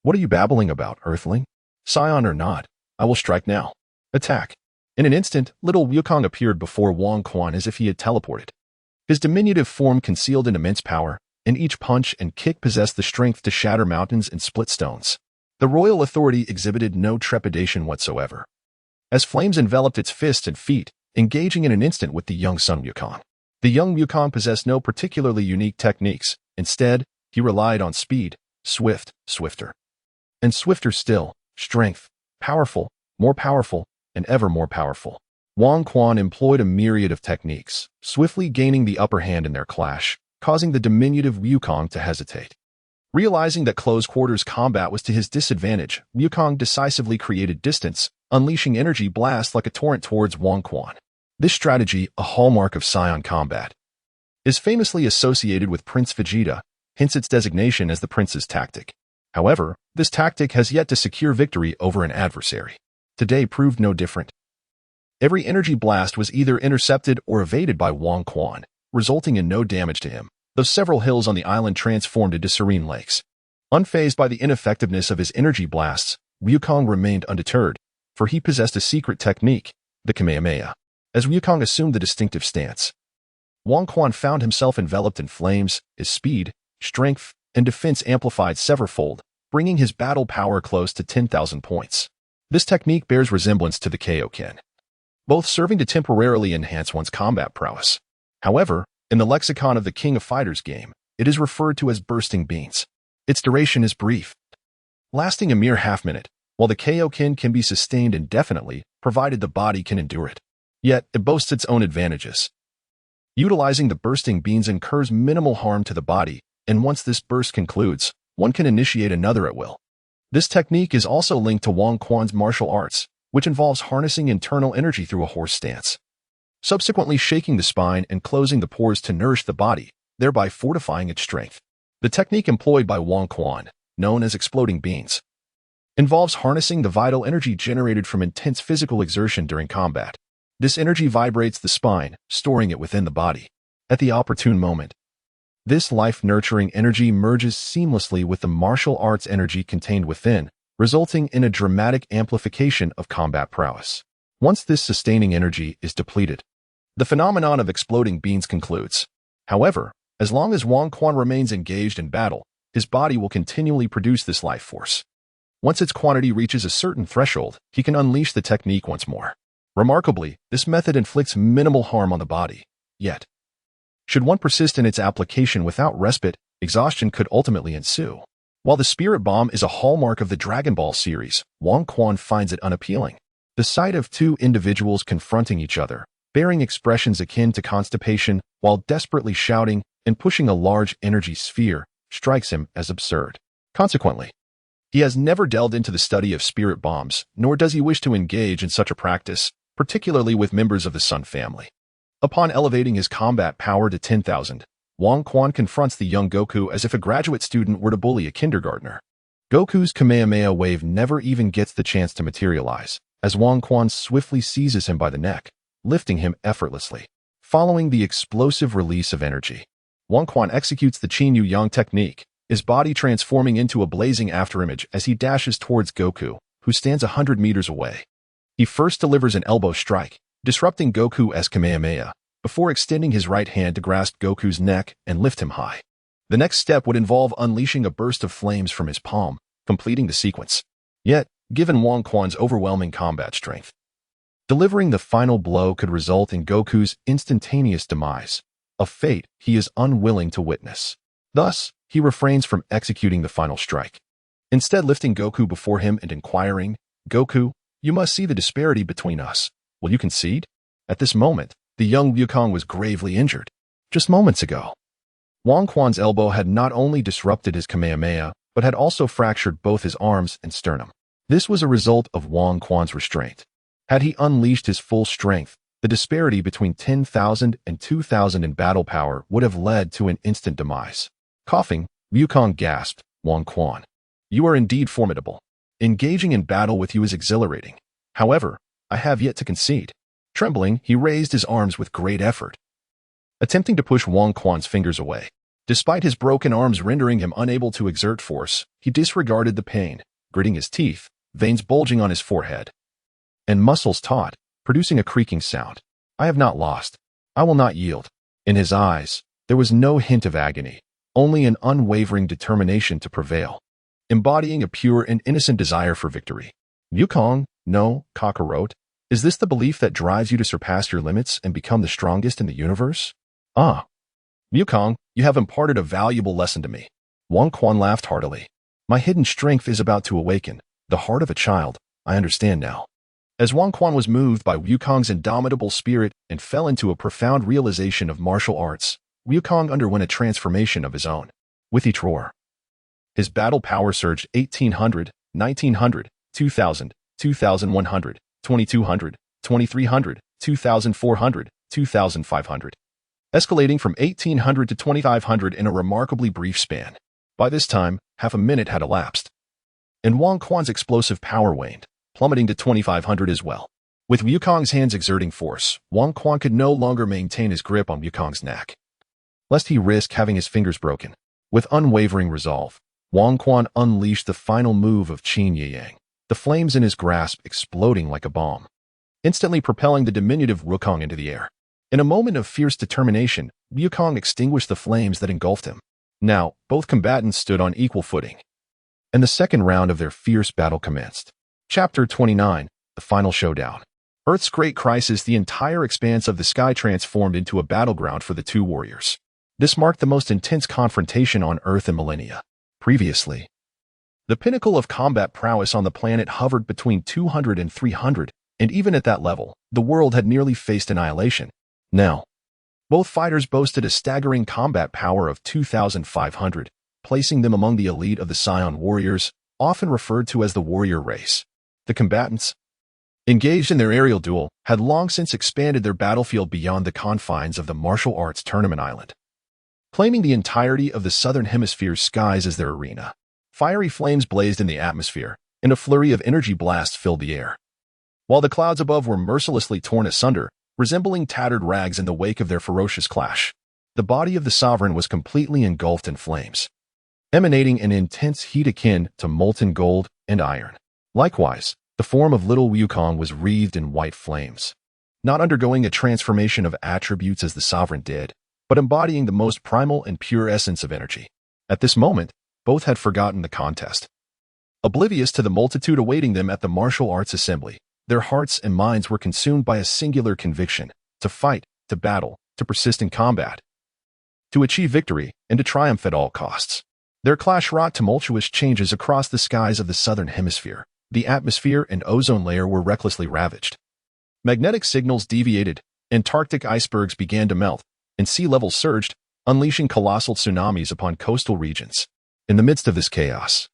What are you babbling about, Earthling? Saiyan or not, I will strike now. Attack. In an instant, Little Wukong appeared before Wong Quan as if he had teleported. His diminutive form concealed an immense power, and each punch and kick possessed the strength to shatter mountains and split stones. The Royal Authority exhibited no trepidation whatsoever, as flames enveloped its fists and feet, engaging in an instant with the young Sun Wukong. The young Wukong possessed no particularly unique techniques. Instead, he relied on speed, swifter, and swifter still, strength, powerful, and ever more powerful. Wong Quan employed a myriad of techniques, swiftly gaining the upper hand in their clash, causing the diminutive Wukong to hesitate. Realizing that close-quarters combat was to his disadvantage, Wukong decisively created distance, unleashing energy blasts like a torrent towards Wong Quan. This strategy, a hallmark of Saiyan combat, is famously associated with Prince Vegeta, hence its designation as the Prince's tactic. However, this tactic has yet to secure victory over an adversary. Today proved no different. Every energy blast was either intercepted or evaded by Wang Quan, resulting in no damage to him, though several hills on the island transformed into serene lakes. Unfazed by the ineffectiveness of his energy blasts, Wukong remained undeterred, for he possessed a secret technique, the Kamehameha. As Wukong assumed the distinctive stance, Wang Quan found himself enveloped in flames, his speed, strength, and defense amplified severalfold, bringing his battle power close to 10,000 points. This technique bears resemblance to the Kaioken, both serving to temporarily enhance one's combat prowess. However, in the lexicon of the King of Fighters game, it is referred to as bursting beans. Its duration is brief, lasting a mere half-minute, while the Kaioken can be sustained indefinitely, provided the body can endure it. Yet, it boasts its own advantages. Utilizing the bursting beans incurs minimal harm to the body, and once this burst concludes, one can initiate another at will. This technique is also linked to Wang Quan's martial arts, which involves harnessing internal energy through a horse stance, subsequently shaking the spine and closing the pores to nourish the body, thereby fortifying its strength. The technique employed by Wang Quan, known as exploding beans, involves harnessing the vital energy generated from intense physical exertion during combat. This energy vibrates the spine, storing it within the body. At the opportune moment, this life-nurturing energy merges seamlessly with the martial arts energy contained within, resulting in a dramatic amplification of combat prowess. Once this sustaining energy is depleted, the phenomenon of exploding beans concludes. However, as long as Wang Quan remains engaged in battle, his body will continually produce this life force. Once its quantity reaches a certain threshold, he can unleash the technique once more. Remarkably, this method inflicts minimal harm on the body. Yet, should one persist in its application without respite, exhaustion could ultimately ensue. While the Spirit Bomb is a hallmark of the Dragon Ball series, Wang Quan finds it unappealing. The sight of two individuals confronting each other, bearing expressions akin to constipation while desperately shouting and pushing a large energy sphere, strikes him as absurd. Consequently, he has never delved into the study of spirit bombs, nor does he wish to engage in such a practice, particularly with members of the Sun family. Upon elevating his combat power to 10,000, Wang Quan confronts the young Goku as if a graduate student were to bully a kindergartner. Goku's Kamehameha wave never even gets the chance to materialize, as Wang Quan swiftly seizes him by the neck, lifting him effortlessly. Following the explosive release of energy, Wang Quan executes the Qin Yu Yang technique, his body transforming into a blazing afterimage as he dashes towards Goku, who stands 100 meters away. He first delivers an elbow strike, disrupting Goku's Kamehameha, before extending his right hand to grasp Goku's neck and lift him high. The next step would involve unleashing a burst of flames from his palm, completing the sequence. Yet, given Wang Quan's overwhelming combat strength, delivering the final blow could result in Goku's instantaneous demise, a fate he is unwilling to witness. Thus, he refrains from executing the final strike, instead lifting Goku before him and inquiring, "Goku, you must see the disparity between us. Will you concede?" At this moment, the young Wukong was gravely injured. Just moments ago, Wang Quan's elbow had not only disrupted his Kamehameha, but had also fractured both his arms and sternum. This was a result of Wang Quan's restraint. Had he unleashed his full strength, the disparity between 10,000 and 2,000 in battle power would have led to an instant demise. Coughing, Wukong gasped, "Wang Quan, you are indeed formidable. Engaging in battle with you is exhilarating. However, I have yet to concede." Trembling, he raised his arms with great effort, attempting to push Wang Quan's fingers away. Despite his broken arms rendering him unable to exert force, he disregarded the pain, gritting his teeth, veins bulging on his forehead, and muscles taut, producing a creaking sound. "I have not lost. I will not yield." In his eyes, there was no hint of agony, only an unwavering determination to prevail, embodying a pure and innocent desire for victory. "Wukong, no, Kakarot, is this the belief that drives you to surpass your limits and become the strongest in the universe?" "Ah, Wukong, you have imparted a valuable lesson to me." Wang Quan laughed heartily. "My hidden strength is about to awaken, the heart of a child. I understand now." As Wang Quan was moved by Wukong's indomitable spirit and fell into a profound realization of martial arts, Wukong underwent a transformation of his own. With each roar, his battle power surged 1,800, 1,900, 2,000, 2,100, 2,200, 2,300, 2,400, 2,500, escalating from 1,800 to 2,500 in a remarkably brief span. By this time, half a minute had elapsed, and Wang Quan's explosive power waned, plummeting to 2,500 as well. With Wukong's hands exerting force, Wang Quan could no longer maintain his grip on Wukong's neck, lest he risk having his fingers broken. With unwavering resolve, Wang Quan unleashed the final move of Qin Yang, the flames in his grasp exploding like a bomb, instantly propelling the diminutive Wukong into the air. In a moment of fierce determination, Wukong extinguished the flames that engulfed him. Now, both combatants stood on equal footing, and the second round of their fierce battle commenced. Chapter 29, The Final Showdown. Earth's great crisis, the entire expanse of the sky transformed into a battleground for the two warriors. This marked the most intense confrontation on Earth in millennia. Previously, the pinnacle of combat prowess on the planet hovered between 200 and 300, and even at that level, the world had nearly faced annihilation. Now, both fighters boasted a staggering combat power of 2,500, placing them among the elite of the Saiyan warriors, often referred to as the warrior race. The combatants, engaged in their aerial duel, had long since expanded their battlefield beyond the confines of the martial arts tournament island, claiming the entirety of the southern hemisphere's skies as their arena. Fiery flames blazed in the atmosphere, and a flurry of energy blasts filled the air, while the clouds above were mercilessly torn asunder, resembling tattered rags in the wake of their ferocious clash. The body of the sovereign was completely engulfed in flames, emanating an intense heat akin to molten gold and iron. Likewise, the form of little Wukong was wreathed in white flames, not undergoing a transformation of attributes as the sovereign did, but embodying the most primal and pure essence of energy. At this moment, both had forgotten the contest. Oblivious to the multitude awaiting them at the martial arts assembly, their hearts and minds were consumed by a singular conviction: to fight, to battle, to persist in combat, to achieve victory, and to triumph at all costs. Their clash wrought tumultuous changes across the skies of the southern hemisphere. The atmosphere and ozone layer were recklessly ravaged. Magnetic signals deviated, Antarctic icebergs began to melt, and sea levels surged, unleashing colossal tsunamis upon coastal regions. In the midst of this chaos,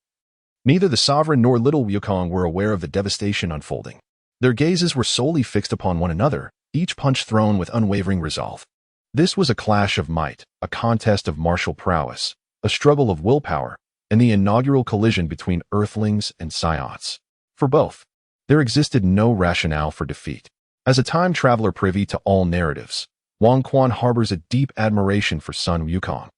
neither the sovereign nor little Wukong were aware of the devastation unfolding. Their gazes were solely fixed upon one another, each punch thrown with unwavering resolve. This was a clash of might, a contest of martial prowess, a struggle of willpower, and the inaugural collision between Earthlings and Saiyans. For both, there existed no rationale for defeat. As a time traveler privy to all narratives, Wang Quan harbors a deep admiration for son Wukong,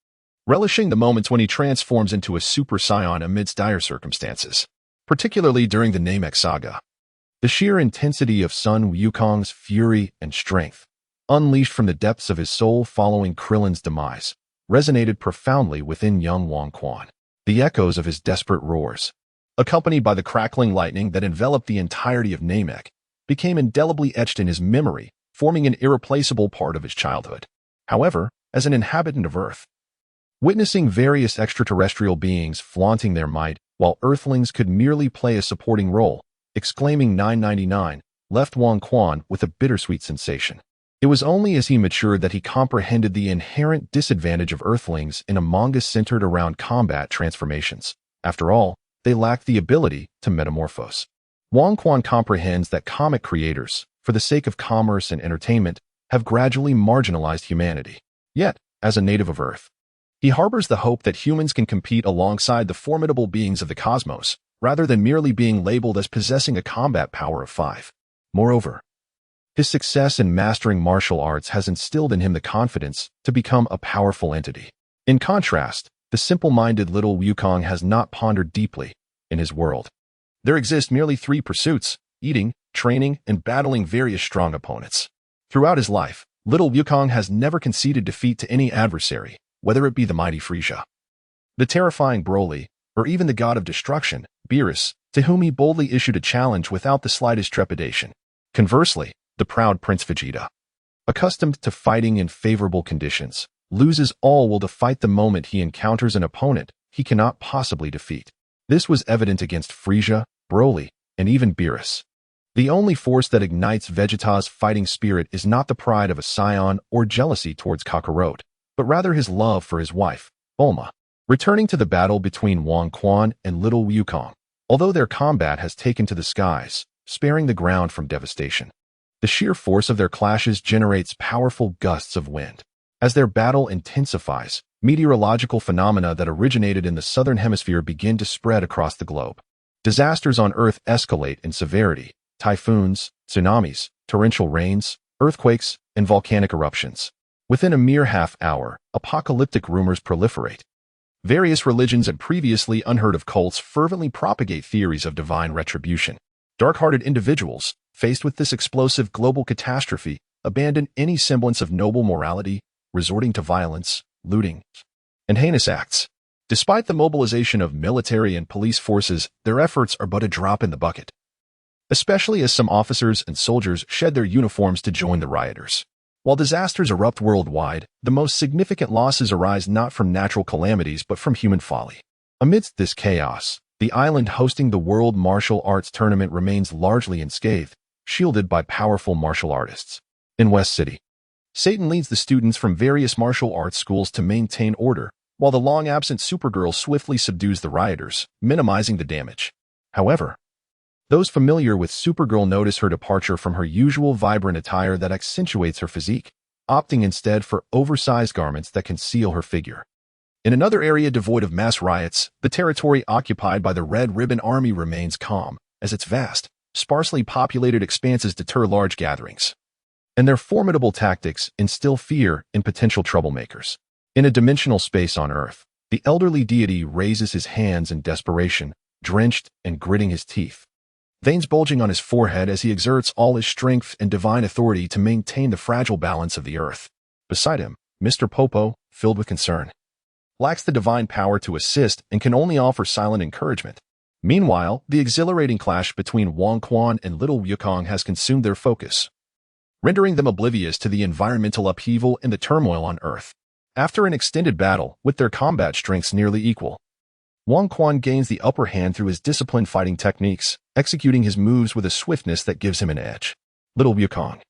relishing the moments when he transforms into a Super Saiyan amidst dire circumstances, particularly during the Namek saga. The sheer intensity of son Wukong's fury and strength, unleashed from the depths of his soul following Krillin's demise, resonated profoundly within young Wang Quan. The echoes of his desperate roars, accompanied by the crackling lightning that enveloped the entirety of Namek, became indelibly etched in his memory, forming an irreplaceable part of his childhood. However, as an inhabitant of Earth, witnessing various extraterrestrial beings flaunting their might while Earthlings could merely play a supporting role, exclaiming 999, left Wang Quan with a bittersweet sensation. It was only as he matured that he comprehended the inherent disadvantage of Earthlings in a manga centered around combat transformations. After all, they lacked the ability to metamorphose. Wang Quan comprehends that comic creators, for the sake of commerce and entertainment, have gradually marginalized humanity. Yet, as a native of Earth, he harbors the hope that humans can compete alongside the formidable beings of the cosmos, rather than merely being labeled as possessing a combat power of 5. Moreover, his success in mastering martial arts has instilled in him the confidence to become a powerful entity. In contrast, the simple-minded little Wukong has not pondered deeply. In his world, there exist merely 3 pursuits: eating, training, and battling various strong opponents. Throughout his life, little Wukong has never conceded defeat to any adversary, whether it be the mighty Frieza, the terrifying Broly, or even the god of destruction, Beerus, to whom he boldly issued a challenge without the slightest trepidation. Conversely, the proud Prince Vegeta, accustomed to fighting in favorable conditions, loses all will to fight the moment he encounters an opponent he cannot possibly defeat. This was evident against Frieza, Broly, and even Beerus. The only force that ignites Vegeta's fighting spirit is not the pride of a Saiyan or jealousy towards Kakarot, but rather his love for his wife, Bulma. Returning to the battle between Wang Quan and little Wukong, although their combat has taken to the skies, sparing the ground from devastation, The sheer force of their clashes generates powerful gusts of wind. As their battle intensifies, meteorological phenomena that originated in the southern hemisphere begin to spread across the globe. Disasters on Earth escalate in severity: typhoons, tsunamis, torrential rains, earthquakes, and volcanic eruptions. Within a mere half-hour, apocalyptic rumors proliferate. Various religions and previously unheard-of cults fervently propagate theories of divine retribution. Dark-hearted individuals, faced with this explosive global catastrophe, abandon any semblance of noble morality, resorting to violence, looting, and heinous acts. Despite the mobilization of military and police forces, their efforts are but a drop in the bucket, especially as some officers and soldiers shed their uniforms to join the rioters. While disasters erupt worldwide, the most significant losses arise not from natural calamities but from human folly. Amidst this chaos, the island hosting the World Martial Arts Tournament remains largely unscathed, shielded by powerful martial artists. In West City, Satan leads the students from various martial arts schools to maintain order, while the long-absent Supergirl swiftly subdues the rioters, minimizing the damage. However, those familiar with Supergirl notice her departure from her usual vibrant attire that accentuates her physique, opting instead for oversized garments that conceal her figure. In another area devoid of mass riots, the territory occupied by the Red Ribbon Army remains calm, as its vast, sparsely populated expanses deter large gatherings. And their formidable tactics instill fear in potential troublemakers. In a dimensional space on Earth, the elderly deity raises his hands in desperation, drenched and gritting his teeth, veins bulging on his forehead as he exerts all his strength and divine authority to maintain the fragile balance of the earth. Beside him, Mr. Popo, filled with concern, lacks the divine power to assist and can only offer silent encouragement. Meanwhile, the exhilarating clash between Wong Quan and Little Wukong has consumed their focus, rendering them oblivious to the environmental upheaval and the turmoil on Earth. After an extended battle, with their combat strengths nearly equal, Wong Quan gains the upper hand through his disciplined fighting techniques, executing his moves with a swiftness that gives him an edge. Little Wukong,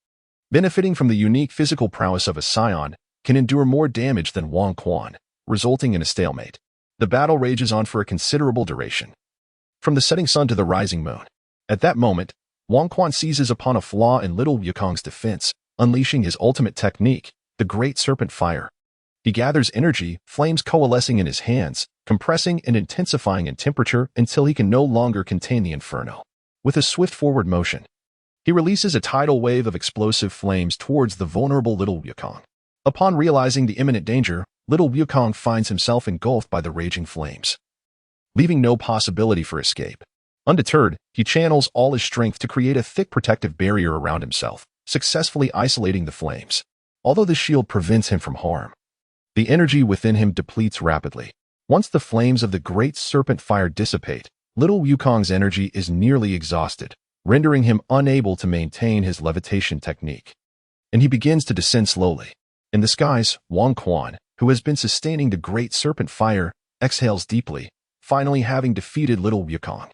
benefiting from the unique physical prowess of a Saiyan, can endure more damage than Wong Quan, resulting in a stalemate. The battle rages on for a considerable duration, from the setting sun to the rising moon. At that moment, Wong Quan seizes upon a flaw in Little Wukong's defense, unleashing his ultimate technique, the Great Serpent Fire. He gathers energy, flames coalescing in his hands, compressing and intensifying in temperature until he can no longer contain the inferno. With a swift forward motion, he releases a tidal wave of explosive flames towards the vulnerable Little Wukong. Upon realizing the imminent danger, Little Wukong finds himself engulfed by the raging flames, leaving no possibility for escape. Undeterred, he channels all his strength to create a thick protective barrier around himself, successfully isolating the flames. Although the shield prevents him from harm, the energy within him depletes rapidly. Once the flames of the Great Serpent Fire dissipate, Little Wukong's energy is nearly exhausted, rendering him unable to maintain his levitation technique. And he begins to descend slowly. In the skies, Wong Quan, who has been sustaining the Great Serpent Fire, exhales deeply, finally having defeated Little Wukong.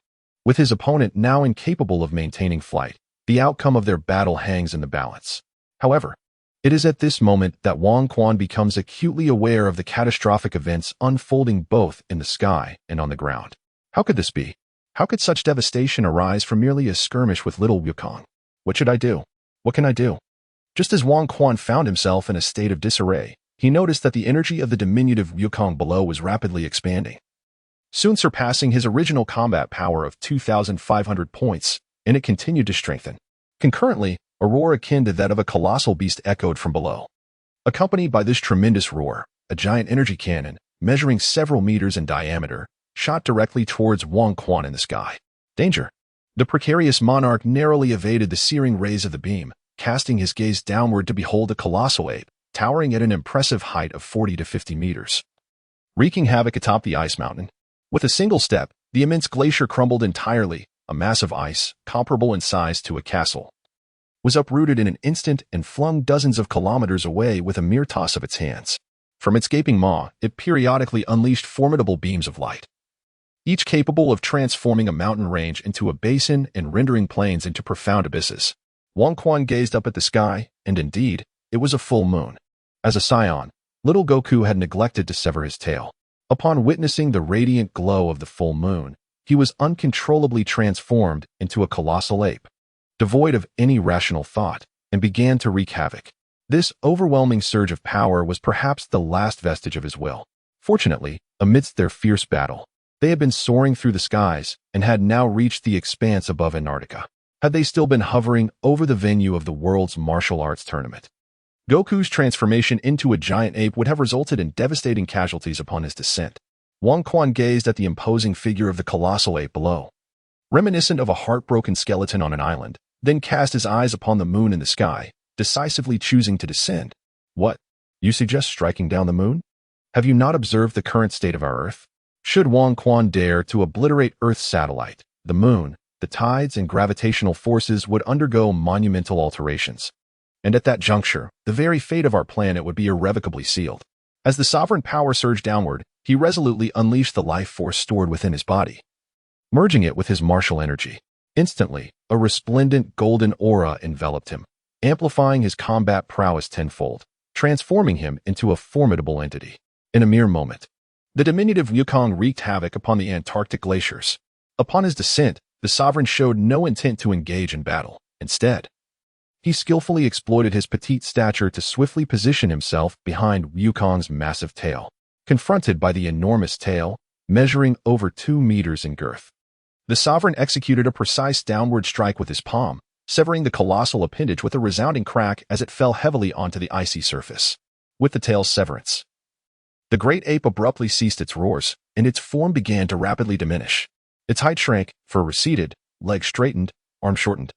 With his opponent now incapable of maintaining flight, the outcome of their battle hangs in the balance. However, it is at this moment that Wong Quan becomes acutely aware of the catastrophic events unfolding both in the sky and on the ground. How could this be? How could such devastation arise from merely a skirmish with Little Wukong? What should I do? What can I do? Just as Wong Quan found himself in a state of disarray, he noticed that the energy of the diminutive Wukong below was rapidly expanding, soon surpassing his original combat power of 2,500 points, and it continued to strengthen. Concurrently, a roar akin to that of a colossal beast echoed from below. Accompanied by this tremendous roar, a giant energy cannon, measuring several meters in diameter, shot directly towards Wong Quan in the sky. Danger! The precarious monarch narrowly evaded the searing rays of the beam, casting his gaze downward to behold a colossal ape, towering at an impressive height of 40 to 50 meters, wreaking havoc atop the ice mountain. With a single step, the immense glacier crumbled entirely. A mass of ice, comparable in size to a castle, was uprooted in an instant and flung dozens of kilometers away with a mere toss of its hands. From its gaping maw, it periodically unleashed formidable beams of light, each capable of transforming a mountain range into a basin and rendering plains into profound abysses. Wong Quan gazed up at the sky, and indeed, it was a full moon. As a Saiyan, little Goku had neglected to sever his tail. Upon witnessing the radiant glow of the full moon, he was uncontrollably transformed into a colossal ape. devoid of any rational thought, and began to wreak havoc. This overwhelming surge of power was perhaps the last vestige of his will. Fortunately, amidst their fierce battle, they had been soaring through the skies and had now reached the expanse above Antarctica. Had they still been hovering over the venue of the world's martial arts tournament, Goku's transformation into a giant ape would have resulted in devastating casualties upon his descent. Wang Quan gazed at the imposing figure of the colossal ape below, reminiscent of a heartbroken skeleton on an island, then cast his eyes upon the moon in the sky, decisively choosing to descend. What? You suggest striking down the moon? Have you not observed the current state of our Earth? Should Wang Quan dare to obliterate Earth's satellite, the moon, the tides and gravitational forces would undergo monumental alterations. And at that juncture, the very fate of our planet would be irrevocably sealed. As the sovereign power surged downward, he resolutely unleashed the life force stored within his body, merging it with his martial energy. Instantly, a resplendent golden aura enveloped him, amplifying his combat prowess tenfold, transforming him into a formidable entity. In a mere moment, the diminutive Wukong wreaked havoc upon the Antarctic glaciers. Upon his descent, the sovereign showed no intent to engage in battle. Instead, he skillfully exploited his petite stature to swiftly position himself behind Wukong's massive tail. Confronted by the enormous tail, measuring over 2 meters in girth, the sovereign executed a precise downward strike with his palm, severing the colossal appendage with a resounding crack as it fell heavily onto the icy surface. With the tail's severance, the great ape abruptly ceased its roars, and its form began to rapidly diminish. Its height shrank, fur receded, legs straightened, arms shortened,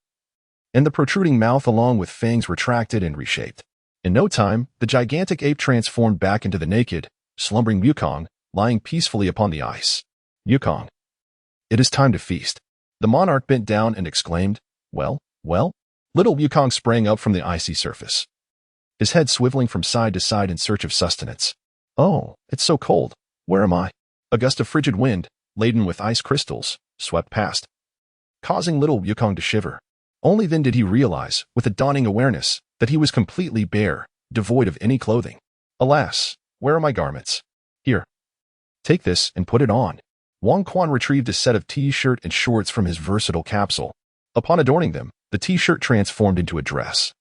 and the protruding mouth along with fangs retracted and reshaped. In no time, the gigantic ape transformed back into the naked, slumbering Wukong, lying peacefully upon the ice. Wukong. It is time to feast. The monarch bent down and exclaimed, Well? Little Wukong sprang up from the icy surface, his head swiveling from side to side in search of sustenance. Oh, it's so cold. Where am I? A gust of frigid wind, laden with ice crystals, swept past, causing little Wukong to shiver. Only then did he realize, with a dawning awareness, that he was completely bare, devoid of any clothing. Alas, where are my garments? Here. Take this and put it on. Wang Quan retrieved a set of t-shirt and shorts from his versatile capsule. Upon adorning them, the t-shirt transformed into a dress,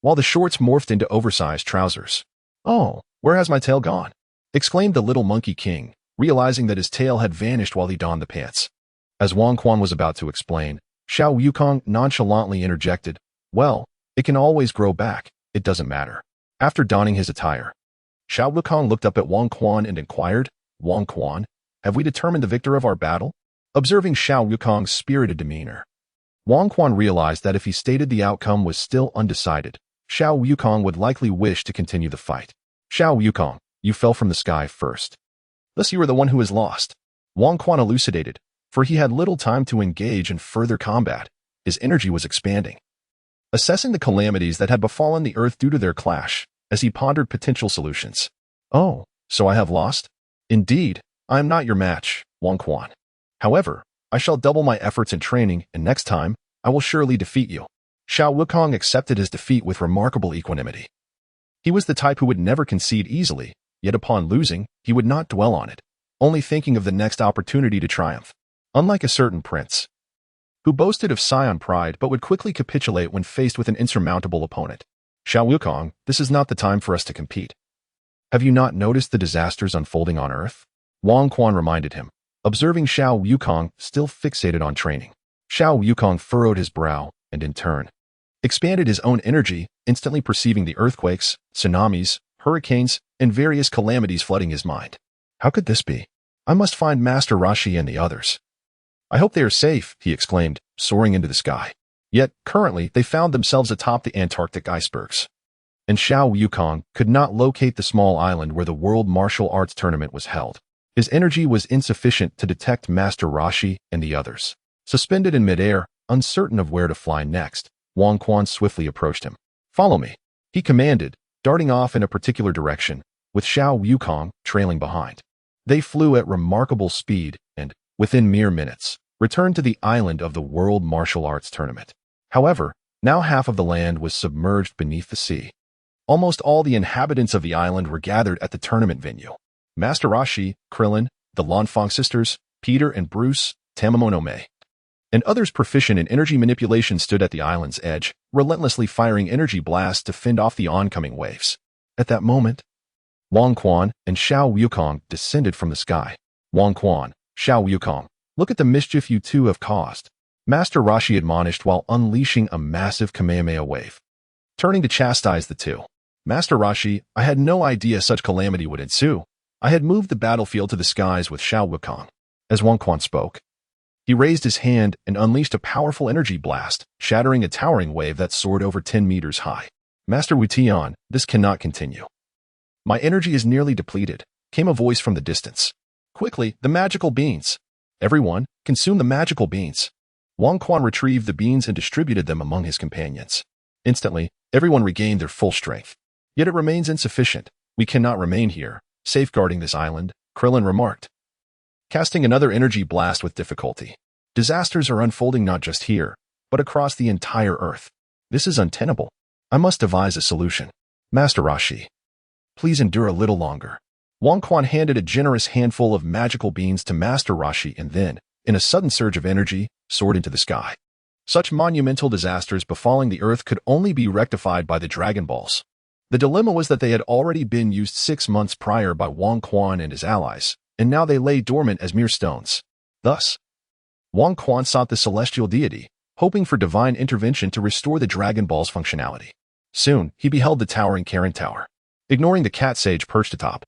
while the shorts morphed into oversized trousers. Oh, where has my tail gone? Exclaimed the little monkey king, realizing that his tail had vanished while he donned the pants. As Wang Quan was about to explain, Xiao Wukong nonchalantly interjected, Well, it can always grow back, it doesn't matter. After donning his attire, Xiao Wukong looked up at Wang Quan and inquired, Wang Quan, have we determined the victor of our battle? Observing Xiao Wukong's spirited demeanor, Wang Quan realized that if he stated the outcome was still undecided, Xiao Wukong would likely wish to continue the fight. Xiao Wukong, you fell from the sky first. Thus you are the one who is lost. Wang Quan elucidated, for he had little time to engage in further combat. His energy was expanding, assessing the calamities that had befallen the Earth due to their clash, as he pondered potential solutions. Oh, so I have lost? Indeed, I am not your match, Wang Quan. However, I shall double my efforts in training, and next time, I will surely defeat you. Xiao Wukong accepted his defeat with remarkable equanimity. He was the type who would never concede easily, yet upon losing, he would not dwell on it, only thinking of the next opportunity to triumph. Unlike a certain prince, who boasted of scion pride but would quickly capitulate when faced with an insurmountable opponent. Xiao Wukong, this is not the time for us to compete. Have you not noticed the disasters unfolding on Earth? Wang Quan reminded him, observing Xiao Wukong still fixated on training. Xiao Wukong furrowed his brow and in turn expanded his own energy, instantly perceiving the earthquakes, tsunamis, hurricanes, and various calamities flooding his mind. How could this be? I must find Master Rashi and the others. I hope they are safe, he exclaimed, soaring into the sky. Yet, currently, they found themselves atop the Antarctic icebergs, and Xiao Wukong could not locate the small island where the World Martial Arts Tournament was held. His energy was insufficient to detect Master Rashi and the others. Suspended in midair, uncertain of where to fly next, Wang Quan swiftly approached him. Follow me, he commanded, darting off in a particular direction, with Xiao Wukong trailing behind. They flew at remarkable speed and, within mere minutes, returned to the island of the World Martial Arts Tournament. However, now half of the land was submerged beneath the sea. Almost all the inhabitants of the island were gathered at the tournament venue. Master Rashi, Krillin, the Lanfang sisters, Peter and Bruce, Tamamonome, and others proficient in energy manipulation stood at the island's edge, relentlessly firing energy blasts to fend off the oncoming waves. At that moment, Wang Quan and Xiao Wukong descended from the sky. Wang Quan, Xiao Wukong, look at the mischief you two have caused. Master Roshi admonished while unleashing a massive Kamehameha wave. Turning to chastise the two. Master Roshi, I had no idea such calamity would ensue. I had moved the battlefield to the skies with Xiao Wukong. As Wang Quan spoke, he raised his hand and unleashed a powerful energy blast, shattering a towering wave that soared over 10 meters high. Master Wu Tian, this cannot continue. My energy is nearly depleted, came a voice from the distance. Quickly, the magical beans. Everyone, consume the magical beans. Wang Quan retrieved the beans and distributed them among his companions. Instantly, everyone regained their full strength. Yet it remains insufficient. We cannot remain here, safeguarding this island, Krillin remarked, casting another energy blast with difficulty. Disasters are unfolding not just here, but across the entire Earth. This is untenable. I must devise a solution. Master Roshi, please endure a little longer. Wang Quan handed a generous handful of magical beans to Master Roshi and then, in a sudden surge of energy, soared into the sky. Such monumental disasters befalling the Earth could only be rectified by the Dragon Balls. The dilemma was that they had already been used 6 months prior by Wang Quan and his allies, and now they lay dormant as mere stones. Thus, Wang Quan sought the celestial deity, hoping for divine intervention to restore the Dragon Ball's functionality. Soon, he beheld the towering Karen Tower. Ignoring the cat sage perched atop,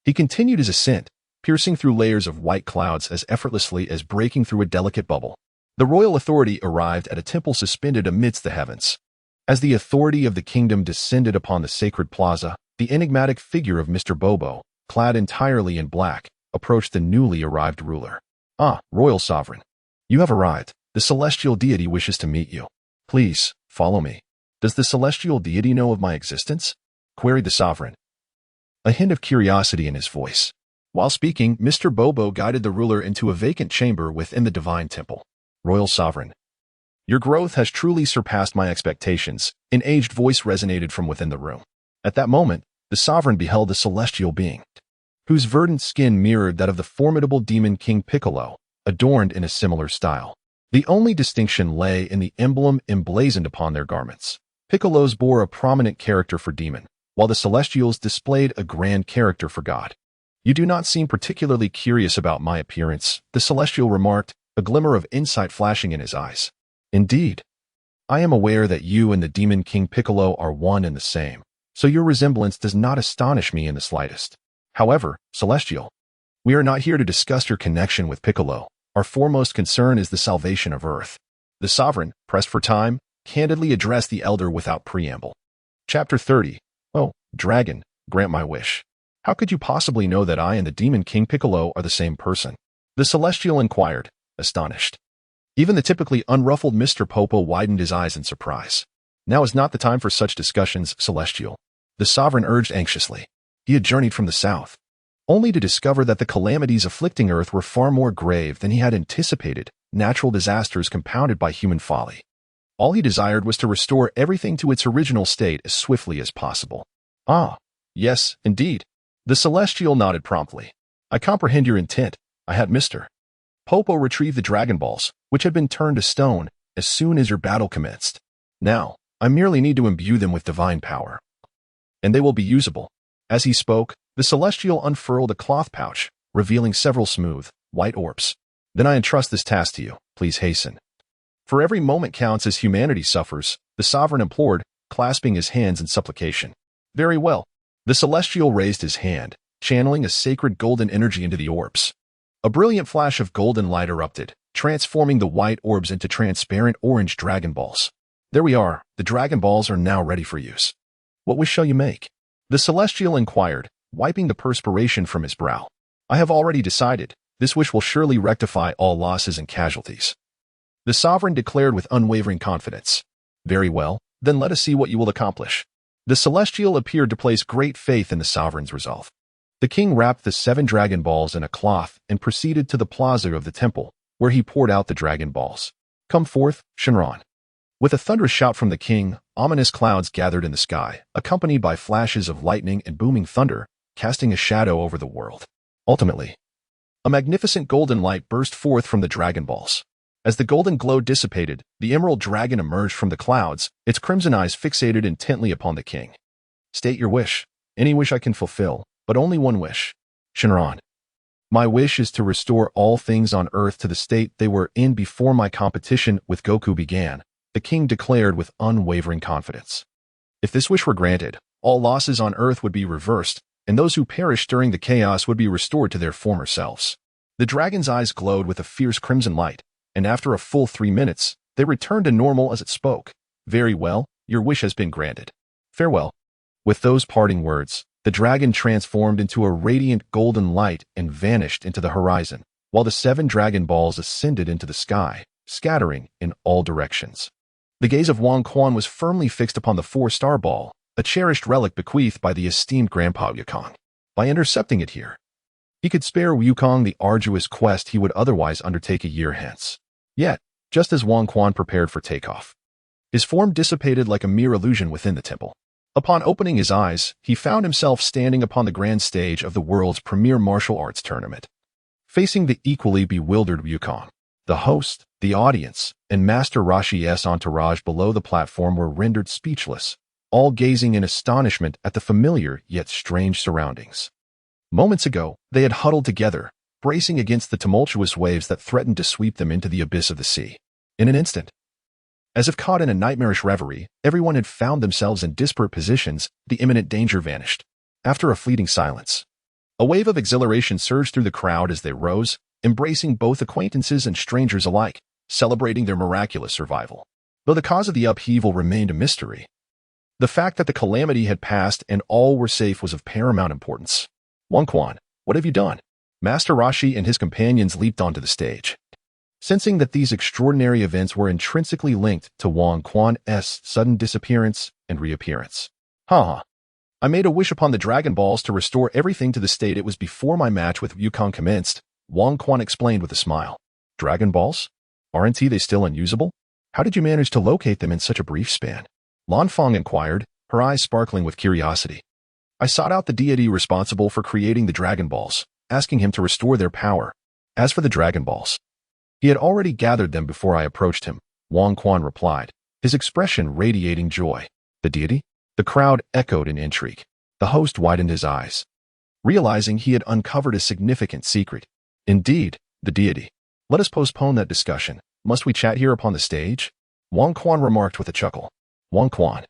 he continued his ascent, piercing through layers of white clouds as effortlessly as breaking through a delicate bubble. The royal authority arrived at a temple suspended amidst the heavens. As the authority of the kingdom descended upon the sacred plaza, the enigmatic figure of Mr. Bobo, clad entirely in black, approached the newly arrived ruler. Ah, royal sovereign. You have arrived. The celestial deity wishes to meet you. Please, follow me. Does the celestial deity know of my existence? Queried the sovereign, a hint of curiosity in his voice. While speaking, Mr. Bobo guided the ruler into a vacant chamber within the divine temple. Royal sovereign, your growth has truly surpassed my expectations, an aged voice resonated from within the room. At that moment, the sovereign beheld a celestial being, whose verdant skin mirrored that of the formidable demon King Piccolo, adorned in a similar style. The only distinction lay in the emblem emblazoned upon their garments. Piccolo's bore a prominent character for demon, while the Celestials displayed a grand character for God. You do not seem particularly curious about my appearance, the Celestial remarked, a glimmer of insight flashing in his eyes. Indeed, I am aware that you and the demon King Piccolo are one and the same, so your resemblance does not astonish me in the slightest. However, Celestial, we are not here to discuss your connection with Piccolo. Our foremost concern is the salvation of Earth. The sovereign, pressed for time, candidly addressed the elder without preamble. Chapter 30. Oh, dragon, grant my wish. How could you possibly know that I and the demon King Piccolo are the same person? The Celestial inquired, astonished. Even the typically unruffled Mr. Popo widened his eyes in surprise. Now is not the time for such discussions, Celestial. The sovereign urged anxiously. He had journeyed from the south, only to discover that the calamities afflicting Earth were far more grave than he had anticipated, natural disasters compounded by human folly. All he desired was to restore everything to its original state as swiftly as possible. Ah, yes, indeed. The Celestial nodded promptly. I comprehend your intent. I had Mr. Popo retrieve the Dragon Balls, which had been turned to stone, as soon as your battle commenced. Now, I merely need to imbue them with divine power, and they will be usable. As he spoke, the Celestial unfurled a cloth pouch, revealing several smooth, white orbs. Then I entrust this task to you. Please hasten. For every moment counts as humanity suffers, the sovereign implored, clasping his hands in supplication. Very well. The Celestial raised his hand, channeling a sacred golden energy into the orbs. A brilliant flash of golden light erupted, transforming the white orbs into transparent orange Dragon Balls. There we are. The Dragon Balls are now ready for use. What wish shall you make? The Celestial inquired, wiping the perspiration from his brow. I have already decided. This wish will surely rectify all losses and casualties. The sovereign declared with unwavering confidence. Very well, then let us see what you will accomplish. The Celestial appeared to place great faith in the sovereign's resolve. The king wrapped the 7 Dragon Balls in a cloth and proceeded to the plaza of the temple, where he poured out the Dragon Balls. Come forth, Shenron. With a thunderous shout from the king, ominous clouds gathered in the sky, accompanied by flashes of lightning and booming thunder, casting a shadow over the world. Ultimately, a magnificent golden light burst forth from the Dragon Balls. As the golden glow dissipated, the emerald dragon emerged from the clouds, its crimson eyes fixated intently upon the king. State your wish. Any wish I can fulfill, but only one wish. Shinran. My wish is to restore all things on Earth to the state they were in before my competition with Goku began, the king declared with unwavering confidence. If this wish were granted, all losses on Earth would be reversed, and those who perished during the chaos would be restored to their former selves. The dragon's eyes glowed with a fierce crimson light, and after a full 3 minutes, they returned to normal as it spoke. Very well, your wish has been granted. Farewell. With those parting words, the dragon transformed into a radiant golden light and vanished into the horizon, while the 7 Dragon Balls ascended into the sky, scattering in all directions. The gaze of Wang Quan was firmly fixed upon the 4-star ball, a cherished relic bequeathed by the esteemed Grandpa Wukong. By intercepting it here, he could spare Wukong the arduous quest he would otherwise undertake a year hence. Yet, just as Wang Quan prepared for takeoff, his form dissipated like a mere illusion within the temple. Upon opening his eyes, he found himself standing upon the grand stage of the world's premier martial arts tournament, facing the equally bewildered Wukong. The host, the audience, and Master Rashi's entourage below the platform were rendered speechless, all gazing in astonishment at the familiar yet strange surroundings. Moments ago, they had huddled together, bracing against the tumultuous waves that threatened to sweep them into the abyss of the sea. In an instant, as if caught in a nightmarish reverie, everyone had found themselves in disparate positions. The imminent danger vanished. After a fleeting silence, a wave of exhilaration surged through the crowd as they rose, embracing both acquaintances and strangers alike, celebrating their miraculous survival. Though the cause of the upheaval remained a mystery, the fact that the calamity had passed and all were safe was of paramount importance. Wang Quan, what have you done? Master Rashi and his companions leaped onto the stage, sensing that these extraordinary events were intrinsically linked to Wang Quan's sudden disappearance and reappearance. I made a wish upon the Dragon Balls to restore everything to the state it was before my match with Wukong commenced, Wang Quan explained with a smile. Dragon Balls? Aren't they still unusable? How did you manage to locate them in such a brief span? Lan Feng inquired, her eyes sparkling with curiosity. I sought out the deity responsible for creating the Dragon Balls, asking him to restore their power. As for the Dragon Balls, he had already gathered them before I approached him, Wang Quan replied, his expression radiating joy. The deity? The crowd echoed in intrigue. The host widened his eyes, realizing he had uncovered a significant secret. Indeed, the deity. Let us postpone that discussion. Must we chat here upon the stage? Wang Quan remarked with a chuckle. Wang Quan,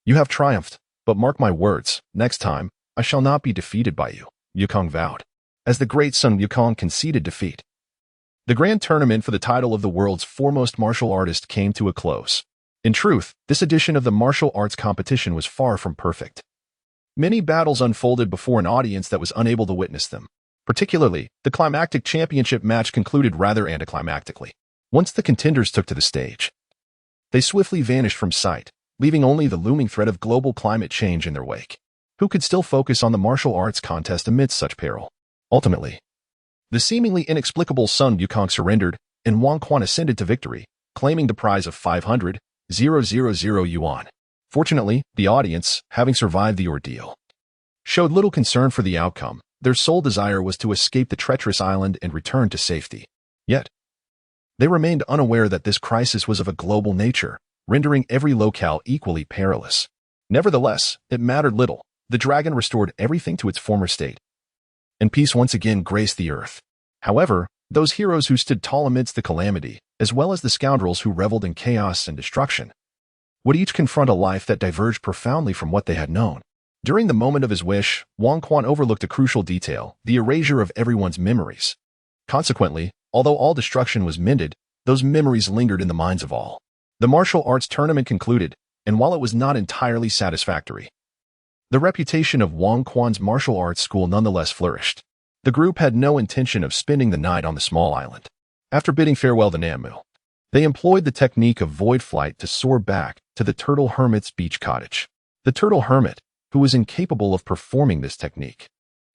you have triumphed, but mark my words, next time, I shall not be defeated by you, Wukong vowed, as the great Sun Wukong conceded defeat. The grand tournament for the title of the world's foremost martial artist came to a close. In truth, this edition of the martial arts competition was far from perfect. Many battles unfolded before an audience that was unable to witness them. Particularly, the climactic championship match concluded rather anticlimactically. Once the contenders took to the stage, they swiftly vanished from sight, leaving only the looming threat of global climate change in their wake. Who could still focus on the martial arts contest amidst such peril? Ultimately, the seemingly inexplicable Sun Wukong surrendered, and Wang Quan ascended to victory, claiming the prize of 500,000 yuan. Fortunately, the audience, having survived the ordeal, showed little concern for the outcome. Their sole desire was to escape the treacherous island and return to safety. Yet, they remained unaware that this crisis was of a global nature, rendering every locale equally perilous. Nevertheless, it mattered little. The dragon restored everything to its former state, and peace once again graced the earth. However, those heroes who stood tall amidst the calamity, as well as the scoundrels who reveled in chaos and destruction, would each confront a life that diverged profoundly from what they had known. During the moment of his wish, Wang Quan overlooked a crucial detail, the erasure of everyone's memories. Consequently, although all destruction was mended, those memories lingered in the minds of all. The martial arts tournament concluded, and while it was not entirely satisfactory, the reputation of Wang Quan's martial arts school nonetheless flourished. The group had no intention of spending the night on the small island. After bidding farewell to Namu, they employed the technique of void flight to soar back to the Turtle Hermit's beach cottage. The Turtle Hermit, who was incapable of performing this technique,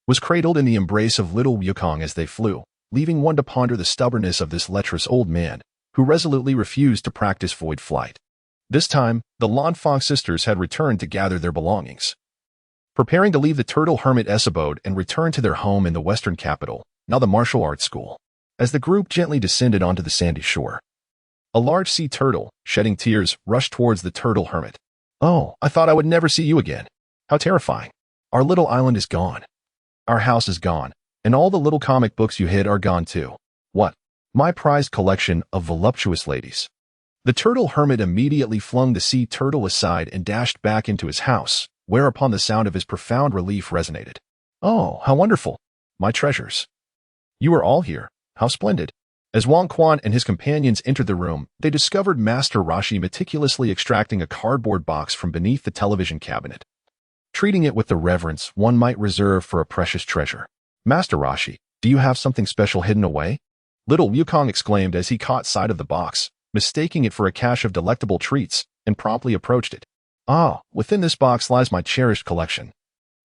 was cradled in the embrace of little Wukong as they flew, leaving one to ponder the stubbornness of this lecherous old man, who resolutely refused to practice void flight. This time, the Lanfang sisters had returned to gather their belongings, preparing to leave the Turtle Hermit's abode and return to their home in the western capital, now the martial arts school. as the group gently descended onto the sandy shore. A large sea turtle, shedding tears, rushed towards the turtle hermit. "Oh, I thought I would never see you again. How terrifying. Our little island is gone. Our house is gone, and all the little comic books you hid are gone too. What? My prized collection of voluptuous ladies." The turtle hermit immediately flung the sea turtle aside and dashed back into his house, whereupon the sound of his profound relief resonated. "Oh, how wonderful! My treasures. You are all here. How splendid." As Wang Quan and his companions entered the room, they discovered Master Rashi meticulously extracting a cardboard box from beneath the television cabinet, treating it with the reverence one might reserve for a precious treasure. "Master Rashi, do you have something special hidden away?" Little Wukong exclaimed as he caught sight of the box, mistaking it for a cache of delectable treats, and promptly approached it. "Ah, within this box lies my cherished collection.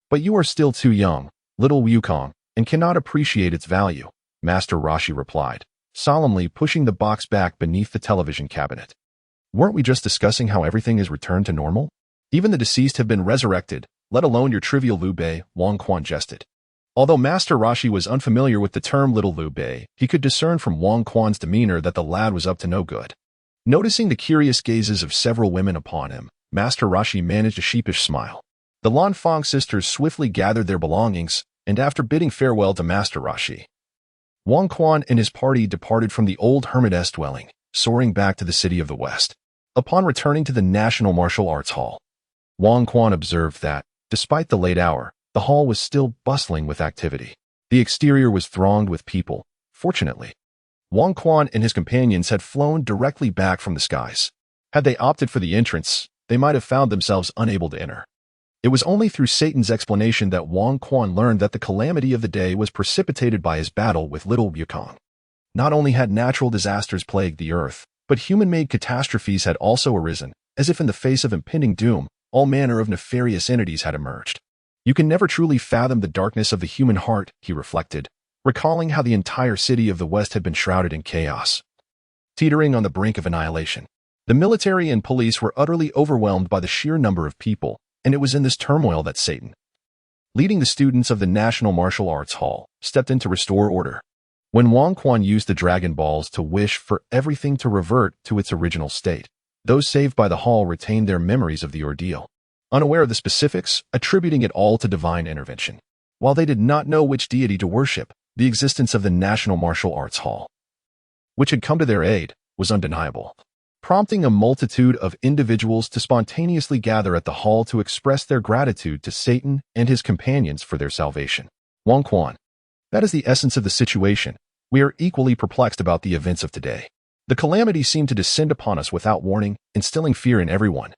But you are still too young, little Wukong, and cannot appreciate its value," Master Rashi replied, solemnly pushing the box back beneath the television cabinet. "Weren't we just discussing how everything is returned to normal? Even the deceased have been resurrected, let alone your trivial Liu Bei," Wang Quan jested. Although Master Rashi was unfamiliar with the term little Liu Bei, he could discern from Wang Quan's demeanor that the lad was up to no good. Noticing the curious gazes of several women upon him, Master Rashi managed a sheepish smile. The Lanfang sisters swiftly gathered their belongings, and after bidding farewell to Master Rashi, Wang Quan and his party departed from the old hermitess dwelling, soaring back to the city of the West. Upon returning to the National Martial Arts Hall, Wang Quan observed that, despite the late hour, the hall was still bustling with activity. The exterior was thronged with people. Fortunately, Wang Quan and his companions had flown directly back from the skies. Had they opted for the entrance, they might have found themselves unable to enter. It was only through Satan's explanation that Wang Quan learned that the calamity of the day was precipitated by his battle with little Wukong. Not only had natural disasters plagued the earth, but human-made catastrophes had also arisen, as if in the face of impending doom, all manner of nefarious entities had emerged. You can never truly fathom the darkness of the human heart, he reflected, recalling how the entire city of the West had been shrouded in chaos, teetering on the brink of annihilation. The military and police were utterly overwhelmed by the sheer number of people, and it was in this turmoil that Satan, leading the students of the National Martial Arts Hall, stepped in to restore order. When Wang Quan used the Dragon Balls to wish for everything to revert to its original state, those saved by the hall retained their memories of the ordeal, unaware of the specifics, attributing it all to divine intervention. While they did not know which deity to worship, the existence of the National Martial Arts Hall, which had come to their aid, was undeniable, prompting a multitude of individuals to spontaneously gather at the hall to express their gratitude to Satan and his companions for their salvation. Wang Quan, that is the essence of the situation. We are equally perplexed about the events of today. The calamity seemed to descend upon us without warning, instilling fear in everyone,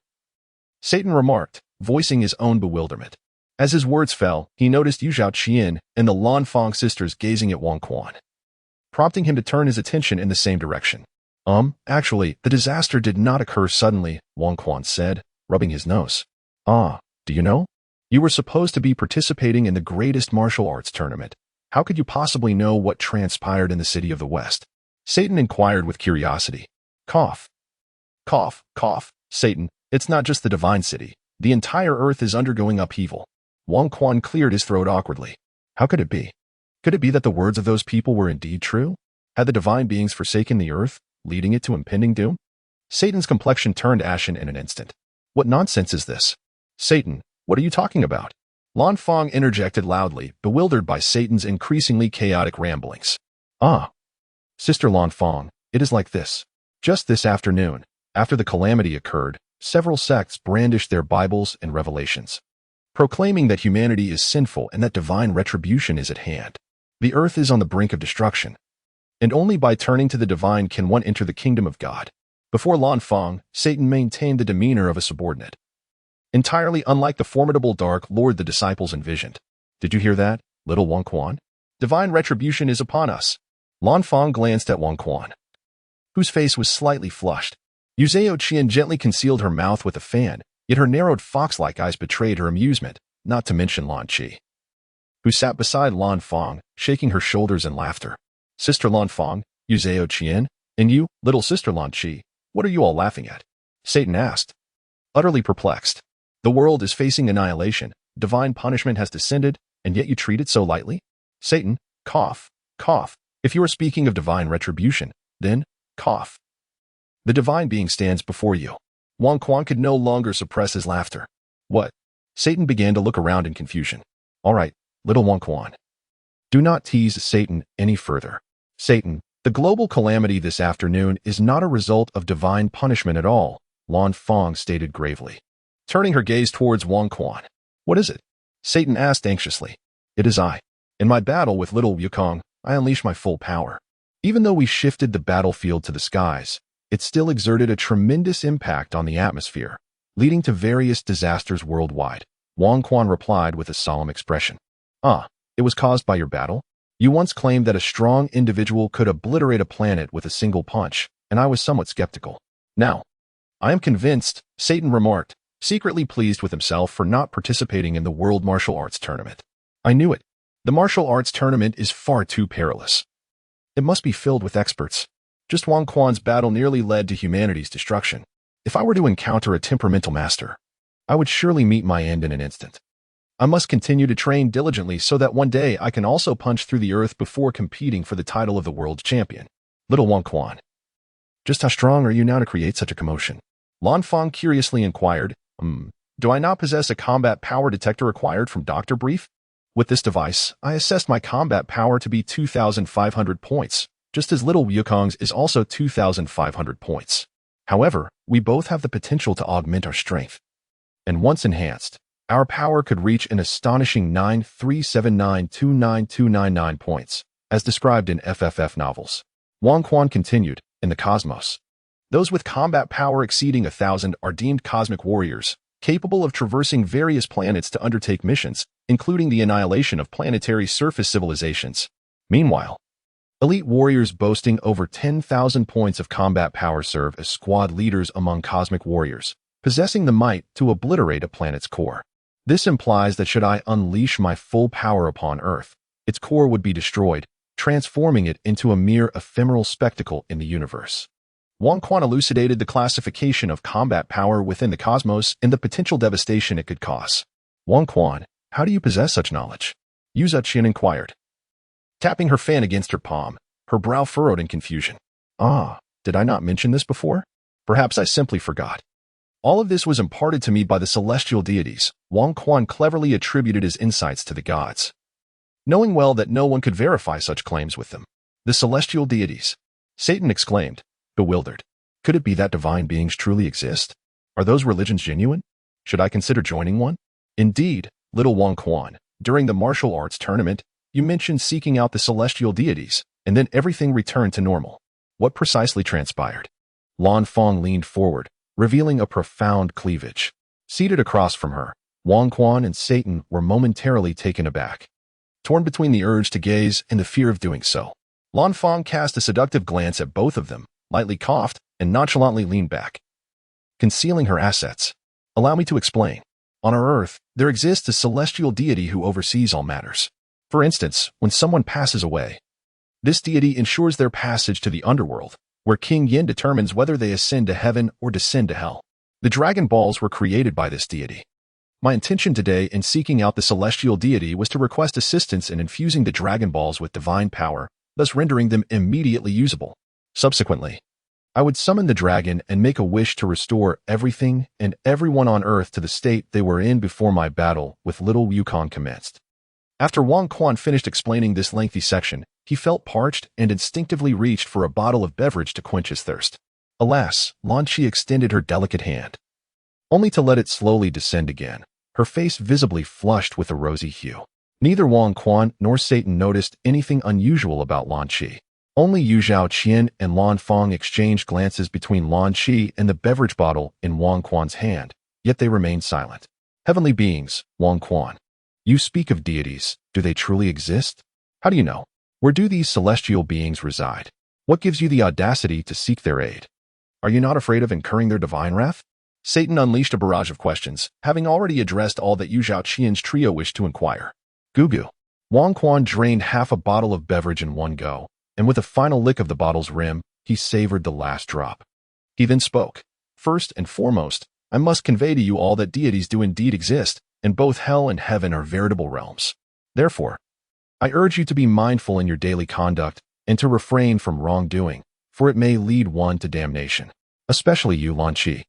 Satan remarked, voicing his own bewilderment. As his words fell, he noticed Yu Zhao Qian and the Lanfang sisters gazing at Wang Quan, prompting him to turn his attention in the same direction. Actually, the disaster did not occur suddenly, Wang Quan said, rubbing his nose. "Ah, do you know? You were supposed to be participating in the greatest martial arts tournament. How could you possibly know what transpired in the city of the West?" Satan inquired with curiosity. Cough. Cough, cough, Satan, it's not just the divine city. The entire earth is undergoing upheaval. Wang Quan cleared his throat awkwardly. How could it be? Could it be that the words of those people were indeed true? Had the divine beings forsaken the earth, leading it to impending doom? Satan's complexion turned ashen in an instant. What nonsense is this? Satan, what are you talking about? Lanfang interjected loudly, bewildered by Satan's increasingly chaotic ramblings. Ah, Sister Lanfang, it is like this. Just this afternoon, after the calamity occurred, several sects brandished their Bibles and revelations, proclaiming that humanity is sinful and that divine retribution is at hand. The earth is on the brink of destruction, and only by turning to the divine can one enter the kingdom of God. Before Lanfang, Satan maintained the demeanor of a subordinate, entirely unlike the formidable Dark Lord the disciples envisioned. Did you hear that, little Wang Quan? Divine retribution is upon us. Lanfang glanced at Wang Quan, whose face was slightly flushed. Yu Zhao Qian gently concealed her mouth with a fan, yet her narrowed fox-like eyes betrayed her amusement, not to mention Lan Qi, who sat beside Lanfang, shaking her shoulders in laughter. Sister Lanfang, Yu Zhao Qian, and you, little sister Lan Qi, what are you all laughing at? Satan asked, utterly perplexed. The world is facing annihilation, divine punishment has descended, and yet you treat it so lightly? Satan, cough, cough, If you are speaking of divine retribution, then, cough. The divine being stands before you. Wang Quan could no longer suppress his laughter. What? Satan began to look around in confusion. All right, little Wang Quan. Do not tease Satan any further. Satan, the global calamity this afternoon is not a result of divine punishment at all, Lan Fang stated gravely, turning her gaze towards Wang Quan. What is it? Satan asked anxiously. It is I. In my battle with little Wukong, I unleashed my full power. Even though we shifted the battlefield to the skies, it still exerted a tremendous impact on the atmosphere, leading to various disasters worldwide. Wang Quan replied with a solemn expression. It was caused by your battle? You once claimed that a strong individual could obliterate a planet with a single punch, and I was somewhat skeptical. Now, I am convinced, Satan remarked, secretly pleased with himself for not participating in the World Martial Arts Tournament. I knew it. The martial arts tournament is far too perilous. It must be filled with experts. Just Wang Quan's battle nearly led to humanity's destruction. If I were to encounter a temperamental master, I would surely meet my end in an instant. I must continue to train diligently so that one day I can also punch through the earth before competing for the title of the world champion. Little Wang Quan. Just how strong are you now to create such a commotion? Lan Fang curiously inquired. Do I not possess a combat power detector acquired from Dr. Brief? With this device, I assessed my combat power to be 2,500 points, just as little Wukong's is also 2,500 points. However, we both have the potential to augment our strength. And once enhanced, our power could reach an astonishing 9,379,29299 points, as described in FFF novels. Wang Quan continued, in the cosmos. Those with combat power exceeding 1,000 are deemed cosmic warriors, capable of traversing various planets to undertake missions, including the annihilation of planetary surface civilizations. Meanwhile, elite warriors boasting over 10,000 points of combat power serve as squad leaders among cosmic warriors, possessing the might to obliterate a planet's core. This implies that should I unleash my full power upon Earth, its core would be destroyed, transforming it into a mere ephemeral spectacle in the universe. Wang Quan elucidated the classification of combat power within the cosmos and the potential devastation it could cause. Wang Quan, how do you possess such knowledge? Yu Qian inquired, tapping her fan against her palm, her brow furrowed in confusion. Did I not mention this before? Perhaps I simply forgot. All of this was imparted to me by the celestial deities. Wang Quan cleverly attributed his insights to the gods, knowing well that no one could verify such claims with them. The celestial deities, Satan exclaimed, bewildered. Could it be that divine beings truly exist? Are those religions genuine? Should I consider joining one? Indeed, little Wang Quan, during the martial arts tournament, you mentioned seeking out the celestial deities, and then everything returned to normal. What precisely transpired? Lan Fang leaned forward, revealing a profound cleavage. Seated across from her, Wang Quan and Satan were momentarily taken aback. Torn between the urge to gaze and the fear of doing so, Lan Fang cast a seductive glance at both of them, lightly coughed, and nonchalantly leaned back. Concealing her assets. Allow me to explain. On our Earth, there exists a celestial deity who oversees all matters. For instance, when someone passes away, this deity ensures their passage to the underworld, where King Yin determines whether they ascend to heaven or descend to hell. The Dragon Balls were created by this deity. My intention today in seeking out the celestial deity was to request assistance in infusing the Dragon Balls with divine power, thus rendering them immediately usable. Subsequently, I would summon the dragon and make a wish to restore everything and everyone on Earth to the state they were in before my battle with little Wukong commenced. After Wang Quan finished explaining this lengthy section, he felt parched and instinctively reached for a bottle of beverage to quench his thirst. Alas, Lan Qi extended her delicate hand, only to let it slowly descend again, her face visibly flushed with a rosy hue. Neither Wang Quan nor Satan noticed anything unusual about Lan Qi. Only Yu Qian and Lan Fang exchanged glances between Lan Qi and the beverage bottle in Wang Quan's hand, yet they remained silent. Heavenly beings, Wang Quan. You speak of deities. Do they truly exist? How do you know? Where do these celestial beings reside? What gives you the audacity to seek their aid? Are you not afraid of incurring their divine wrath? Satan unleashed a barrage of questions, having already addressed all that Yu Qian's trio wished to inquire. Gugu. Wang Quan drained half a bottle of beverage in one go, and with a final lick of the bottle's rim, he savored the last drop. He then spoke. First and foremost, I must convey to you all that deities do indeed exist, and both hell and heaven are veritable realms. Therefore, I urge you to be mindful in your daily conduct and to refrain from wrongdoing, for it may lead one to damnation. Especially you, Lan Qi.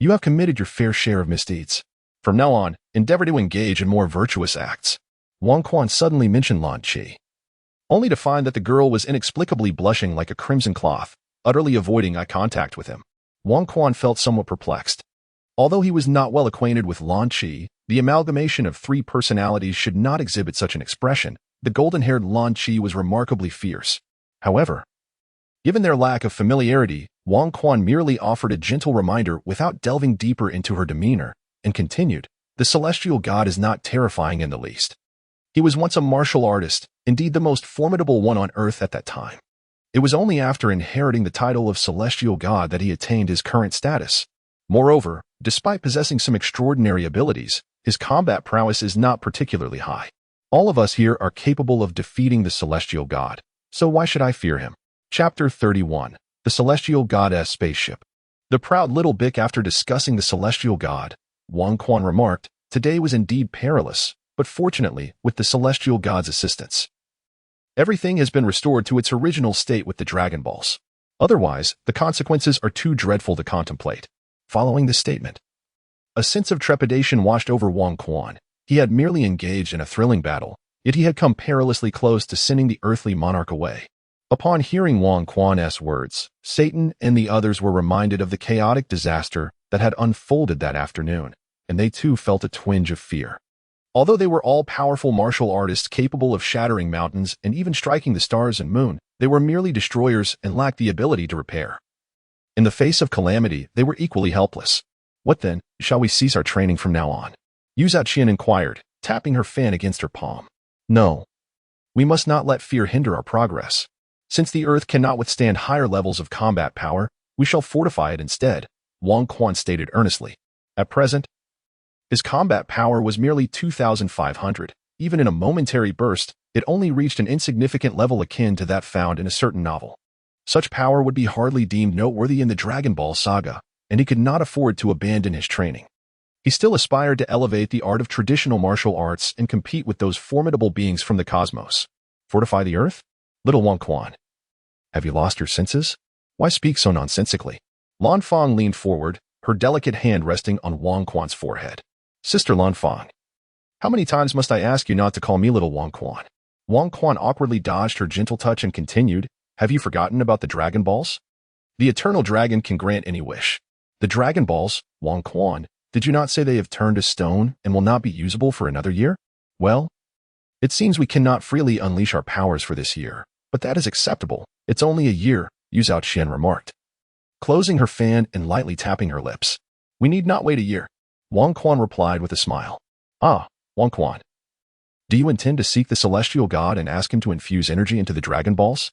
You have committed your fair share of misdeeds. From now on, endeavor to engage in more virtuous acts. Wang Quan suddenly mentioned Lan Qi, only to find that the girl was inexplicably blushing like a crimson cloth, utterly avoiding eye contact with him. Wang Quan felt somewhat perplexed. Although he was not well acquainted with Lan Qi, the amalgamation of three personalities should not exhibit such an expression. The golden-haired Lan Qi was remarkably fierce. However, given their lack of familiarity, Wang Quan merely offered a gentle reminder without delving deeper into her demeanor, and continued, "The celestial god is not terrifying in the least. He was once a martial artist, indeed the most formidable one on earth at that time. It was only after inheriting the title of celestial god that he attained his current status. Moreover, despite possessing some extraordinary abilities, his combat prowess is not particularly high. All of us here are capable of defeating the celestial god, so why should I fear him?" Chapter 31. The Celestial Goddess Spaceship. The proud little bick. After discussing the celestial god, Wang Quan remarked, "Today was indeed perilous, but fortunately, with the celestial god's assistance, everything has been restored to its original state with the Dragon Balls. Otherwise, the consequences are too dreadful to contemplate." Following this statement, a sense of trepidation washed over Wang Quan. He had merely engaged in a thrilling battle, yet he had come perilously close to sending the earthly monarch away. Upon hearing Wang Quan's words, Satan and the others were reminded of the chaotic disaster that had unfolded that afternoon, and they too felt a twinge of fear. Although they were all powerful martial artists capable of shattering mountains and even striking the stars and moon, they were merely destroyers and lacked the ability to repair. In the face of calamity, they were equally helpless. "What then, shall we cease our training from now on?" Yu Zhaoqian inquired, tapping her fan against her palm. "No. We must not let fear hinder our progress. Since the Earth cannot withstand higher levels of combat power, we shall fortify it instead," Wang Quan stated earnestly. At present, his combat power was merely 2,500. Even in a momentary burst, it only reached an insignificant level akin to that found in a certain novel. Such power would be hardly deemed noteworthy in the Dragon Ball saga, and he could not afford to abandon his training. He still aspired to elevate the art of traditional martial arts and compete with those formidable beings from the cosmos. Fortify the Earth? Little Wang Quan, have you lost your senses? Why speak so nonsensically? Lan Fang leaned forward, her delicate hand resting on Wang Quan's forehead. "Sister Lan Fang, how many times must I ask you not to call me little Wang Quan?" Wang Quan awkwardly dodged her gentle touch and continued, "Have you forgotten about the Dragon Balls? The Eternal Dragon can grant any wish." "The Dragon Balls, Wang Quan, did you not say they have turned to stone and will not be usable for another year?" "Well, it seems we cannot freely unleash our powers for this year, but that is acceptable. It's only a year," Yu Zhaoqian remarked, closing her fan and lightly tapping her lips. "We need not wait a year," Wang Quan replied with a smile. "Ah, Wang Quan, do you intend to seek the celestial god and ask him to infuse energy into the Dragon Balls?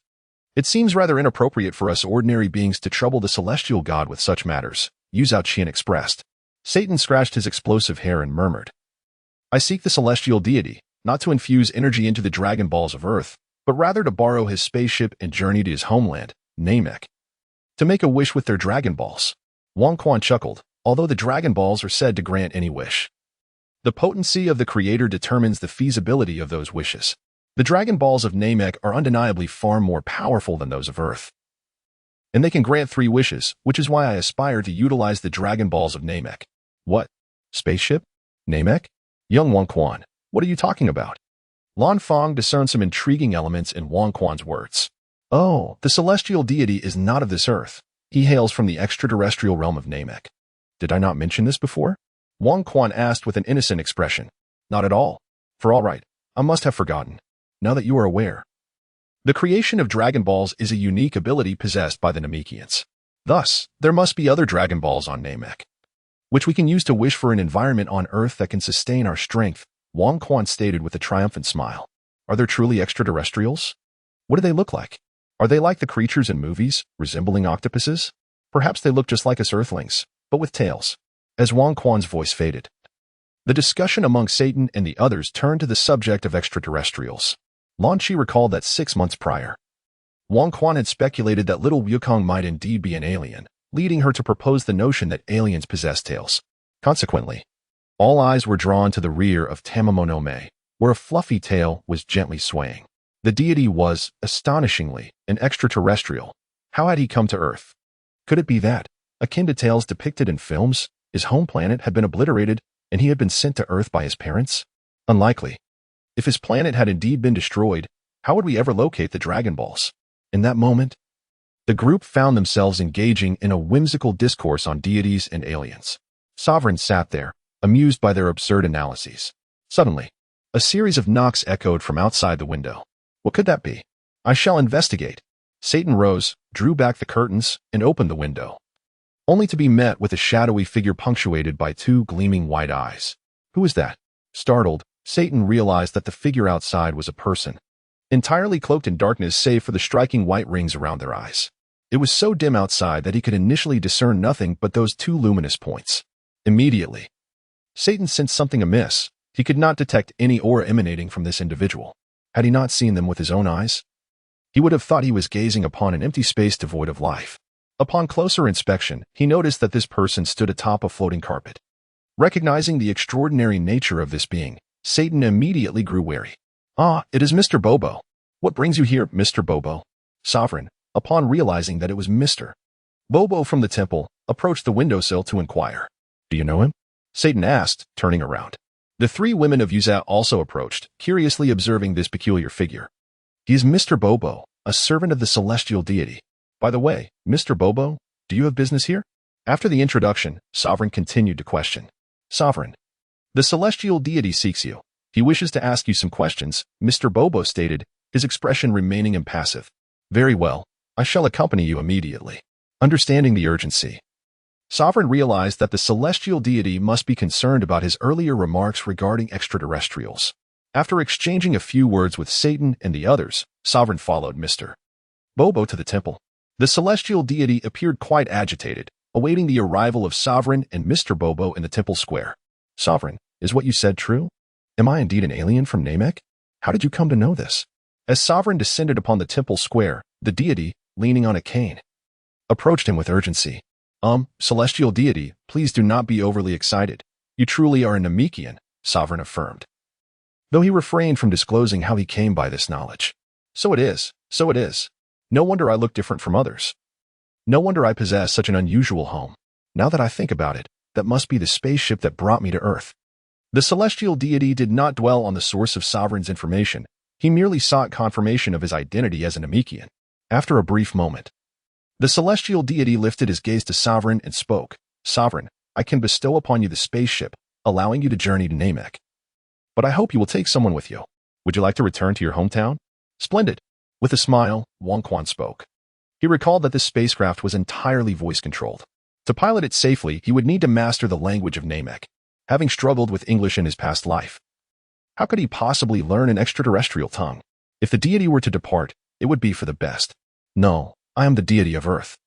It seems rather inappropriate for us ordinary beings to trouble the celestial god with such matters," Yu Zhaoqian expressed. Satan scratched his explosive hair and murmured, "I seek the celestial deity, not to infuse energy into the Dragon Balls of Earth, but rather to borrow his spaceship and journey to his homeland, Namek, to make a wish with their Dragon Balls." Wang Quan chuckled, although the Dragon Balls are said to grant any wish. The potency of the Creator determines the feasibility of those wishes. The Dragon Balls of Namek are undeniably far more powerful than those of Earth, and they can grant 3 wishes, which is why I aspire to utilize the Dragon Balls of Namek. "What? Spaceship? Namek?" "Young Wang Quan, what are you talking about?" Lan Fang discerned some intriguing elements in Wang Quan's words. "Oh, the celestial deity is not of this earth. He hails from the extraterrestrial realm of Namek. Did I not mention this before?" Wang Quan asked with an innocent expression. "Not at all. For all right, I must have forgotten. Now that you are aware, the creation of Dragon Balls is a unique ability possessed by the Namekians. Thus, there must be other Dragon Balls on Namek, which we can use to wish for an environment on Earth that can sustain our strength," Wang Quan stated with a triumphant smile. "Are there truly extraterrestrials? What do they look like? Are they like the creatures in movies, resembling octopuses? Perhaps they look just like us Earthlings, but with tails." As Wang Quan's voice faded, the discussion among Satan and the others turned to the subject of extraterrestrials. Lan Qi recalled that 6 months prior, Wang Quan had speculated that little Wukong might indeed be an alien, leading her to propose the notion that aliens possess tails. Consequently, all eyes were drawn to the rear of Tamamonome, where a fluffy tail was gently swaying. The deity was, astonishingly, an extraterrestrial. How had he come to Earth? Could it be that, akin to tales depicted in films, his home planet had been obliterated and he had been sent to Earth by his parents? Unlikely. If his planet had indeed been destroyed, how would we ever locate the Dragon Balls? In that moment, the group found themselves engaging in a whimsical discourse on deities and aliens. Sovereign sat there, amused by their absurd analyses. Suddenly, a series of knocks echoed from outside the window. What could that be? I shall investigate. Satan rose, drew back the curtains, and opened the window, only to be met with a shadowy figure punctuated by two gleaming white eyes. Who is that? Startled, Satan realized that the figure outside was a person, entirely cloaked in darkness save for the striking white rings around their eyes. It was so dim outside that he could initially discern nothing but those two luminous points. Immediately, Satan sensed something amiss. He could not detect any aura emanating from this individual. Had he not seen them with his own eyes? He would have thought he was gazing upon an empty space devoid of life. Upon closer inspection, he noticed that this person stood atop a floating carpet. Recognizing the extraordinary nature of this being, Satan immediately grew wary. Ah, it is Mr. Bobo. What brings you here, Mr. Bobo? Sovereign, upon realizing that it was Mr. Bobo from the temple, approached the windowsill to inquire. Do you know him? Satan asked, turning around. The three women of Yuza also approached, curiously observing this peculiar figure. He is Mr. Bobo, a servant of the celestial deity. By the way, Mr. Bobo, do you have business here? After the introduction, Sovereign continued to question. Sovereign, the celestial deity seeks you. He wishes to ask you some questions, Mr. Bobo stated, his expression remaining impassive. Very well, I shall accompany you immediately. Understanding the urgency, Sovereign realized that the celestial deity must be concerned about his earlier remarks regarding extraterrestrials. After exchanging a few words with Satan and the others, Sovereign followed Mr. Bobo to the temple. The celestial deity appeared quite agitated, awaiting the arrival of Sovereign and Mr. Bobo in the temple square. Sovereign, is what you said true? Am I indeed an alien from Namek? How did you come to know this? As Sovereign descended upon the temple square, the deity, leaning on a cane, approached him with urgency. Celestial deity, please do not be overly excited. You truly are a Namekian, Sovereign affirmed, though he refrained from disclosing how he came by this knowledge. So it is. No wonder I look different from others. No wonder I possess such an unusual home. Now that I think about it, that must be the spaceship that brought me to Earth. The celestial deity did not dwell on the source of Sovereign's information. He merely sought confirmation of his identity as a Namekian. After a brief moment, the celestial deity lifted his gaze to Sovereign and spoke. Sovereign, I can bestow upon you the spaceship, allowing you to journey to Namek. But I hope you will take someone with you. Would you like to return to your hometown? Splendid. With a smile, Wang Quan spoke. He recalled that this spacecraft was entirely voice-controlled. To pilot it safely, he would need to master the language of Namek, having struggled with English in his past life. How could he possibly learn an extraterrestrial tongue? If the deity were to depart, it would be for the best. No, I am the deity of Earth.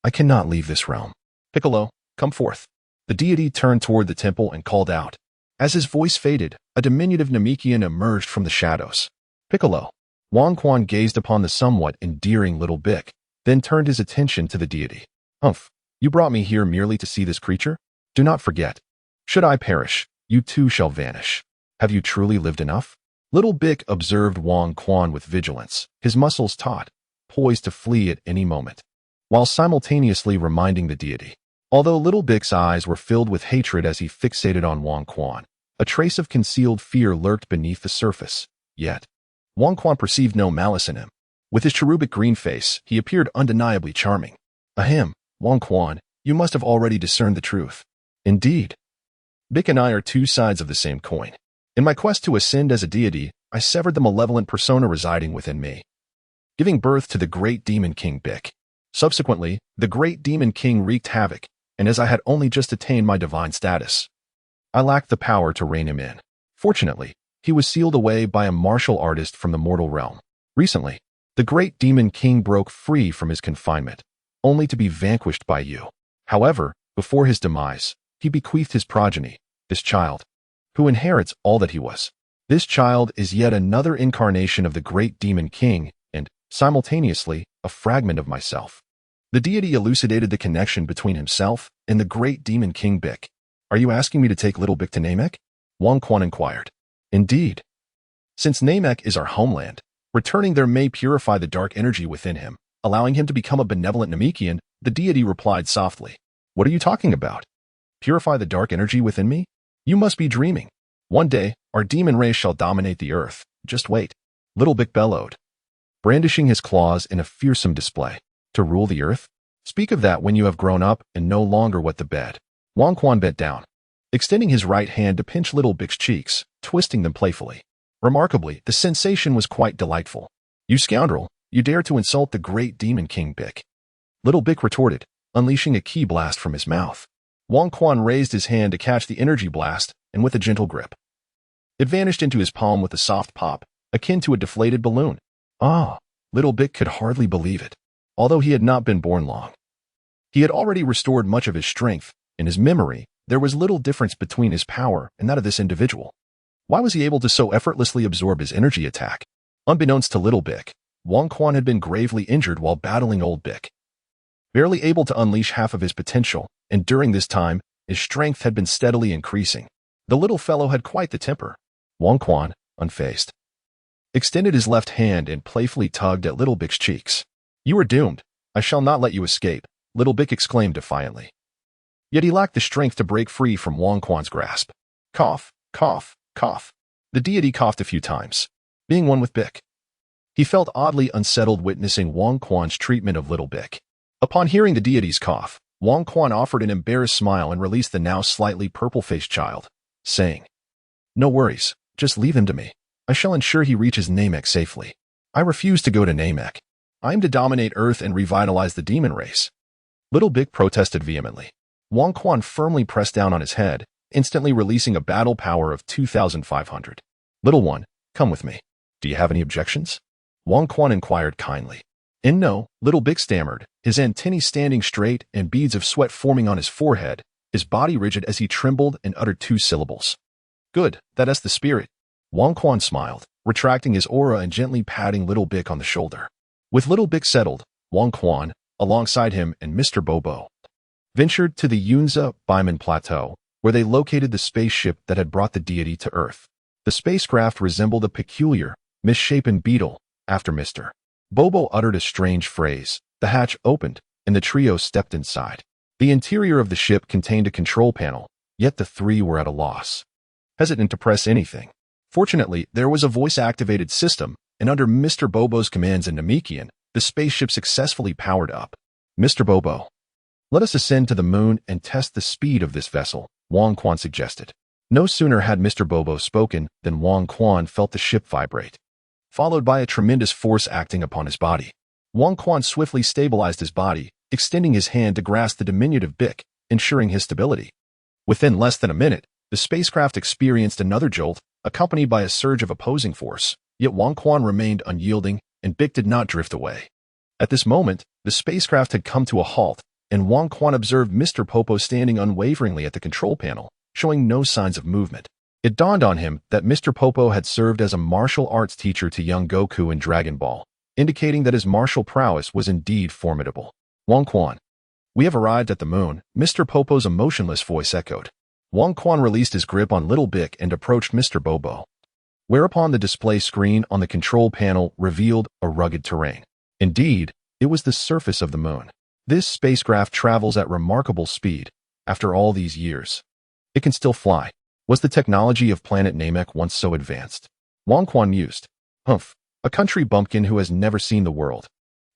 I cannot leave this realm. Piccolo, come forth. The deity turned toward the temple and called out. As his voice faded, a diminutive Namekian emerged from the shadows. Piccolo. Wang Quan gazed upon the somewhat endearing little Bic, then turned his attention to the deity. Humph, you brought me here merely to see this creature? Do not forget. Should I perish, you too shall vanish. Have you truly lived enough? Little Bic observed Wang Quan with vigilance, his muscles taut, poised to flee at any moment, while simultaneously reminding the deity. Although Little Bic's eyes were filled with hatred as he fixated on Wang Quan, a trace of concealed fear lurked beneath the surface. Yet, Wang Quan perceived no malice in him. With his cherubic green face, he appeared undeniably charming. Ahem, Wang Quan, you must have already discerned the truth. Indeed. Bic and I are two sides of the same coin. In my quest to ascend as a deity, I severed the malevolent persona residing within me, giving birth to the great demon king Bic. Subsequently, the great demon king wreaked havoc, and as I had only just attained my divine status, I lacked the power to rein him in. Fortunately, he was sealed away by a martial artist from the mortal realm. Recently, the great demon king broke free from his confinement, only to be vanquished by you. However, before his demise, he bequeathed his progeny, this child, who inherits all that he was. This child is yet another incarnation of the great demon king and, simultaneously, a fragment of myself. The deity elucidated the connection between himself and the great demon king Bic. Are you asking me to take little Bic to Namek? Wang Quan inquired. Indeed. Since Namek is our homeland, Returning there may purify the dark energy within him, allowing him to become a benevolent Namekian. The deity replied softly. What are you talking about? Purify the dark energy within me? You must be dreaming. One day, our demon race shall dominate the earth. Just wait. Little Bick bellowed, brandishing his claws in a fearsome display. To rule the earth? Speak of that when you have grown up and no longer wet the bed. Wang Quan bent down, extending his right hand to pinch Little Bick's cheeks, twisting them playfully. Remarkably, the sensation was quite delightful. You scoundrel, you dare to insult the great demon king Bick. Little Bick retorted, unleashing a ki blast from his mouth. Wang Quan raised his hand to catch the energy blast, and with a gentle grip, it vanished into his palm with a soft pop, akin to a deflated balloon. Ah, Little Bick could hardly believe it. Although he had not been born long, he had already restored much of his strength. In his memory, there was little difference between his power and that of this individual. Why was he able to so effortlessly absorb his energy attack? Unbeknownst to Little Bick, Wang Quan had been gravely injured while battling Old Bick, barely able to unleash half of his potential, and during this time, his strength had been steadily increasing. The little fellow had quite the temper. Wang Quan, unfazed, extended his left hand and playfully tugged at Little Bick's cheeks. You are doomed. I shall not let you escape, Little Bick exclaimed defiantly. Yet he lacked the strength to break free from Wang Quan's grasp. Cough, cough, cough. The deity coughed a few times, being one with Bick. He felt oddly unsettled witnessing Wang Quan's treatment of Little Bick. Upon hearing the deity's cough, Wang Quan offered an embarrassed smile and released the now slightly purple-faced child, saying, No worries, just leave him to me. I shall ensure he reaches Namek safely. I refuse to go to Namek. I am to dominate Earth and revitalize the demon race. Little Bick protested vehemently. Wang Quan firmly pressed down on his head, instantly releasing a battle power of 2,500. Little one, come with me. Do you have any objections? Wang Quan inquired kindly. No, Little Bick stammered, his antennae standing straight and beads of sweat forming on his forehead, his body rigid as he trembled and uttered 2 syllables. Good, that's the spirit. Wang Quan smiled, retracting his aura and gently patting Little Bick on the shoulder. With Little Bick settled, Wang Quan, alongside him and Mr. Bobo, ventured to the Yunza Baiman Plateau, where they located the spaceship that had brought the deity to Earth. The spacecraft resembled a peculiar, misshapen beetle. After Mr. Bobo uttered a strange phrase, the hatch opened, and the trio stepped inside. The interior of the ship contained a control panel, yet the three were at a loss, hesitant to press anything. Fortunately, there was a voice-activated system, and under Mr. Bobo's commands in Namekian, the spaceship successfully powered up. Mr. Bobo, let us ascend to the moon and test the speed of this vessel, Wang Quan suggested. No sooner had Mr. Bobo spoken than Wang Quan felt the ship vibrate, followed by a tremendous force acting upon his body. Wang Quan swiftly stabilized his body, extending his hand to grasp the diminutive Bick, ensuring his stability. Within less than a minute, the spacecraft experienced another jolt, accompanied by a surge of opposing force, yet Wang Quan remained unyielding, and Bick did not drift away. At this moment, the spacecraft had come to a halt, and Wang Quan observed Mr. Popo standing unwaveringly at the control panel, showing no signs of movement. It dawned on him that Mr. Popo had served as a martial arts teacher to young Goku in Dragon Ball, indicating that his martial prowess was indeed formidable. Wang Quan, we have arrived at the moon, Mr. Popo's emotionless voice echoed. Wang Quan released his grip on Little Bick and approached Mr. Bobo, whereupon the display screen on the control panel revealed a rugged terrain. Indeed, it was the surface of the moon. This spacecraft travels at remarkable speed. After all these years, it can still fly. Was the technology of planet Namek once so advanced? Wang Quan mused. Humph, a country bumpkin who has never seen the world.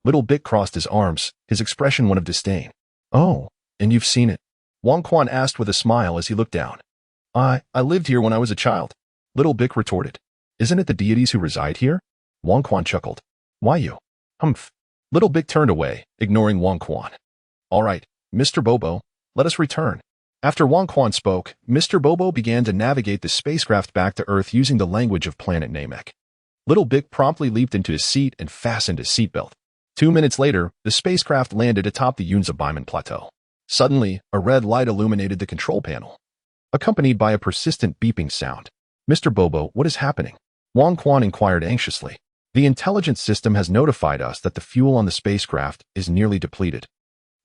Little Bick crossed his arms, his expression one of disdain. Oh, and you've seen it? Wang Quan asked with a smile as he looked down. I lived here when I was a child. Little Bick retorted. Isn't it the deities who reside here? Wang Quan chuckled. Why you? Humph. Little Bick turned away, ignoring Wang Quan. All right, Mr. Bobo, let us return. After Wang Quan spoke, Mr. Bobo began to navigate the spacecraft back to Earth using the language of planet Namek. Little Bick promptly leaped into his seat and fastened his seatbelt. 2 minutes later, the spacecraft landed atop the Yunza Baiman Plateau. Suddenly, a red light illuminated the control panel, accompanied by a persistent beeping sound. Mr. Bobo, what is happening? Wang Quan inquired anxiously. The intelligence system has notified us that the fuel on the spacecraft is nearly depleted.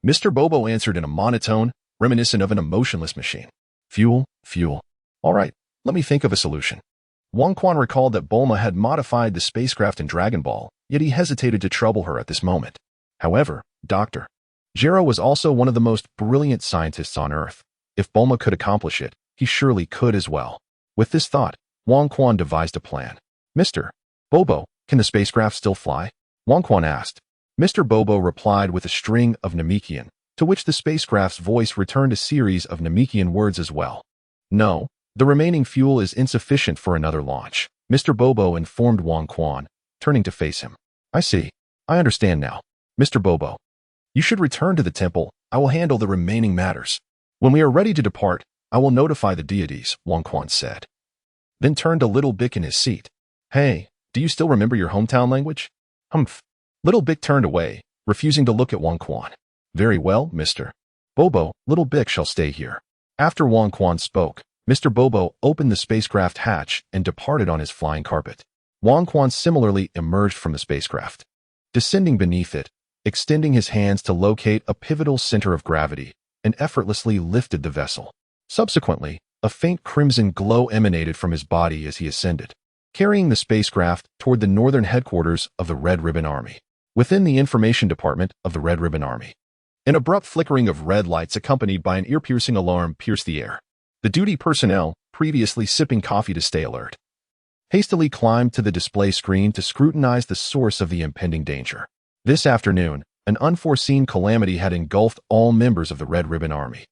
Mr. Bobo answered in a monotone, reminiscent of an emotionless machine. Fuel. All right, let me think of a solution. Wang Quan recalled that Bulma had modified the spacecraft in Dragon Ball, yet he hesitated to trouble her at this moment. However, Dr. Gero was also one of the most brilliant scientists on Earth. If Bulma could accomplish it, he surely could as well. With this thought, Wang Quan devised a plan. Mr. Bobo, can the spacecraft still fly? Wang Quan asked. Mr. Bobo replied with a string of Namekian, to which the spacecraft's voice returned a series of Namekian words as well. No, the remaining fuel is insufficient for another launch, Mr. Bobo informed Wang Quan, turning to face him. I see. I understand now. Mr. Bobo, you should return to the temple. I will handle the remaining matters. When we are ready to depart, I will notify the deities, Wang Quan said. Then turned to Little Bick in his seat. Hey, do you still remember your hometown language? Humph. Little Bick turned away, refusing to look at Wang Quan. Very well, Mr. Bobo, Little Bick shall stay here. After Wang Quan spoke, Mr. Bobo opened the spacecraft hatch and departed on his flying carpet. Wang Quan similarly emerged from the spacecraft. Descending beneath it, extending his hands to locate a pivotal center of gravity, and effortlessly lifted the vessel. Subsequently, a faint crimson glow emanated from his body as he ascended, carrying the spacecraft toward the northern headquarters of the Red Ribbon Army. Within the information department of the Red Ribbon Army, an abrupt flickering of red lights accompanied by an ear-piercing alarm pierced the air. The duty personnel, previously sipping coffee to stay alert, hastily climbed to the display screen to scrutinize the source of the impending danger. This afternoon, an unforeseen calamity had engulfed all members of the Red Ribbon Army,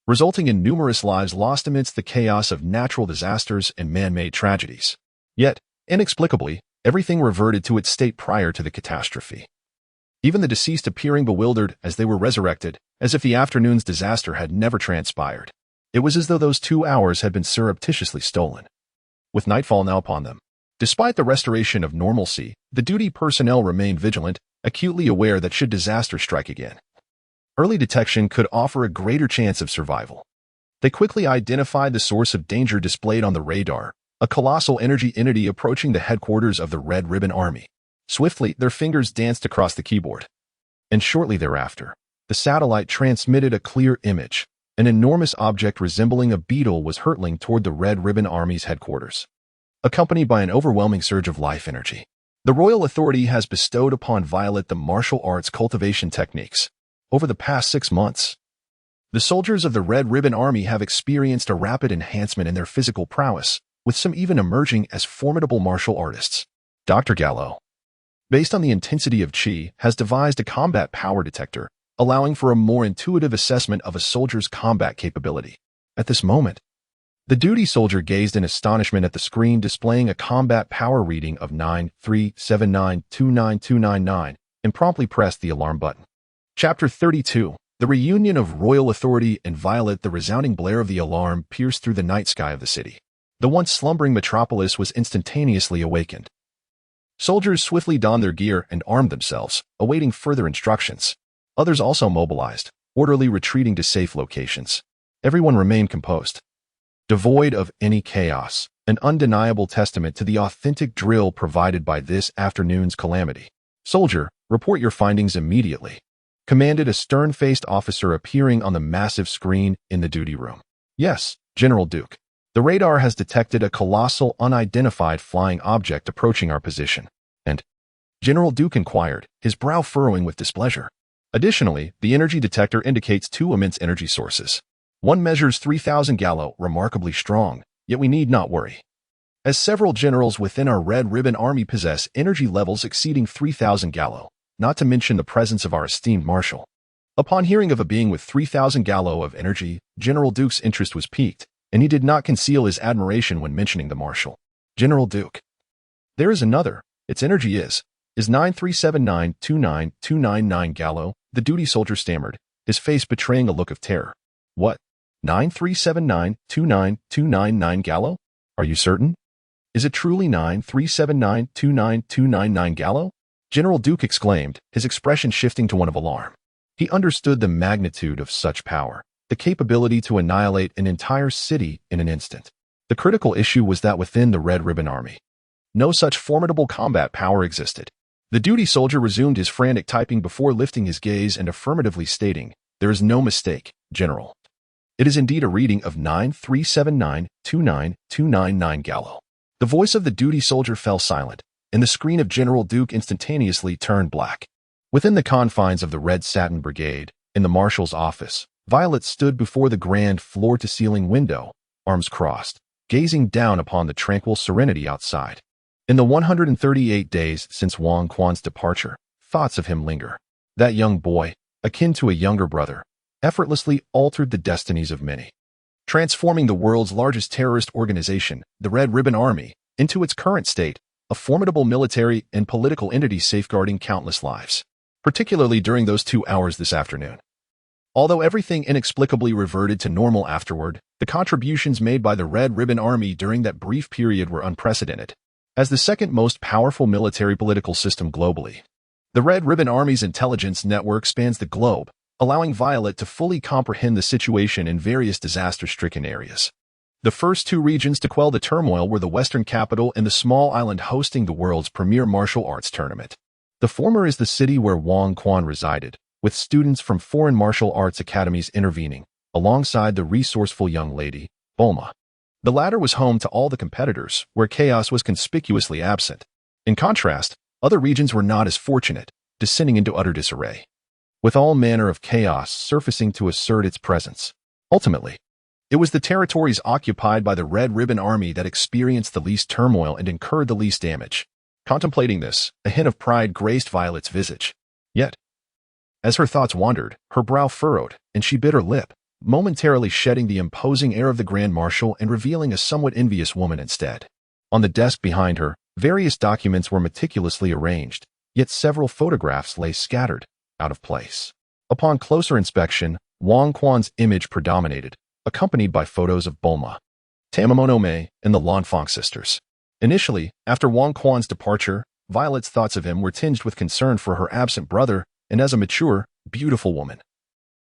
resulting in numerous lives lost amidst the chaos of natural disasters and man-made tragedies. Yet, inexplicably, everything reverted to its state prior to the catastrophe. Even the deceased appearing bewildered as they were resurrected, as if the afternoon's disaster had never transpired. It was as though those 2 hours had been surreptitiously stolen. With nightfall now upon them, despite the restoration of normalcy, the duty personnel remained vigilant, acutely aware that should disaster strike again, early detection could offer a greater chance of survival. They quickly identified the source of danger displayed on the radar, a colossal energy entity approaching the headquarters of the Red Ribbon Army. Swiftly, their fingers danced across the keyboard. And shortly thereafter, the satellite transmitted a clear image. An enormous object resembling a beetle was hurtling toward the Red Ribbon Army's headquarters, accompanied by an overwhelming surge of life energy. The Royal Authority has bestowed upon Violet the martial arts cultivation techniques. Over the past 6 months, the soldiers of the Red Ribbon Army have experienced a rapid enhancement in their physical prowess, with some even emerging as formidable martial artists. Dr. Gallo, based on the intensity of Qi, has devised a combat power detector, allowing for a more intuitive assessment of a soldier's combat capability. At this moment, the duty soldier gazed in astonishment at the screen displaying a combat power reading of 937929299 and promptly pressed the alarm button. Chapter 32. The reunion of Royal Authority and Violet. The resounding blare of the alarm pierced through the night sky of the city. The once slumbering metropolis was instantaneously awakened. Soldiers swiftly donned their gear and armed themselves, awaiting further instructions. Others also mobilized, orderly retreating to safe locations. Everyone remained composed, devoid of any chaos, an undeniable testament to the authentic drill provided by this afternoon's calamity. Soldier, report your findings immediately, commanded a stern-faced officer appearing on the massive screen in the duty room. Yes, General Duke. The radar has detected a colossal, unidentified flying object approaching our position. And General Duke inquired, his brow furrowing with displeasure. Additionally, the energy detector indicates 2 immense energy sources. One measures 3,000 gallo, remarkably strong, yet we need not worry, as several generals within our Red Ribbon Army possess energy levels exceeding 3,000 gallo, not to mention the presence of our esteemed marshal. Upon hearing of a being with 3,000 gallo of energy, General Duke's interest was piqued, and he did not conceal his admiration when mentioning the marshal. General Duke. There is another. Its energy is 937929299 gallo, the duty soldier stammered, his face betraying a look of terror. What? 937929299 gallo? Are you certain? Is it truly 937929299 gallo? General Duke exclaimed, his expression shifting to one of alarm. He understood the magnitude of such power, the capability to annihilate an entire city in an instant. The critical issue was that within the Red Ribbon Army, no such formidable combat power existed. The duty soldier resumed his frantic typing before lifting his gaze and affirmatively stating, "There is no mistake, General. It is indeed a reading of 937929299 gallo. The voice of the duty soldier fell silent, and the screen of General Duke instantaneously turned black. Within the confines of the Red Satin Brigade, in the marshal's office, Violet stood before the grand floor-to-ceiling window, arms crossed, gazing down upon the tranquil serenity outside. In the 138 days since Wang Quan's departure, thoughts of him linger. That young boy, akin to a younger brother, effortlessly altered the destinies of many, transforming the world's largest terrorist organization, the Red Ribbon Army, into its current state, a formidable military and political entity safeguarding countless lives, particularly during those 2 hours this afternoon. Although everything inexplicably reverted to normal afterward, the contributions made by the Red Ribbon Army during that brief period were unprecedented. As the second most powerful military political system globally, the Red Ribbon Army's intelligence network spans the globe, allowing Violet to fully comprehend the situation in various disaster-stricken areas. The first 2 regions to quell the turmoil were the Western capital and the small island hosting the world's premier martial arts tournament. The former is the city where Wang Quan resided, with students from foreign martial arts academies intervening, alongside the resourceful young lady, Bulma. The latter was home to all the competitors, where chaos was conspicuously absent. In contrast, other regions were not as fortunate, descending into utter disarray, with all manner of chaos surfacing to assert its presence. Ultimately, it was the territories occupied by the Red Ribbon Army that experienced the least turmoil and incurred the least damage. Contemplating this, a hint of pride graced Violet's visage. Yet, as her thoughts wandered, her brow furrowed, and she bit her lip, momentarily shedding the imposing air of the Grand Marshal and revealing a somewhat envious woman instead. On the desk behind her, various documents were meticulously arranged, yet several photographs lay scattered, out of place. Upon closer inspection, Wang Quan's image predominated, accompanied by photos of Bulma, Tamamonome, and the Lanfang sisters. Initially, after Wang Quan's departure, Violet's thoughts of him were tinged with concern for her absent brother, and as a mature, beautiful woman,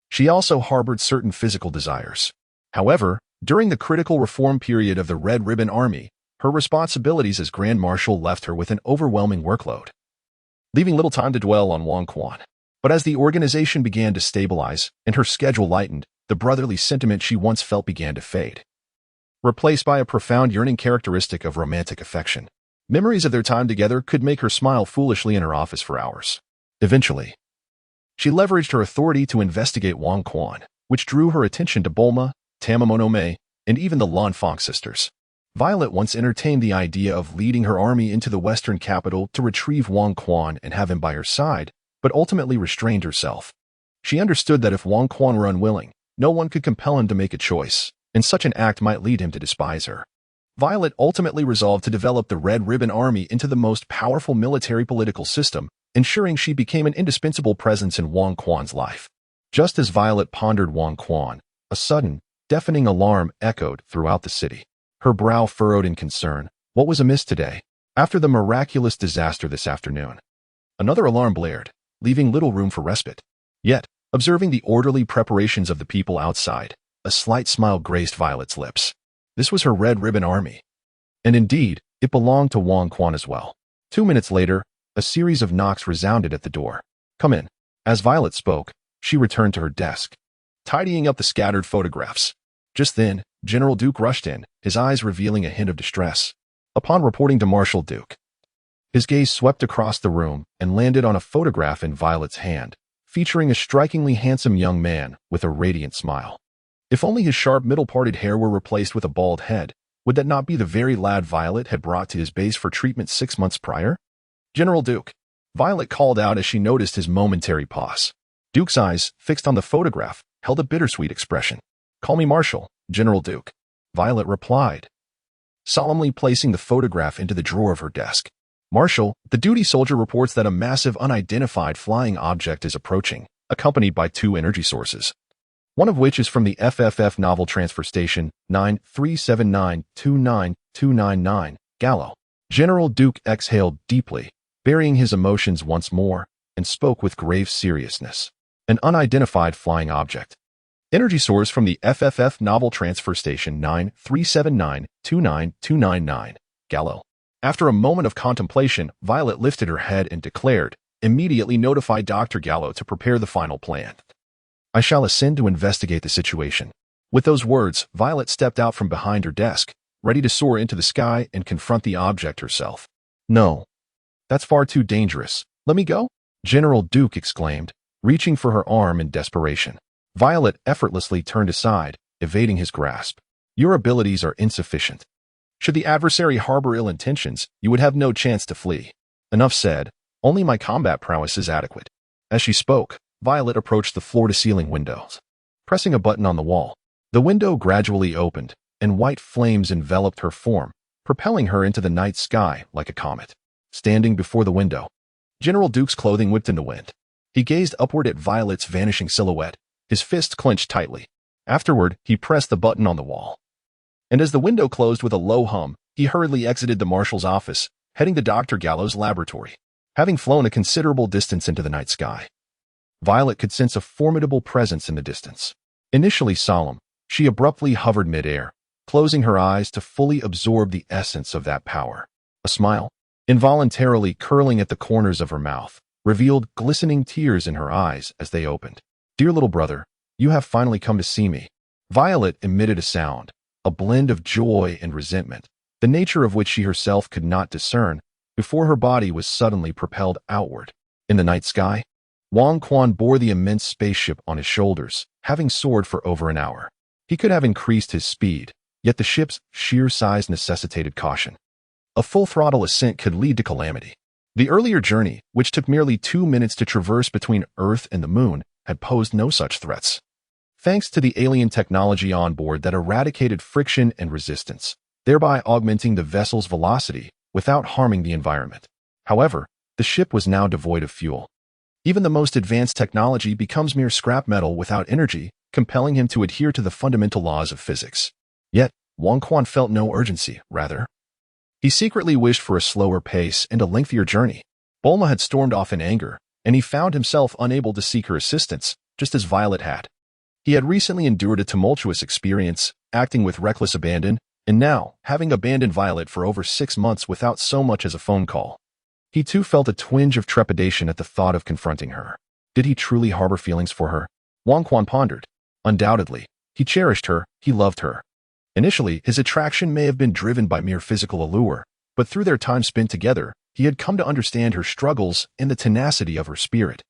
she also harbored certain physical desires. However, during the critical reform period of the Red Ribbon Army, her responsibilities as Grand Marshal left her with an overwhelming workload, leaving little time to dwell on Wang Quan. But as the organization began to stabilize and her schedule lightened, the brotherly sentiment she once felt began to fade, replaced by a profound yearning characteristic of romantic affection. Memories of their time together could make her smile foolishly in her office for hours. Eventually, she leveraged her authority to investigate Wang Quan, which drew her attention to Bulma, Tamamonome, and even the Lanfang sisters. Violet once entertained the idea of leading her army into the western capital to retrieve Wang Quan and have him by her side, but ultimately restrained herself. She understood that if Wang Quan were unwilling, no one could compel him to make a choice, and such an act might lead him to despise her. Violet ultimately resolved to develop the Red Ribbon Army into the most powerful military political system, ensuring she became an indispensable presence in Wang Quan's life. Just as Violet pondered Wang Quan, a sudden, deafening alarm echoed throughout the city. Her brow furrowed in concern. What was amiss today? After the miraculous disaster this afternoon, another alarm blared, leaving little room for respite. Yet, observing the orderly preparations of the people outside, a slight smile graced Violet's lips. This was her Red Ribbon Army. And indeed, it belonged to Wang Quan as well. 2 minutes later, a series of knocks resounded at the door. "Come in." As Violet spoke, she returned to her desk, tidying up the scattered photographs. Just then, General Duke rushed in, his eyes revealing a hint of distress. Upon reporting to Marshal Duke, his gaze swept across the room and landed on a photograph in Violet's hand, featuring a strikingly handsome young man with a radiant smile. If only his sharp middle-parted hair were replaced with a bald head, would that not be the very lad Violet had brought to his base for treatment 6 months prior? "General Duke," Violet called out as she noticed his momentary pause. Duke's eyes, fixed on the photograph, held a bittersweet expression. "Call me Marshal, General Duke," Violet replied, solemnly placing the photograph into the drawer of her desk. "Marshal, the duty soldier reports that a massive unidentified flying object is approaching, accompanied by 2 energy sources, one of which is from the FFF Novel Transfer Station 937929299, Gallo." General Duke exhaled deeply, burying his emotions once more, and spoke with grave seriousness. "An unidentified flying object. Energy source from the FFF Novel Transfer Station 937929299, Gallo." After a moment of contemplation, Violet lifted her head and declared, "Immediately notify Dr. Gallo to prepare the final plan. I shall ascend to investigate the situation." With those words, Violet stepped out from behind her desk, ready to soar into the sky and confront the object herself. "No, that's far too dangerous. Let me go," General Duke exclaimed, reaching for her arm in desperation. Violet effortlessly turned aside, evading his grasp. "Your abilities are insufficient. Should the adversary harbor ill intentions, you would have no chance to flee. Enough said. Only my combat prowess is adequate." As she spoke, Violet approached the floor-to-ceiling windows. Pressing a button on the wall, the window gradually opened, and white flames enveloped her form, propelling her into the night sky like a comet. Standing before the window, General Duke's clothing whipped in the wind. He gazed upward at Violet's vanishing silhouette, his fists clenched tightly. Afterward, he pressed the button on the wall. And as the window closed with a low hum, he hurriedly exited the marshal's office, heading to Dr. Gallo's laboratory. Having flown a considerable distance into the night sky, Violet could sense a formidable presence in the distance. Initially solemn, she abruptly hovered mid-air, closing her eyes to fully absorb the essence of that power. A smile, involuntarily curling at the corners of her mouth, revealed glistening tears in her eyes as they opened. "Dear little brother, you have finally come to see me." Violet emitted a sound, a blend of joy and resentment, the nature of which she herself could not discern, before her body was suddenly propelled outward. In the night sky, Wang Quan bore the immense spaceship on his shoulders, having soared for over an hour. He could have increased his speed, yet the ship's sheer size necessitated caution. A full-throttle ascent could lead to calamity. The earlier journey, which took merely 2 minutes to traverse between Earth and the Moon, had posed no such threats. Thanks to the alien technology on board that eradicated friction and resistance, thereby augmenting the vessel's velocity without harming the environment. However, the ship was now devoid of fuel. Even the most advanced technology becomes mere scrap metal without energy, compelling him to adhere to the fundamental laws of physics. Yet, Wang Quan felt no urgency, rather. He secretly wished for a slower pace and a lengthier journey. Bulma had stormed off in anger, and he found himself unable to seek her assistance, just as Violet had. He had recently endured a tumultuous experience, acting with reckless abandon, and now, having abandoned Violet for over 6 months without so much as a phone call, he too felt a twinge of trepidation at the thought of confronting her. Did he truly harbor feelings for her? Wang Quan pondered. Undoubtedly, he cherished her, he loved her. Initially, his attraction may have been driven by mere physical allure, but through their time spent together, he had come to understand her struggles and the tenacity of her spirit,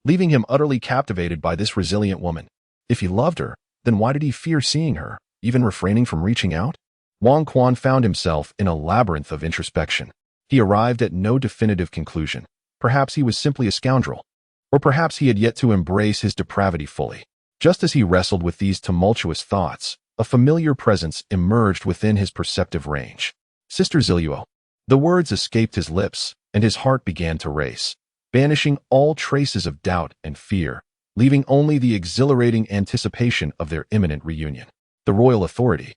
leaving him utterly captivated by this resilient woman. If he loved her, then why did he fear seeing her, even refraining from reaching out? Wang Quan found himself in a labyrinth of introspection. He arrived at no definitive conclusion. Perhaps he was simply a scoundrel, or perhaps he had yet to embrace his depravity fully. Just as he wrestled with these tumultuous thoughts, a familiar presence emerged within his perceptive range. "Sister Zilluo." The words escaped his lips, and his heart began to race, banishing all traces of doubt and fear, leaving only the exhilarating anticipation of their imminent reunion. The royal authority,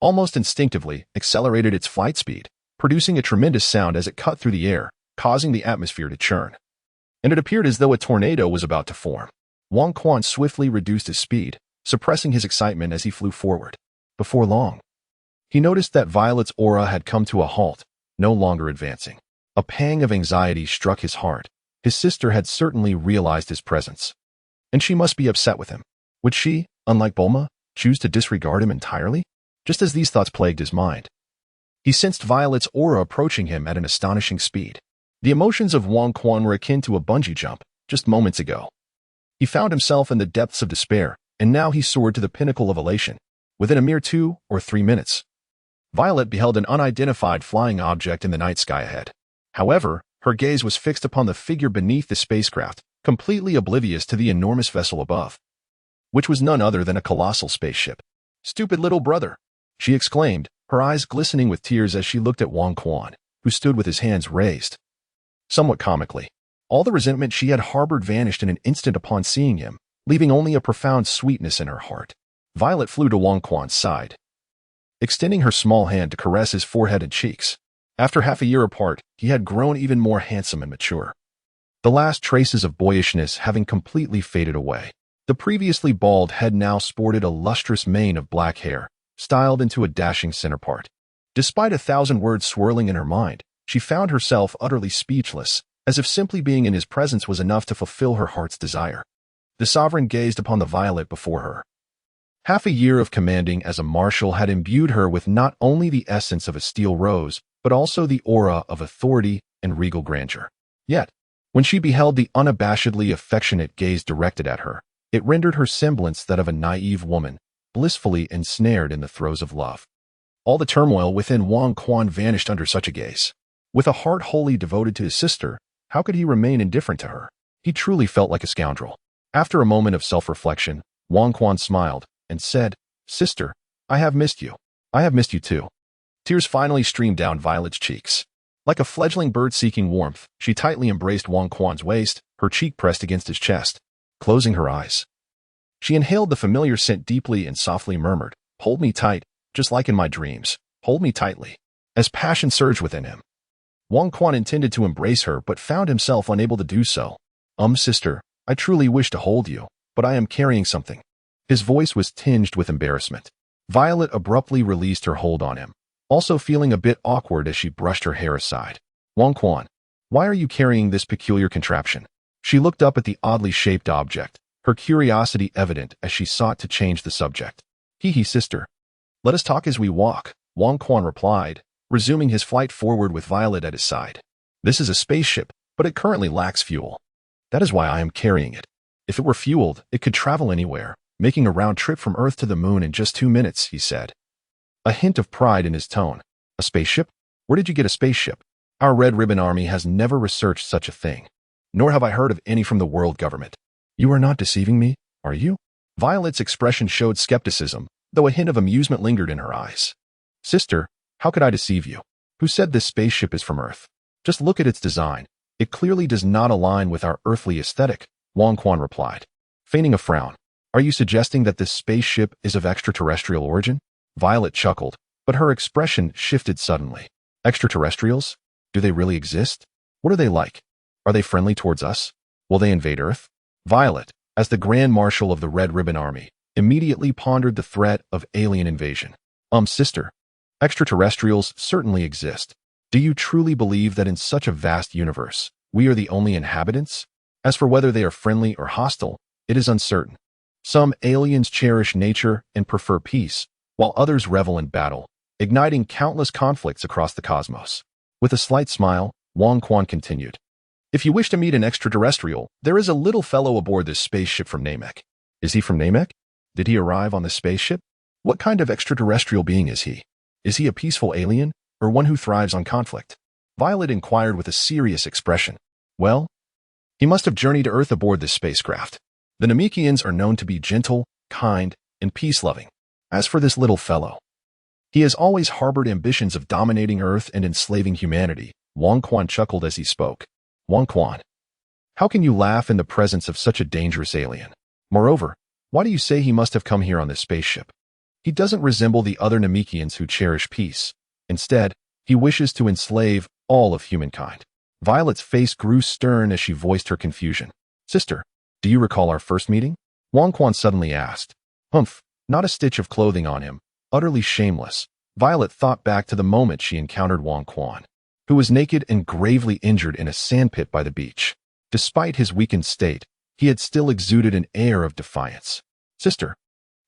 almost instinctively, accelerated its flight speed, producing a tremendous sound as it cut through the air, causing the atmosphere to churn. And it appeared as though a tornado was about to form. Wang Quan swiftly reduced his speed, suppressing his excitement as he flew forward. Before long, he noticed that Violet's aura had come to a halt, no longer advancing. A pang of anxiety struck his heart. His sister had certainly realized his presence, and she must be upset with him. Would she, unlike Bulma, choose to disregard him entirely? Just as these thoughts plagued his mind, he sensed Violet's aura approaching him at an astonishing speed. The emotions of Wang Quan were akin to a bungee jump, just moments ago. He found himself in the depths of despair, and now he soared to the pinnacle of elation. Within a mere 2 or 3 minutes, Violet beheld an unidentified flying object in the night sky ahead. However, her gaze was fixed upon the figure beneath the spacecraft, completely oblivious to the enormous vessel above, which was none other than a colossal spaceship. "Stupid little brother," she exclaimed, her eyes glistening with tears as she looked at Wang Quan, who stood with his hands raised. Somewhat comically, all the resentment she had harbored vanished in an instant upon seeing him, leaving only a profound sweetness in her heart. Violet flew to Wang Quan's side, extending her small hand to caress his forehead and cheeks. After half a year apart, he had grown even more handsome and mature, the last traces of boyishness having completely faded away. The previously bald head now sported a lustrous mane of black hair, styled into a dashing center part. Despite 1,000 words swirling in her mind, she found herself utterly speechless, as if simply being in his presence was enough to fulfill her heart's desire. The sovereign gazed upon the Violet before her, Half a year of commanding as a marshal had imbued her with not only the essence of a steel rose, but also the aura of authority and regal grandeur. Yet, when she beheld the unabashedly affectionate gaze directed at her, it rendered her semblance that of a naive woman, blissfully ensnared in the throes of love. All the turmoil within Wang Quan vanished under such a gaze. With a heart wholly devoted to his sister, how could he remain indifferent to her? He truly felt like a scoundrel. After a moment of self-reflection, Wang Quan smiled and said, "Sister, I have missed you. I have missed you too." Tears finally streamed down Violet's cheeks. Like a fledgling bird seeking warmth, she tightly embraced Wang Quan's waist, her cheek pressed against his chest. Closing her eyes, she inhaled the familiar scent deeply and softly murmured, "Hold me tight, just like in my dreams. Hold me tightly." As passion surged within him, Wang Quan intended to embrace her but found himself unable to do so. Sister, I truly wish to hold you, but I am carrying something." His voice was tinged with embarrassment. Violet abruptly released her hold on him, also feeling a bit awkward as she brushed her hair aside. "Wang Quan, why are you carrying this peculiar contraption?" She looked up at the oddly shaped object, her curiosity evident as she sought to change the subject. Sister. Let us talk as we walk," Wang Quan replied, resuming his flight forward with Violet at his side. "This is a spaceship, but it currently lacks fuel. That is why I am carrying it. If it were fueled, it could travel anywhere, making a round trip from Earth to the moon in just 2 minutes," he said. A hint of pride in his tone. "A spaceship? Where did you get a spaceship? Our Red Ribbon Army has never researched such a thing. Nor have I heard of any from the world government. You are not deceiving me, are you?" Violet's expression showed skepticism, though a hint of amusement lingered in her eyes. "Sister, how could I deceive you? Who said this spaceship is from Earth? Just look at its design. It clearly does not align with our earthly aesthetic," Wang Quan replied, feigning a frown. "Are you suggesting that this spaceship is of extraterrestrial origin?" Violet chuckled, but her expression shifted suddenly. "Extraterrestrials? Do they really exist? What are they like? Are they friendly towards us? Will they invade Earth?" Violet, as the Grand Marshal of the Red Ribbon Army, immediately pondered the threat of alien invasion. Sister, extraterrestrials certainly exist. Do you truly believe that in such a vast universe, we are the only inhabitants? As for whether they are friendly or hostile, it is uncertain. Some aliens cherish nature and prefer peace, while others revel in battle, igniting countless conflicts across the cosmos. With a slight smile, Wang Quan continued, "If you wish to meet an extraterrestrial, there is a little fellow aboard this spaceship from Namek." "Is he from Namek? Did he arrive on this spaceship? What kind of extraterrestrial being is he? Is he a peaceful alien, or one who thrives on conflict?" Violet inquired with a serious expression. "Well, he must have journeyed to Earth aboard this spacecraft. The Namekians are known to be gentle, kind, and peace-loving. As for this little fellow, he has always harbored ambitions of dominating Earth and enslaving humanity." Wang Quan chuckled as he spoke. "Wang Quan, how can you laugh in the presence of such a dangerous alien? Moreover, why do you say he must have come here on this spaceship? He doesn't resemble the other Namekians who cherish peace. Instead, he wishes to enslave all of humankind." Violet's face grew stern as she voiced her confusion. "Sister, do you recall our first meeting?" Wang Quan suddenly asked. Not a stitch of clothing on him, utterly shameless. Violet thought back to the moment she encountered Wang Quan, who was naked and gravely injured in a sandpit by the beach. Despite his weakened state, he had still exuded an air of defiance. "Sister,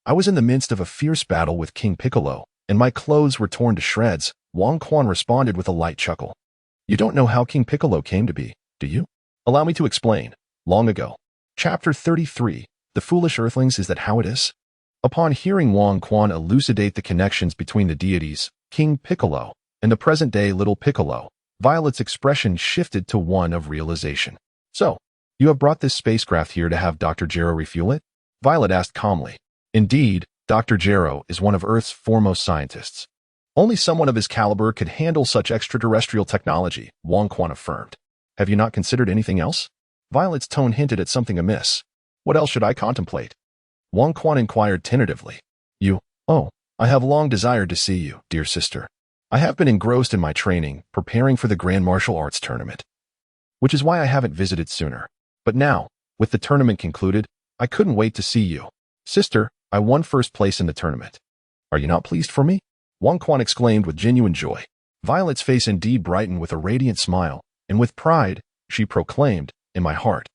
I was in the midst of a fierce battle with King Piccolo, and my clothes were torn to shreds," Wang Quan responded with a light chuckle. "You don't know how King Piccolo came to be, do you? Allow me to explain. Long ago." Chapter 33, The Foolish Earthlings. Is that how it is? Upon hearing Wang Quan elucidate the connections between the deities, King Piccolo, and the present-day Little Piccolo, Violet's expression shifted to one of realization. "So, you have brought this spacecraft here to have Dr. Gero refuel it?" Violet asked calmly. "Indeed, Dr. Gero is one of Earth's foremost scientists. Only someone of his caliber could handle such extraterrestrial technology," Wang Quan affirmed. "Have you not considered anything else?" Violet's tone hinted at something amiss. "What else should I contemplate?" Wang Quan inquired tentatively. I have long desired to see you, dear sister. I have been engrossed in my training, preparing for the Grand Martial Arts Tournament, which is why I haven't visited sooner. But now, with the tournament concluded, I couldn't wait to see you. Sister, I won first place in the tournament. Are you not pleased for me?" Wang Quan exclaimed with genuine joy. Violet's face indeed brightened with a radiant smile, and with pride, she proclaimed, "In my heart,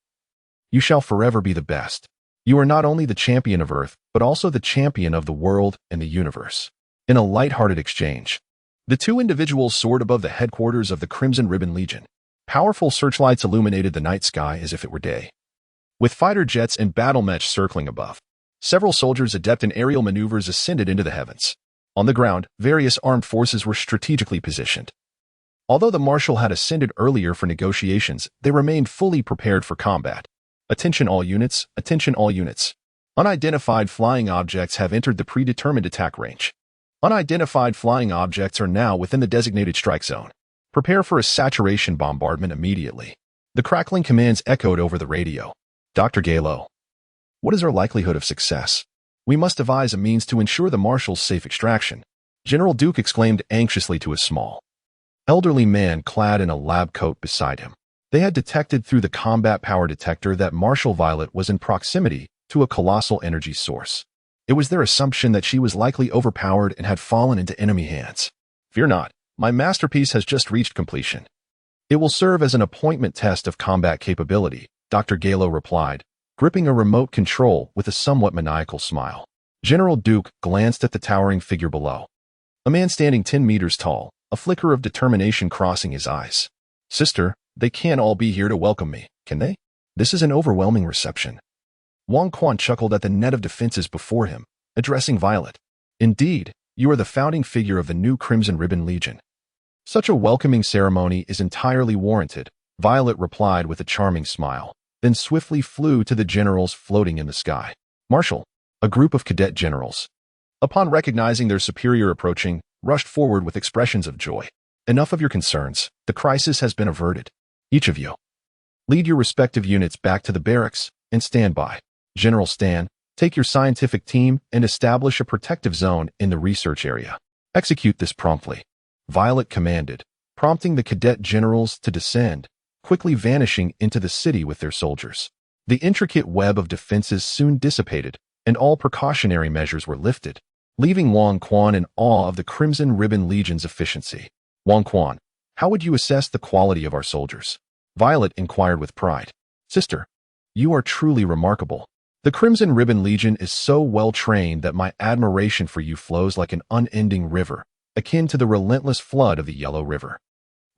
you shall forever be the best. You are not only the champion of Earth, but also the champion of the world and the universe. In a light-hearted exchange, the two individuals soared above the headquarters of the Crimson Ribbon Legion. Powerful searchlights illuminated the night sky as if it were day. With fighter jets and battle mechs circling above, several soldiers adept in aerial maneuvers ascended into the heavens. On the ground, various armed forces were strategically positioned. Although the Marshal had ascended earlier for negotiations, they remained fully prepared for combat. Attention all units, attention all units. Unidentified flying objects have entered the predetermined attack range. Unidentified flying objects are now within the designated strike zone. Prepare for a saturation bombardment immediately. The crackling commands echoed over the radio. Dr. Galo, what is our likelihood of success? We must devise a means to ensure the Marshal's safe extraction. General Duke exclaimed anxiously to a small, elderly man clad in a lab coat beside him. They had detected through the combat power detector that Marshal Violet was in proximity to a colossal energy source. It was their assumption that she was likely overpowered and had fallen into enemy hands. Fear not, my masterpiece has just reached completion. It will serve as an appointment test of combat capability, Dr. Galo replied, gripping a remote control with a somewhat maniacal smile. General Duke glanced at the towering figure below. A man standing 10 meters tall, a flicker of determination crossing his eyes. Sister, they can't all be here to welcome me, can they? This is an overwhelming reception. Wang Quan chuckled at the net of defenses before him, addressing Violet. Indeed, you are the founding figure of the new Crimson Ribbon Legion. Such a welcoming ceremony is entirely warranted, Violet replied with a charming smile, then swiftly flew to the generals floating in the sky. Marshal, a group of cadet generals, upon recognizing their superior approaching, rushed forward with expressions of joy. Enough of your concerns, the crisis has been averted. Each of you, lead your respective units back to the barracks and stand by. General Stan, take your scientific team and establish a protective zone in the research area. Execute this promptly, Violet commanded, prompting the cadet generals to descend, quickly vanishing into the city with their soldiers. The intricate web of defenses soon dissipated, and all precautionary measures were lifted, leaving Wang Quan in awe of the Crimson Ribbon Legion's efficiency. Wang Quan, how would you assess the quality of our soldiers? Violet inquired with pride. Sister, you are truly remarkable. The Crimson Ribbon Legion is so well trained that my admiration for you flows like an unending river, akin to the relentless flood of the Yellow River.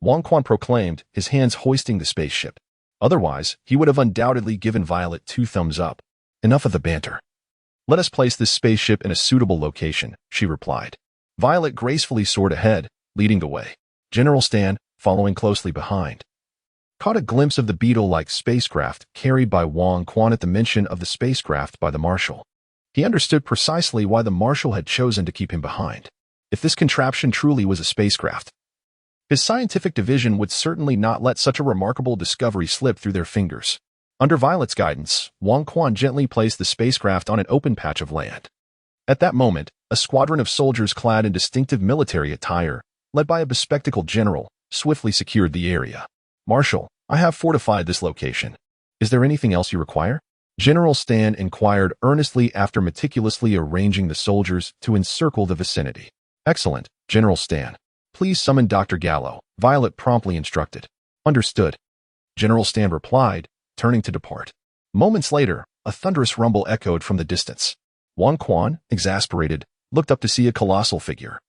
Wang Quan proclaimed, his hands hoisting the spaceship. Otherwise, he would have undoubtedly given Violet 2 thumbs up. Enough of the banter. Let us place this spaceship in a suitable location, she replied. Violet gracefully soared ahead, leading the way. General Stan, following closely behind, caught a glimpse of the beetle-like spacecraft carried by Wang Quan at the mention of the spacecraft by the Marshal. He understood precisely why the Marshal had chosen to keep him behind. If this contraption truly was a spacecraft, his scientific division would certainly not let such a remarkable discovery slip through their fingers. Under Violet's guidance, Wang Quan gently placed the spacecraft on an open patch of land. At that moment, a squadron of soldiers clad in distinctive military attire, led by a bespectacled general, swiftly secured the area. Marshal, I have fortified this location. Is there anything else you require? General Stan inquired earnestly after meticulously arranging the soldiers to encircle the vicinity. Excellent, General Stan. Please summon Dr. Gallo, Violet promptly instructed. Understood. General Stan replied, turning to depart. Moments later, a thunderous rumble echoed from the distance. Wang Quan, exasperated, looked up to see a colossal figure,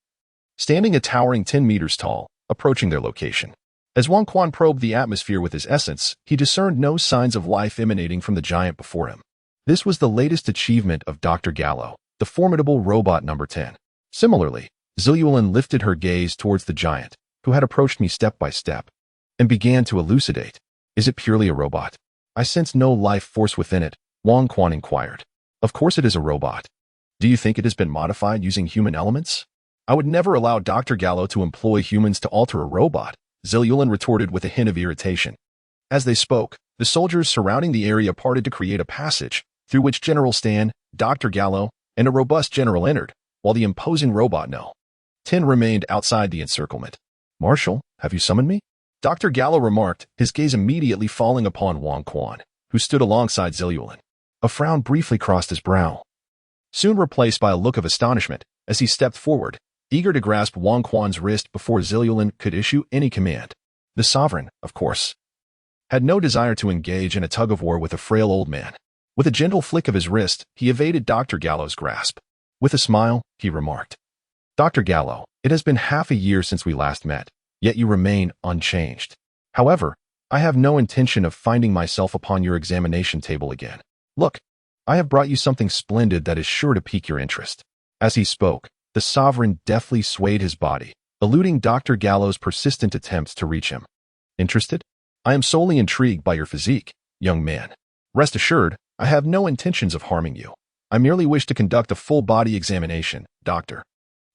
standing a towering 10 meters tall, approaching their location. As Wang Quan probed the atmosphere with his essence, he discerned no signs of life emanating from the giant before him. This was the latest achievement of Dr. Gallo, the formidable robot number 10. Similarly, Zilulin lifted her gaze towards the giant, who had approached me step by step, and began to elucidate. Is it purely a robot? I sense no life force within it, Wang Quan inquired. Of course it is a robot. Do you think it has been modified using human elements? I would never allow Dr. Gallo to employ humans to alter a robot, Zilulin retorted with a hint of irritation. As they spoke, the soldiers surrounding the area parted to create a passage, through which General Stan, Dr. Gallo, and a robust general entered, while the imposing robot No. 10 remained outside the encirclement. Marshal, have you summoned me? Dr. Gallo remarked, his gaze immediately falling upon Wang Quan, who stood alongside Zilulin. A frown briefly crossed his brow, soon replaced by a look of astonishment, as he stepped forward, eager to grasp Wang Quan's wrist before Zilulin could issue any command. The sovereign, of course, had no desire to engage in a tug-of-war with a frail old man. With a gentle flick of his wrist, he evaded Dr. Gallo's grasp. With a smile, he remarked, "Dr. Gallo, it has been half a year since we last met, yet you remain unchanged. However, I have no intention of finding myself upon your examination table again. Look, I have brought you something splendid that is sure to pique your interest." As he spoke, the sovereign deftly swayed his body, eluding Dr. Gallo's persistent attempts to reach him. "Interested? I am solely intrigued by your physique, young man. Rest assured, I have no intentions of harming you. I merely wish to conduct a full-body examination, Doctor."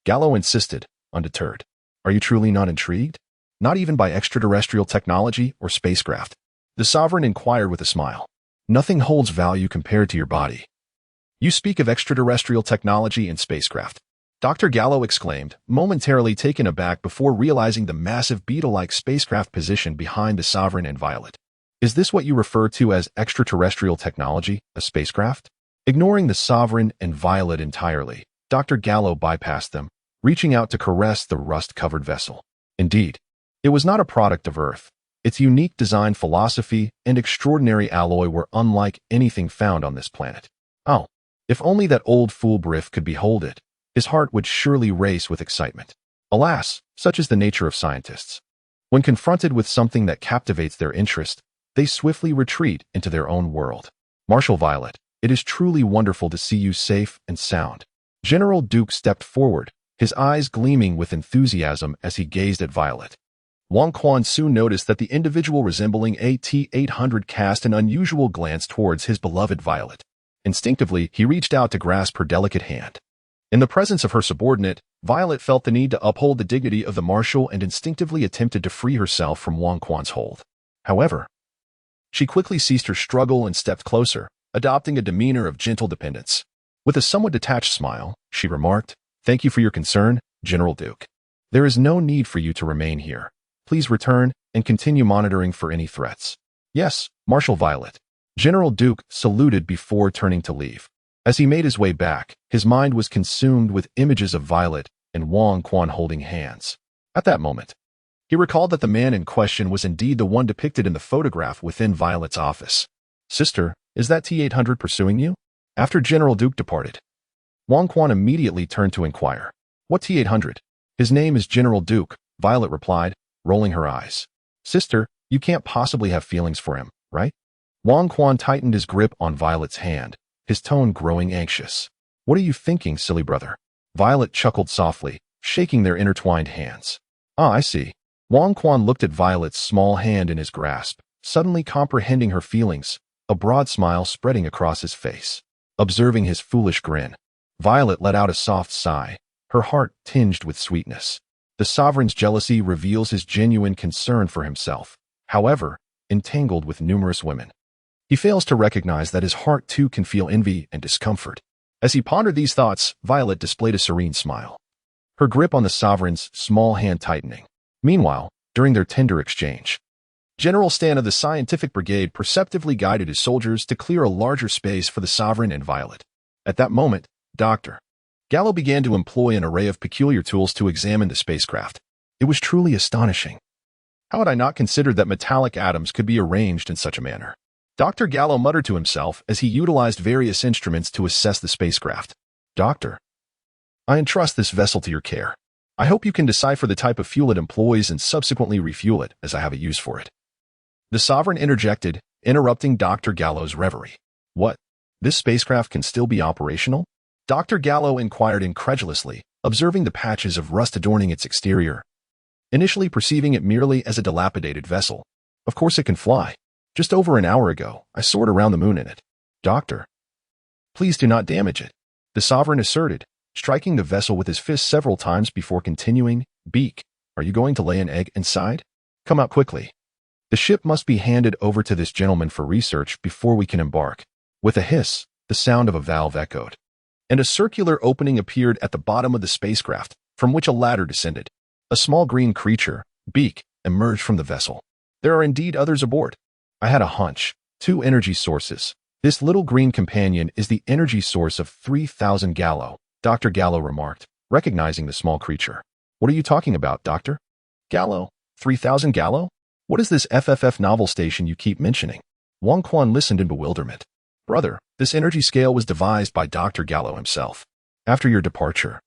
Gallo insisted, undeterred. "Are you truly not intrigued? Not even by extraterrestrial technology or spacecraft?" The sovereign inquired with a smile. "Nothing holds value compared to your body." "You speak of extraterrestrial technology and spacecraft," Dr. Gallo exclaimed, momentarily taken aback before realizing the massive beetle-like spacecraft position behind the sovereign and Violet. "Is this what you refer to as extraterrestrial technology, a spacecraft?" Ignoring the sovereign and Violet entirely, Dr. Gallo bypassed them, reaching out to caress the rust-covered vessel. Indeed, it was not a product of Earth. Its unique design philosophy and extraordinary alloy were unlike anything found on this planet. Oh, if only that old fool Briff could behold it, his heart would surely race with excitement. Alas, such is the nature of scientists. When confronted with something that captivates their interest, they swiftly retreat into their own world. "Marshal Violet, it is truly wonderful to see you safe and sound." General Duke stepped forward, his eyes gleaming with enthusiasm as he gazed at Violet. Wang Quan soon noticed that the individual resembling a T-800 cast an unusual glance towards his beloved Violet. Instinctively, he reached out to grasp her delicate hand. In the presence of her subordinate, Violet felt the need to uphold the dignity of the marshal and instinctively attempted to free herself from Wang Quan's hold. However, she quickly ceased her struggle and stepped closer, adopting a demeanor of gentle dependence. With a somewhat detached smile, she remarked, "Thank you for your concern, General Duke. There is no need for you to remain here. Please return and continue monitoring for any threats." "Yes, Marshal Violet." General Duke saluted before turning to leave. As he made his way back, his mind was consumed with images of Violet and Wang Quan holding hands. At that moment, he recalled that the man in question was indeed the one depicted in the photograph within Violet's office. "Sister, is that T-800 pursuing you?" After General Duke departed, Wang Quan immediately turned to inquire, "What T-800? His name is General Duke," Violet replied, rolling her eyes. "Sister, you can't possibly have feelings for him, right?" Wang Quan tightened his grip on Violet's hand, his tone growing anxious. "What are you thinking, silly brother?" Violet chuckled softly, shaking their intertwined hands. "Ah, I see." Wang Quan looked at Violet's small hand in his grasp, suddenly comprehending her feelings, a broad smile spreading across his face. Observing his foolish grin, Violet let out a soft sigh, her heart tinged with sweetness. The sovereign's jealousy reveals his genuine concern for himself, however, entangled with numerous women. He fails to recognize that his heart too can feel envy and discomfort. As he pondered these thoughts, Violet displayed a serene smile, her grip on the sovereign's small hand tightening. Meanwhile, during their tender exchange, General Stan of the Scientific Brigade perceptively guided his soldiers to clear a larger space for the sovereign and Violet. At that moment, Dr. Gallo began to employ an array of peculiar tools to examine the spacecraft. It was truly astonishing. How had I not considered that metallic atoms could be arranged in such a manner? Dr. Gallo muttered to himself as he utilized various instruments to assess the spacecraft. "Doctor, I entrust this vessel to your care. I hope you can decipher the type of fuel it employs and subsequently refuel it, as I have a use for it." The sovereign interjected, interrupting Dr. Gallo's reverie. "What? This spacecraft can still be operational?" Dr. Gallo inquired incredulously, observing the patches of rust adorning its exterior. Initially perceiving it merely as a dilapidated vessel. "Of course it can fly. Just over an hour ago, I soared around the moon in it." "Doctor, please do not damage it," the sovereign asserted, striking the vessel with his fist several times before continuing. "Beak, are you going to lay an egg inside? Come out quickly. The ship must be handed over to this gentleman for research before we can embark." With a hiss, the sound of a valve echoed, and a circular opening appeared at the bottom of the spacecraft, from which a ladder descended. A small green creature, Beak, emerged from the vessel. "There are indeed others aboard. I had a hunch. 2 energy sources. This little green companion is the energy source of 3,000 Gallo," Dr. Gallo remarked, recognizing the small creature. "What are you talking about, Doctor?" "Gallo? 3,000 Gallo? What is this FFF novel station you keep mentioning?" Wang Quan listened in bewilderment. "Brother, This energy scale was devised by Dr. Gallo himself. After your departure,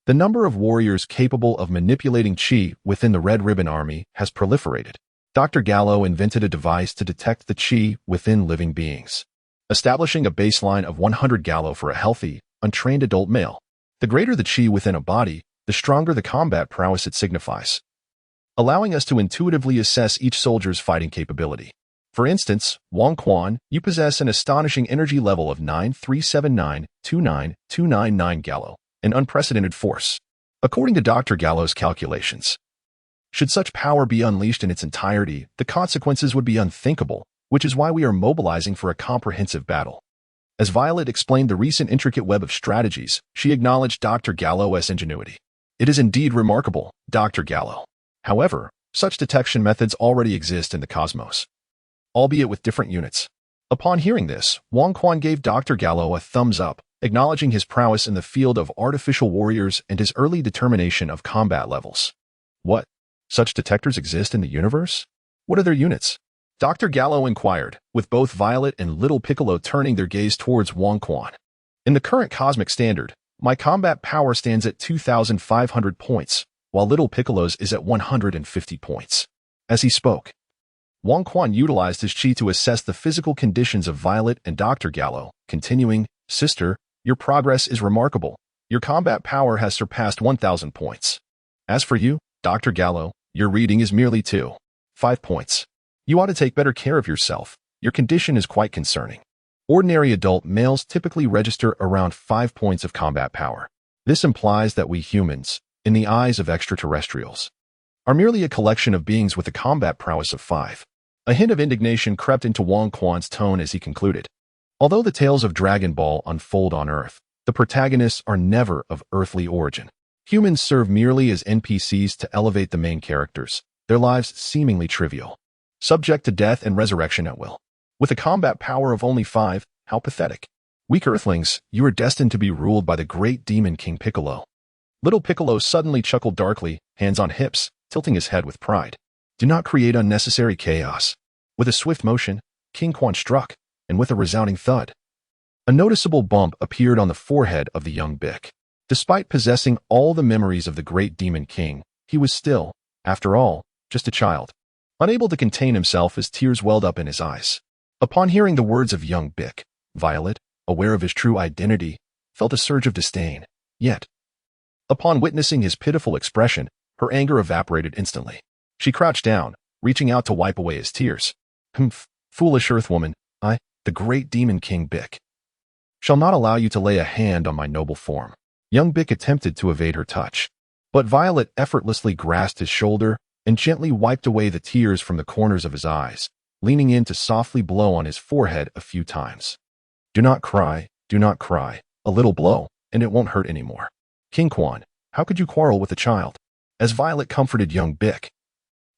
the number of warriors capable of manipulating chi within the Red Ribbon Army has proliferated. Dr. Gallo invented a device to detect the chi within living beings, establishing a baseline of 100 Gallo for a healthy, untrained adult male. The greater the chi within a body, the stronger the combat prowess it signifies, allowing us to intuitively assess each soldier's fighting capability. For instance, Wang Quan, you possess an astonishing energy level of 937929299 Gallo, an unprecedented force. According to Dr. Gallo's calculations, should such power be unleashed in its entirety, the consequences would be unthinkable, which is why we are mobilizing for a comprehensive battle. As Violet explained the recent intricate web of strategies, she acknowledged Dr. Gallo's ingenuity. It is indeed remarkable, Dr. Gallo. However, such detection methods already exist in the cosmos, albeit with different units. Upon hearing this, Wang Quan gave Dr. Gallo a thumbs up, acknowledging his prowess in the field of artificial warriors and his early determination of combat levels. What? Such detectors exist in the universe? What are their units? Dr. Gallo inquired, with both Violet and Little Piccolo turning their gaze towards Wang Quan. In the current cosmic standard, my combat power stands at 2,500 points, while Little Piccolo's is at 150 points. As he spoke, Wang Quan utilized his chi to assess the physical conditions of Violet and Dr. Gallo, continuing, Sister, your progress is remarkable. Your combat power has surpassed 1,000 points. As for you, Dr. Gallo, your reading is merely 5 points. You ought to take better care of yourself. Your condition is quite concerning. Ordinary adult males typically register around 5 points of combat power. This implies that we humans, in the eyes of extraterrestrials, are merely a collection of beings with a combat prowess of 5. A hint of indignation crept into Wang Quan's tone as he concluded. Although the tales of Dragon Ball unfold on Earth, the protagonists are never of earthly origin. Humans serve merely as NPCs to elevate the main characters, their lives seemingly trivial, subject to death and resurrection at will. With a combat power of only 5, how pathetic. Weak Earthlings, you are destined to be ruled by the great demon King Piccolo. Little Piccolo suddenly chuckled darkly, hands on hips, tilting his head with pride. Do not create unnecessary chaos. With a swift motion, King Quan struck, and with a resounding thud, a noticeable bump appeared on the forehead of the young Bic. Despite possessing all the memories of the great demon king, he was still, after all, just a child, unable to contain himself as tears welled up in his eyes. Upon hearing the words of young Bic, Violet, aware of his true identity, felt a surge of disdain. Yet, upon witnessing his pitiful expression, her anger evaporated instantly. She crouched down, reaching out to wipe away his tears. Foolish Earthwoman, I, the great demon king Bic, shall not allow you to lay a hand on my noble form. Young Bic attempted to evade her touch, but Violet effortlessly grasped his shoulder and gently wiped away the tears from the corners of his eyes, leaning in to softly blow on his forehead a few times. Do not cry, a little blow, and it won't hurt anymore. King Quan, how could you quarrel with a child? As Violet comforted young Bic,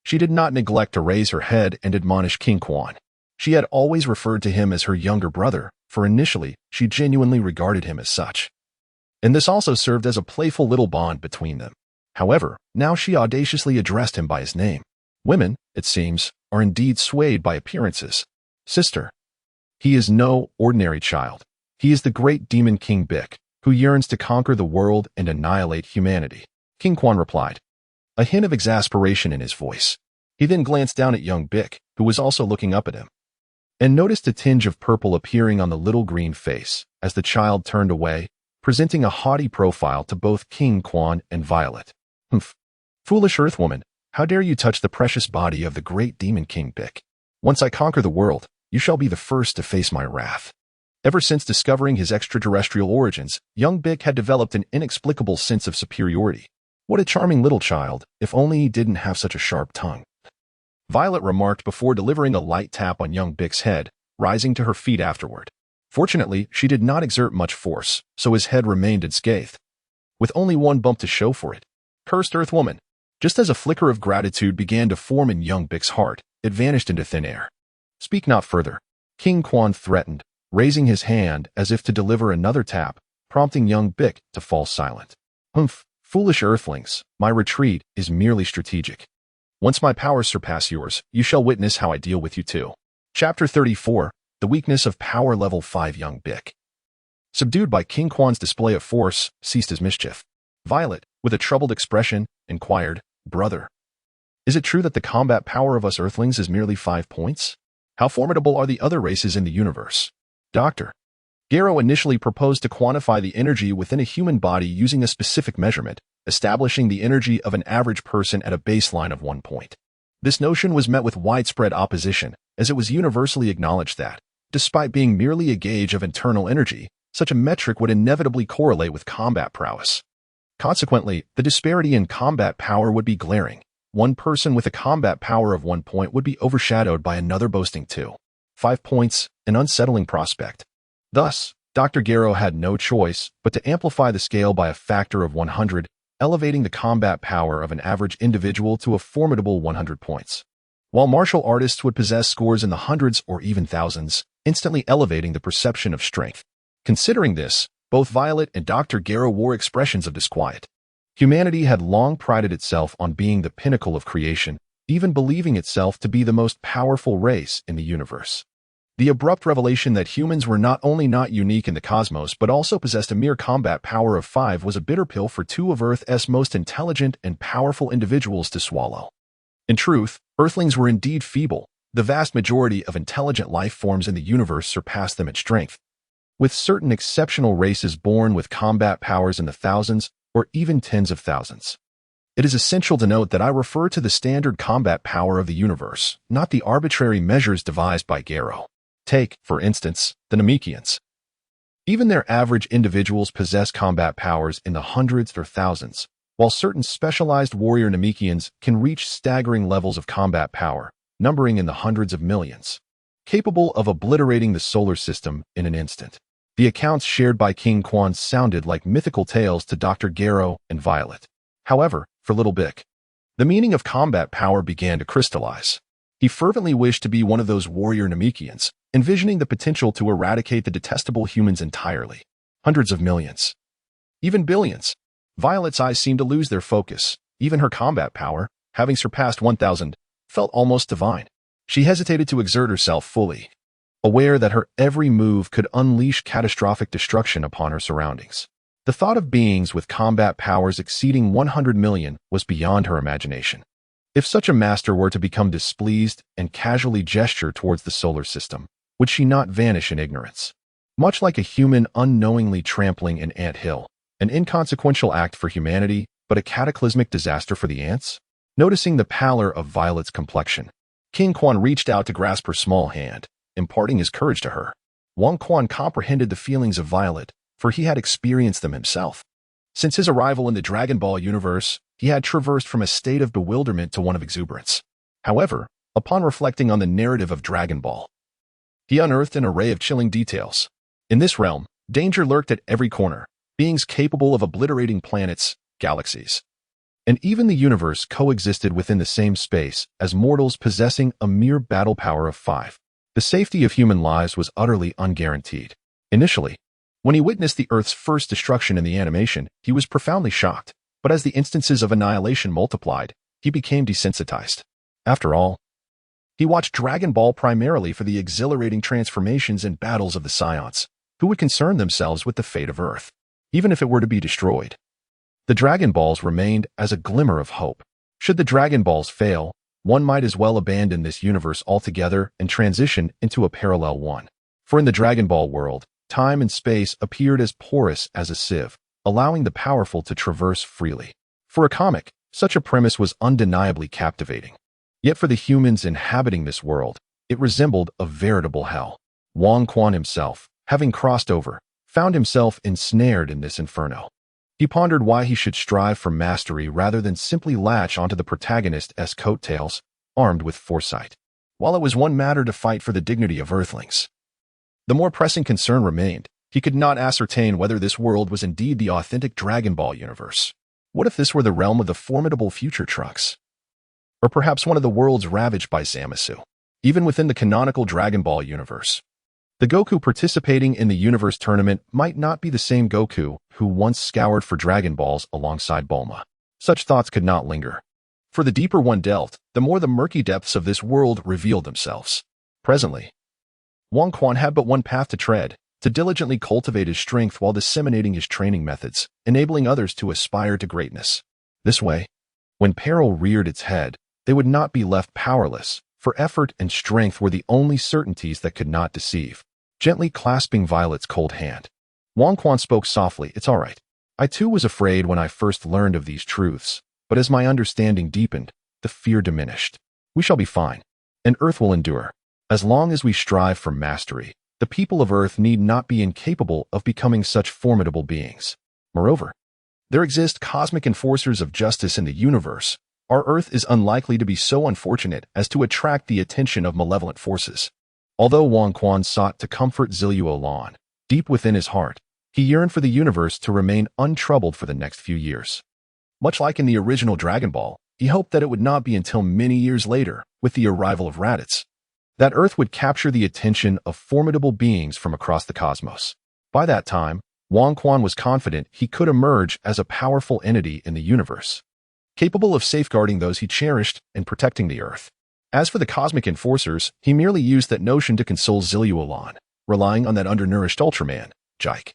she did not neglect to raise her head and admonish King Quan. She had always referred to him as her younger brother, for initially she genuinely regarded him as such. And this also served as a playful little bond between them. However, now she audaciously addressed him by his name. Women, it seems, are indeed swayed by appearances. Sister, he is no ordinary child. He is the great demon King Bic, who yearns to conquer the world and annihilate humanity. King Quan replied, a hint of exasperation in his voice. He then glanced down at young Bic, who was also looking up at him, and noticed a tinge of purple appearing on the little green face as the child turned away, presenting a haughty profile to both King Quan and Violet. Foolish Earthwoman, how dare you touch the precious body of the great demon King Bic? Once I conquer the world, you shall be the first to face my wrath. Ever since discovering his extraterrestrial origins, young Bic had developed an inexplicable sense of superiority. What a charming little child, if only he didn't have such a sharp tongue. Violet remarked before delivering a light tap on young Bic's head, rising to her feet afterward. Fortunately, she did not exert much force, so his head remained unscathed, with only one bump to show for it. Cursed Earthwoman. Just as a flicker of gratitude began to form in young Bic's heart, it vanished into thin air. Speak not further, King Quan threatened, raising his hand as if to deliver another tap, prompting young Bic to fall silent. Foolish Earthlings, my retreat is merely strategic. Once my powers surpass yours, you shall witness how I deal with you too. Chapter 34, the weakness of power level 5 young Bick. Subdued by King Quan's display of force, ceased his mischief. Violet, with a troubled expression, inquired, "Brother, is it true that the combat power of us Earthlings is merely 5 points? How formidable are the other races in the universe?" Dr. Gero initially proposed to quantify the energy within a human body using a specific measurement, establishing the energy of an average person at a baseline of 1 point. This notion was met with widespread opposition, as it was universally acknowledged that, despite being merely a gauge of internal energy, such a metric would inevitably correlate with combat prowess. Consequently, the disparity in combat power would be glaring. One person with a combat power of 1 point would be overshadowed by another boasting 5 points, an unsettling prospect. Thus, Dr. Gero had no choice but to amplify the scale by a factor of 100, elevating the combat power of an average individual to a formidable 100 points. While martial artists would possess scores in the hundreds or even thousands, instantly elevating the perception of strength. Considering this, both Violet and Dr. Gero wore expressions of disquiet. Humanity had long prided itself on being the pinnacle of creation, even believing itself to be the most powerful race in the universe. The abrupt revelation that humans were not only not unique in the cosmos but also possessed a mere combat power of 5 was a bitter pill for two of Earth's most intelligent and powerful individuals to swallow. In truth, Earthlings were indeed feeble. The vast majority of intelligent life forms in the universe surpassed them in strength, with certain exceptional races born with combat powers in the thousands or even tens of thousands. It is essential to note that I refer to the standard combat power of the universe, not the arbitrary measures devised by Gero. Take, for instance, the Namekians. Even their average individuals possess combat powers in the hundreds or thousands, while certain specialized warrior Namekians can reach staggering levels of combat power, numbering in the hundreds of millions, capable of obliterating the solar system in an instant. The accounts shared by King Quan sounded like mythical tales to Dr. Gero and Violet. However, for Little Bick, the meaning of combat power began to crystallize. He fervently wished to be one of those warrior Namekians, envisioning the potential to eradicate the detestable humans entirely. Hundreds of millions, even billions. Violet's eyes seemed to lose their focus. Even her combat power, having surpassed 1,000, felt almost divine. She hesitated to exert herself fully, aware that her every move could unleash catastrophic destruction upon her surroundings. The thought of beings with combat powers exceeding 100 million was beyond her imagination. If such a master were to become displeased and casually gesture towards the solar system, would she not vanish in ignorance? Much like a human unknowingly trampling an ant hill, an inconsequential act for humanity, but a cataclysmic disaster for the ants? Noticing the pallor of Violet's complexion, King Quan reached out to grasp her small hand, imparting his courage to her. Wang Quan comprehended the feelings of Violet, for he had experienced them himself. Since his arrival in the Dragon Ball universe, he had traversed from a state of bewilderment to one of exuberance. However, upon reflecting on the narrative of Dragon Ball, he unearthed an array of chilling details. In this realm, danger lurked at every corner. Beings capable of obliterating planets, galaxies, and even the universe coexisted within the same space as mortals possessing a mere battle power of 5. The safety of human lives was utterly unguaranteed. Initially, when he witnessed the Earth's first destruction in the animation, he was profoundly shocked, but as the instances of annihilation multiplied, he became desensitized. After all, he watched Dragon Ball primarily for the exhilarating transformations and battles of the Saiyans, who would concern themselves with the fate of Earth, even if it were to be destroyed. The Dragon Balls remained as a glimmer of hope. Should the Dragon Balls fail, one might as well abandon this universe altogether and transition into a parallel one. For in the Dragon Ball world, time and space appeared as porous as a sieve, allowing the powerful to traverse freely. For a comic, such a premise was undeniably captivating. Yet for the humans inhabiting this world, it resembled a veritable hell. Wang Quan himself, having crossed over, found himself ensnared in this inferno. He pondered why he should strive for mastery rather than simply latch onto the protagonist's coattails, armed with foresight. While it was one matter to fight for the dignity of Earthlings, the more pressing concern remained. He could not ascertain whether this world was indeed the authentic Dragon Ball universe. What if this were the realm of the formidable future trucks? Or perhaps one of the worlds ravaged by Zamasu? Even within the canonical Dragon Ball universe, the Goku participating in the universe tournament might not be the same Goku who once scoured for Dragon Balls alongside Bulma. Such thoughts could not linger. For the deeper one delved, the more the murky depths of this world revealed themselves. Presently, Wang Quan had but one path to tread, to diligently cultivate his strength while disseminating his training methods, enabling others to aspire to greatness. This way, when peril reared its head, they would not be left powerless, for effort and strength were the only certainties that could not deceive. Gently clasping Violet's cold hand, Wang Quan spoke softly, "It's all right. I too was afraid when I first learned of these truths, but as my understanding deepened, the fear diminished. We shall be fine, and Earth will endure. As long as we strive for mastery, the people of Earth need not be incapable of becoming such formidable beings. Moreover, there exist cosmic enforcers of justice in the universe. Our Earth is unlikely to be so unfortunate as to attract the attention of malevolent forces." Although Wang Quan sought to comfort Zilluo Lan, deep within his heart, he yearned for the universe to remain untroubled for the next few years. Much like in the original Dragon Ball, he hoped that it would not be until many years later, with the arrival of Raditz, that Earth would capture the attention of formidable beings from across the cosmos. By that time, Wang Quan was confident he could emerge as a powerful entity in the universe, capable of safeguarding those he cherished and protecting the Earth. As for the cosmic enforcers, he merely used that notion to console Zilluo Lan, relying on that undernourished Ultraman, Jike,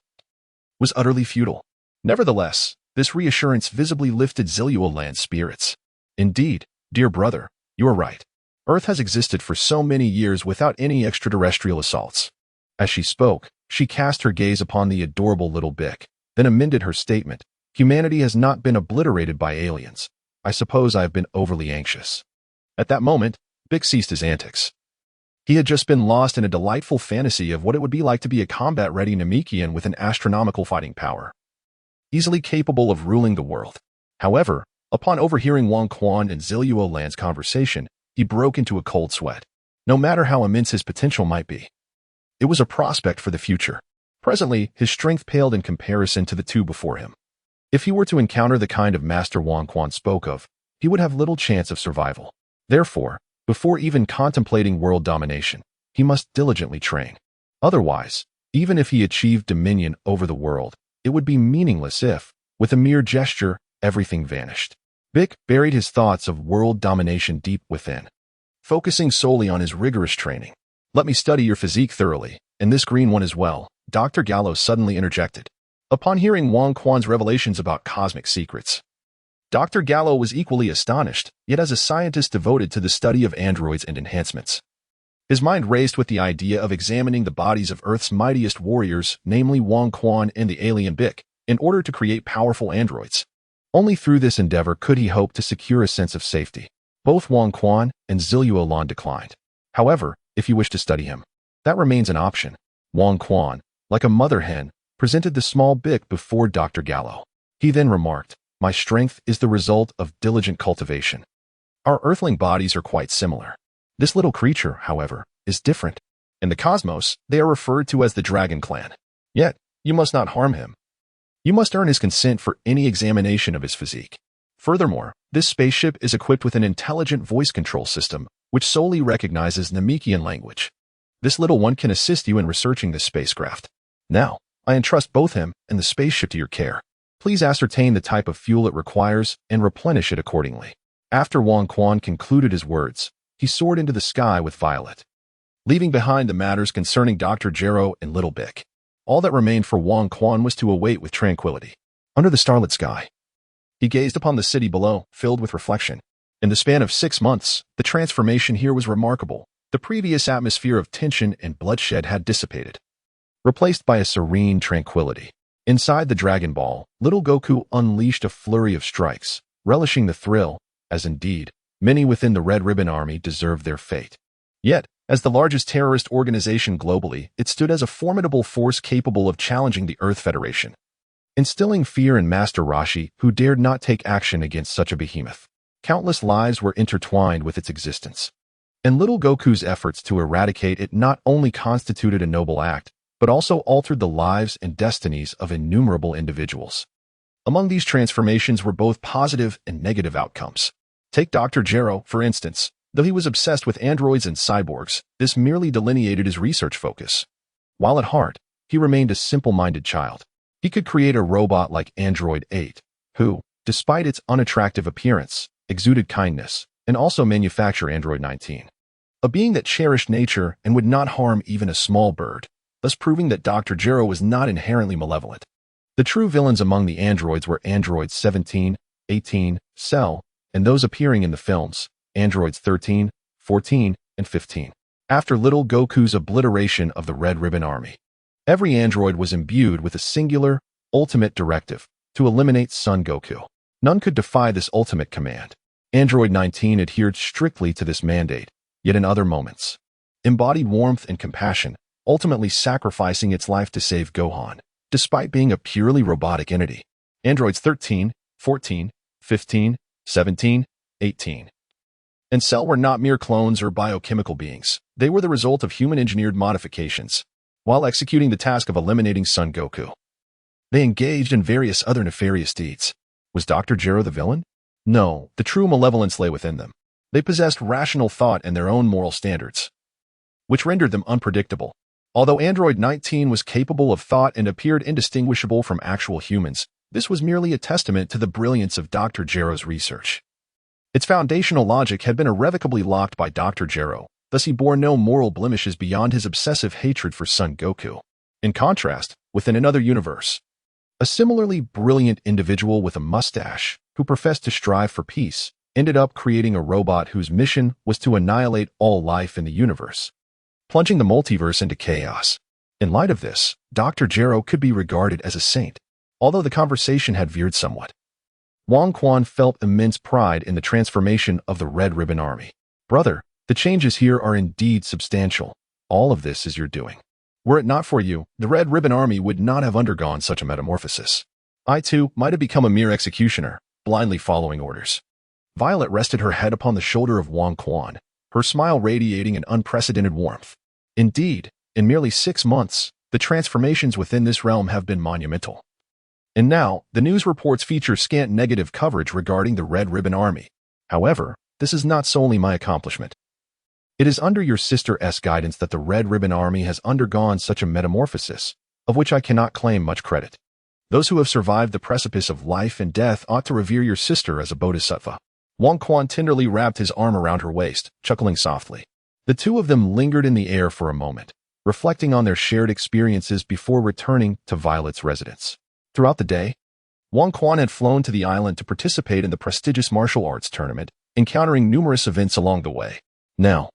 was utterly futile. Nevertheless, this reassurance visibly lifted Zilluo Lan's spirits. "Indeed, dear brother, you are right. Earth has existed for so many years without any extraterrestrial assaults." As she spoke, she cast her gaze upon the adorable little Bic, then amended her statement. "Humanity has not been obliterated by aliens. I suppose I have been overly anxious." At that moment, Bic ceased his antics. He had just been lost in a delightful fantasy of what it would be like to be a combat-ready Namekian with an astronomical fighting power, easily capable of ruling the world. However, upon overhearing Wang Quan and Zilluo Lan's conversation, he broke into a cold sweat. No matter how immense his potential might be, it was a prospect for the future. Presently, his strength paled in comparison to the two before him. If he were to encounter the kind of master Wang Quan spoke of, he would have little chance of survival. Therefore, before even contemplating world domination, he must diligently train. Otherwise, even if he achieved dominion over the world, it would be meaningless if, with a mere gesture, everything vanished. Bic buried his thoughts of world domination deep within, focusing solely on his rigorous training. "Let me study your physique thoroughly, and this green one as well," Dr. Gallo suddenly interjected. Upon hearing Wang Quan's revelations about cosmic secrets, Dr. Gallo was equally astonished, yet as a scientist devoted to the study of androids and enhancements, his mind raced with the idea of examining the bodies of Earth's mightiest warriors, namely Wang Quan and the alien Bic, in order to create powerful androids. Only through this endeavor could he hope to secure a sense of safety. Both Wang Quan and Zilluo Lan declined. "However, if you wish to study him, that remains an option." Wang Quan, like a mother hen, presented the small Bic before Dr. Gallo. He then remarked, "My strength is the result of diligent cultivation. Our earthling bodies are quite similar. This little creature, however, is different. In the cosmos, they are referred to as the Dragon Clan. Yet, you must not harm him. You must earn his consent for any examination of his physique. Furthermore, this spaceship is equipped with an intelligent voice control system, which solely recognizes Namekian language. This little one can assist you in researching this spacecraft. Now, I entrust both him and the spaceship to your care. Please ascertain the type of fuel it requires and replenish it accordingly." After Wang Quan concluded his words, he soared into the sky with Violet, leaving behind the matters concerning Dr. Gero and Little Bic. All that remained for Wang Quan was to await with tranquility. Under the starlit sky, he gazed upon the city below, filled with reflection. In the span of 6 months, the transformation here was remarkable. The previous atmosphere of tension and bloodshed had dissipated, replaced by a serene tranquility. Inside the Dragon Ball, little Goku unleashed a flurry of strikes, relishing the thrill, as indeed, many within the Red Ribbon Army deserved their fate. Yet, as the largest terrorist organization globally, it stood as a formidable force capable of challenging the Earth Federation, instilling fear in Master Roshi, who dared not take action against such a behemoth. Countless lives were intertwined with its existence, and little Goku's efforts to eradicate it not only constituted a noble act, but also altered the lives and destinies of innumerable individuals. Among these transformations were both positive and negative outcomes. Take Dr. Gero, for instance. Though he was obsessed with androids and cyborgs, this merely delineated his research focus. While at heart, he remained a simple-minded child. He could create a robot like Android 8, who, despite its unattractive appearance, exuded kindness, and also manufacture Android 19, a being that cherished nature and would not harm even a small bird, thus proving that Dr. Gero was not inherently malevolent. The true villains among the androids were androids 17, 18, Cell, and those appearing in the films, androids 13, 14, and 15. After little Goku's obliteration of the Red Ribbon Army, every android was imbued with a singular, ultimate directive to eliminate Son Goku. None could defy this ultimate command. Android 19 adhered strictly to this mandate, yet in other moments, embodied warmth and compassion, ultimately sacrificing its life to save Gohan, despite being a purely robotic entity. Androids 13, 14, 15, 17, 18, and Cell were not mere clones or biochemical beings. They were the result of human-engineered modifications, while executing the task of eliminating Son Goku. They engaged in various other nefarious deeds. Was Dr. Gero the villain? No, the true malevolence lay within them. They possessed rational thought and their own moral standards, which rendered them unpredictable. Although Android 19 was capable of thought and appeared indistinguishable from actual humans, this was merely a testament to the brilliance of Dr. Gero's research. Its foundational logic had been irrevocably locked by Dr. Gero, thus he bore no moral blemishes beyond his obsessive hatred for Son Goku. In contrast, within another universe, a similarly brilliant individual with a mustache, who professed to strive for peace, ended up creating a robot whose mission was to annihilate all life in the universe, plunging the multiverse into chaos. In light of this, Dr. Gero could be regarded as a saint, although the conversation had veered somewhat. Wang Quan felt immense pride in the transformation of the Red Ribbon Army. Brother, the changes here are indeed substantial. All of this is your doing. Were it not for you, the Red Ribbon Army would not have undergone such a metamorphosis. I, too, might have become a mere executioner, blindly following orders. Violet rested her head upon the shoulder of Wang Quan, her smile radiating an unprecedented warmth. Indeed, in merely 6 months, the transformations within this realm have been monumental. And now, the news reports feature scant negative coverage regarding the Red Ribbon Army. However, this is not solely my accomplishment. It is under your sister's guidance that the Red Ribbon Army has undergone such a metamorphosis, of which I cannot claim much credit. Those who have survived the precipice of life and death ought to revere your sister as a bodhisattva. Wang Quan tenderly wrapped his arm around her waist, chuckling softly. The two of them lingered in the air for a moment, reflecting on their shared experiences before returning to Violet's residence. Throughout the day, Wang Quan had flown to the island to participate in the prestigious martial arts tournament, encountering numerous events along the way. Now,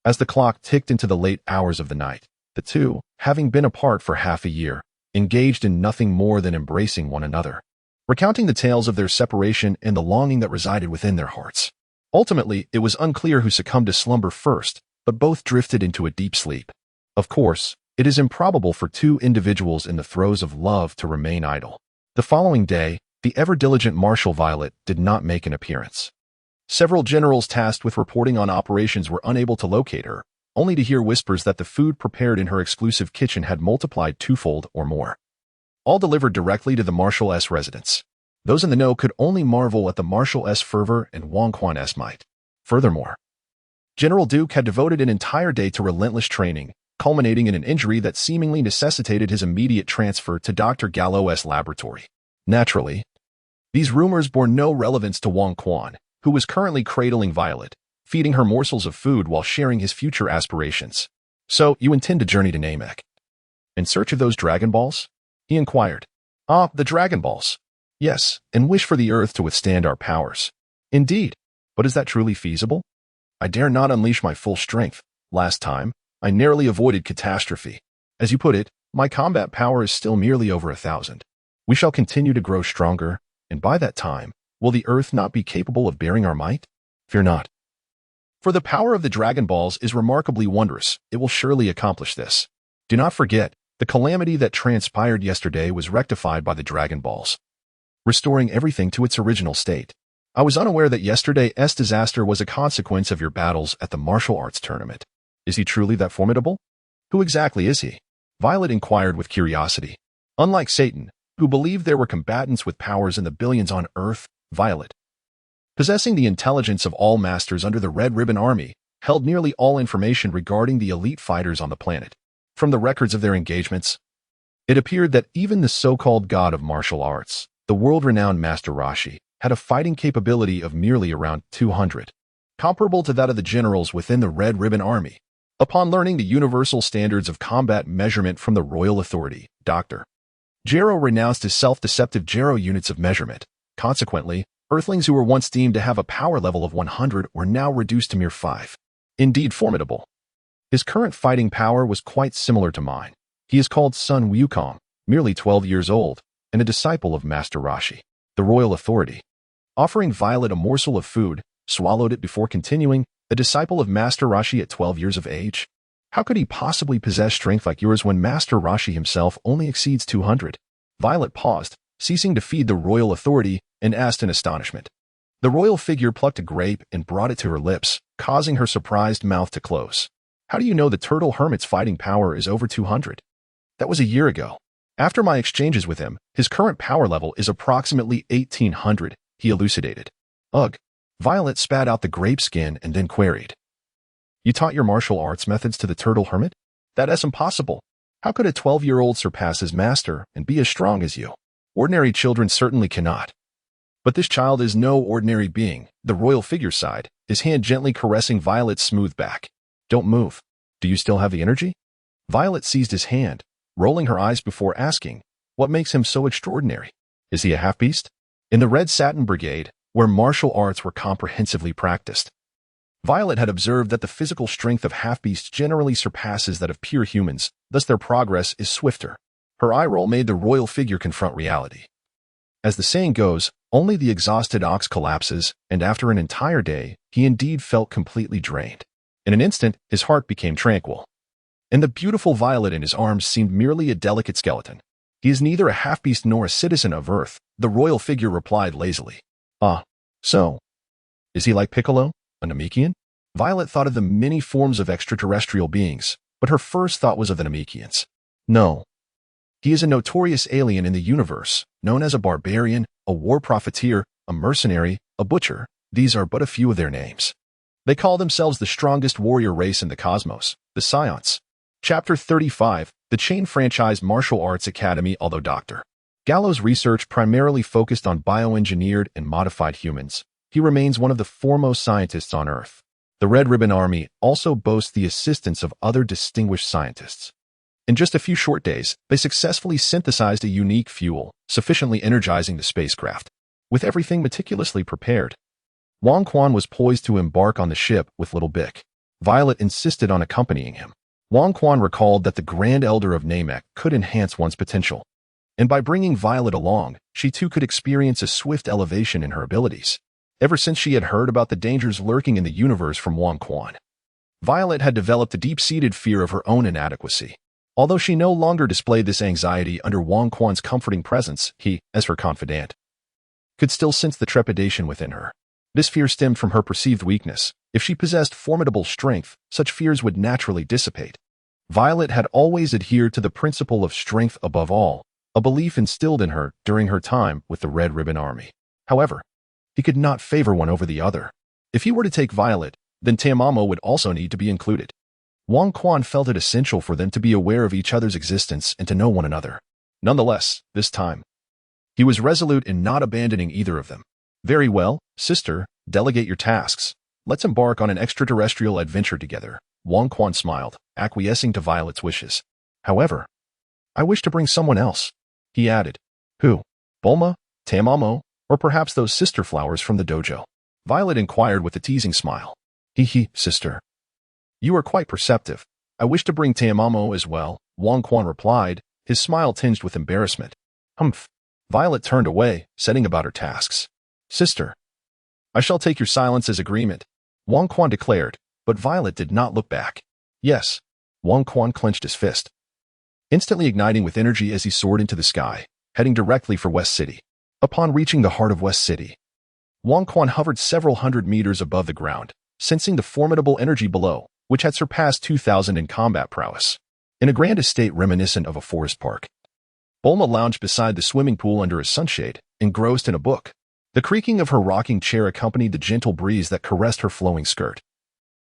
as the clock ticked into the late hours of the night, the two, having been apart for half a year, engaged in nothing more than embracing one another, recounting the tales of their separation and the longing that resided within their hearts. Ultimately, it was unclear who succumbed to slumber first, but both drifted into a deep sleep. Of course, it is improbable for two individuals in the throes of love to remain idle. The following day, the ever-diligent Marshal Violet did not make an appearance. Several generals tasked with reporting on operations were unable to locate her, only to hear whispers that the food prepared in her exclusive kitchen had multiplied twofold or more. All delivered directly to the Marshal's residence. Those in the know could only marvel at the Marshal's fervor and Wang Quan's might. Furthermore, General Duke had devoted an entire day to relentless training, culminating in an injury that seemingly necessitated his immediate transfer to Dr. Gallo's laboratory. Naturally, these rumors bore no relevance to Wang Quan, who was currently cradling Violet, feeding her morsels of food while sharing his future aspirations. So, you intend to journey to Namek? In search of those Dragon Balls? He inquired. Ah, the Dragon Balls. Yes, and wish for the Earth to withstand our powers. Indeed, but is that truly feasible? I dare not unleash my full strength. Last time, I narrowly avoided catastrophe. As you put it, my combat power is still merely over 1,000. We shall continue to grow stronger, and by that time, will the Earth not be capable of bearing our might? Fear not. For the power of the Dragon Balls is remarkably wondrous. It will surely accomplish this. Do not forget, the calamity that transpired yesterday was rectified by the Dragon Balls, restoring everything to its original state. I was unaware that yesterday's disaster was a consequence of your battles at the martial arts tournament. Is he truly that formidable? Who exactly is he? Violet inquired with curiosity. Unlike Satan, who believed there were combatants with powers in the billions on Earth, Violet, possessing the intelligence of all masters under the Red Ribbon Army, held nearly all information regarding the elite fighters on the planet. From the records of their engagements, it appeared that even the so-called god of martial arts, the world-renowned Master Roshi, had a fighting capability of merely around 200. comparable to that of the generals within the Red Ribbon Army. Upon learning the universal standards of combat measurement from the royal authority, Dr. Jero renounced his self-deceptive Jero units of measurement. Consequently, Earthlings who were once deemed to have a power level of 100 were now reduced to mere 5. Indeed formidable. His current fighting power was quite similar to mine. He is called Sun Wukong, merely 12 years old, and a disciple of Master Roshi, the royal authority. Offering Violet a morsel of food, swallowed it before continuing, a disciple of Master Roshi at 12 years of age? How could he possibly possess strength like yours when Master Roshi himself only exceeds 200? Violet paused, ceasing to feed the royal authority, and asked in astonishment. The royal figure plucked a grape and brought it to her lips, causing her surprised mouth to close. How do you know the turtle hermit's fighting power is over 200? That was a year ago. After my exchanges with him, his current power level is approximately 1800, he elucidated. Ugh. Violet spat out the grape skin and then queried. You taught your martial arts methods to the turtle hermit? That is impossible. How could a 12-year-old surpass his master and be as strong as you? Ordinary children certainly cannot. But this child is no ordinary being, the royal figure sighed, his hand gently caressing Violet's smooth back. Don't move. Do you still have the energy? Violet seized his hand, rolling her eyes before asking, what makes him so extraordinary? Is he a half-beast? In the Red Satin Brigade, where martial arts were comprehensively practiced, Violet had observed that the physical strength of half-beasts generally surpasses that of pure humans, thus their progress is swifter. Her eye roll made the royal figure confront reality. As the saying goes, only the exhausted ox collapses, and after an entire day, he indeed felt completely drained. In an instant, his heart became tranquil. And the beautiful Violet in his arms seemed merely a delicate skeleton. He is neither a half-beast nor a citizen of Earth, the royal figure replied lazily. Ah, so. Is he like Piccolo, a Namekian? Violet thought of the many forms of extraterrestrial beings, but her first thought was of the Namekians. No. He is a notorious alien in the universe, known as a barbarian, a war profiteer, a mercenary, a butcher. These are but a few of their names. They call themselves the strongest warrior race in the cosmos, the Saiyans. Chapter 35, The Chain Franchise Martial Arts Academy. Although Dr. Gallo's research primarily focused on bioengineered and modified humans, he remains one of the foremost scientists on Earth. The Red Ribbon Army also boasts the assistance of other distinguished scientists. In just a few short days, they successfully synthesized a unique fuel, sufficiently energizing the spacecraft. With everything meticulously prepared, Wang Quan was poised to embark on the ship with Little Bic. Violet insisted on accompanying him. Wang Quan recalled that the Grand Elder of Namek could enhance one's potential, and by bringing Violet along, she too could experience a swift elevation in her abilities. Ever since she had heard about the dangers lurking in the universe from Wang Quan, Violet had developed a deep-seated fear of her own inadequacy. Although she no longer displayed this anxiety under Wang Quan's comforting presence, he, as her confidant, could still sense the trepidation within her. This fear stemmed from her perceived weakness. If she possessed formidable strength, such fears would naturally dissipate. Violet had always adhered to the principle of strength above all, a belief instilled in her during her time with the Red Ribbon Army. However, he could not favor one over the other. If he were to take Violet, then Tamamo would also need to be included. Wang Quan felt it essential for them to be aware of each other's existence and to know one another. Nonetheless, this time, he was resolute in not abandoning either of them. Very well, sister, delegate your tasks. Let's embark on an extraterrestrial adventure together. Wang Quan smiled, acquiescing to Violet's wishes. However, I wish to bring someone else, he added. Who? Bulma, Tamamo, or perhaps those sister flowers from the dojo? Violet inquired with a teasing smile. Sister. You are quite perceptive. I wish to bring Tamamo as well, Wang Quan replied, his smile tinged with embarrassment. Humph. Violet turned away, setting about her tasks. Sister. I shall take your silence as agreement, Wang Quan declared, but Violet did not look back. Yes. Wang Quan clenched his fist, instantly igniting with energy as he soared into the sky, heading directly for West City. Upon reaching the heart of West City, Wang Quan hovered several hundred meters above the ground, sensing the formidable energy below, which had surpassed 2,000 in combat prowess. In a grand estate reminiscent of a forest park, Bulma lounged beside the swimming pool under a sunshade, engrossed in a book. The creaking of her rocking chair accompanied the gentle breeze that caressed her flowing skirt,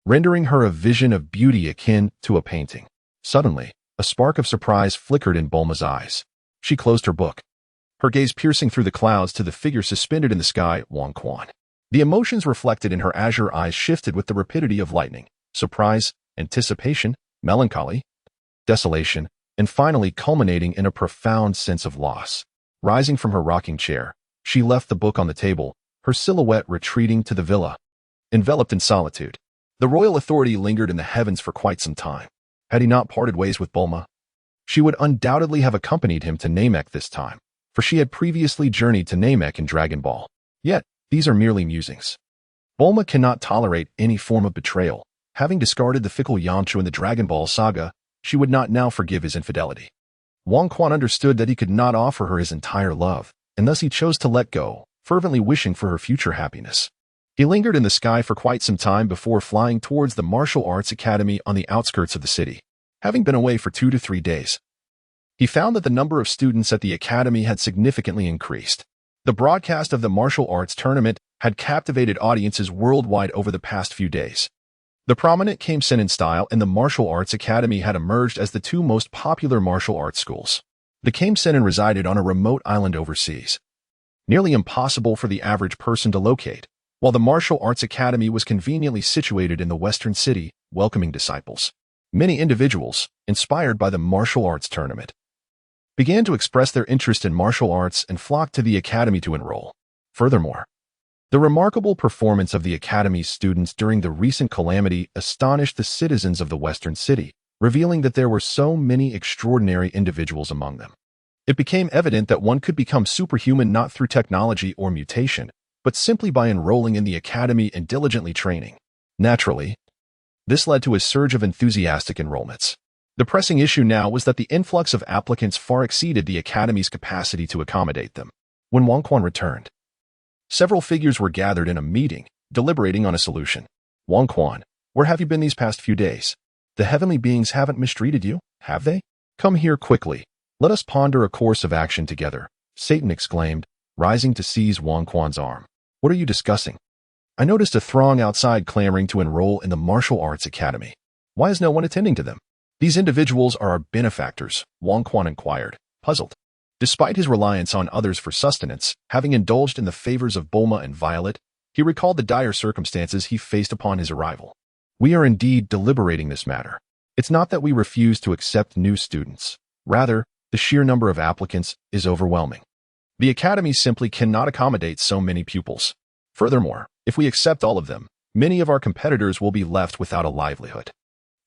rendering her a vision of beauty akin to a painting. Suddenly, a spark of surprise flickered in Bulma's eyes. She closed her book, her gaze piercing through the clouds to the figure suspended in the sky, Wang Quan. The emotions reflected in her azure eyes shifted with the rapidity of lightning: surprise, anticipation, melancholy, desolation, and finally culminating in a profound sense of loss. Rising from her rocking chair, she left the book on the table, her silhouette retreating to the villa. Enveloped in solitude, the royal authority lingered in the heavens for quite some time. Had he not parted ways with Bulma, she would undoubtedly have accompanied him to Namek this time, for she had previously journeyed to Namek in Dragon Ball. Yet, these are merely musings. Bulma cannot tolerate any form of betrayal. Having discarded the fickle Yamcha in the Dragon Ball saga, she would not now forgive his infidelity. Wang Quan understood that he could not offer her his entire love, and thus he chose to let go, fervently wishing for her future happiness. He lingered in the sky for quite some time before flying towards the martial arts academy on the outskirts of the city. Having been away for 2 to 3 days, he found that the number of students at the academy had significantly increased. The broadcast of the martial arts tournament had captivated audiences worldwide over the past few days. The prominent Saiyans style and the martial arts academy had emerged as the 2 most popular martial arts schools. The Saiyans resided on a remote island overseas, nearly impossible for the average person to locate, while the martial arts academy was conveniently situated in the western city, welcoming disciples. Many individuals, inspired by the martial arts tournament, began to express their interest in martial arts and flocked to the academy to enroll. Furthermore, the remarkable performance of the academy's students during the recent calamity astonished the citizens of the western city, revealing that there were so many extraordinary individuals among them. It became evident that one could become superhuman not through technology or mutation, but simply by enrolling in the academy and diligently training. Naturally, this led to a surge of enthusiastic enrollments. The pressing issue now was that the influx of applicants far exceeded the academy's capacity to accommodate them. When Wang Quan returned, several figures were gathered in a meeting, deliberating on a solution. Wang Quan, where have you been these past few days? The heavenly beings haven't mistreated you, have they? Come here quickly. Let us ponder a course of action together, Satan exclaimed, rising to seize Wang Quan's arm. What are you discussing? I noticed a throng outside clamoring to enroll in the martial arts academy. Why is no one attending to them? These individuals are our benefactors, Wang Quan inquired, puzzled. Despite his reliance on others for sustenance, having indulged in the favors of Bulma and Violet, he recalled the dire circumstances he faced upon his arrival. We are indeed deliberating this matter. It's not that we refuse to accept new students. Rather, the sheer number of applicants is overwhelming. The academy simply cannot accommodate so many pupils. Furthermore, if we accept all of them, many of our competitors will be left without a livelihood.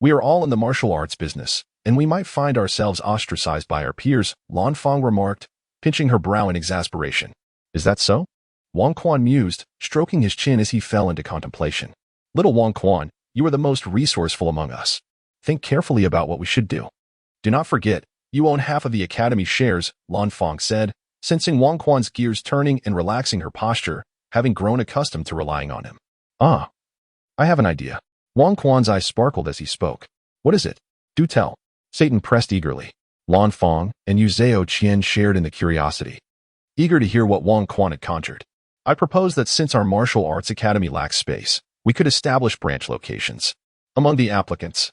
We are all in the martial arts business, and we might find ourselves ostracized by our peers, Lan Fang remarked, pinching her brow in exasperation. Is that so? Wang Quan mused, stroking his chin as he fell into contemplation. Little Wang Quan, you are the most resourceful among us. Think carefully about what we should do. Do not forget, you own half of the academy shares, Lan Fang said, sensing Wang Quan's gears turning and relaxing her posture, having grown accustomed to relying on him. Ah, I have an idea. Wang Quan's eyes sparkled as he spoke. What is it? Do tell. Satan pressed eagerly. Lan Fang and Yu Zhao Qian shared in the curiosity, eager to hear what Wang Quan had conjured. I propose that since our martial arts academy lacks space, we could establish branch locations. Among the applicants,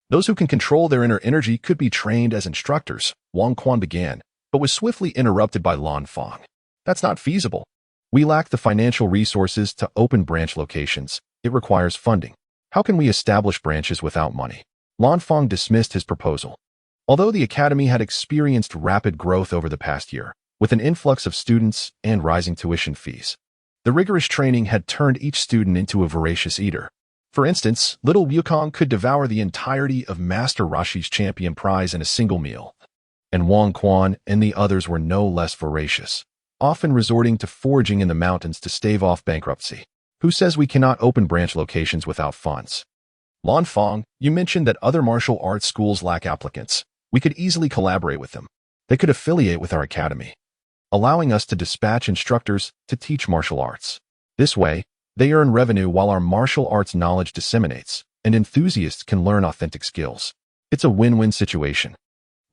those who can control their inner energy could be trained as instructors, Wang Quan began, but was swiftly interrupted by Lan Fang. That's not feasible. We lack the financial resources to open branch locations. It requires funding. How can we establish branches without money? Lan Fang dismissed his proposal. Although the academy had experienced rapid growth over the past year, with an influx of students and rising tuition fees, the rigorous training had turned each student into a voracious eater. For instance, little Wukong could devour the entirety of Master Roshi's champion prize in a single meal, and Wang Quan and the others were no less voracious, often resorting to foraging in the mountains to stave off bankruptcy. Who says we cannot open branch locations without funds? Lan Fang, you mentioned that other martial arts schools lack applicants. We could easily collaborate with them. They could affiliate with our academy, allowing us to dispatch instructors to teach martial arts. This way, they earn revenue while our martial arts knowledge disseminates, and enthusiasts can learn authentic skills. It's a win-win situation.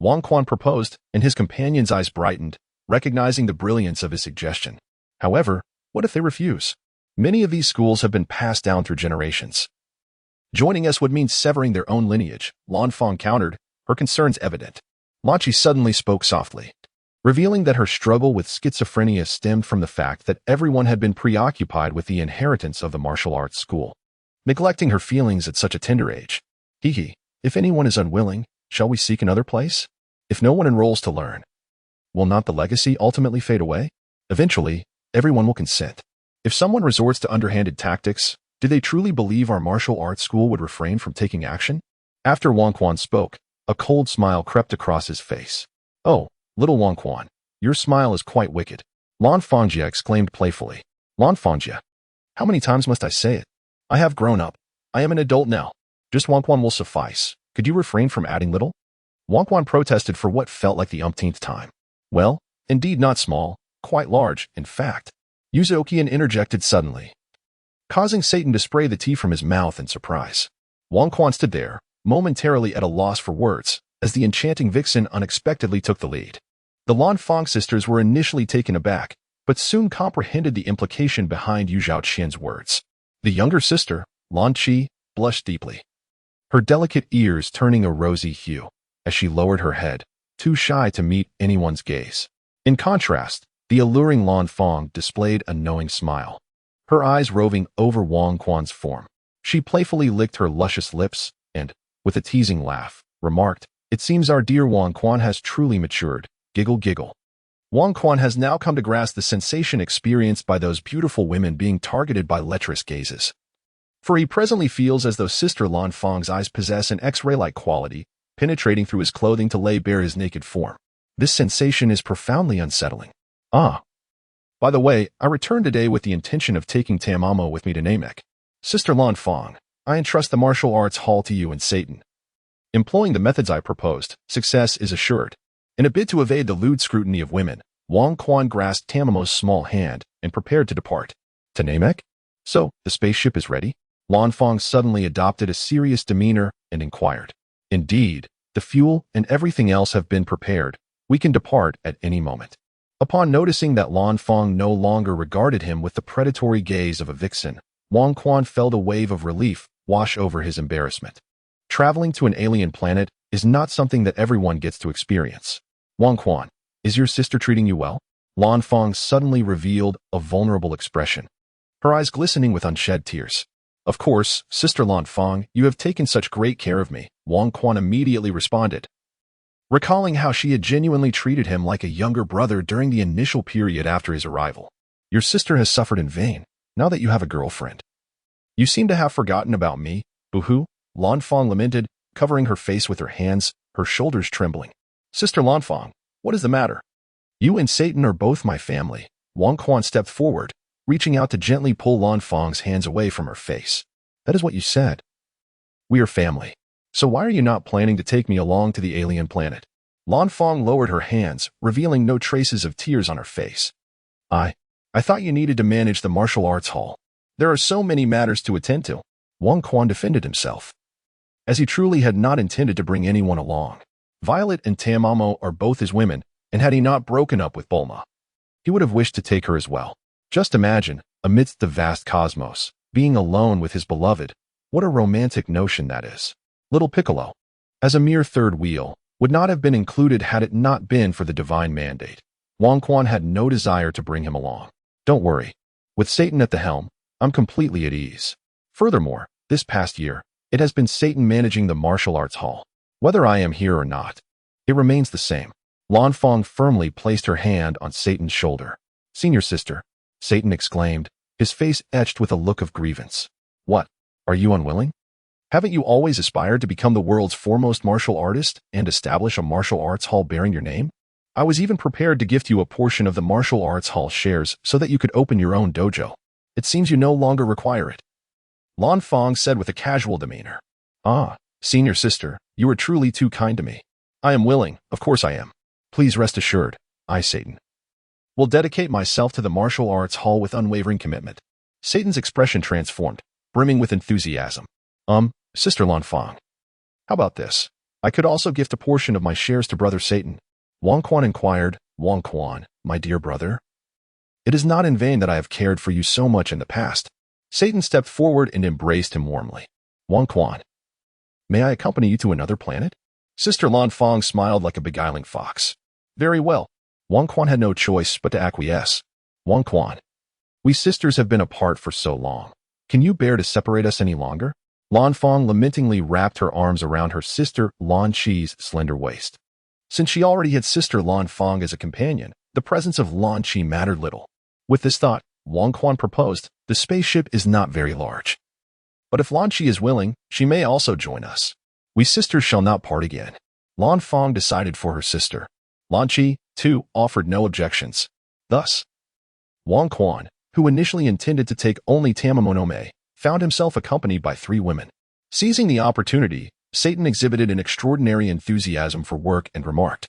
Wang Quan proposed, and his companion's eyes brightened, recognizing the brilliance of his suggestion. However, what if they refuse? Many of these schools have been passed down through generations. Joining us would mean severing their own lineage, Lan Fang countered, her concerns evident. Lan Chi suddenly spoke softly. revealing that her struggle with schizophrenia stemmed from the fact that everyone had been preoccupied with the inheritance of the martial arts school, neglecting her feelings at such a tender age. Hee. If anyone is unwilling, shall we seek another place? If no one enrolls to learn, will not the legacy ultimately fade away? Eventually, everyone will consent. If someone resorts to underhanded tactics, do they truly believe our martial arts school would refrain from taking action? After Wang Quan spoke, a cold smile crept across his face. Oh, little Wang Quan, your smile is quite wicked. Lan Fengjie exclaimed playfully. Lan Fengjie, how many times must I say it? I have grown up. I am an adult now. Just Wang Quan will suffice. Could you refrain from adding little? Wang Quan protested for what felt like the umpteenth time. Well, indeed not small, quite large, in fact. Yuzokian interjected suddenly, causing Satan to spray the tea from his mouth in surprise. Wang Quan stood there, momentarily at a loss for words, as the enchanting vixen unexpectedly took the lead. The Lan Fong sisters were initially taken aback, but soon comprehended the implication behind Yu Zhaoqian's words. The younger sister, Lan Qi, blushed deeply, her delicate ears turning a rosy hue, as she lowered her head, too shy to meet anyone's gaze. In contrast, the alluring Lan Fong displayed a knowing smile, her eyes roving over Wang Quan's form. She playfully licked her luscious lips and, with a teasing laugh, remarked, "It seems our dear Wang Quan has truly matured." Giggle, giggle. Wang Quan has now come to grasp the sensation experienced by those beautiful women being targeted by lecherous gazes. For he presently feels as though Sister Lan Fong's eyes possess an X-ray-like quality, penetrating through his clothing to lay bare his naked form. This sensation is profoundly unsettling. Ah. By the way, I returned today with the intention of taking Tamamo with me to Namek. Sister Lan Fong, I entrust the martial arts hall to you and Satan. Employing the methods I proposed, success is assured. In a bid to evade the lewd scrutiny of women, Wang Quan grasped Tamamo's small hand and prepared to depart. To Namek? So, the spaceship is ready? Lan Fong suddenly adopted a serious demeanor and inquired. Indeed, the fuel and everything else have been prepared. We can depart at any moment. Upon noticing that Lan Fong no longer regarded him with the predatory gaze of a vixen, Wang Quan felt a wave of relief wash over his embarrassment. Traveling to an alien planet is not something that everyone gets to experience. Wang Quan, is your sister treating you well? Lan Fong suddenly revealed a vulnerable expression, her eyes glistening with unshed tears. Of course, Sister Lan Fong, you have taken such great care of me, Wang Quan immediately responded, recalling how she had genuinely treated him like a younger brother during the initial period after his arrival. Your sister has suffered in vain, now that you have a girlfriend. You seem to have forgotten about me, boo-hoo, Lan Fong lamented, covering her face with her hands, her shoulders trembling. Sister Lan Fong, what is the matter? You and Satan are both my family. Wang Quan stepped forward, reaching out to gently pull Lan Fong's hands away from her face. That is what you said. We are family. So why are you not planning to take me along to the alien planet? Lan Fong lowered her hands, revealing no traces of tears on her face. I thought you needed to manage the martial arts hall. There are so many matters to attend to. Wang Quan defended himself, as he truly had not intended to bring anyone along. Violet and Tamamo are both his women, and had he not broken up with Bulma, he would have wished to take her as well. Just imagine, amidst the vast cosmos, being alone with his beloved. What a romantic notion that is. Little Piccolo, as a mere third wheel, would not have been included had it not been for the divine mandate. Wang Quan had no desire to bring him along. Don't worry. With Satan at the helm, I'm completely at ease. Furthermore, this past year, it has been Satan managing the martial arts hall. Whether I am here or not, it remains the same. Lan Fong firmly placed her hand on Satan's shoulder. Senior sister, Satan exclaimed, his face etched with a look of grievance. What? Are you unwilling? Haven't you always aspired to become the world's foremost martial artist and establish a martial arts hall bearing your name? I was even prepared to gift you a portion of the martial arts hall shares so that you could open your own dojo. It seems you no longer require it. Lan Fong said with a casual demeanor. Ah, senior sister, you are truly too kind to me. I am willing, of course I am. Please rest assured, I, Satan, will dedicate myself to the martial arts hall with unwavering commitment. Satan's expression transformed, brimming with enthusiasm. Sister Lan Fong, how about this? I could also gift a portion of my shares to Brother Satan. Wang Quan inquired. Wang Quan, my dear brother, it is not in vain that I have cared for you so much in the past. Satan stepped forward and embraced him warmly. Wang Quan, may I accompany you to another planet? Sister Lan Fong smiled like a beguiling fox. Very well. Wang Quan had no choice but to acquiesce. Wang Quan, we sisters have been apart for so long. Can you bear to separate us any longer? Lan Fang lamentingly wrapped her arms around her sister Lan Qi's slender waist. Since she already had sister Lan Fang as a companion, the presence of Lan Qi mattered little. With this thought, Wang Quan proposed, the spaceship is not very large. But if Lan Qi is willing, she may also join us. We sisters shall not part again. Lan Fang decided for her sister. Lan Qi, too, offered no objections. Thus, Wang Quan, who initially intended to take only Tamamonome, found himself accompanied by 3 women. Seizing the opportunity, Satan exhibited an extraordinary enthusiasm for work and remarked,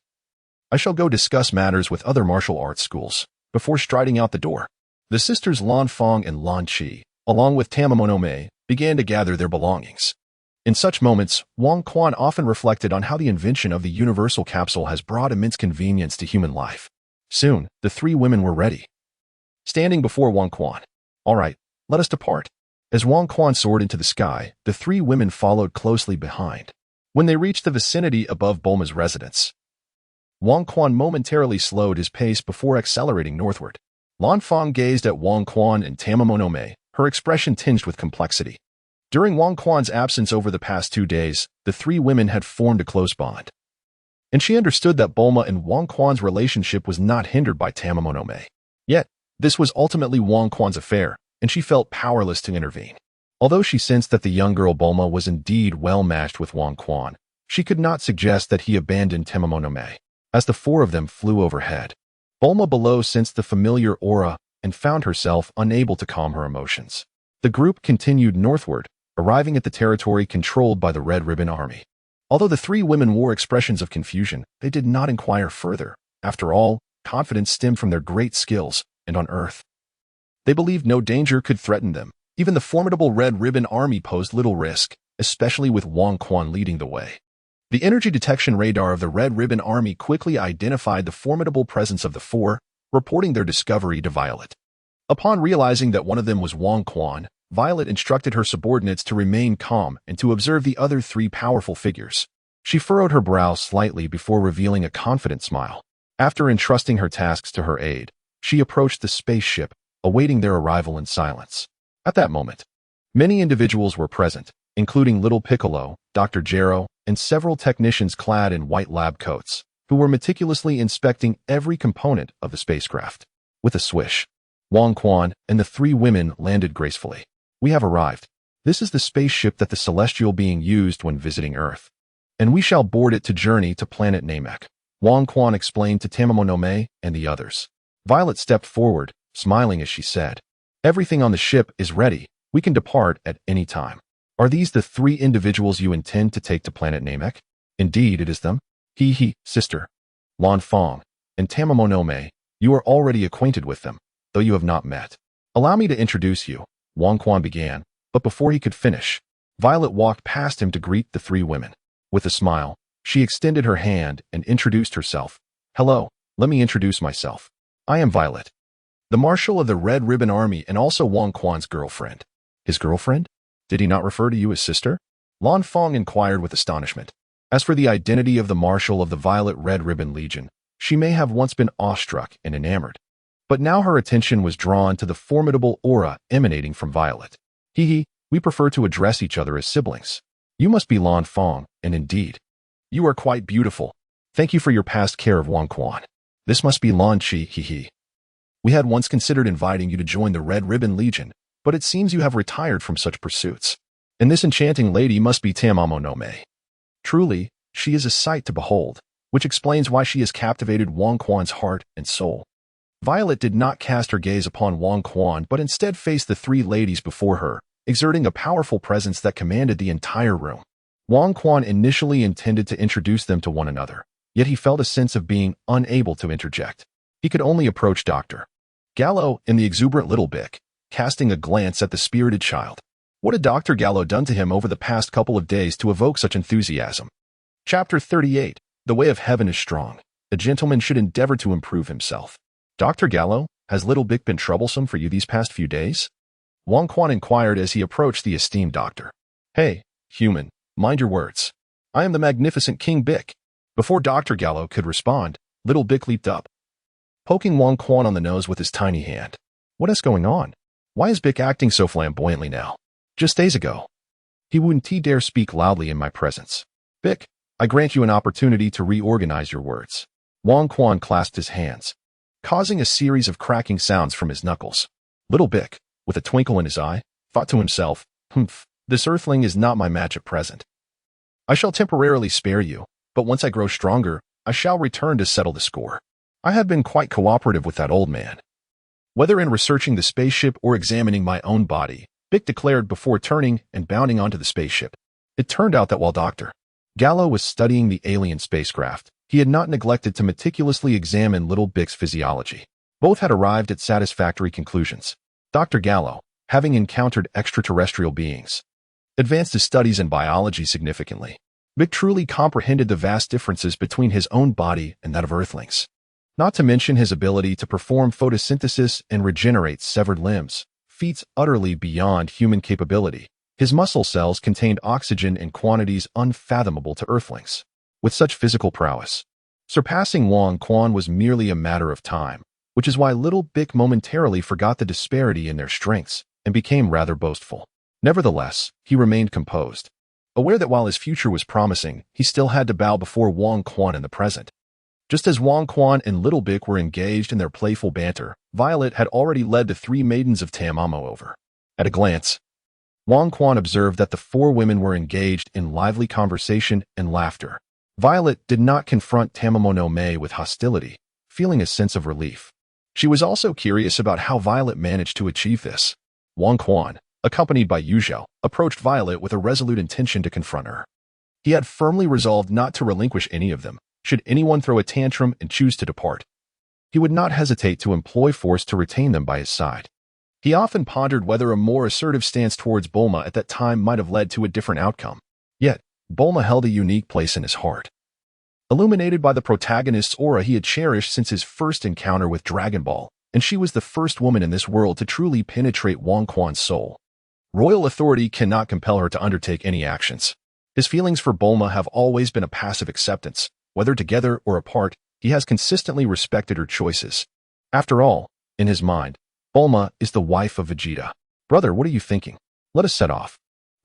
I shall go discuss matters with other martial arts schools, before striding out the door. The sisters Lan Fang and Lan Qi, along with Tamamonome, began to gather their belongings. In such moments, Wang Quan often reflected on how the invention of the universal capsule has brought immense convenience to human life. Soon, the 3 women were ready. Standing before Wang Quan. All right, let us depart. As Wang Quan soared into the sky, the 3 women followed closely behind. When they reached the vicinity above Bulma's residence, Wang Quan momentarily slowed his pace before accelerating northward. Lan Fang gazed at Wang Quan and Tamamonome, her expression tinged with complexity. During Wang Quan's absence over the past 2 days, the 3 women had formed a close bond. And she understood that Bulma and Wang Quan's relationship was not hindered by Tamamonome. Yet, this was ultimately Wang Quan's affair, and she felt powerless to intervene. Although she sensed that the young girl Bulma was indeed well matched with Wang Quan, she could not suggest that he abandon Tamamonome. As the 4 of them flew overhead, Bulma below sensed the familiar aura and found herself unable to calm her emotions. The group continued northward, arriving at the territory controlled by the Red Ribbon Army. Although the 3 women wore expressions of confusion, they did not inquire further. After all, confidence stemmed from their great skills, and on Earth, they believed no danger could threaten them. Even the formidable Red Ribbon Army posed little risk, especially with Wang Quan leading the way. The energy detection radar of the Red Ribbon Army quickly identified the formidable presence of the 4, reporting their discovery to Violet. Upon realizing that one of them was Wang Quan, Violet instructed her subordinates to remain calm and to observe the other 3 powerful figures. She furrowed her brow slightly before revealing a confident smile. After entrusting her tasks to her aide, she approached the spaceship, awaiting their arrival in silence. At that moment, many individuals were present, including Little Piccolo, Dr. Gero, and several technicians clad in white lab coats, who were meticulously inspecting every component of the spacecraft. With a swish, Wang Quan and the 3 women landed gracefully. We have arrived. This is the spaceship that the celestial being used when visiting Earth, and we shall board it to journey to planet Namek, Wang Quan explained to Tamamonome and the others. Violet stepped forward, smiling as she said, Everything on the ship is ready. We can depart at any time. Are these the 3 individuals you intend to take to planet Namek? Indeed, it is them. Sister. Lan Fang and Tamamonome, you are already acquainted with them, though you have not met. Allow me to introduce you, Wang Quan began, but before he could finish, Violet walked past him to greet the 3 women. With a smile, she extended her hand and introduced herself. Hello, let me introduce myself. I am Violet, the Marshal of the Red Ribbon Army and also Wang Quan's girlfriend. His girlfriend? Did he not refer to you as sister? Lan Fang inquired with astonishment. As for the identity of the Marshal of the Violet Red Ribbon Legion, she may have once been awestruck and enamored, but now her attention was drawn to the formidable aura emanating from Violet. We prefer to address each other as siblings. You must be Lan Fang, and indeed, you are quite beautiful. Thank you for your past care of Wang Quan. This must be Lan Qi, We had once considered inviting you to join the Red Ribbon Legion, but it seems you have retired from such pursuits. And this enchanting lady must be Tamamonome. Truly, she is a sight to behold, which explains why she has captivated Wang Quan's heart and soul. Violet did not cast her gaze upon Wang Quan but instead faced the 3 ladies before her, exerting a powerful presence that commanded the entire room. Wang Quan initially intended to introduce them to one another, yet he felt a sense of being unable to interject. He could only approach Dr. Gallo and the exuberant Little Bic, casting a glance at the spirited child. What had Dr. Gallo done to him over the past couple of days to evoke such enthusiasm? Chapter 38. The way of heaven is strong. A gentleman should endeavor to improve himself. Dr. Gallo, has Little Bic been troublesome for you these past few days? Wang Quan inquired as he approached the esteemed doctor. Hey, human, mind your words. I am the magnificent King Bic. Before Dr. Gallo could respond, Little Bic leaped up. poking Wang Quan on the nose with his tiny hand. What is going on? Why is Bick acting so flamboyantly now? Just days ago, he wouldn't dare speak loudly in my presence. Bick, I grant you an opportunity to reorganize your words. Wang Quan clasped his hands, causing a series of cracking sounds from his knuckles. Little Bick, with a twinkle in his eye, thought to himself, this Earthling is not my match at present. I shall temporarily spare you, but once I grow stronger, I shall return to settle the score. I have been quite cooperative with that old man. Whether in researching the spaceship or examining my own body, Bick declared before turning and bounding onto the spaceship. It turned out that while Dr. Gallo was studying the alien spacecraft, he had not neglected to meticulously examine little Bick's physiology. Both had arrived at satisfactory conclusions. Dr. Gallo, having encountered extraterrestrial beings, advanced his studies in biology significantly. Bick truly comprehended the vast differences between his own body and that of Earthlings. Not to mention his ability to perform photosynthesis and regenerate severed limbs, feats utterly beyond human capability. His muscle cells contained oxygen in quantities unfathomable to Earthlings. With such physical prowess, surpassing Wang Quan was merely a matter of time, which is why little Bick momentarily forgot the disparity in their strengths and became rather boastful. Nevertheless, he remained composed, aware that while his future was promising, he still had to bow before Wang Quan in the present. Just as Wang Quan and Little Bick were engaged in their playful banter, Violet had already led the three maidens of Tamamo over. At a glance, Wang Quan observed that the four women were engaged in lively conversation and laughter. Violet did not confront Tamamo no Mei with hostility, feeling a sense of relief. She was also curious about how Violet managed to achieve this. Wang Quan, accompanied by Yuzhou, approached Violet with a resolute intention to confront her. He had firmly resolved not to relinquish any of them, should anyone throw a tantrum and choose to depart. He would not hesitate to employ force to retain them by his side. He often pondered whether a more assertive stance towards Bulma at that time might have led to a different outcome. Yet, Bulma held a unique place in his heart. Illuminated by the protagonist's aura he had cherished since his first encounter with Dragon Ball, and she was the first woman in this world to truly penetrate Wang Quan's soul. Royal authority cannot compel her to undertake any actions. His feelings for Bulma have always been a passive acceptance. Whether together or apart, he has consistently respected her choices. After all, in his mind, Bulma is the wife of Vegeta. Brother, what are you thinking? Let us set off.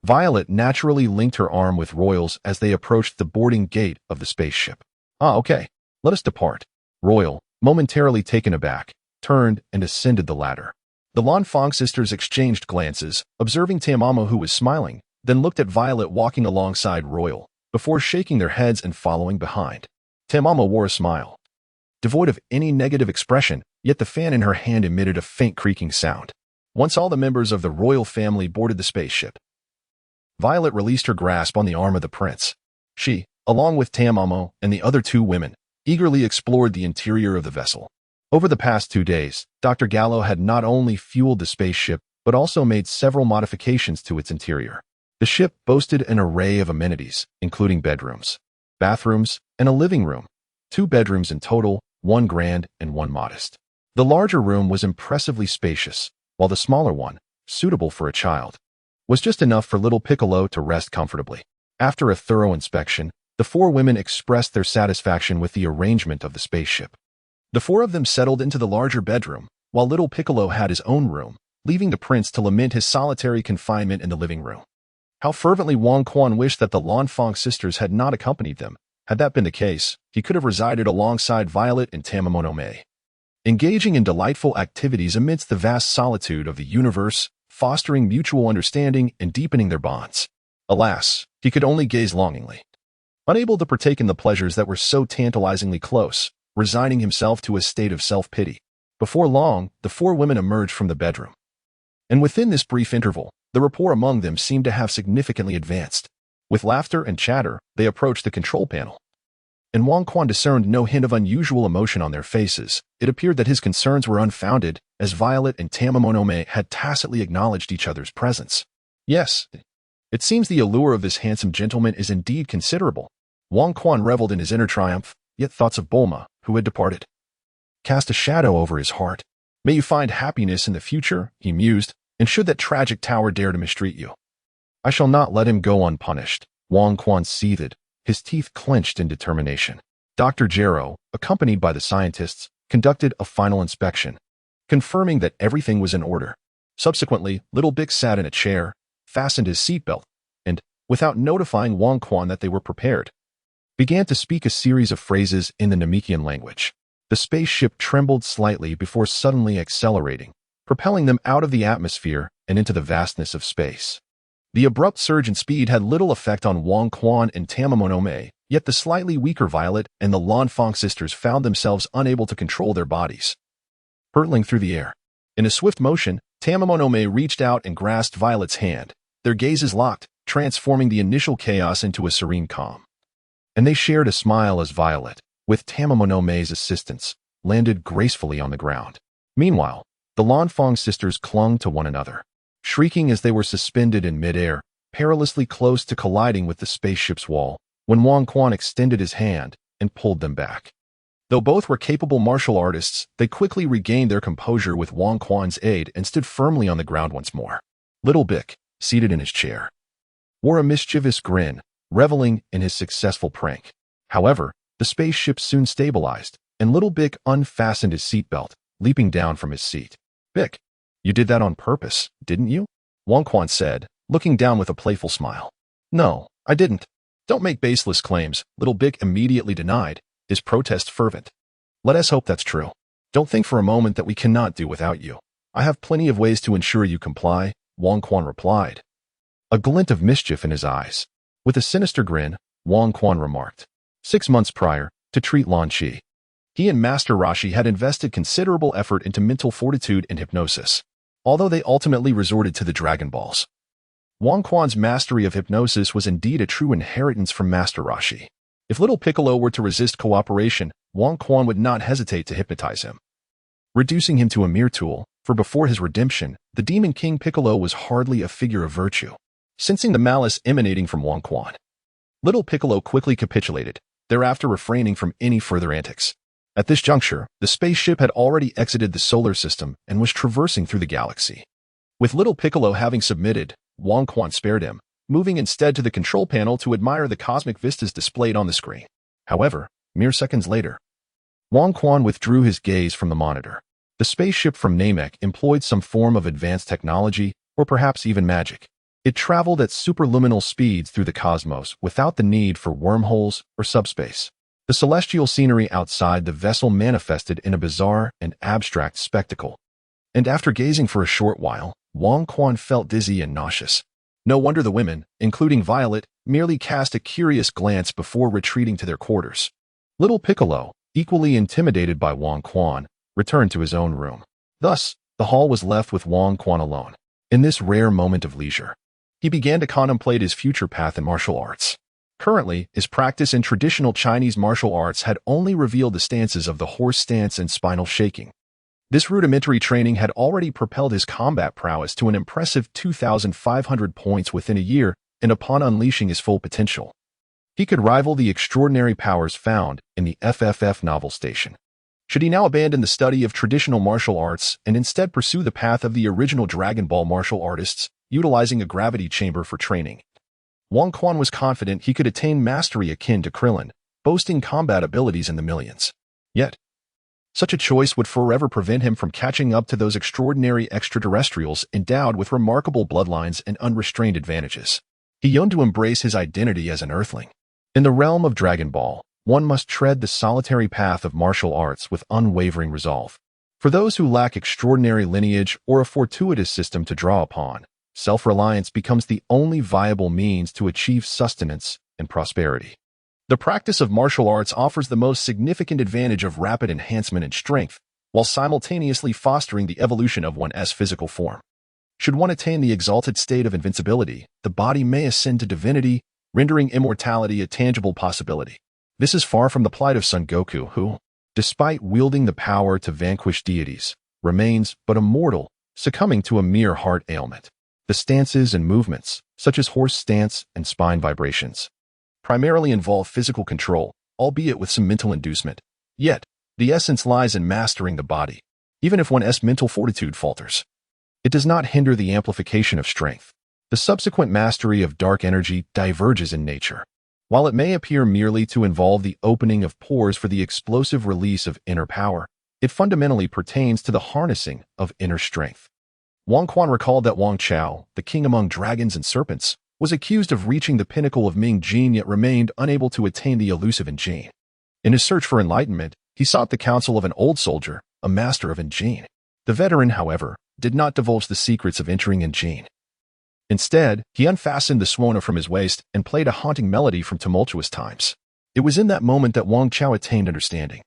Violet naturally linked her arm with Royal's as they approached the boarding gate of the spaceship. Okay. Let us depart. Royal, momentarily taken aback, turned and ascended the ladder. The Lanfang sisters exchanged glances, observing Tamamo who was smiling, then looked at Violet walking alongside Royal, before shaking their heads and following behind. Tamamo wore a smile, devoid of any negative expression, yet the fan in her hand emitted a faint creaking sound. Once all the members of the royal family boarded the spaceship, Violet released her grasp on the arm of the prince. She, along with Tamamo and the other two women, eagerly explored the interior of the vessel. Over the past 2 days, Dr. Gallo had not only fueled the spaceship, but also made several modifications to its interior. The ship boasted an array of amenities, including bedrooms, bathrooms, and a living room. 2 bedrooms in total, 1 grand and 1 modest. The larger room was impressively spacious, while the smaller one, suitable for a child, was just enough for little Piccolo to rest comfortably. After a thorough inspection, the 4 women expressed their satisfaction with the arrangement of the spaceship. The 4 of them settled into the larger bedroom, while little Piccolo had his own room, leaving the prince to lament his solitary confinement in the living room. How fervently Wang Quan wished that the Lanfang sisters had not accompanied them. Had that been the case, he could have resided alongside Violet and Tamamo no Mei, engaging in delightful activities amidst the vast solitude of the universe, fostering mutual understanding and deepening their bonds. Alas, he could only gaze longingly, unable to partake in the pleasures that were so tantalizingly close, resigning himself to a state of self-pity. Before long, the 4 women emerged from the bedroom. And within this brief interval, the rapport among them seemed to have significantly advanced. With laughter and chatter, they approached the control panel. And Wang Quan discerned no hint of unusual emotion on their faces. It appeared that his concerns were unfounded, as Violet and Tamamo no Mei had tacitly acknowledged each other's presence. Yes, it seems the allure of this handsome gentleman is indeed considerable. Wang Quan reveled in his inner triumph, yet thoughts of Bulma, who had departed, cast a shadow over his heart. May you find happiness in the future, he mused, and should that tragic tower dare to mistreat you, I shall not let him go unpunished. Wang Quan seethed, his teeth clenched in determination. Dr. Gero, accompanied by the scientists, conducted a final inspection, confirming that everything was in order. Subsequently, Little Bick sat in a chair, fastened his seatbelt, and, without notifying Wang Quan that they were prepared, began to speak a series of phrases in the Namekian language. The spaceship trembled slightly before suddenly accelerating, propelling them out of the atmosphere and into the vastness of space. The abrupt surge in speed had little effect on Wang Quan and Tamamonome, yet the slightly weaker Violet and the Lanfang sisters found themselves unable to control their bodies, hurtling through the air. In a swift motion, Tamamonome reached out and grasped Violet's hand, their gazes locked, transforming the initial chaos into a serene calm. And they shared a smile as Violet, with Tamamonome's assistance, landed gracefully on the ground. Meanwhile, the Lanfang sisters clung to one another, shrieking as they were suspended in midair, perilously close to colliding with the spaceship's wall, when Wang Quan extended his hand and pulled them back. Though both were capable martial artists, they quickly regained their composure with Wang Quan's aid and stood firmly on the ground once more. Little Bick, seated in his chair, wore a mischievous grin, reveling in his successful prank. However, the spaceship soon stabilized, and Little Bick unfastened his seatbelt, leaping down from his seat. "Bick, you did that on purpose, didn't you?" Wang Quan said, looking down with a playful smile. "No, I didn't." "Don't make baseless claims," Little Bick immediately denied, his protest fervent. "Let us hope that's true. Don't think for a moment that we cannot do without you. I have plenty of ways to ensure you comply," Wang Quan replied, a glint of mischief in his eyes. With a sinister grin, Wang Quan remarked, 6 months prior, to treat Lan Qi, he and Master Rashi had invested considerable effort into mental fortitude and hypnosis, although they ultimately resorted to the Dragon Balls. Wang Quan's mastery of hypnosis was indeed a true inheritance from Master Rashi. If Little Piccolo were to resist cooperation, Wang Quan would not hesitate to hypnotize him, reducing him to a mere tool, for before his redemption, the Demon King Piccolo was hardly a figure of virtue. Sensing the malice emanating from Wang Quan, Little Piccolo quickly capitulated, thereafter refraining from any further antics. At this juncture, the spaceship had already exited the solar system and was traversing through the galaxy. With Little Piccolo having submitted, Wang Quan spared him, moving instead to the control panel to admire the cosmic vistas displayed on the screen. However, mere seconds later, Wang Quan withdrew his gaze from the monitor. The spaceship from Namek employed some form of advanced technology, or perhaps even magic. It traveled at superluminal speeds through the cosmos without the need for wormholes or subspace. The celestial scenery outside the vessel manifested in a bizarre and abstract spectacle. And after gazing for a short while, Wang Quan felt dizzy and nauseous. No wonder the women, including Violet, merely cast a curious glance before retreating to their quarters. Little Piccolo, equally intimidated by Wang Quan, returned to his own room. Thus, the hall was left with Wang Quan alone. In this rare moment of leisure, he began to contemplate his future path in martial arts. Currently, his practice in traditional Chinese martial arts had only revealed the stances of the horse stance and spinal shaking. This rudimentary training had already propelled his combat prowess to an impressive 2,500 points within a year, and upon unleashing his full potential, he could rival the extraordinary powers found in the FFF novel station. Should he now abandon the study of traditional martial arts and instead pursue the path of the original Dragon Ball martial artists, utilizing a gravity chamber for training? Wang Quan was confident he could attain mastery akin to Krillin, boasting combat abilities in the millions. Yet, such a choice would forever prevent him from catching up to those extraordinary extraterrestrials endowed with remarkable bloodlines and unrestrained advantages. He yearned to embrace his identity as an Earthling. In the realm of Dragon Ball, one must tread the solitary path of martial arts with unwavering resolve. For those who lack extraordinary lineage or a fortuitous system to draw upon, self-reliance becomes the only viable means to achieve sustenance and prosperity. The practice of martial arts offers the most significant advantage of rapid enhancement in strength, while simultaneously fostering the evolution of one's physical form. Should one attain the exalted state of invincibility, the body may ascend to divinity, rendering immortality a tangible possibility. This is far from the plight of Son Goku, who, despite wielding the power to vanquish deities, remains but a mortal, succumbing to a mere heart ailment. The stances and movements, such as horse stance and spine vibrations, primarily involve physical control, albeit with some mental inducement. Yet, the essence lies in mastering the body. Even if one's mental fortitude falters, it does not hinder the amplification of strength. The subsequent mastery of dark energy diverges in nature. While it may appear merely to involve the opening of pores for the explosive release of inner power, It fundamentally pertains to the harnessing of inner strength. Wang Quan recalled that Wang Chao, the king among dragons and serpents, was accused of reaching the pinnacle of Ming Jin yet remained unable to attain the elusive Jin. In his search for enlightenment, he sought the counsel of an old soldier, a master of Jin. The veteran, however, did not divulge the secrets of entering Jin. Instead, he unfastened the suona from his waist and played a haunting melody from tumultuous times. It was in that moment that Wang Chao attained understanding.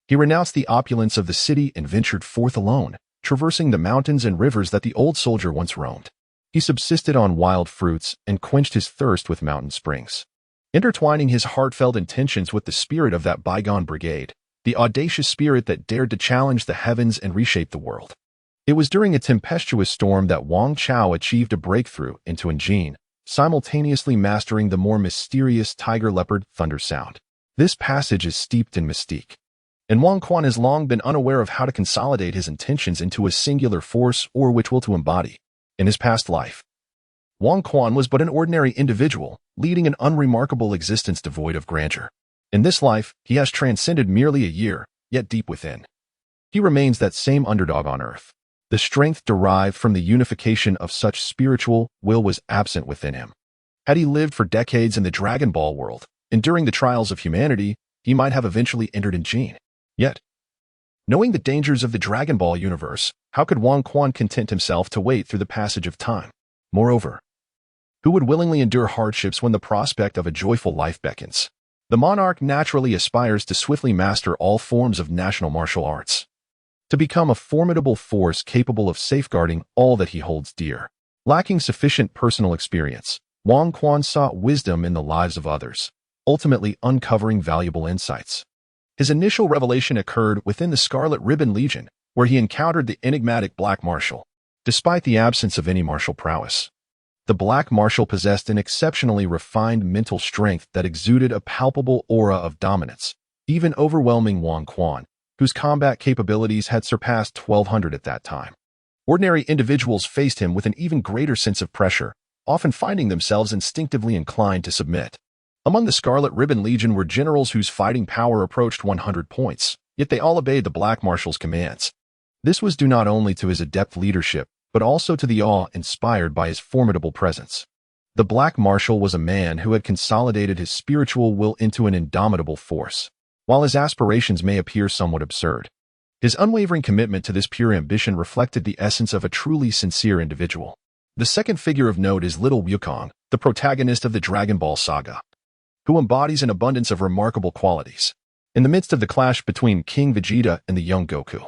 He renounced the opulence of the city and ventured forth alone, traversing the mountains and rivers that the old soldier once roamed. He subsisted on wild fruits and quenched his thirst with mountain springs. Intertwining his heartfelt intentions with the spirit of that bygone brigade, the audacious spirit that dared to challenge the heavens and reshape the world. It was during a tempestuous storm that Wang Chao achieved a breakthrough into Jin, simultaneously mastering the more mysterious tiger-leopard thunder sound. This passage is steeped in mystique, and Wang Quan has long been unaware of how to consolidate his intentions into a singular force or which will to embody. In his past life, Wang Quan was but an ordinary individual, leading an unremarkable existence devoid of grandeur. In this life, he has transcended merely a year, yet deep within, he remains that same underdog on earth. The strength derived from the unification of such spiritual will was absent within him. Had he lived for decades in the Dragon Ball world, enduring the trials of humanity, he might have eventually entered Jin. Yet, knowing the dangers of the Dragon Ball universe, how could Wang Quan content himself to wait through the passage of time? Moreover, who would willingly endure hardships when the prospect of a joyful life beckons? The monarch naturally aspires to swiftly master all forms of national martial arts, to become a formidable force capable of safeguarding all that he holds dear. Lacking sufficient personal experience, Wang Quan sought wisdom in the lives of others, ultimately uncovering valuable insights. His initial revelation occurred within the Scarlet Ribbon Legion, where he encountered the enigmatic Black Marshal. Despite the absence of any martial prowess, the Black Marshal possessed an exceptionally refined mental strength that exuded a palpable aura of dominance, even overwhelming Wang Quan, whose combat capabilities had surpassed 1,200 at that time. Ordinary individuals faced him with an even greater sense of pressure, often finding themselves instinctively inclined to submit. Among the Scarlet Ribbon Legion were generals whose fighting power approached 100 points, yet they all obeyed the Black Marshal's commands. This was due not only to his adept leadership, but also to the awe inspired by his formidable presence. The Black Marshal was a man who had consolidated his spiritual will into an indomitable force. While his aspirations may appear somewhat absurd, his unwavering commitment to this pure ambition reflected the essence of a truly sincere individual. The second figure of note is Little Wukong, the protagonist of the Dragon Ball saga, who embodies an abundance of remarkable qualities. In the midst of the clash between King Vegeta and the young Goku,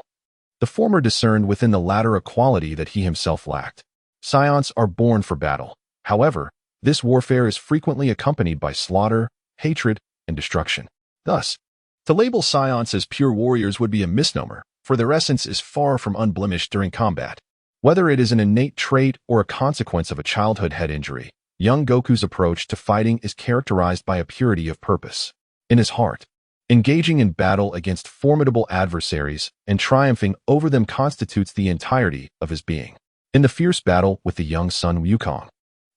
the former discerned within the latter a quality that he himself lacked. Saiyans are born for battle. However, this warfare is frequently accompanied by slaughter, hatred, and destruction. Thus, to label Saiyans as pure warriors would be a misnomer, for their essence is far from unblemished during combat. Whether it is an innate trait or a consequence of a childhood head injury, young Goku's approach to fighting is characterized by a purity of purpose. In his heart, engaging in battle against formidable adversaries and triumphing over them constitutes the entirety of his being. In the fierce battle with the young son Wukong,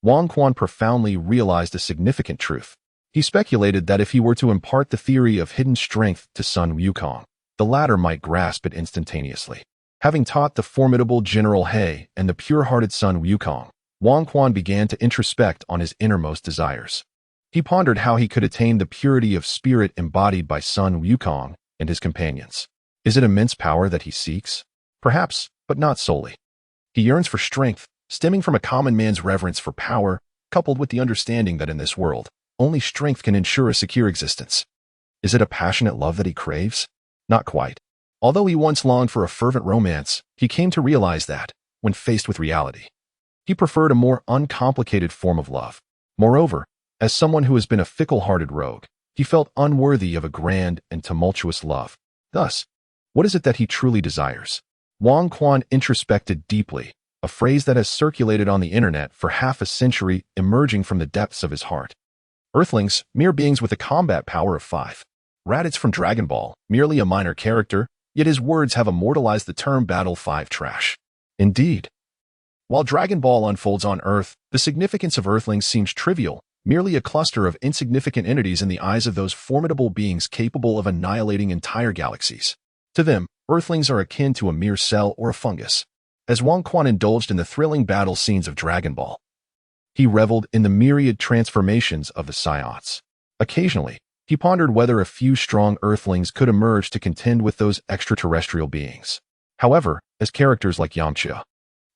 Wang Quan profoundly realized a significant truth. He speculated that if he were to impart the theory of hidden strength to son Wukong, the latter might grasp it instantaneously. Having taught the formidable General He and the pure-hearted son Wukong, Wang Quan began to introspect on his innermost desires. He pondered how he could attain the purity of spirit embodied by son Wukong and his companions. Is it immense power that he seeks? Perhaps, but not solely. He yearns for strength, stemming from a common man's reverence for power, coupled with the understanding that in this world, only strength can ensure a secure existence. Is it a passionate love that he craves? Not quite. Although he once longed for a fervent romance, he came to realize that, when faced with reality, he preferred a more uncomplicated form of love. Moreover, as someone who has been a fickle-hearted rogue, he felt unworthy of a grand and tumultuous love. Thus, what is it that he truly desires? Wang Quan introspected deeply, a phrase that has circulated on the internet for half a century, emerging from the depths of his heart. Earthlings, mere beings with a combat power of 5. Raditz from Dragon Ball, merely a minor character, yet his words have immortalized the term Battle 5 trash. Indeed, while Dragon Ball unfolds on Earth, the significance of Earthlings seems trivial, merely a cluster of insignificant entities in the eyes of those formidable beings capable of annihilating entire galaxies. To them, Earthlings are akin to a mere cell or a fungus. As Wang Quan indulged in the thrilling battle scenes of Dragon Ball, he reveled in the myriad transformations of the Saiyans. Occasionally, he pondered whether a few strong Earthlings could emerge to contend with those extraterrestrial beings. However, as characters like Yamcha,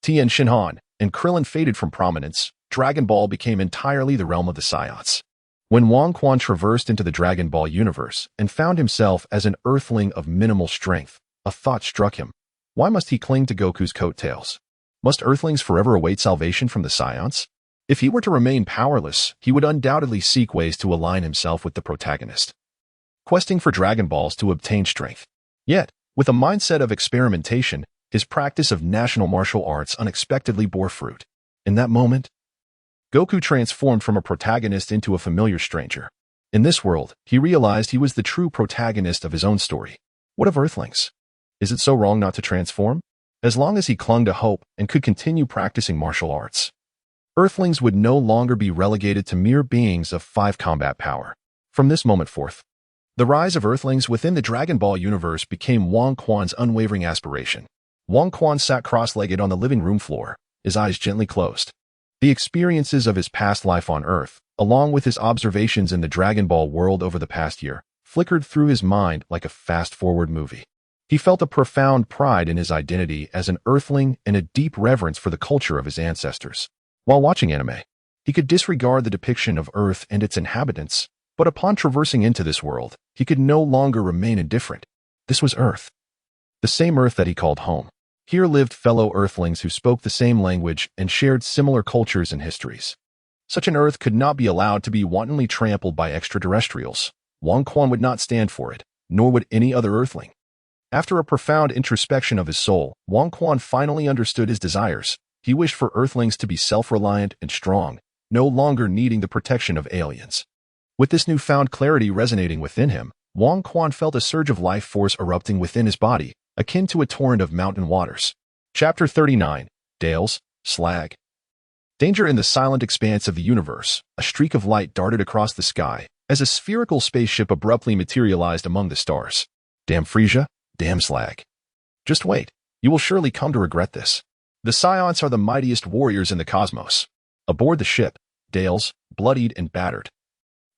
Tien Shinhan, and Krillin faded from prominence, Dragon Ball became entirely the realm of the Saiyans. When Wang Quan traversed into the Dragon Ball universe and found himself as an Earthling of minimal strength, a thought struck him. Why must he cling to Goku's coattails? Must Earthlings forever await salvation from the Saiyans? If he were to remain powerless, he would undoubtedly seek ways to align himself with the protagonist, questing for Dragon Balls to obtain strength. Yet, with a mindset of experimentation, his practice of national martial arts unexpectedly bore fruit. In that moment, Goku transformed from a protagonist into a familiar stranger. In this world, he realized he was the true protagonist of his own story. What of Earthlings? Is it so wrong not to transform? As long as he clung to hope and could continue practicing martial arts, Earthlings would no longer be relegated to mere beings of 5 combat power. From this moment forth, the rise of Earthlings within the Dragon Ball universe became Wang Quan's unwavering aspiration. Wang Quan sat cross-legged on the living room floor, his eyes gently closed. The experiences of his past life on Earth, along with his observations in the Dragon Ball world over the past year, flickered through his mind like a fast-forward movie. He felt a profound pride in his identity as an Earthling and a deep reverence for the culture of his ancestors. While watching anime, he could disregard the depiction of Earth and its inhabitants, but upon traversing into this world, he could no longer remain indifferent. This was Earth. The same Earth that he called home. Here lived fellow Earthlings who spoke the same language and shared similar cultures and histories. Such an Earth could not be allowed to be wantonly trampled by extraterrestrials. Wang Quan would not stand for it, nor would any other Earthling. After a profound introspection of his soul, Wang Quan finally understood his desires. He wished for Earthlings to be self-reliant and strong, no longer needing the protection of aliens. With this newfound clarity resonating within him, Wang Quan felt a surge of life force erupting within his body, akin to a torrent of mountain waters. Chapter 39. Dales, Slag. Danger in the silent expanse of the universe. A streak of light darted across the sky, as a spherical spaceship abruptly materialized among the stars. Damn Frieza, damn Slag. Just wait, you will surely come to regret this. The Saiyans are the mightiest warriors in the cosmos. Aboard the ship, Dales, bloodied and battered,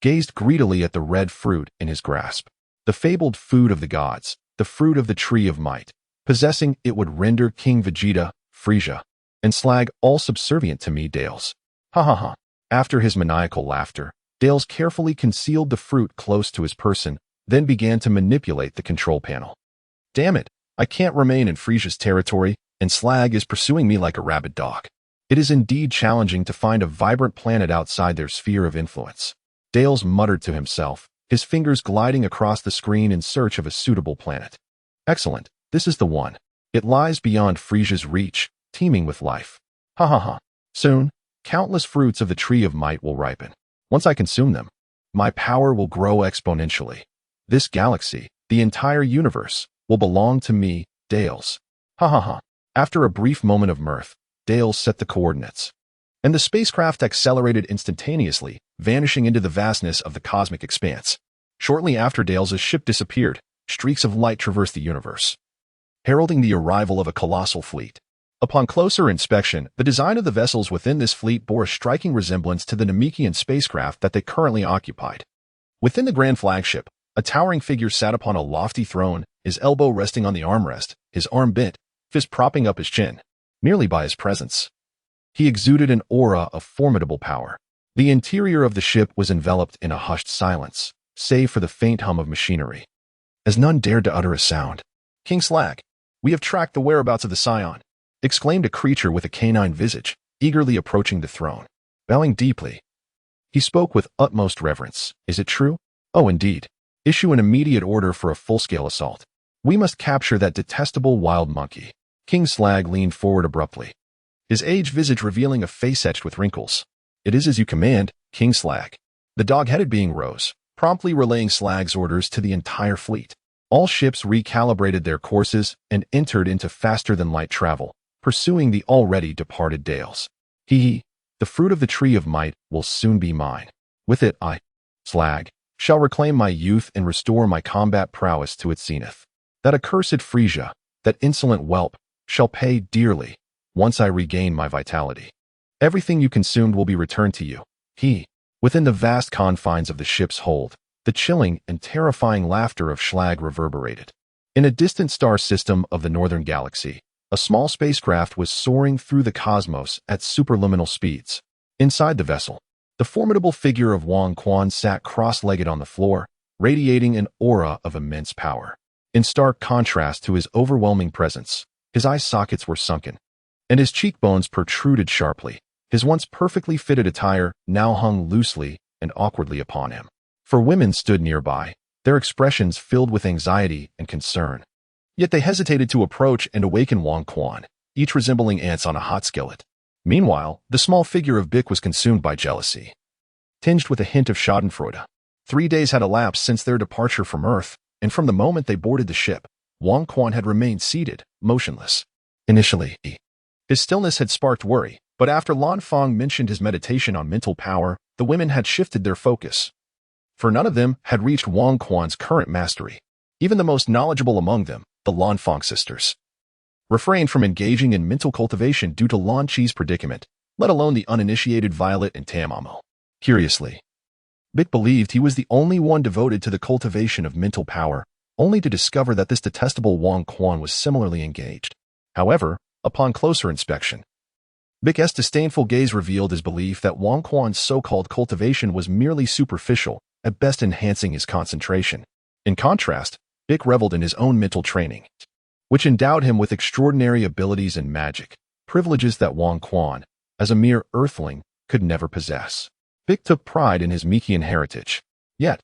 gazed greedily at the red fruit in his grasp. The fabled food of the gods, the fruit of the tree of might. Possessing it would render King Vegeta, Frieza, and Slag all subservient to me, Dales. Ha ha ha. After his maniacal laughter, Dales carefully concealed the fruit close to his person, then began to manipulate the control panel. Damn it, I can't remain in Frieza's territory, and Slag is pursuing me like a rabid dog. It is indeed challenging to find a vibrant planet outside their sphere of influence. Dales muttered to himself, his fingers gliding across the screen in search of a suitable planet. Excellent, this is the one. It lies beyond Frieza's reach, teeming with life. Ha ha ha. Soon, countless fruits of the tree of might will ripen. Once I consume them, my power will grow exponentially. This galaxy, the entire universe, will belong to me, Dales. Ha ha ha. After a brief moment of mirth, Dales set the coordinates, and the spacecraft accelerated instantaneously, vanishing into the vastness of the cosmic expanse. Shortly after Dales' ship disappeared, streaks of light traversed the universe, heralding the arrival of a colossal fleet. Upon closer inspection, the design of the vessels within this fleet bore a striking resemblance to the Namekian spacecraft that they currently occupied. Within the grand flagship, a towering figure sat upon a lofty throne, his elbow resting on the armrest, his arm bent, fist propping up his chin. Merely by his presence, he exuded an aura of formidable power. The interior of the ship was enveloped in a hushed silence, save for the faint hum of machinery, as none dared to utter a sound. King Slag, we have tracked the whereabouts of the Scion, exclaimed a creature with a canine visage, eagerly approaching the throne. Bowing deeply, he spoke with utmost reverence. Is it true? Oh, indeed. Issue an immediate order for a full-scale assault. We must capture that detestable wild monkey. King Slag leaned forward abruptly, his aged visage revealing a face etched with wrinkles. It is as you command, King Slag. The dog-headed being rose, promptly relaying Slag's orders to the entire fleet. All ships recalibrated their courses and entered into faster-than-light travel, pursuing the already departed Dales. The fruit of the tree of might will soon be mine. With it I, Slag, shall reclaim my youth and restore my combat prowess to its zenith. That accursed Frieza, that insolent whelp, shall pay dearly once I regain my vitality. Everything you consumed will be returned to you. Within the vast confines of the ship's hold, the chilling and terrifying laughter of Schlag reverberated. In a distant star system of the northern galaxy, a small spacecraft was soaring through the cosmos at superluminal speeds. Inside the vessel, the formidable figure of Wang Quan sat cross-legged on the floor, radiating an aura of immense power. In stark contrast to his overwhelming presence, his eye sockets were sunken, and his cheekbones protruded sharply. His once perfectly fitted attire now hung loosely and awkwardly upon him. For women stood nearby, their expressions filled with anxiety and concern. Yet they hesitated to approach and awaken Wang Quan, each resembling ants on a hot skillet. Meanwhile, the small figure of Bick was consumed by jealousy, tinged with a hint of schadenfreude. 3 days had elapsed since their departure from Earth, and from the moment they boarded the ship, Wang Quan had remained seated, motionless. Initially, his stillness had sparked worry, but after Lan Fang mentioned his meditation on mental power, the women had shifted their focus. For none of them had reached Wang Quan's current mastery. Even the most knowledgeable among them, the Lan Fang sisters, refrained from engaging in mental cultivation due to Lan Chi's predicament, let alone the uninitiated Violet and Tamamo. Curiously, Bick believed he was the only one devoted to the cultivation of mental power, only to discover that this detestable Wang Quan was similarly engaged. However, upon closer inspection, Bick's disdainful gaze revealed his belief that Wang Quan's so-called cultivation was merely superficial, at best enhancing his concentration. In contrast, Bick reveled in his own mental training, which endowed him with extraordinary abilities and magic, privileges that Wang Quan, as a mere Earthling, could never possess. Bick took pride in his Mikian heritage. Yet,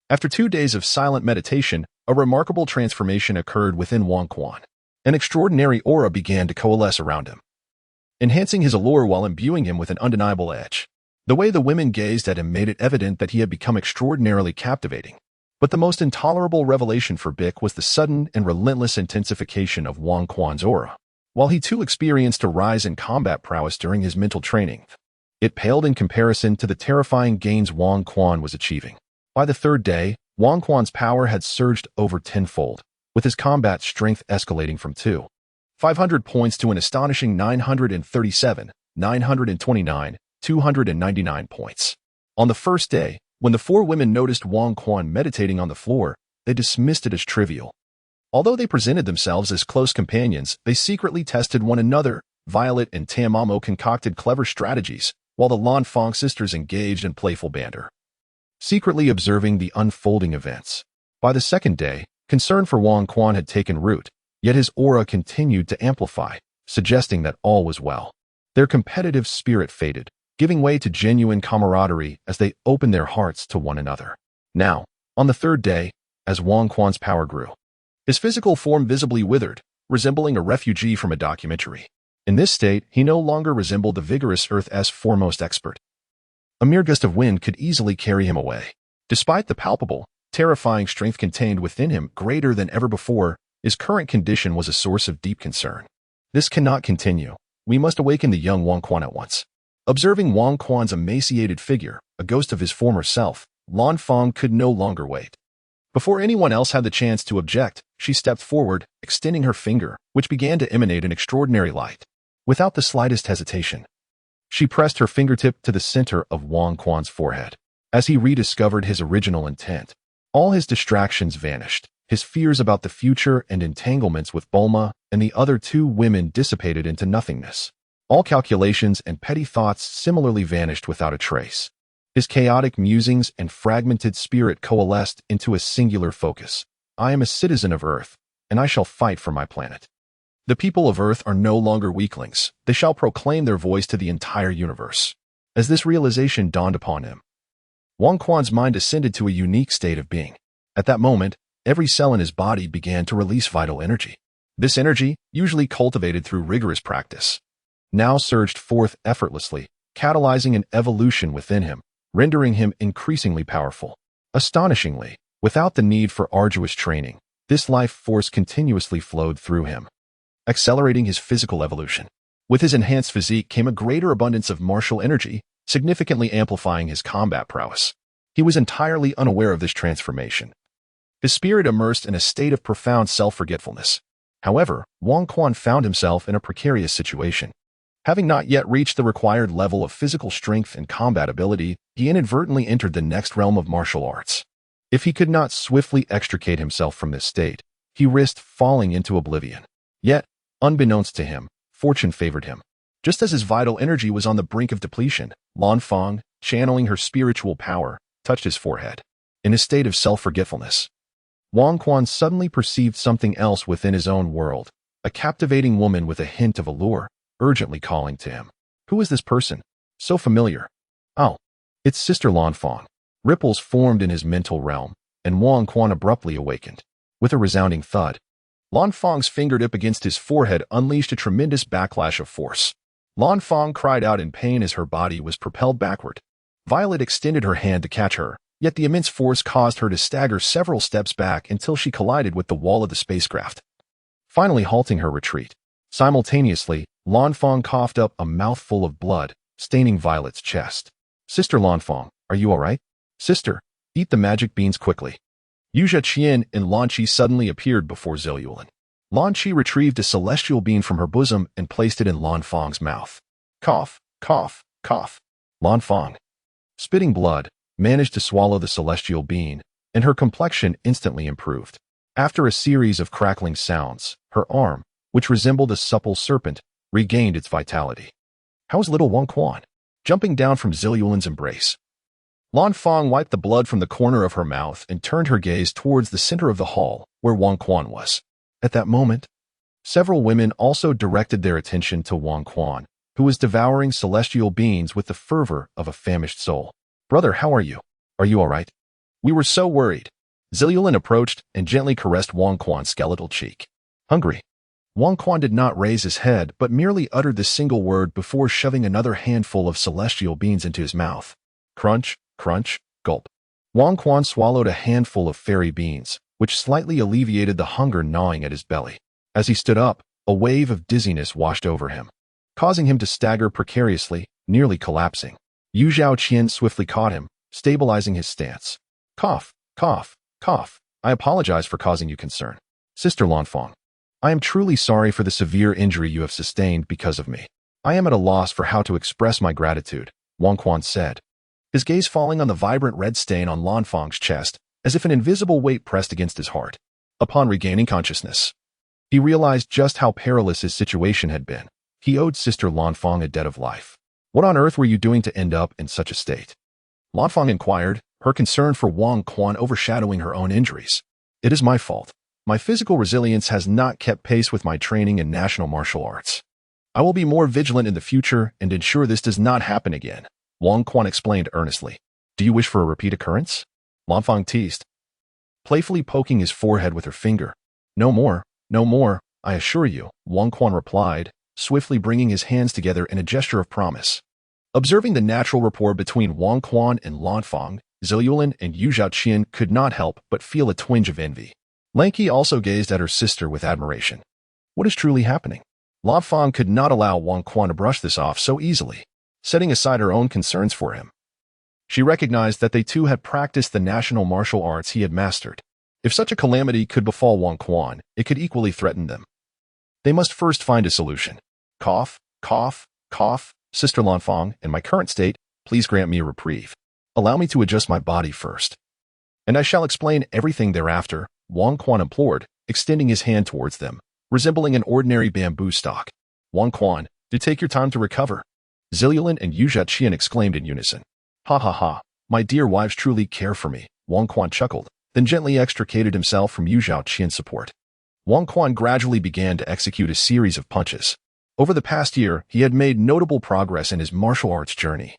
after 2 days of silent meditation, a remarkable transformation occurred within Wang Quan. An extraordinary aura began to coalesce around him, enhancing his allure while imbuing him with an undeniable edge. The way the women gazed at him made it evident that he had become extraordinarily captivating. But the most intolerable revelation for Bick was the sudden and relentless intensification of Wang Quan's aura. While he too experienced a rise in combat prowess during his mental training, it paled in comparison to the terrifying gains Wang Quan was achieving. By the 3rd day, Wang Quan's power had surged over tenfold, with his combat strength escalating from 500 points to an astonishing 937, 929, 299 points. On the first day, when the 4 women noticed Wang Quan meditating on the floor, they dismissed it as trivial. Although they presented themselves as close companions, they secretly tested one another. Violet and Tamamo concocted clever strategies, while the Lan Fang sisters engaged in playful banter, secretly observing the unfolding events. By the 2nd day, concern for Wang Quan had taken root, yet his aura continued to amplify, suggesting that all was well. Their competitive spirit faded, giving way to genuine camaraderie as they opened their hearts to one another. Now, on the 3rd day, as Wang Quan's power grew, his physical form visibly withered, resembling a refugee from a documentary. In this state, he no longer resembled the vigorous Earth's foremost expert. A mere gust of wind could easily carry him away. Despite the palpable, terrifying strength contained within him greater than ever before, his current condition was a source of deep concern. This cannot continue. We must awaken the young Wang Quan at once. Observing Wang Quan's emaciated figure, a ghost of his former self, Lan Fang could no longer wait. Before anyone else had the chance to object, she stepped forward, extending her finger, which began to emanate an extraordinary light. Without the slightest hesitation, she pressed her fingertip to the center of Wang Quan's forehead. As he rediscovered his original intent, all his distractions vanished. His fears about the future and entanglements with Bulma and the other 2 women dissipated into nothingness. All calculations and petty thoughts similarly vanished without a trace. His chaotic musings and fragmented spirit coalesced into a singular focus. I am a citizen of Earth, and I shall fight for my planet. The people of Earth are no longer weaklings. They shall proclaim their voice to the entire universe. As this realization dawned upon him, Wang Quan's mind ascended to a unique state of being. At that moment, every cell in his body began to release vital energy. This energy, usually cultivated through rigorous practice, now surged forth effortlessly, catalyzing an evolution within him, rendering him increasingly powerful. Astonishingly, without the need for arduous training, this life force continuously flowed through him, accelerating his physical evolution. With his enhanced physique came a greater abundance of martial energy, significantly amplifying his combat prowess. He was entirely unaware of this transformation. his spirit immersed in a state of profound self-forgetfulness. However, Wang Quan found himself in a precarious situation. Having not yet reached the required level of physical strength and combat ability, he inadvertently entered the next realm of martial arts. If he could not swiftly extricate himself from this state, he risked falling into oblivion. Yet, unbeknownst to him, fortune favored him. Just as his vital energy was on the brink of depletion, Lan Fang, channeling her spiritual power, touched his forehead. In a state of self-forgetfulness, Wang Quan suddenly perceived something else within his own world, a captivating woman with a hint of allure, urgently calling to him. Who is this person? So familiar. Oh, it's Sister Lan Fang. Ripples formed in his mental realm, and Wang Quan abruptly awakened. With a resounding thud, Lan Fang's fingertip against his forehead unleashed a tremendous backlash of force. Lan Fang cried out in pain as her body was propelled backward. Violet extended her hand to catch her, yet the immense force caused her to stagger several steps back until she collided with the wall of the spacecraft, finally halting her retreat. Simultaneously, Lan Fang coughed up a mouthful of blood, staining Violet's chest. Sister Lan Fang, are you all right? Sister, eat the magic beans quickly. Yu Qian and Lan Qi suddenly appeared before Zilulin. Lan Qi retrieved a celestial bean from her bosom and placed it in Lan Fang's mouth. Cough, cough, cough. Lan Fang, spitting blood, managed to swallow the celestial bean, and her complexion instantly improved. After a series of crackling sounds, her arm, which resembled a supple serpent, regained its vitality. How's little Wang Quan? Jumping down from Zilulin's embrace, Lan Fang wiped the blood from the corner of her mouth and turned her gaze towards the center of the hall, where Wang Quan was. At that moment, several women also directed their attention to Wang Quan, who was devouring celestial beings with the fervor of a famished soul. Brother, how are you? Are you all right? We were so worried. Zilulin approached and gently caressed Wang Quan's skeletal cheek. Hungry. Wang Quan did not raise his head but merely uttered the single word before shoving another handful of celestial beans into his mouth. Crunch, crunch, gulp. Wang Quan swallowed a handful of fairy beans, which slightly alleviated the hunger gnawing at his belly. As he stood up, a wave of dizziness washed over him, causing him to stagger precariously, nearly collapsing. Yu Qian swiftly caught him, stabilizing his stance. Cough, cough, cough. I apologize for causing you concern. Sister Lan Fang, I am truly sorry for the severe injury you have sustained because of me. I am at a loss for how to express my gratitude, Wang Quan said, his gaze falling on the vibrant red stain on Lan Fang's chest, as if an invisible weight pressed against his heart. Upon regaining consciousness, he realized just how perilous his situation had been. He owed Sister Lan Fang a debt of life. What on earth were you doing to end up in such a state? Lan Fang inquired, her concern for Wang Quan overshadowing her own injuries. It is my fault. My physical resilience has not kept pace with my training in national martial arts. I will be more vigilant in the future and ensure this does not happen again, Wang Quan explained earnestly. Do you wish for a repeat occurrence? Lan Fang teased, playfully poking his forehead with her finger. No more, I assure you, Wang Quan replied, swiftly bringing his hands together in a gesture of promise. Observing the natural rapport between Wang Quan and Lan Fang, Zilulin and Yu Qian could not help but feel a twinge of envy. Lanky also gazed at her sister with admiration. What is truly happening? Lan Fang could not allow Wang Quan to brush this off so easily, setting aside her own concerns for him. She recognized that they too had practiced the national martial arts he had mastered. If such a calamity could befall Wang Quan, it could equally threaten them. They must first find a solution. Cough, cough, cough. Sister Lan Fang, in my current state, please grant me a reprieve. Allow me to adjust my body first, and I shall explain everything thereafter, Wang Quan implored, extending his hand towards them, resembling an ordinary bamboo stalk. Wang Quan, do take your time to recover. Zilulin and Yu Qian exclaimed in unison. Ha ha ha, my dear wives truly care for me, Wang Quan chuckled, then gently extricated himself from Yu Qian's support. Wang Quan gradually began to execute a series of punches. Over the past year, he had made notable progress in his martial arts journey,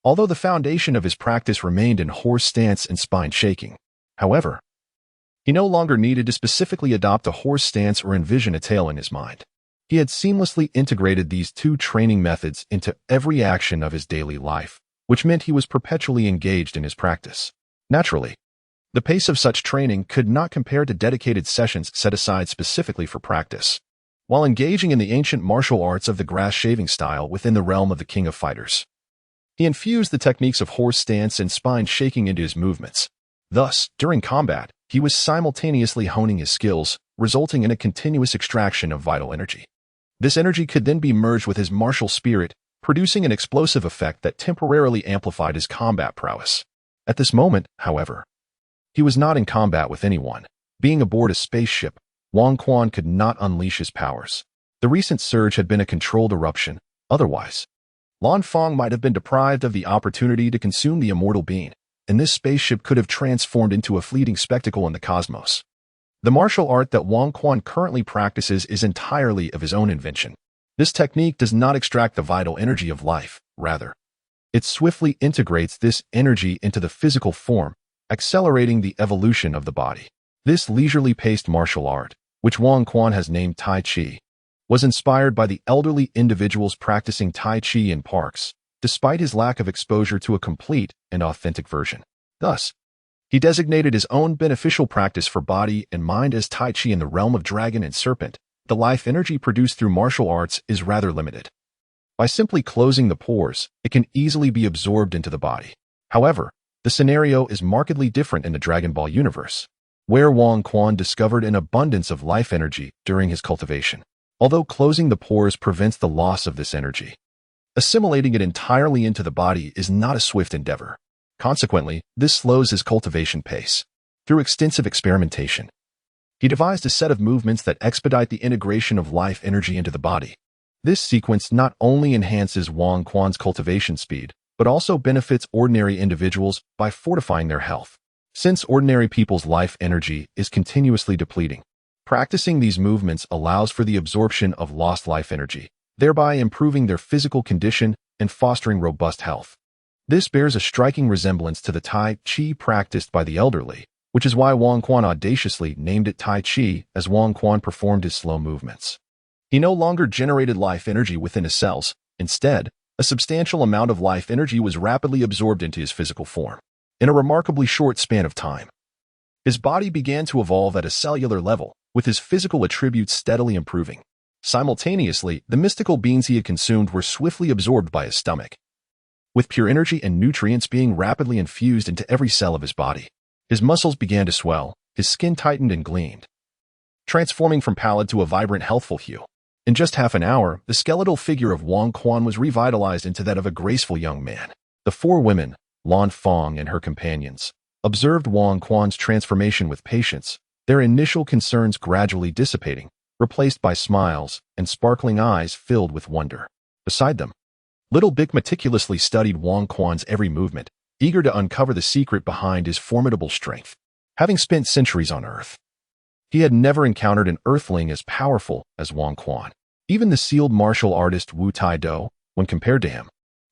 although the foundation of his practice remained in horse stance and spine shaking. However, he no longer needed to specifically adopt a horse stance or envision a tail in his mind. He had seamlessly integrated these two training methods into every action of his daily life, which meant he was perpetually engaged in his practice. Naturally, the pace of such training could not compare to dedicated sessions set aside specifically for practice. While engaging in the ancient martial arts of the grass shaving style within the realm of the King of Fighters, he infused the techniques of horse stance and spine shaking into his movements. Thus, during combat, he was simultaneously honing his skills, resulting in a continuous extraction of vital energy. This energy could then be merged with his martial spirit, producing an explosive effect that temporarily amplified his combat prowess. At this moment, however, he was not in combat with anyone. Being aboard a spaceship, Wang Quan could not unleash his powers. The recent surge had been a controlled eruption. Otherwise, Lan Fang might have been deprived of the opportunity to consume the immortal being, and this spaceship could have transformed into a fleeting spectacle in the cosmos. The martial art that Wang Quan currently practices is entirely of his own invention. This technique does not extract the vital energy of life, rather, it swiftly integrates this energy into the physical form, accelerating the evolution of the body. This leisurely-paced martial art, which Wang Quan has named Tai Chi, was inspired by the elderly individuals practicing Tai Chi in parks, despite his lack of exposure to a complete and authentic version. Thus, he designated his own beneficial practice for body and mind as Tai Chi in the realm of dragon and serpent. The life energy produced through martial arts is rather limited. By simply closing the pores, it can easily be absorbed into the body. However, the scenario is markedly different in the Dragon Ball universe, where Wang Quan discovered an abundance of life energy during his cultivation. Although closing the pores prevents the loss of this energy, assimilating it entirely into the body is not a swift endeavor. Consequently, this slows his cultivation pace. Through extensive experimentation, he devised a set of movements that expedite the integration of life energy into the body. This sequence not only enhances Wang Quan's cultivation speed, but also benefits ordinary individuals by fortifying their health. Since ordinary people's life energy is continuously depleting, practicing these movements allows for the absorption of lost life energy, thereby improving their physical condition and fostering robust health. This bears a striking resemblance to the Tai Chi practiced by the elderly, which is why Wang Quan audaciously named it Tai Chi as Wang Quan performed his slow movements. He no longer generated life energy within his cells. Instead, a substantial amount of life energy was rapidly absorbed into his physical form. In a remarkably short span of time, his body began to evolve at a cellular level, with his physical attributes steadily improving. Simultaneously, the mystical beings he had consumed were swiftly absorbed by his stomach, with pure energy and nutrients being rapidly infused into every cell of his body. His muscles began to swell, his skin tightened and gleamed, transforming from pallid to a vibrant, healthful hue. In just half an hour, the skeletal figure of Wang Quan was revitalized into that of a graceful young man. The four women, Lan Fang and her companions, observed Wang Quan's transformation with patience, their initial concerns gradually dissipating, replaced by smiles and sparkling eyes filled with wonder. Beside them, Little Bic meticulously studied Wang Quan's every movement, eager to uncover the secret behind his formidable strength. Having spent centuries on Earth, he had never encountered an Earthling as powerful as Wang Quan. Even the sealed martial artist Wu Tai Do, when compared to him,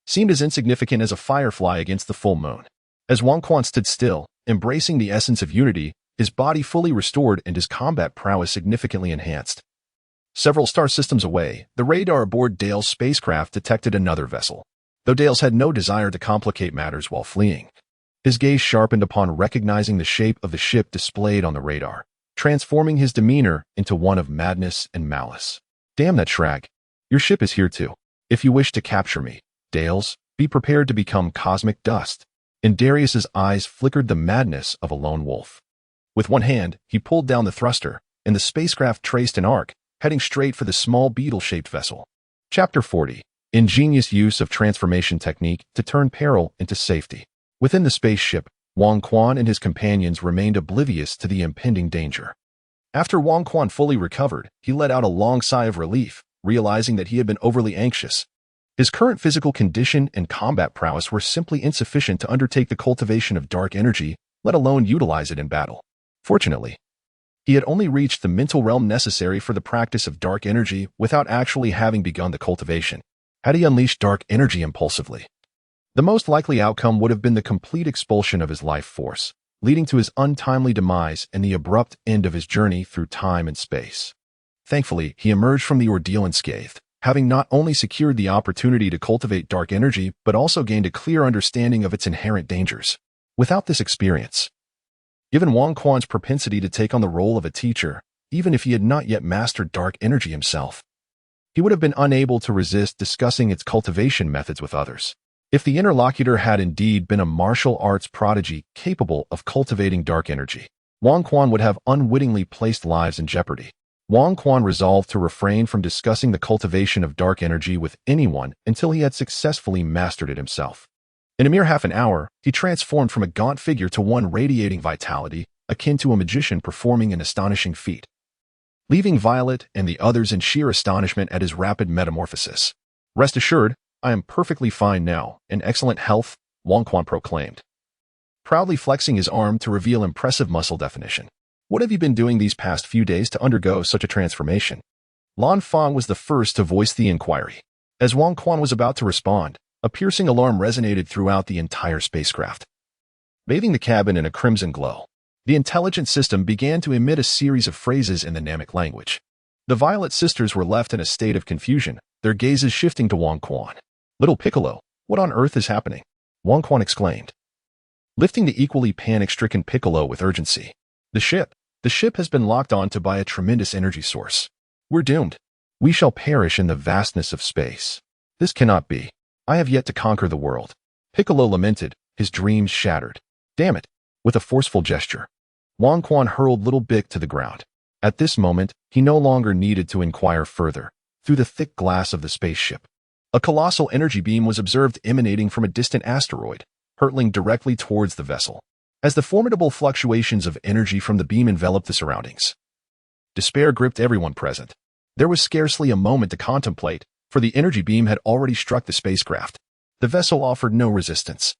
seemed as insignificant as a firefly against the full moon. As Wang Quan stood still, embracing the essence of unity, his body fully restored and his combat prowess significantly enhanced. Several star systems away, the radar aboard Dale's spacecraft detected another vessel. Though Dales had no desire to complicate matters while fleeing, his gaze sharpened upon recognizing the shape of the ship displayed on the radar, transforming his demeanor into one of madness and malice. Damn that shrag. Your ship is here too. If you wish to capture me, Dales, be prepared to become cosmic dust. In Darius's eyes flickered the madness of a lone wolf. With one hand, he pulled down the thruster, and the spacecraft traced an arc, heading straight for the small beetle-shaped vessel. Chapter 40. Ingenious use of transformation technique to turn peril into safety. Within the spaceship, Wang Quan and his companions remained oblivious to the impending danger. After Wang Quan fully recovered, he let out a long sigh of relief, realizing that he had been overly anxious. His current physical condition and combat prowess were simply insufficient to undertake the cultivation of dark energy, let alone utilize it in battle. Fortunately, he had only reached the mental realm necessary for the practice of dark energy without actually having begun the cultivation. Had he unleashed dark energy impulsively, the most likely outcome would have been the complete expulsion of his life force, leading to his untimely demise and the abrupt end of his journey through time and space. Thankfully, he emerged from the ordeal unscathed, having not only secured the opportunity to cultivate dark energy, but also gained a clear understanding of its inherent dangers. Without this experience, given Wang Quan's propensity to take on the role of a teacher, even if he had not yet mastered dark energy himself, he would have been unable to resist discussing its cultivation methods with others. If the interlocutor had indeed been a martial arts prodigy capable of cultivating dark energy, Wang Quan would have unwittingly placed lives in jeopardy. Wang Quan resolved to refrain from discussing the cultivation of dark energy with anyone until he had successfully mastered it himself. In a mere half an hour, he transformed from a gaunt figure to one radiating vitality, akin to a magician performing an astonishing feat, leaving Violet and the others in sheer astonishment at his rapid metamorphosis. "Rest assured, I am perfectly fine now, in excellent health," Wang Quan proclaimed, proudly flexing his arm to reveal impressive muscle definition. "What have you been doing these past few days to undergo such a transformation?" Lan Fang was the first to voice the inquiry. As Wang Quan was about to respond, a piercing alarm resonated throughout the entire spacecraft, bathing the cabin in a crimson glow. The intelligent system began to emit a series of phrases in the Namek language. The Violet sisters were left in a state of confusion, their gazes shifting to Wang Quan. "Little Piccolo, what on earth is happening?" Wang Quan exclaimed, lifting the equally panic-stricken Piccolo with urgency. The ship has been locked onto by a tremendous energy source. We're doomed. We shall perish in the vastness of space. This cannot be. I have yet to conquer the world." Piccolo lamented, his dreams shattered. "Damn it." With a forceful gesture, Wang Quan hurled Little Bic to the ground. At this moment, he no longer needed to inquire further. Through the thick glass of the spaceship, a colossal energy beam was observed emanating from a distant asteroid, hurtling directly towards the vessel. As the formidable fluctuations of energy from the beam enveloped the surroundings, despair gripped everyone present. There was scarcely a moment to contemplate, for the energy beam had already struck the spacecraft. The vessel offered no resistance,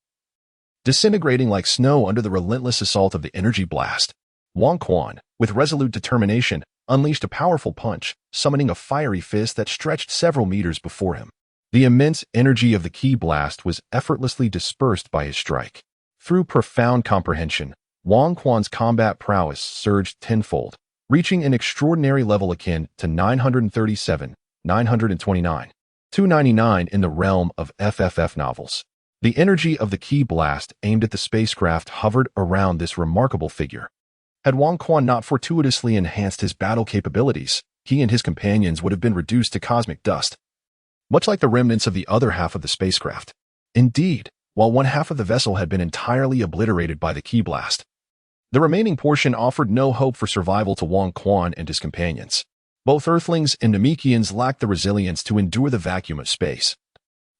disintegrating like snow under the relentless assault of the energy blast. Wang Quan, with resolute determination, unleashed a powerful punch, summoning a fiery fist that stretched several meters before him. The immense energy of the ki blast was effortlessly dispersed by his strike. Through profound comprehension, Wang Quan's combat prowess surged tenfold, reaching an extraordinary level akin to 937, 929, 299 in the realm of FFF novels. The energy of the ki blast aimed at the spacecraft hovered around this remarkable figure. Had Wang Quan not fortuitously enhanced his battle capabilities, he and his companions would have been reduced to cosmic dust, much like the remnants of the other half of the spacecraft. Indeed, while one half of the vessel had been entirely obliterated by the ki blast, the remaining portion offered no hope for survival to Wang Quan and his companions. Both Earthlings and Namekians lacked the resilience to endure the vacuum of space,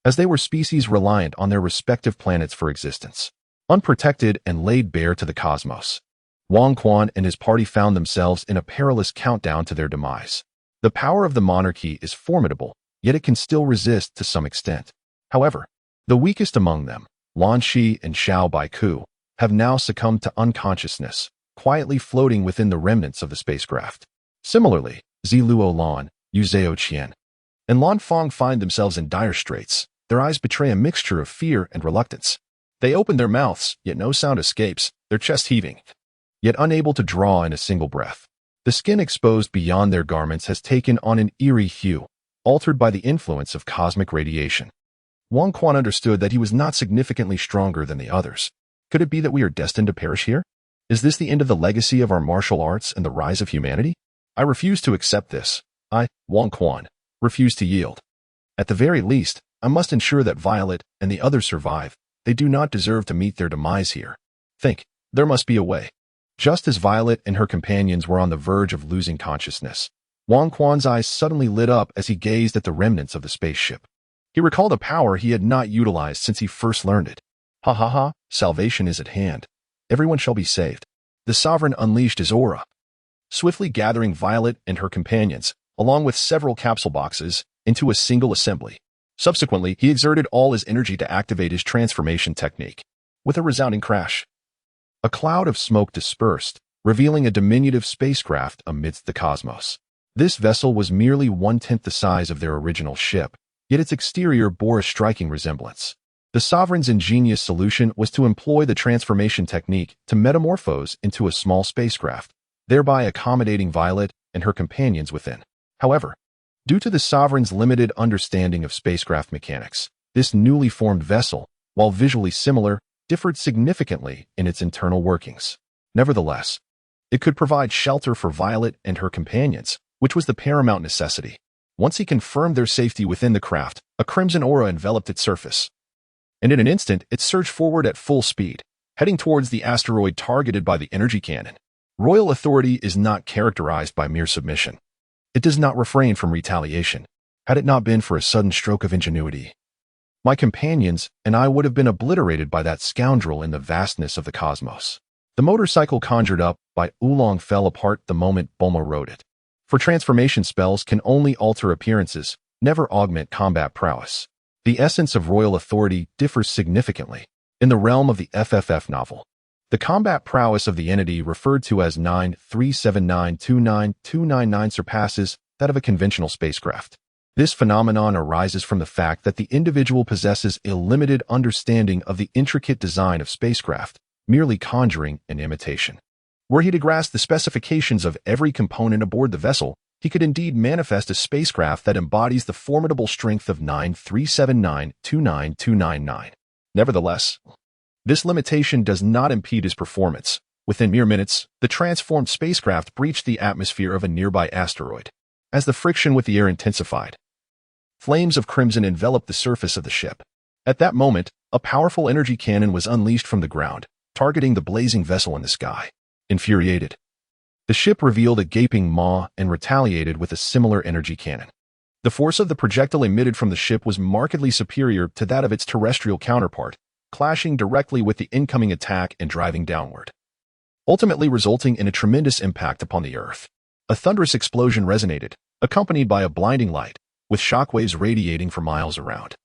as they were species reliant on their respective planets for existence. Unprotected and laid bare to the cosmos, Wang Quan and his party found themselves in a perilous countdown to their demise. The power of the monarchy is formidable, yet it can still resist to some extent. However, the weakest among them, Lan Shi and Xiao Baiku, have now succumbed to unconsciousness, quietly floating within the remnants of the spacecraft. Similarly, Ziluo Lan, Yu Zhao Qian, and Lan Fang find themselves in dire straits. Their eyes betray a mixture of fear and reluctance. They open their mouths, yet no sound escapes, their chest heaving, yet unable to draw in a single breath. The skin exposed beyond their garments has taken on an eerie hue, altered by the influence of cosmic radiation. Wang Quan understood that he was not significantly stronger than the others. Could it be that we are destined to perish here? Is this the end of the legacy of our martial arts and the rise of humanity? I refuse to accept this. I, Wang Quan, refuse to yield. At the very least, I must ensure that Violet and the others survive. They do not deserve to meet their demise here. Think, there must be a way. Just as Violet and her companions were on the verge of losing consciousness, Wang Quan's eyes suddenly lit up as he gazed at the remnants of the spaceship. He recalled a power he had not utilized since he first learned it. Ha ha ha, salvation is at hand. Everyone shall be saved. The Sovereign unleashed his aura, swiftly gathering Violet and her companions, along with several capsule boxes, into a single assembly. Subsequently, he exerted all his energy to activate his transformation technique. With a resounding crash, a cloud of smoke dispersed, revealing a diminutive spacecraft amidst the cosmos. This vessel was merely 1/10 the size of their original ship, yet its exterior bore a striking resemblance. The Sovereign's ingenious solution was to employ the transformation technique to metamorphose into a small spacecraft, thereby accommodating Violet and her companions within. However, due to the Sovereign's limited understanding of spacecraft mechanics, this newly formed vessel, while visually similar, differed significantly in its internal workings. Nevertheless, it could provide shelter for Violet and her companions, which was the paramount necessity. Once he confirmed their safety within the craft, a crimson aura enveloped its surface, and in an instant it surged forward at full speed, heading towards the asteroid targeted by the energy cannon. Royal authority is not characterized by mere submission. It does not refrain from retaliation, had it not been for a sudden stroke of ingenuity. My companions and I would have been obliterated by that scoundrel in the vastness of the cosmos. The motorcycle conjured up by Oolong fell apart the moment Bulma rode it. For transformation spells can only alter appearances, never augment combat prowess. The essence of royal authority differs significantly. In the realm of the FFF novel, the combat prowess of the entity referred to as 937929299 surpasses that of a conventional spacecraft. This phenomenon arises from the fact that the individual possesses a limited understanding of the intricate design of spacecraft, merely conjuring an imitation. Were he to grasp the specifications of every component aboard the vessel, he could indeed manifest a spacecraft that embodies the formidable strength of 937929299. Nevertheless, this limitation does not impede his performance. Within mere minutes, the transformed spacecraft breached the atmosphere of a nearby asteroid. As the friction with the air intensified, flames of crimson enveloped the surface of the ship. At that moment, a powerful energy cannon was unleashed from the ground, targeting the blazing vessel in the sky. Infuriated, the ship revealed a gaping maw and retaliated with a similar energy cannon. The force of the projectile emitted from the ship was markedly superior to that of its terrestrial counterpart, clashing directly with the incoming attack and driving downward, ultimately resulting in a tremendous impact upon the Earth. A thunderous explosion resonated, accompanied by a blinding light, with shockwaves radiating for miles around.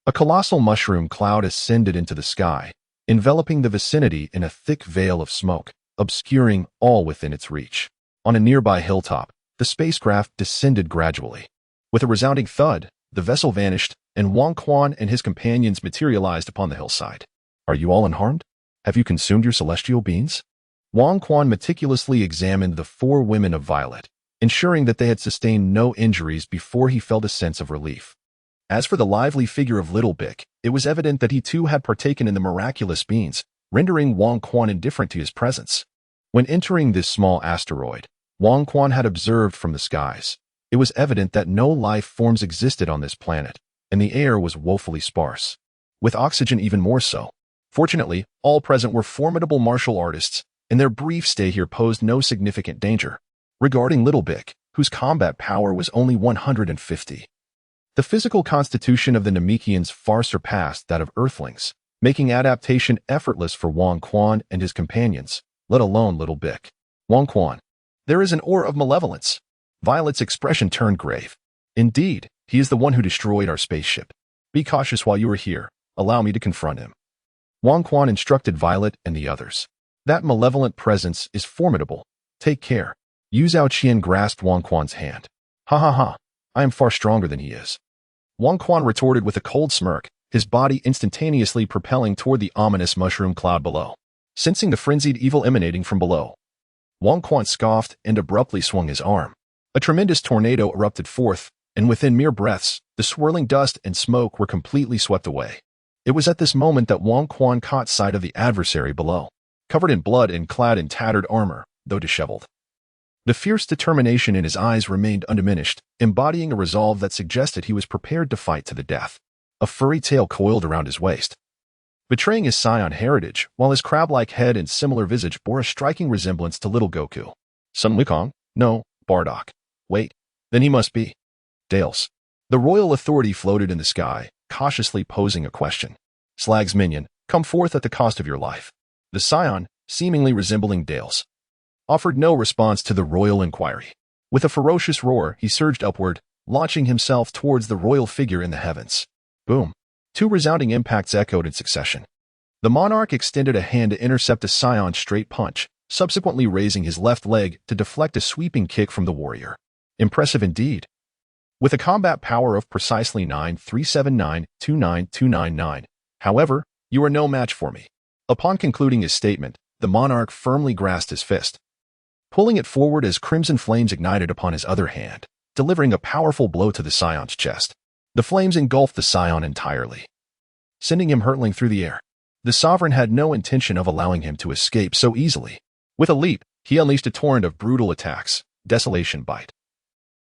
A colossal mushroom cloud ascended into the sky, enveloping the vicinity in a thick veil of smoke, obscuring all within its reach. On a nearby hilltop, the spacecraft descended gradually. With a resounding thud, the vessel vanished, and Wang Quan and his companions materialized upon the hillside. "Are you all unharmed? Have you consumed your celestial beings?" Wang Quan meticulously examined the 4 women of Violet, ensuring that they had sustained no injuries before he felt a sense of relief. As for the lively figure of Little Bick, it was evident that he too had partaken in the miraculous beans, rendering Wang Quan indifferent to his presence. When entering this small asteroid, Wang Quan had observed from the skies. It was evident that no life forms existed on this planet, and the air was woefully sparse, with oxygen even more so. Fortunately, all present were formidable martial artists, and their brief stay here posed no significant danger. Regarding Little Bick, whose combat power was only 150, the physical constitution of the Namekians far surpassed that of Earthlings, making adaptation effortless for Wang Quan and his companions, let alone Little Bick. "Wang Quan, there is an aura of malevolence." Violet's expression turned grave. "Indeed, he is the one who destroyed our spaceship. Be cautious while you are here. Allow me to confront him." Wang Quan instructed Violet and the others. "That malevolent presence is formidable. Take care." Yu Zhaoqian grasped Wang Quan's hand. "Ha ha ha, I am far stronger than he is." Wang Quan retorted with a cold smirk, his body instantaneously propelling toward the ominous mushroom cloud below. Sensing the frenzied evil emanating from below, Wang Quan scoffed and abruptly swung his arm. A tremendous tornado erupted forth, and within mere breaths, the swirling dust and smoke were completely swept away. It was at this moment that Wang Quan caught sight of the adversary below, covered in blood and clad in tattered armor, though disheveled. The fierce determination in his eyes remained undiminished, embodying a resolve that suggested he was prepared to fight to the death. A furry tail coiled around his waist, betraying his Saiyan heritage, while his crab-like head and similar visage bore a striking resemblance to little Goku. Sun Wukong? No, Bardock. Wait, then he must be Dales. The royal authority floated in the sky, cautiously posing a question. "Slag's minion, come forth at the cost of your life." The Saiyan, seemingly resembling Dales, offered no response to the royal inquiry. With a ferocious roar, he surged upward, launching himself towards the royal figure in the heavens. Boom! 2 resounding impacts echoed in succession. The monarch extended a hand to intercept the Scion's straight punch, subsequently raising his left leg to deflect a sweeping kick from the warrior. Impressive indeed. With a combat power of precisely 937929299, however, you are no match for me. Upon concluding his statement, the monarch firmly grasped his fist, pulling it forward as crimson flames ignited upon his other hand, delivering a powerful blow to the Scion's chest. The flames engulfed the Scion entirely, sending him hurtling through the air. The sovereign had no intention of allowing him to escape so easily. With a leap, he unleashed a torrent of brutal attacks. Desolation Bite.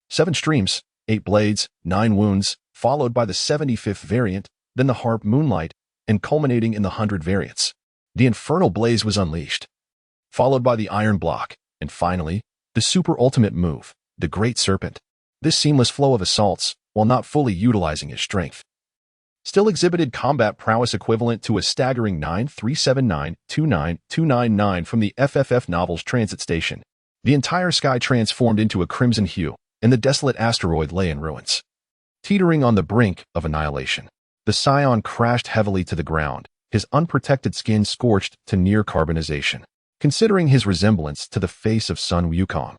7 streams, 8 blades, 9 wounds, followed by the 75th variant, then the Harp Moonlight, and culminating in the 100 variants. The infernal blaze was unleashed, followed by the Iron Block, And finally, the super ultimate move, the Great Serpent. This seamless flow of assaults, while not fully utilizing his strength, still exhibited combat prowess equivalent to a staggering 9,379,29299 from the FFF novel's Transit Station. The entire sky transformed into a crimson hue, and the desolate asteroid lay in ruins. Teetering on the brink of annihilation, the Scion crashed heavily to the ground, his unprotected skin scorched to near carbonization. Considering his resemblance to the face of Sun Wukong,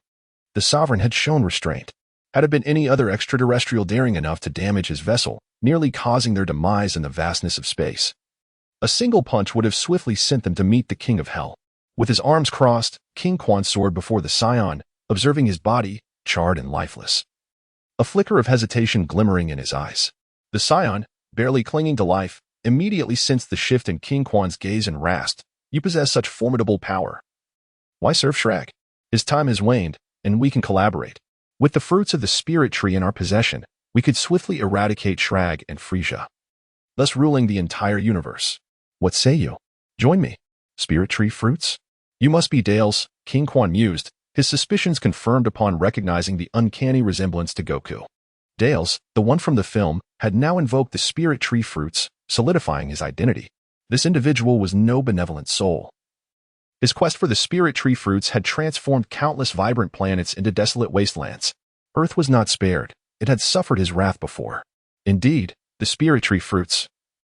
the Sovereign had shown restraint. Had it been any other extraterrestrial daring enough to damage his vessel, nearly causing their demise in the vastness of space, a single punch would have swiftly sent them to meet the King of Hell. With his arms crossed, King Quan soared before the Scion, observing his body, charred and lifeless, a flicker of hesitation glimmering in his eyes. The Scion, barely clinging to life, immediately sensed the shift in King Quan's gaze and rasped, "You possess such formidable power. Why serve Shrek? His time has waned, and we can collaborate. With the fruits of the spirit tree in our possession, we could swiftly eradicate Shrek and Frieza, thus ruling the entire universe. What say you? Join me. Spirit tree fruits? You must be Dale's," King Quan mused, his suspicions confirmed upon recognizing the uncanny resemblance to Goku. Dale's, the one from the film, had now invoked the spirit tree fruits, solidifying his identity. This individual was no benevolent soul. His quest for the spirit tree fruits had transformed countless vibrant planets into desolate wastelands. Earth was not spared. It had suffered his wrath before. Indeed, the spirit tree fruits,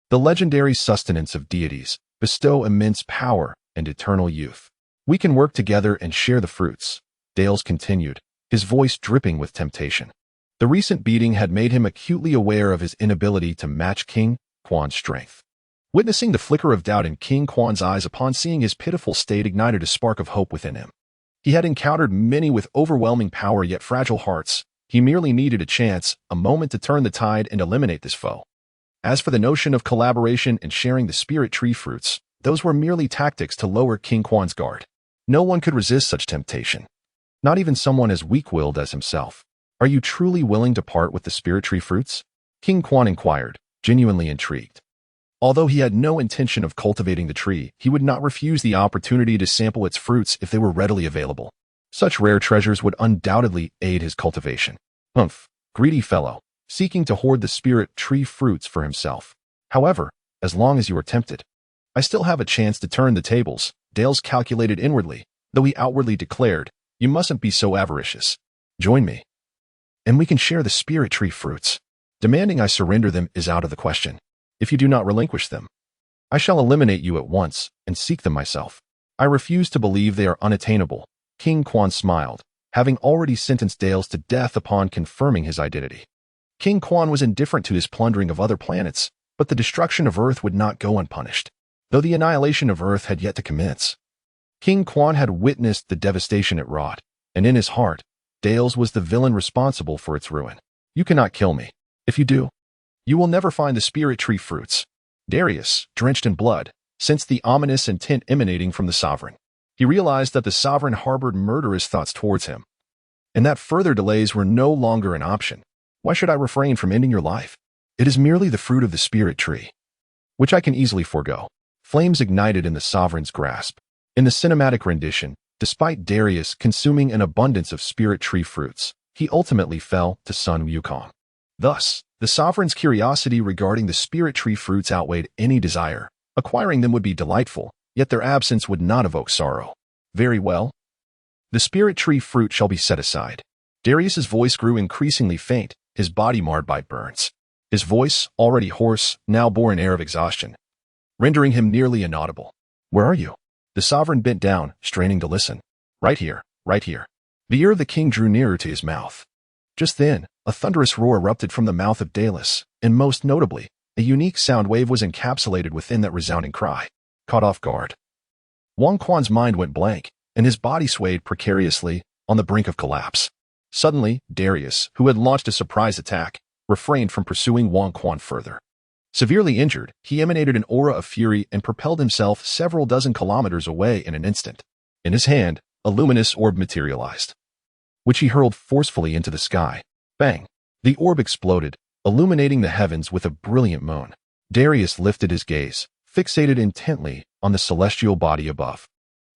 the legendary sustenance of deities, bestow immense power and eternal youth. We can work together and share the fruits, Dales continued, his voice dripping with temptation. The recent beating had made him acutely aware of his inability to match King Quan's strength. Witnessing the flicker of doubt in King Quan's eyes upon seeing his pitiful state ignited a spark of hope within him. He had encountered many with overwhelming power yet fragile hearts. He merely needed a chance, a moment to turn the tide and eliminate this foe. As for the notion of collaboration and sharing the spirit tree fruits, those were merely tactics to lower King Quan's guard. No one could resist such temptation. Not even someone as weak-willed as himself. Are you truly willing to part with the spirit tree fruits? King Quan inquired, genuinely intrigued. Although he had no intention of cultivating the tree, he would not refuse the opportunity to sample its fruits if they were readily available. Such rare treasures would undoubtedly aid his cultivation. Humph, greedy fellow, seeking to hoard the spirit tree fruits for himself. However, as long as you are tempted, I still have a chance to turn the tables, Dales calculated inwardly, though he outwardly declared, "You mustn't be so avaricious. Join me, and we can share the spirit tree fruits. Demanding I surrender them is out of the question. If you do not relinquish them, I shall eliminate you at once and seek them myself. I refuse to believe they are unattainable." King Quan smiled, having already sentenced Dales to death upon confirming his identity. King Quan was indifferent to his plundering of other planets, but the destruction of Earth would not go unpunished. Though the annihilation of Earth had yet to commence, King Quan had witnessed the devastation it wrought, and in his heart, Dales was the villain responsible for its ruin. "You cannot kill me. If you do, you will never find the spirit tree fruits." Darius, drenched in blood, sensed the ominous intent emanating from the Sovereign. He realized that the Sovereign harbored murderous thoughts towards him, and that further delays were no longer an option. "Why should I refrain from ending your life? It is merely the fruit of the spirit tree, which I can easily forego." Flames ignited in the Sovereign's grasp. In the cinematic rendition, despite Darius consuming an abundance of spirit tree fruits, he ultimately fell to Sun Wukong. Thus, the Sovereign's curiosity regarding the spirit tree fruits outweighed any desire. Acquiring them would be delightful, yet their absence would not evoke sorrow. "Very well. The spirit tree fruit shall be set aside." Darius's voice grew increasingly faint, his body marred by burns. His voice, already hoarse, now bore an air of exhaustion, rendering him nearly inaudible. "Where are you?" The Sovereign bent down, straining to listen. Right here, right here." The ear of the king drew nearer to his mouth. Just then, a thunderous roar erupted from the mouth of Dallas, and most notably, a unique sound wave was encapsulated within that resounding cry. Caught off guard, Wang Quan's mind went blank, and his body swayed precariously on the brink of collapse. Suddenly, Darius, who had launched a surprise attack, refrained from pursuing Wang Quan further. Severely injured, he emanated an aura of fury and propelled himself several dozen kilometers away in an instant. In his hand, a luminous orb materialized, which he hurled forcefully into the sky. Bang! The orb exploded, illuminating the heavens with a brilliant moon. Darius lifted his gaze, fixated intently on the celestial body above.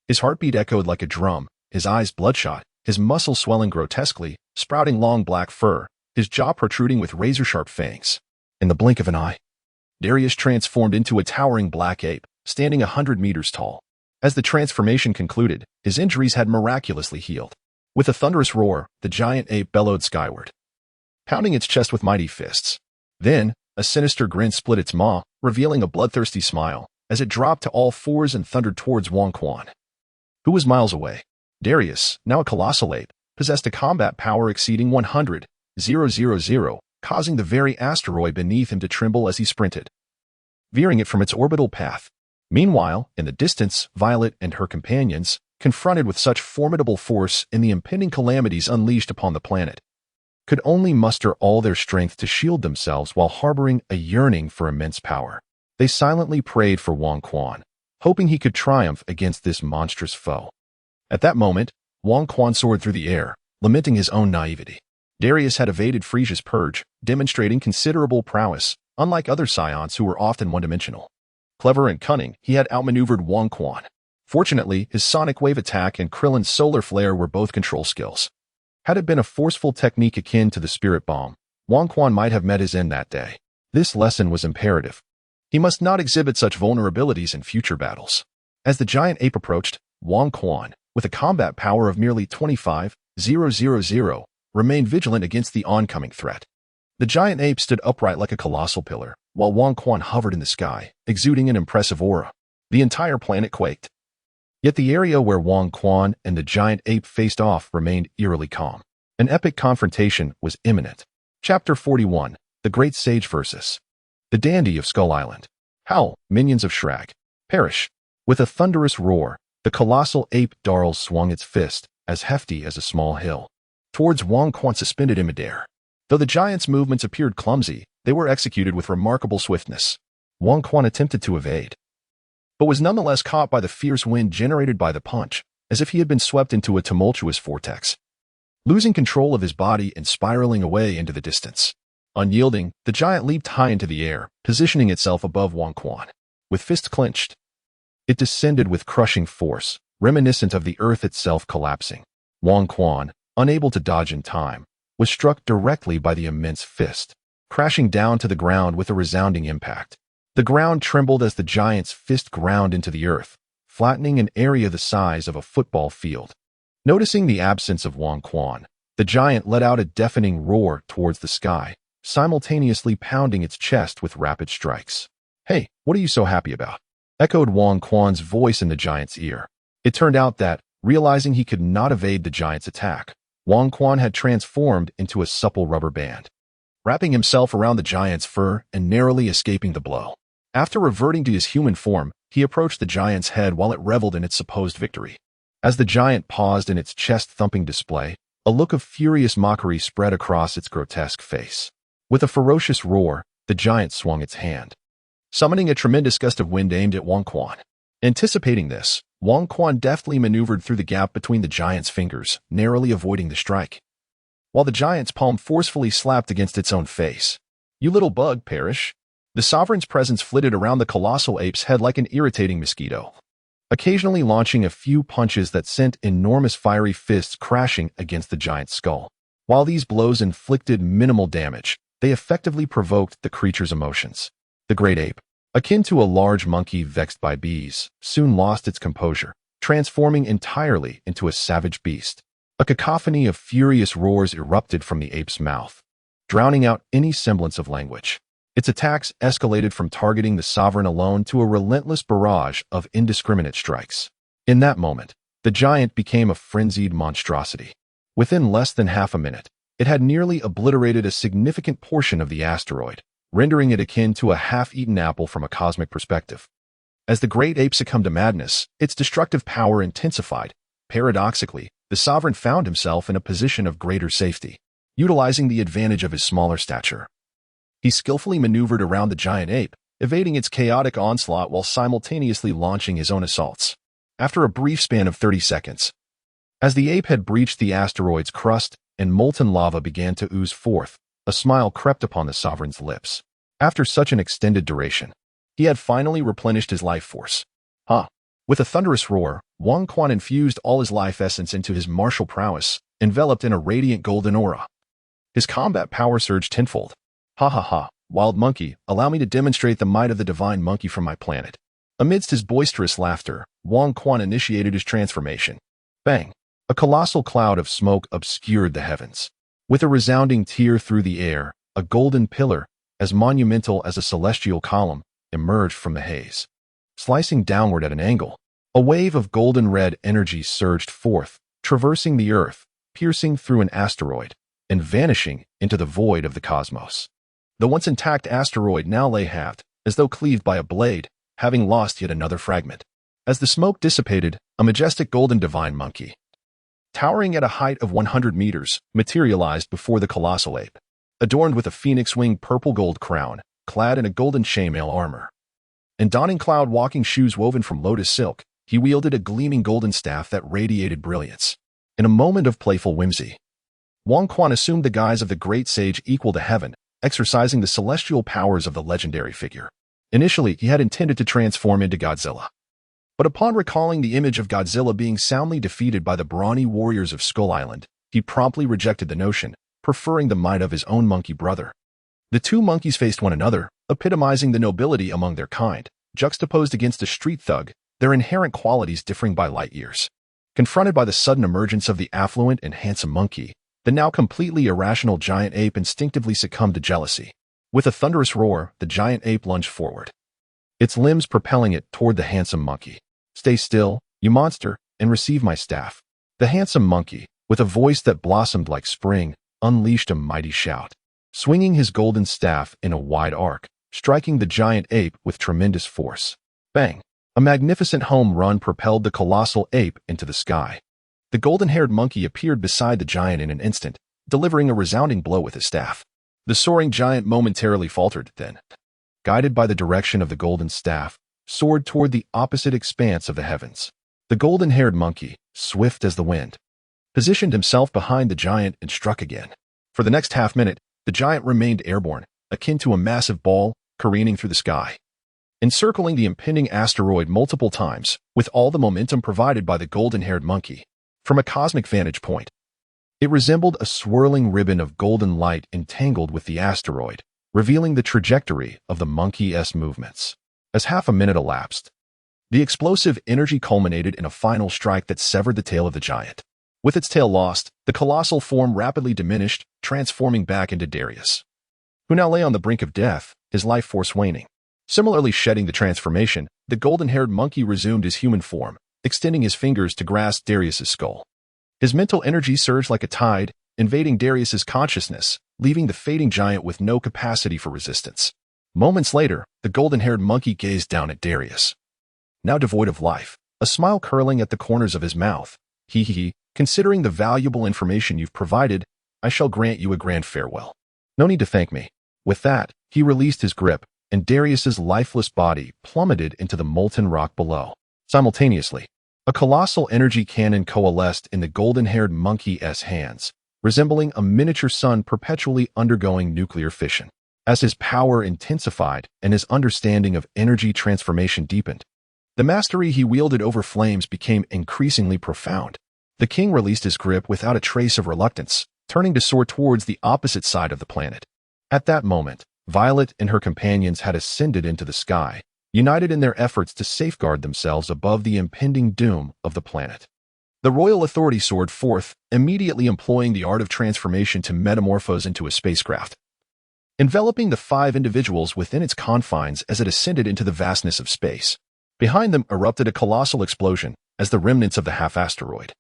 His heartbeat echoed like a drum, his eyes bloodshot, his muscles swelling grotesquely, sprouting long black fur, his jaw protruding with razor-sharp fangs. In the blink of an eye, Darius transformed into a towering black ape, standing 100 meters tall. As the transformation concluded, his injuries had miraculously healed. With a thunderous roar, the giant ape bellowed skyward, pounding its chest with mighty fists. Then, a sinister grin split its maw, revealing a bloodthirsty smile, as it dropped to all fours and thundered towards Wong Quan, who was miles away. Darius, now a colossal ape, possessed a combat power exceeding 100,000, causing the very asteroid beneath him to tremble as he sprinted, veering it from its orbital path. Meanwhile, in the distance, Violet and her companions, confronted with such formidable force in the impending calamities unleashed upon the planet, could only muster all their strength to shield themselves while harboring a yearning for immense power. They silently prayed for Wong Quan, hoping he could triumph against this monstrous foe. At that moment, Wong Quan soared through the air, lamenting his own naivety. Darius had evaded Frieza's purge, demonstrating considerable prowess, unlike other Saiyans who were often one-dimensional. Clever and cunning, he had outmaneuvered Wong Quan. Fortunately, his sonic wave attack and Krillin's solar flare were both control skills. Had it been a forceful technique akin to the spirit bomb, Wong Quan might have met his end that day. This lesson was imperative. He must not exhibit such vulnerabilities in future battles. As the giant ape approached, Wong Quan, with a combat power of merely 25,000, remained vigilant against the oncoming threat. The giant ape stood upright like a colossal pillar, while Wong Quan hovered in the sky, exuding an impressive aura. The entire planet quaked. Yet the area where Wong Quan and the giant ape faced off remained eerily calm. An epic confrontation was imminent. Chapter 41, The Great Sage versus the Dandy of Skull Island. Howl, minions of Shrag. Perish. With a thunderous roar, the colossal ape Darl swung its fist, as hefty as a small hill, towards Wong Quan suspended in midair. Though the giant's movements appeared clumsy, they were executed with remarkable swiftness. Wong Quan attempted to evade, but was nonetheless caught by the fierce wind generated by the punch, as if he had been swept into a tumultuous vortex, losing control of his body and spiraling away into the distance. Unyielding, the giant leaped high into the air, positioning itself above Wong Quan. With fists clenched, it descended with crushing force, reminiscent of the earth itself collapsing. Wong Quan, unable to dodge in time, was struck directly by the immense fist, crashing down to the ground with a resounding impact. The ground trembled as the giant's fist ground into the earth, flattening an area the size of a football field. Noticing the absence of Wong Quan, the giant let out a deafening roar towards the sky, simultaneously pounding its chest with rapid strikes. "Hey, what are you so happy about?" echoed Wong Quan's voice in the giant's ear. It turned out that, realizing he could not evade the giant's attack, Wong Quan had transformed into a supple rubber band, wrapping himself around the giant's fur and narrowly escaping the blow. After reverting to his human form, he approached the giant's head while it reveled in its supposed victory. As the giant paused in its chest-thumping display, a look of furious mockery spread across its grotesque face. With a ferocious roar, the giant swung its hand, summoning a tremendous gust of wind aimed at Wong Quan. Anticipating this, Wong Quan deftly maneuvered through the gap between the giant's fingers, narrowly avoiding the strike, while the giant's palm forcefully slapped against its own face. "You little bug, perish." The sovereign's presence flitted around the colossal ape's head like an irritating mosquito, occasionally launching a few punches that sent enormous fiery fists crashing against the giant's skull. While these blows inflicted minimal damage, they effectively provoked the creature's emotions. The great ape, akin to a large monkey vexed by bees, soon lost its composure, transforming entirely into a savage beast. A cacophony of furious roars erupted from the ape's mouth, drowning out any semblance of language. Its attacks escalated from targeting the sovereign alone to a relentless barrage of indiscriminate strikes. In that moment, the giant became a frenzied monstrosity. Within less than half a minute, it had nearly obliterated a significant portion of the asteroid, rendering it akin to a half-eaten apple from a cosmic perspective. As the great ape succumbed to madness, its destructive power intensified. Paradoxically, the sovereign found himself in a position of greater safety, utilizing the advantage of his smaller stature. He skillfully maneuvered around the giant ape, evading its chaotic onslaught while simultaneously launching his own assaults. After a brief span of 30 seconds, as the ape had breached the asteroid's crust and molten lava began to ooze forth, a smile crept upon the sovereign's lips. After such an extended duration, he had finally replenished his life force. With a thunderous roar, Wang Quan infused all his life essence into his martial prowess, enveloped in a radiant golden aura. His combat power surged tenfold. Ha ha ha, wild monkey, allow me to demonstrate the might of the divine monkey from my planet. Amidst his boisterous laughter, Wang Quan initiated his transformation. Bang! A colossal cloud of smoke obscured the heavens. With a resounding tear through the air, a golden pillar, as monumental as a celestial column, emerged from the haze. Slicing downward at an angle, a wave of golden red energy surged forth, traversing the earth, piercing through an asteroid, and vanishing into the void of the cosmos. The once intact asteroid now lay halved, as though cleaved by a blade, having lost yet another fragment. As the smoke dissipated, a majestic golden divine monkey, towering at a height of 100 meters, materialized before the colossal ape. Adorned with a phoenix-wing purple-gold crown, clad in a golden chainmail armor, and donning cloud-walking shoes woven from lotus silk, he wielded a gleaming golden staff that radiated brilliance. In a moment of playful whimsy, Wang Quan assumed the guise of the great sage equal to heaven, exercising the celestial powers of the legendary figure. Initially, he had intended to transform into Godzilla. But upon recalling the image of Godzilla being soundly defeated by the brawny warriors of Skull Island, he promptly rejected the notion, preferring the might of his own monkey brother. The two monkeys faced one another, epitomizing the nobility among their kind, juxtaposed against a street thug, their inherent qualities differing by light years. Confronted by the sudden emergence of the affluent and handsome monkey, the now completely irrational giant ape instinctively succumbed to jealousy. With a thunderous roar, the giant ape lunged forward, its limbs propelling it toward the handsome monkey. "Stay still, you monster, and receive my staff." The handsome monkey, with a voice that blossomed like spring, unleashed a mighty shout, swinging his golden staff in a wide arc, striking the giant ape with tremendous force. Bang! A magnificent home run propelled the colossal ape into the sky. The golden-haired monkey appeared beside the giant in an instant, delivering a resounding blow with his staff. The soaring giant momentarily faltered, then, guided by the direction of the golden staff, soared toward the opposite expanse of the heavens. The golden-haired monkey, swift as the wind, positioned himself behind the giant and struck again. For the next half-minute, the giant remained airborne, akin to a massive ball careening through the sky, encircling the impending asteroid multiple times, with all the momentum provided by the golden-haired monkey. From a cosmic vantage point, it resembled a swirling ribbon of golden light entangled with the asteroid, revealing the trajectory of the monkey's movements. As half a minute elapsed, the explosive energy culminated in a final strike that severed the tail of the giant. With its tail lost, the colossal form rapidly diminished, transforming back into Darius, who now lay on the brink of death, his life force waning. Similarly shedding the transformation, the golden-haired monkey resumed his human form, extending his fingers to grasp Darius's skull. His mental energy surged like a tide, invading Darius's consciousness, leaving the fading giant with no capacity for resistance. Moments later, the golden-haired monkey gazed down at Darius, now devoid of life, a smile curling at the corners of his mouth. He, considering the valuable information you've provided, I shall grant you a grand farewell. No need to thank me. With that, he released his grip, and Darius's lifeless body plummeted into the molten rock below. Simultaneously, a colossal energy cannon coalesced in the golden-haired monkey's hands, resembling a miniature sun perpetually undergoing nuclear fission. As his power intensified and his understanding of energy transformation deepened, the mastery he wielded over flames became increasingly profound. The king released his grip without a trace of reluctance, turning to soar towards the opposite side of the planet. At that moment, Violet and her companions had ascended into the sky, united in their efforts to safeguard themselves above the impending doom of the planet. The royal authority soared forth, immediately employing the art of transformation to metamorphose into a spacecraft, enveloping the 5 individuals within its confines as it ascended into the vastness of space. Behind them erupted a colossal explosion as the remnants of the half-asteroid,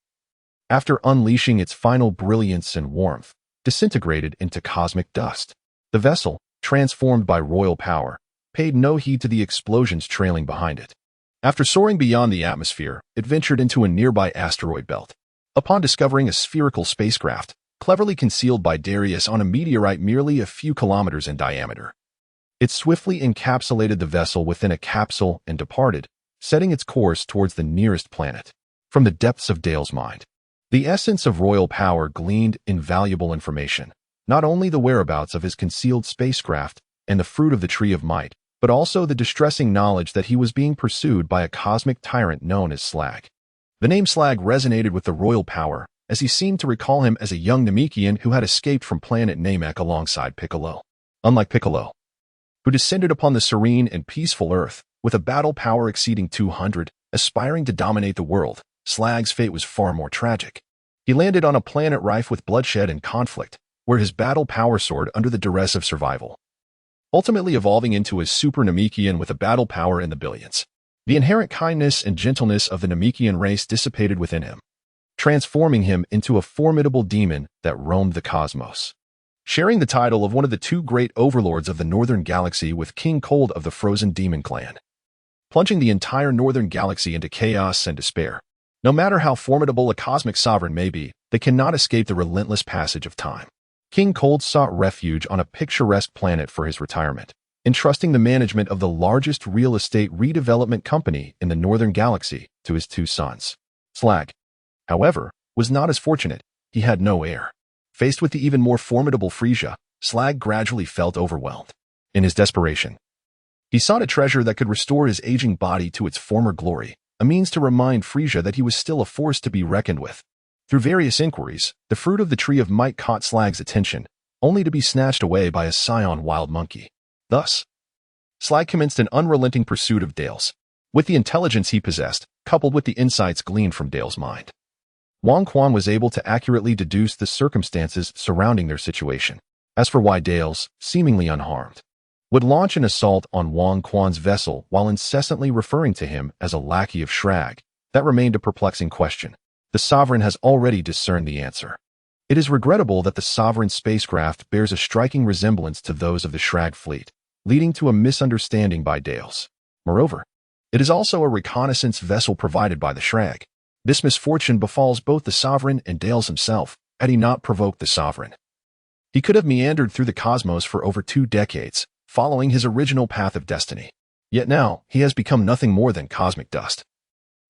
after unleashing its final brilliance and warmth, disintegrated into cosmic dust. The vessel, transformed by royal power, paid no heed to the explosions trailing behind it. After soaring beyond the atmosphere, it ventured into a nearby asteroid belt. Upon discovering a spherical spacecraft, cleverly concealed by Darius on a meteorite merely a few kilometers in diameter, it swiftly encapsulated the vessel within a capsule and departed, setting its course towards the nearest planet. From the depths of Dale's mind, the essence of royal power gleaned invaluable information, not only the whereabouts of his concealed spacecraft and the fruit of the Tree of Might, but also the distressing knowledge that he was being pursued by a cosmic tyrant known as Slag. The name Slag resonated with the royal power, as he seemed to recall him as a young Namekian who had escaped from planet Namek alongside Piccolo. Unlike Piccolo, who descended upon the serene and peaceful Earth, with a battle power exceeding 200, aspiring to dominate the world, Slag's fate was far more tragic. He landed on a planet rife with bloodshed and conflict, where his battle power soared under the duress of survival, ultimately evolving into a super Namekian with a battle power in the billions. The inherent kindness and gentleness of the Namekian race dissipated within him, transforming him into a formidable demon that roamed the cosmos. Sharing the title of one of the two great overlords of the Northern Galaxy with King Cold of the Frozen Demon Clan, plunging the entire Northern Galaxy into chaos and despair. No matter how formidable a cosmic sovereign may be, they cannot escape the relentless passage of time. King Cold sought refuge on a picturesque planet for his retirement, entrusting the management of the largest real estate redevelopment company in the Northern Galaxy to his two sons. Slag, however, was not as fortunate. He had no heir. Faced with the even more formidable Frieza, Slag gradually felt overwhelmed. In his desperation, he sought a treasure that could restore his aging body to its former glory, a means to remind Frieza that he was still a force to be reckoned with. Through various inquiries, the fruit of the Tree of Might caught Slag's attention, only to be snatched away by a scion wild monkey. Thus, Slag commenced an unrelenting pursuit of Dale's. With the intelligence he possessed, coupled with the insights gleaned from Dale's mind, Wang Quan was able to accurately deduce the circumstances surrounding their situation. As for why Dale's, seemingly unharmed, would launch an assault on Wang Quan's vessel while incessantly referring to him as a lackey of Shrag, that remained a perplexing question. The Sovereign has already discerned the answer. It is regrettable that the Sovereign's spacecraft bears a striking resemblance to those of the Shrag fleet, leading to a misunderstanding by Dale's. Moreover, it is also a reconnaissance vessel provided by the Shrag. This misfortune befalls both the Sovereign and Dale's himself, had he not provoked the Sovereign. He could have meandered through the cosmos for over 2 decades, following his original path of destiny. Yet now, he has become nothing more than cosmic dust,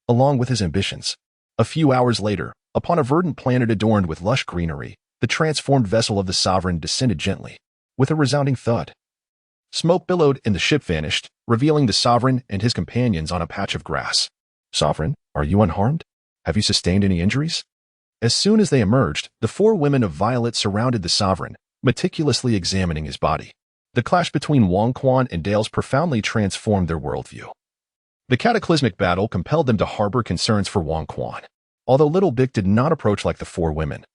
along with his ambitions. A few hours later, upon a verdant planet adorned with lush greenery, the transformed vessel of the Sovereign descended gently, with a resounding thud. Smoke billowed and the ship vanished, revealing the Sovereign and his companions on a patch of grass. Sovereign, are you unharmed? Have you sustained any injuries? As soon as they emerged, the 4 women of Violet surrounded the Sovereign, meticulously examining his body. The clash between Wang Quan and Dale's profoundly transformed their worldview. The cataclysmic battle compelled them to harbor concerns for Wang Quan. Although Little Bic did not approach like the 4 women,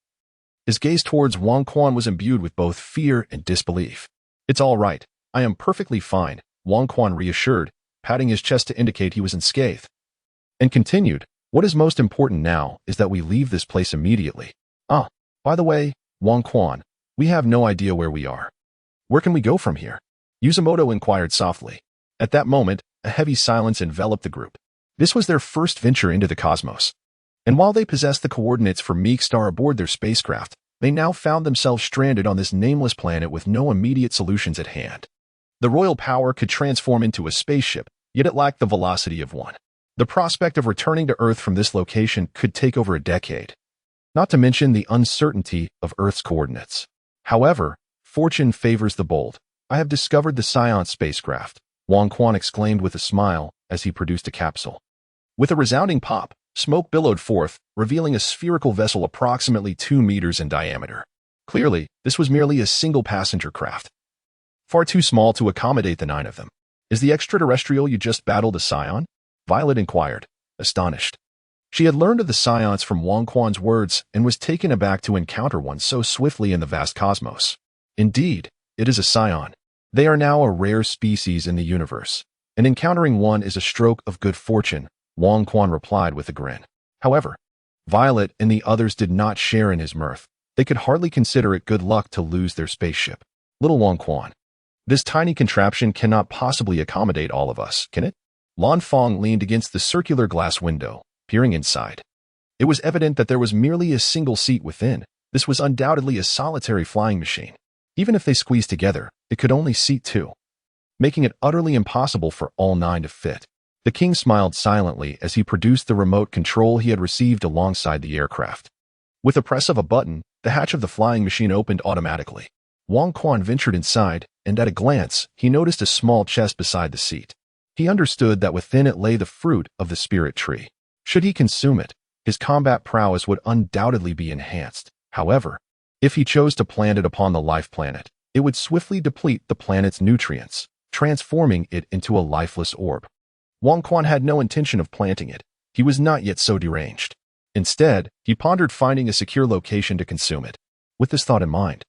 his gaze towards Wang Quan was imbued with both fear and disbelief. It's all right. I am perfectly fine, Wang Quan reassured, patting his chest to indicate he was unscathed. And continued, what is most important now is that we leave this place immediately. Ah, by the way, Wang Quan, we have no idea where we are. Where can we go from here? Yuzumoto inquired softly. At that moment, a heavy silence enveloped the group. This was their first venture into the cosmos. And while they possessed the coordinates for Meek Star aboard their spacecraft, they now found themselves stranded on this nameless planet with no immediate solutions at hand. The royal power could transform into a spaceship, yet it lacked the velocity of one. The prospect of returning to Earth from this location could take over a decade, not to mention the uncertainty of Earth's coordinates. However, fortune favors the bold. I have discovered the Scion spacecraft, Wang Quan exclaimed with a smile as he produced a capsule. With a resounding pop, smoke billowed forth, revealing a spherical vessel approximately 2 meters in diameter. Clearly, this was merely a single-passenger craft, far too small to accommodate the 9 of them. Is the extraterrestrial you just battled a Scion? Violet inquired, astonished. She had learned of the Scions from Wang Quan's words and was taken aback to encounter one so swiftly in the vast cosmos. Indeed, it is a Scion. They are now a rare species in the universe, and encountering one is a stroke of good fortune, Wang Quan replied with a grin. However, Violet and the others did not share in his mirth. They could hardly consider it good luck to lose their spaceship. Little Wang Quan, this tiny contraption cannot possibly accommodate all of us, can it? Lan Fong leaned against the circular glass window, peering inside. It was evident that there was merely a single seat within. This was undoubtedly a solitary flying machine. Even if they squeezed together, it could only seat 2, making it utterly impossible for all 9 to fit. The king smiled silently as he produced the remote control he had received alongside the aircraft. With a press of a button, the hatch of the flying machine opened automatically. Wang Quan ventured inside and at a glance, he noticed a small chest beside the seat. He understood that within it lay the fruit of the spirit tree. Should he consume it, his combat prowess would undoubtedly be enhanced. However, if he chose to plant it upon the life planet, it would swiftly deplete the planet's nutrients, transforming it into a lifeless orb. Wang Quan had no intention of planting it. He was not yet so deranged. Instead, he pondered finding a secure location to consume it. With this thought in mind,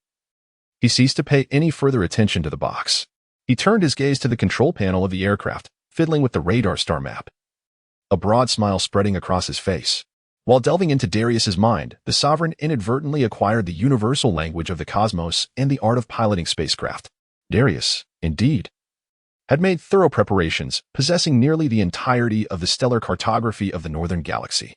he ceased to pay any further attention to the box. He turned his gaze to the control panel of the aircraft, fiddling with the radar star map. A broad smile spreading across his face. While delving into Darius's mind, the Sovereign inadvertently acquired the universal language of the cosmos and the art of piloting spacecraft. Darius, indeed, had made thorough preparations, possessing nearly the entirety of the stellar cartography of the northern galaxy.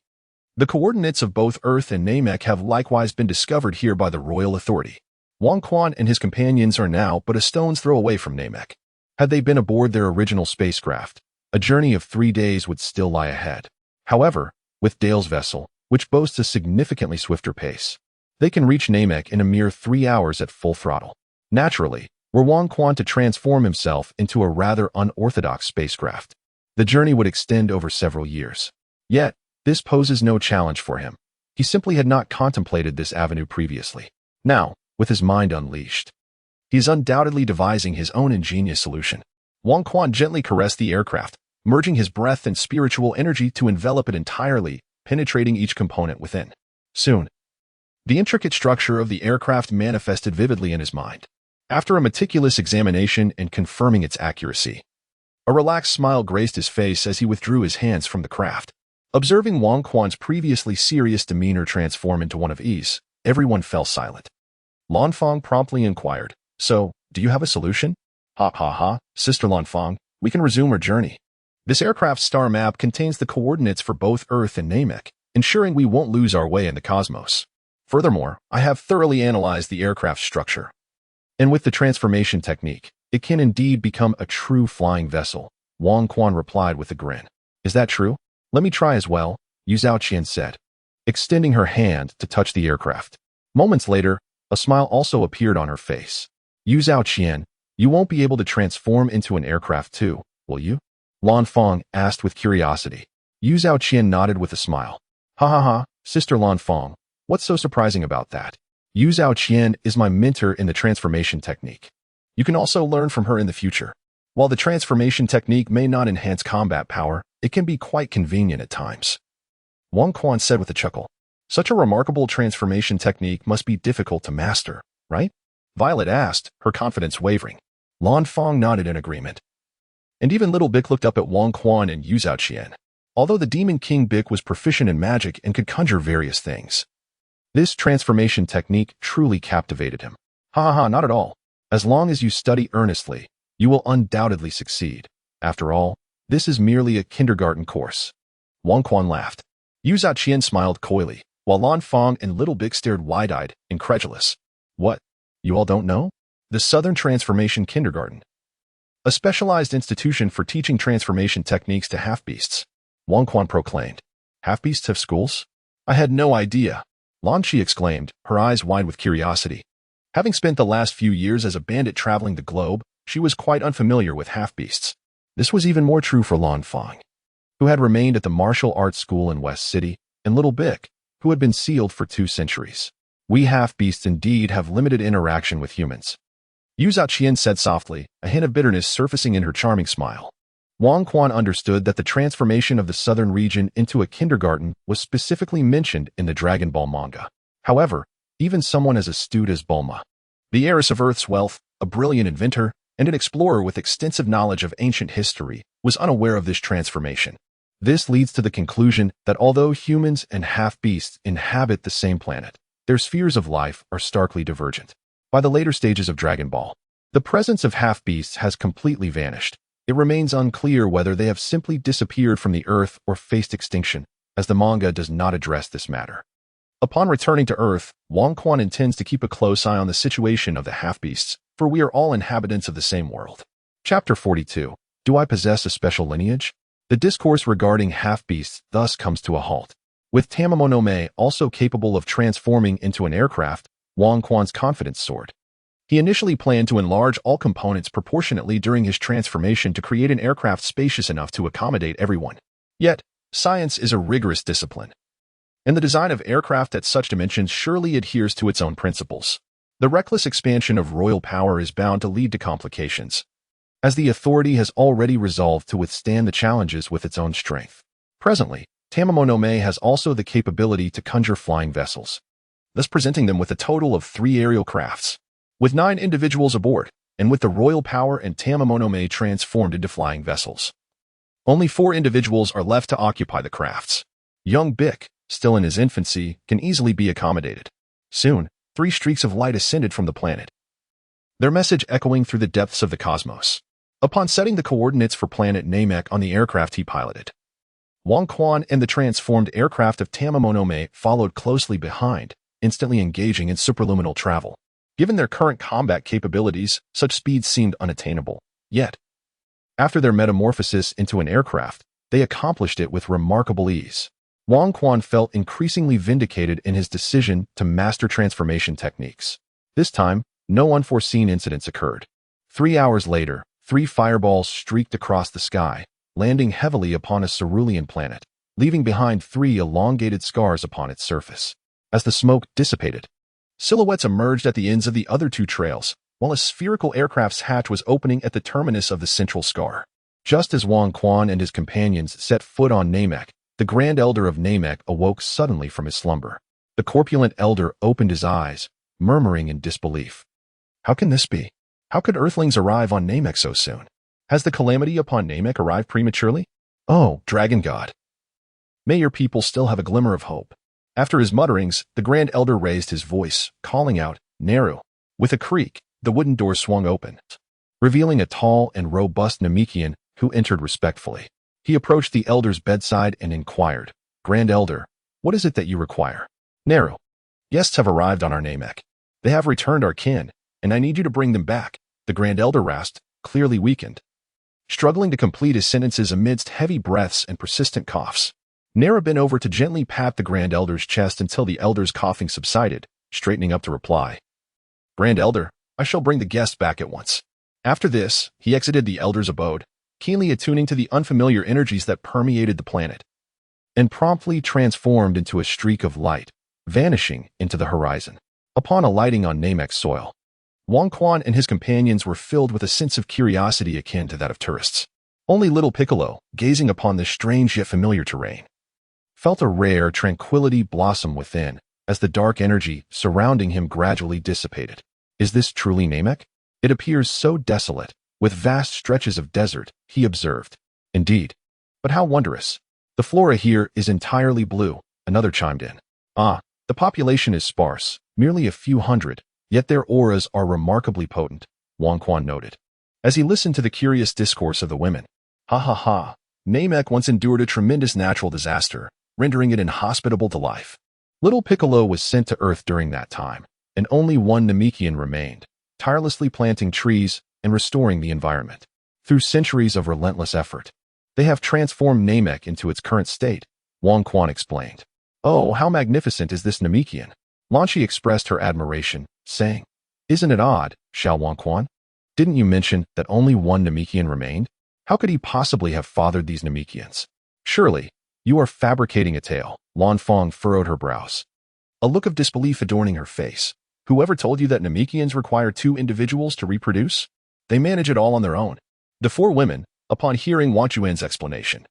The coordinates of both Earth and Namek have likewise been discovered here by the royal authority. Wang Quan and his companions are now but a stone's throw away from Namek. Had they been aboard their original spacecraft, a journey of 3 days would still lie ahead. However, with Dale's vessel, which boasts a significantly swifter pace, they can reach Namek in a mere 3 hours at full throttle. Naturally, were Wang Quan to transform himself into a rather unorthodox spacecraft, the journey would extend over several years. Yet, this poses no challenge for him. He simply had not contemplated this avenue previously. Now, with his mind unleashed, he is undoubtedly devising his own ingenious solution. Wang Quan gently caressed the aircraft, merging his breath and spiritual energy to envelop it entirely, penetrating each component within. Soon, the intricate structure of the aircraft manifested vividly in his mind. After a meticulous examination and confirming its accuracy, a relaxed smile graced his face as he withdrew his hands from the craft. Observing Wang Quan's previously serious demeanor transform into one of ease, everyone fell silent. Lanfang promptly inquired, "So, do you have a solution?" "Ha ha ha, Sister Lanfang, we can resume our journey. This aircraft's star map contains the coordinates for both Earth and Namek, ensuring we won't lose our way in the cosmos. Furthermore, I have thoroughly analyzed the aircraft's structure. And with the transformation technique, it can indeed become a true flying vessel," Wang Quan replied with a grin. "Is that true? Let me try as well," Yu Zhaoqian said, extending her hand to touch the aircraft. Moments later, a smile also appeared on her face. "Yu Zhaoqian, you won't be able to transform into an aircraft too, will you?" Lanfang asked with curiosity. Yu Zhaoqian nodded with a smile. "Ha ha ha, Sister Lanfang, what's so surprising about that? Yu Zhaoqian is my mentor in the transformation technique. You can also learn from her in the future. While the transformation technique may not enhance combat power, it can be quite convenient at times," Wang Quan said with a chuckle. "Such a remarkable transformation technique must be difficult to master, right?" Violet asked, her confidence wavering. Lanfang nodded in agreement. And even little Bic looked up at Wang Quan and Yu Zhaoqian. Although the Demon King Bic was proficient in magic and could conjure various things, this transformation technique truly captivated him. "Ha ha ha, not at all. As long as you study earnestly, you will undoubtedly succeed. After all, this is merely a kindergarten course." Wang Quan laughed. Yu Zhaoqian smiled coyly, while Lanfang and Little Bic stared wide-eyed, incredulous. "What? You all don't know? The Southern Transformation Kindergarten, a specialized institution for teaching transformation techniques to half-beasts," Wang Quan proclaimed. "Half-beasts have schools? I had no idea," Lan Qi exclaimed, her eyes wide with curiosity. Having spent the last few years as a bandit traveling the globe, she was quite unfamiliar with half-beasts. This was even more true for Lanfang, who had remained at the martial arts school in West City, and Little Bic, who had been sealed for 2 centuries. "We half-beasts indeed have limited interaction with humans," Yu Zhaoqian said softly, a hint of bitterness surfacing in her charming smile. Wang Quan understood that the transformation of the southern region into a kindergarten was specifically mentioned in the Dragon Ball manga. However, even someone as astute as Bulma, the heiress of Earth's wealth, a brilliant inventor, and an explorer with extensive knowledge of ancient history, was unaware of this transformation. This leads to the conclusion that although humans and half-beasts inhabit the same planet, their spheres of life are starkly divergent. By the later stages of Dragon Ball, the presence of half-beasts has completely vanished. It remains unclear whether they have simply disappeared from the Earth or faced extinction, as the manga does not address this matter. Upon returning to Earth, Wang Quan intends to keep a close eye on the situation of the half-beasts, for we are all inhabitants of the same world. Chapter 42. Do I possess a special lineage? The discourse regarding half-beasts thus comes to a halt. With Tamamonome also capable of transforming into an aircraft, Wang Quan's confidence soared. He initially planned to enlarge all components proportionately during his transformation to create an aircraft spacious enough to accommodate everyone. Yet, science is a rigorous discipline, and the design of aircraft at such dimensions surely adheres to its own principles. The reckless expansion of royal power is bound to lead to complications, as the authority has already resolved to withstand the challenges with its own strength. Presently, Tamamonome has also the capability to conjure flying vessels, thus presenting them with a total of 3 aerial crafts, with 9 individuals aboard, and with the royal power and Tamamonome transformed into flying vessels. Only 4 individuals are left to occupy the crafts. Young Bick, still in his infancy, can easily be accommodated. Soon, 3 streaks of light ascended from the planet, their message echoing through the depths of the cosmos. Upon setting the coordinates for planet Namek on the aircraft he piloted, Wang Quan and the transformed aircraft of Tamamonome followed closely behind, instantly engaging in superluminal travel. Given their current combat capabilities, such speeds seemed unattainable. Yet, after their metamorphosis into an aircraft, they accomplished it with remarkable ease. Wang Quan felt increasingly vindicated in his decision to master transformation techniques. This time, no unforeseen incidents occurred. 3 hours later, 3 fireballs streaked across the sky, landing heavily upon a cerulean planet, leaving behind 3 elongated scars upon its surface. As the smoke dissipated, silhouettes emerged at the ends of the other 2 trails, while a spherical aircraft's hatch was opening at the terminus of the central scar. Just as Wang Quan and his companions set foot on Namek, the Grand Elder of Namek awoke suddenly from his slumber. The corpulent elder opened his eyes, murmuring in disbelief. How can this be? How could Earthlings arrive on Namek so soon? Has the calamity upon Namek arrived prematurely? Oh, Dragon God! May your people still have a glimmer of hope. After his mutterings, the Grand Elder raised his voice, calling out, Neru. With a creak, the wooden door swung open, revealing a tall and robust Namekian who entered respectfully. He approached the elder's bedside and inquired, Grand Elder, what is it that you require? Neru. Guests have arrived on our Namek. They have returned our kin, and I need you to bring them back, the Grand Elder rasped, clearly weakened, struggling to complete his sentences amidst heavy breaths and persistent coughs. Neru bent over to gently pat the Grand Elder's chest until the elder's coughing subsided, straightening up to reply. Grand Elder, I shall bring the guests back at once. After this, he exited the elder's abode, keenly attuning to the unfamiliar energies that permeated the planet, and promptly transformed into a streak of light, vanishing into the horizon. Upon alighting on Namek's soil, Wang Quan and his companions were filled with a sense of curiosity akin to that of tourists. Only little Piccolo, gazing upon this strange yet familiar terrain, felt a rare tranquility blossom within as the dark energy surrounding him gradually dissipated. Is this truly Namek? It appears so desolate, with vast stretches of desert, he observed. Indeed. But how wondrous. The flora here is entirely blue, another chimed in. Ah, the population is sparse, merely a few hundred, yet their auras are remarkably potent, Wang Quan noted, as he listened to the curious discourse of the women. Ha ha ha, Namek once endured a tremendous natural disaster, rendering it inhospitable to life. Little Piccolo was sent to Earth during that time, and only one Namekian remained, tirelessly planting trees and restoring the environment. Through centuries of relentless effort, they have transformed Namek into its current state, Wang Quan explained. Oh, how magnificent is this Namekian! Lanchi expressed her admiration, saying, Isn't it odd, Xiao Wang Quan? Didn't you mention that only one Namekian remained? How could he possibly have fathered these Namekians? Surely, you are fabricating a tale. Lan Fong furrowed her brows, a look of disbelief adorning her face. Whoever told you that Namekians require 2 individuals to reproduce? They manage it all on their own. The 4 women, upon hearing Wang Juan's explanation,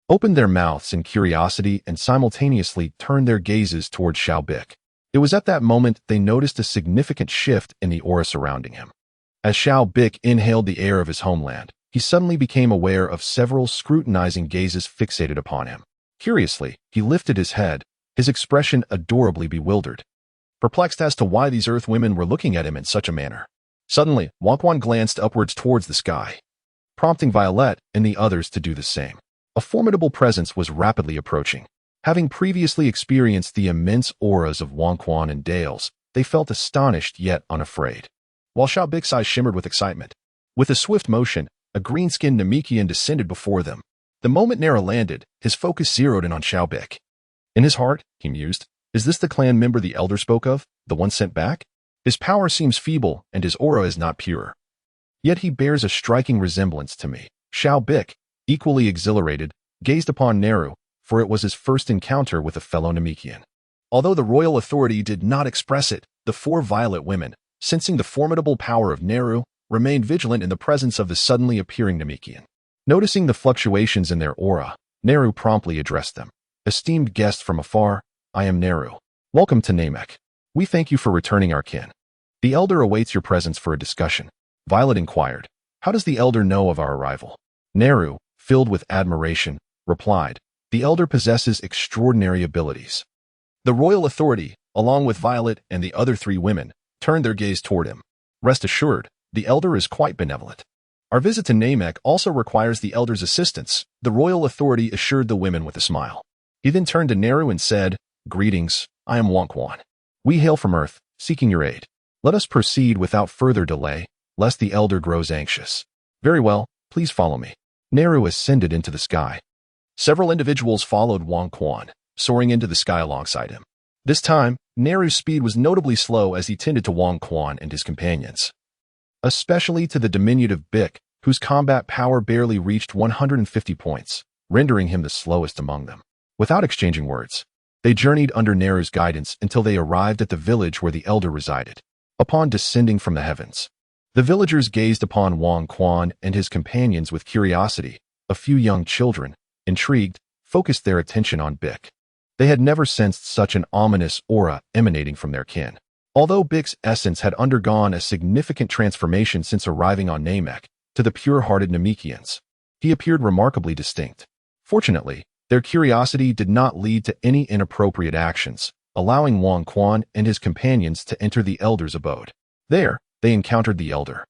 opened their mouths in curiosity and simultaneously turned their gazes toward Xiao Bick. It was at that moment they noticed a significant shift in the aura surrounding him. As Xiao Bick inhaled the air of his homeland, he suddenly became aware of several scrutinizing gazes fixated upon him. Curiously, he lifted his head, his expression adorably bewildered, perplexed as to why these Earth women were looking at him in such a manner. Suddenly, Wang Quan glanced upwards towards the sky, prompting Violet and the others to do the same. A formidable presence was rapidly approaching. Having previously experienced the immense auras of Wang Quan and Dales, they felt astonished yet unafraid. While Xiao Bick's eyes shimmered with excitement, with a swift motion, a green-skinned Namekian descended before them. The moment Nara landed, his focus zeroed in on Xiao Bick. In his heart, he mused, is this the clan member the elder spoke of, the one sent back? His power seems feeble and his aura is not pure. Yet he bears a striking resemblance to me. Xiao Bik, equally exhilarated, gazed upon Neru, for it was his first encounter with a fellow Namekian. Although the royal authority did not express it, the four violet women, sensing the formidable power of Neru, remained vigilant in the presence of the suddenly appearing Namekian. Noticing the fluctuations in their aura, Neru promptly addressed them. Esteemed guests from afar, I am Neru. Welcome to Namek. We thank you for returning our kin. The elder awaits your presence for a discussion. Violet inquired, how does the elder know of our arrival? Neru, filled with admiration, replied, the elder possesses extraordinary abilities. The royal authority, along with Violet and the other three women, turned their gaze toward him. Rest assured, the elder is quite benevolent. Our visit to Namek also requires the elder's assistance, the royal authority assured the women with a smile. He then turned to Neru and said, greetings, I am Wonkwan. We hail from Earth, seeking your aid. Let us proceed without further delay, lest the elder grows anxious. Very well, please follow me. Neru ascended into the sky. Several individuals followed Wonkwan, soaring into the sky alongside him. This time, Neru's speed was notably slow as he tended to Wonkwan and his companions. Especially to the diminutive Bik, whose combat power barely reached 150 points, rendering him the slowest among them. Without exchanging words, they journeyed under Neru's guidance until they arrived at the village where the elder resided. Upon descending from the heavens, the villagers gazed upon Wonkwan and his companions with curiosity. A few young children, intrigued, focused their attention on Bik. They had never sensed such an ominous aura emanating from their kin. Although Bik's essence had undergone a significant transformation since arriving on Namek, to the pure-hearted Namekians, he appeared remarkably distinct. Fortunately, their curiosity did not lead to any inappropriate actions, allowing Wonkwan and his companions to enter the elder's abode. There, they encountered the elder,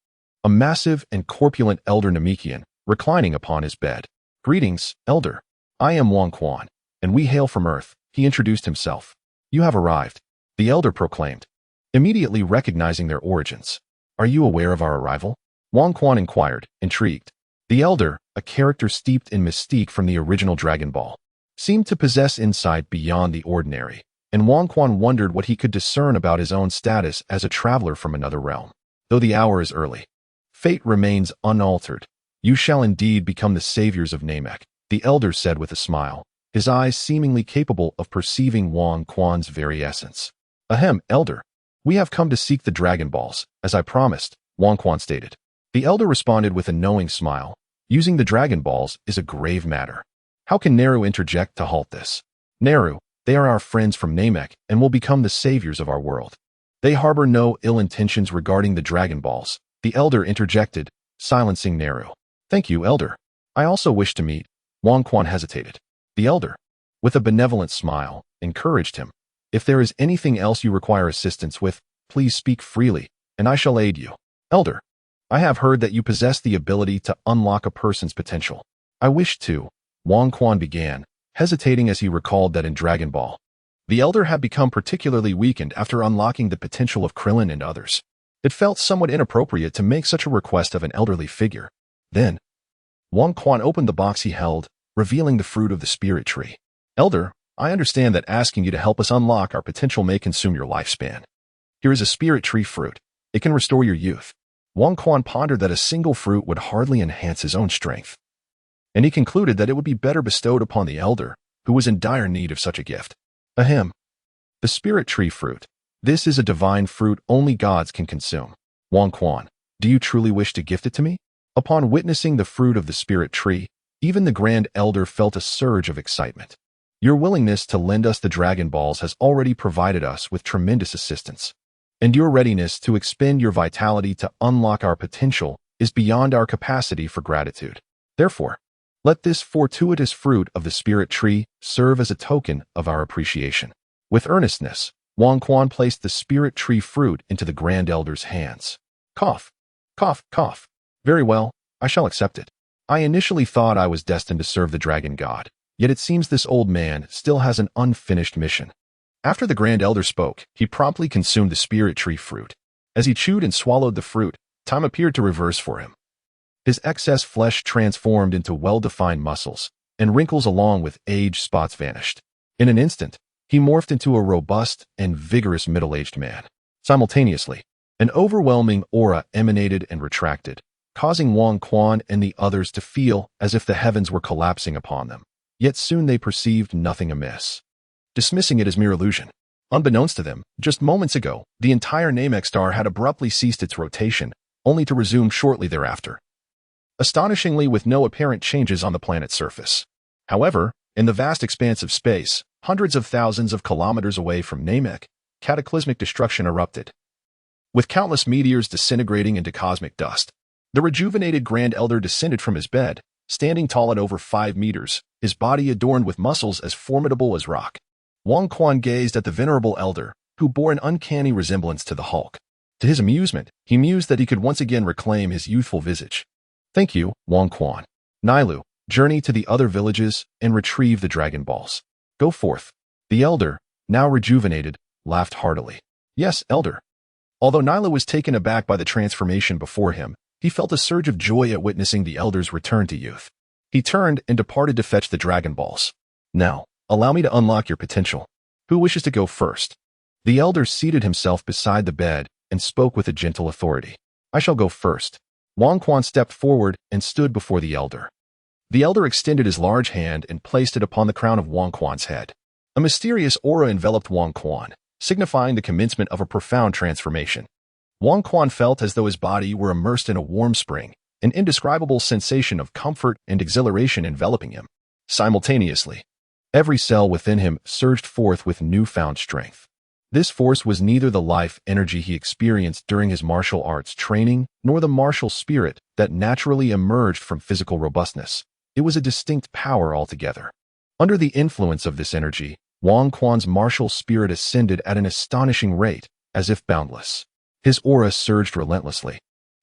a massive and corpulent elder Namekian, reclining upon his bed. Greetings, elder. I am Wonkwan, and we hail from Earth, he introduced himself. You have arrived, the elder proclaimed, immediately recognizing their origins. Are you aware of our arrival? Wonkwan inquired, intrigued. The elder, a character steeped in mystique from the original Dragon Ball, seemed to possess insight beyond the ordinary, and Wonkwan wondered what he could discern about his own status as a traveler from another realm. Though the hour is early, fate remains unaltered. You shall indeed become the saviors of Namek, the elder said with a smile, his eyes seemingly capable of perceiving Wonkwan's very essence. Ahem, elder. We have come to seek the Dragon Balls, as I promised, Wonkwan stated. The elder responded with a knowing smile. Using the Dragon Balls is a grave matter. How can Neru interject to halt this? Neru, they are our friends from Namek and will become the saviors of our world. They harbor no ill intentions regarding the Dragon Balls, the elder interjected, silencing Neru. Thank you, elder. I also wish to meet. Wonkwan hesitated. The elder, with a benevolent smile, encouraged him. If there is anything else you require assistance with, please speak freely, and I shall aid you. Elder, I have heard that you possess the ability to unlock a person's potential. I wish to, Wonkwan began, hesitating as he recalled that in Dragon Ball, the elder had become particularly weakened after unlocking the potential of Krillin and others. It felt somewhat inappropriate to make such a request of an elderly figure. Then, Wonkwan opened the box he held, revealing the fruit of the spirit tree. Elder, I understand that asking you to help us unlock our potential may consume your lifespan. Here is a spirit tree fruit. It can restore your youth. Wonkwan pondered that a single fruit would hardly enhance his own strength, and he concluded that it would be better bestowed upon the elder, who was in dire need of such a gift. Ahem. The spirit tree fruit. This is a divine fruit only gods can consume. Wonkwan, do you truly wish to gift it to me? Upon witnessing the fruit of the spirit tree, even the Grand Elder felt a surge of excitement. Your willingness to lend us the Dragon Balls has already provided us with tremendous assistance, and your readiness to expend your vitality to unlock our potential is beyond our capacity for gratitude. Therefore, let this fortuitous fruit of the spirit tree serve as a token of our appreciation. With earnestness, Wonkwan placed the spirit tree fruit into the Grand Elder's hands. Cough, cough, cough. Very well, I shall accept it. I initially thought I was destined to serve the Dragon God, yet it seems this old man still has an unfinished mission. After the Grand Elder spoke, he promptly consumed the spirit tree fruit. As he chewed and swallowed the fruit, time appeared to reverse for him. His excess flesh transformed into well-defined muscles, and wrinkles along with age spots vanished. In an instant, he morphed into a robust and vigorous middle-aged man. Simultaneously, An overwhelming aura emanated and retracted, causing Wang Quan and the others to feel as if the heavens were collapsing upon them. Yet soon they perceived nothing amiss, dismissing it as mere illusion. Unbeknownst to them, just moments ago, the entire Namek star had abruptly ceased its rotation, only to resume shortly thereafter, astonishingly with no apparent changes on the planet's surface. However, in the vast expanse of space, hundreds of thousands of kilometers away from Namek, cataclysmic destruction erupted, with countless meteors disintegrating into cosmic dust. The rejuvenated Grand Elder descended from his bed, standing tall at over 5 meters, his body adorned with muscles as formidable as rock. Wang Quan gazed at the venerable elder, who bore an uncanny resemblance to the Hulk. To his amusement, he mused that he could once again reclaim his youthful visage. Thank you, Wang Quan. Nilu, journey to the other villages and retrieve the Dragon Balls. Go forth. The elder, now rejuvenated, laughed heartily. Yes, elder. Although Nilu was taken aback by the transformation before him, he felt a surge of joy at witnessing the elder's return to youth. He turned and departed to fetch the Dragon Balls. Now, allow me to unlock your potential. Who wishes to go first? The elder seated himself beside the bed and spoke with a gentle authority. I shall go first. Wang Quan stepped forward and stood before the elder. The elder extended his large hand and placed it upon the crown of Wang Quan's head. A mysterious aura enveloped Wang Quan, signifying the commencement of a profound transformation. Wang Quan felt as though his body were immersed in a warm spring, an indescribable sensation of comfort and exhilaration enveloping him. Simultaneously, every cell within him surged forth with newfound strength. This force was neither the life energy he experienced during his martial arts training, nor the martial spirit that naturally emerged from physical robustness. It was a distinct power altogether. Under the influence of this energy, Wang Quan's martial spirit ascended at an astonishing rate, as if boundless. His aura surged relentlessly,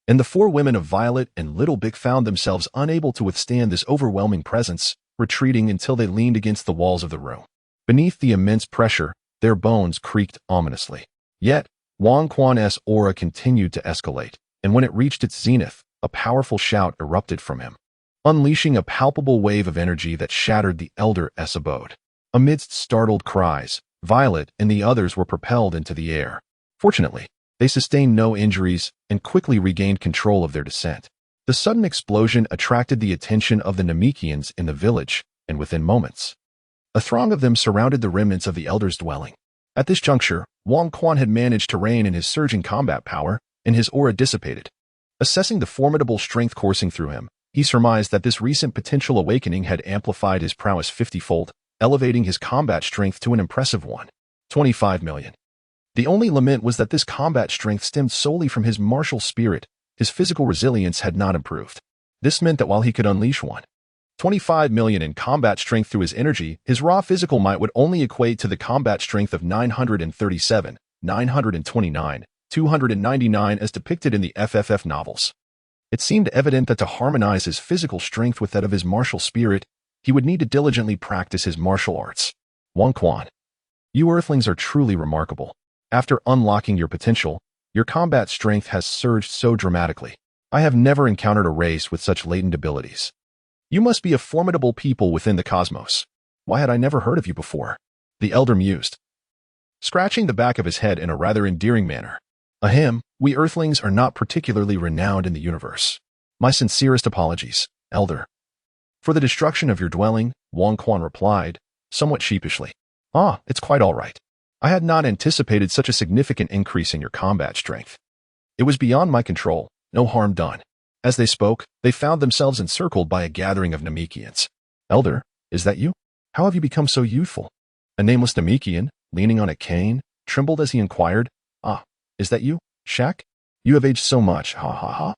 and the 4 women of Violet and Little Big found themselves unable to withstand this overwhelming presence, retreating until they leaned against the walls of the room. Beneath the immense pressure, their bones creaked ominously. Yet, Wang Quan's aura continued to escalate, and when it reached its zenith, a powerful shout erupted from him, unleashing a palpable wave of energy that shattered the elder's abode. Amidst startled cries, Violet and the others were propelled into the air. Fortunately, they sustained no injuries and quickly regained control of their descent. The sudden explosion attracted the attention of the Namekians in the village, and within moments, a throng of them surrounded the remnants of the elder's dwelling. At this juncture, Wang Quan had managed to rein in his surging combat power, and his aura dissipated. Assessing the formidable strength coursing through him, he surmised that this recent potential awakening had amplified his prowess 50-fold, elevating his combat strength to an impressive 25 million. The only lament was that this combat strength stemmed solely from his martial spirit. His physical resilience had not improved. This meant that while he could unleash 25 million in combat strength through his energy, his raw physical might would only equate to the combat strength of 937, 929, 299 as depicted in the FFF novels. It seemed evident that to harmonize his physical strength with that of his martial spirit, he would need to diligently practice his martial arts. Wang Quan, you Earthlings are truly remarkable. After unlocking your potential, your combat strength has surged so dramatically. I have never encountered a race with such latent abilities. You must be a formidable people within the cosmos. Why had I never heard of you before? The elder mused, scratching the back of his head in a rather endearing manner. Ahem, we Earthlings are not particularly renowned in the universe. My sincerest apologies, elder. For the destruction of your dwelling, Wang Quan replied, somewhat sheepishly. Ah, it's quite all right. I had not anticipated such a significant increase in your combat strength. It was beyond my control, no harm done. As they spoke, they found themselves encircled by a gathering of Namekians. Elder, is that you? How have you become so youthful? A nameless Namekian, leaning on a cane, trembled as he inquired, Ah, is that you, Shaq? You have aged so much, ha ha ha.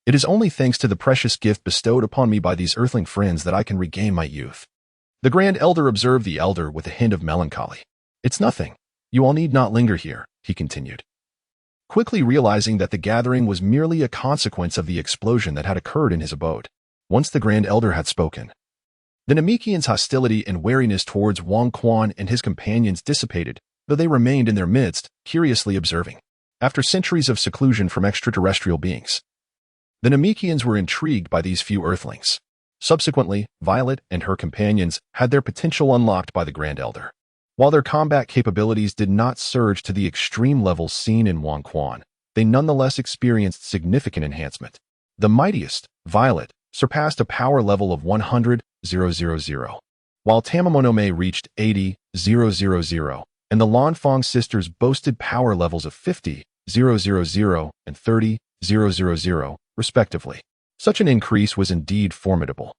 It is only thanks to the precious gift bestowed upon me by these Earthling friends that I can regain my youth. The Grand Elder observed the elder with a hint of melancholy. It's nothing. You all need not linger here, he continued, quickly realizing that the gathering was merely a consequence of the explosion that had occurred in his abode. Once the Grand Elder had spoken, the Namekians' hostility and wariness towards Wang Quan and his companions dissipated, though they remained in their midst, curiously observing. After centuries of seclusion from extraterrestrial beings, the Namekians were intrigued by these few Earthlings. Subsequently, Violet and her companions had their potential unlocked by the Grand Elder. While their combat capabilities did not surge to the extreme levels seen in Wang Quan, they nonetheless experienced significant enhancement. The mightiest, Violet, surpassed a power level of 100,000, while Tamamonome reached 80,000, and the Lanfang sisters boasted power levels of 50,000 and 30,000, respectively. Such an increase was indeed formidable,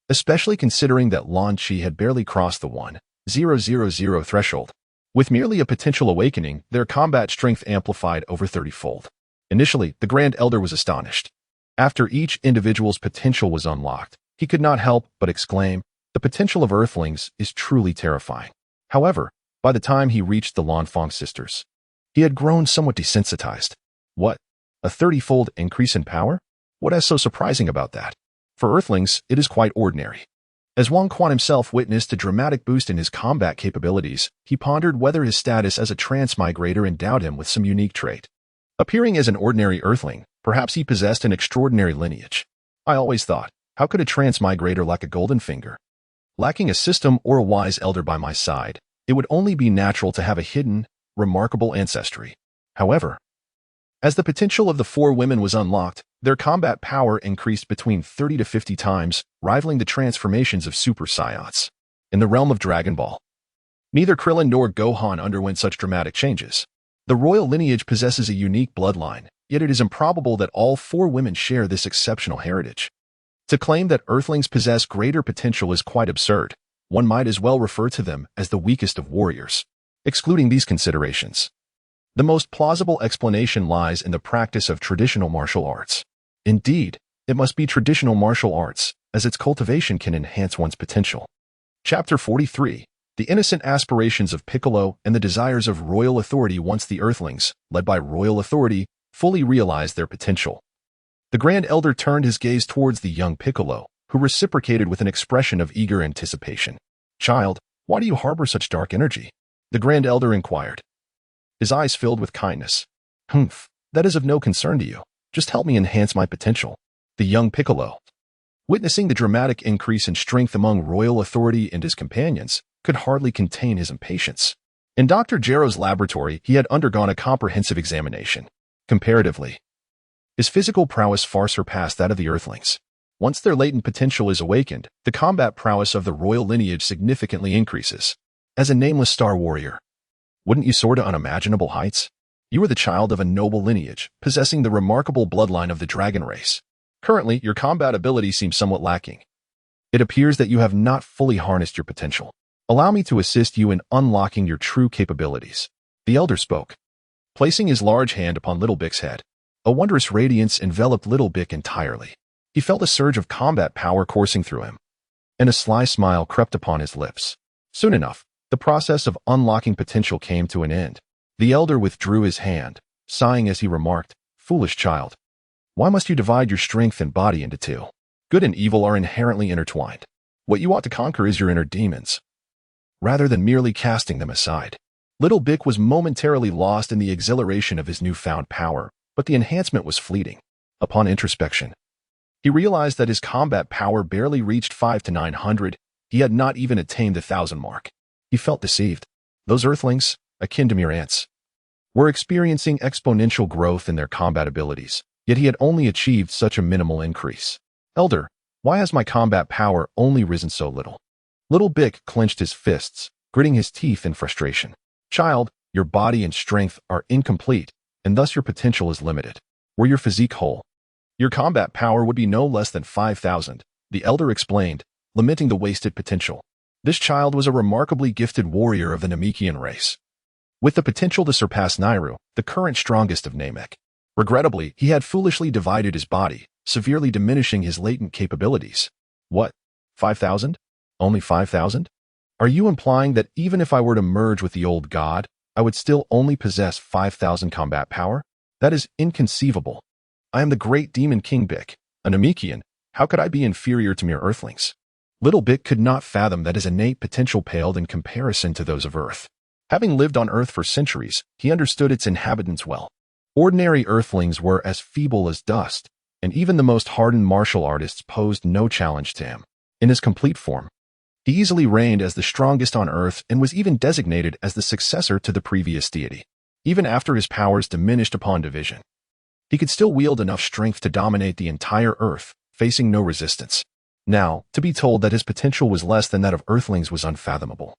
especially considering that Lan Qi had barely crossed the 1,000 threshold. With merely a potential awakening, their combat strength amplified over 30-fold. Initially, the Grand Elder was astonished. After each individual's potential was unlocked, he could not help but exclaim, "The potential of Earthlings is truly terrifying." However, by the time he reached the Lanfang sisters, he had grown somewhat desensitized. What? A 30-fold increase in power? What is so surprising about that? For Earthlings, it is quite ordinary. As Wang Quan himself witnessed a dramatic boost in his combat capabilities, he pondered whether his status as a transmigrator endowed him with some unique trait. Appearing as an ordinary Earthling, perhaps he possessed an extraordinary lineage. I always thought, how could a transmigrator lack a golden finger? Lacking a system or a wise elder by my side, it would only be natural to have a hidden, remarkable ancestry. However, as the potential of the four women was unlocked, their combat power increased between 30 to 50 times, rivaling the transformations of Super Saiyans. In the realm of Dragon Ball, neither Krillin nor Gohan underwent such dramatic changes. The royal lineage possesses a unique bloodline, yet it is improbable that all four women share this exceptional heritage. To claim that Earthlings possess greater potential is quite absurd. One might as well refer to them as the weakest of warriors. Excluding these considerations, the most plausible explanation lies in the practice of traditional martial arts. Indeed, it must be traditional martial arts, as its cultivation can enhance one's potential. Chapter 43. The innocent aspirations of Piccolo and the desires of royal authority. Once the Earthlings, led by royal authority, fully realized their potential, the Grand Elder turned his gaze towards the young Piccolo, who reciprocated with an expression of eager anticipation. "Child, why do you harbor such dark energy?" the Grand Elder inquired. His eyes filled with kindness. "Humph, that is of no concern to you. Just help me enhance my potential." The young Piccolo, witnessing the dramatic increase in strength among royal authority and his companions, could hardly contain his impatience. In Dr. Gero's laboratory, he had undergone a comprehensive examination. Comparatively, his physical prowess far surpassed that of the Earthlings. Once their latent potential is awakened, the combat prowess of the royal lineage significantly increases. As a nameless star warrior, wouldn't you soar to unimaginable heights? You are the child of a noble lineage, possessing the remarkable bloodline of the dragon race. Currently, your combat ability seems somewhat lacking. It appears that you have not fully harnessed your potential. Allow me to assist you in unlocking your true capabilities. The elder spoke, placing his large hand upon Little Bic's head. A wondrous radiance enveloped Little Bic entirely. He felt a surge of combat power coursing through him, and a sly smile crept upon his lips. Soon enough, the process of unlocking potential came to an end. The elder withdrew his hand, sighing as he remarked, "Foolish child, why must you divide your strength and body into two? Good and evil are inherently intertwined. What you ought to conquer is your inner demons, rather than merely casting them aside." Little Bic was momentarily lost in the exhilaration of his newfound power, but the enhancement was fleeting. Upon introspection, he realized that his combat power barely reached 5 to 900. He had not even attained the 1,000 mark. He felt deceived. Those Earthlings, akin to mere ants, were experiencing exponential growth in their combat abilities, yet he had only achieved such a minimal increase. "Elder, why has my combat power only risen so little?" Little Bic clenched his fists, gritting his teeth in frustration. "Child, your body and strength are incomplete, and thus your potential is limited. Were your physique whole, your combat power would be no less than 5,000, the elder explained, lamenting the wasted potential. This child was a remarkably gifted warrior of the Namekian race, with the potential to surpass Nairu, the current strongest of Namek. Regrettably, he had foolishly divided his body, severely diminishing his latent capabilities. What? 5,000? Only 5,000? Are you implying that even if I were to merge with the old god, I would still only possess 5,000 combat power? That is inconceivable. I am the great demon King Bic, a Namekian. How could I be inferior to mere Earthlings?" Little Bic could not fathom that his innate potential paled in comparison to those of Earth. Having lived on Earth for centuries, he understood its inhabitants well. Ordinary Earthlings were as feeble as dust, and even the most hardened martial artists posed no challenge to him. In his complete form, he easily reigned as the strongest on Earth and was even designated as the successor to the previous deity. Even after his powers diminished upon division, he could still wield enough strength to dominate the entire Earth, facing no resistance. Now, to be told that his potential was less than that of Earthlings was unfathomable.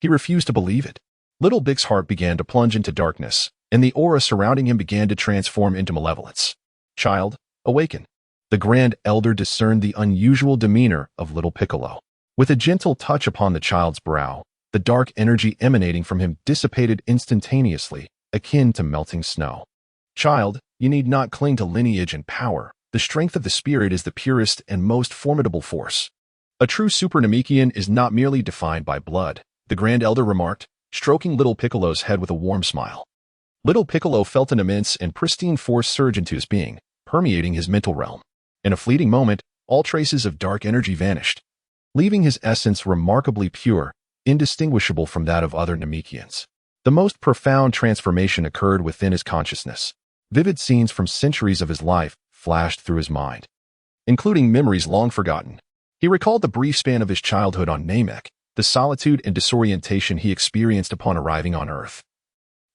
He refused to believe it. Little Big's heart began to plunge into darkness, and the aura surrounding him began to transform into malevolence. Child, awaken. The Grand Elder discerned the unusual demeanor of little Piccolo. With a gentle touch upon the child's brow, the dark energy emanating from him dissipated instantaneously, akin to melting snow. Child, you need not cling to lineage and power. The strength of the spirit is the purest and most formidable force. A true Super Namekian is not merely defined by blood, the Grand Elder remarked, stroking little Piccolo's head with a warm smile. Little Piccolo felt an immense and pristine force surge into his being, permeating his mental realm. In a fleeting moment, all traces of dark energy vanished, leaving his essence remarkably pure, indistinguishable from that of other Namekians. The most profound transformation occurred within his consciousness. Vivid scenes from centuries of his life flashed through his mind, including memories long forgotten. He recalled the brief span of his childhood on Namek, the solitude and disorientation he experienced upon arriving on Earth,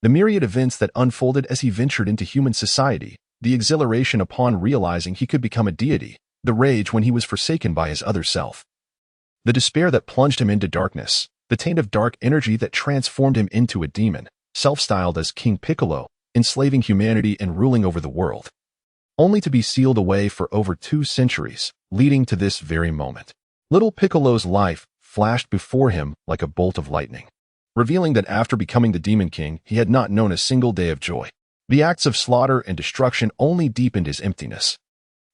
the myriad events that unfolded as he ventured into human society, the exhilaration upon realizing he could become a deity, the rage when he was forsaken by his other self, the despair that plunged him into darkness, the taint of dark energy that transformed him into a demon, self-styled as King Piccolo, enslaving humanity and ruling over the world, only to be sealed away for over 2 centuries, leading to this very moment. Little Piccolo's life flashed before him like a bolt of lightning, revealing that after becoming the Demon King, he had not known a single day of joy. The acts of slaughter and destruction only deepened his emptiness.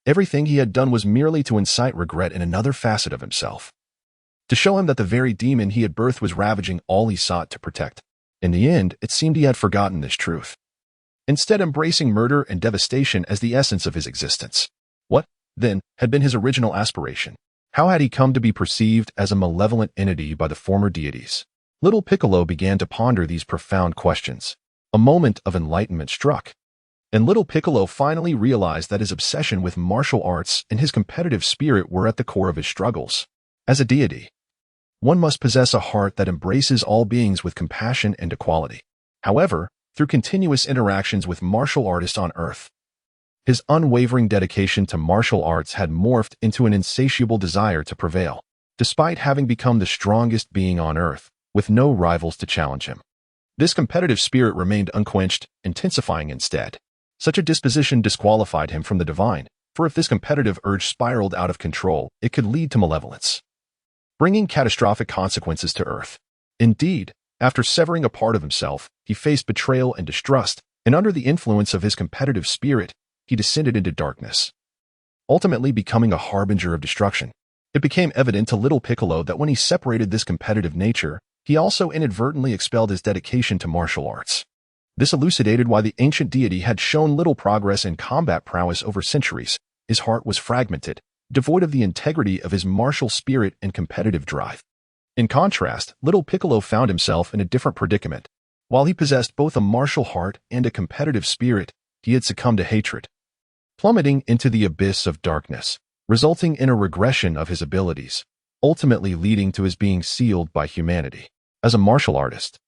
Everything he had done was merely to incite regret in another facet of himself, to show him that the very demon he had birthed was ravaging all he sought to protect. In the end, it seemed he had forgotten this truth, instead embracing murder and devastation as the essence of his existence. What, then, had been his original aspiration? How had he come to be perceived as a malevolent entity by the former deities? Little Piccolo began to ponder these profound questions. A moment of enlightenment struck, and little Piccolo finally realized that his obsession with martial arts and his competitive spirit were at the core of his struggles. As a deity, one must possess a heart that embraces all beings with compassion and equality. However, through continuous interactions with martial artists on Earth, his unwavering dedication to martial arts had morphed into an insatiable desire to prevail, despite having become the strongest being on Earth, with no rivals to challenge him. This competitive spirit remained unquenched, intensifying instead. Such a disposition disqualified him from the divine, for if this competitive urge spiraled out of control, it could lead to malevolence, bringing catastrophic consequences to Earth. Indeed, after severing a part of himself, he faced betrayal and distrust, and under the influence of his competitive spirit, he descended into darkness, ultimately becoming a harbinger of destruction. It became evident to little Piccolo that when he separated this competitive nature, he also inadvertently expelled his dedication to martial arts. This elucidated why the ancient deity had shown little progress in combat prowess over centuries. His heart was fragmented, devoid of the integrity of his martial spirit and competitive drive. In contrast, little Piccolo found himself in a different predicament. While he possessed both a martial heart and a competitive spirit, he had succumbed to hatred, plummeting into the abyss of darkness, resulting in a regression of his abilities, ultimately leading to his being sealed by humanity. As a martial artist,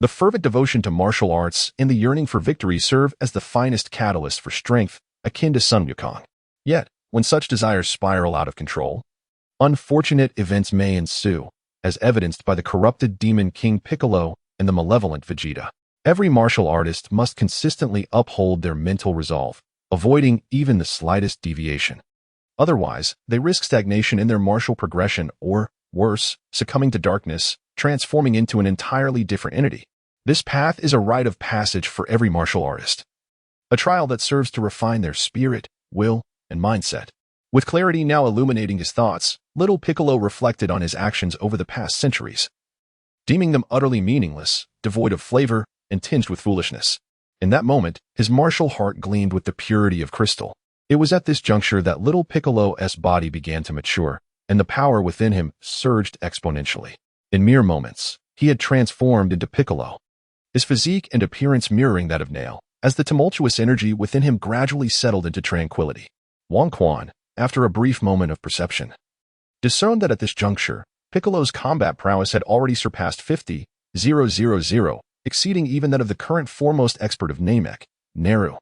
the fervent devotion to martial arts and the yearning for victory serve as the finest catalyst for strength, akin to Sun Wukong. Yet, when such desires spiral out of control, unfortunate events may ensue, as evidenced by the corrupted Demon King Piccolo and the malevolent Vegeta. Every martial artist must consistently uphold their mental resolve, avoiding even the slightest deviation. Otherwise, they risk stagnation in their martial progression or, worse, succumbing to darkness, transforming into an entirely different entity. This path is a rite of passage for every martial artist, a trial that serves to refine their spirit, will, and mindset. With clarity now illuminating his thoughts, little Piccolo reflected on his actions over the past centuries, deeming them utterly meaningless, devoid of flavor, and tinged with foolishness. In that moment, his martial heart gleamed with the purity of crystal. It was at this juncture that little Piccolo's body began to mature, and the power within him surged exponentially. In mere moments, he had transformed into Piccolo, his physique and appearance mirroring that of Nail, as the tumultuous energy within him gradually settled into tranquility. Wang Quan, after a brief moment of perception, discerned that at this juncture, Piccolo's combat prowess had already surpassed 50,000, exceeding even that of the current foremost expert of Namek, Neru.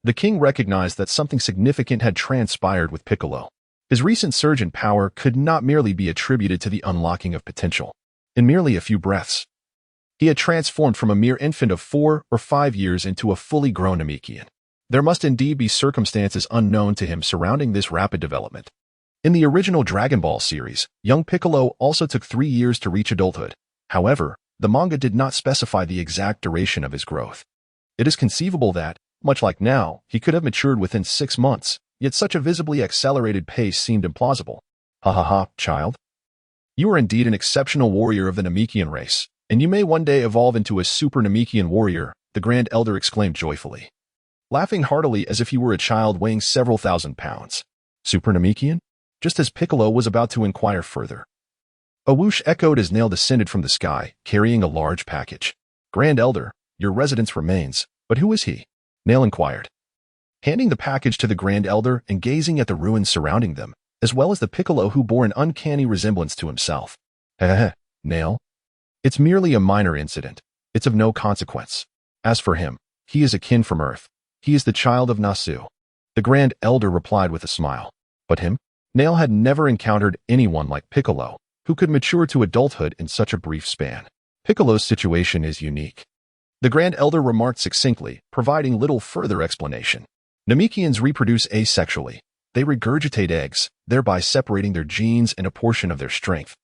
The king recognized that something significant had transpired with Piccolo. His recent surge in power could not merely be attributed to the unlocking of potential. In merely a few breaths, he had transformed from a mere infant of 4 or 5 years into a fully grown Namekian. There must indeed be circumstances unknown to him surrounding this rapid development. In the original Dragon Ball series, young Piccolo also took 3 years to reach adulthood. However, the manga did not specify the exact duration of his growth. It is conceivable that, much like now, he could have matured within 6 months, yet such a visibly accelerated pace seemed implausible. Ha ha ha, child. You are indeed an exceptional warrior of the Namekian race, and you may one day evolve into a super Namekian warrior, the Grand Elder exclaimed joyfully, laughing heartily as if he were a child weighing several thousand pounds. Super Namekian? Just as Piccolo was about to inquire further, a whoosh echoed as Nail descended from the sky, carrying a large package. Grand Elder, your residence remains, but who is he? Nail inquired, handing the package to the Grand Elder and gazing at the ruins surrounding them, as well as the Piccolo who bore an uncanny resemblance to himself. Heh, Nail. It's merely a minor incident. It's of no consequence. As for him, he is a kin from Earth. He is the child of Nasu. The Grand Elder replied with a smile. But him? Nail had never encountered anyone like Piccolo, who could mature to adulthood in such a brief span. Piccolo's situation is unique. The Grand Elder remarked succinctly, providing little further explanation. Namekians reproduce asexually. They regurgitate eggs, thereby separating their genes and a portion of their strength,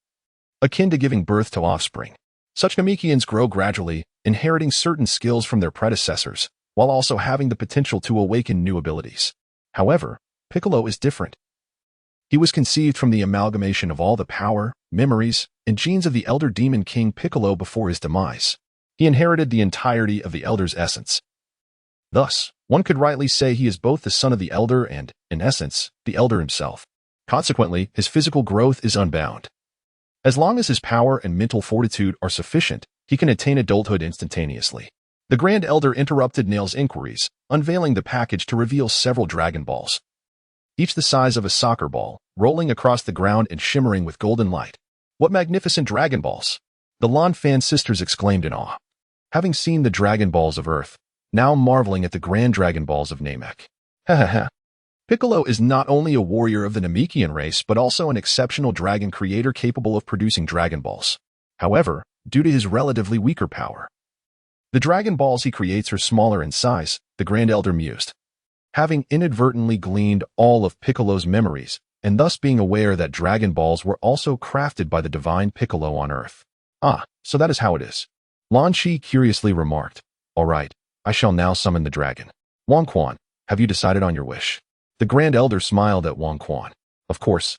akin to giving birth to offspring. Such Namekians grow gradually, inheriting certain skills from their predecessors, while also having the potential to awaken new abilities. However, Piccolo is different. He was conceived from the amalgamation of all the power, memories, and genes of the Elder Demon King Piccolo before his demise. He inherited the entirety of the Elder's essence. Thus, one could rightly say he is both the son of the Elder and, in essence, the Elder himself. Consequently, his physical growth is unbound. As long as his power and mental fortitude are sufficient, he can attain adulthood instantaneously. The Grand Elder interrupted Nail's inquiries, unveiling the package to reveal several Dragon Balls, each the size of a soccer ball, rolling across the ground and shimmering with golden light. What magnificent Dragon Balls! The Lan Fan sisters exclaimed in awe, having seen the Dragon Balls of Earth, now marveling at the Grand Dragon Balls of Namek. Ha ha ha. Piccolo is not only a warrior of the Namekian race but also an exceptional dragon creator capable of producing Dragon Balls. However, due to his relatively weaker power, the Dragon Balls he creates are smaller in size, the Grand Elder mused, having inadvertently gleaned all of Piccolo's memories, and thus being aware that Dragon Balls were also crafted by the divine Piccolo on Earth. Ah, so that is how it is. Lan Shi curiously remarked. All right, I shall now summon the dragon. Wang Quan, have you decided on your wish? The Grand Elder smiled at Wang Quan. Of course.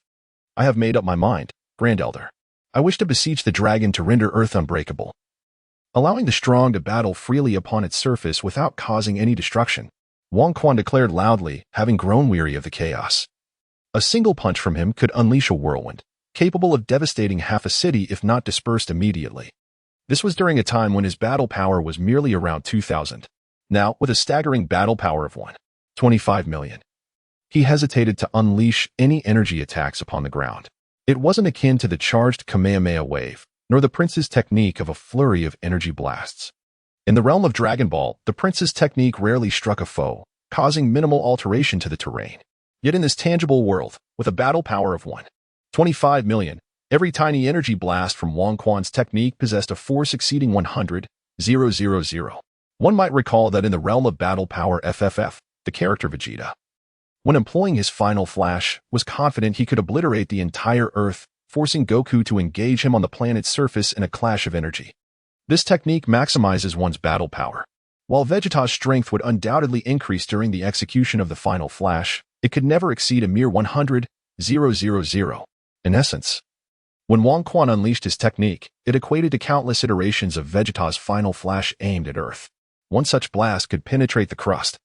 I have made up my mind, Grand Elder. I wish to beseech the dragon to render Earth unbreakable, allowing the strong to battle freely upon its surface without causing any destruction. Wang Quan declared loudly, having grown weary of the chaos. A single punch from him could unleash a whirlwind, capable of devastating half a city if not dispersed immediately. This was during a time when his battle power was merely around 2,000. Now, with a staggering battle power of 1.25 million, he hesitated to unleash any energy attacks upon the ground. It wasn't akin to the charged Kamehameha wave, nor the prince's technique of a flurry of energy blasts. In the realm of Dragon Ball, the prince's technique rarely struck a foe, causing minimal alteration to the terrain. Yet in this tangible world, with a battle power of 1.25 million, every tiny energy blast from Wang Quan's technique possessed a force exceeding 100,000. One might recall that in the realm of battle power FFF, the character Vegeta, when employing his final flash, was confident he could obliterate the entire Earth, forcing Goku to engage him on the planet's surface in a clash of energy. This technique maximizes one's battle power. While Vegeta's strength would undoubtedly increase during the execution of the final flash, it could never exceed a mere 100,000. In essence, when Wang Quan unleashed his technique, it equated to countless iterations of Vegeta's final flash aimed at Earth. One such blast could penetrate the crust,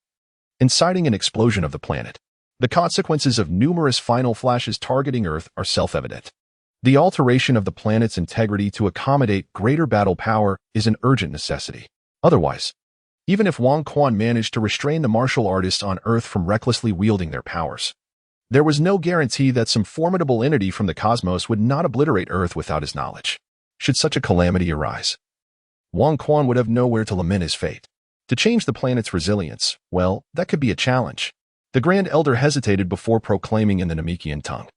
inciting an explosion of the planet. The consequences of numerous final flashes targeting Earth are self-evident. The alteration of the planet's integrity to accommodate greater battle power is an urgent necessity. Otherwise, even if Wang Quan managed to restrain the martial artists on Earth from recklessly wielding their powers, there was no guarantee that some formidable entity from the cosmos would not obliterate Earth without his knowledge. Should such a calamity arise, Wang Quan would have nowhere to lament his fate. To change the planet's resilience, well, that could be a challenge. The Grand Elder hesitated before proclaiming in the Namekian tongue.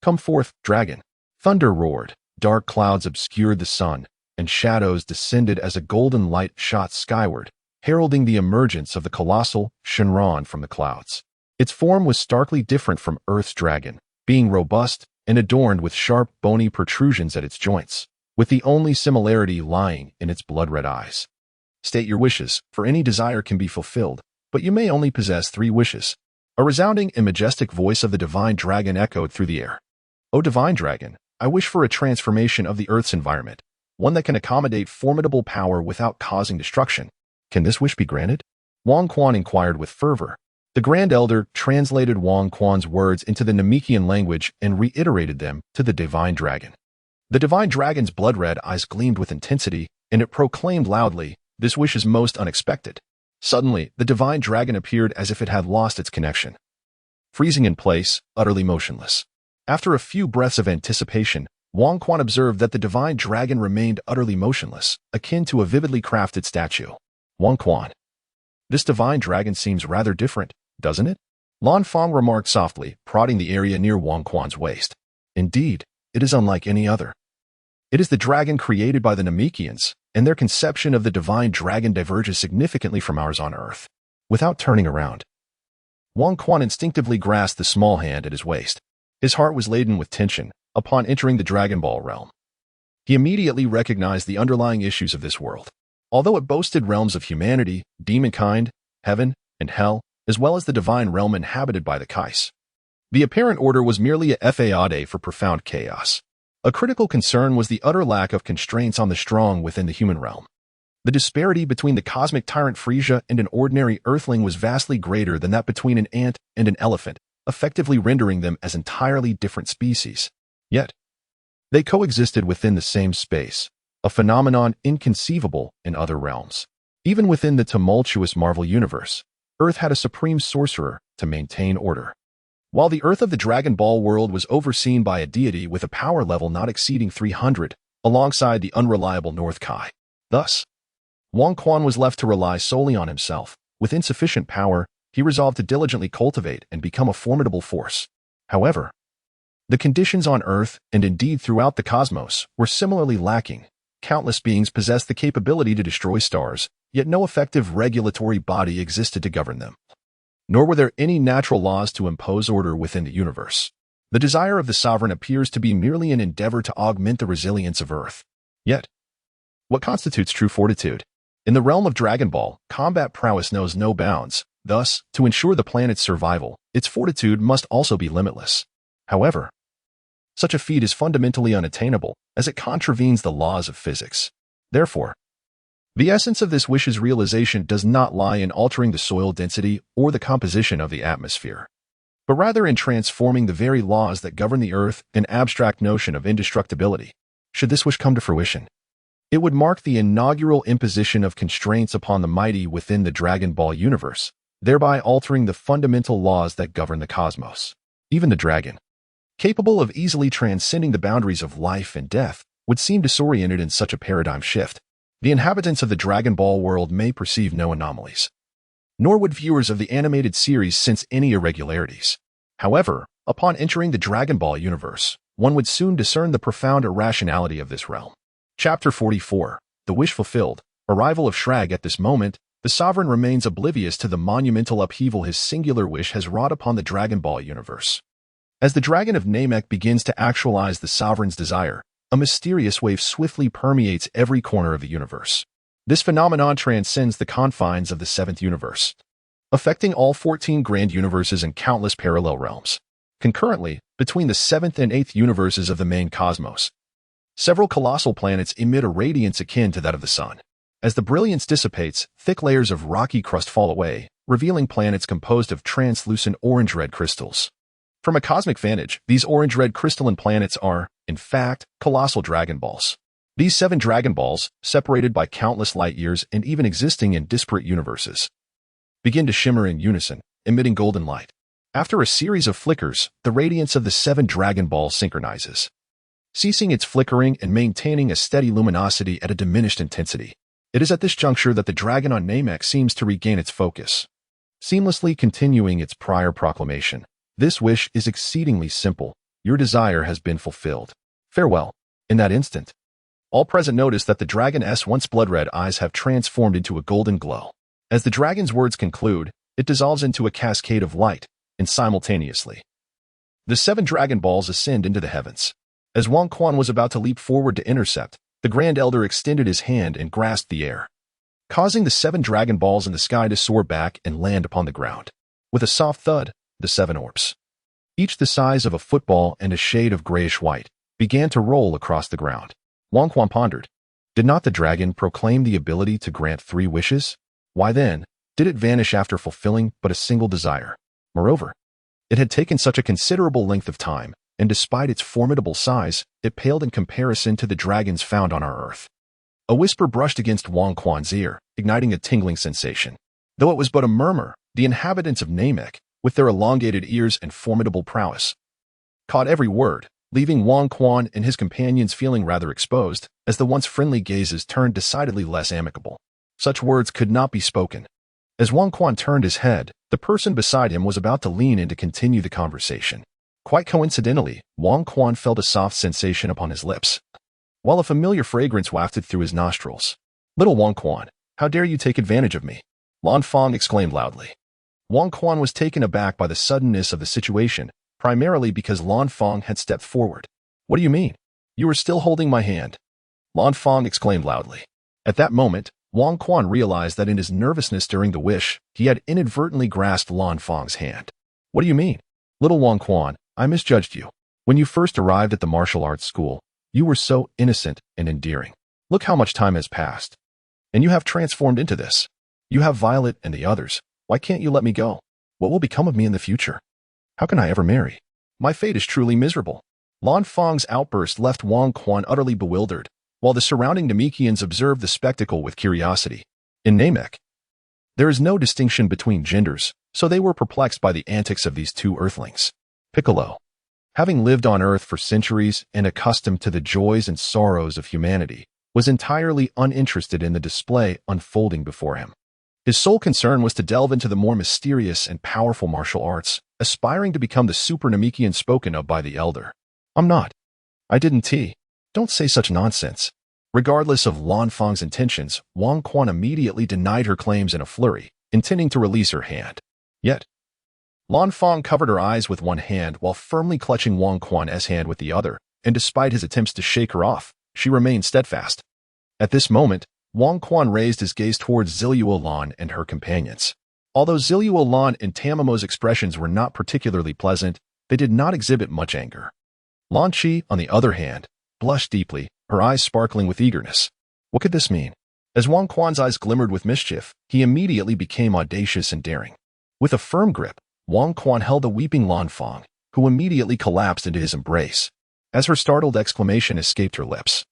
"Come forth, dragon." Thunder roared, dark clouds obscured the sun, and shadows descended as a golden light shot skyward, heralding the emergence of the colossal Shenron from the clouds. Its form was starkly different from Earth's dragon, being robust and adorned with sharp, bony protrusions at its joints, with the only similarity lying in its blood-red eyes. "State your wishes, for any desire can be fulfilled, but you may only possess 3 wishes." A resounding and majestic voice of the divine dragon echoed through the air. "O divine dragon, I wish for a transformation of the Earth's environment, one that can accommodate formidable power without causing destruction. Can this wish be granted?" Wang Quan inquired with fervor. The Grand Elder translated Wang Quan's words into the Namekian language and reiterated them to the divine dragon. The divine dragon's blood-red eyes gleamed with intensity, and it proclaimed loudly, "This wish is most unexpected." Suddenly, the divine dragon appeared as if it had lost its connection, freezing in place, utterly motionless. After a few breaths of anticipation, Wang Quan observed that the divine dragon remained utterly motionless, akin to a vividly crafted statue. "Wang Quan, this divine dragon seems rather different, doesn't it?" Lan Fang remarked softly, prodding the area near Wang Quan's waist. "Indeed, it is unlike any other. It is the dragon created by the Namekians, and their conception of the divine dragon diverges significantly from ours on Earth." Without turning around, Wang Quan instinctively grasped the small hand at his waist. His heart was laden with tension upon entering the Dragon Ball realm. He immediately recognized the underlying issues of this world. Although it boasted realms of humanity, demonkind, heaven, and hell, as well as the divine realm inhabited by the Kais, the apparent order was merely a fade for profound chaos. A critical concern was the utter lack of constraints on the strong within the human realm. The disparity between the cosmic tyrant Frieza and an ordinary Earthling was vastly greater than that between an ant and an elephant, effectively rendering them as entirely different species. Yet, they coexisted within the same space, a phenomenon inconceivable in other realms. Even within the tumultuous Marvel universe, Earth had a supreme sorcerer to maintain order. While the Earth of the Dragon Ball world was overseen by a deity with a power level not exceeding 300, alongside the unreliable North Kai. Thus, Wang Quan was left to rely solely on himself. With insufficient power, he resolved to diligently cultivate and become a formidable force. However, the conditions on Earth, and indeed throughout the cosmos, were similarly lacking. Countless beings possessed the capability to destroy stars, yet no effective regulatory body existed to govern them. Nor were there any natural laws to impose order within the universe. The desire of the sovereign appears to be merely an endeavor to augment the resilience of Earth. Yet, what constitutes true fortitude? In the realm of Dragon Ball, combat prowess knows no bounds. Thus, to ensure the planet's survival, its fortitude must also be limitless. However, such a feat is fundamentally unattainable, as it contravenes the laws of physics. Therefore, the essence of this wish's realization does not lie in altering the soil density or the composition of the atmosphere, but rather in transforming the very laws that govern the Earth, an abstract notion of indestructibility. Should this wish come to fruition, it would mark the inaugural imposition of constraints upon the mighty within the Dragon Ball universe, thereby altering the fundamental laws that govern the cosmos. Even the dragon, capable of easily transcending the boundaries of life and death, would seem disoriented in such a paradigm shift. The inhabitants of the Dragon Ball world may perceive no anomalies, nor would viewers of the animated series sense any irregularities. However, upon entering the Dragon Ball universe, one would soon discern the profound irrationality of this realm. Chapter 44. The Wish Fulfilled. Arrival of Shrag. At this moment, the sovereign remains oblivious to the monumental upheaval his singular wish has wrought upon the Dragon Ball universe. As the Dragon of Namek begins to actualize the sovereign's desire, a mysterious wave swiftly permeates every corner of the universe. This phenomenon transcends the confines of the seventh universe, affecting all 14 grand universes and countless parallel realms. Concurrently, between the seventh and eighth universes of the main cosmos, several colossal planets emit a radiance akin to that of the sun. As the brilliance dissipates, thick layers of rocky crust fall away, revealing planets composed of translucent orange-red crystals. From a cosmic vantage, these orange-red crystalline planets are, in fact, colossal Dragon Balls. These 7 Dragon Balls, separated by countless light years and even existing in disparate universes, begin to shimmer in unison, emitting golden light. After a series of flickers, the radiance of the 7 Dragon Balls synchronizes, ceasing its flickering and maintaining a steady luminosity at a diminished intensity. It is at this juncture that the dragon on Namek seems to regain its focus, seamlessly continuing its prior proclamation. This wish is exceedingly simple. Your desire has been fulfilled. Farewell. In that instant, all present notice that the dragon's once blood-red eyes have transformed into a golden glow. As the dragon's words conclude, it dissolves into a cascade of light, and simultaneously, the 7 Dragon Balls ascend into the heavens. As Wang Quan was about to leap forward to intercept, the Grand Elder extended his hand and grasped the air, causing the 7 Dragon Balls in the sky to soar back and land upon the ground. With a soft thud, the 7 orbs, each the size of a football and a shade of grayish-white, began to roll across the ground. Wang Quan pondered. Did not the dragon proclaim the ability to grant 3 wishes? Why then, did it vanish after fulfilling but a single desire? Moreover, it had taken such a considerable length of time, and despite its formidable size, it paled in comparison to the dragons found on our Earth. A whisper brushed against Wang Quan's ear, igniting a tingling sensation. Though it was but a murmur, the inhabitants of Namek, with their elongated ears and formidable prowess, caught every word, leaving Wang Quan and his companions feeling rather exposed, as the once friendly gazes turned decidedly less amicable. Such words could not be spoken. As Wang Quan turned his head, the person beside him was about to lean in to continue the conversation. Quite coincidentally, Wang Quan felt a soft sensation upon his lips, while a familiar fragrance wafted through his nostrils. Little Wang Quan, how dare you take advantage of me? Lan Fang exclaimed loudly. Wang Quan was taken aback by the suddenness of the situation, primarily because Lan Fang had stepped forward. What do you mean? You are still holding my hand? Lan Fang exclaimed loudly. At that moment, Wang Quan realized that in his nervousness during the wish, he had inadvertently grasped Lan Fang's hand. What do you mean? Little Wang Quan, I misjudged you. When you first arrived at the martial arts school, you were so innocent and endearing. Look how much time has passed. And you have transformed into this. You have Violet and the others. Why can't you let me go? What will become of me in the future? How can I ever marry? My fate is truly miserable. Lan Fang's outburst left Wang Quan utterly bewildered, while the surrounding Namekians observed the spectacle with curiosity. In Namek, there is no distinction between genders, so they were perplexed by the antics of these 2 Earthlings. Piccolo, having lived on Earth for centuries and accustomed to the joys and sorrows of humanity, was entirely uninterested in the display unfolding before him. His sole concern was to delve into the more mysterious and powerful martial arts, aspiring to become the super Namekian spoken of by the Elder. I'm not. I didn't. Don't say such nonsense. Regardless of Lan Fang's intentions, Wang Quan immediately denied her claims in a flurry, intending to release her hand. Yet, Lan Fang covered her eyes with one hand while firmly clutching Wang Quan's hand with the other, and despite his attempts to shake her off, she remained steadfast. At this moment, Wang Quan raised his gaze towards Zilluo Lan and her companions. Although Zilluo Lan and Tamamo's expressions were not particularly pleasant, they did not exhibit much anger. Lan Qi, on the other hand, blushed deeply, her eyes sparkling with eagerness. What could this mean? As Wang Quan's eyes glimmered with mischief, he immediately became audacious and daring. With a firm grip, Wang Quan held the weeping Lan Fang, who immediately collapsed into his embrace. As her startled exclamation escaped her lips,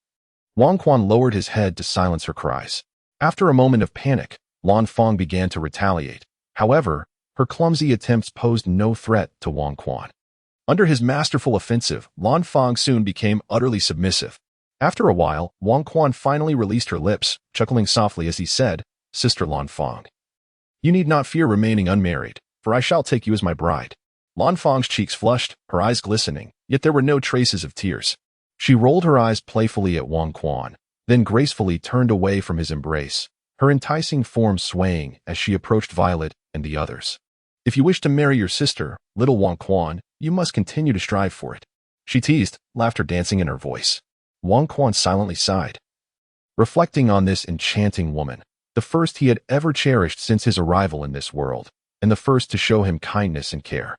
Wang Quan lowered his head to silence her cries. After a moment of panic, Lan Fang began to retaliate. However, her clumsy attempts posed no threat to Wang Quan. Under his masterful offensive, Lan Fang soon became utterly submissive. After a while, Wang Quan finally released her lips, chuckling softly as he said, Sister Lan Fang, you need not fear remaining unmarried, for I shall take you as my bride. Lan Fang's cheeks flushed, her eyes glistening, yet there were no traces of tears. She rolled her eyes playfully at Wang Quan, then gracefully turned away from his embrace, her enticing form swaying as she approached Violet and the others. If you wish to marry your sister, little Wang Quan, you must continue to strive for it. She teased, laughter dancing in her voice. Wang Quan silently sighed, reflecting on this enchanting woman, the first he had ever cherished since his arrival in this world, and the first to show him kindness and care.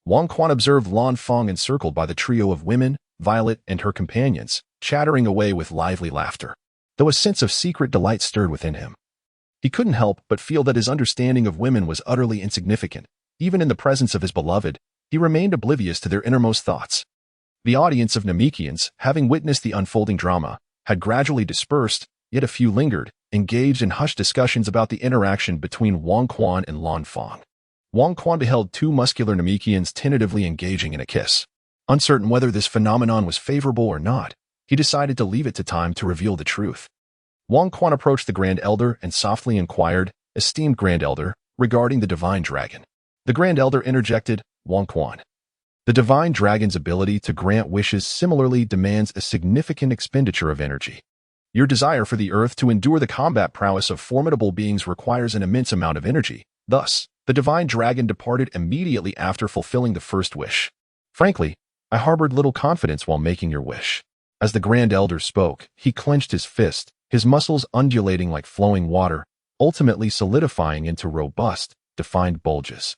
Wang Quan observed Lan Fang encircled by the trio of women, Violet and her companions, chattering away with lively laughter, though a sense of secret delight stirred within him. He couldn't help but feel that his understanding of women was utterly insignificant. Even in the presence of his beloved, he remained oblivious to their innermost thoughts. The audience of Namekians, having witnessed the unfolding drama, had gradually dispersed, yet a few lingered, engaged in hushed discussions about the interaction between Wang Quan and Lan Fang. Wang Quan beheld 2 muscular Namekians tentatively engaging in a kiss. Uncertain whether this phenomenon was favorable or not, he decided to leave it to time to reveal the truth. Wang Quan approached the Grand Elder and softly inquired, "Esteemed Grand Elder, regarding the Divine Dragon." The Grand Elder interjected, "Wang Quan. The Divine Dragon's ability to grant wishes similarly demands a significant expenditure of energy. Your desire for the Earth to endure the combat prowess of formidable beings requires an immense amount of energy. Thus, the Divine Dragon departed immediately after fulfilling the first wish. Frankly, I harbored little confidence while making your wish." As the Grand Elder spoke, he clenched his fist, his muscles undulating like flowing water, ultimately solidifying into robust, defined bulges.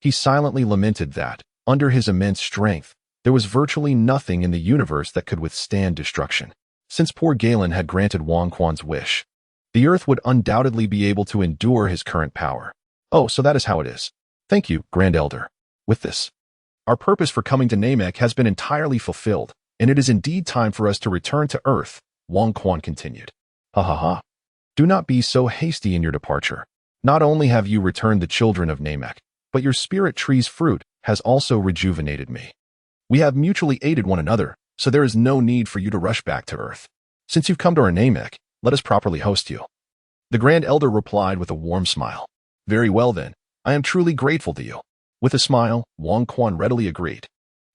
He silently lamented that, under his immense strength, there was virtually nothing in the universe that could withstand destruction. Since poor Galen had granted Wang Quan's wish, the Earth would undoubtedly be able to endure his current power. "Oh, so that is how it is. Thank you, Grand Elder. With this, our purpose for coming to Namek has been entirely fulfilled, and it is indeed time for us to return to Earth," Wang Quan continued. "Ha ha ha. Do not be so hasty in your departure. Not only have you returned the children of Namek, but your spirit tree's fruit has also rejuvenated me. We have mutually aided one another, so there is no need for you to rush back to Earth. Since you've come to our Namek, let us properly host you." The Grand Elder replied with a warm smile. "Very well then, I am truly grateful to you." With a smile, Wang Quan readily agreed.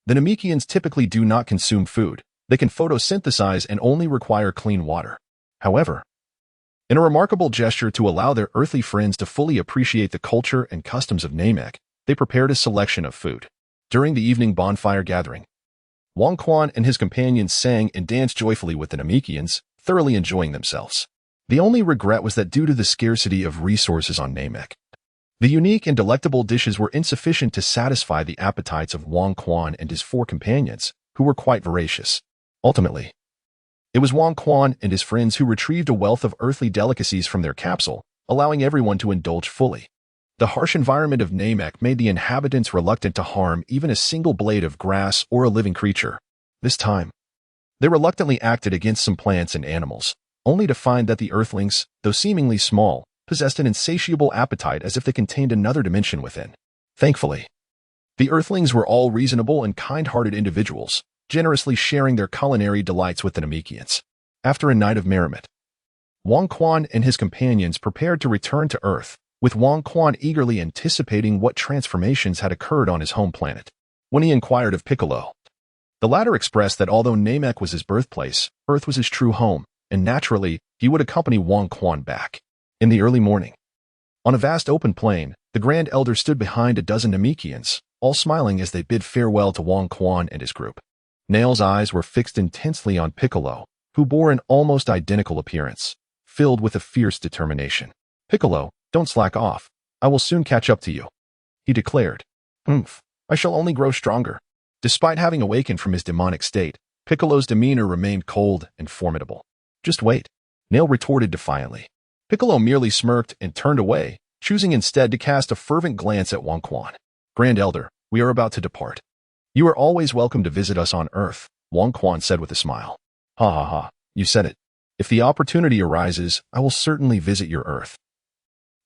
The Namekians typically do not consume food. They can photosynthesize and only require clean water. However, in a remarkable gesture to allow their earthly friends to fully appreciate the culture and customs of Namek, they prepared a selection of food. During the evening bonfire gathering, Wang Quan and his companions sang and danced joyfully with the Namekians, thoroughly enjoying themselves. The only regret was that due to the scarcity of resources on Namek, the unique and delectable dishes were insufficient to satisfy the appetites of Wang Quan and his 4 companions, who were quite voracious. Ultimately, it was Wang Quan and his friends who retrieved a wealth of earthly delicacies from their capsule, allowing everyone to indulge fully. The harsh environment of Namek made the inhabitants reluctant to harm even a single blade of grass or a living creature. This time, they reluctantly acted against some plants and animals, only to find that the Earthlings, though seemingly small, possessed an insatiable appetite as if they contained another dimension within. Thankfully, the Earthlings were all reasonable and kind-hearted individuals, generously sharing their culinary delights with the Namekians. After a night of merriment, Wang Quan and his companions prepared to return to Earth, with Wang Quan eagerly anticipating what transformations had occurred on his home planet. When he inquired of Piccolo, the latter expressed that although Namek was his birthplace, Earth was his true home, and naturally, he would accompany Wang Quan back. In the early morning, on a vast open plain, the Grand Elder stood behind a dozen Namekians, all smiling as they bid farewell to Wang Quan and his group. Nail's eyes were fixed intensely on Piccolo, who bore an almost identical appearance, filled with a fierce determination. "Piccolo, don't slack off. I will soon catch up to you," he declared. I shall only grow stronger." Despite having awakened from his demonic state, Piccolo's demeanor remained cold and formidable. "Just wait," Nail retorted defiantly. Piccolo merely smirked and turned away, choosing instead to cast a fervent glance at Wang Quan. "Grand Elder, we are about to depart. You are always welcome to visit us on Earth," Wang Quan said with a smile. "Ha ha ha, you said it. If the opportunity arises, I will certainly visit your Earth.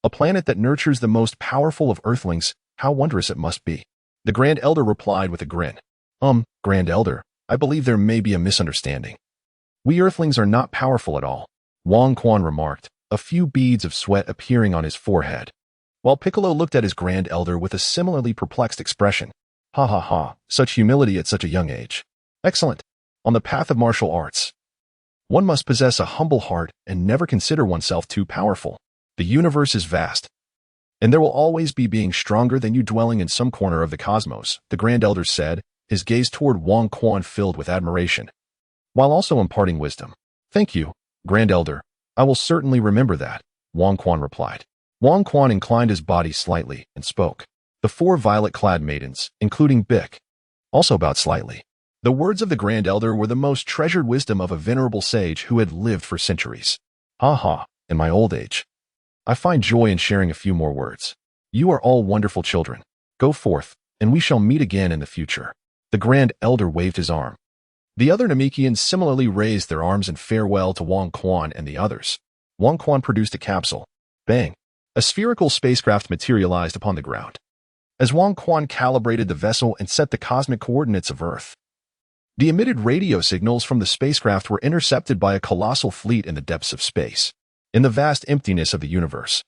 A planet that nurtures the most powerful of Earthlings, how wondrous it must be." The Grand Elder replied with a grin. Grand Elder, I believe there may be a misunderstanding. We Earthlings are not powerful at all," Wang Quan remarked, a few beads of sweat appearing on his forehead, while Piccolo looked at his Grand Elder with a similarly perplexed expression. "Ha ha ha, such humility at such a young age. Excellent. On the path of martial arts, one must possess a humble heart and never consider oneself too powerful. The universe is vast, and there will always be beings stronger than you dwelling in some corner of the cosmos," the Grand Elder said, his gaze toward Wang Quan filled with admiration, while also imparting wisdom. "Thank you, Grand Elder. I will certainly remember that," Wang Quan replied. Wang Quan inclined his body slightly and spoke. The 4 violet-clad maidens, including Bic, also bowed slightly. The words of the Grand Elder were the most treasured wisdom of a venerable sage who had lived for centuries. "Ha ha, in my old age, I find joy in sharing a few more words. You are all wonderful children. Go forth, and we shall meet again in the future." The Grand Elder waved his arm. The other Namekians similarly raised their arms in farewell to Wang Quan and the others. Wang Quan produced a capsule. Bang! A spherical spacecraft materialized upon the ground. As Wang Quan calibrated the vessel and set the cosmic coordinates of Earth, The emitted radio signals from the spacecraft were intercepted by a colossal fleet in the depths of space. In the vast emptiness of the universe,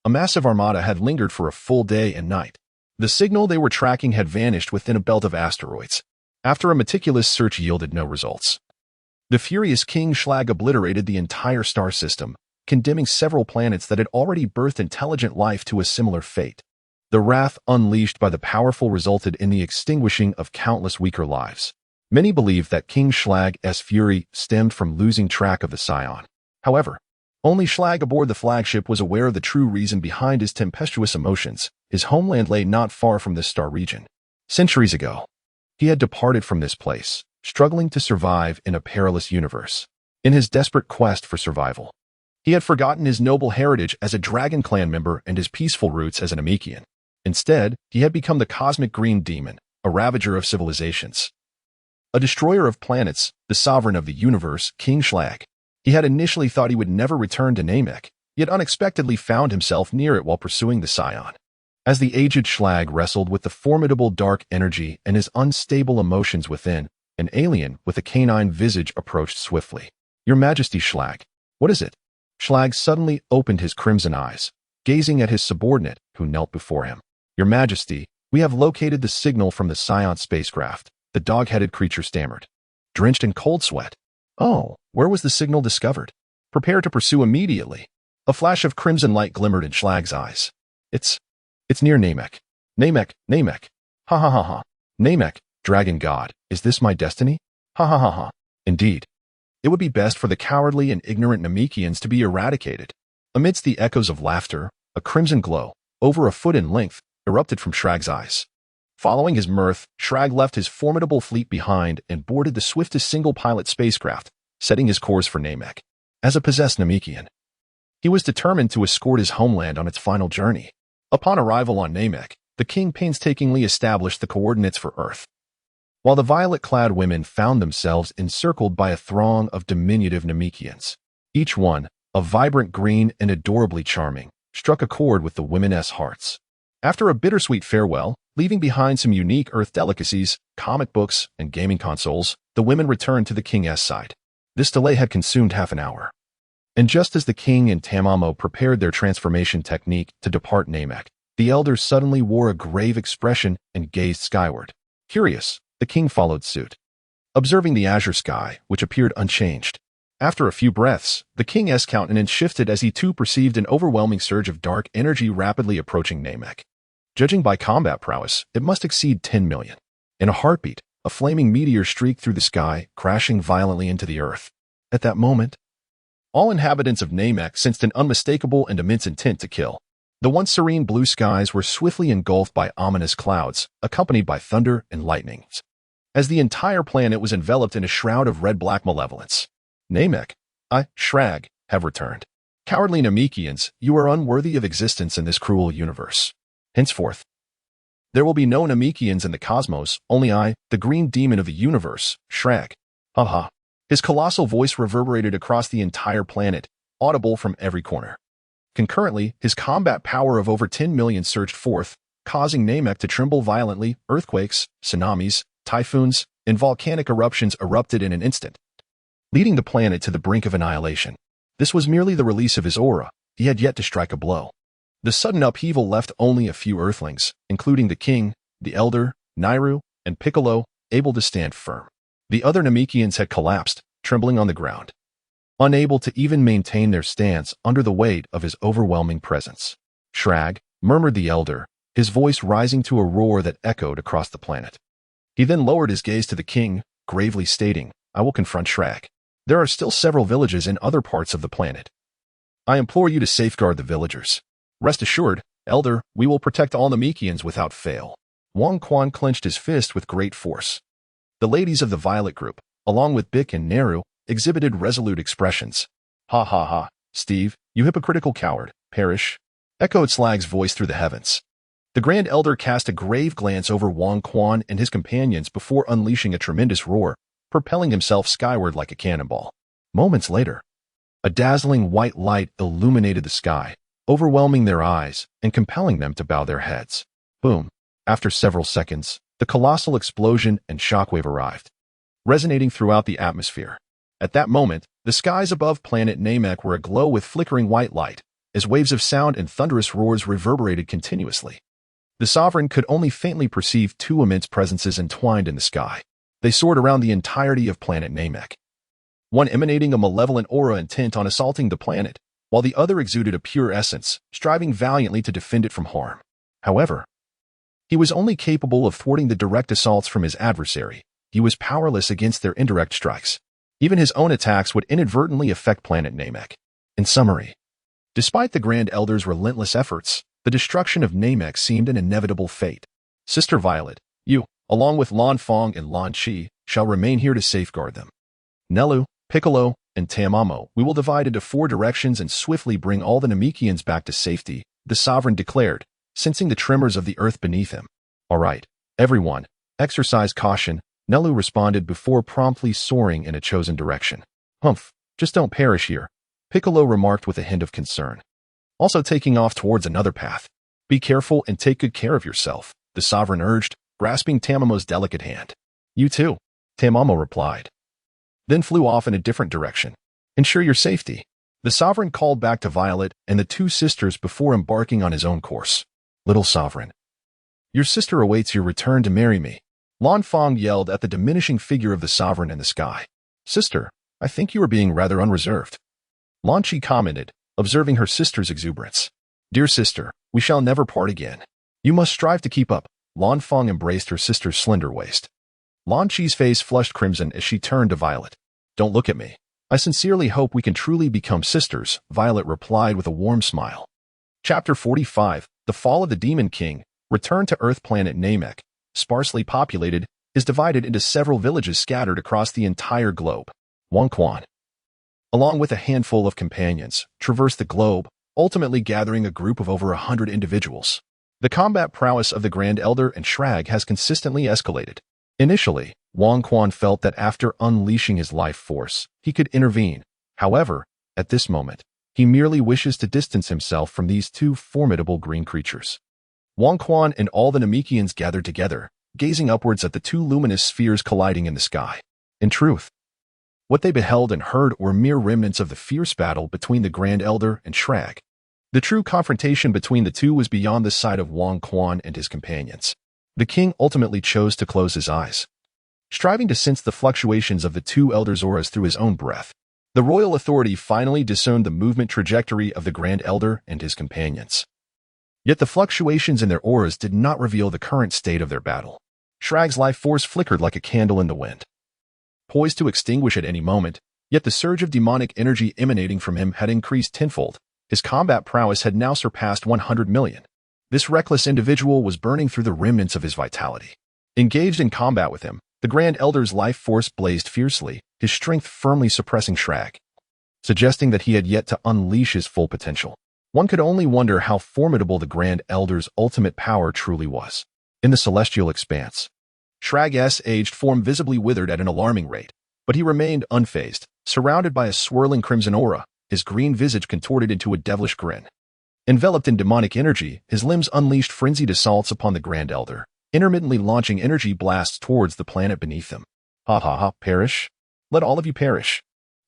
a massive armada had lingered for a full day and night. The signal they were tracking had vanished within a belt of asteroids. After a meticulous search yielded no results, the furious King Schlag obliterated the entire star system, condemning several planets that had already birthed intelligent life to a similar fate. The wrath unleashed by the powerful resulted in the extinguishing of countless weaker lives. Many believe that King Schlag's fury stemmed from losing track of the Scion. However, only Schlag aboard the flagship was aware of the true reason behind his tempestuous emotions. His homeland lay not far from this star region. Centuries ago, he had departed from this place, struggling to survive in a perilous universe. In his desperate quest for survival, he had forgotten his noble heritage as a Dragon Clan member and his peaceful roots as an Namekian. Instead, he had become the cosmic green demon, a ravager of civilizations, a destroyer of planets, the sovereign of the universe, King Schlag. He had initially thought he would never return to Namek, yet unexpectedly found himself near it while pursuing the Scion. As the aged Schlag wrestled with the formidable dark energy and his unstable emotions within, an alien with a canine visage approached swiftly. "Your Majesty, Schlag, what is it?" Schlag suddenly opened his crimson eyes, gazing at his subordinate, who knelt before him. "Your Majesty, we have located the signal from the Scion spacecraft," the dog-headed creature stammered, drenched in cold sweat. "Oh, where was the signal discovered?" "Prepare to pursue immediately." A flash of crimson light glimmered in Schlag's eyes. It's near Namek." Namek. Ha ha ha ha. Namek, dragon god, is this my destiny? Ha ha ha ha. Indeed. It would be best for the cowardly and ignorant Namekians to be eradicated. Amidst the echoes of laughter, a crimson glow, over a foot in length, erupted from Schlag's eyes. Following his mirth, Schlag left his formidable fleet behind and boarded the swiftest single-pilot spacecraft, setting his course for Namek. As a possessed Namekian, he was determined to escort his homeland on its final journey. Upon arrival on Namek, the king painstakingly established the coordinates for Earth. While the violet-clad women found themselves encircled by a throng of diminutive Namekians, each one, a vibrant green and adorably charming, struck a chord with the women's hearts. After a bittersweet farewell, leaving behind some unique Earth delicacies, comic books, and gaming consoles, the women returned to the king's side. This delay had consumed half an hour. And just as the king and Tamamo prepared their transformation technique to depart Namek, the elders suddenly wore a grave expression and gazed skyward. Curious, the king followed suit, observing the azure sky, which appeared unchanged. After a few breaths, the king's countenance shifted as he too perceived an overwhelming surge of dark energy rapidly approaching Namek. Judging by combat prowess, it must exceed 10 million. In a heartbeat, a flaming meteor streaked through the sky, crashing violently into the earth. At that moment, all inhabitants of Namek sensed an unmistakable and immense intent to kill. The once serene blue skies were swiftly engulfed by ominous clouds, accompanied by thunder and lightnings, as the entire planet was enveloped in a shroud of red-black malevolence. "Namek, Schlag, have returned. Cowardly Namekians, you are unworthy of existence in this cruel universe. Henceforth, there will be no Namekians in the cosmos, only I, the green demon of the universe, Schlag. Ha ha." His colossal voice reverberated across the entire planet, audible from every corner. Concurrently, his combat power of over 10 million surged forth, causing Namek to tremble violently. Earthquakes, tsunamis, typhoons, and volcanic eruptions erupted in an instant, leading the planet to the brink of annihilation. This was merely the release of his aura. He had yet to strike a blow. The sudden upheaval left only a few Earthlings, including the king, the elder, Nairu, and Piccolo, able to stand firm. The other Namekians had collapsed, trembling on the ground, unable to even maintain their stance under the weight of his overwhelming presence. "Schlag," murmured the elder, his voice rising to a roar that echoed across the planet. He then lowered his gaze to the king, gravely stating, "I will confront Schlag. There are still several villages in other parts of the planet. I implore you to safeguard the villagers. Rest assured, elder, we will protect all Namekians without fail." Wang Quan clenched his fist with great force. The ladies of the Violet Group, along with Bick and Neru, exhibited resolute expressions. "Ha ha ha, Steve, you hypocritical coward, perish," echoed Schlag's voice through the heavens. The Grand Elder cast a grave glance over Wang Quan and his companions before unleashing a tremendous roar, propelling himself skyward like a cannonball. Moments later, a dazzling white light illuminated the sky, overwhelming their eyes and compelling them to bow their heads. Boom. After several seconds, the colossal explosion and shockwave arrived. resonating throughout the atmosphere. At that moment, the skies above planet Namek were aglow with flickering white light, as waves of sound and thunderous roars reverberated continuously. The sovereign could only faintly perceive two immense presences entwined in the sky. They soared around the entirety of planet Namek, one emanating a malevolent aura intent on assaulting the planet, while the other exuded a pure essence, striving valiantly to defend it from harm. However, he was only capable of thwarting the direct assaults from his adversary. He was powerless against their indirect strikes. Even his own attacks would inadvertently affect planet Namek. In summary, despite the Grand Elder's relentless efforts, the destruction of Namek seemed an inevitable fate. Sister Violet, you, along with Lan Fong and Lan Chi, shall remain here to safeguard them. Nelu, Piccolo, and Tamamo, we will divide into 4 directions and swiftly bring all the Namekians back to safety, the sovereign declared, sensing the tremors of the earth beneath him. All right, everyone, exercise caution, Nelu responded before promptly soaring in a chosen direction. Humph, just don't perish here, Piccolo remarked with a hint of concern. Also taking off towards another path. Be careful and take good care of yourself, the sovereign urged, grasping Tamamo's delicate hand. You too, Tamamo replied. Then flew off in a different direction. Ensure your safety. The sovereign called back to Violet and the 2 sisters before embarking on his own course. Little sovereign, your sister awaits your return to marry me, Lan Fong yelled at the diminishing figure of the sovereign in the sky. Sister, I think you are being rather unreserved, Lan Chi commented, observing her sister's exuberance. Dear sister, we shall never part again. You must strive to keep up. Lan Fong embraced her sister's slender waist. Lan Chi's face flushed crimson as she turned to Violet. Don't look at me. I sincerely hope we can truly become sisters, Violet replied with a warm smile. Chapter 45, The Fall of the Demon King, Return to Earth. Planet Namek, sparsely populated, is divided into several villages scattered across the entire globe. Wang Quan, along with a handful of companions, traversed the globe, ultimately gathering a group of over 100 individuals. The combat prowess of the Grand Elder and Shrag has consistently escalated. Initially, Wang Quan felt that after unleashing his life force, he could intervene. However, at this moment, he merely wishes to distance himself from these 2 formidable green creatures. Wang Quan and all the Namekians gathered together, gazing upwards at the 2 luminous spheres colliding in the sky. In truth, what they beheld and heard were mere remnants of the fierce battle between the Grand Elder and Shrag. The true confrontation between the 2 was beyond the sight of Wang Quan and his companions. The king ultimately chose to close his eyes, striving to sense the fluctuations of the 2 elders' auras through his own breath. The royal authority finally discerned the movement trajectory of the Grand Elder and his companions. Yet the fluctuations in their auras did not reveal the current state of their battle. Shrag's life force flickered like a candle in the wind, poised to extinguish at any moment, yet the surge of demonic energy emanating from him had increased tenfold. His combat prowess had now surpassed 100 million. This reckless individual was burning through the remnants of his vitality. Engaged in combat with him, the Grand Elder's life force blazed fiercely, his strength firmly suppressing Shrag, suggesting that he had yet to unleash his full potential. One could only wonder how formidable the Grand Elder's ultimate power truly was. In the celestial expanse, Shrag's aged form visibly withered at an alarming rate, but he remained unfazed, surrounded by a swirling crimson aura, his green visage contorted into a devilish grin. Enveloped in demonic energy, his limbs unleashed frenzied assaults upon the Grand Elder, intermittently launching energy blasts towards the planet beneath them. Ha ha ha, perish? Let all of you perish.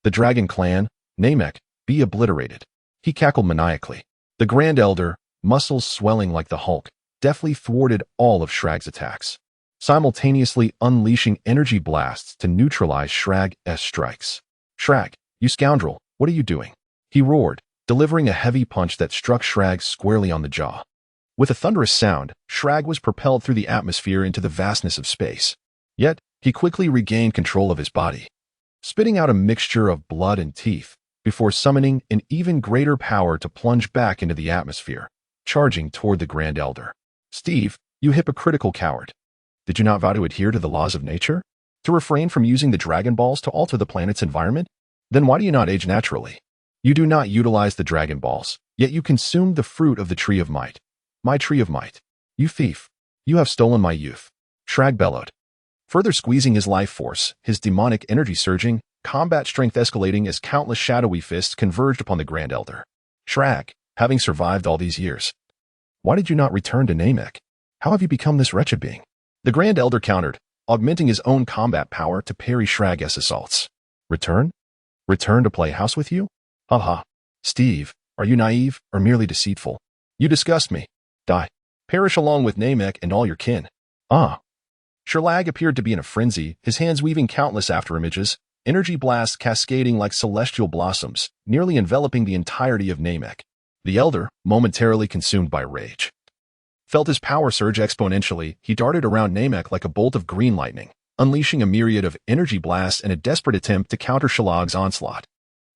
The Dragon Clan, Namek, be obliterated. He cackled maniacally. The Grand Elder, muscles swelling like the Hulk, deftly thwarted all of Shrag's attacks, simultaneously unleashing energy blasts to neutralize Shrag's strikes. Shrag, you scoundrel, what are you doing? He roared, delivering a heavy punch that struck Shrag squarely on the jaw. With a thunderous sound, Shrag was propelled through the atmosphere into the vastness of space. Yet, he quickly regained control of his body, spitting out a mixture of blood and teeth, before summoning an even greater power to plunge back into the atmosphere, charging toward the Grand Elder. Steve, you hypocritical coward. Did you not vow to adhere to the laws of nature? To refrain from using the Dragon Balls to alter the planet's environment? Then why do you not age naturally? You do not utilize the Dragon Balls, yet you consumed the fruit of the Tree of Might. My Tree of Might. You thief. You have stolen my youth. Shrag bellowed, further squeezing his life force, his demonic energy surging, combat strength escalating as countless shadowy fists converged upon the Grand Elder. Shrag, having survived all these years, why did you not return to Namek? How have you become this wretched being? The Grand Elder countered, augmenting his own combat power to parry Shrag's assaults. Return? Return to play house with you? Haha. Steve, are you naive or merely deceitful? You disgust me. Die. Perish along with Namek and all your kin. Ah. Sherlag appeared to be in a frenzy, his hands weaving countless afterimages, energy blasts cascading like celestial blossoms, nearly enveloping the entirety of Namek. The Elder, momentarily consumed by rage, felt his power surge exponentially. He darted around Namek like a bolt of green lightning, unleashing a myriad of energy blasts in a desperate attempt to counter Sherlag's onslaught.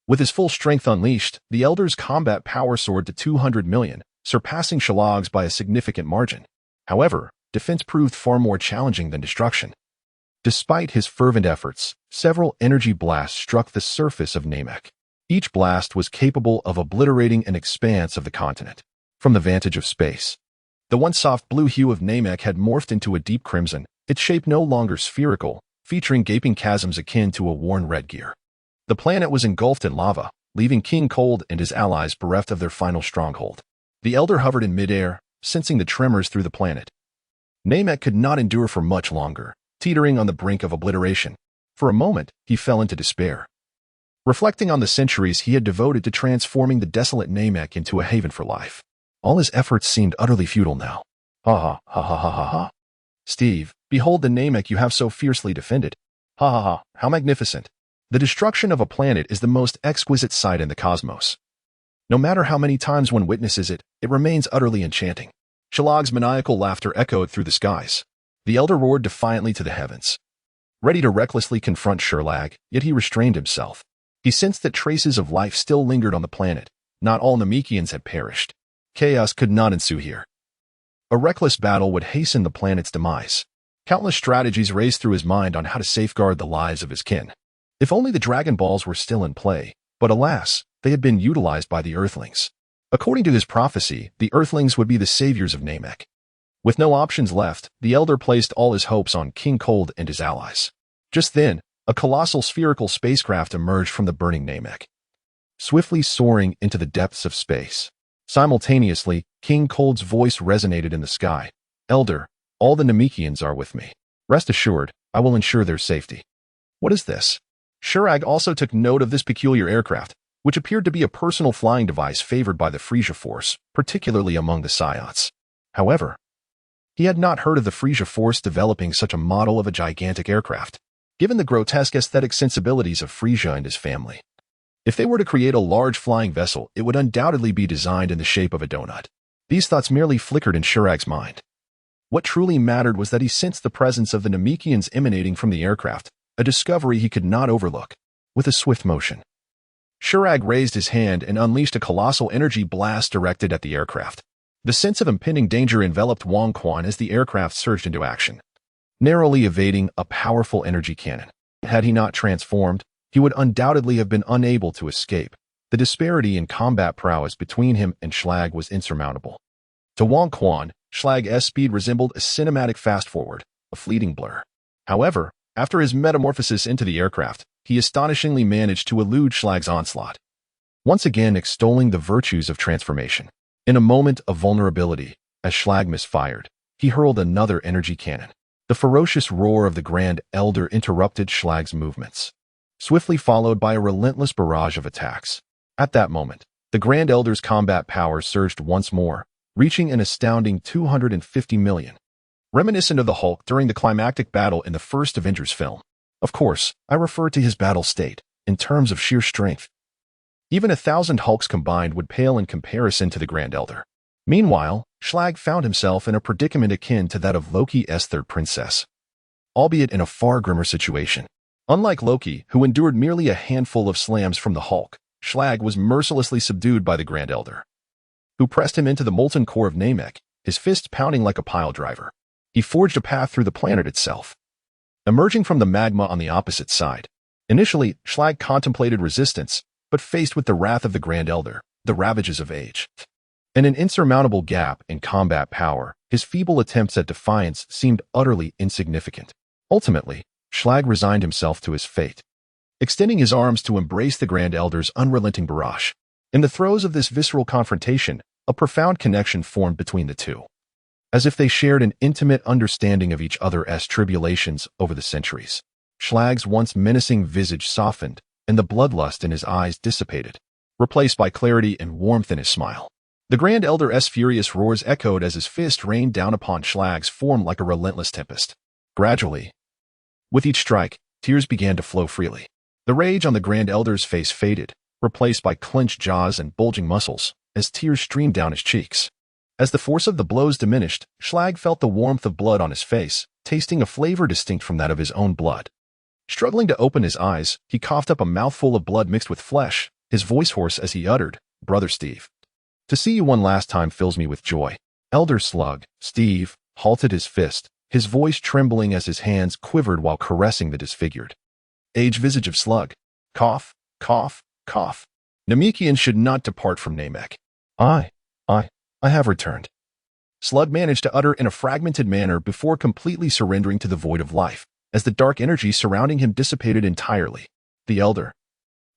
With his full strength unleashed, the Elder's combat power soared to 200 million, surpassing Sherlag's by a significant margin. However, defense proved far more challenging than destruction. Despite his fervent efforts, several energy blasts struck the surface of Namek. Each blast was capable of obliterating an expanse of the continent. From the vantage of space, the once soft blue hue of Namek had morphed into a deep crimson, its shape no longer spherical, featuring gaping chasms akin to a worn red gear. The planet was engulfed in lava, leaving King Cold and his allies bereft of their final stronghold. The Elder hovered in midair, sensing the tremors through the planet. Namek could not endure for much longer, teetering on the brink of obliteration. For a moment, he fell into despair. Reflecting on the centuries he had devoted to transforming the desolate Namek into a haven for life, all his efforts seemed utterly futile now. Ha ha ha ha ha ha ha. Steve, behold the Namek you have so fiercely defended. Ha ha ha, how magnificent. The destruction of a planet is the most exquisite sight in the cosmos. No matter how many times one witnesses it, it remains utterly enchanting. Sherlag's maniacal laughter echoed through the skies. The Elder roared defiantly to the heavens, ready to recklessly confront Sherlag, yet he restrained himself. He sensed that traces of life still lingered on the planet. Not all Namekians had perished. Chaos could not ensue here. A reckless battle would hasten the planet's demise. Countless strategies raced through his mind on how to safeguard the lives of his kin. If only the Dragon Balls were still in play, but alas, they had been utilized by the Earthlings. According to his prophecy, the Earthlings would be the saviors of Namek. With no options left, the Elder placed all his hopes on King Cold and his allies. Just then, a colossal spherical spacecraft emerged from the burning Namek, swiftly soaring into the depths of space. Simultaneously, King Cold's voice resonated in the sky. Elder, all the Namekians are with me. Rest assured, I will ensure their safety. What is this? Sherag also took note of this peculiar aircraft, which appeared to be a personal flying device favored by the Frieza Force, particularly among the Saiyans. However, he had not heard of the Frieza Force developing such a model of a gigantic aircraft, given the grotesque aesthetic sensibilities of Frieza and his family. If they were to create a large flying vessel, it would undoubtedly be designed in the shape of a donut. These thoughts merely flickered in Sherag's mind. What truly mattered was that he sensed the presence of the Namekians emanating from the aircraft, a discovery he could not overlook. With a swift motion, Sherag raised his hand and unleashed a colossal energy blast directed at the aircraft. The sense of impending danger enveloped Wang Quan as the aircraft surged into action, narrowly evading a powerful energy cannon. Had he not transformed, he would undoubtedly have been unable to escape. The disparity in combat prowess between him and Schlag was insurmountable. To Wang Quan, Schlag's speed resembled a cinematic fast-forward, a fleeting blur. However, after his metamorphosis into the aircraft, he astonishingly managed to elude Schlag's onslaught, once again extolling the virtues of transformation. In a moment of vulnerability, as Schlag misfired, he hurled another energy cannon. The ferocious roar of the Grand Elder interrupted Schlag's movements, swiftly followed by a relentless barrage of attacks. At that moment, the Grand Elder's combat power surged once more, reaching an astounding 250 million. Reminiscent of the Hulk during the climactic battle in the first Avengers film. Of course, I refer to his battle state, in terms of sheer strength. Even 1,000 Hulks combined would pale in comparison to the Grand Elder. Meanwhile, Schlag found himself in a predicament akin to that of Loki's third princess, albeit in a far grimmer situation. Unlike Loki, who endured merely a handful of slams from the Hulk, Schlag was mercilessly subdued by the Grand Elder, who pressed him into the molten core of Namek, his fists pounding like a pile driver. He forged a path through the planet itself, emerging from the magma on the opposite side. Initially, Schlag contemplated resistance, but faced with the wrath of the Grand Elder, the ravages of age, and an insurmountable gap in combat power, his feeble attempts at defiance seemed utterly insignificant. Ultimately, Schlag resigned himself to his fate, extending his arms to embrace the Grand Elder's unrelenting barrage. In the throes of this visceral confrontation, a profound connection formed between the two. as if they shared an intimate understanding of each other's tribulations over the centuries. Schlag's once menacing visage softened, and the bloodlust in his eyes dissipated, replaced by clarity and warmth in his smile. The Grand Elder's furious roars echoed as his fist rained down upon Schlag's form like a relentless tempest. Gradually, with each strike, tears began to flow freely. The rage on the Grand Elder's face faded, replaced by clenched jaws and bulging muscles, as tears streamed down his cheeks. As the force of the blows diminished, Schlag felt the warmth of blood on his face, tasting a flavor distinct from that of his own blood. Struggling to open his eyes, he coughed up a mouthful of blood mixed with flesh, his voice hoarse as he uttered, "Brother Steve, to see you one last time fills me with joy." Elder Slug, Steve, halted his fist, his voice trembling as his hands quivered while caressing the disfigured visage of Slug. Cough, cough, cough. Namekian should not depart from Namek. I have returned. Slug managed to utter in a fragmented manner before completely surrendering to the void of life, as the dark energy surrounding him dissipated entirely. The Elder,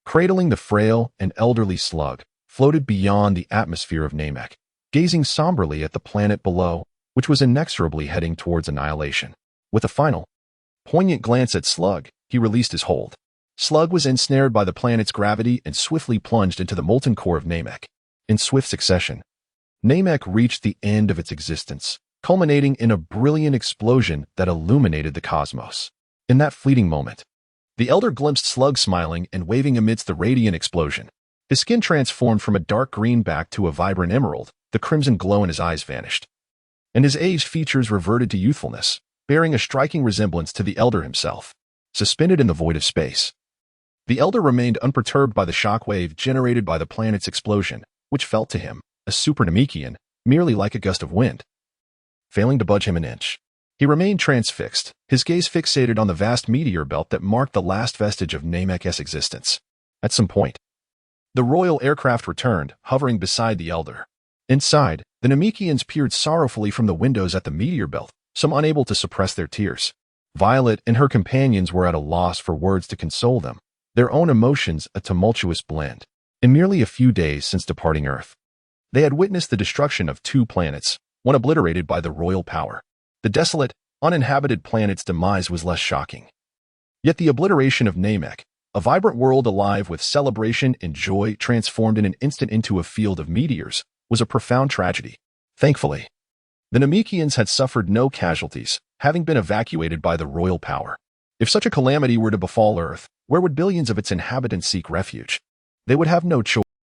cradling the frail and elderly Slug, floated beyond the atmosphere of Namek, gazing somberly at the planet below, which was inexorably heading towards annihilation. With a final, poignant glance at Slug, he released his hold. Slug was ensnared by the planet's gravity and swiftly plunged into the molten core of Namek. In swift succession, Namek reached the end of its existence, culminating in a brilliant explosion that illuminated the cosmos. In that fleeting moment, the Elder glimpsed Slug smiling and waving amidst the radiant explosion. His skin transformed from a dark green back to a vibrant emerald, the crimson glow in his eyes vanished, and his aged features reverted to youthfulness, bearing a striking resemblance to the Elder himself. Suspended in the void of space, the Elder remained unperturbed by the shockwave generated by the planet's explosion, which felt to him, a super Namekian, merely like a gust of wind. Failing to budge him an inch, he remained transfixed, his gaze fixated on the vast meteor belt that marked the last vestige of Namek's existence. At some point, the royal aircraft returned, hovering beside the Elder. Inside, the Namekians peered sorrowfully from the windows at the meteor belt, some unable to suppress their tears. Violet and her companions were at a loss for words to console them, their own emotions a tumultuous blend. In merely a few days since departing Earth, they had witnessed the destruction of 2 planets, one obliterated by the royal power. The desolate, uninhabited planet's demise was less shocking. Yet the obliteration of Namek, a vibrant world alive with celebration and joy transformed in an instant into a field of meteors, was a profound tragedy. Thankfully, the Namekians had suffered no casualties, having been evacuated by the royal power. If such a calamity were to befall Earth, where would billions of its inhabitants seek refuge? They would have no choice.